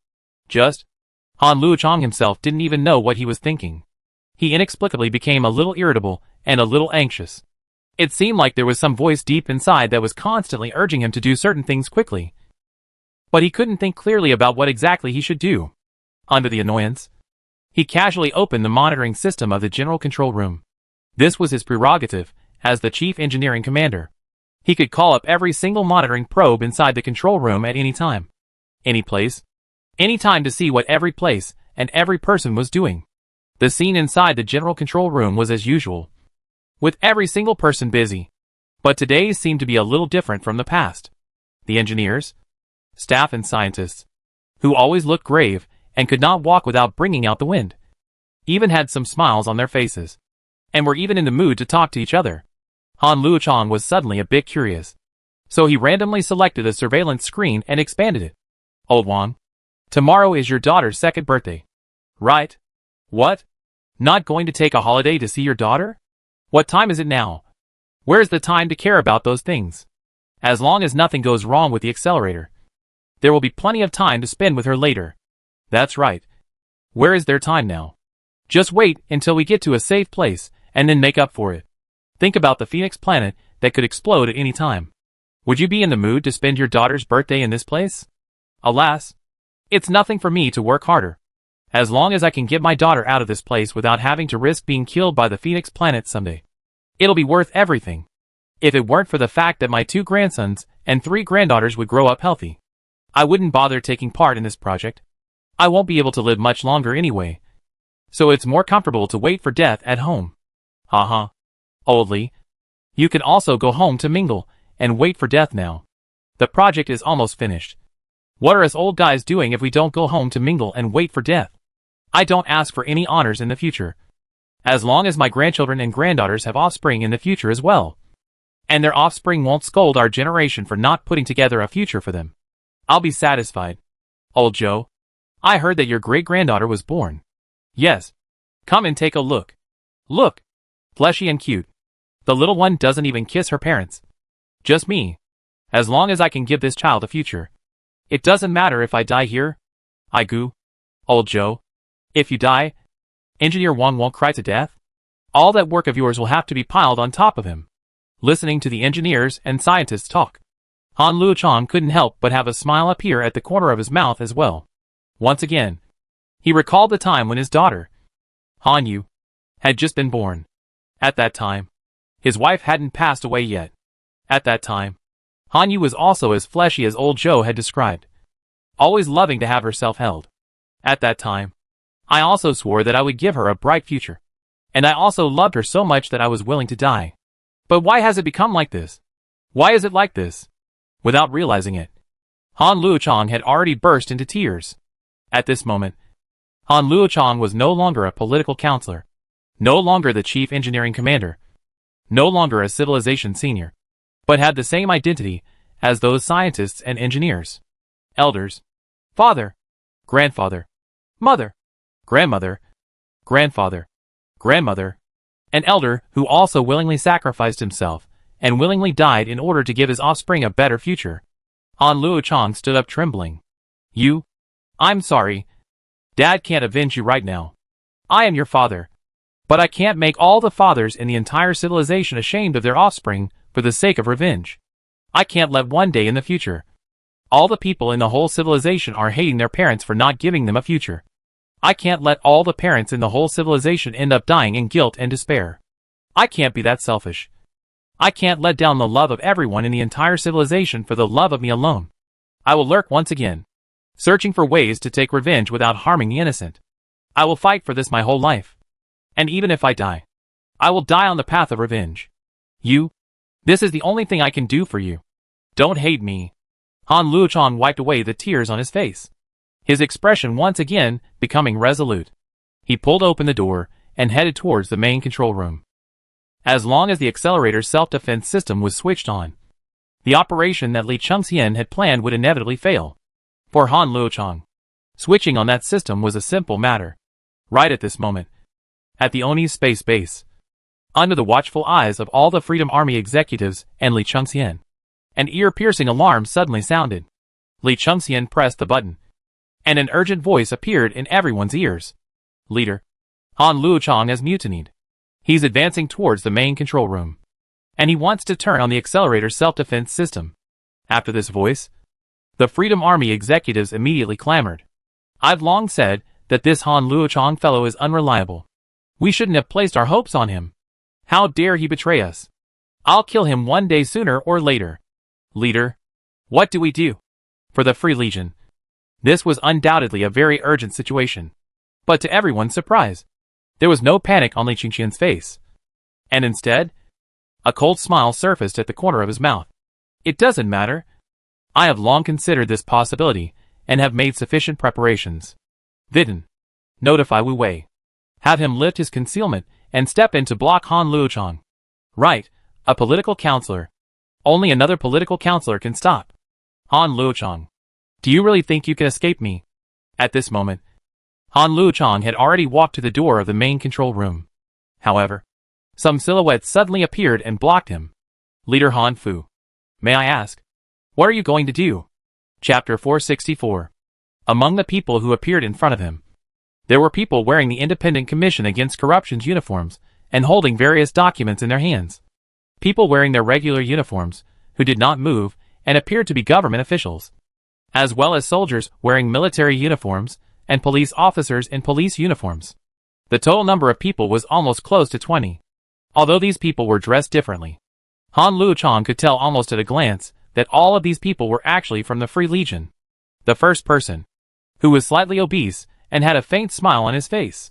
Han Luochang himself didn't even know what he was thinking. He inexplicably became a little irritable and a little anxious. It seemed like there was some voice deep inside that was constantly urging him to do certain things quickly, but he couldn't think clearly about what exactly he should do. Under the annoyance, he casually opened the monitoring system of the general control room. This was his prerogative as the chief engineering commander. He could call up every single monitoring probe inside the control room at any time, any place, any time to see what every place and every person was doing. The scene inside the general control room was as usual, with every single person busy. But today seemed to be a little different from the past. The engineers, staff and scientists, who always looked grave and could not walk without bringing out the wind. Even had some smiles on their faces, and were even in the mood to talk to each other. Han Luochang was suddenly a bit curious, so he randomly selected a surveillance screen and expanded it. Old Wang, tomorrow is your daughter's second birthday, right? What? Not going to take a holiday to see your daughter? What time is it now? Where's the time to care about those things? As long as nothing goes wrong with the accelerator, there will be plenty of time to spend with her later. That's right. Where is their time now? Just wait until we get to a safe place, and then make up for it. Think about the Phoenix planet that could explode at any time. Would you be in the mood to spend your daughter's birthday in this place? Alas, it's nothing for me to work harder. As long as I can get my daughter out of this place without having to risk being killed by the Phoenix planet someday, it'll be worth everything. If it weren't for the fact that my 2 grandsons and 3 granddaughters would grow up healthy, I wouldn't bother taking part in this project. I won't be able to live much longer anyway, so it's more comfortable to wait for death at home. Haha. Old Li, you can also go home to mingle and wait for death now. The project is almost finished. What are us old guys doing if we don't go home to mingle and wait for death? I don't ask for any honors in the future, as long as my grandchildren and granddaughters have offspring in the future as well, and their offspring won't scold our generation for not putting together a future for them. I'll be satisfied. Old Joe, I heard that your great-granddaughter was born. Yes. Come and take a look. Look. Fleshy and cute. The little one doesn't even kiss her parents. Just me. As long as I can give this child a future. It doesn't matter if I die here. Aigu. Old Joe. If you die, Engineer Wang won't cry to death. All that work of yours will have to be piled on top of him. Listening to the engineers and scientists talk, Han Luochang couldn't help but have a smile appear at the corner of his mouth as well. Once again, he recalled the time when his daughter, Han Yu, had just been born. At that time, his wife hadn't passed away yet. At that time, Han Yu was also as fleshy as old Joe had described, always loving to have herself held. At that time, I also swore that I would give her a bright future, and I also loved her so much that I was willing to die. But why has it become like this? Why is it like this? Without realizing it, Han Luochang had already burst into tears. At this moment, Han Luochang was no longer a political counselor, no longer the chief engineering commander, no longer a civilization senior, but had the same identity as those scientists and engineers. Elders, father, grandfather, mother, grandmother, grandfather, grandmother, an elder who also willingly sacrificed himself and willingly died in order to give his offspring a better future. Han Luochang stood up trembling. I'm sorry. Dad can't avenge you right now. I am your father. But I can't make all the fathers in the entire civilization ashamed of their offspring for the sake of revenge. I can't let one day in the future all the people in the whole civilization are hating their parents for not giving them a future. I can't let all the parents in the whole civilization end up dying in guilt and despair. I can't be that selfish. I can't let down the love of everyone in the entire civilization for the love of me alone. I will lurk once again, searching for ways to take revenge without harming the innocent. I will fight for this my whole life. And even if I die, I will die on the path of revenge. This is the only thing I can do for you. Don't hate me. Han Luochang wiped away the tears on his face, his expression once again becoming resolute. He pulled open the door and headed towards the main control room. As long as the accelerator's self-defense system was switched on, the operation that Li Chengxian had planned would inevitably fail. For Han Luochang, switching on that system was a simple matter. Right at this moment, at the Oni's space base, under the watchful eyes of all the Freedom Army executives and Li Chengxian, an ear-piercing alarm suddenly sounded. Li Chengxian pressed the button, and an urgent voice appeared in everyone's ears. Leader, Han Luochang has mutinied. He's advancing towards the main control room, and he wants to turn on the accelerator's self-defense system. After this voice, the Freedom Army executives immediately clamored. I've long said that this Han Luochang fellow is unreliable. We shouldn't have placed our hopes on him. How dare he betray us? I'll kill him one day sooner or later. Leader, what do we do? For the Free Legion, this was undoubtedly a very urgent situation. But to everyone's surprise, there was no panic on Li Chengxian's face. And instead, a cold smile surfaced at the corner of his mouth. It doesn't matter. I have long considered this possibility and have made sufficient preparations. Then, notify Wu Wei. Have him lift his concealment and step in to block Han Luochang. Right, a political counselor. Only another political counselor can stop Han Luochang. Do you really think you can escape me? At this moment, Han Luochang had already walked to the door of the main control room. However, some silhouettes suddenly appeared and blocked him. Leader Han Fu. May I ask, what are you going to do? Chapter 464. Among the people who appeared in front of him, there were people wearing the Independent Commission Against Corruption's uniforms and holding various documents in their hands. People wearing their regular uniforms, who did not move and appeared to be government officials, as well as soldiers wearing military uniforms and police officers in police uniforms. The total number of people was almost close to 20. Although these people were dressed differently, Han Luochang could tell almost at a glance that all of these people were actually from the Free Legion. The first person, who was slightly obese and had a faint smile on his face,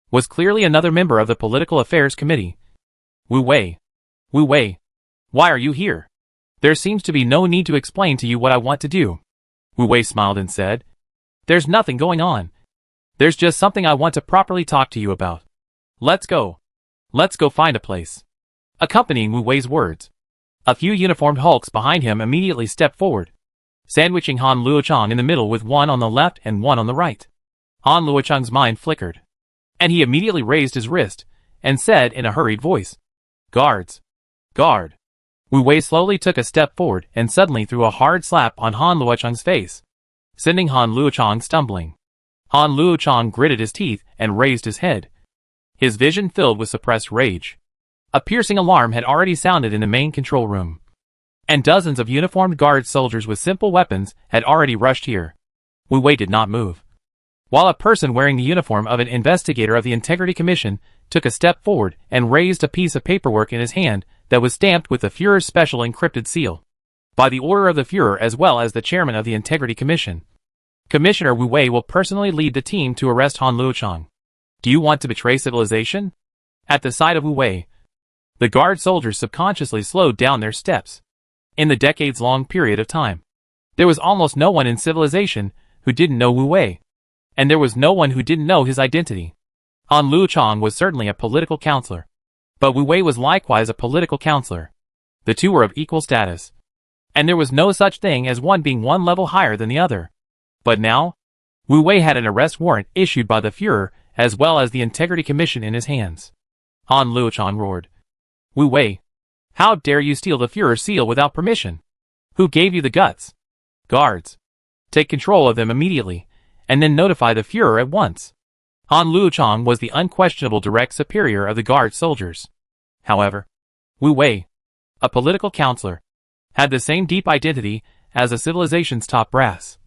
was clearly another member of the Political Affairs Committee. Wu Wei. Wu Wei. Why are you here? There seems to be no need to explain to you what I want to do. Wu Wei smiled and said, There's nothing going on. There's just something I want to properly talk to you about. Let's go. Let's go find a place. Accompanying Wu Wei's words, a few uniformed hulks behind him immediately stepped forward, sandwiching Han Luochang in the middle with one on the left and one on the right. Han Luochang's mind flickered, and he immediately raised his wrist and said in a hurried voice, Guards. Guard. Wu Wei slowly took a step forward and suddenly threw a hard slap on Han Luochang's face, sending Han Luochang stumbling. Han Luochang gritted his teeth and raised his head, his vision filled with suppressed rage. A piercing alarm had already sounded in the main control room, and dozens of uniformed guard soldiers with simple weapons had already rushed here. Wu Wei did not move, while a person wearing the uniform of an investigator of the Integrity Commission took a step forward and raised a piece of paperwork in his hand that was stamped with the Führer's special encrypted seal. By the order of the Führer as well as the chairman of the Integrity Commission, Commissioner Wu Wei will personally lead the team to arrest Han Luochang. Do you want to betray civilization? At the sight of Wu Wei, the guard soldiers subconsciously slowed down their steps. In the decades-long period of time, there was almost no one in civilization who didn't know Wu Wei, and there was no one who didn't know his identity. Han Luochang was certainly a political counselor, but Wu Wei was likewise a political counselor. The two were of equal status, and there was no such thing as one being one level higher than the other. But now, Wu Wei had an arrest warrant issued by the Führer as well as the Integrity Commission in his hands. Han Luochang roared, Wu Wei, how dare you steal the Führer's seal without permission? Who gave you the guts? Guards, take control of them immediately, and then notify the Führer at once. Han Luochang was the unquestionable direct superior of the guard soldiers. However, Wu Wei, a political counselor, had the same deep identity as the civilization's top brass.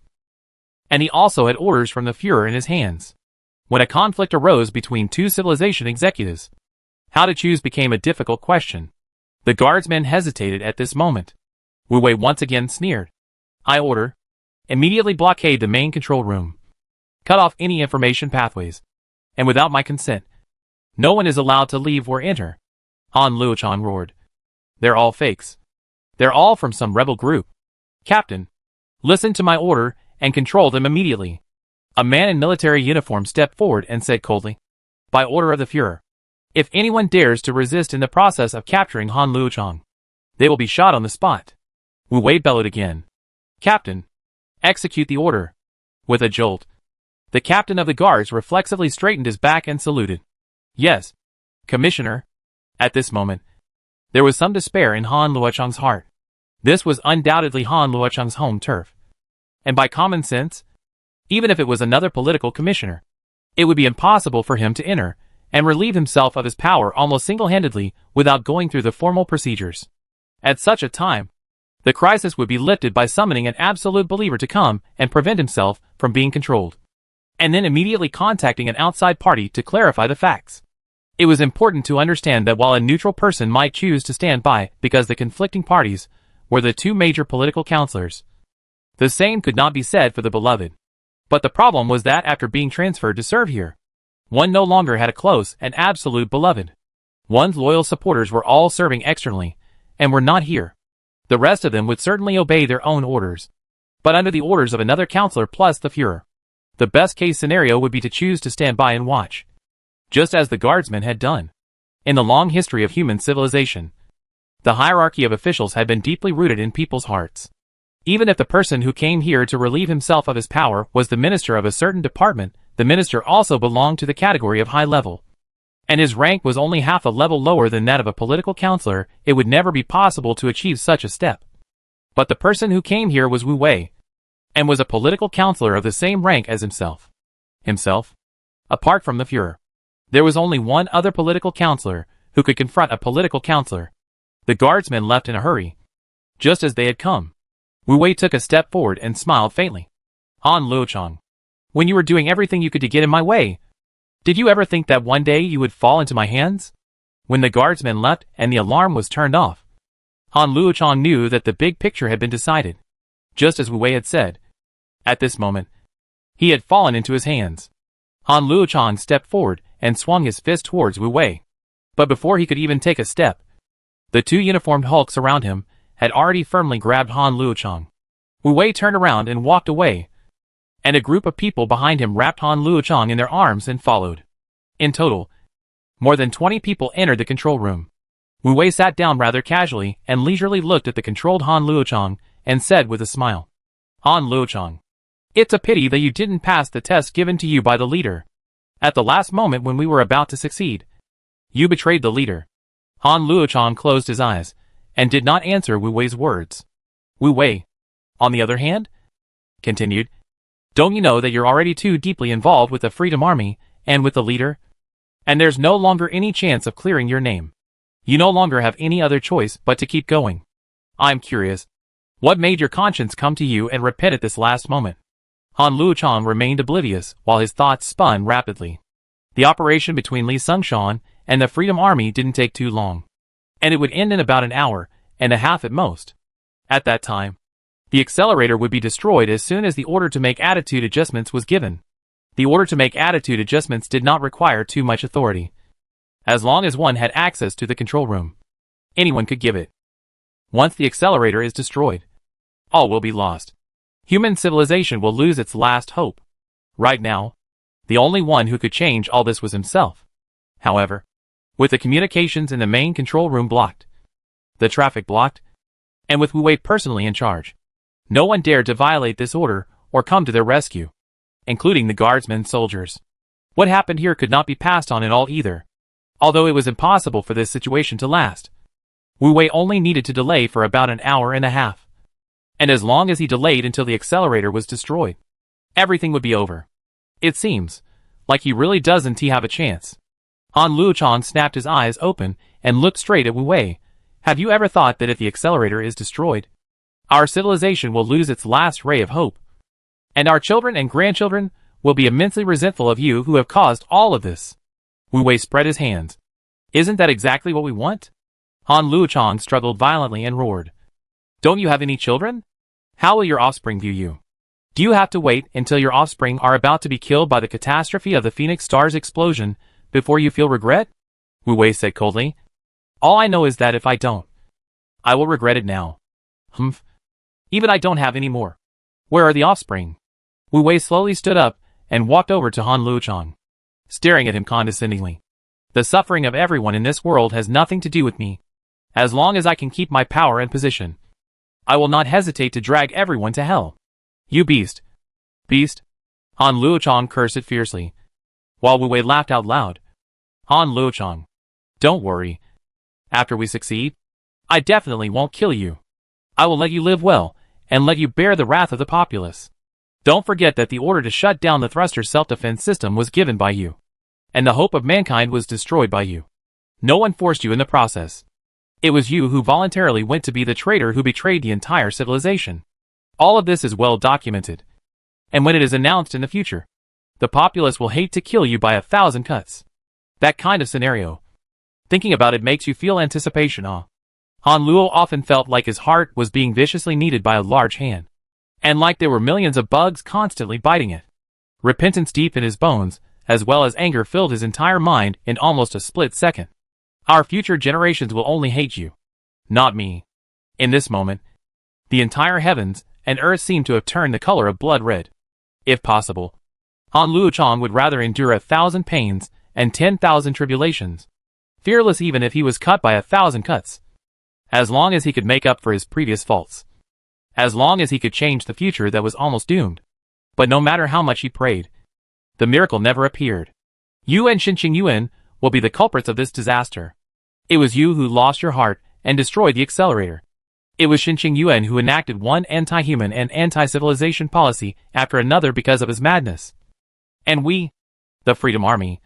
And he also had orders from the Führer in his hands. When a conflict arose between two civilization executives, how to choose became a difficult question. The guardsmen hesitated at this moment. Wu Wei once again sneered. I order, immediately blockade the main control room. Cut off any information pathways. And without my consent, no one is allowed to leave or enter. Han Luochang roared. They're all fakes. They're all from some rebel group. Captain, listen to my order and control them immediately. A man in military uniform stepped forward and said coldly, By order of the Führer, if anyone dares to resist in the process of capturing Han Luochang, they will be shot on the spot. Wu Wei bellowed again. Captain, execute the order. With a jolt, the captain of the guards reflexively straightened his back and saluted. Yes, Commissioner. At this moment, there was some despair in Han Luochang's heart. This was undoubtedly Han Luochang's home turf. And by common sense, even if it was another political commissioner, it would be impossible for him to enter and relieve himself of his power almost single-handedly without going through the formal procedures. At such a time, the crisis would be lifted by summoning an absolute believer to come and prevent himself from being controlled, and then immediately contacting an outside party to clarify the facts. It was important to understand that while a neutral person might choose to stand by because the conflicting parties were the two major political counselors, the same could not be said for the beloved. But the problem was that after being transferred to serve here, one no longer had a close and absolute beloved. One's loyal supporters were all serving externally, and were not here. The rest of them would certainly obey their own orders, but under the orders of another counselor plus the Führer. The best case scenario would be to choose to stand by and watch, just as the guardsmen had done. In the long history of human civilization, the hierarchy of officials had been deeply rooted in people's hearts. Even if the person who came here to relieve himself of his power was the minister of a certain department, the minister also belonged to the category of high level, and his rank was only half a level lower than that of a political counselor. It would never be possible to achieve such a step. But the person who came here was Wu Wei, and was a political counselor of the same rank as himself. Apart from the Führer, there was only one other political counselor who could confront a political counselor. The guardsmen left in a hurry, just as they had come. Wu Wei took a step forward and smiled faintly. Han Luochang, when you were doing everything you could to get in my way, did you ever think that one day you would fall into my hands? When the guardsmen left and the alarm was turned off, Han Luochang knew that the big picture had been decided, just as Wu Wei had said. At this moment, he had fallen into his hands. Han Luochang stepped forward and swung his fist towards Wu Wei. But before he could even take a step, the two uniformed hulks around him had already firmly grabbed Han Luochang. Wu Wei turned around and walked away, and a group of people behind him wrapped Han Luochang in their arms and followed. In total, more than 20 people entered the control room. Wu Wei sat down rather casually and leisurely looked at the controlled Han Luochang and said with a smile, Han Luochang, it's a pity that you didn't pass the test given to you by the leader. At the last moment when we were about to succeed, you betrayed the leader. Han Luochang closed his eyes and did not answer Wu Wei's words. Wu Wei, on the other hand, continued, don't you know that you're already too deeply involved with the Freedom Army and with the leader? And there's no longer any chance of clearing your name. You no longer have any other choice but to keep going. I'm curious, what made your conscience come to you and repent at this last moment? Han Luochang remained oblivious while his thoughts spun rapidly. The operation between Li Sengshan and the Freedom Army didn't take too long, and it would end in about an hour and a half at most. At that time, the accelerator would be destroyed as soon as the order to make attitude adjustments was given. The order to make attitude adjustments did not require too much authority. As long as one had access to the control room, anyone could give it. Once the accelerator is destroyed, all will be lost. Human civilization will lose its last hope. Right now, the only one who could change all this was himself. However, with the communications in the main control room blocked, the traffic blocked, and with Wu Wei personally in charge, no one dared to violate this order or come to their rescue, including the guardsmen soldiers. What happened here could not be passed on at all either. Although it was impossible for this situation to last, Wu Wei only needed to delay for about an hour and a half. And as long as he delayed until the accelerator was destroyed, everything would be over. It seems like he really doesn't have a chance. Han Luochang snapped his eyes open and looked straight at Wu Wei. Have you ever thought that if the accelerator is destroyed, our civilization will lose its last ray of hope? And our children and grandchildren will be immensely resentful of you who have caused all of this. Wu Wei spread his hands. Isn't that exactly what we want? Han Luochang struggled violently and roared. Don't you have any children? How will your offspring view you? Do you have to wait until your offspring are about to be killed by the catastrophe of the Phoenix Star's explosion before you feel regret? Wu Wei said coldly. All I know is that if I don't, I will regret it now. Humph. Even I don't have any more. Where are the offspring? Wu Wei slowly stood up and walked over to Han Luochang, staring at him condescendingly. The suffering of everyone in this world has nothing to do with me. As long as I can keep my power and position, I will not hesitate to drag everyone to hell. You beast. Beast. Han Luochang cursed fiercely, while Wu Wei laughed out loud. Han Luochang, don't worry. After we succeed, I definitely won't kill you. I will let you live well, and let you bear the wrath of the populace. Don't forget that the order to shut down the thruster self-defense system was given by you, and the hope of mankind was destroyed by you. No one forced you in the process. It was you who voluntarily went to be the traitor who betrayed the entire civilization. All of this is well documented, and when it is announced in the future, the populace will hate to kill you by 1,000 cuts. That kind of scenario. Thinking about it makes you feel anticipation. Han Luo often felt like his heart was being viciously kneaded by a large hand, and like there were millions of bugs constantly biting it. Repentance deep in his bones, as well as anger, filled his entire mind in almost a split second. Our future generations will only hate you, not me. In this moment, the entire heavens and earth seemed to have turned the color of blood red. If possible, Han Luochang would rather endure 1,000 pains and 10,000 tribulations, fearless even if he was cut by 1,000 cuts, as long as he could make up for his previous faults, as long as he could change the future that was almost doomed. But no matter how much he prayed, the miracle never appeared. You and Xinqing Yuan will be the culprits of this disaster. It was you who lost your heart and destroyed the accelerator. It was Xinqing Yuan who enacted one anti-human and anti-civilization policy after another because of his madness. And we, the Freedom Army,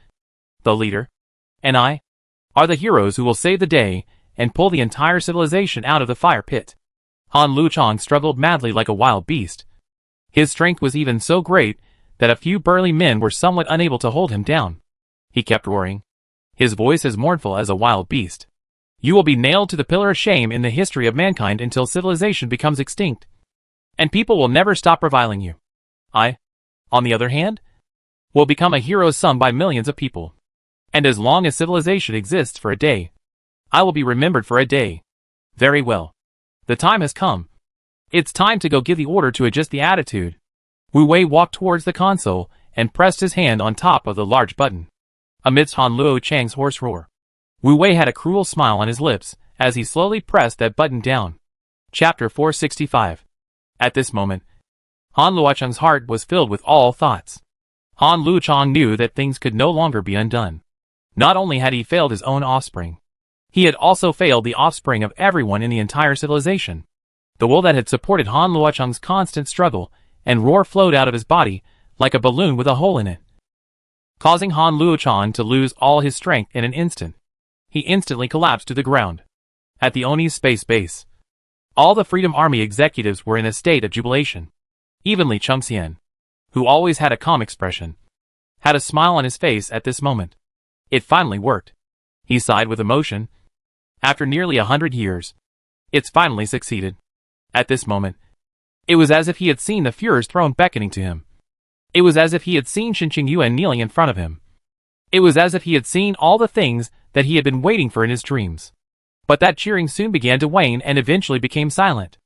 the leader, and I, are the heroes who will save the day and pull the entire civilization out of the fire pit. Han Luochang struggled madly like a wild beast. His strength was even so great that a few burly men were somewhat unable to hold him down. He kept roaring, his voice as mournful as a wild beast. You will be nailed to the pillar of shame in the history of mankind until civilization becomes extinct. And people will never stop reviling you. I, on the other hand, will become a hero sung by millions of people. And as long as civilization exists for a day, I will be remembered for a day. Very well. The time has come. It's time to go give the order to adjust the attitude. Wu Wei walked towards the console and pressed his hand on top of the large button. Amidst Han Luochang's hoarse roar, Wu Wei had a cruel smile on his lips as he slowly pressed that button down. Chapter 465. At this moment, Han Luochang's heart was filled with all thoughts. Han Luochang knew that things could no longer be undone. Not only had he failed his own offspring, he had also failed the offspring of everyone in the entire civilization. The will that had supported Han Luochang's constant struggle and roar flowed out of his body like a balloon with a hole in it, causing Han Luochang to lose all his strength in an instant. He instantly collapsed to the ground. At the Oni's space base, all the Freedom Army executives were in a state of jubilation. Even Li Chengxian, who always had a calm expression, had a smile on his face at this moment. It finally worked. He sighed with emotion. After nearly 100 years, it's finally succeeded. At this moment, it was as if he had seen the Führer's throne beckoning to him. It was as if he had seen Xinqing Yuan kneeling in front of him. It was as if he had seen all the things that he had been waiting for in his dreams. But that cheering soon began to wane and eventually became silent.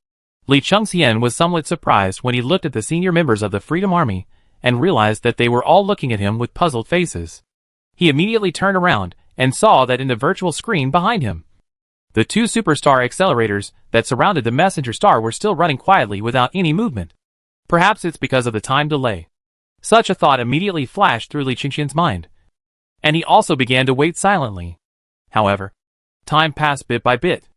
Li Chengxian was somewhat surprised when he looked at the senior members of the Freedom Army and realized that they were all looking at him with puzzled faces. He immediately turned around and saw that in the virtual screen behind him, the two superstar accelerators that surrounded the messenger star were still running quietly without any movement. Perhaps it's because of the time delay. Such a thought immediately flashed through Li Chengxian's mind, and he also began to wait silently. However, time passed bit by bit,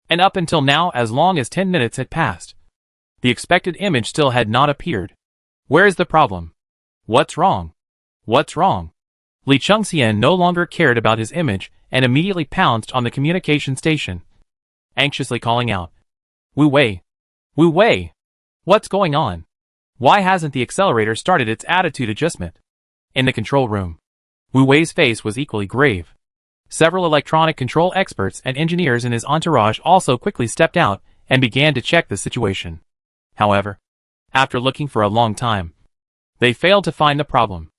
and up until now as long as 10 minutes had passed. The expected image still had not appeared. Where is the problem? What's wrong? What's wrong? Li Chengxian no longer cared about his image and immediately pounced on the communication station, anxiously calling out, Wu Wei! Wu Wei! What's going on? Why hasn't the accelerator started its attitude adjustment? In the control room, Wu Wei's face was equally grave. Several electronic control experts and engineers in his entourage also quickly stepped out and began to check the situation. However, after looking for a long time, they failed to find the problem.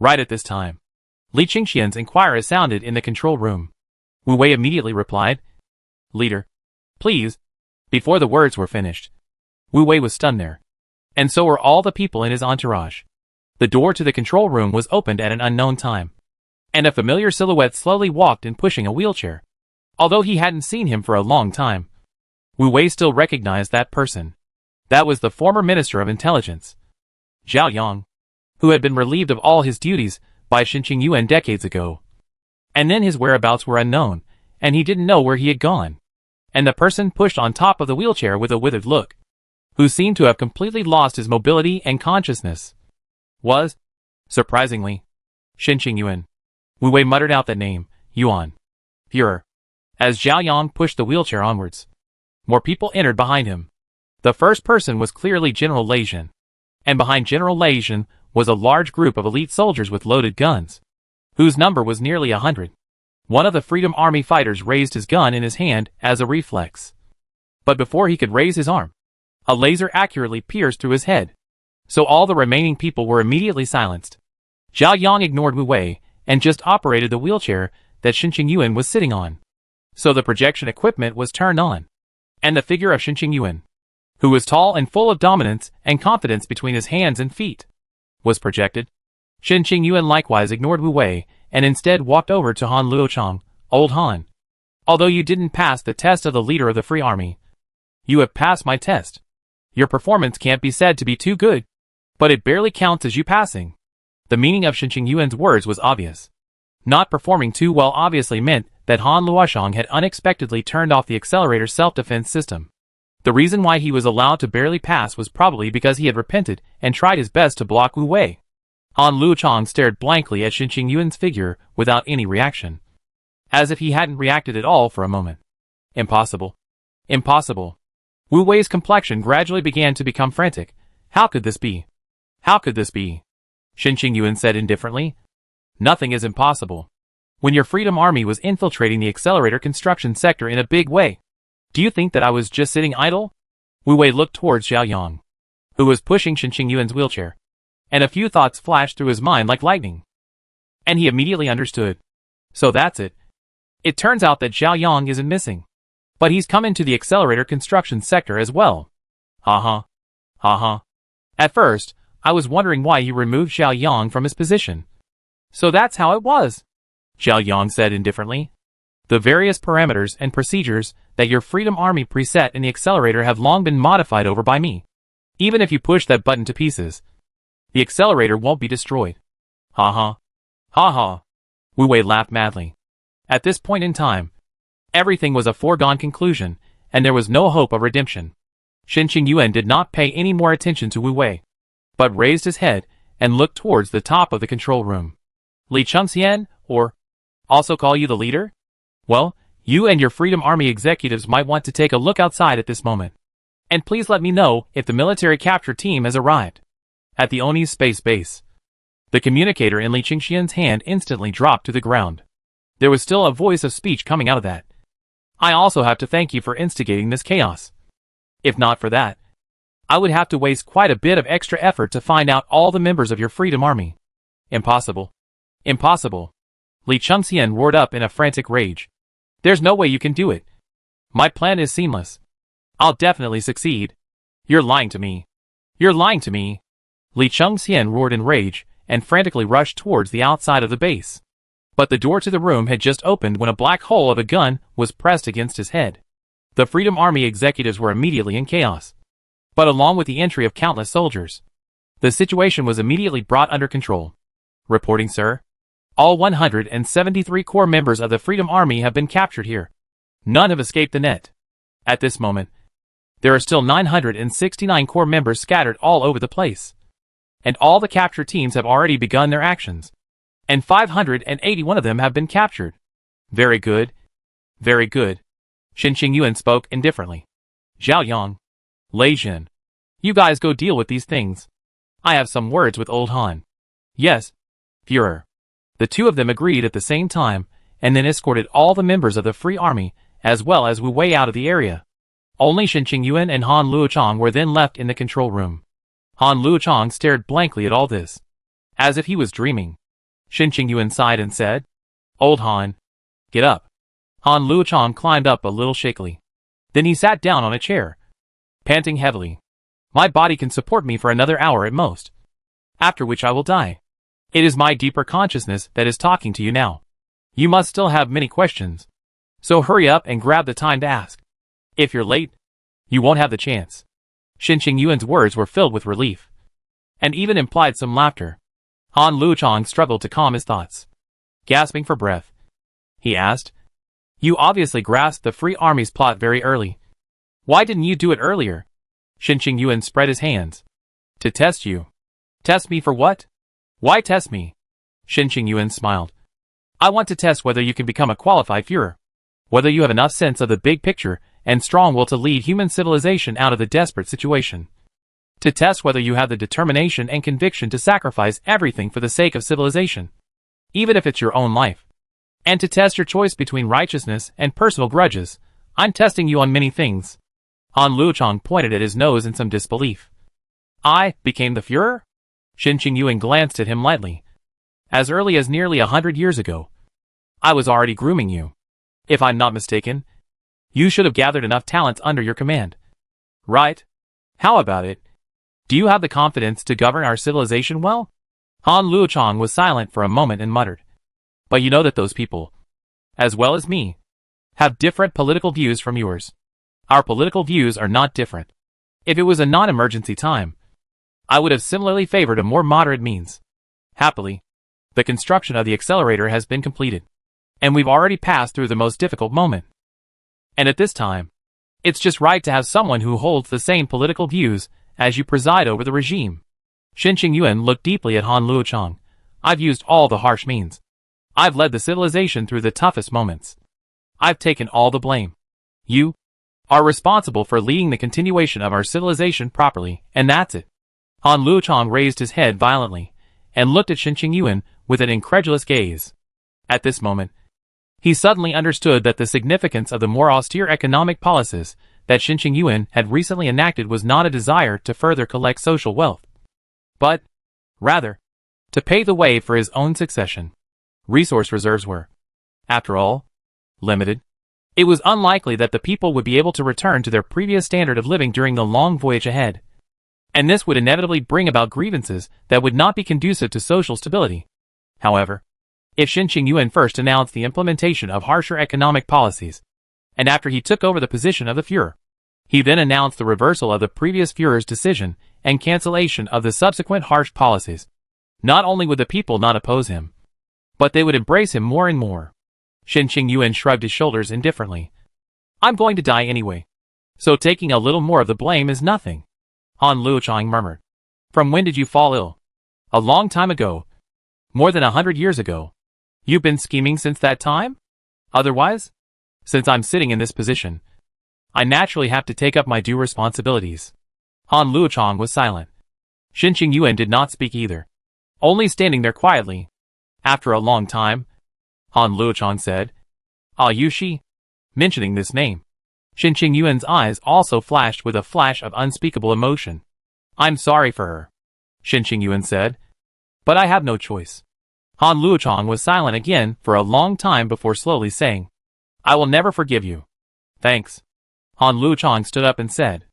Right at this time, Li Chengxian's inquiry sounded in the control room. Wu Wei immediately replied, Leader, please. Before the words were finished, Wu Wei was stunned there. And so were all the people in his entourage. The door to the control room was opened at an unknown time, and a familiar silhouette slowly walked in pushing a wheelchair. Although he hadn't seen him for a long time, Wu Wei still recognized that person. That was the former Minister of Intelligence, Zhao Yang, who had been relieved of all his duties by Xinqing Yuan decades ago. And then his whereabouts were unknown, and he didn't know where he had gone. And the person pushed on top of the wheelchair with a withered look, who seemed to have completely lost his mobility and consciousness, was, surprisingly, Xinqing Yuan. Wu Wei muttered out that name, Yuan. Führer. As Zhao Yang pushed the wheelchair onwards, more people entered behind him. The first person was clearly General Lei Zhen, and behind General Lei Zhen was a large group of elite soldiers with loaded guns, whose number was nearly 100. One of the Freedom Army fighters raised his gun in his hand as a reflex. But before he could raise his arm, a laser accurately pierced through his head. So all the remaining people were immediately silenced. Zhao Yang ignored Wu Wei and just operated the wheelchair that Xinqing Yuan was sitting on. So the projection equipment was turned on, and the figure of Xinqing Yuan, who was tall and full of dominance and confidence between his hands and feet, was projected. Shen Qingyuan likewise ignored Wu Wei, and instead walked over to Han Luochang. Old Han. Although you didn't pass the test of the leader of the Free Army, you have passed my test. Your performance can't be said to be too good, but it barely counts as you passing. The meaning of Shen Qingyuan's words was obvious. Not performing too well obviously meant that Han Luochang had unexpectedly turned off the accelerator self-defense system. The reason why he was allowed to barely pass was probably because he had repented and tried his best to block Wu Wei. Han Luochang stared blankly at Shen Qingyuan's figure without any reaction, as if he hadn't reacted at all for a moment. Impossible. Impossible. Wu Wei's complexion gradually began to become frantic. How could this be? How could this be? Shen Qingyuan said indifferently. Nothing is impossible. When your Freedom Army was infiltrating the accelerator construction sector in a big way, do you think that I was just sitting idle? Wu Wei looked towards Xiao Yang, who was pushing Shen Qingyuan's wheelchair, and a few thoughts flashed through his mind like lightning. And he immediately understood. So that's it. It turns out that Xiao Yang isn't missing, but he's come into the accelerator construction sector as well. Ha ha. At first, I was wondering why you removed Xiao Yang from his position. So that's how it was, Xiao Yang said indifferently. The various parameters and procedures that your Freedom Army preset in the accelerator have long been modified over by me. Even if you push that button to pieces, the accelerator won't be destroyed. Ha ha. Ha ha. Wu Wei laughed madly. At this point in time, everything was a foregone conclusion, and there was no hope of redemption. Shen Qingyuan did not pay any more attention to Wu Wei, but raised his head and looked towards the top of the control room. Li Chengxian, or also call you the leader? Well, you and your Freedom Army executives might want to take a look outside at this moment. And please let me know if the military capture team has arrived. At the Oni's space base. The communicator in Li Chengxian's hand instantly dropped to the ground. There was still a voice of speech coming out of that. I also have to thank you for instigating this chaos. If not for that, I would have to waste quite a bit of extra effort to find out all the members of your Freedom Army. Impossible. Impossible. Li Chengxian roared up in a frantic rage. There's no way you can do it. My plan is seamless. I'll definitely succeed. You're lying to me. You're lying to me. Li Chengxian roared in rage and frantically rushed towards the outside of the base. But the door to the room had just opened when a black hole of a gun was pressed against his head. The Freedom Army executives were immediately in chaos. But along with the entry of countless soldiers, the situation was immediately brought under control. Reporting, sir. All 173 core members of the Freedom Army have been captured here. None have escaped the net. At this moment, there are still 969 core members scattered all over the place. And all the capture teams have already begun their actions. And 581 of them have been captured. Very good. Very good. Shen Qingyuan spoke indifferently. Xiao Yang. Lei Jin. You guys go deal with these things. I have some words with old Han. Yes, Führer. The two of them agreed at the same time, and then escorted all the members of the Free Army, as well as Wu Wei out of the area. Only Shen Qingyuan and Han Luochang were then left in the control room. Han Luochang stared blankly at all this, as if he was dreaming. Shen Qingyuan sighed and said, Old Han, get up. Han Luochang climbed up a little shakily. Then he sat down on a chair, panting heavily. My body can support me for another hour at most, after which I will die. It is my deeper consciousness that is talking to you now. You must still have many questions, so hurry up and grab the time to ask. If you're late, you won't have the chance. Shen Qingyuan's words were filled with relief, and even implied some laughter. Han Luochang struggled to calm his thoughts. Gasping for breath, he asked, You obviously grasped the Free Army's plot very early. Why didn't you do it earlier? Shen Qingyuan spread his hands. To test you. Test me for what? Why test me? Shen Qingyuan smiled. I want to test whether you can become a qualified Führer. Whether you have enough sense of the big picture and strong will to lead human civilization out of the desperate situation. To test whether you have the determination and conviction to sacrifice everything for the sake of civilization, even if it's your own life. And to test your choice between righteousness and personal grudges. I'm testing you on many things. Han Luochang pointed at his nose in some disbelief. I became the Führer? Shen Qingyuan glanced at him lightly. As early as nearly 100 years ago, I was already grooming you. If I'm not mistaken, you should have gathered enough talents under your command. Right? How about it? Do you have the confidence to govern our civilization well? Han Luochang was silent for a moment and muttered. But you know that those people, as well as me, have different political views from yours. Our political views are not different. If it was a non-emergency time, I would have similarly favored a more moderate means. Happily, the construction of the accelerator has been completed, and we've already passed through the most difficult moment. And at this time, it's just right to have someone who holds the same political views as you preside over the regime. Shen Qingyuan looked deeply at Han Luochang. I've used all the harsh means. I've led the civilization through the toughest moments. I've taken all the blame. You are responsible for leading the continuation of our civilization properly, and that's it. Han Luochang raised his head violently and looked at Shen Qingyuan with an incredulous gaze. At this moment, he suddenly understood that the significance of the more austere economic policies that Shen Qingyuan had recently enacted was not a desire to further collect social wealth, but, rather, to pave the way for his own succession. Resource reserves were, after all, limited. It was unlikely that the people would be able to return to their previous standard of living during the long voyage ahead, and this would inevitably bring about grievances that would not be conducive to social stability. However, if Shen Qingyuan first announced the implementation of harsher economic policies, and after he took over the position of the Führer, he then announced the reversal of the previous Führer's decision and cancellation of the subsequent harsh policies, not only would the people not oppose him, but they would embrace him more and more. Shen Qingyuan shrugged his shoulders indifferently. I'm going to die anyway, so taking a little more of the blame is nothing. Han Luochang murmured. From when did you fall ill? A long time ago. More than 100 years ago. You've been scheming since that time? Otherwise, since I'm sitting in this position, I naturally have to take up my due responsibilities. Han Luochang was silent. Shen Qingyuan did not speak either, only standing there quietly. After a long time, Han Luochang said, Ah Yushi? Mentioning this name, Shen Qingyuan's eyes also flashed with a flash of unspeakable emotion. I'm sorry for her, Shen Qingyuan said, but I have no choice. Han Luochang was silent again for a long time before slowly saying, I will never forgive you. Thanks. Han Luochang stood up and said,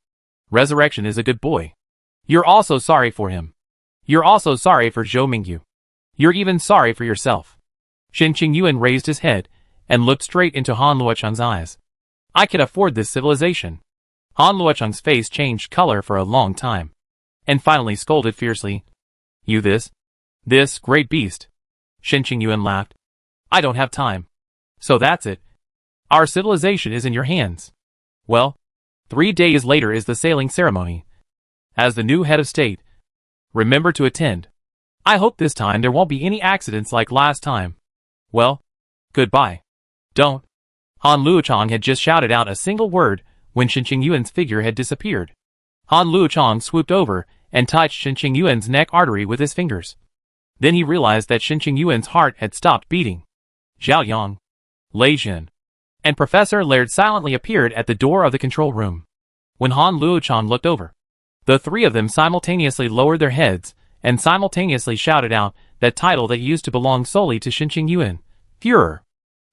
Resurrection is a good boy. You're also sorry for him. You're also sorry for Zhou Mingyu. You're even sorry for yourself. Shen Qingyuan raised his head and looked straight into Han Luochang's eyes. I can afford this civilization. Han Luochang's face changed color for a long time, and finally scolded fiercely. You this great beast. Shen Qingyuan laughed. I don't have time. So that's it. Our civilization is in your hands. Well, 3 days later is the sailing ceremony. As the new head of state, remember to attend. I hope this time there won't be any accidents like last time. Well, goodbye. Don't. Han Luochang had just shouted out a single word when Shen Qingyuan's figure had disappeared. Han Luochang swooped over and touched Shen Qingyuan's neck artery with his fingers. Then he realized that Shen Qingyuan's heart had stopped beating. Zhao Yang, Lei Jin, and Professor Laird silently appeared at the door of the control room. When Han Luochang looked over, the three of them simultaneously lowered their heads and simultaneously shouted out that title that used to belong solely to Shen Qingyuan, Führer.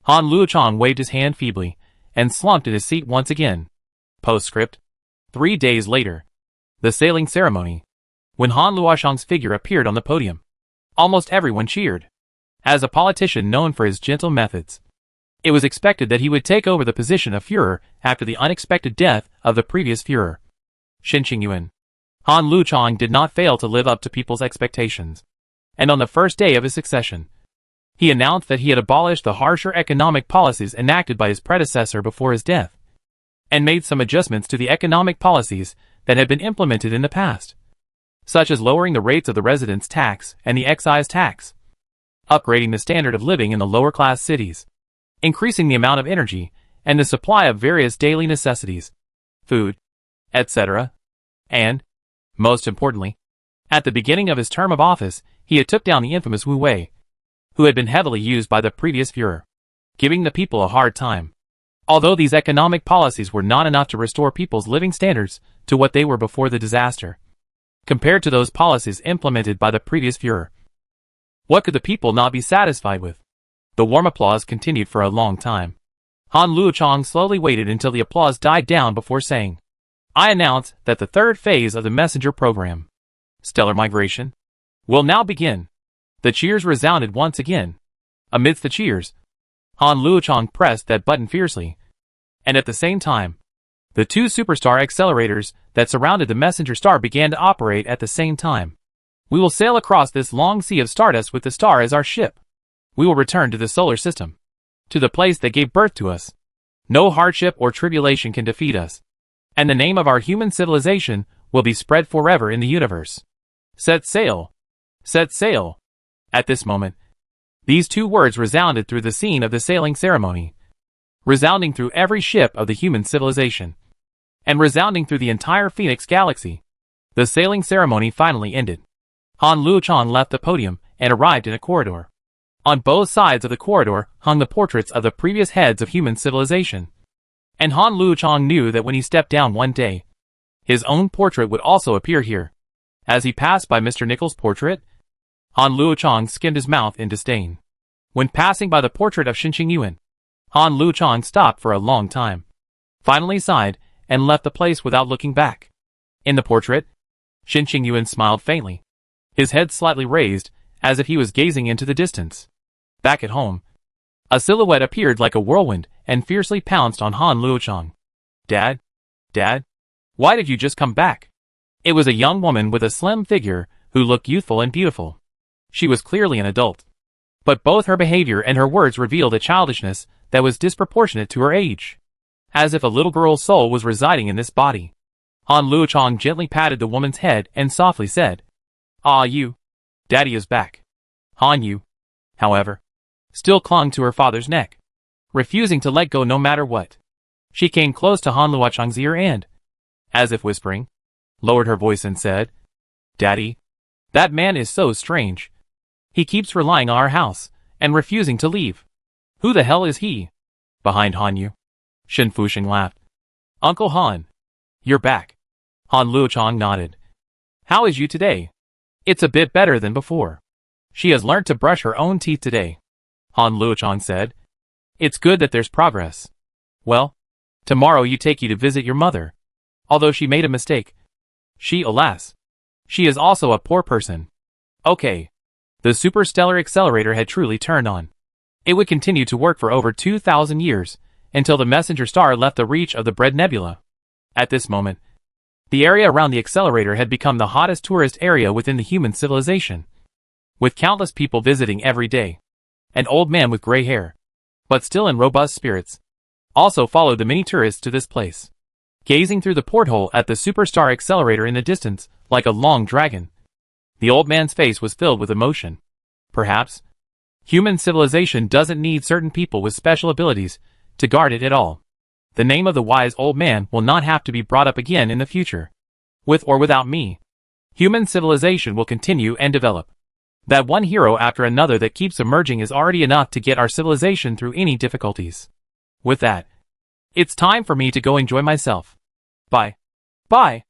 Han Luochang waved his hand feebly and slumped in his seat once again. Postscript. 3 days later. The sailing ceremony. When Han Luochang's figure appeared on the podium, almost everyone cheered. As a politician known for his gentle methods, it was expected that he would take over the position of Führer after the unexpected death of the previous Führer, Shen Qingyuan. Han Luochang did not fail to live up to people's expectations, and on the first day of his succession, he announced that he had abolished the harsher economic policies enacted by his predecessor before his death, and made some adjustments to the economic policies that had been implemented in the past, such as lowering the rates of the residence tax and the excise tax, upgrading the standard of living in the lower-class cities, increasing the amount of energy and the supply of various daily necessities, food, etc. And, most importantly, at the beginning of his term of office, he had took down the infamous Wu Wei, who had been heavily used by the previous Führer, giving the people a hard time. Although these economic policies were not enough to restore people's living standards to what they were before the disaster, compared to those policies implemented by the previous Führer, what could the people not be satisfied with? The warm applause continued for a long time. Han Luochang slowly waited until the applause died down before saying, I announce that the third phase of the messenger program, stellar migration, will now begin. The cheers resounded once again. Amidst the cheers, Han Luochang pressed that button fiercely. And at the same time, the two superstar accelerators that surrounded the messenger star began to operate at the same time. We will sail across this long sea of stardust with the star as our ship. We will return to the solar system, to the place that gave birth to us. No hardship or tribulation can defeat us. And the name of our human civilization will be spread forever in the universe. Set sail! Set sail! At this moment, these two words resounded through the scene of the sailing ceremony, resounding through every ship of the human civilization, and resounding through the entire Phoenix galaxy. The sailing ceremony finally ended. Han Luochang left the podium and arrived in a corridor. On both sides of the corridor hung the portraits of the previous heads of human civilization. And Han Luochang knew that when he stepped down one day, his own portrait would also appear here. As he passed by Mr. Nickel's portrait, Han Luochang skimmed his mouth in disdain. When passing by the portrait of Shin Yuan, Han Luochang stopped for a long time, finally sighed, and left the place without looking back. In the portrait, Shin Yuan smiled faintly, his head slightly raised, as if he was gazing into the distance. Back at home, a silhouette appeared like a whirlwind and fiercely pounced on Han Luochang. Dad? Dad? Why did you just come back? It was a young woman with a slim figure who looked youthful and beautiful. She was clearly an adult, but both her behavior and her words revealed a childishness that was disproportionate to her age, as if a little girl's soul was residing in this body. Han Luochang gently patted the woman's head and softly said, "Ah, you. Daddy is back." Han Yu, however, still clung to her father's neck, refusing to let go no matter what. She came close to Han Luochang's ear and, as if whispering, lowered her voice and said, "Daddy, that man is so strange. He keeps relying on our house and refusing to leave. Who the hell is he?" Behind Han Yu, Shin Fuxing laughed. "Uncle Han, you're back." Han Luochang nodded. "How is you today?" "It's a bit better than before. She has learnt to brush her own teeth today," Han Luochang said. "It's good that there's progress. Well, tomorrow you take you to visit your mother. Although she made a mistake. Alas, she is also a poor person." Okay. The superstellar accelerator had truly turned on. It would continue to work for over 2,000 years, until the messenger star left the reach of the Bread Nebula. At this moment, the area around the accelerator had become the hottest tourist area within the human civilization, with countless people visiting every day. An old man with gray hair, but still in robust spirits, also followed the many tourists to this place, gazing through the porthole at the superstar accelerator in the distance like a long dragon. The old man's face was filled with emotion. Perhaps human civilization doesn't need certain people with special abilities to guard it at all. The name of the wise old man will not have to be brought up again in the future. With or without me, human civilization will continue and develop. That one hero after another that keeps emerging is already enough to get our civilization through any difficulties. With that, it's time for me to go enjoy myself. Bye. Bye.